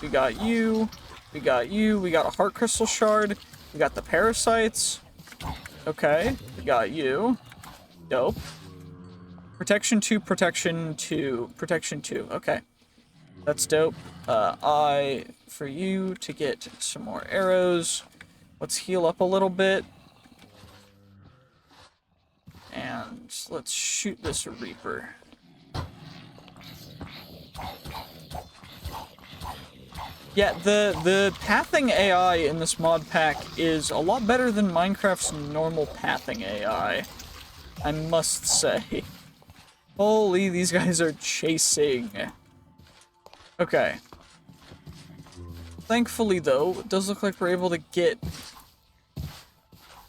we got you, we got you, we got a heart crystal shard, we got the parasites. Okay, we got you. Dope. Protection 2, protection 2, protection 2. Okay. That's dope. For you to get some more arrows. Let's heal up a little bit. And let's shoot this Reaper. Yeah, the pathing AI in this mod pack is a lot better than Minecraft's normal pathing AI, I must say. Holy, these guys are chasing. Okay. Thankfully, though, it does look like we're able to get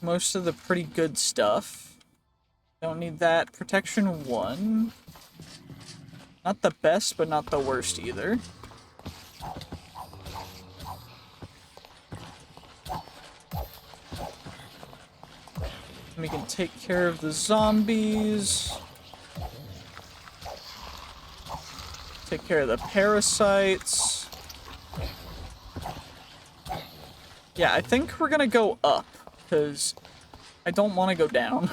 most of the pretty good stuff. Don't need that. Protection 1. Not the best, but not the worst either. We can take care of the zombies. Take care of the parasites. Yeah, I think we're gonna go up, because I don't want to go down.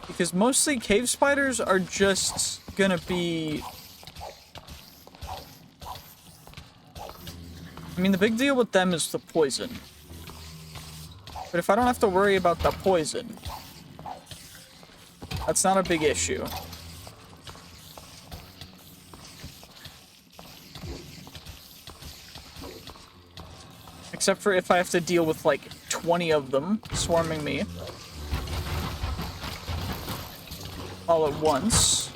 Because mostly cave spiders are just gonna be... I mean, the big deal with them is the poison. But if I don't have to worry about the poison, that's not a big issue. Except for if I have to deal with, like, 20 of them swarming me all at once.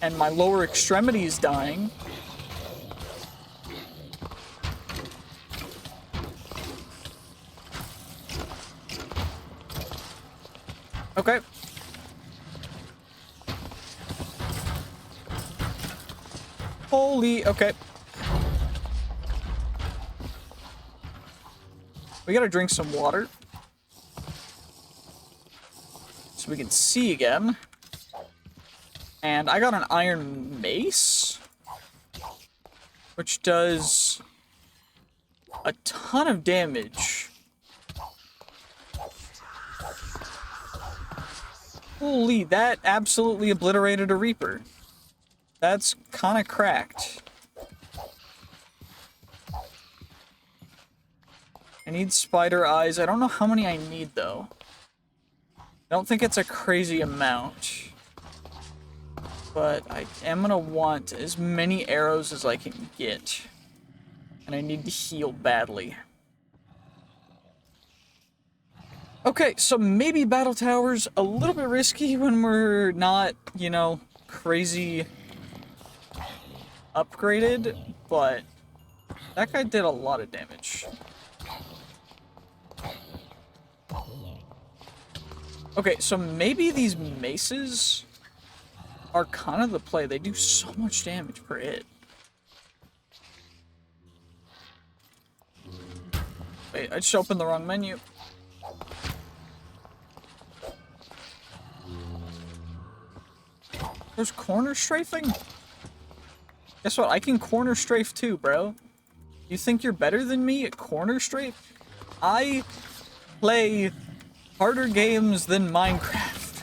And my lower extremities dying. Okay. Holy, okay. We gotta drink some water. So we can see again. And I got an iron mace. Which does a ton of damage. Holy, that absolutely obliterated a Reaper. That's kind of cracked. I need spider eyes. I don't know how many I need, though. I don't think it's a crazy amount. But I am gonna want as many arrows as I can get. And I need to heal badly. Okay, so maybe Battle Tower's a little bit risky when we're not, you know, crazy upgraded, but that guy did a lot of damage. Okay, so maybe these maces are kind of the play. They do so much damage per hit. Wait, I just opened the wrong menu. There's corner strafing? Guess what? I can corner strafe too, bro. You think you're better than me at corner strafe? I play harder games than Minecraft.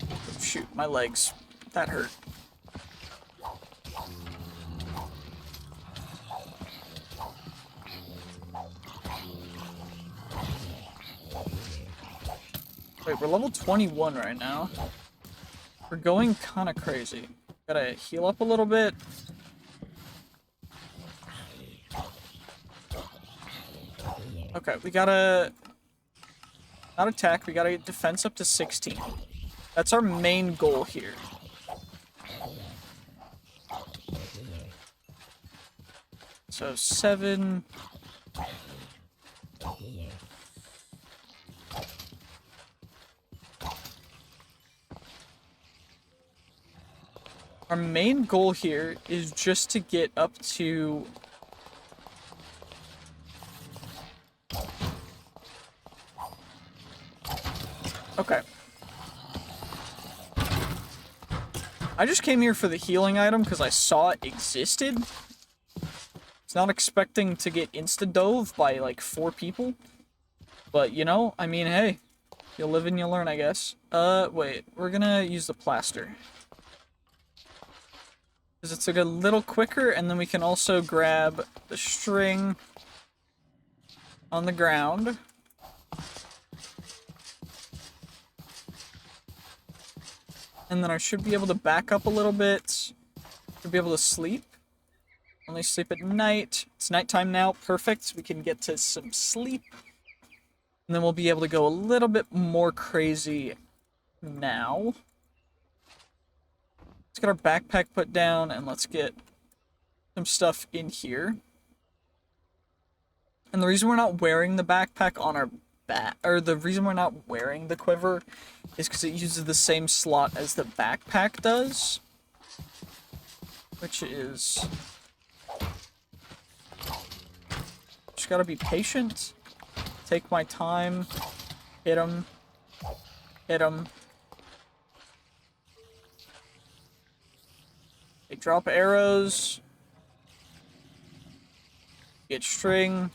Oh, shoot, my legs. That hurt. Wait, we're level 21 right now. We're going kind of crazy. Gotta heal up a little bit. Okay, we gotta not attack, we gotta get defense up to 16. That's our main goal here. So 7. Our main goal here is just to get up to... Okay. I just came here for the healing item because I saw it existed. It's not expecting to get insta-dove by like 4 people. But, you know, I mean, hey. You live and you learn, I guess. Wait. We're gonna use the plaster. Because it's like a little quicker, and then we can also grab the string on the ground. And then I should be able to back up a little bit to be able to sleep. Only sleep at night. It's nighttime now. Perfect. We can get to some sleep. And then we'll be able to go a little bit more crazy now. Let's get our backpack put down and let's get some stuff in here. And the reason we're not wearing the backpack on our back, or the reason we're not wearing the quiver is because it uses the same slot as the backpack does. Which is... Just gotta be patient. Take my time. Hit him. Hit him. They drop arrows. Get string.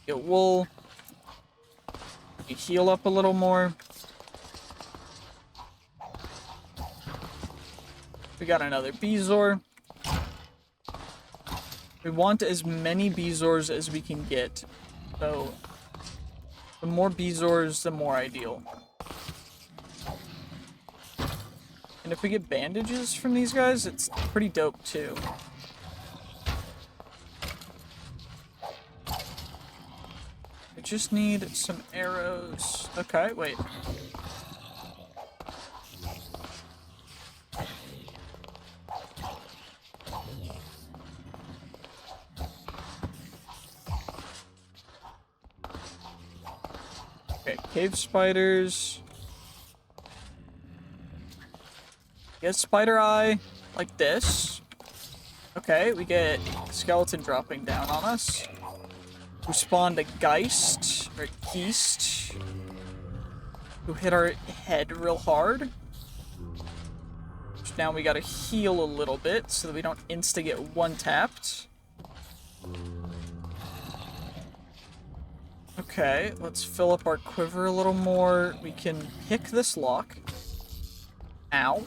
Get wool. You heal up a little more. We got another Bezoar. We want as many Bezoars as we can get. So, the more Bezoars, the more ideal. And if we get bandages from these guys, it's pretty dope too. I just need some arrows. Okay, wait. Okay, cave spiders. Get spider eye, like this. Okay, we get skeleton dropping down on us. We spawned a Geist, or Geist, who hit our head real hard. So now we gotta heal a little bit so that we don't insta-get one-tapped. Okay, let's fill up our quiver a little more. We can pick this lock. Ow.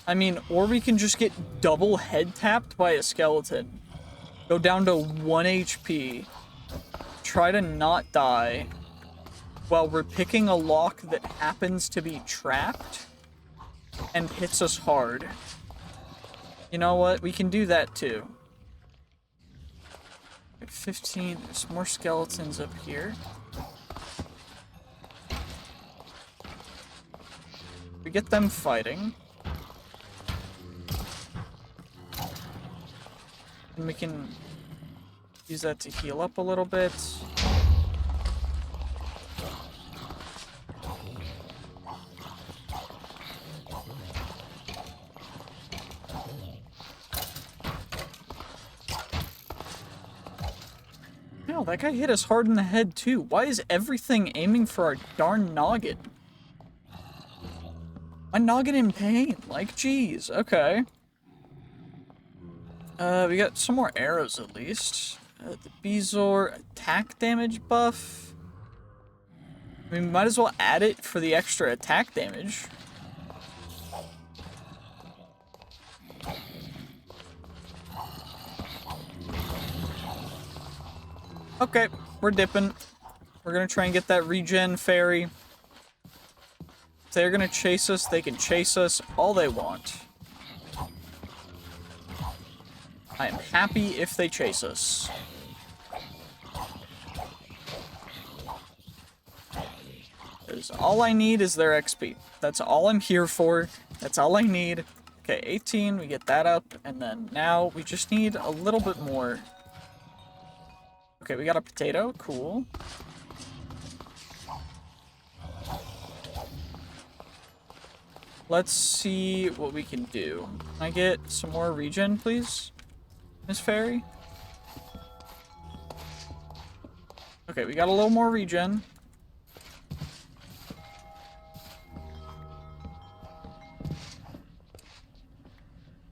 I mean, or we can just get double head tapped by a skeleton. Go down to 1 HP. Try to not die. While we're picking a lock that happens to be trapped. And hits us hard. You know what? We can do that too. 15. There's more skeletons up here. We get them fighting. And we can use that to heal up a little bit. No, that guy hit us hard in the head too. Why is everything aiming for our darn noggin? My noggin in pain. Like, geez. Okay. We got some more arrows at least. The Bezoar attack damage buff. I mean, we might as well add it for the extra attack damage. Okay, we're dipping. We're gonna try and get that regen fairy. If they're gonna chase us, they can chase us all they want. I am happy if they chase us. Because all I need is their XP. That's all I'm here for. That's all I need. Okay, 18, we get that up, and then now we just need a little bit more. Okay, we got a potato, cool. Let's see what we can do. Can I get some more regen, please? Miss Fairy? Okay, we got a little more regen.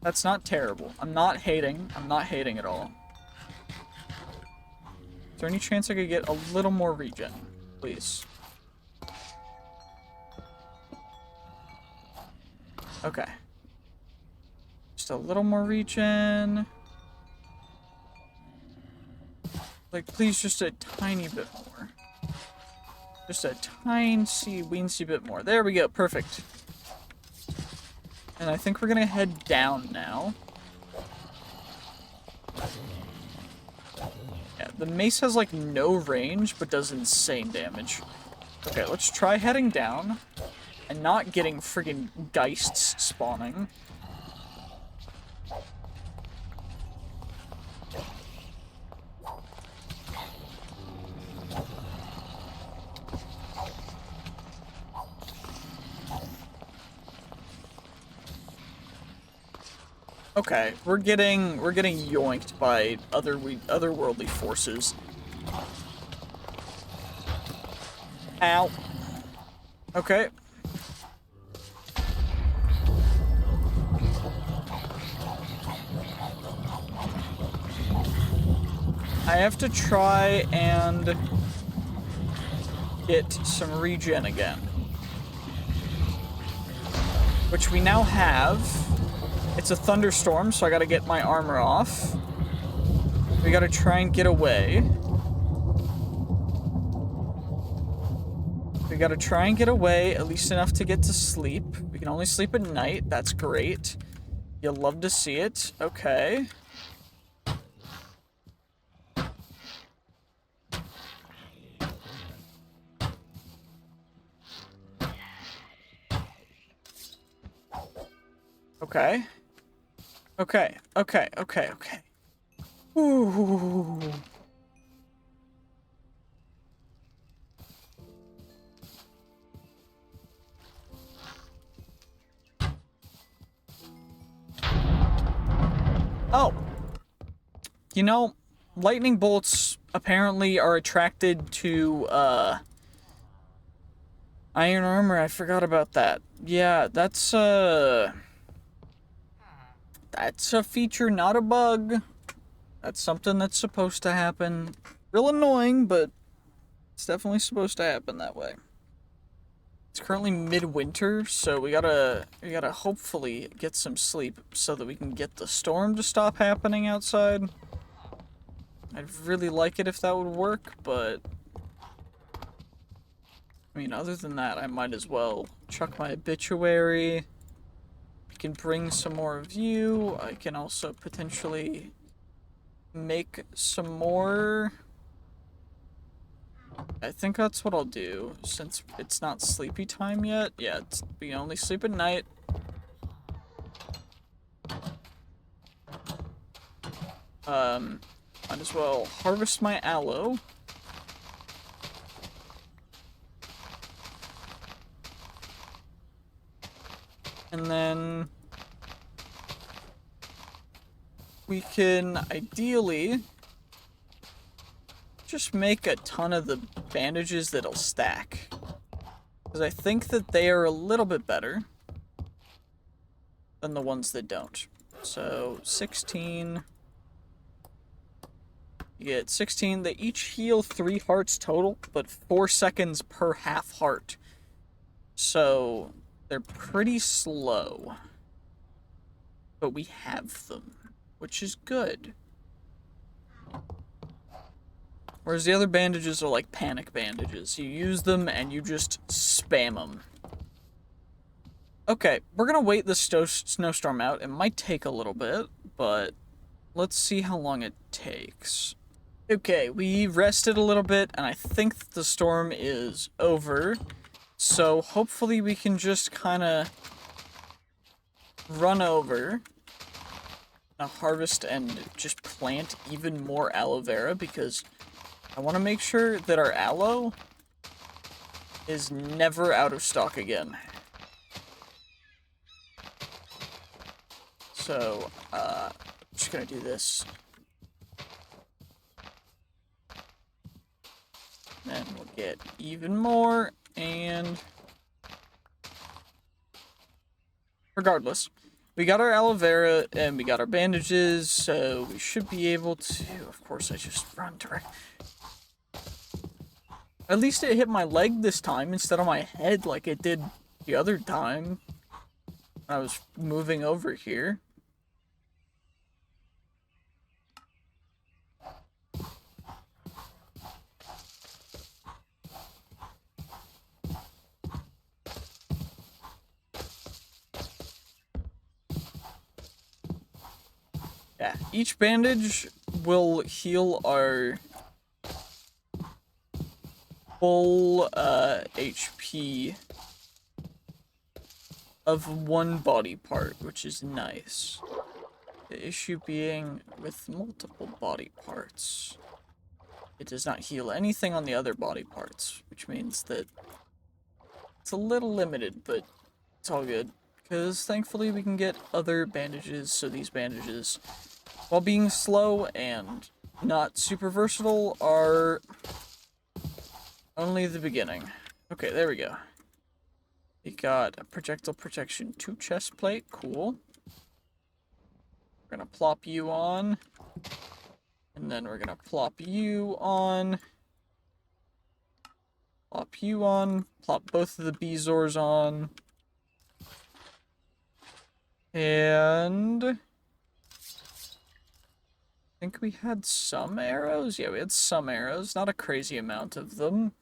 That's not terrible. I'm not hating. I'm not hating at all. Is there any chance I could get a little more regen? Please. Okay. Just a little more regen. Like, please, just a tiny bit more. Just a weensy bit more. There we go. Perfect. And I think we're gonna head down now. Yeah, the mace has, like, no range, but does insane damage. Okay, let's try heading down. And not getting friggin' Geists spawning. Okay, we're getting yoinked by otherworldly forces. Ow. Okay. I have to try and get some regen again. Which we now have. It's a thunderstorm, so I gotta get my armor off. We gotta try and get away. We gotta try and get away, at least enough to get to sleep. We can only sleep at night. That's great. You'll love to see it. Okay. Okay. Okay. Ooh. Oh! You know, lightning bolts apparently are attracted to, iron armor. I forgot about that. Yeah, that's a feature, not a bug. That's something that's supposed to happen. Real annoying, but it's definitely supposed to happen that way. It's currently midwinter, so we gotta hopefully get some sleep so that we can get the storm to stop happening outside. I'd really like it if that would work, but I mean, other than that, I might as well chuck my obituary. I can bring some more of you. I can also potentially make some more. I think that's what I'll do, since it's not sleepy time yet. Yeah, we only sleep at night. Might as well harvest my aloe. And then we can ideally just make a ton of the bandages that'll stack. Because I think that they are a little bit better than the ones that don't. So, 16. You get 16. They each heal 3 hearts total, but 4 seconds per half heart. So, they're pretty slow. But we have them, which is good. Whereas the other bandages are like panic bandages. You use them and you just spam them. Okay, we're gonna wait the snowstorm out. It might take a little bit, but let's see how long it takes. Okay, we rested a little bit, and I think the storm is over. So hopefully we can just kind of run over, harvest, and just plant even more aloe vera, because I want to make sure that our aloe is never out of stock again. So, I'm just gonna do this. Then we'll get even more, and regardless, we got our aloe vera and we got our bandages, so we should be able to. Of course, I just run direct. At least it hit my leg this time instead of my head like it did the other time I was moving over here. Yeah, each bandage will heal our full HP of one body part, which is nice. The issue being with multiple body parts, it does not heal anything on the other body parts, which means that it's a little limited, but it's all good. Because thankfully we can get other bandages, so these bandages, while being slow and not super versatile, are only the beginning. Okay, there we go. We got a projectile protection 2 chest plate, cool. We're gonna plop you on. And then we're gonna plop you on. Plop you on. Plop both of the Bezors on. And I think we had some arrows. Yeah, we had some arrows. Not a crazy amount of them.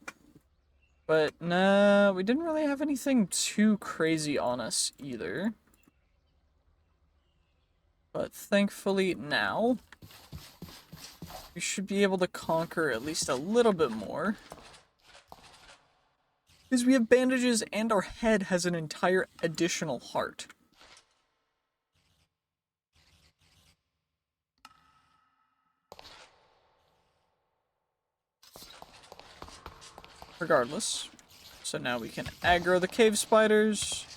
But nah, we didn't really have anything too crazy on us either. But thankfully now, we should be able to conquer at least a little bit more. Because we have bandages and our head has an entire additional heart. Regardless. So now we can aggro the cave spiders.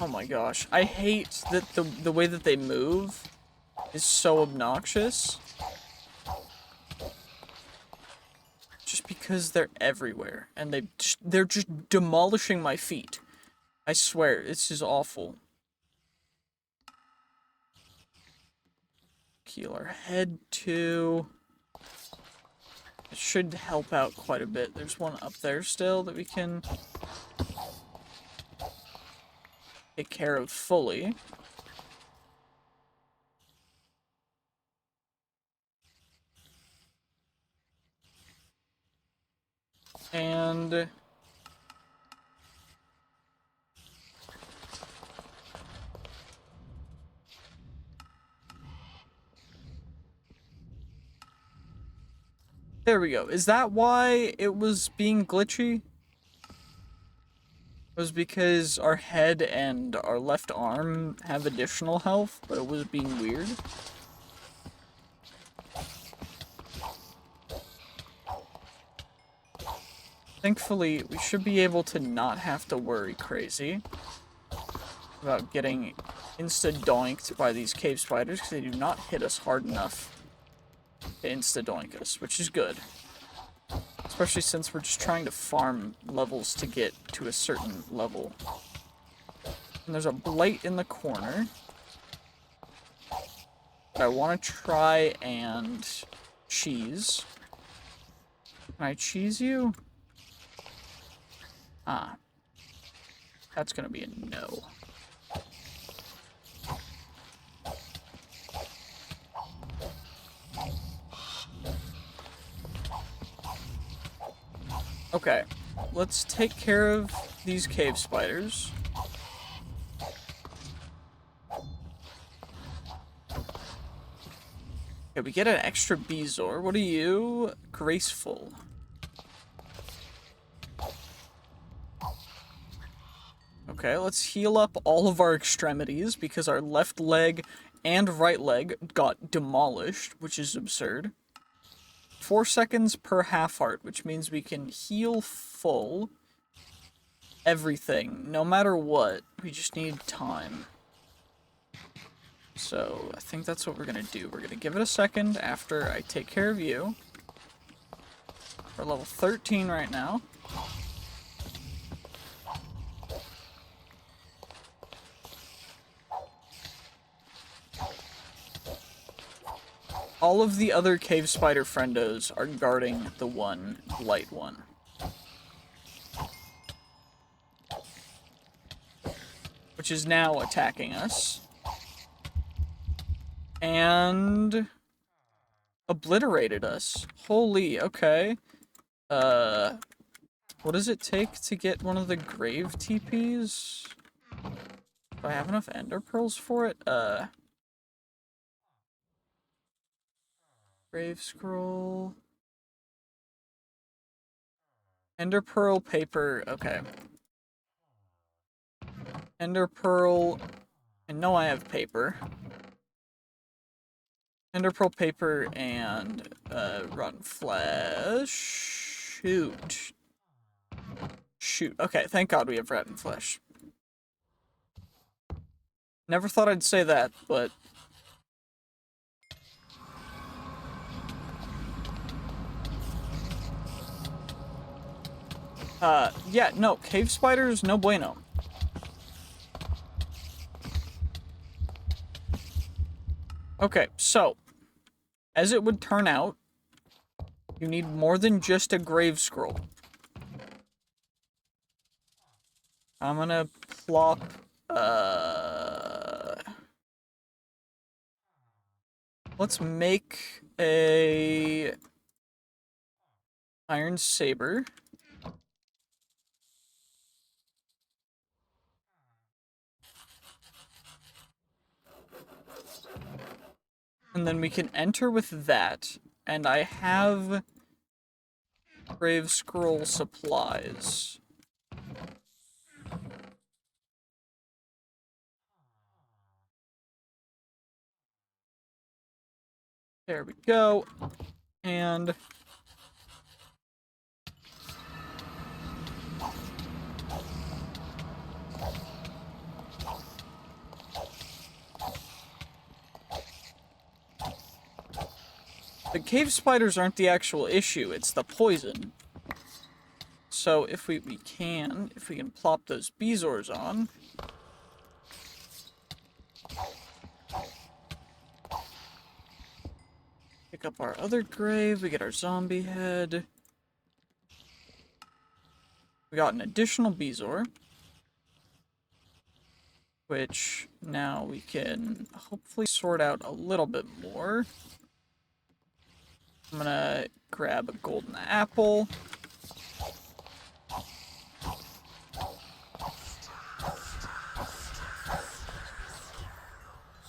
Oh my gosh. I hate that the way that they move is so obnoxious. Just because they're everywhere. And they're just demolishing my feet. I swear, this is awful. Heal our head too. It should help out quite a bit. There's one up there still that we can take care of fully. And there we go. Is that why it was being glitchy? It was because our head and our left arm have additional health, but it was being weird. Thankfully, we should be able to not have to worry crazy about getting insta-doinked by these cave spiders, because they do not hit us hard enough to insta-doink us, which is good. Especially since we're just trying to farm levels to get to a certain level. And there's a blight in the corner that I want to try and cheese. Can I cheese you? Ah. That's gonna be a no. Okay, let's take care of these cave spiders. Okay, we get an extra Bezoar. What are you? Graceful. Okay, let's heal up all of our extremities because our left leg and right leg got demolished, which is absurd. 4 seconds per half heart, which means we can heal full everything, no matter what. We just need time. So, I think that's what we're gonna do. We're gonna give it a second after I take care of you. We're level 13 right now. All of the other cave spider friendos are guarding the one light one. Which is now attacking us. And obliterated us. Holy, okay. What does it take to get one of the grave TPs? Do I have enough ender pearls for it? Grave scroll. Ender pearl paper, okay. Ender pearl. I know I have paper. Ender pearl paper and rotten flesh. Shoot. Shoot. Okay, thank God we have rotten flesh. Never thought I'd say that, but yeah, no, cave spiders, no bueno. Okay, so, as it would turn out, you need more than just a grave scroll. I'm gonna plop, let's make a iron saber. And then we can enter with that, and I have grave scroll supplies. There we go. And The cave spiders aren't the actual issue, it's the poison. So if we can plop those bezoars on. Pick up our other grave, we get our zombie head. We got an additional bezoar, which now we can hopefully sort out a little bit more. I'm gonna grab a golden apple.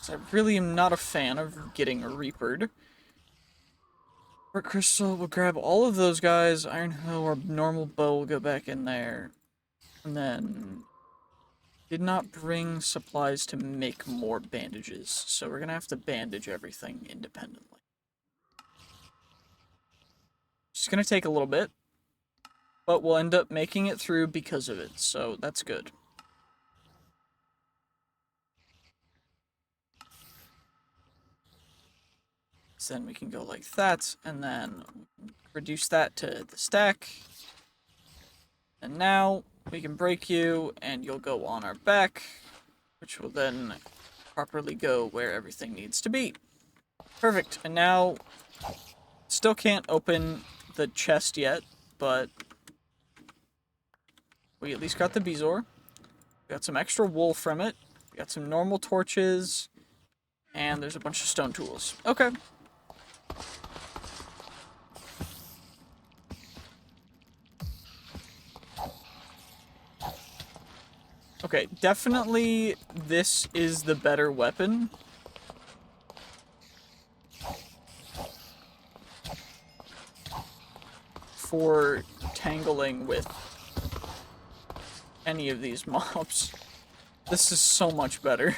So I really am not a fan of getting reapered. For crystal, we'll grab all of those guys. Iron hoe or normal bow will go back in there. And then did not bring supplies to make more bandages, so we're gonna have to bandage everything independently. It's gonna take a little bit, but we'll end up making it through because of it, so that's good. So then we can go like that, and then reduce that to the stack. And now we can break you, and you'll go on our back, which will then properly go where everything needs to be. Perfect, and now, still can't open the chest yet, but we at least got the bezoar. We got some extra wool from it. We got some normal torches, and there's a bunch of stone tools. Okay. Okay, definitely this is the better weapon. For tangling with any of these mobs. This is so much better.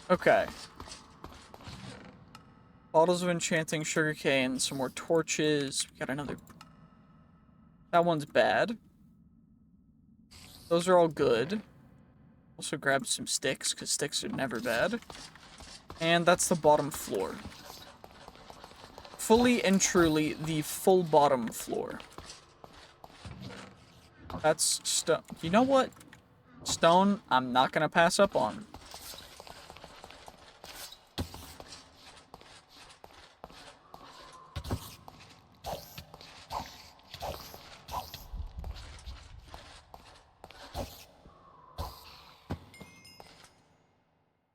Okay. Bottles of enchanting sugarcane, some more torches. We got another. That one's bad. Those are all good. Also grab some sticks, because sticks are never bad. And that's the bottom floor. Fully and truly the full bottom floor. That's stone. You know what? Stone, I'm not gonna pass up on.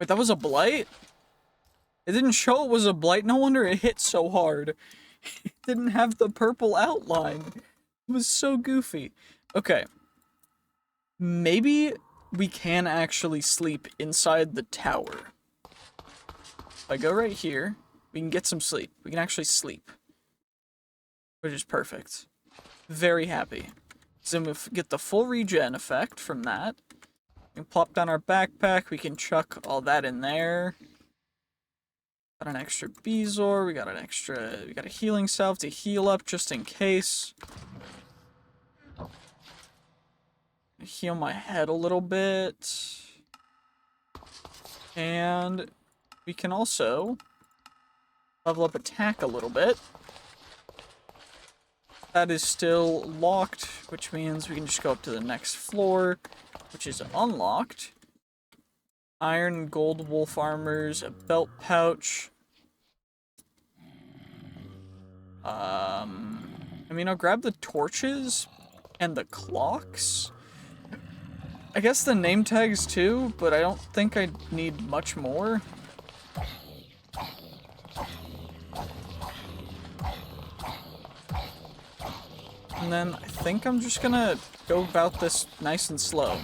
Wait, that was a blight? It didn't show it was a blight. No wonder it hit so hard. It didn't have the purple outline. It was so goofy. Okay. Maybe we can actually sleep inside the tower. If I go right here, we can get some sleep. We can actually sleep. Which is perfect. Very happy. So then we get the full regen effect from that. We can plop down our backpack. We can chuck all that in there. Got an extra bezoar. We got a healing salve to heal up just in case. Heal my head a little bit. And we can also level up attack a little bit. That is still locked, which means we can just go up to the next floor, which is unlocked. Iron and gold wolf armors, a belt pouch. I mean, I'll grab the torches and the clocks. I guess the name tags too, but I don't think I need much more. And then I think I'm just gonna go about this nice and slow.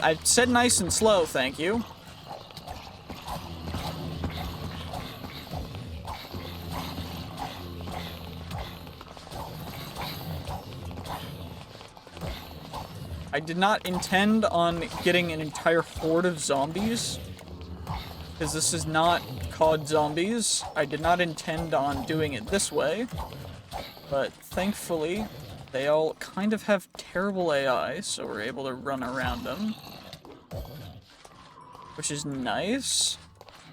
I said nice and slow, thank you. I did not intend on getting an entire horde of zombies, because this is not COD Zombies. I did not intend on doing it this way, but thankfully, they all kind of have terrible AI, so we're able to run around them. which is nice,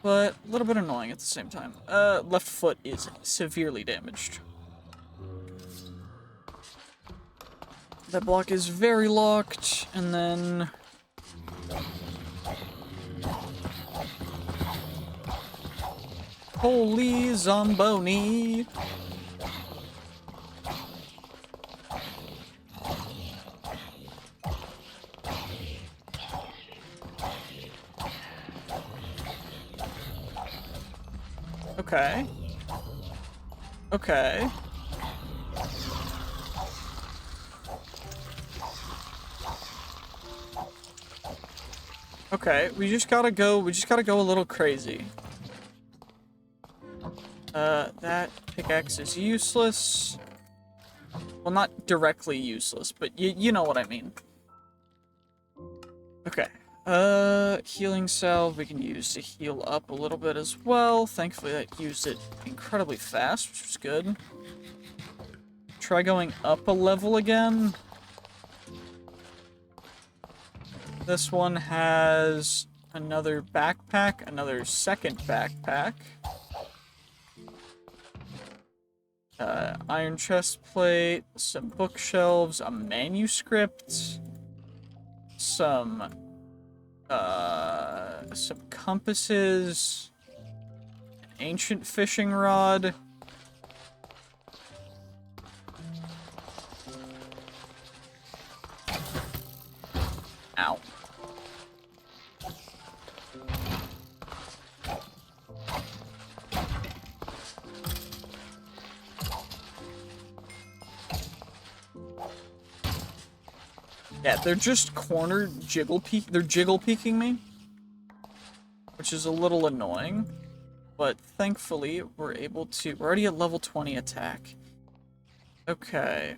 but a little bit annoying at the same time. Left foot is severely damaged. That block is very locked, and then... Holy Zomboni! Okay. Okay. Okay, we just gotta go a little crazy. That pickaxe is useless. Well, not directly useless, but you know what I mean. Okay. Healing salve we can use to heal up a little bit as well. Thankfully that used it incredibly fast, which was good. Try going up a level again. This one has another backpack, another second backpack. Iron chest plate, some bookshelves, a manuscript, some compasses, an ancient fishing rod. Ow. Yeah, they're just cornered they're jiggle peeking me, which is a little annoying, but thankfully we're already at level 20 attack. Okay.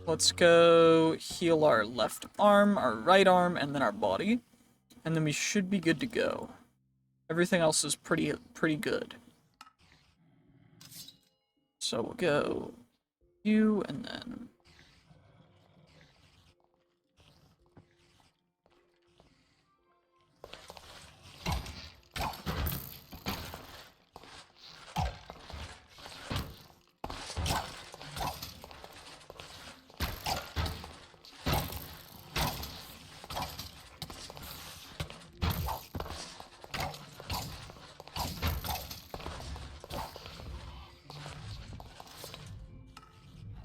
Let's go heal our left arm, our right arm, and then our body. And then we should be good to go. Everything else is pretty good. So we'll go you, and then...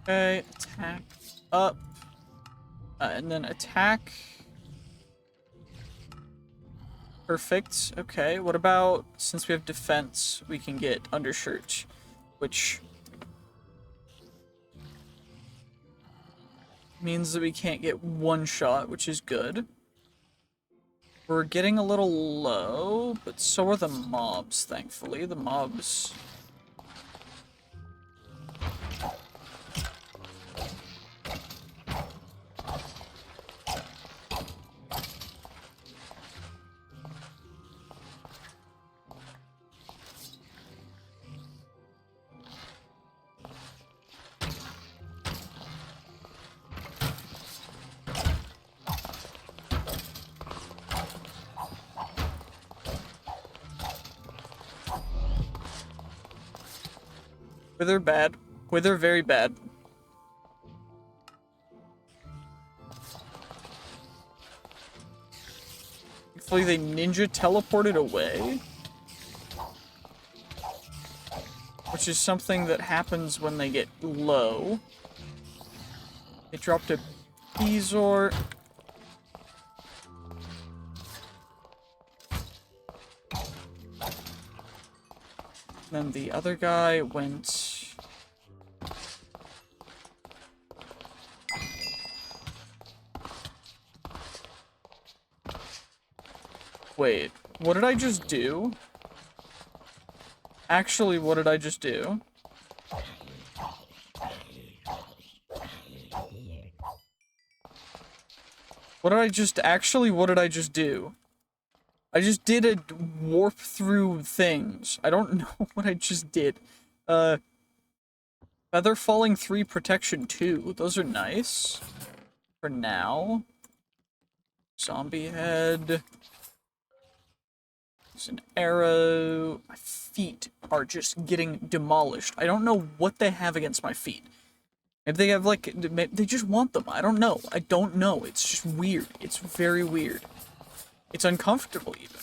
Okay, attack up, and then attack. Perfect. Okay, what about, since we have defense, we can get undershirt, which means that we can't get one shot, which is good. We're getting a little low, but so are the mobs, thankfully. The mobs... Wither bad. Wither very bad. Hopefully they ninja teleported away. Which is something that happens when they get low. They dropped a Beezor. Then the other guy went... Wait, what did I just do? Actually, what did I just do? What did I just do? I just did a warp through things. I don't know what I just did. Feather Falling 3, Protection 2. Those are nice. For now. Zombie head. There's an arrow. My feet are just getting demolished. I don't know what they have against my feet. If they have, like, they just want them. I don't know. I don't know. It's just weird. It's very weird. It's uncomfortable, even.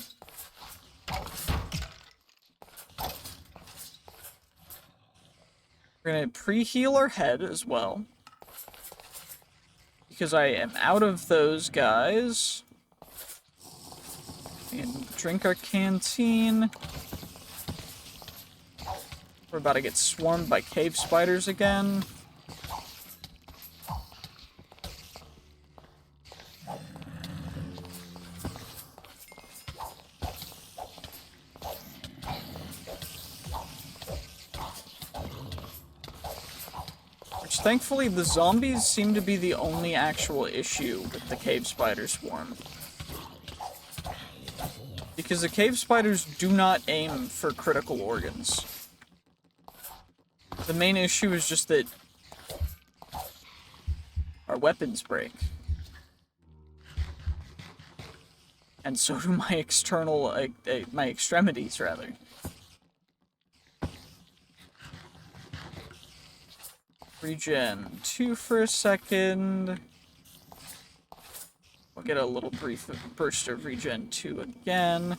We're gonna pre-heal our head as well. Because I am out of those guys. And drink our canteen. We're about to get swarmed by cave spiders again. Which, thankfully, the zombies seem to be the only actual issue with the cave spider swarm. Because the cave spiders do not aim for critical organs. The main issue is just that our weapons break. And so do my external, my extremities, rather. Regen 2 for a second. We'll get a little brief burst of regen 2 again.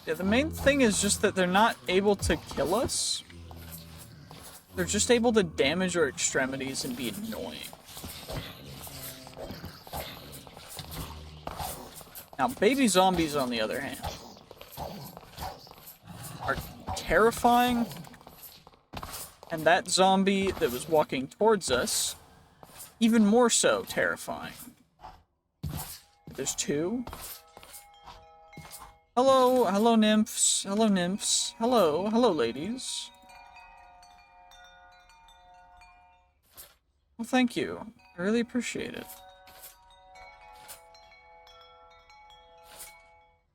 Yeah, the main thing is just that they're not able to kill us. They're just able to damage our extremities and be annoying. Now, baby zombies, on the other hand, are terrifying. And that zombie that was walking towards us, even more so terrifying. There's two. Hello, hello nymphs, hello nymphs, hello, hello ladies. Well, thank you. I really appreciate it.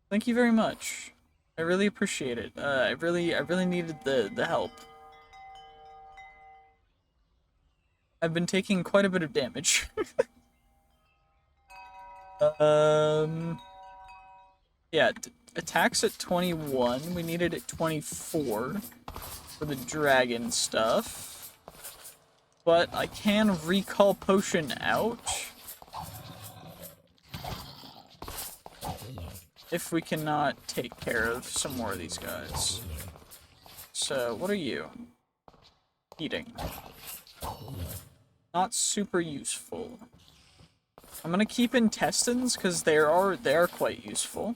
Thank you very much. I really appreciate it. I really needed the help. I've been taking quite a bit of damage. Yeah, attacks at 21. We needed at 24 for the dragon stuff. But I can recall potion out. If we cannot take care of some more of these guys. So, what are you? Eating. Not super useful. I'm gonna keep intestines because they are quite useful.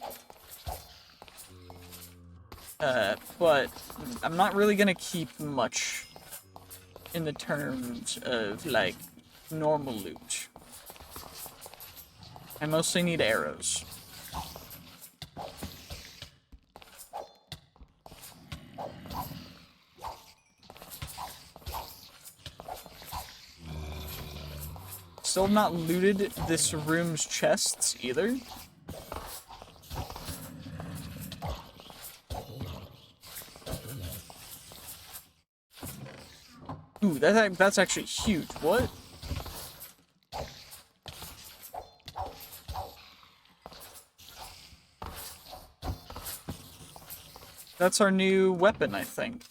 But I'm not really gonna keep much in the terms of like normal loot. I mostly need arrows. Still not looted this room's chests either. Ooh, that's actually huge. What? That's our new weapon, I think.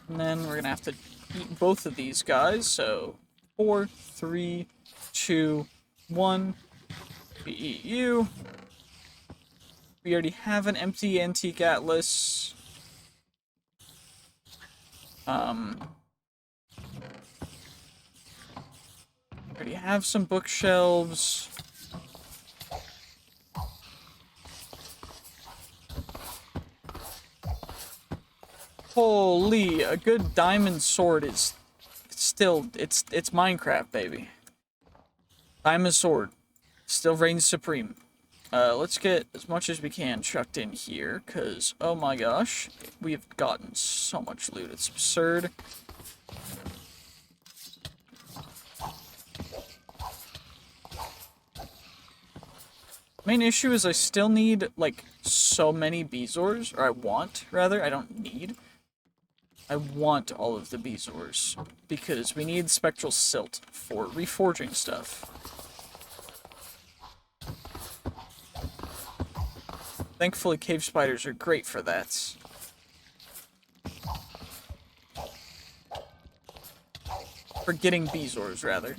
And then we're gonna have to eat both of these guys, so 4, 3, 2, 1. We eat you. We already have an empty antique atlas. Already have some bookshelves. Holy, a good diamond sword is still, it's Minecraft, baby. Diamond sword still reigns supreme. Let's get as much as we can chucked in here, because, oh my gosh, we've gotten so much loot, it's absurd. Main issue is I still need, like, so many Bezoars, or I want, rather. I don't need. I want all of the Bezoars, because we need Spectral Silt for reforging stuff. Thankfully, cave spiders are great for that. For getting Bezoars, rather.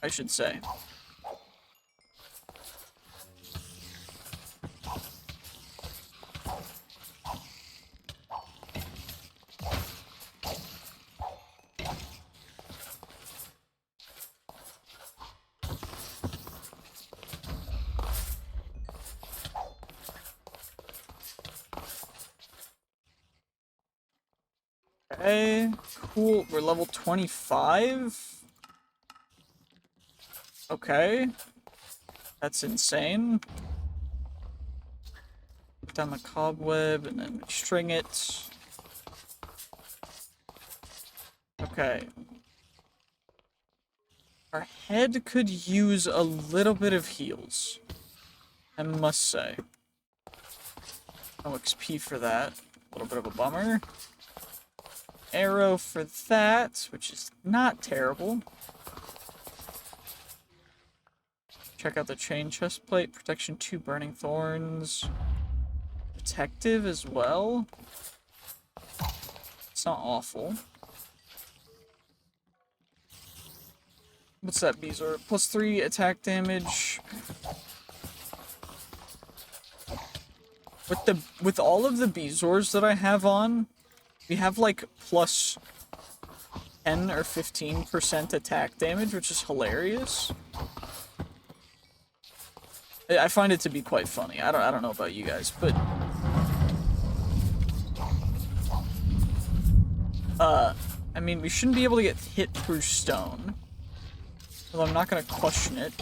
I should say. Okay, cool. We're level 25. Okay. That's insane. Put down the cobweb and then string it. Okay. Our head could use a little bit of heals, I must say. No XP for that. A little bit of a bummer. Arrow for that, which is not terrible. Check out the chain chest plate. Protection 2 burning thorns. Protective as well. It's not awful. What's that, Bezoar? +3 attack damage. With all of the Bezoars that I have on, we have like plus 10 or 15% attack damage, which is hilarious. I find it to be quite funny. I don't know about you guys, but I mean, we shouldn't be able to get hit through stone. Well, I'm not gonna question it.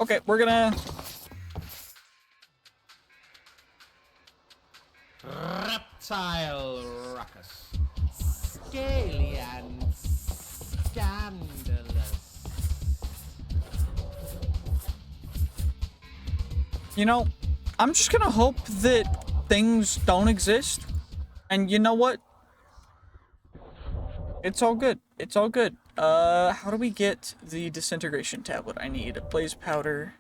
Okay, we're gonna... Reptile ruckus. Scaly and scandalous. You know, I'm just gonna hope that things don't exist. And you know what? It's all good. It's all good. How do we get the disintegration tablet? I need a blaze powder.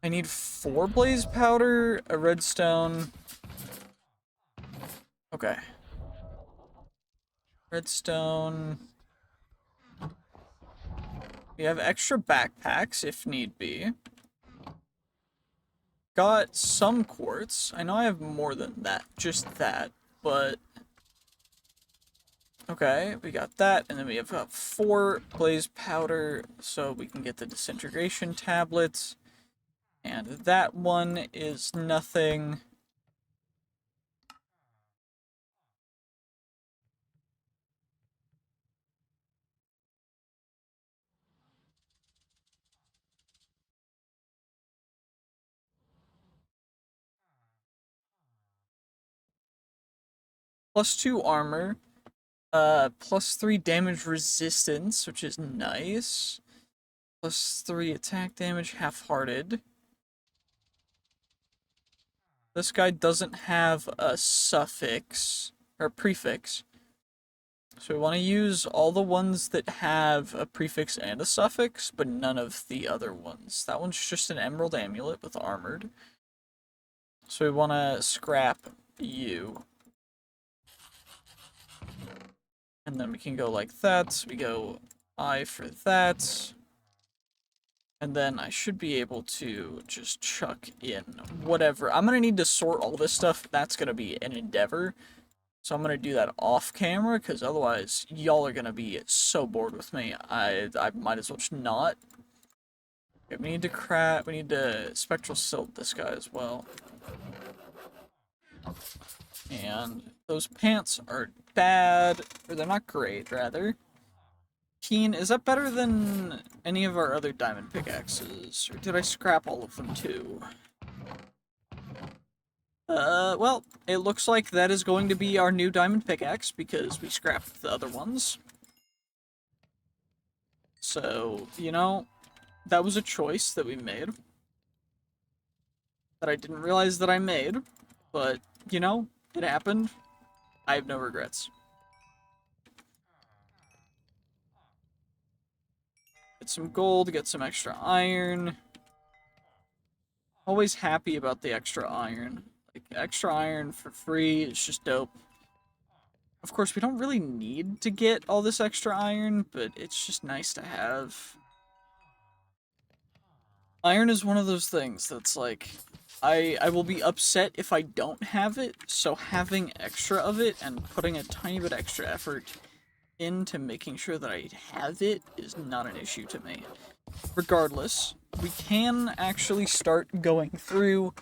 I need 4 blaze powder, a redstone. Okay. Redstone. We have extra backpacks if need be. Got some quartz. I know I have more than that, just that, but... Okay, we got that, and then we have 4 blaze powder, so we can get the disintegration tablets. And that one is nothing. +2 armor. +3 damage resistance, which is nice. +3 attack damage, half-hearted. This guy doesn't have a suffix, or prefix. So we want to use all the ones that have a prefix and a suffix, but none of the other ones. That one's just an emerald amulet with armored. So we want to scrap you. And then we can go like that. We go I for that. And then I should be able to just chuck in whatever. I'm going to need to sort all this stuff. That's going to be an endeavor. So I'm going to do that off camera, because otherwise y'all are going to be so bored with me. I might as well just not. Okay, we need to spectral silt this guy as well. And those pants are bad, or they're not great, rather. Keen, is that better than any of our other diamond pickaxes? Or did I scrap all of them too? Well, it looks like that is going to be our new diamond pickaxe because we scrapped the other ones. So, you know, that was a choice that we made. That I didn't realize that I made. But, you know, it happened. I have no regrets. Get some gold, get some extra iron. Always happy about the extra iron. Like, extra iron for free is just dope. Of course, we don't really need to get all this extra iron, but it's just nice to have. Iron is one of those things that's like, I will be upset if I don't have it, so having extra of it and putting a tiny bit extra effort into making sure that I have it is not an issue to me. Regardless, we can actually start going through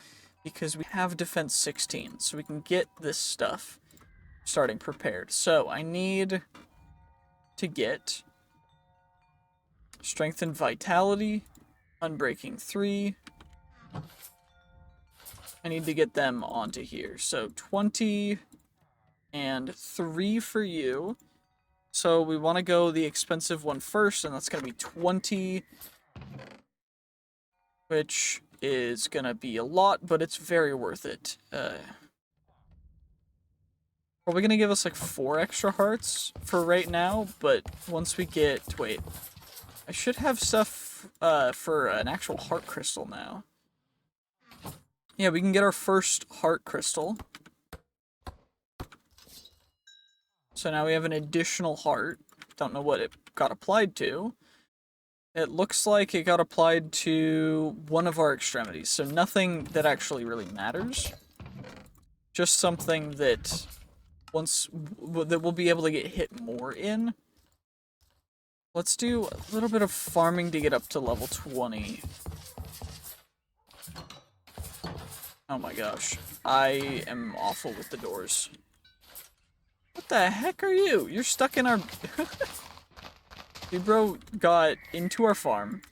because we have defense 16, so we can get this stuff starting prepared. So I need to get strength and vitality, unbreaking 3. I need to get them onto here. So 20 and 3 for you. So we want to go the expensive one first, and that's going to be 20, which is going to be a lot, but it's very worth it. Probably going to give us like 4 extra hearts for right now, but once we get... Wait. I should have stuff for an actual heart crystal now. Yeah, we can get our first heart crystal. So now we have an additional heart. Don't know what it got applied to. It looks like it got applied to one of our extremities, so nothing that actually really matters. Just something that that we'll be able to get hit more in. Let's do a little bit of farming to get up to level 20. Oh my gosh. I am awful with the doors. What the heck are you? You're stuck in our... Dude, bro got into our farm.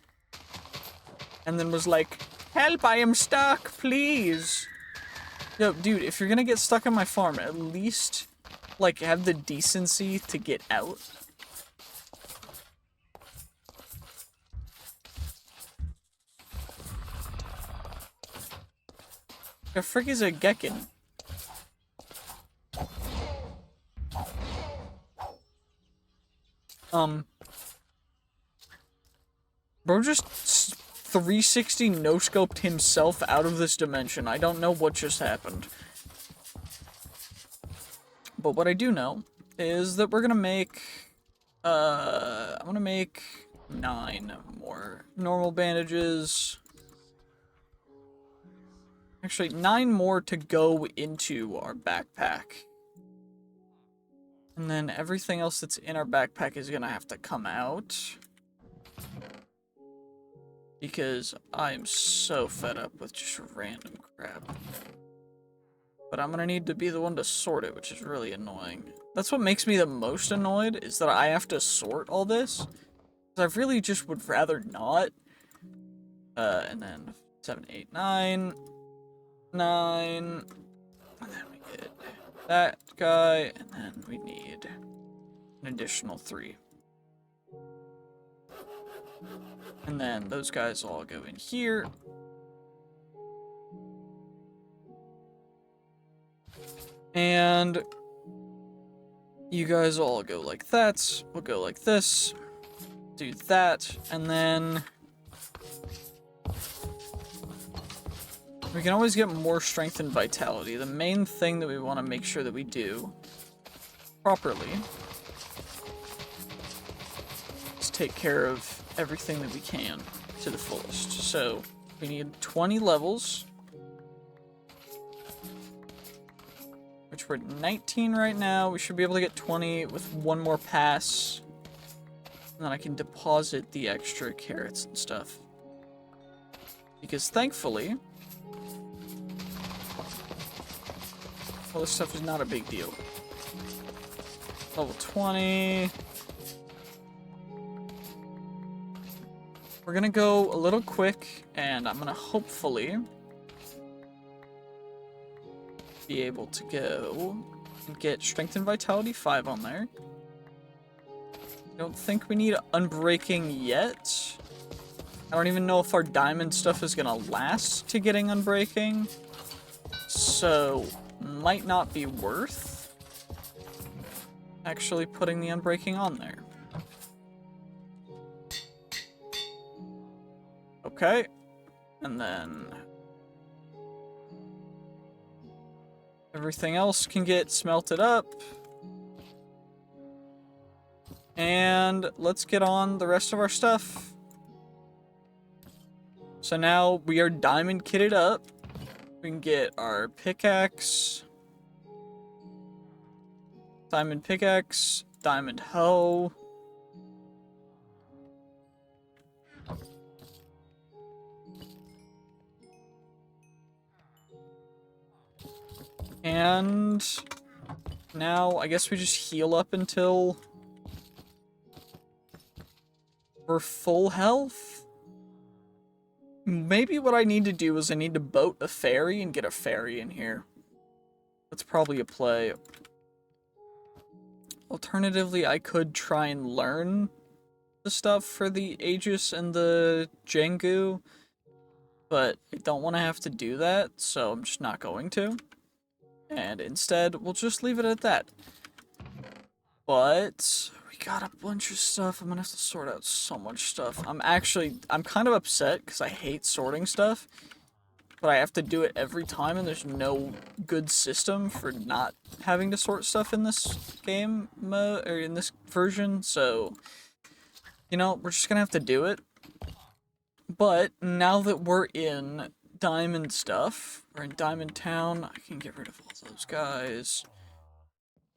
And then was like, help, I am stuck, please. Yo, dude, if you're gonna get stuck in my farm, at least, like, have the decency to get out. The frick is a Gekken? Bro just 360 no-scoped himself out of this dimension. I don't know what just happened. But what I do know is that we're gonna make, I'm gonna make 9 more normal bandages. Actually, 9 more to go into our backpack. And then everything else that's in our backpack is gonna have to come out. Because I am so fed up with just random crap. But I'm gonna need to be the one to sort it, which is really annoying. That's what makes me the most annoyed, is that I have to sort all this. Because I really just would rather not. And then 7, 8, 9. 9. And then we get that guy, and then we need an additional 3. And then those guys all go in here. And you guys all go like that. We'll go like this. Do that. And then we can always get more strength and vitality. The main thing that we want to make sure that we do properly is take care of everything that we can to the fullest. So we need 20 levels, which we're at 19 right now. We should be able to get 20 with one more pass, and then I can deposit the extra carrots and stuff. Because thankfully, all this stuff is not a big deal. Level 20. we're gonna go a little quick, and I'm gonna hopefully be able to go and get Strength and Vitality 5 on there. I don't think we need Unbreaking yet. I don't even know if our diamond stuff is gonna last to getting Unbreaking, so might not be worth actually putting the Unbreaking on there. Okay, and then everything else can get smelted up. And let's get on the rest of our stuff. So now we are diamond kitted up. We can get our pickaxe, diamond pickaxe, diamond hoe. And now I guess we just heal up until we're full health. Maybe what I need to do is I need to boat a ferry and get a ferry in here. That's probably a play. Alternatively, I could try and learn the stuff for the Aegis and the Jengu, but I don't want to have to do that, so I'm just not going to. And instead, we'll just leave it at that. But we got a bunch of stuff. I'm gonna have to sort out so much stuff. I'm kind of upset because I hate sorting stuff, but I have to do it every time, and there's no good system for not having to sort stuff in this game mode, or in this version, so, you know, we're just gonna have to do it. But now that we're in diamond stuff, we're in Diamond Town, I can get rid of all those guys.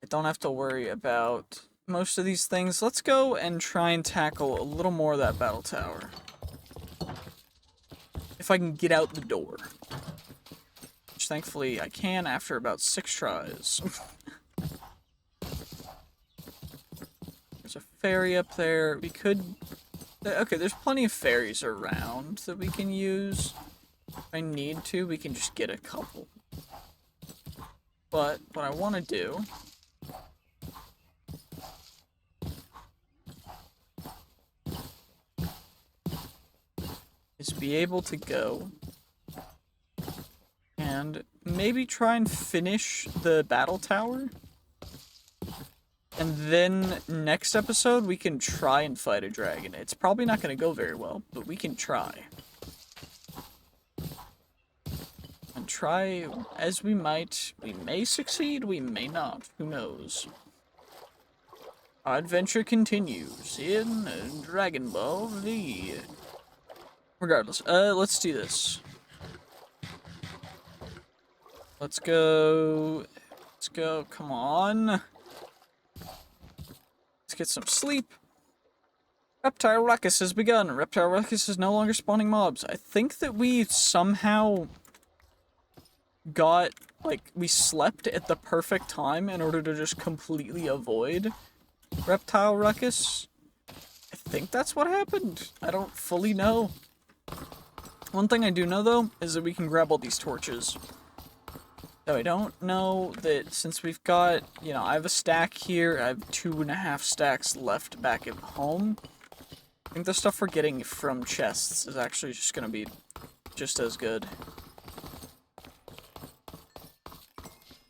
I don't have to worry about most of these things. Let's go and try and tackle a little more of that battle tower. If I can get out the door. Which thankfully I can after about 6 tries. There's a ferry up there. We could... Okay, there's plenty of ferries around that we can use. If I need to, we can just get a couple. But what I want to do is be able to go and maybe try and finish the battle tower. And then next episode we can try and fight a dragon. It's probably not going to go very well, but we can try. And try as we might. We may succeed, we may not. Who knows? Our adventure continues in Dragon Ball V. Regardless, let's do this. Let's go. Let's go. Come on. Let's get some sleep. Reptile Ruckus has begun. Reptile Ruckus is no longer spawning mobs. I think that we somehow got, like, we slept at the perfect time in order to just completely avoid Reptile Ruckus. I think that's what happened. I don't fully know. One thing I do know, though, is that we can grab all these torches. Though I don't know that since we've got, you know, I have a stack here, I have 2.5 stacks left back at home. I think the stuff we're getting from chests is actually just gonna be just as good.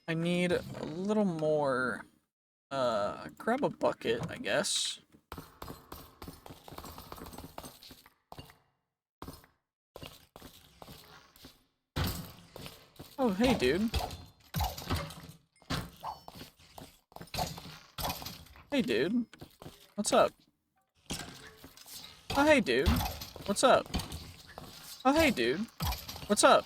I need a little more, grab a bucket, I guess. Oh, hey, dude. Hey, dude. What's up? Oh, hey, dude. What's up? Oh, hey, dude. What's up?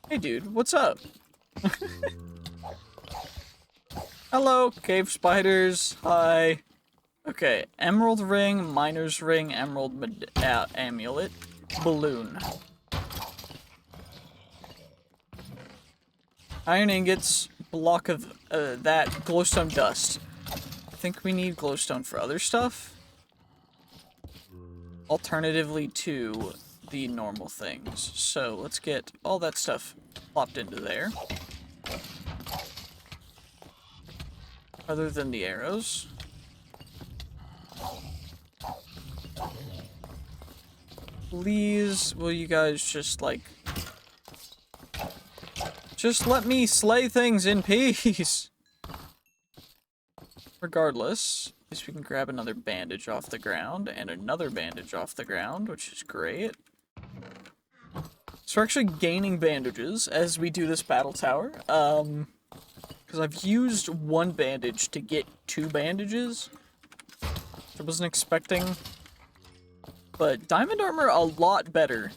Hey, dude. What's up? Hello, cave spiders. Hi. Okay, emerald ring, miner's ring, amulet, balloon. Iron ingots, block of that, glowstone dust. I think we need glowstone for other stuff. Alternatively to the normal things. So let's get all that stuff plopped into there. Other than the arrows. Please, will you guys just, like... just let me slay things in peace! Regardless, at least we can grab another bandage off the ground, and another bandage off the ground, which is great. So we're actually gaining bandages as we do this battle tower, because I've used one bandage to get 2 bandages, which I wasn't expecting. But diamond armor a lot better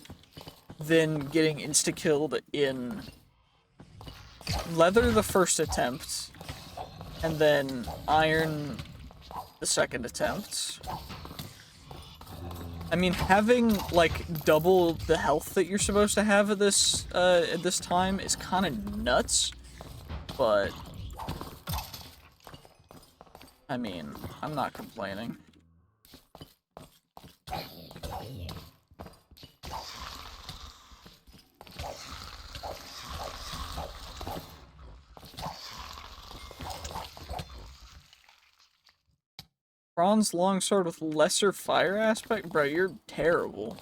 than getting insta-killed in leather the first attempt, and then iron the second attempt. I mean, having, like, double the health that you're supposed to have at this time is kind of nuts, but, I mean, I'm not complaining. Bronze longsword with lesser fire aspect? Bro, you're terrible.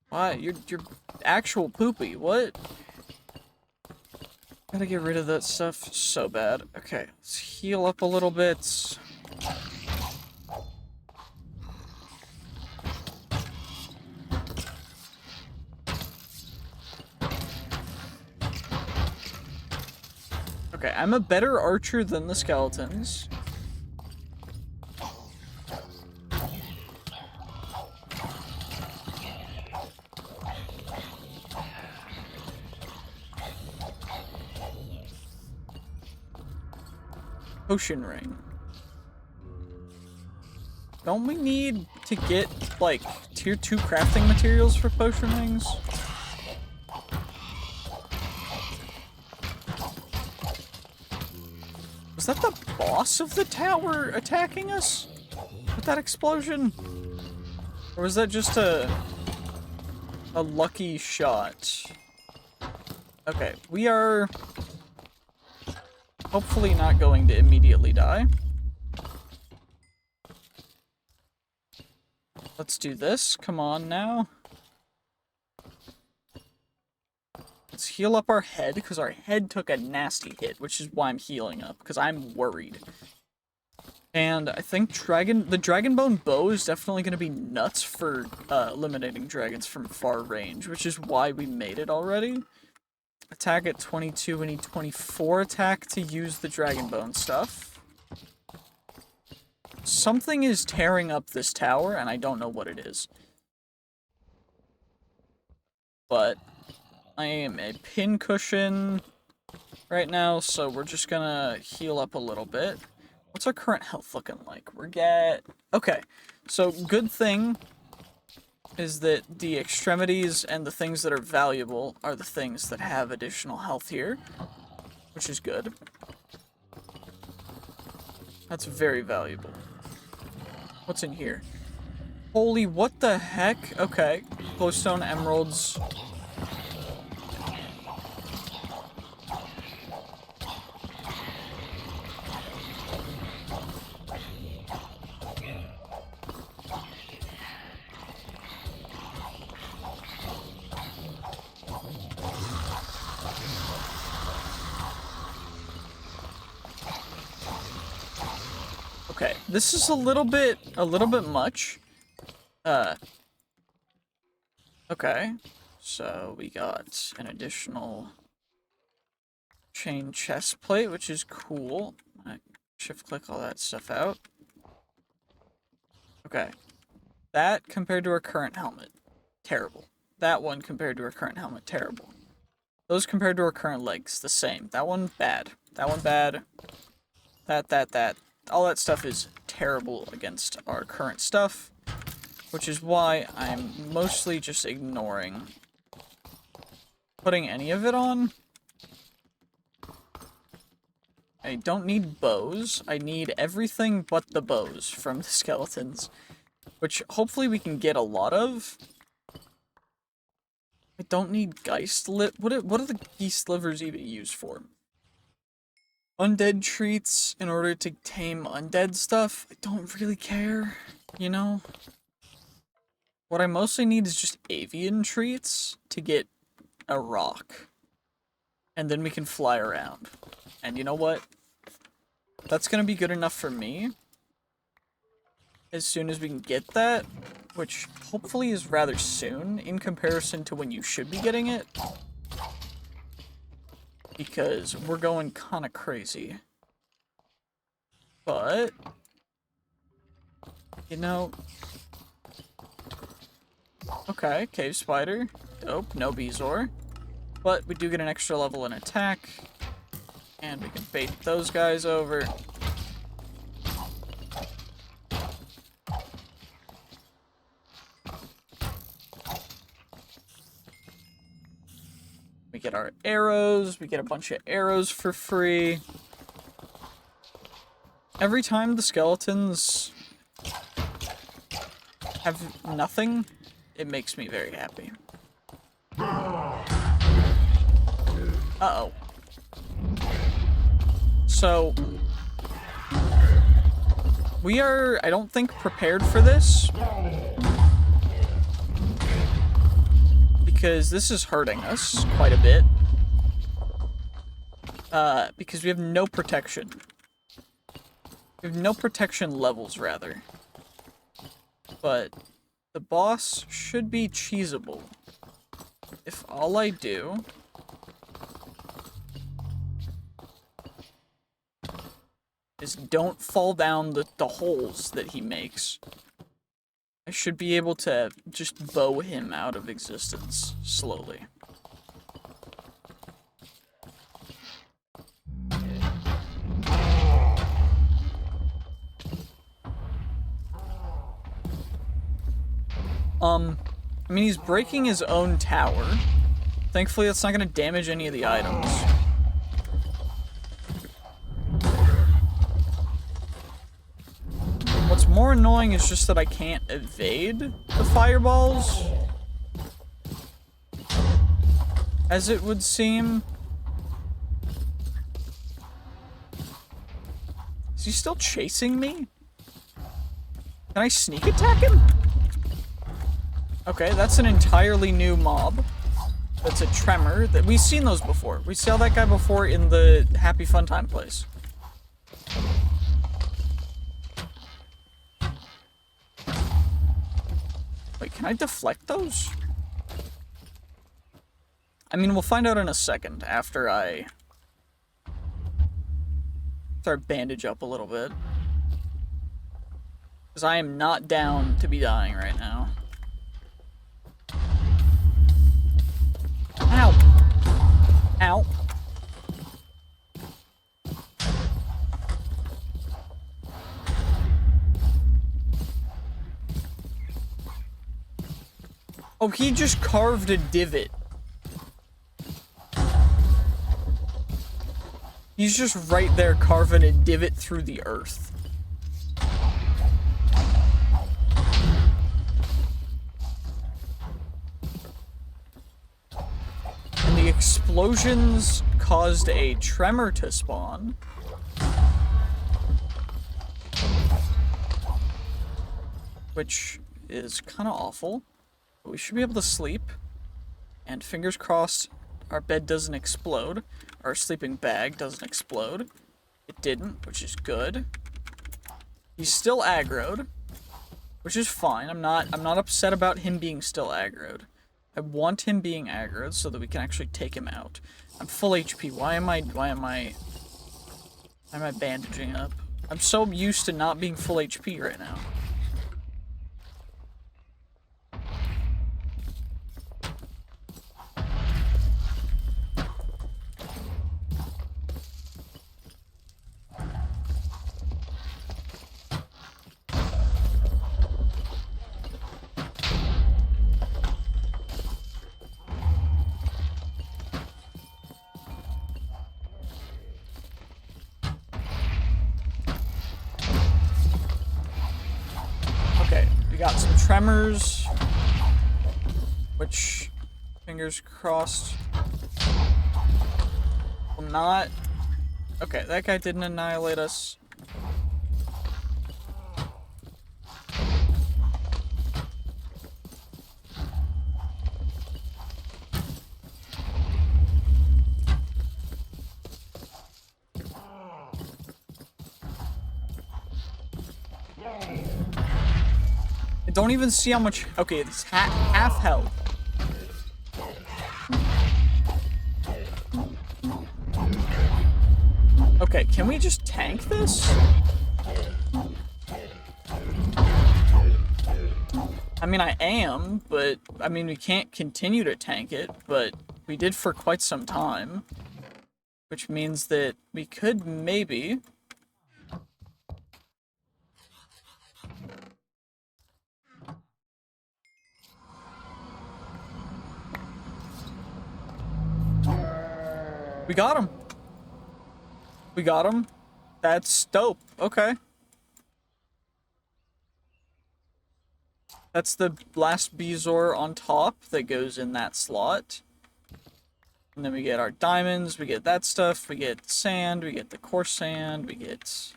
Why? You're actual poopy. What? Gotta get rid of that stuff so bad. Okay, let's heal up a little bit. Okay, I'm a better archer than the skeletons. Potion ring. Don't we need to get, like, tier 2 crafting materials for potion rings? Was that the boss of the tower attacking us with that explosion? Or was that just a lucky shot? Okay, we are hopefully not going to immediately die. Let's do this. Come on now. Let's heal up our head, because our head took a nasty hit, which is why I'm healing up, because I'm worried. And I think the Dragonbone bow is definitely going to be nuts for eliminating dragons from far range, which is why we made it already. Attack at 22, we need 24 attack to use the Dragonbone stuff. Something is tearing up this tower, and I don't know what it is. But I am a pincushion right now, so we're just gonna heal up a little bit. What's our current health looking like? Okay, so good thing is that the extremities and the things that are valuable are the things that have additional health here, which is good. That's very valuable. What's in here? Holy, what the heck? Okay, glowstone emeralds. Okay, this is a little bit much. Okay, so we got an additional chain chest plate, which is cool. Shift click all that stuff out. Okay, that compared to our current helmet, terrible. That one compared to our current helmet, terrible. Those compared to our current legs, the same. That one, bad. That one, bad. That. all that stuff is terrible against our current stuff, which is why I'm mostly just ignoring putting any of it on. I don't need bows. I need everything but the bows from the skeletons, which hopefully we can get a lot of. I don't need Geist what are the Geist livers even used for? Undead treats in order to tame undead stuff. I don't really care, you know? What I mostly need is just avian treats to get a rock. And then we can fly around. And you know what? That's gonna be good enough for me. As soon as we can get that, which hopefully is rather soon in comparison to when you should be getting it. Because we're going kind of crazy. But, you know, okay, cave spider, dope, no Bezoar. But we do get an extra level in attack, and we can bait those guys over. We get our arrows, we get a bunch of arrows for free. Every time the skeletons have nothing, it makes me very happy. Uh-oh. So, we are, I don't think, prepared for this. Because this is hurting us quite a bit. Because we have no protection. We have no protection levels, rather. But the boss should be cheesable. If all I do is don't fall down the holes that he makes, I should be able to just bow him out of existence slowly. I mean, he's breaking his own tower. Thankfully, that's not going to damage any of the items. What's more annoying is just that I can't evade the fireballs, as it would seem. Is he still chasing me? Can I sneak attack him? Okay, that's an entirely new mob. That's a tremor. That we've seen those before. We saw that guy before in the Happy Fun Time place. Wait, can I deflect those? I mean, we'll find out in a second after I bandage up a little bit. Because I am not down to be dying right now. Ow! Ow. Oh, he just carved a divot. He's just right there carving a divot through the earth. And the explosions caused a tremor to spawn. Which is kind of awful. But we should be able to sleep. And fingers crossed our bed doesn't explode. Our sleeping bag doesn't explode. It didn't, which is good. He's still aggroed, which is fine. I'm not upset about him being still aggroed. I want him being aggroed so that we can actually take him out. I'm full HP. Why am I bandaging up? I'm so used to not being full HP right now. tremors, which, fingers crossed, will not. Okay, that guy didn't annihilate us. I don't even see how much. Okay, it's half health. Okay, can we just tank this? I mean, I am, but I mean, we can't continue to tank it, but we did for quite some time, which means that we could maybe. We got him. We got him. That's dope. Okay. That's the last Bezoar on top that goes in that slot. And then we get our diamonds, we get that stuff, we get sand, we get the coarse sand, we get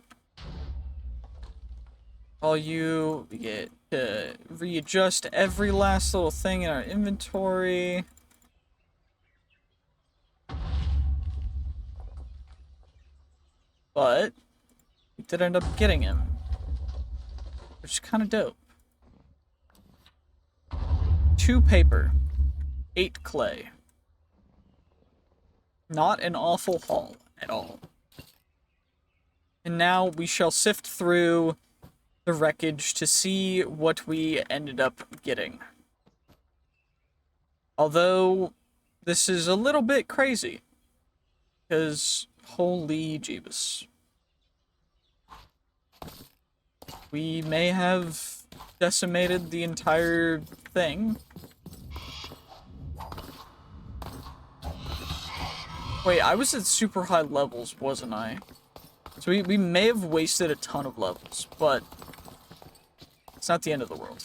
all you, we get to readjust every last little thing in our inventory. But we did end up getting him, which is kind of dope. 2 paper, 8 clay. Not an awful haul at all. And now we shall sift through the wreckage to see what we ended up getting. Although, this is a little bit crazy. Because, holy Jeebus. We may have decimated the entire thing. Wait, I was at super high levels, wasn't I? So we may have wasted a ton of levels, but it's not the end of the world.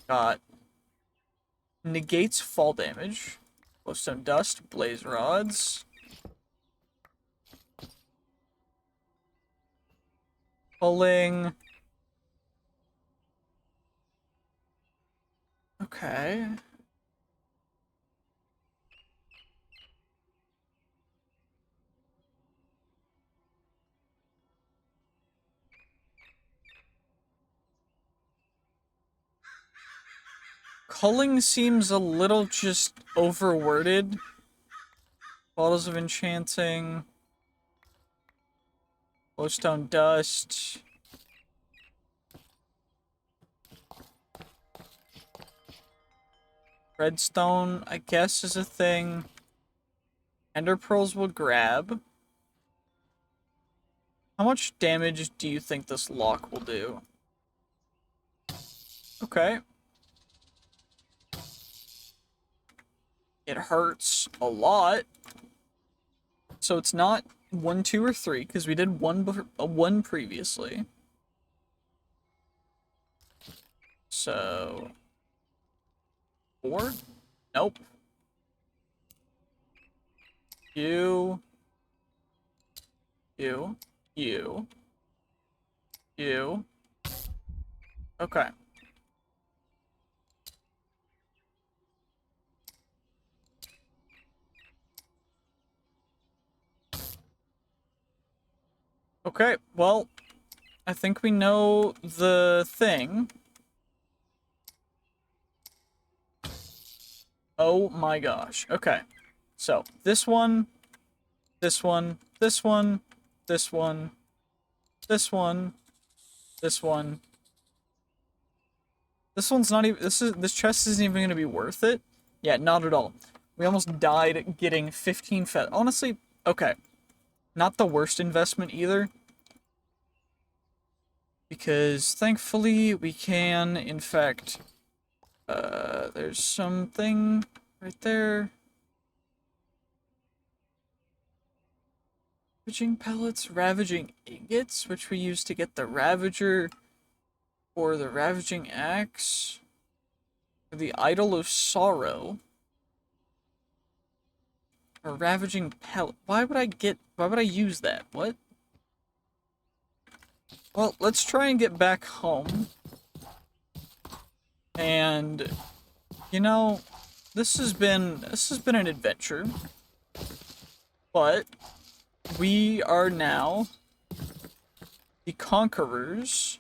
Got negates fall damage, glowstone dust, blaze rods, pulling. Okay. Culling seems a little just overworded. Bottles of enchanting. Glowstone dust. Redstone, I guess, is a thing. Ender pearls will grab. How much damage do you think this lock will do? Okay. It hurts a lot. So it's not 1, 2, or 3, because we did one previously. So 4? Nope. You. Okay. Okay, well, I think we know the thing. Oh my gosh. Okay. So, this one, this one, this one, this one, this one, this one. This one's not even, this chest isn't even gonna be worth it. Yeah, not at all. We almost died getting 15 feathers. Honestly, okay. Not the worst investment either. Because thankfully we can, in fact, there's something right there. Ravaging pellets, ravaging ingots, which we use to get the Ravager or the Ravaging Axe. The Idol of Sorrow. A Ravaging Pellet. Why would I use that? What? Well, let's try and get back home. And, you know, this has been an adventure. But we are now the conquerors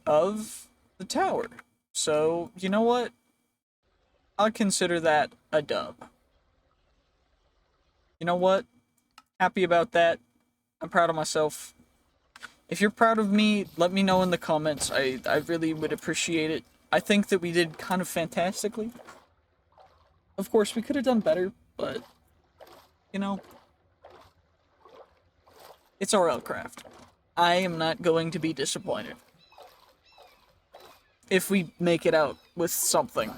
of the tower. So, you know what? I'll consider that a dub. You know what? Happy about that. I'm proud of myself. If you're proud of me, let me know in the comments. I really would appreciate it. I think that we did kind of fantastically. Of course, we could have done better, but, you know, it's RLCraft. I am not going to be disappointed if we make it out with something.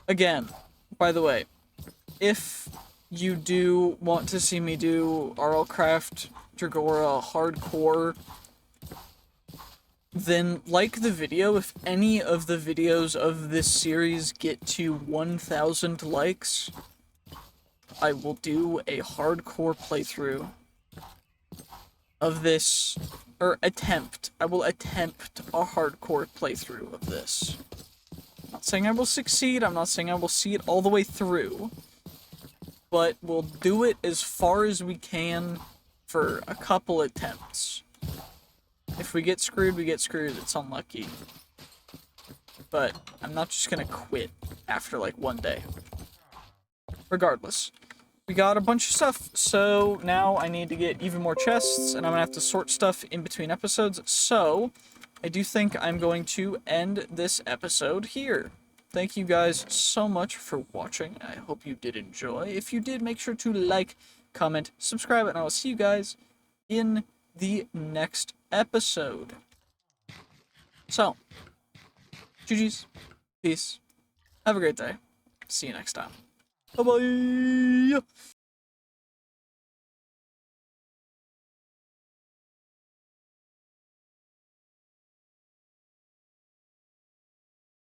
Again, by the way, if you do want to see me do RLCraft Dregora hardcore, then like the video. If any of the videos of this series get to 1,000 likes, I will do a hardcore playthrough of this, or I will attempt a hardcore playthrough of this. I'm not saying I will succeed, I'm not saying I will see it all the way through, but we'll do it as far as we can for a couple attempts. If we get screwed, we get screwed. It's unlucky. But I'm not just gonna quit after like one day. Regardless, we got a bunch of stuff, so now I need to get even more chests, and I'm gonna have to sort stuff in between episodes. So I do think I'm going to end this episode here. Thank you guys so much for watching. I hope you did enjoy. If you did, make sure to like, comment, subscribe, and I will see you guys in the next episode. So, GG's, peace, have a great day, see you next time, bye-bye!